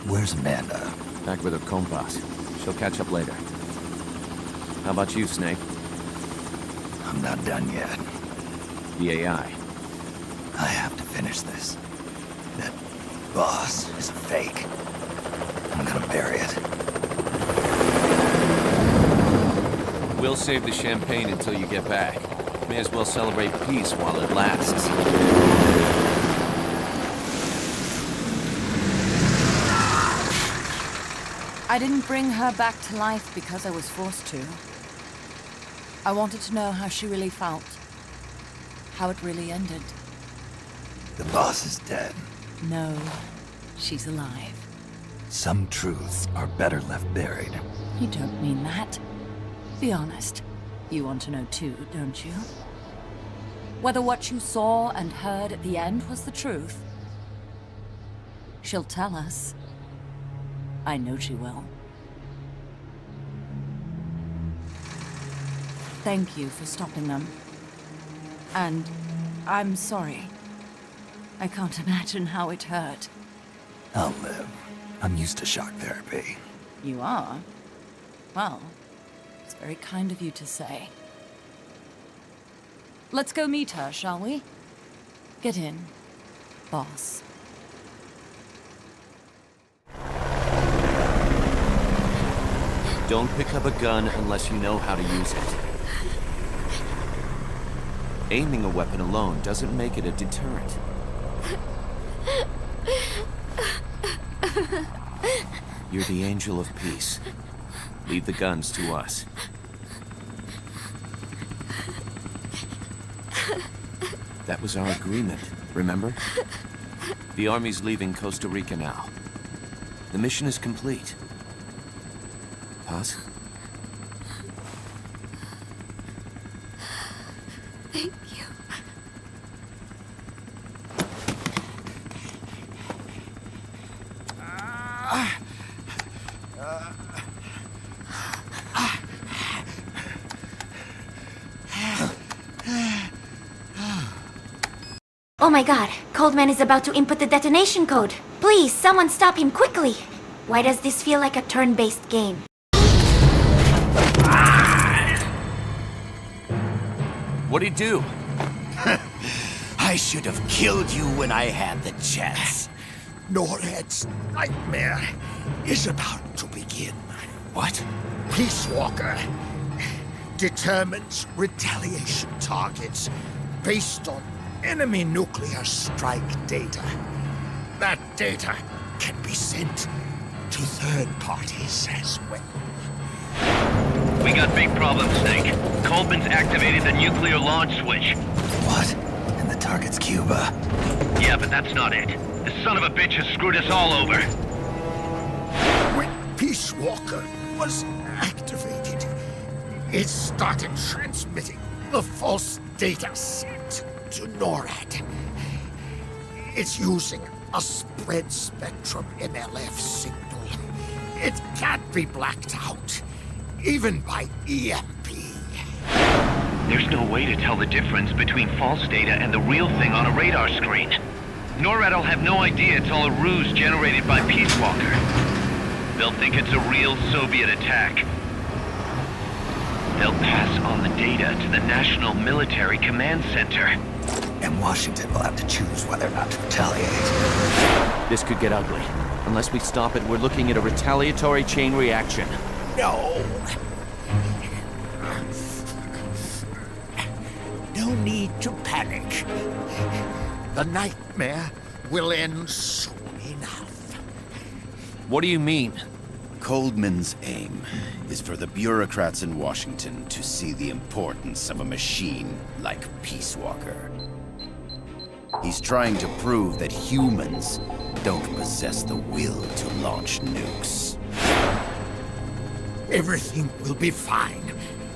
Where's Amanda? Back with her compas. She'll catch up later. How about you, Snake? I'm not done yet. The AI. I have to finish this. That boss is a fake. I'm gonna bury it. We'll save the champagne until you get back. May as well celebrate peace while it lasts. I didn't bring her back to life because I was forced to. I wanted to know how she really felt. How it really ended. The boss is dead. No, she's alive. Some truths are better left buried. You don't mean that. Be honest. You want to know too, don't you? Whether what you saw and heard at the end was the truth. She'll tell us. I know she will. Thank you for stopping them. And I'm sorry. I can't imagine how it hurt. I'll live. I'm used to shock therapy. You are? Well, it's very kind of you to say. Let's go meet her, shall we? Get in, boss. Don't pick up a gun unless you know how to use it. Aiming a weapon alone doesn't make it a deterrent. You're the angel of peace. Leave the guns to us. That was our agreement, remember? The army's leaving Costa Rica now. The mission is complete. Paz? Thank you. Oh my god, Coldman is about to input the detonation code. Please, someone stop him quickly. Why does this feel like a turn-based game? What'd he do? I should have killed you when I had the chance. Norred's nightmare is about to begin. What? Peace Walker determines retaliation targets based on enemy nuclear strike data. That data can be sent to third parties as well. We got big problems, Snake. Coldman's activated the nuclear launch switch. What? And the target's Cuba. Yeah, but that's not it. The son of a bitch has screwed us all over. When Peace Walker was activated, it started transmitting the false data set to NORAD. It's using a spread spectrum MLF signal. It can't be blacked out, even by EMP. There's no way to tell the difference between false data and the real thing on a radar screen. NORAD will have no idea it's all a ruse generated by Peace Walker. They'll think it's a real Soviet attack. They'll pass on the data to the National Military Command Center. And Washington will have to choose whether or not to retaliate. This could get ugly. Unless we stop it, we're looking at a retaliatory chain reaction. No. No need to panic. The nightmare will end soon enough. What do you mean? Coldman's aim is for the bureaucrats in Washington to see the importance of a machine like Peace Walker. He's trying to prove that humans don't possess the will to launch nukes. Everything will be fine.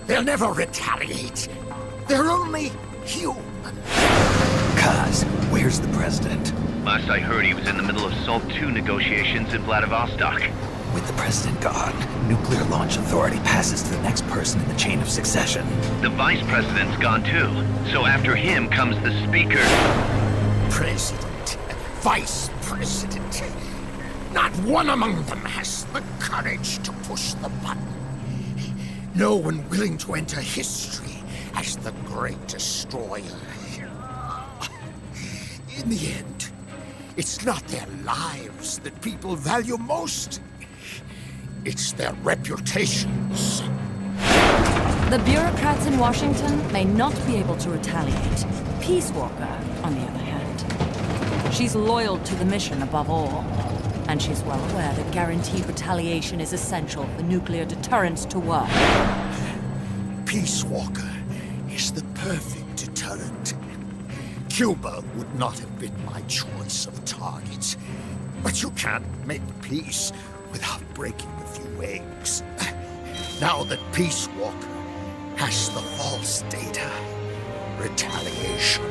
They'll never retaliate. They're only human. Kaz, where's the president? Last I heard, he was in the middle of SALT II negotiations in Vladivostok. With the president gone, Nuclear Launch Authority passes to the next person in the chain of succession. The vice president's gone too. So after him comes the speaker. President, vice president. Not one among them has the courage to push the button. No one willing to enter history as the great destroyer. In the end, it's not their lives that people value most. It's their reputations. The bureaucrats in Washington may not be able to retaliate. Peace Walker, on the other hand, she's loyal to the mission above all. And she's well aware that guaranteed retaliation is essential for nuclear deterrence to work. Peace Walker is the perfect deterrent. Cuba would not have been my choice of targets. But you can't make peace without breaking a few eggs. Now that Peace Walker has the false data, retaliation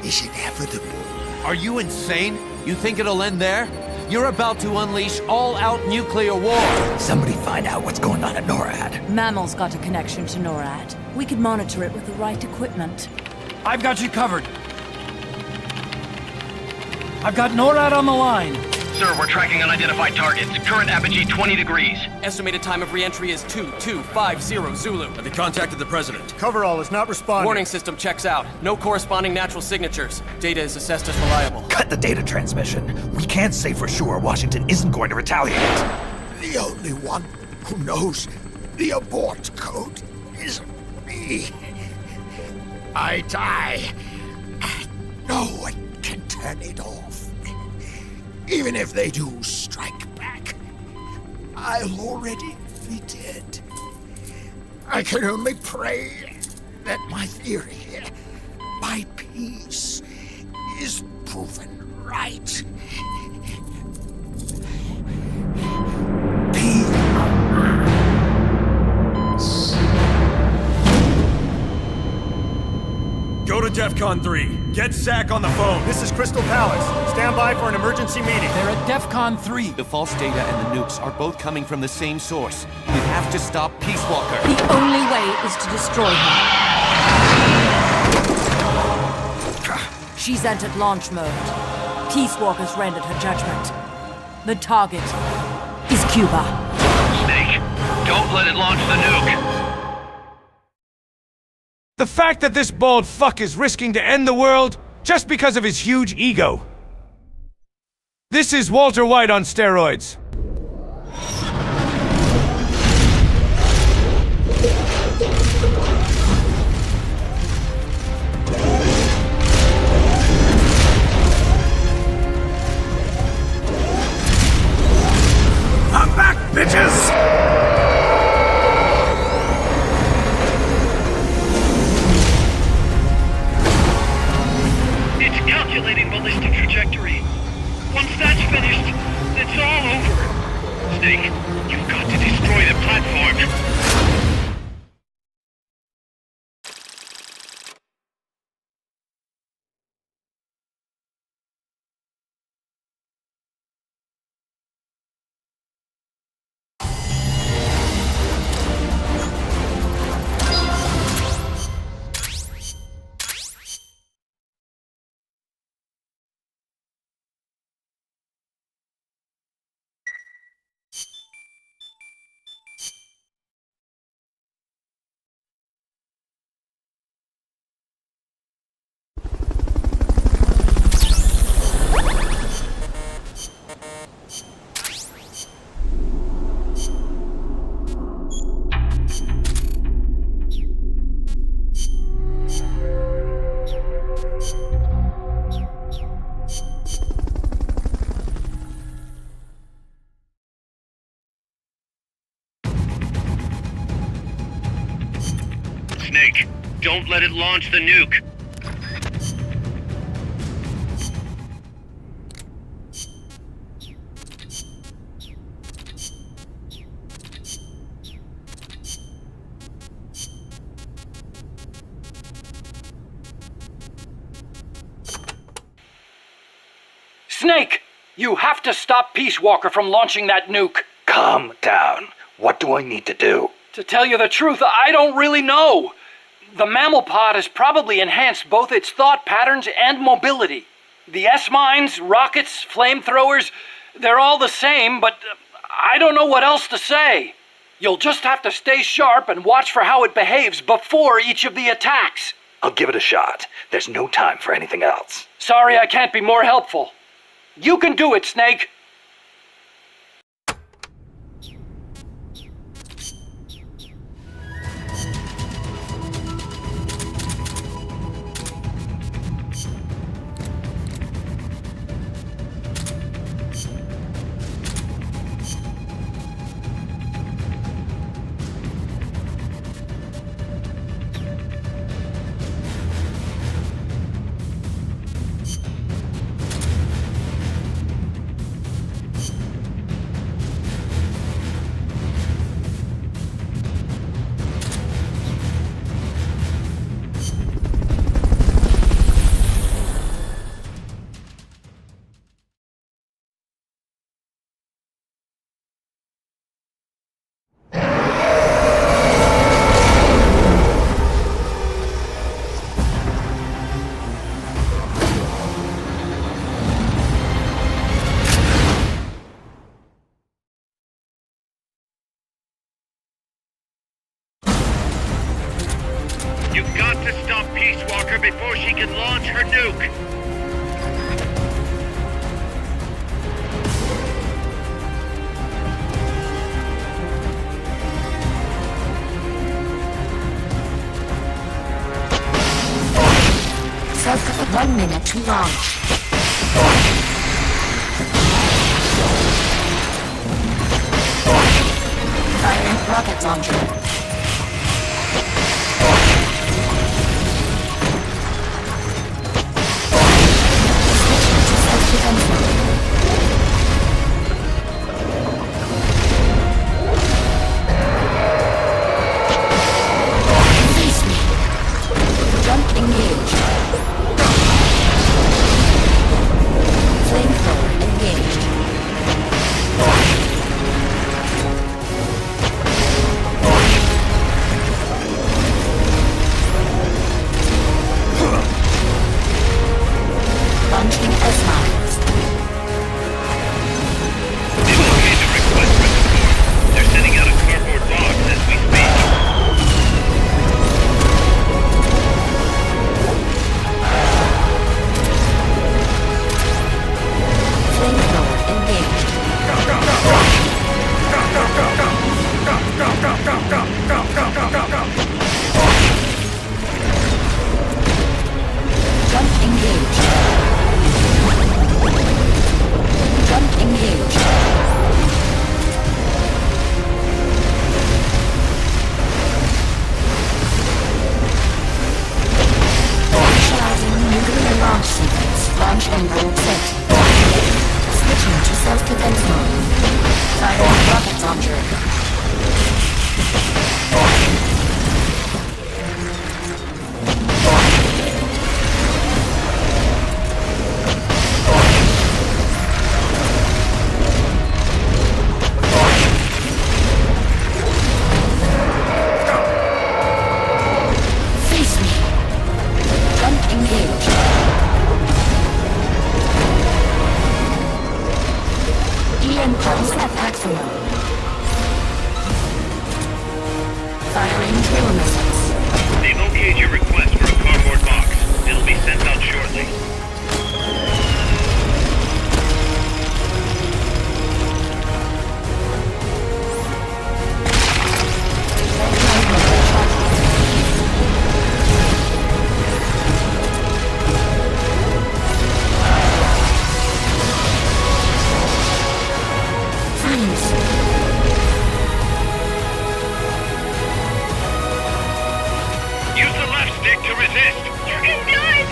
is inevitable. Are you insane? You think it'll end there? You're about to unleash all-out nuclear war! Somebody find out what's going on at NORAD. Mammal's got a connection to NORAD. We could monitor it with the right equipment. I've got you covered. I've got NORAD on the line. Sir, we're tracking unidentified targets. Current apogee 20 degrees. Estimated time of re-entry is 2250 Zulu. Have you contacted the President? Coverall is not responding. Warning system checks out. No corresponding natural signatures. Data is assessed as reliable. Cut the data transmission. We can't say for sure Washington isn't going to retaliate. The only one who knows the abort code is me. I die. No one can turn it off. Even if they do strike back, I'll already be dead. I can only pray that my theory, my peace, is proven right. Go to DEFCON 3. Get Zach on the phone. This is Crystal Palace. Stand by for an emergency meeting. They're at DEFCON 3. The false data and the nukes are both coming from the same source. We have to stop Peace Walker. The only way is to destroy her. She's entered launch mode. Peace Walker's rendered her judgment. The target is Cuba. Snake, don't let it launch the nuke. The fact that this bald fuck is risking to end the world just because of his huge ego. This is Walter White on steroids. I'm back, bitches! Calculating ballistic trajectory. Once that's finished, it's all over. Snake, you've got to destroy the platform. Snake, don't let it launch the nuke. Snake! You have to stop Peace Walker from launching that nuke! Calm down. What do I need to do? To tell you the truth, I don't really know. The mammal pod has probably enhanced both its thought patterns and mobility. The S-mines, rockets, flamethrowers, they're all the same, but I don't know what else to say. You'll just have to stay sharp and watch for how it behaves before each of the attacks. I'll give it a shot. There's no time for anything else. Sorry I can't be more helpful. You can do it, Snake! You've got to stop Peace Walker before she can launch her nuke! Circle 1 minute to launch. Firing rocket launcher. They've okayed your request for a cardboard box. It'll be sent out shortly. Use the left stick to resist. You can do it!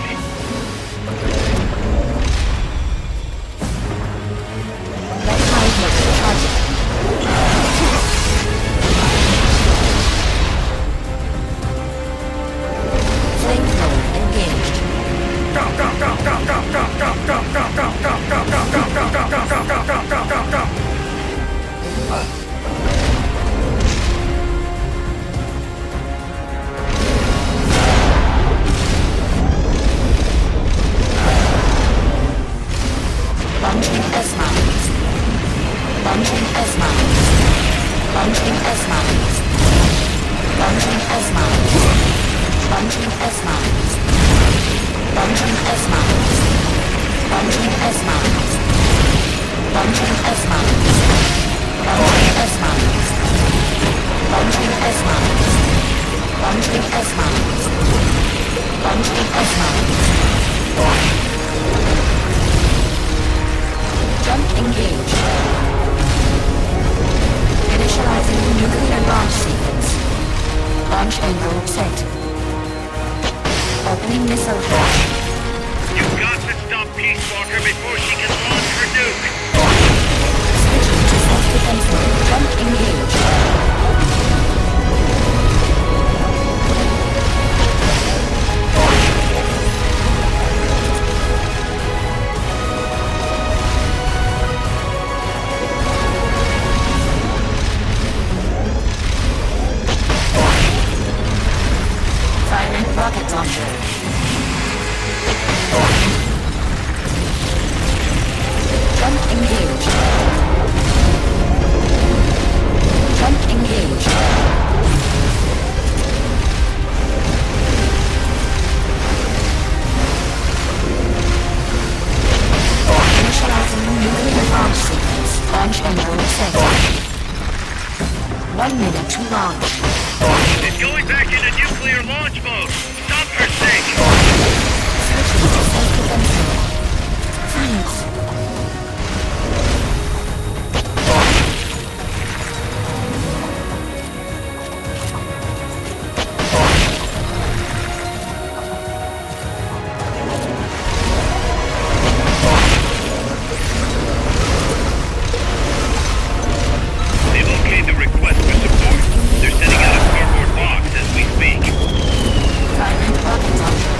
Flamethrower engaged. Launching S-mines. Launching S-mines. Launching S-mines. Launching S-mines. Launching S-mines. Launching S-mines. Launching S-mines. Launching S-mines. Launching S-mines. Launching S-mines. Launching S-mines. Launching S-mines. Jump engaged. Initializing nuclear launch sequence. Launch angle set. Opening missile hatch. You've got to stop Peace Walker before she can launch her nuke! Switching to self-defense mode. Jump engaged. Firing rocket launcher. Jump engaged. Jump engaged. Initializing nuclear launch sequence. Launch angle set. 1 minute to launch. It's going back into nuclear launch mode! Stop her, Snake! Switching to self-defense mode. Freeze. They've okayed the request for support. They're sending out a cardboard box as we speak. Firing rocket launcher.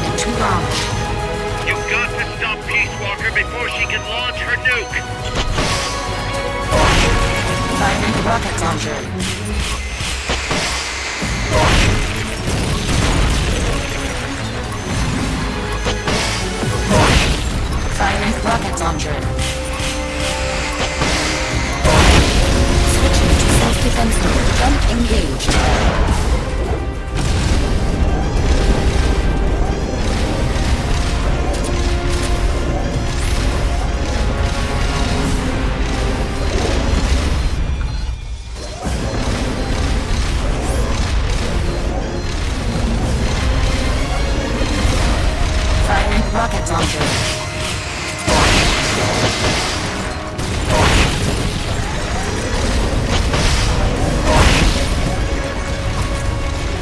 minute to launch. You've got to stop Peace Walker before she can launch her nuke. Firing rocket launcher. Firing rocket launcher. Switching to self-defense mode. Jump engaged. Firing rocket launcher.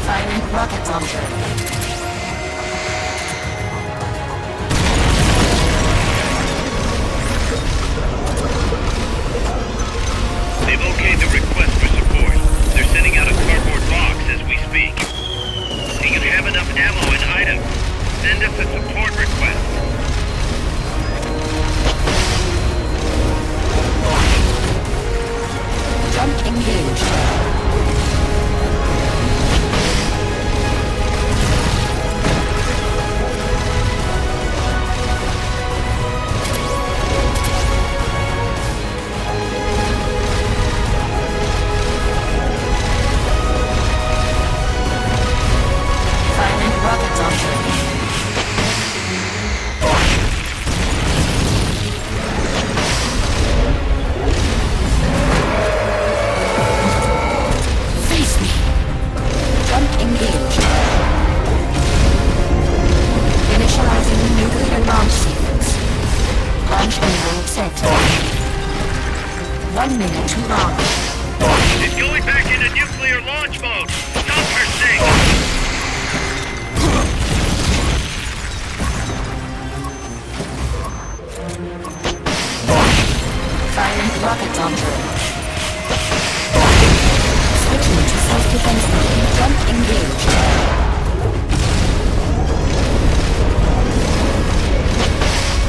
Firing rocket launcher. They've okayed the request for support. They're sending out a cardboard box as we speak. Do you have enough ammo and items? Send us a support request. Jump engaged. Firing rocket launcher. Face me. Jump engaged. Initializing nuclear launch sequence. Launch angle set. 1 minute to launch. It's going back into nuclear launch mode. Stop her, Snake. Firing rocket launcher. Switching to self-defense mode. Jump engaged.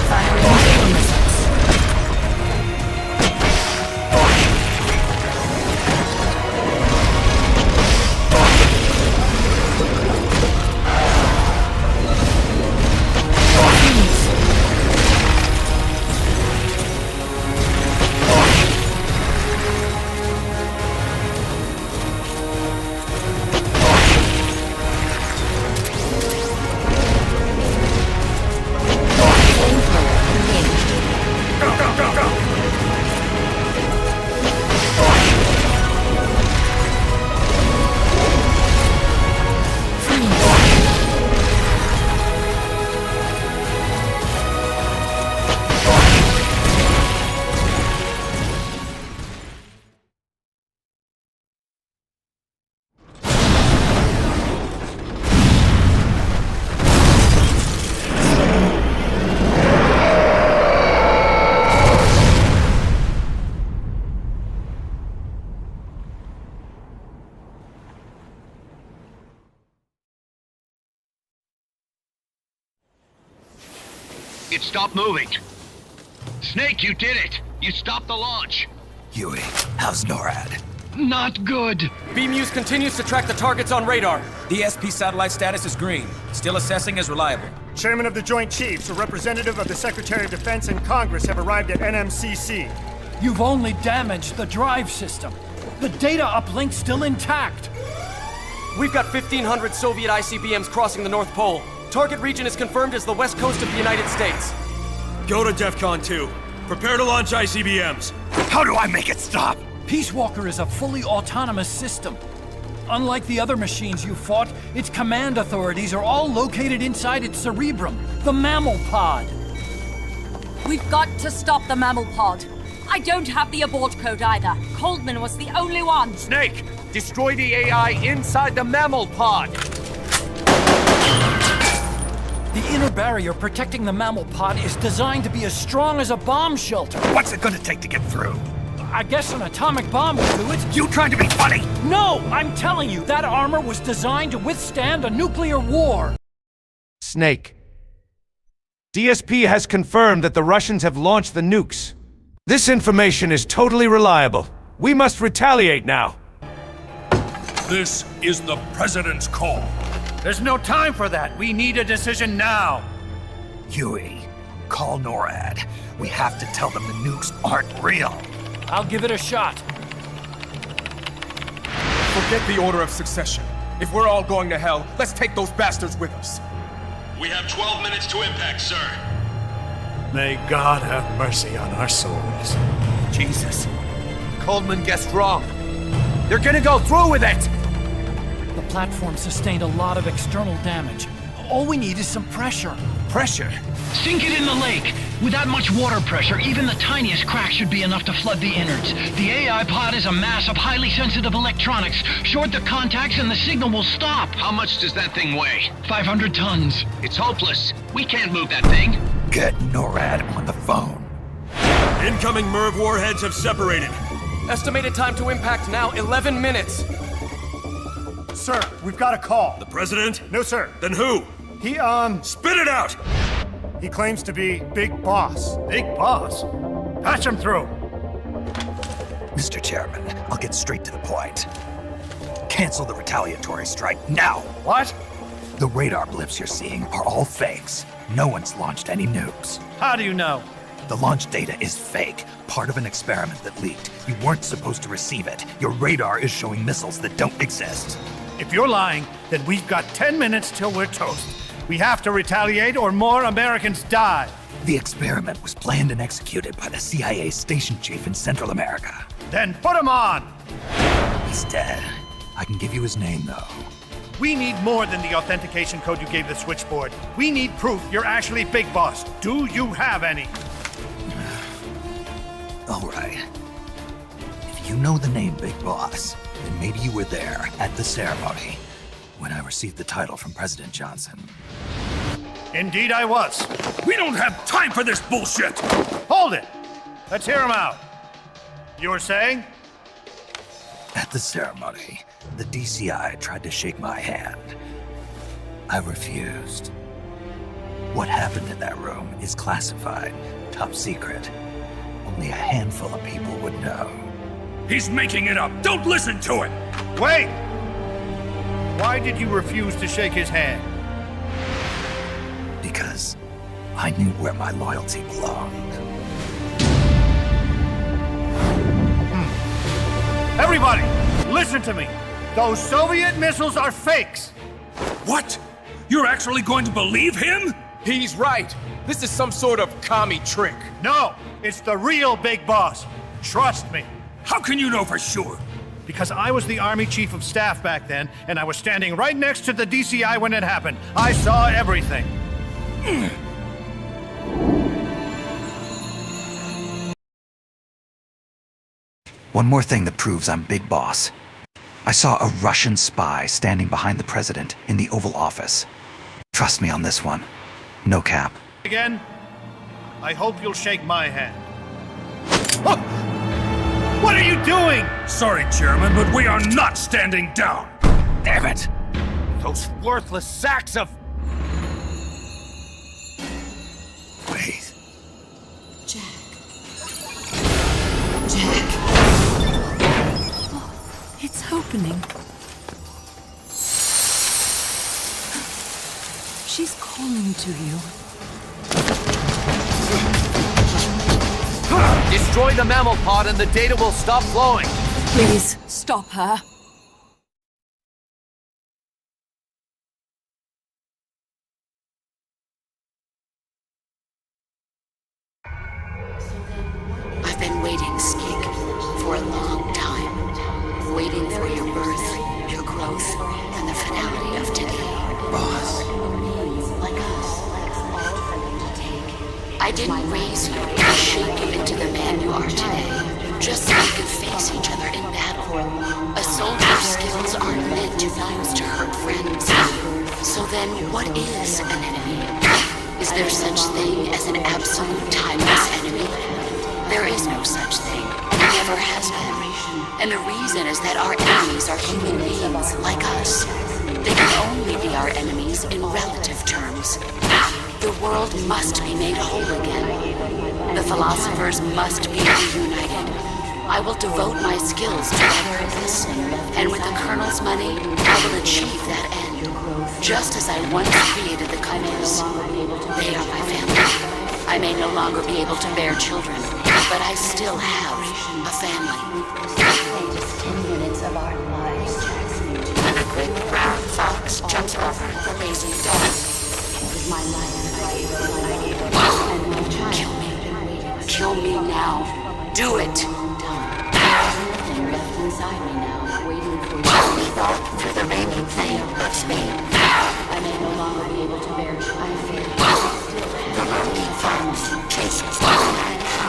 Firing missile missiles. It stopped moving. Snake, you did it! You stopped the launch! Huey, how's NORAD? Not good! BMUS continues to track the targets on radar. The SP satellite status is green. Still assessing as reliable. Chairman of the Joint Chiefs, a representative of the Secretary of Defense and Congress have arrived at NMCC. You've only damaged the drive system. The data uplink's still intact. We've got 1,500 Soviet ICBMs crossing the North Pole. Target region is confirmed as the west coast of the United States. Go to DEFCON 2. Prepare to launch ICBMs. How do I make it stop? Peace Walker is a fully autonomous system. Unlike the other machines you fought, its command authorities are all located inside its cerebrum, the mammal pod. We've got to stop the mammal pod. I don't have the abort code either. Coldman was the only one. Snake, destroy the AI inside the mammal pod. The inner barrier protecting the mammal pod is designed to be as strong as a bomb shelter. What's it gonna take to get through? I guess an atomic bomb will do it. You trying to be funny? No, I'm telling you, that armor was designed to withstand a nuclear war. Snake. DSP has confirmed that the Russians have launched the nukes. This information is totally reliable. We must retaliate now. This is the President's call. There's no time for that. We need a decision now. Huey, call NORAD. We have to tell them the nukes aren't real. I'll give it a shot. Forget the order of succession. If we're all going to hell, let's take those bastards with us. We have 12 minutes to impact, sir. May God have mercy on our souls. Jesus. Coldman guessed wrong. They're gonna go through with it! The platform sustained a lot of external damage. All we need is some pressure. Pressure? Sink it in the lake. With that much water pressure, even the tiniest crack should be enough to flood the innards. The AI pod is a mass of highly sensitive electronics. Short the contacts and the signal will stop. How much does that thing weigh? 500 tons. It's hopeless. We can't move that thing. Get NORAD on the phone. Incoming MIRV warheads have separated. Estimated time to impact now, 11 minutes. Sir, we've got a call. The President? No, sir. Then who? He, Spit it out! He claims to be Big Boss. Big Boss? Patch him through. Mr. Chairman, I'll get straight to the point. Cancel the retaliatory strike now! What? The radar blips you're seeing are all fakes. No one's launched any nukes. How do you know? The launch data is fake, part of an experiment that leaked. You weren't supposed to receive it. Your radar is showing missiles that don't exist. If you're lying, then we've got 10 minutes till we're toast. We have to retaliate or more Americans die. The experiment was planned and executed by the CIA station chief in Central America. Then put him on! He's dead. I can give you his name, though. We need more than the authentication code you gave the switchboard. We need proof you're actually Big Boss. Do you have any? All right. If you know the name Big Boss, then maybe you were there at the ceremony when I received the title from President Johnson. Indeed I was. We don't have time for this bullshit! Hold it! Let's hear him out. You were saying? At the ceremony, the DCI tried to shake my hand. I refused. What happened in that room is classified, top secret. Only a handful of people would know. He's making it up! Don't listen to him! Wait! Why did you refuse to shake his hand? Because I knew where my loyalty belonged. Everybody, listen to me. Those Soviet missiles are fakes. What? You're actually going to believe him? He's right. This is some sort of commie trick. No, it's the real Big Boss. Trust me. How can you know for sure? Because I was the Army Chief of Staff back then, and I was standing right next to the DCI when it happened. I saw everything. One more thing that proves I'm Big Boss. I saw a Russian spy standing behind the president in the Oval Office. Trust me on this one. No cap. Again, I hope you'll shake my hand. What are you doing? Sorry, Chairman, but we are not standing down. Damn it. Those worthless sacks of... Wait. Jack. Jack. Oh, it's opening. She's calling to you. Destroy the mammal pod and the data will stop flowing. Please, stop her. I've been waiting, Snake, for a long time. Waiting for your birth, your growth, and the finality of today. Boss. I didn't raise you to shape you into the man you are today, just so we could face each other in battle. A soldier's skills aren't meant to be used to hurt friends. So then, what is an enemy? Is there such thing as an absolute timeless enemy? There is no such thing. Never has been. And the reason is that our enemies are human beings like us. They can only be our enemies in relative terms. victims. The world must be made whole again. The philosophers must be reunited. I will devote my skills to that purpose, and with the Colonel's money, I will achieve that end. Just as I once created the Cummings. They are my family. I may no longer be able to bear children, but I still have a family. 10 minutes of our lives. A great brown fox jumps over the lazy dog. Is my life. And my child. Kill me. Kill me now. Do it. Nothing left inside me now, waiting for you. For the remaining thing of me. I may no longer be able to bear children. I fear the lonely farms chases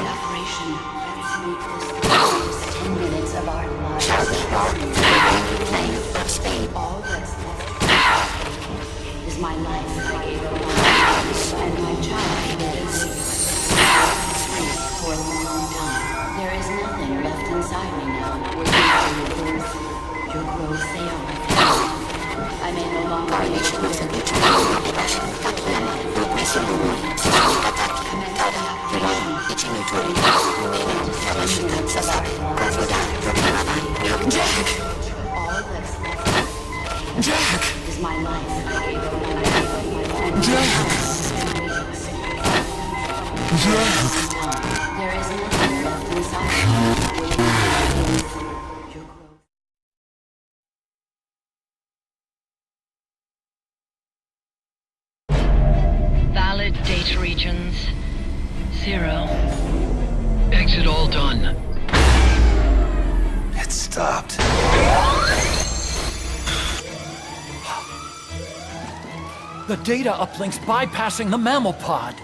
operation. Let's make this 10 minutes of our lives. The remaining thing of Spain. All that's left is my life. I gave up my life and my child is free for a long time. There is nothing left inside me now, waiting for your birth, your growth. They are my family. I may no longer be able to bear the Jack is my life. I gave up my life. Jack. There is nothing left inside me. Valid data regions. 0. Exit all done. It stopped. The data uplink's bypassing the mammal pod.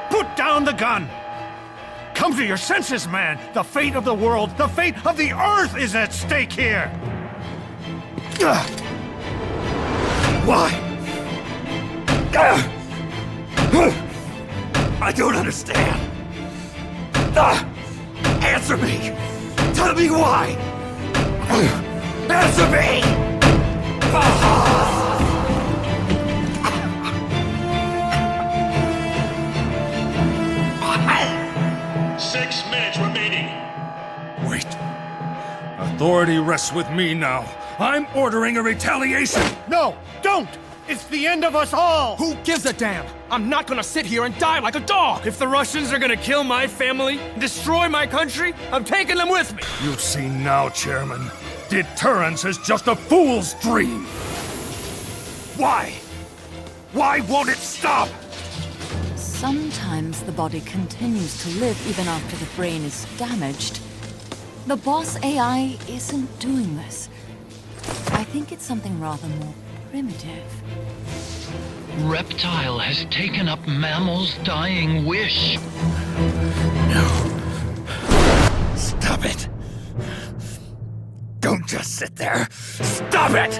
Put down the gun! Come to your senses, man! The fate of the world, the fate of the Earth is at stake here! Why? I don't understand. Answer me. Tell me why. Answer me. 6 minutes remaining. Wait. Authority rests with me now. I'm ordering a retaliation. No, don't! It's the end of us all! Who gives a damn? I'm not gonna sit here and die like a dog! If the Russians are gonna kill my family and destroy my country, I'm taking them with me! You see now, Chairman. Deterrence is just a fool's dream. Why? Why won't it stop? Sometimes the body continues to live even after the brain is damaged. The boss AI isn't doing this. I think it's something rather more primitive. Reptile has taken up Mammal's dying wish. No. Stop it. Don't just sit there. Stop it!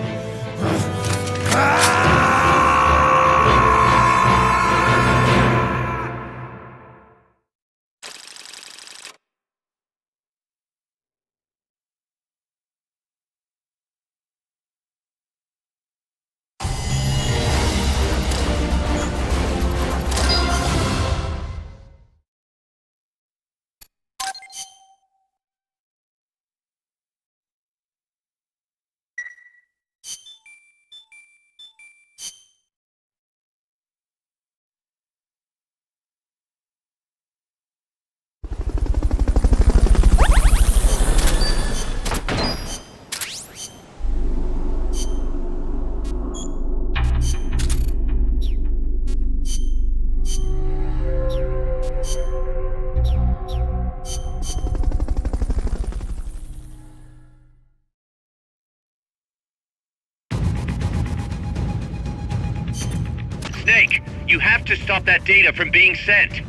Snake, you have to stop that data from being sent.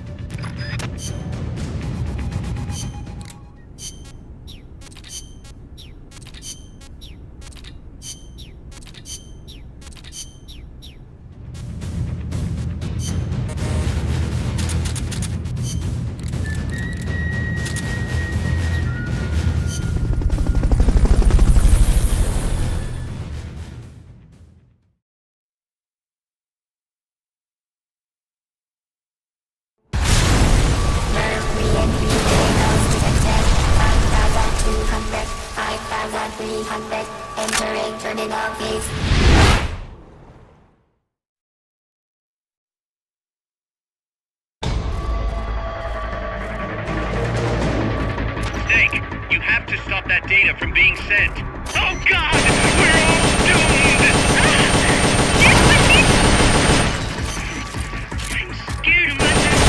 data from being sent. Oh God! We're all doomed! I'm scared of myself.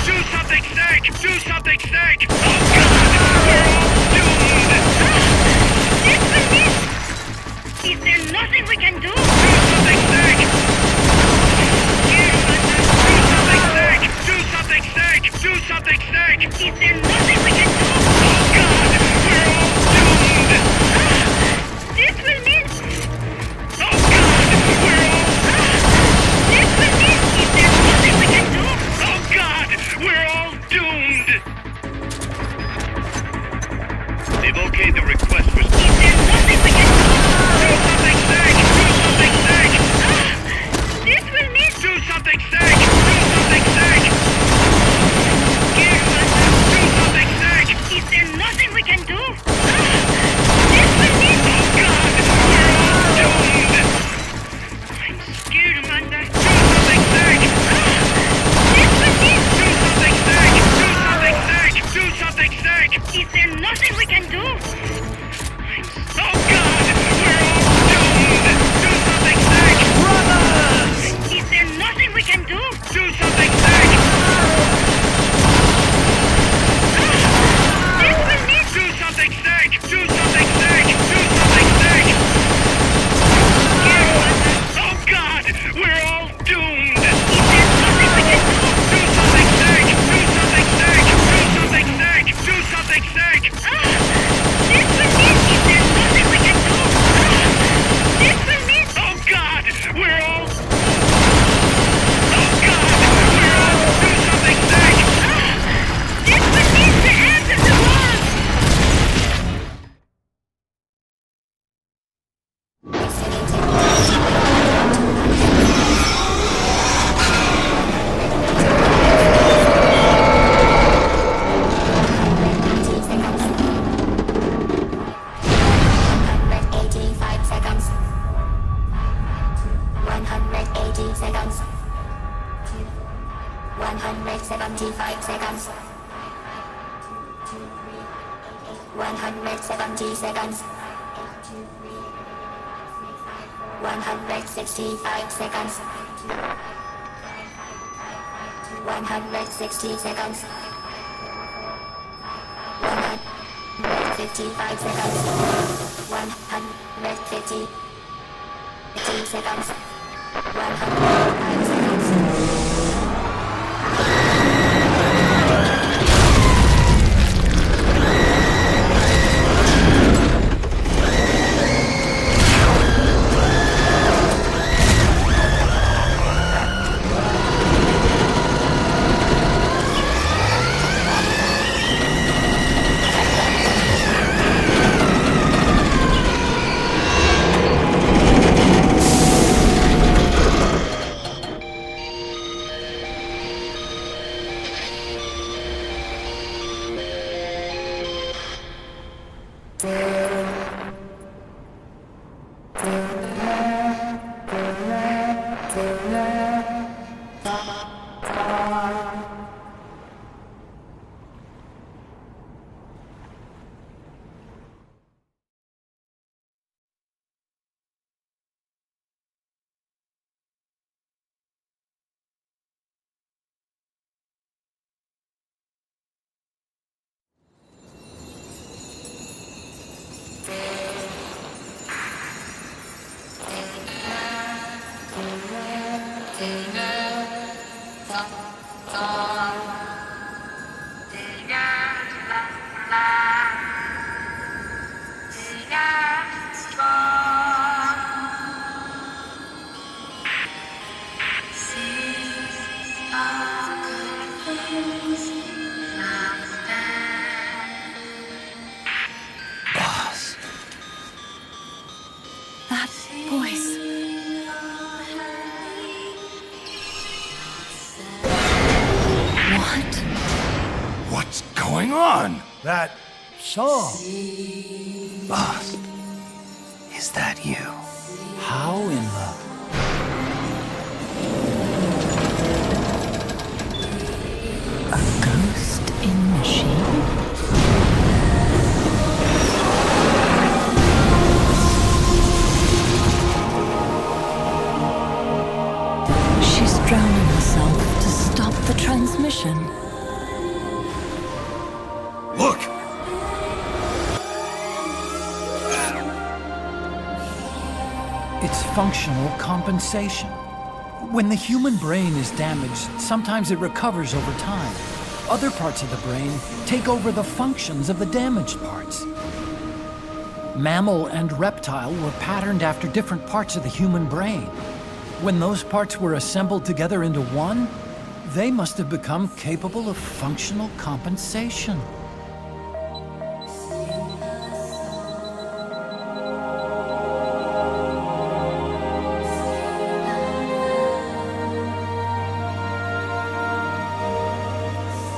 Do something, Snake! Do something, Snake! Oh God! We're all doomed! Is there nothing we can do? Do something, Snake! Do something, Snake! Do something, Snake! Is there nothing we can do? Oh God! We're all doomed! This will mean... Oh God! We're all... This will mean... Is there nothing we can do? Oh God! We're all doomed! They've okayed the request for... Is there nothing we can do? Do something, Snake! Do something, Snake! This will mean... Do something, Snake! Do something, Snake! Do something, Snake! Is there nothing we can do? This will mean... Oh God! We're all doomed! I'm scared, Amanda. Do something, Snake! This will mean... Do something, Snake! Do something, Snake! Do something, Snake! Is there nothing we can do? Oh God! We're all doomed! Do something, Snake! Brothers! Is there nothing we can do? Do something, Snake! This will mean... Do something, Snake! Do something, Snake! Do something, Snake! Oh God! We're all doomed! Is there nothing we can do? Do something, Snake! Do something, Snake! Do something, Snake! Do something, Snake! This will mean... Is there nothing we can do? This will mean... Oh God! We're all... Oh God! We're all... Do something, Snake! This will mean the end of the world! That song. Boss, is that you? How in the... A ghost in the mission. Look! It's functional compensation. When the human brain is damaged, sometimes it recovers over time. Other parts of the brain take over the functions of the damaged parts. Mammal and reptile were patterned after different parts of the human brain. When those parts were assembled together into one, they must have become capable of functional compensation.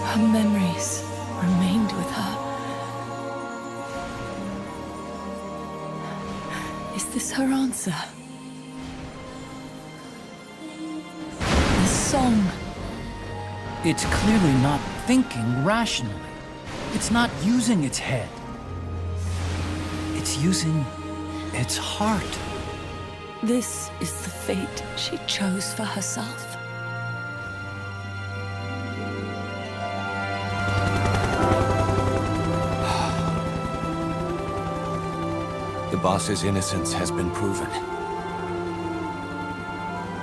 Her memories remained with her. Is this her answer? The song. It's clearly not thinking rationally. It's not using its head. It's using its heart. This is the fate she chose for herself. The boss's innocence has been proven.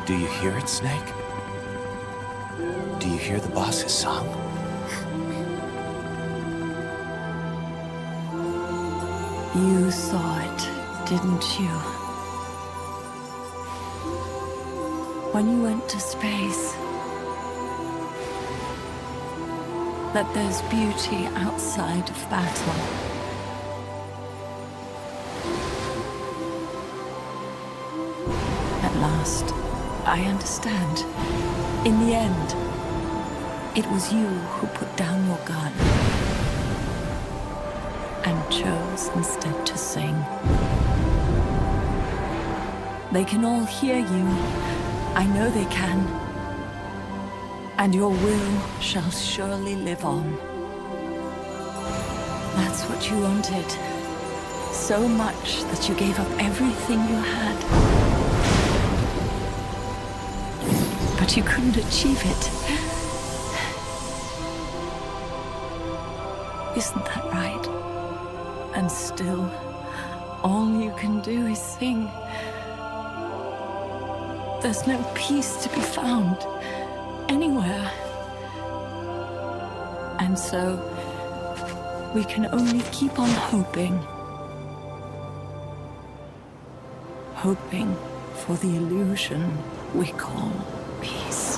Do you hear it, Snake? Do you hear the boss's song? You saw it, didn't you? When you went to space, that there's beauty outside of battle. At last, I understand. In the end, it was you who put down your gun and chose instead to sing. They can all hear you. I know they can. And your will shall surely live on. That's what you wanted. So much that you gave up everything you had. But you couldn't achieve it. Isn't that right? And still, all you can do is sing. There's no peace to be found anywhere. And so, we can only keep on hoping. Hoping for the illusion we call peace.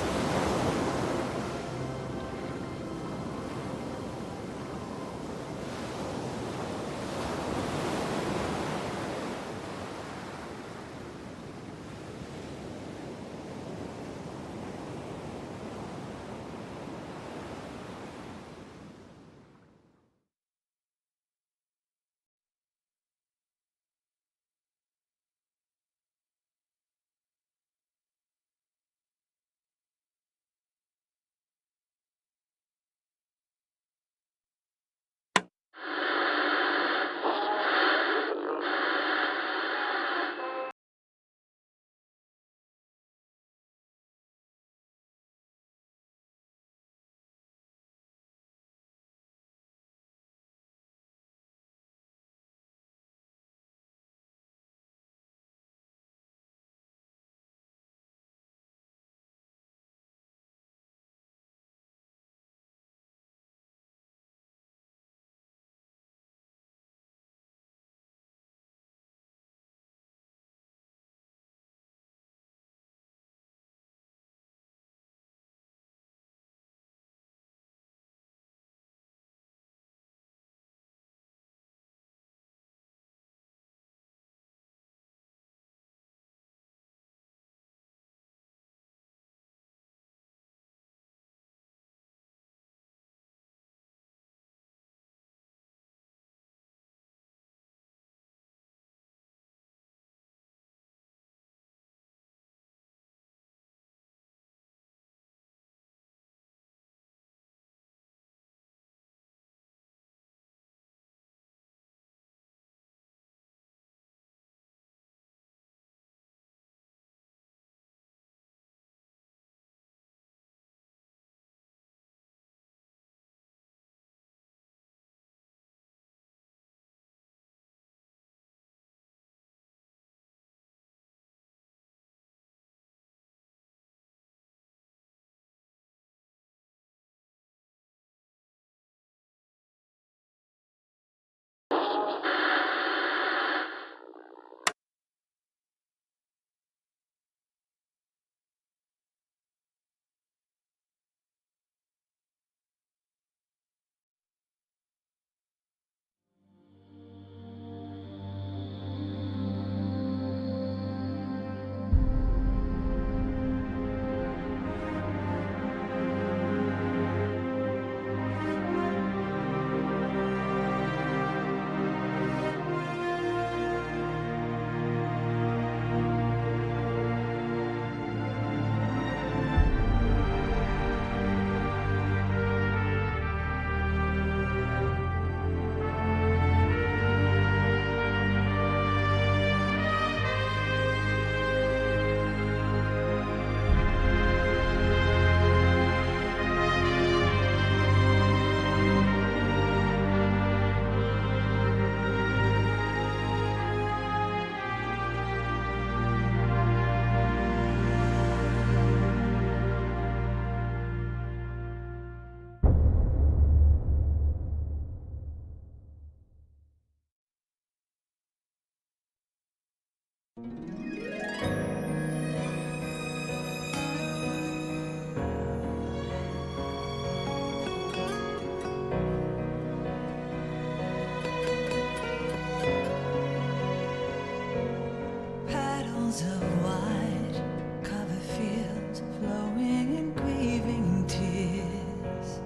Petals of white cover fields flowing in grieving tears,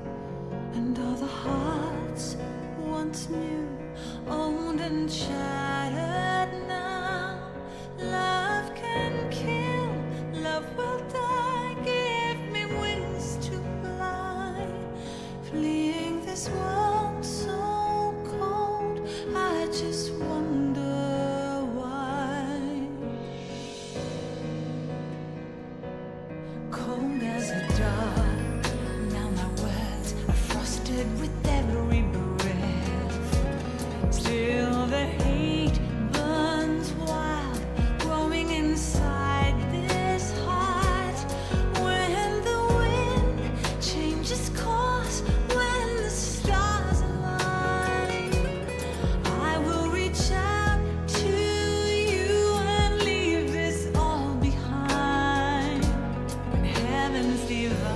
and all the hearts once new, owned and shattered now. Love can kill, love will die. Give me wings to fly, fleeing this world so cold. I just wonder why. Cold as a dog, now my words are frosted with every breath. Still the hate burns wild, growing inside this heart. When the wind changes course, when the stars align, I will reach out to you and leave this all behind. When heavens divide.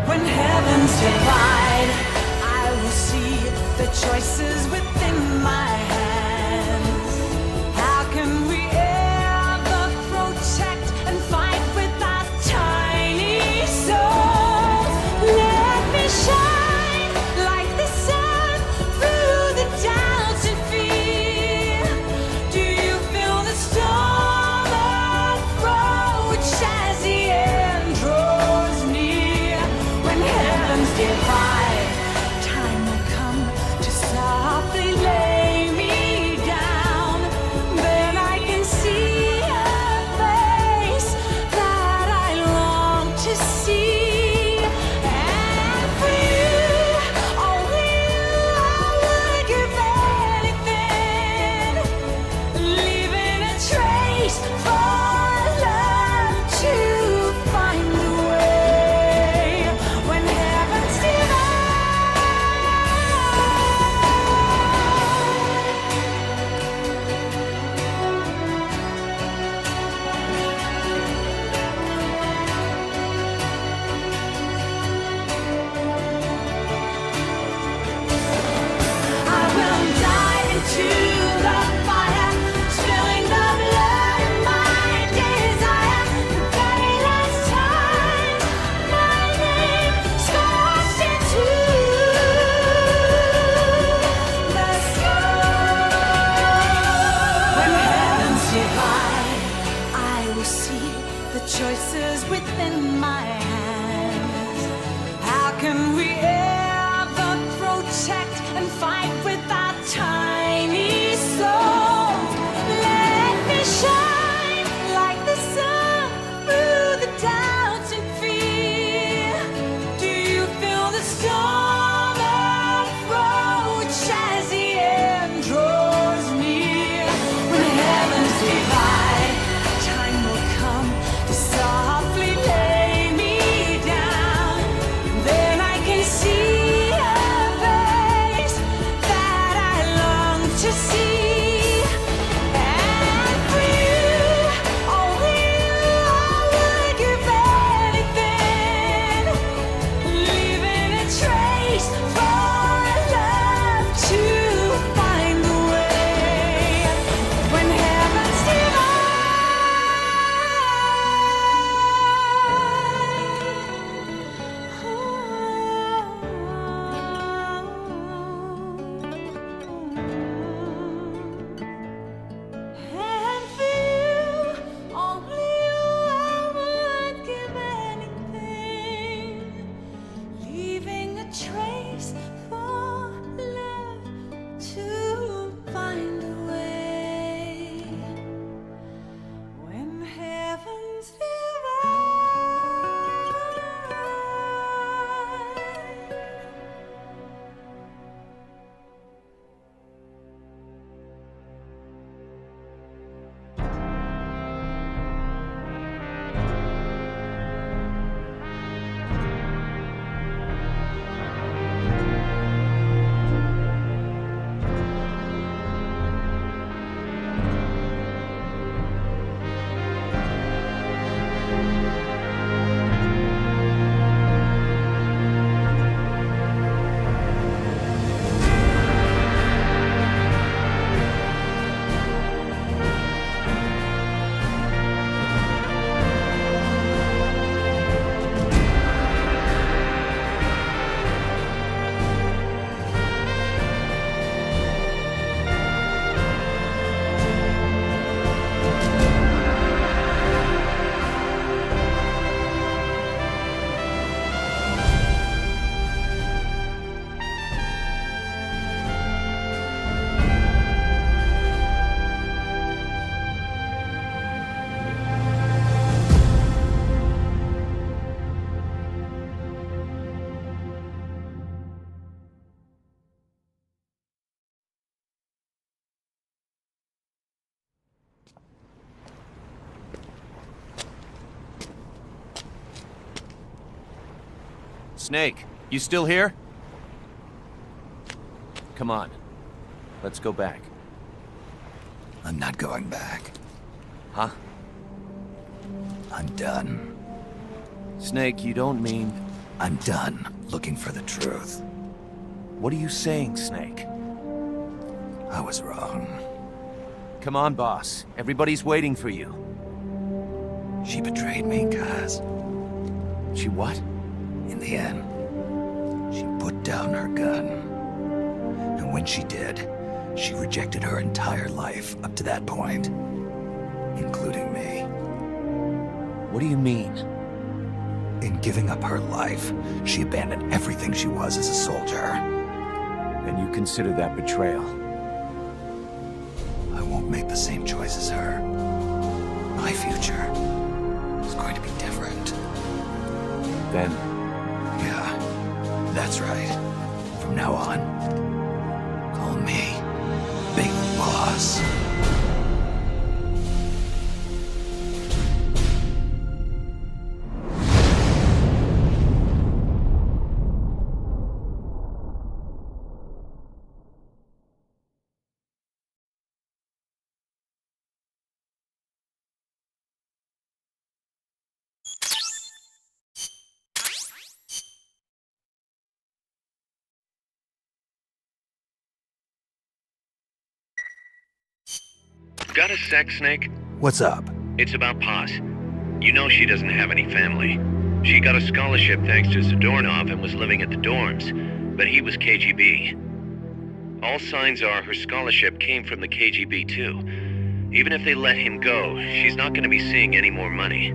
When heavens divide, I will see the choices within my hands. How can we ever protect and fight with our tiny souls? Let me shine like the sun through the doubts and fear. Do you feel the storm approach as the end draws near? When heavens divide, time will come to softly lay me down. Then I can see a face that I long to see. And for you, only you, I would give anything, leaving a trace for love to find the way. When heavens divide. I will dive into the fire, spilling the blood of my desire. The very last time my name scorched into the sky. When heavens divide, I will see the choices within my hands. How can we ever protect and fight with our tiny souls? Let me shine like the sun through the doubts and fear. Do you feel the storm approach as the end draws near? When heavens divide, time will come to softly lay me down. Then I can see Snake, you still here? Come on. Let's go back. I'm not going back. Huh? I'm done. Snake, you don't mean... I'm done looking for the truth. What are you saying, Snake? I was wrong. Come on, boss. Everybody's waiting for you. She betrayed me, Kaz. She what? In the end, she put down her gun. And when she did, she rejected her entire life up to that point, including me. What do you mean? In giving up her life, she abandoned everything she was as a soldier. And you consider that betrayal? I won't make the same choice as her. My future is going to be different. Then? Yeah, that's right. From now on, call me Big Boss. Got a sec, Snake? What's up? It's about Paz. You know she doesn't have any family. She got a scholarship thanks to Zadornov and was living at the dorms, but he was KGB. All signs are her scholarship came from the KGB too. Even if they let him go, she's not going to be seeing any more money.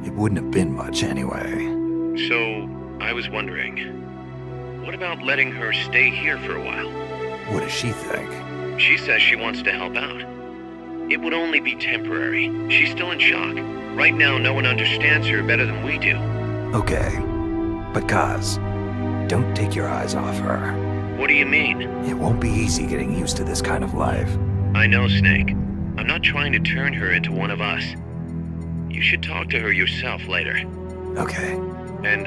It wouldn't have been much anyway. So, I was wondering, what about letting her stay here for a while? What does she think? She says she wants to help out. It would only be temporary. She's still in shock. Right now, no one understands her better than we do. Okay. But Kaz, don't take your eyes off her. What do you mean? It won't be easy getting used to this kind of life. I know, Snake. I'm not trying to turn her into one of us. You should talk to her yourself later. Okay. And,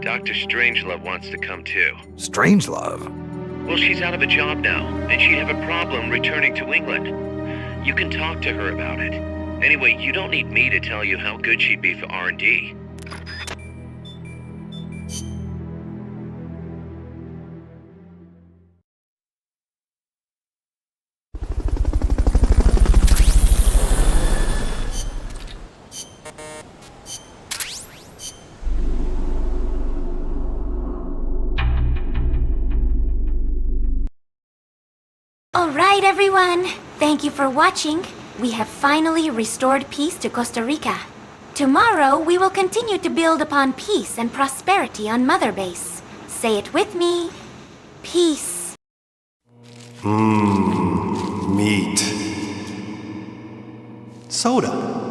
Dr. Strangelove wants to come too. Strangelove? Well, she's out of a job now, and she'd have a problem returning to England. You can talk to her about it. Anyway, you don't need me to tell you how good she'd be for R&D. Alright everyone, thank you for watching. We have finally restored peace to Costa Rica. Tomorrow we will continue to build upon peace and prosperity on Mother Base. Say it with me. Peace. Meat. Soda.